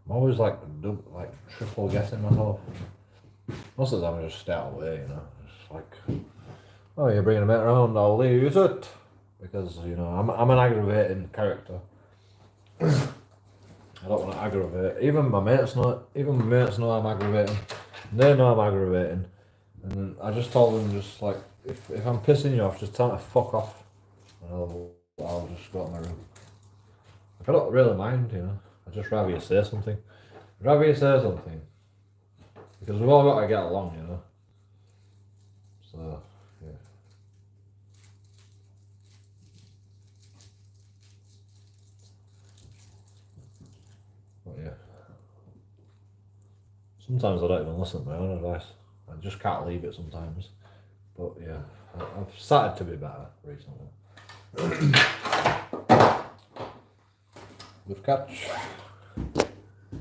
always like triple guessing myself. Most of the time I just stay out of the way, you know. It's like, oh, you're bringing a mate around, I'll leave it. Because, you know, I'm an aggravating character. I don't want to aggravate. Even my mates know I'm aggravating. They know I'm aggravating. And I just told them, just like, if I'm pissing you off, just tell me to fuck off. And I'll just go to my room. Like, I don't really mind, you know. I'd just rather you say something. Because we've all got to get along, you know. So, yeah. But yeah. Sometimes I don't even listen to my own advice. I just can't leave it sometimes. But yeah, I've started to be better recently. Good catch.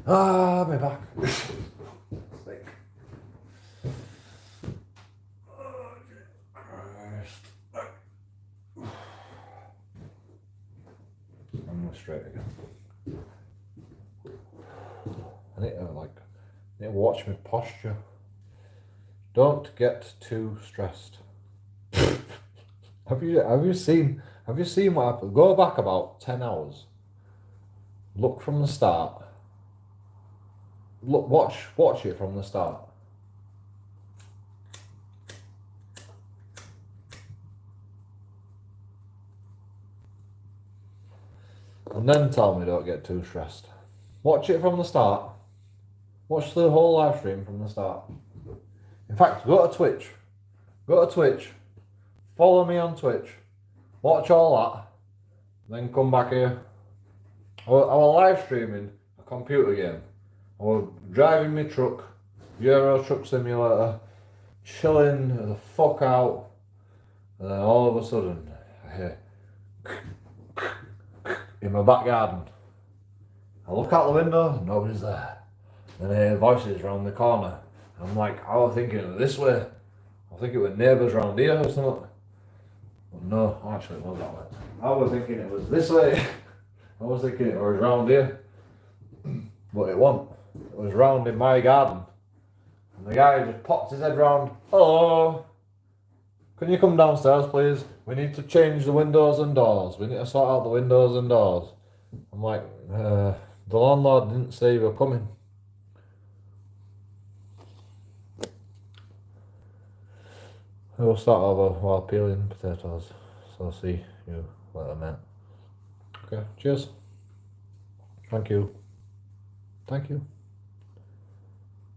Ah, my back. Sick. Oh, Christ. I'm going straight again. I need to watch my posture. Don't get too stressed. Have you seen what happened? Go back about 10 hours. Look from the start. Watch it from the start. And then tell me don't get too stressed. Watch it from the start. Watch the whole live stream from the start. In fact, go to Twitch. Follow me on Twitch. Watch all that. Then come back here. I was live streaming a computer game. I was driving my truck, Euro Truck Simulator, chilling the fuck out. And then all of a sudden, I hear in my back garden. I look out the window, nobody's there. Then I hear voices around the corner. I'm like, I was thinking this way. I think it was neighbours around here or something. But no, actually it wasn't that way. I was thinking it was this way. I was thinking it was round here. But it wasn't. It was round in my garden. And the guy just popped his head round. Hello. Can you come downstairs, please? We need to change the windows and doors. We need to sort out the windows and doors. I'm like, the landlord didn't say you were coming. We'll start over while peeling potatoes. So I'll see you later, mate. Okay, cheers. Thank you.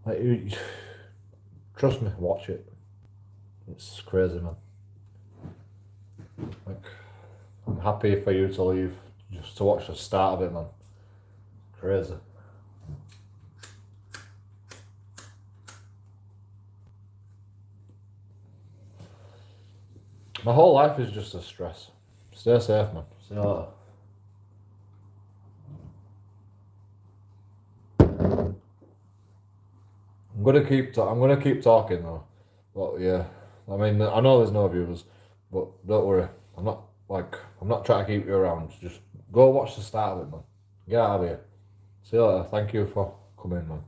Like, trust me, watch it. It's crazy, man. Like, I'm happy for you to leave just to watch the start of it, man. Crazy. My whole life is just a stress. Stay safe, man. See you later. I'm gonna keep talking though. But yeah, I mean, I know there's no viewers, but don't worry. I'm not trying to keep you around. Just go watch the start of it, man. Get out of here. See you later. Thank you for coming, man.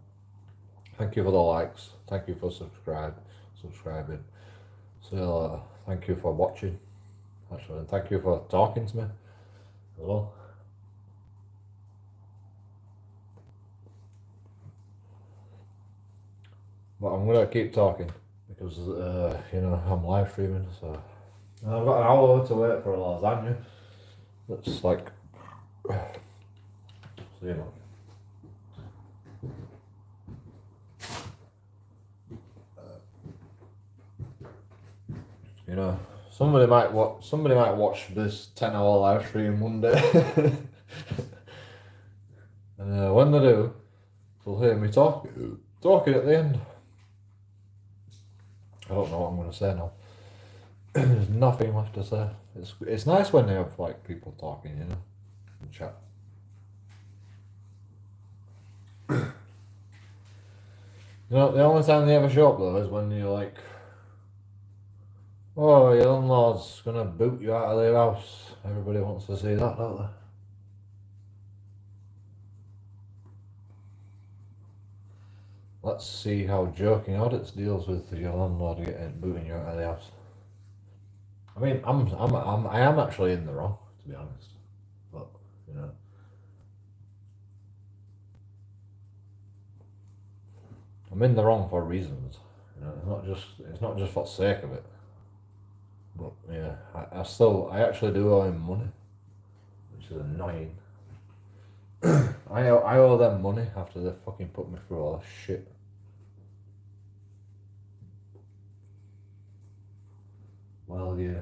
Thank you for the likes. Thank you for subscribing. See you later. Thank you for watching. Actually, and thank you for talking to me as well. But I'm gonna keep talking because you know, I'm live streaming, so I've got an hour to wait for a lasagna. That's like, so you know. You know, somebody might watch this 10-hour live stream one day, and when they do, they'll hear me talking at the end. I don't know what I'm going to say now. There's nothing left to say. It's nice when they have like people talking, you know, in chat. You know, the only time they ever show up though is when you're like, oh, your landlord's gonna boot you out of their house. Everybody wants to see that, don't they? Let's see how JoeKingAudits deals with your landlord booting you out of the house. I mean, I am actually in the wrong, to be honest. But you know, I'm in the wrong for reasons. You know, it's not just for the sake of it. But yeah, I actually do owe him money, which is annoying. I owe them money after they fucking put me through all this shit. Well, yeah.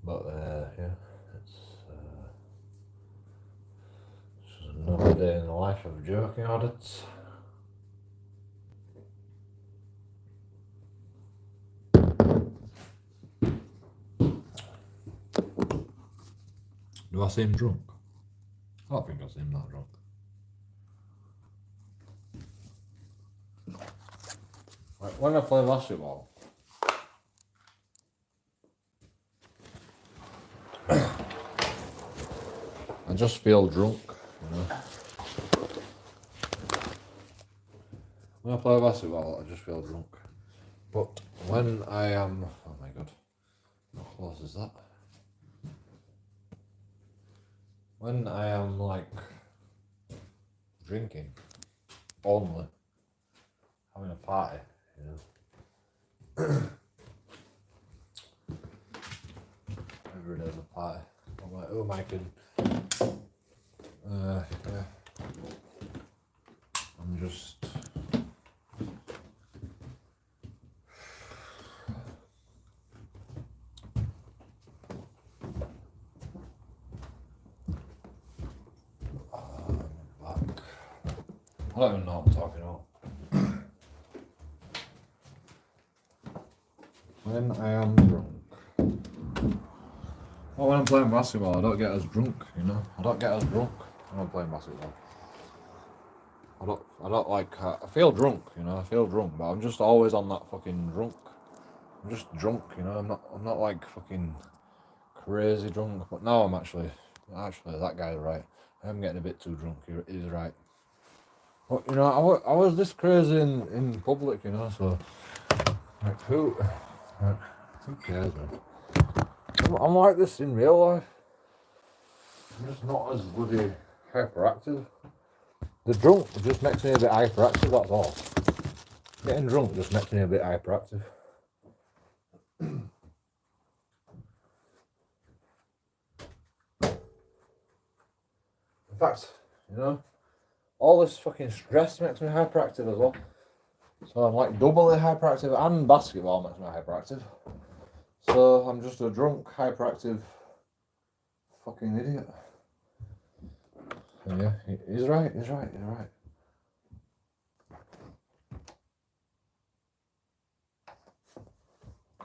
But yeah, it's just another day in the life of JoeKingAudits. Do I seem drunk? I don't think I seem that drunk. Like when I play basketball, I just feel drunk, you know. When I play basketball, I just feel drunk. But when I am, oh my god, how close is that? When I am like drinking only, having a party, you know. Every day's a party. I'm like, who am I kidding? Yeah. I'm just I don't even know what I'm talking about. When I am drunk. Well, when I'm playing basketball, I don't get as drunk, you know. I don't get as drunk when I'm playing basketball. I don't like, I feel drunk, you know, I feel drunk, but I'm just always on that fucking drunk. I'm just drunk, you know, I'm not like fucking crazy drunk, but now I'm actually, that guy's right. I am getting a bit too drunk, he's right. But, you know, I was this crazy in public, you know, so, like, who cares, man? I'm like this in real life. I'm just not as bloody hyperactive. The drunk just makes me a bit hyperactive, that's all. Getting drunk just makes me a bit hyperactive. In fact, you know, all this fucking stress makes me hyperactive as well. So I'm like doubly hyperactive, and basketball makes me hyperactive. So I'm just a drunk, hyperactive fucking idiot. Yeah, he's right.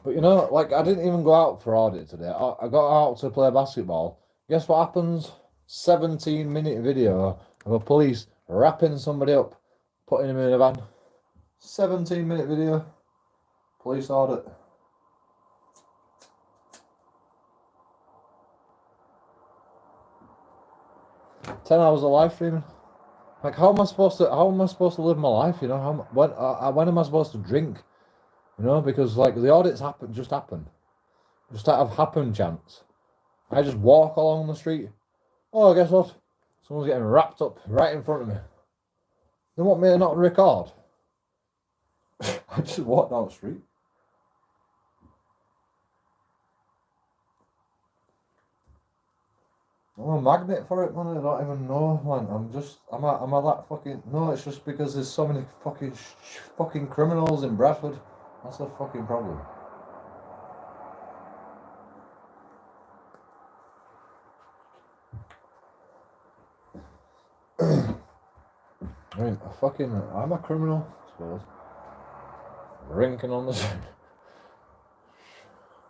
But you know, like, I didn't even go out for audit today. I got out to play basketball. Guess what happens? 17-minute video of a police wrapping somebody up, putting him in a van. 17-minute video. Police audit. 10 hours of live streaming. Like, how am I supposed to live my life? You know, when am I supposed to drink? You know, because like the audits just happen. Just out of happen chance. I just walk along the street. Oh, guess what? Someone's getting wrapped up right in front of me. They want me to not record. I just walk down the street. I'm a magnet for it, man. I don't even know, man. Am I that fucking... No, it's just because there's so many fucking criminals in Bradford. That's the fucking problem. I mean, I'm a criminal, I suppose. Drinking on the side.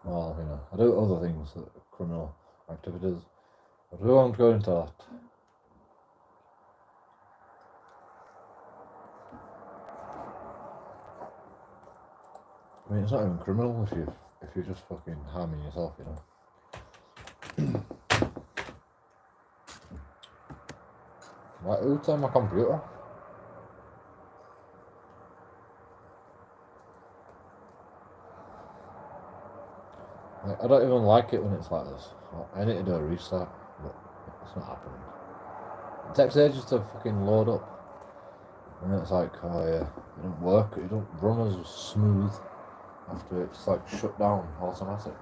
Well, you know, I do other things, criminal activities. But we won't go into that. I mean, it's not even criminal if you're just fucking harming yourself, you know. Right, who's on my computer? Like, I don't even like it when it's like this. I need to do a restart, but it's not happening. It takes ages to fucking load up. And it's like, oh yeah, it don't work, it don't run as smooth after it's like shut down automatically.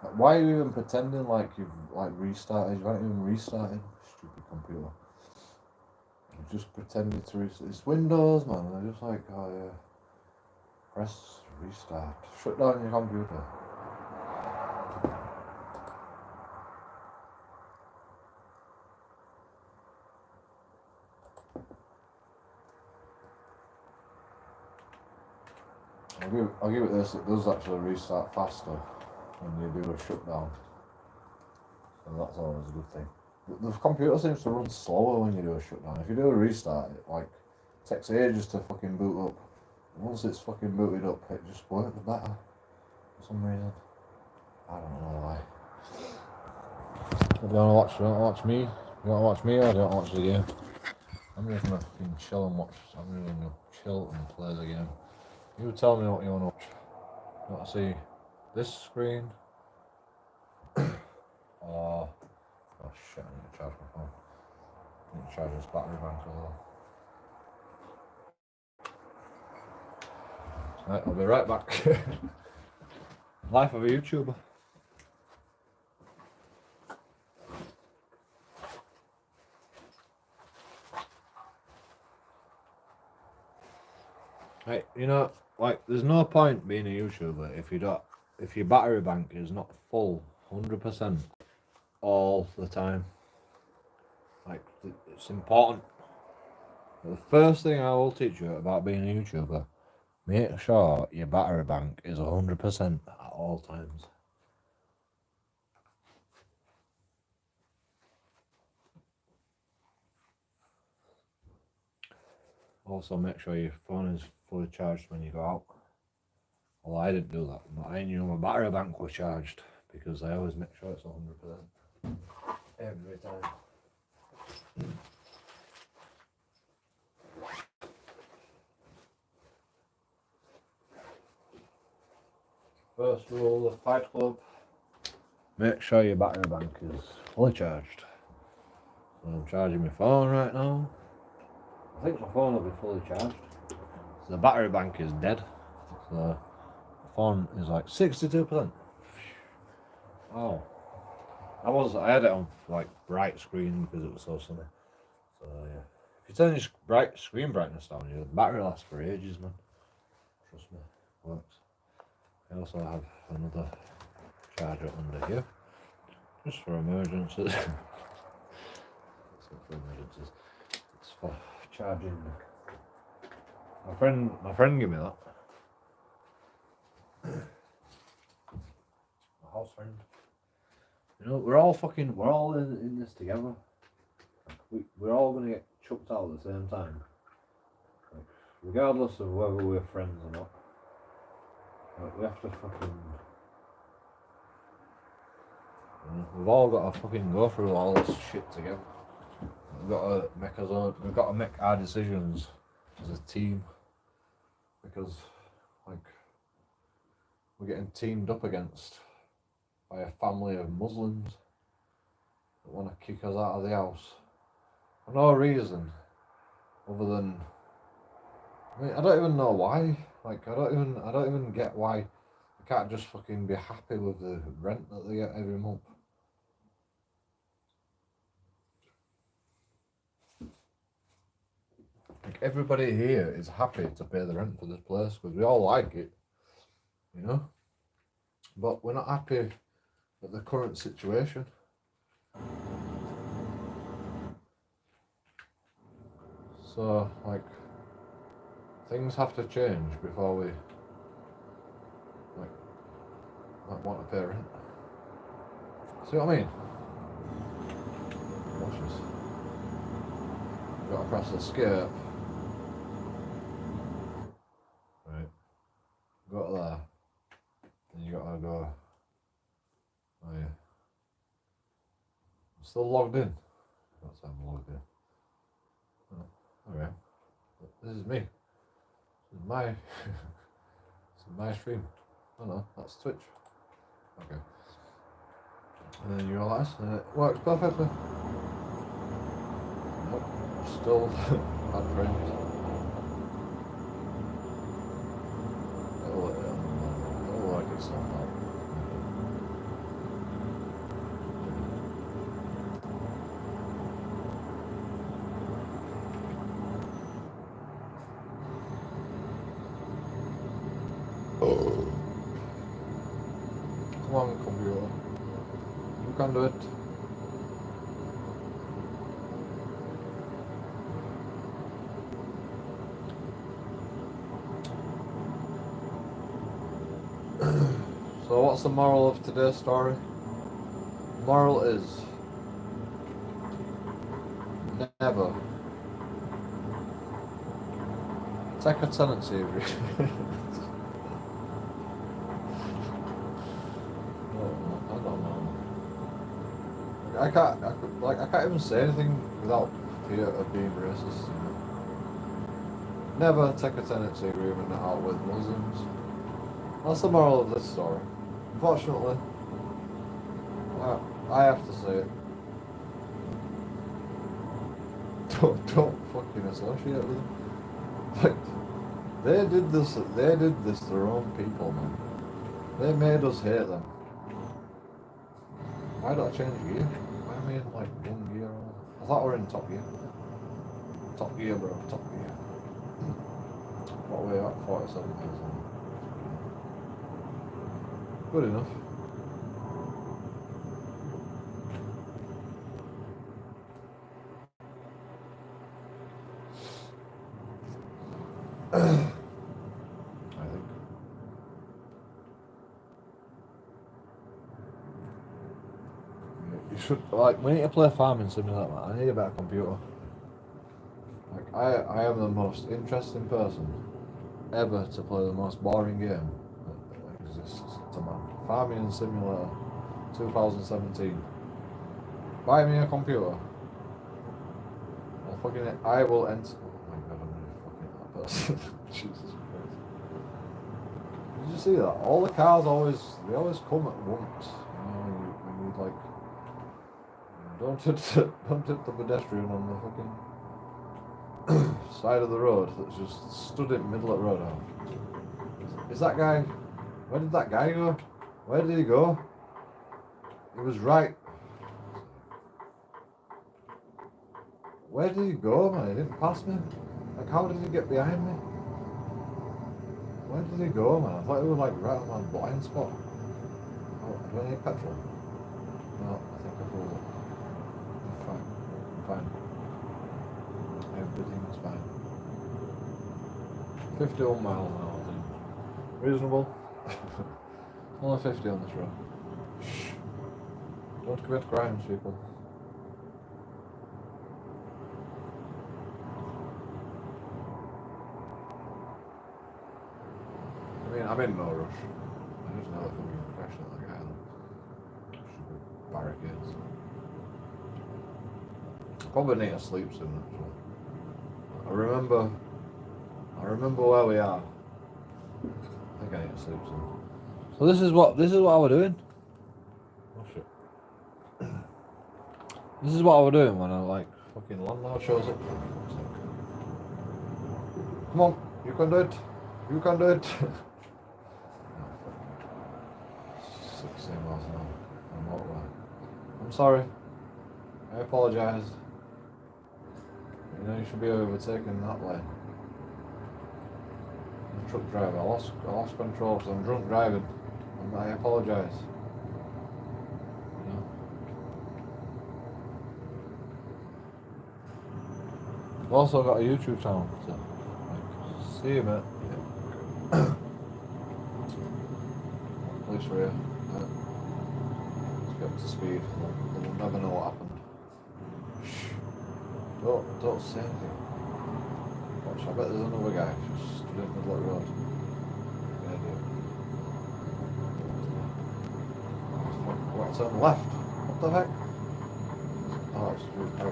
Like, why are you even pretending like you've like restarted? You haven't even restarted, stupid computer. You just pretended to restart. It's Windows, man. They're just like, oh yeah, press restart. Shut down your computer. I'll give it this, it does actually restart faster when you do a shutdown. And that's always a good thing. But the computer seems to run slower when you do a shutdown. If you do a restart, it like takes ages to fucking boot up. And once it's fucking booted up, it just works better for some reason. I don't know why. Do you want to watch me? You want to watch me or do you want to watch the game? I'm just gonna fucking chill and watch. I'm really gonna chill and play the game. You tell me what you want to watch. You want to see this screen? Oh shit, I need to charge my phone. I need to charge this battery bank as well. Right, I'll be right back. Life of a YouTuber. Right, you know, like, there's no point being a YouTuber if your battery bank is not full 100% all the time. Like, it's important. The first thing I will teach you about being a YouTuber, make sure your battery bank is 100% at all times. Also, make sure your phone is fully charged when you go out. Well, I didn't do that. I knew my battery bank was charged because I always make sure it's 100% every time. First rule of Fight Club, make sure your battery bank is fully charged. So I'm charging my phone right now. I think my phone will be fully charged. So the battery bank is dead. So the phone is like 62%. Oh. I had it on like bright screen because it was so sunny. So yeah. If you turn your screen brightness down, your battery lasts for ages, man. Trust me, it works. I also have another charger under here, just for emergencies. It's not for emergencies. It's for charging. My friend gave me that. My house friend. You know, we're all in this together. We're all gonna get chucked out at the same time. Like, regardless of whether we're friends or not. Like, we have to fucking... we've all got to fucking go through all this shit together. We've got to make our decisions as a team. Because, like, we're getting teamed up against by a family of Muslims that want to kick us out of the house for no reason other than, I mean, I don't even know why. Like, I don't even get why they can't just fucking be happy with the rent that they get every month. Like, everybody here is happy to pay the rent for this place because we all like it, you know. But we're not happy with the current situation. So, like, things have to change before we, like want to pay rent. See what I mean? Watch this. You've got to press the escape. Right. Go to there. Then you got to go. Oh yeah. I'm still logged in. That's how I'm logged in. Oh, alright. This is me. This is my this is my stream. Oh no, that's Twitch. Okay. And then you realise it works perfectly. Nope. Still bad frames. It'll work itself out. Come on, computer. You can do it. So what's the moral of today's story? The moral is never take a tenancy agreement. I don't know. I can't even say anything without fear of being racist. You know? Never take a tenancy agreement out with Muslims. That's the moral of this story. Unfortunately, I have to say it. Don't fucking associate with them. Like, they did this to their own people, man. They made us hate them. Why don't I change gear? Why am I in like one gear? I thought we were in top gear. Top gear, bro. Top gear. What are we at? 47%. Good enough. I think. You should, like, we need to play Farming Simulator, man. I need a better computer. Like, I am the most interesting person ever to play the most boring game that exists to man. Farming Simulator 2017. Buy me a computer. I will enter. Oh my god, I'm really fucking that person. Jesus Christ. Did you see that? All the cars always come at once. You know, when you like, don't hit the pedestrian on the fucking side of the road that's just stood in the middle of the road. Is that guy? Where did that guy go? Where did he go? He was right. Where did he go, man? He didn't pass me. Like, how did he get behind me? Where did he go, man? I thought he was like right on my blind spot. Oh, do I need petrol? No, I think I will. I'm fine. I'm fine. Everything's fine. 51 miles an hour, I think. Reasonable. Only 50 on this road. Shh. Don't commit crimes, people. I mean, I'm in no rush. I just know that if I'm going to crash at that guy, there should be barricades. Probably need to sleep soon, actually. I remember where we are. I think I need to sleep soon. So this is what we're doing. Oh shit. This is what I was doing when I like fucking landlord shows up. Come on, you can do it. You can do it. 16 miles an hour on the motorway. I'm sorry. I apologise. You know you should be overtaking that way. I'm a truck driver. I lost control because I'm drunk driving. And I apologise. You know. I've also got a YouTube channel. So, like, see you, mate. Yeah. Police were here. Let's get up to speed. They'll never know what happened. Shh. Don't say anything. Watch, I bet there's another guy just stood in the middle of the road. Yeah, dude. What's on the left? What the heck? Oh, it's Route 3.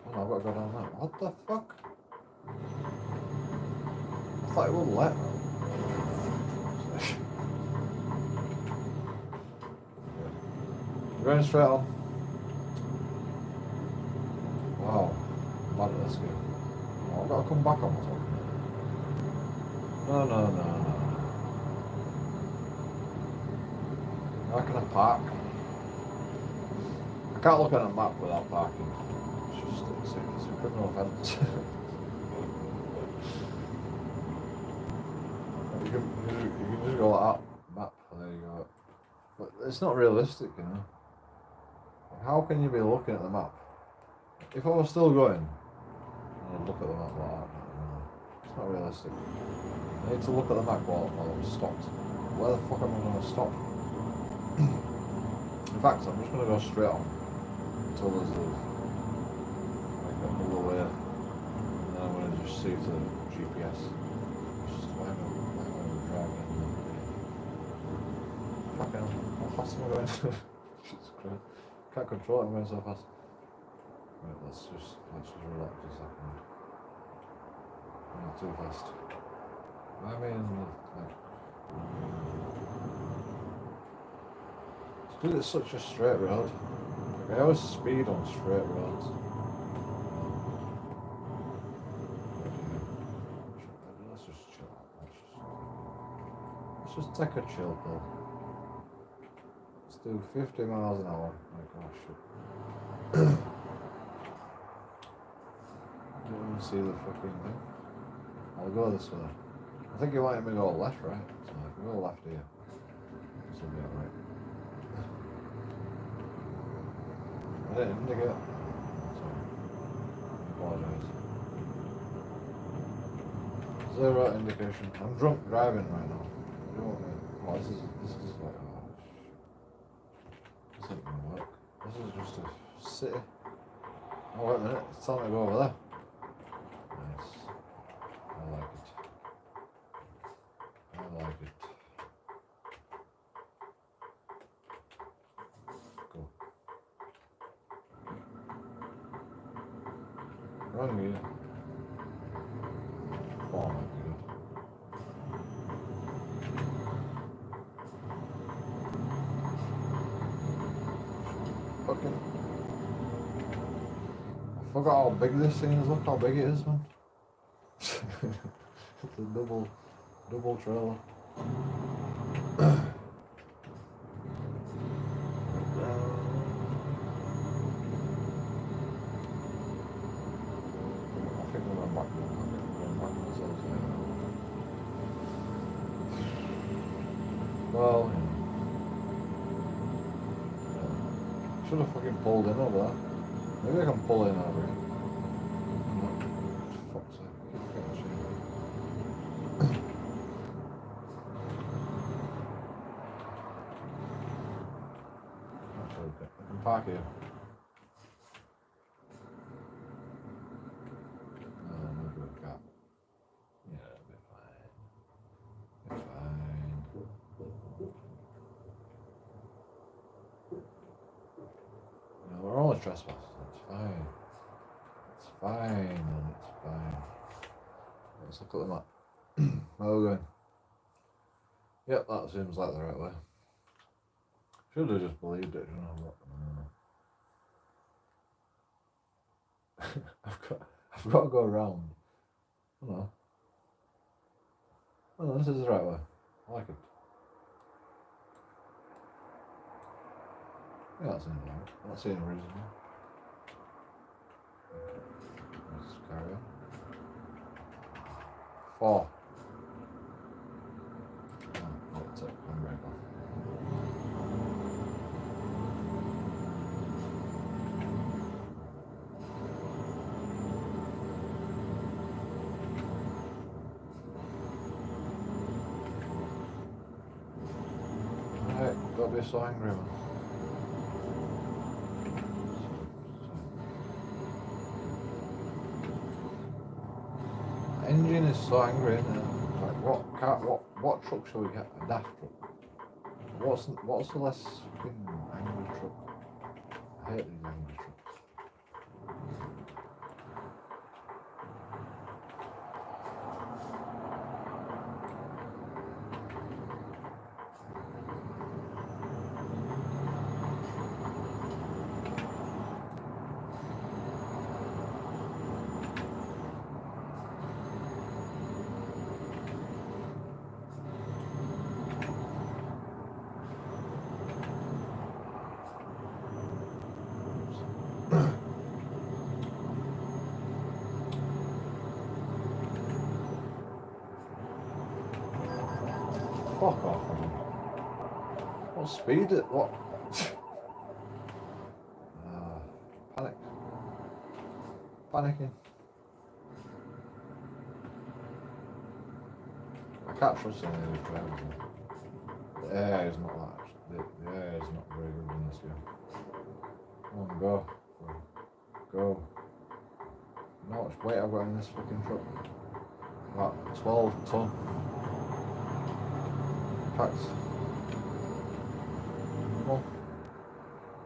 Oh, no, I've got to go down that. What the fuck? I thought it would let me. We're going straight on. Wow, I'm bad at this game. Oh, I've got to come back on myself. No. How can I park? I can't look at a map without parking. It's a criminal offence. you can just go like that. Map, there you go. But it's not realistic, you know. How can you be looking at the map? If I was still going, I'd look at the map like that. It's not realistic. I need to look at the map while I'm stopped. Where the fuck am I going to stop? In fact, I'm just going to go straight on until there's like another way, and then I'm going to just see if the GPS. Just why am I driving in there? Fucking hell, how fast am I going? Jesus Christ. Can't control it, I'm going so fast. Right, let's just relax a second. I'm not too fast. I mean, like, it's because it's such a straight road. Like, I always speed on straight roads. Let's just chill out. Let's just take a chill pill. Let's do 50 miles an hour. Like, oh shit. I don't even see the fucking thing. I'll go this way. I think you want me to go left, right? So if we go left here, this will be alright. I didn't indicate. Sorry. I apologise. Zero indication. I'm drunk driving right now. You know what I mean? Oh, this is like, oh shit. This isn't gonna work. This is just a city. Oh wait a minute, it's telling me to go over there. Nice. I like it. I like it. Go. Run me. Oh my god. Fucking. I forgot how big this thing is. Look how big it is, man. It's a double trailer. Well, should have fucking pulled in over there. Maybe I can pull in over here. No. Fuck's sake. I keep forgetting shit. Actually, I can park here. No, maybe we can't. Yeah, it'll be fine. It's fine. No, we're only trespassing. It's fine. It's fine, man. It's fine. Let's look at the map. Where are we going? Yep, that seems like the right way. Should have just believed it, you know. I've got to go around. Oh no, this is the right way. I like it. Yeah, that seems right. I'm not seeing a reason. Let's carry on. 4. Oh, that's it. I'm right off. Alright, gotta be so angry, man. Engine is so angry, isn't it? Like, what truck shall we get? A daft truck? What's the less fucking angry truck? I hate these angry trucks. Fuck off, man. What speed it? What? Panic. Panicking. I can't trust any of these drivers. The AI is not that. The AI is not very good in this game. Come on, go. Go. You know how much weight I've got in this fucking truck? About 12 ton. Facts. Come on.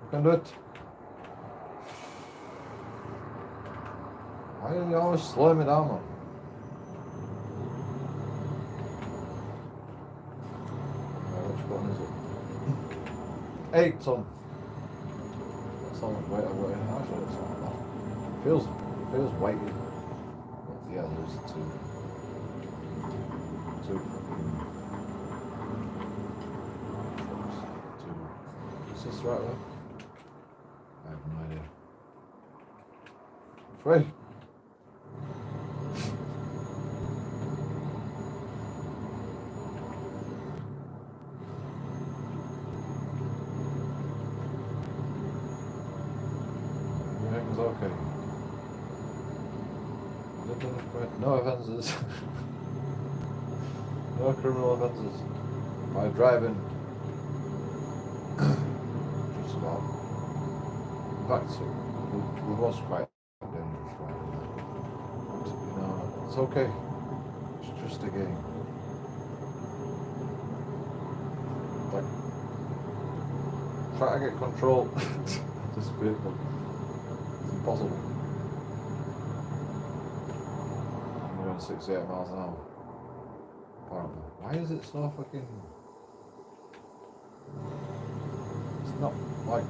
You can do it. Why are you always slowing me down, man? Which one is it? 8 ton. That's how much weight I've got in. Actually, it's not that. It feels weighty. But yeah, there's two fucking trucks. Is this the right way? I have no idea. Which way? Everything's okay. No offences. No criminal offences. By driving. Just about. In fact, we was quite dangerous driving. But, you know, it's okay. It's just a game. Like, try to get control of this vehicle. It's impossible. I'm going 68 miles an hour. Apparently. Why is it so fucking... It's not like...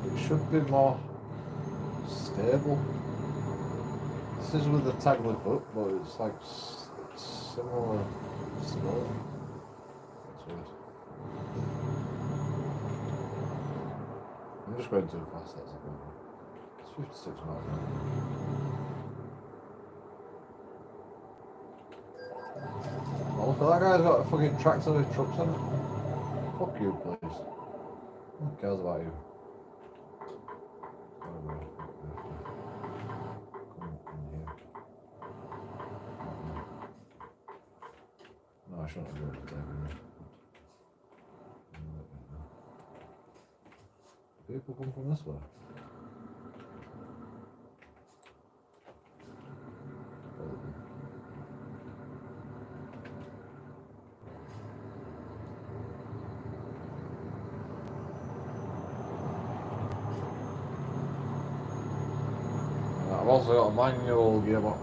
It should be more stable. This is with the taggly foot, but it's like it's similar slow. That's weird. I'm just going too fast, that's the problem. It's 56 miles an hour. Oh, look at that guy's got a fucking tractor with trucks on it. Fuck you, please. Who cares about you? Come in here. No, I shouldn't have done it today. People come from this way. I've also got a manual gearbox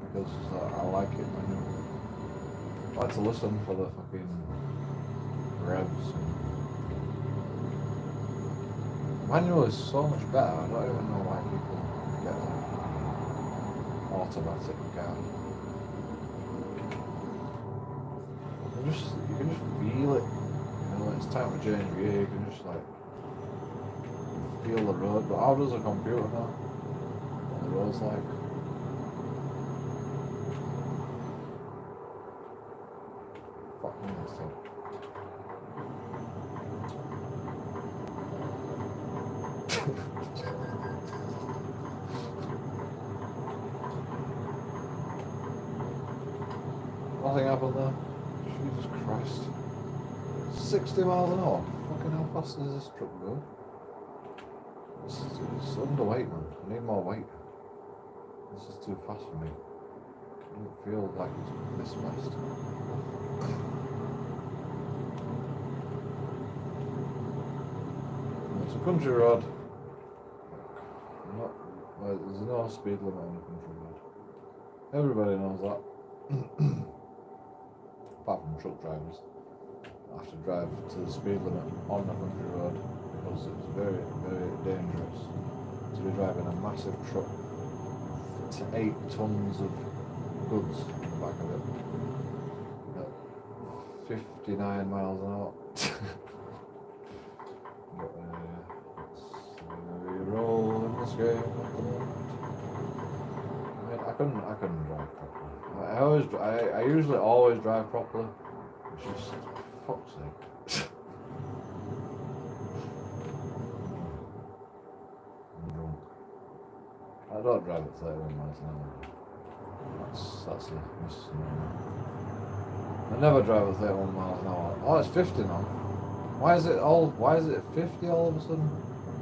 because I like it manual. I like to listen for the fucking revs. Manual is so much better. I don't even know why people get an automatic car. You can just feel it. You know, when it's time to change gear, you can just like feel the road. But how does a computer know what the road's like? Fuck me, this thing. Nothing happened there. Jesus Christ. 60 miles an hour. Fucking how fast does this truck go? It's underweight, man. I need more weight. This is too fast for me. I don't feel like it's this fast. It's a country road. There's no speed limit on a country road. Everybody knows that. Apart from truck drivers. I have to drive to the speed limit on a country road because it's very, very dangerous to be driving a massive truck to 8 tons of goods in the back of it at 59 miles an hour. But we roll in this game at the moment. I mean, I couldn't drive properly. I usually always drive properly. It's just, fuck's sake. I'm drunk. I don't drive at 31 miles an hour. That's a misnomer. I never drive at 31 miles an hour. Oh, it's 50 now. Why is it 50 all of a sudden?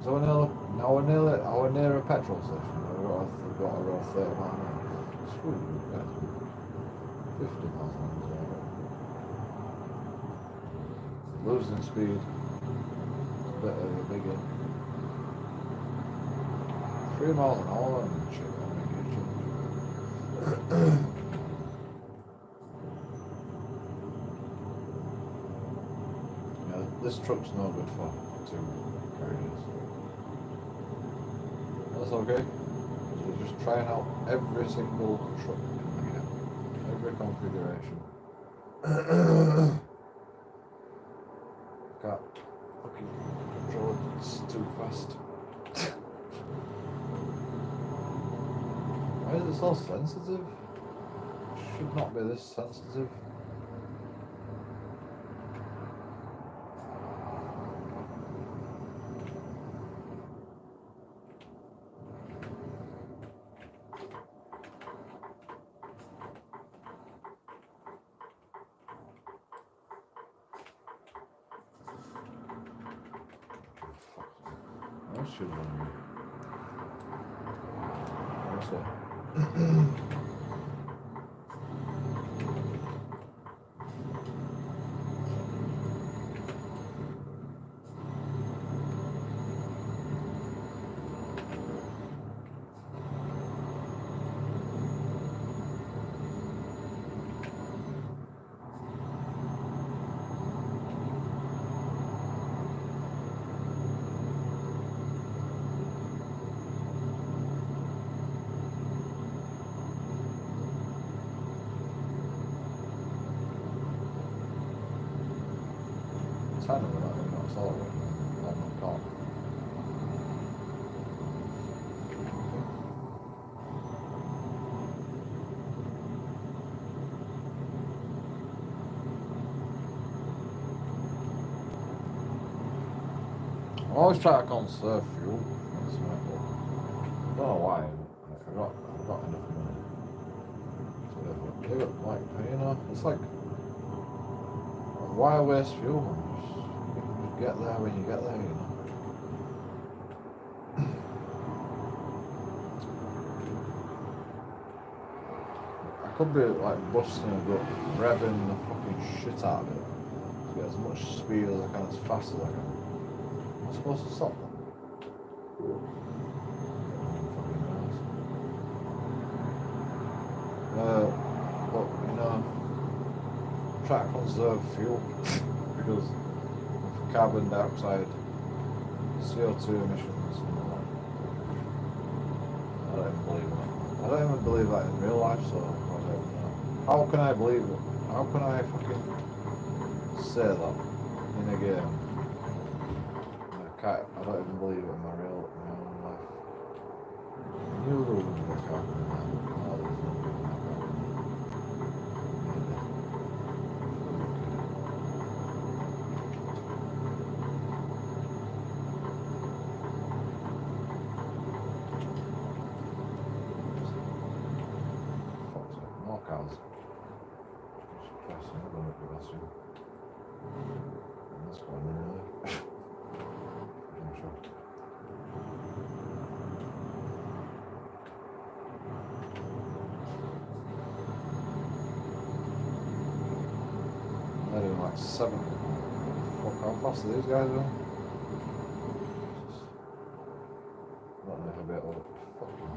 So we're near a petrol station. I've got to roll 30 miles an hour. Screw you, guys. 50 miles an hour. Losing speed. Bit of a big hit. 3 miles an hour and shit. Yeah, this truck's no good for 2 carriages. That's okay. We're just trying out every single truck in here. Every configuration. Can't fucking control it, it's too fast. Why is it so sensitive? It should not be this sensitive. That should have been. What's that? Kind of what I'm not sorry. I'm not caught. always try to conserve fuel. That's my goal. I don't know why. I've got enough money. So, like, you know, it's like, why waste fuel, man? Just get there when you get there, you know. I could be like busting a gut, revving the fucking shit out of it to get as much speed as I can, as fast as I can. Am I supposed to stop them? But you know, try to conserve fuel because of carbon dioxide, CO2 emissions, and all that. I don't even believe that. I don't even believe that in real life, so I don't know. How can I believe it? How can I fucking say that in a game? I don't even believe it in my own life. New rules in the car. More cars. That's another bastard. That's quite nearly. I'm sure. They're doing like 7. Fuck, how fast are these guys going? I don't know if I'll be able to fucking.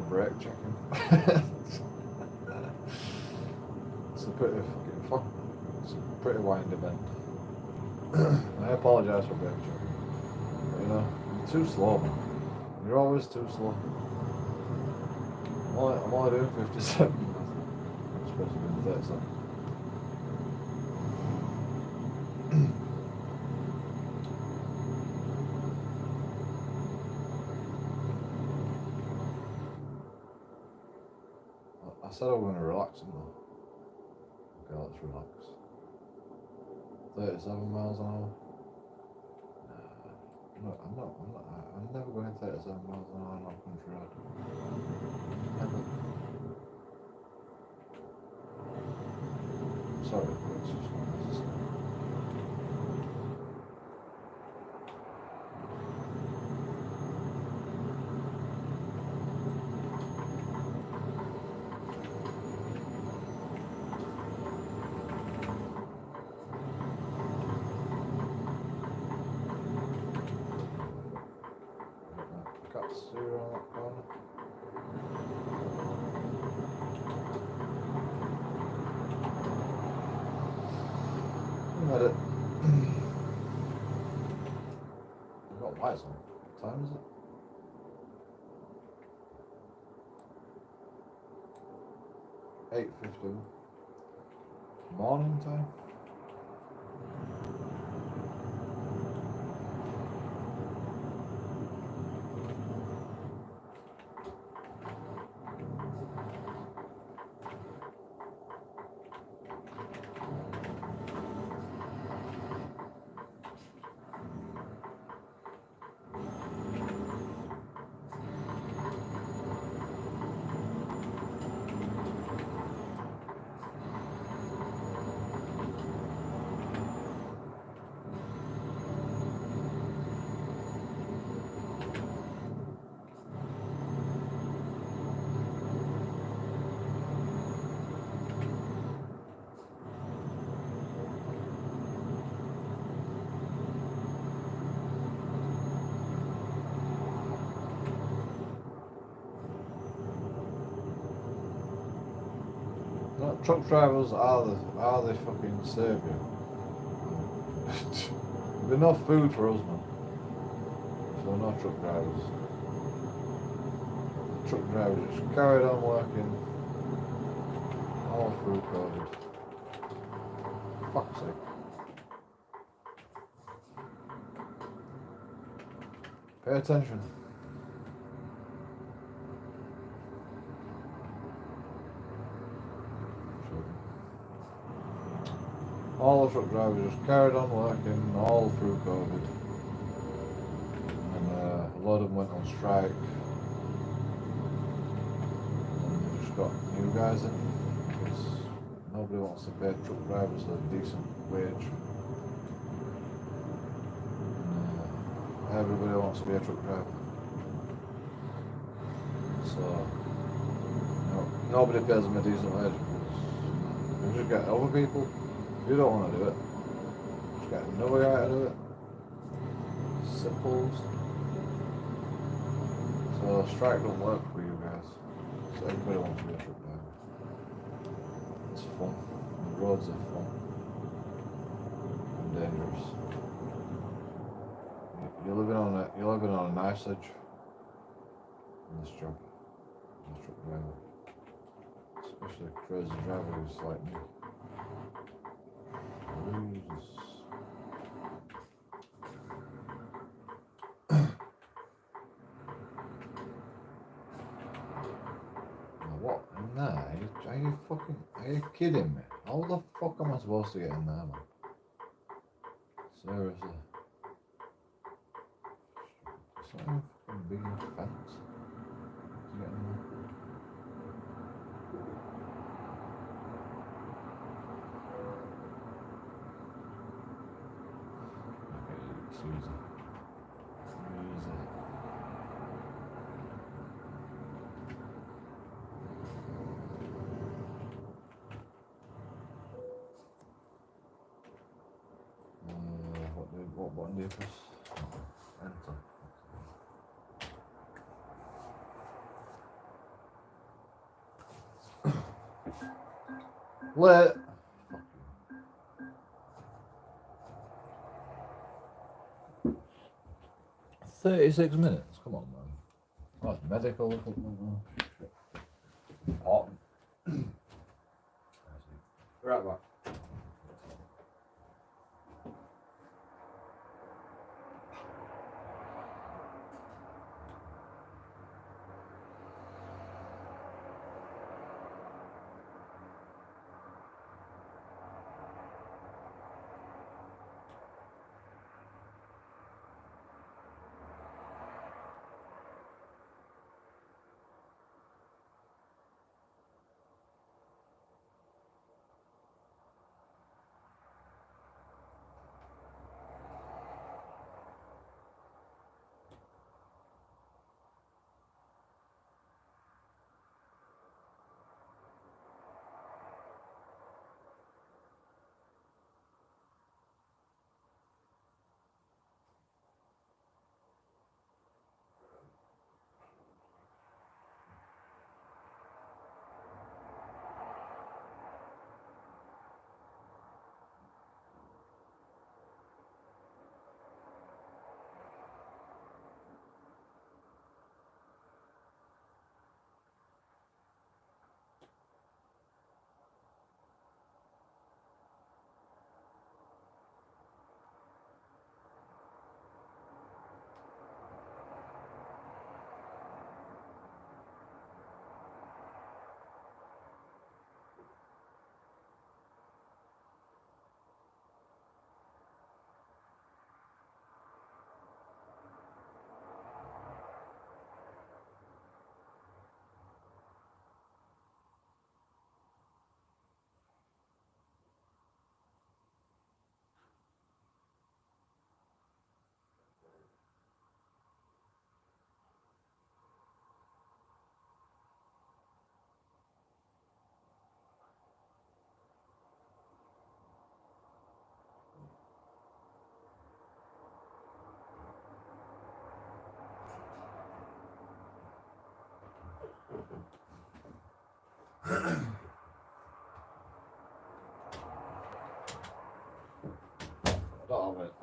Brake checking. It's a pretty fucking fuck. It's a pretty windy bend. I apologise for brake checking. But, you know, you're too slow, man. You're always too slow. I'm only doing 57. I'm supposed to be doing 37. I said I was going to relax, didn't I? Okay, let's relax. 37 miles an hour. I'm never going 37 miles an hour on a country road. Never. Sorry, but it's just not necessary. See around that corner. Let it. I've got lights on. What time is it? 8:15. Morning time. No, truck drivers are the fucking saviour. There'll be no food for us, man. So no truck drivers. Truck drivers just carried on working All through COVID. Fuck's sake. Pay attention. All the truck drivers just carried on working all through COVID. And a lot of them went on strike. And they just got new guys in. Because nobody wants to pay truck drivers a decent wage. And everybody wants to be a truck driver. So, nobody pays them a decent wage. You just get other people. You don't want to do it. Just get another guy to do it. Simple. So strike don't work for you guys. So everybody wants to be a truck driver. It's fun. The roads are fun. And dangerous. You're living on a knife edge in this job. As a truck driver. Especially a crazy driver who's like me. Jesus. What in there? Are you kidding me? How the fuck am I supposed to get in there, man? Seriously. It's not even fucking big enough fence to get in there. Easy. What button do you press? Enter. Lit. 36 minutes, come on, man. Oh, it's medical equipment. Important. Right back.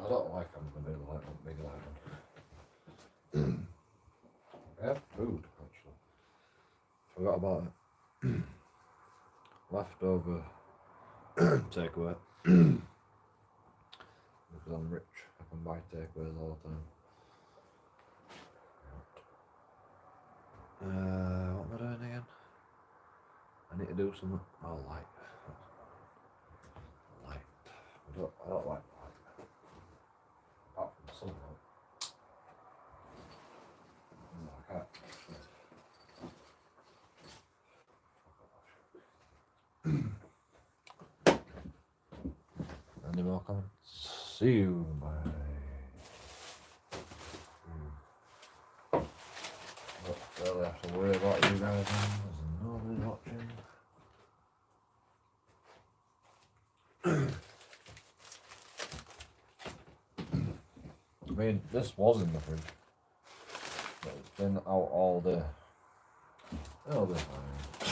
I don't like having the big light on. I have food, actually. Forgot about it. leftover takeaway. Because I'm rich, I can buy takeaways all the time. What am I doing again? I need to do something. Oh, light. Light. I don't like light. Apart from the sunlight. No, I can't. Any more comments? See you, bye. Don't really have to worry about you guys now, there's nobody watching. I mean, this was in the fridge, but it's been out all day. It'll be fine.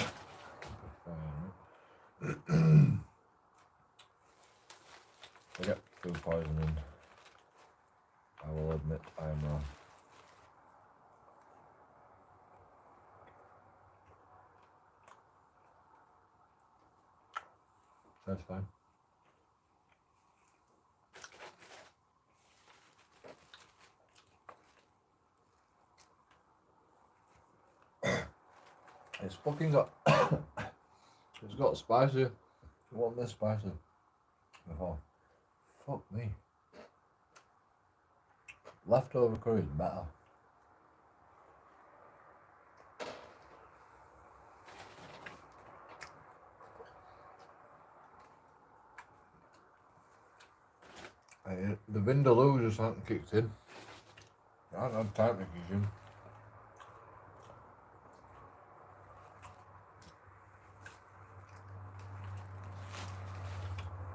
If I get food poisoning, I will admit I am wrong. That's fine. It's fucking got it's got spicy. It wasn't this spicy before. Fuck me. Leftover curry is better. The Vindaloo just hasn't kicked in. I haven't had time to kick in.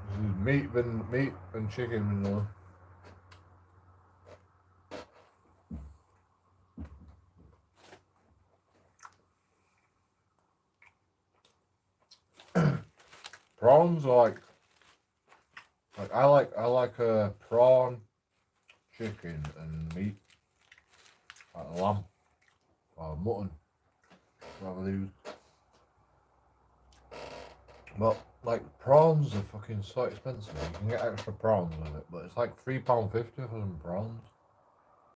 This is meat and chicken Vindaloo. Prawns are I like prawn, chicken and meat, like lamb or mutton, whatever they use. But like prawns are fucking so expensive. You can get extra prawns with it, but it's like £3.50 for some prawns.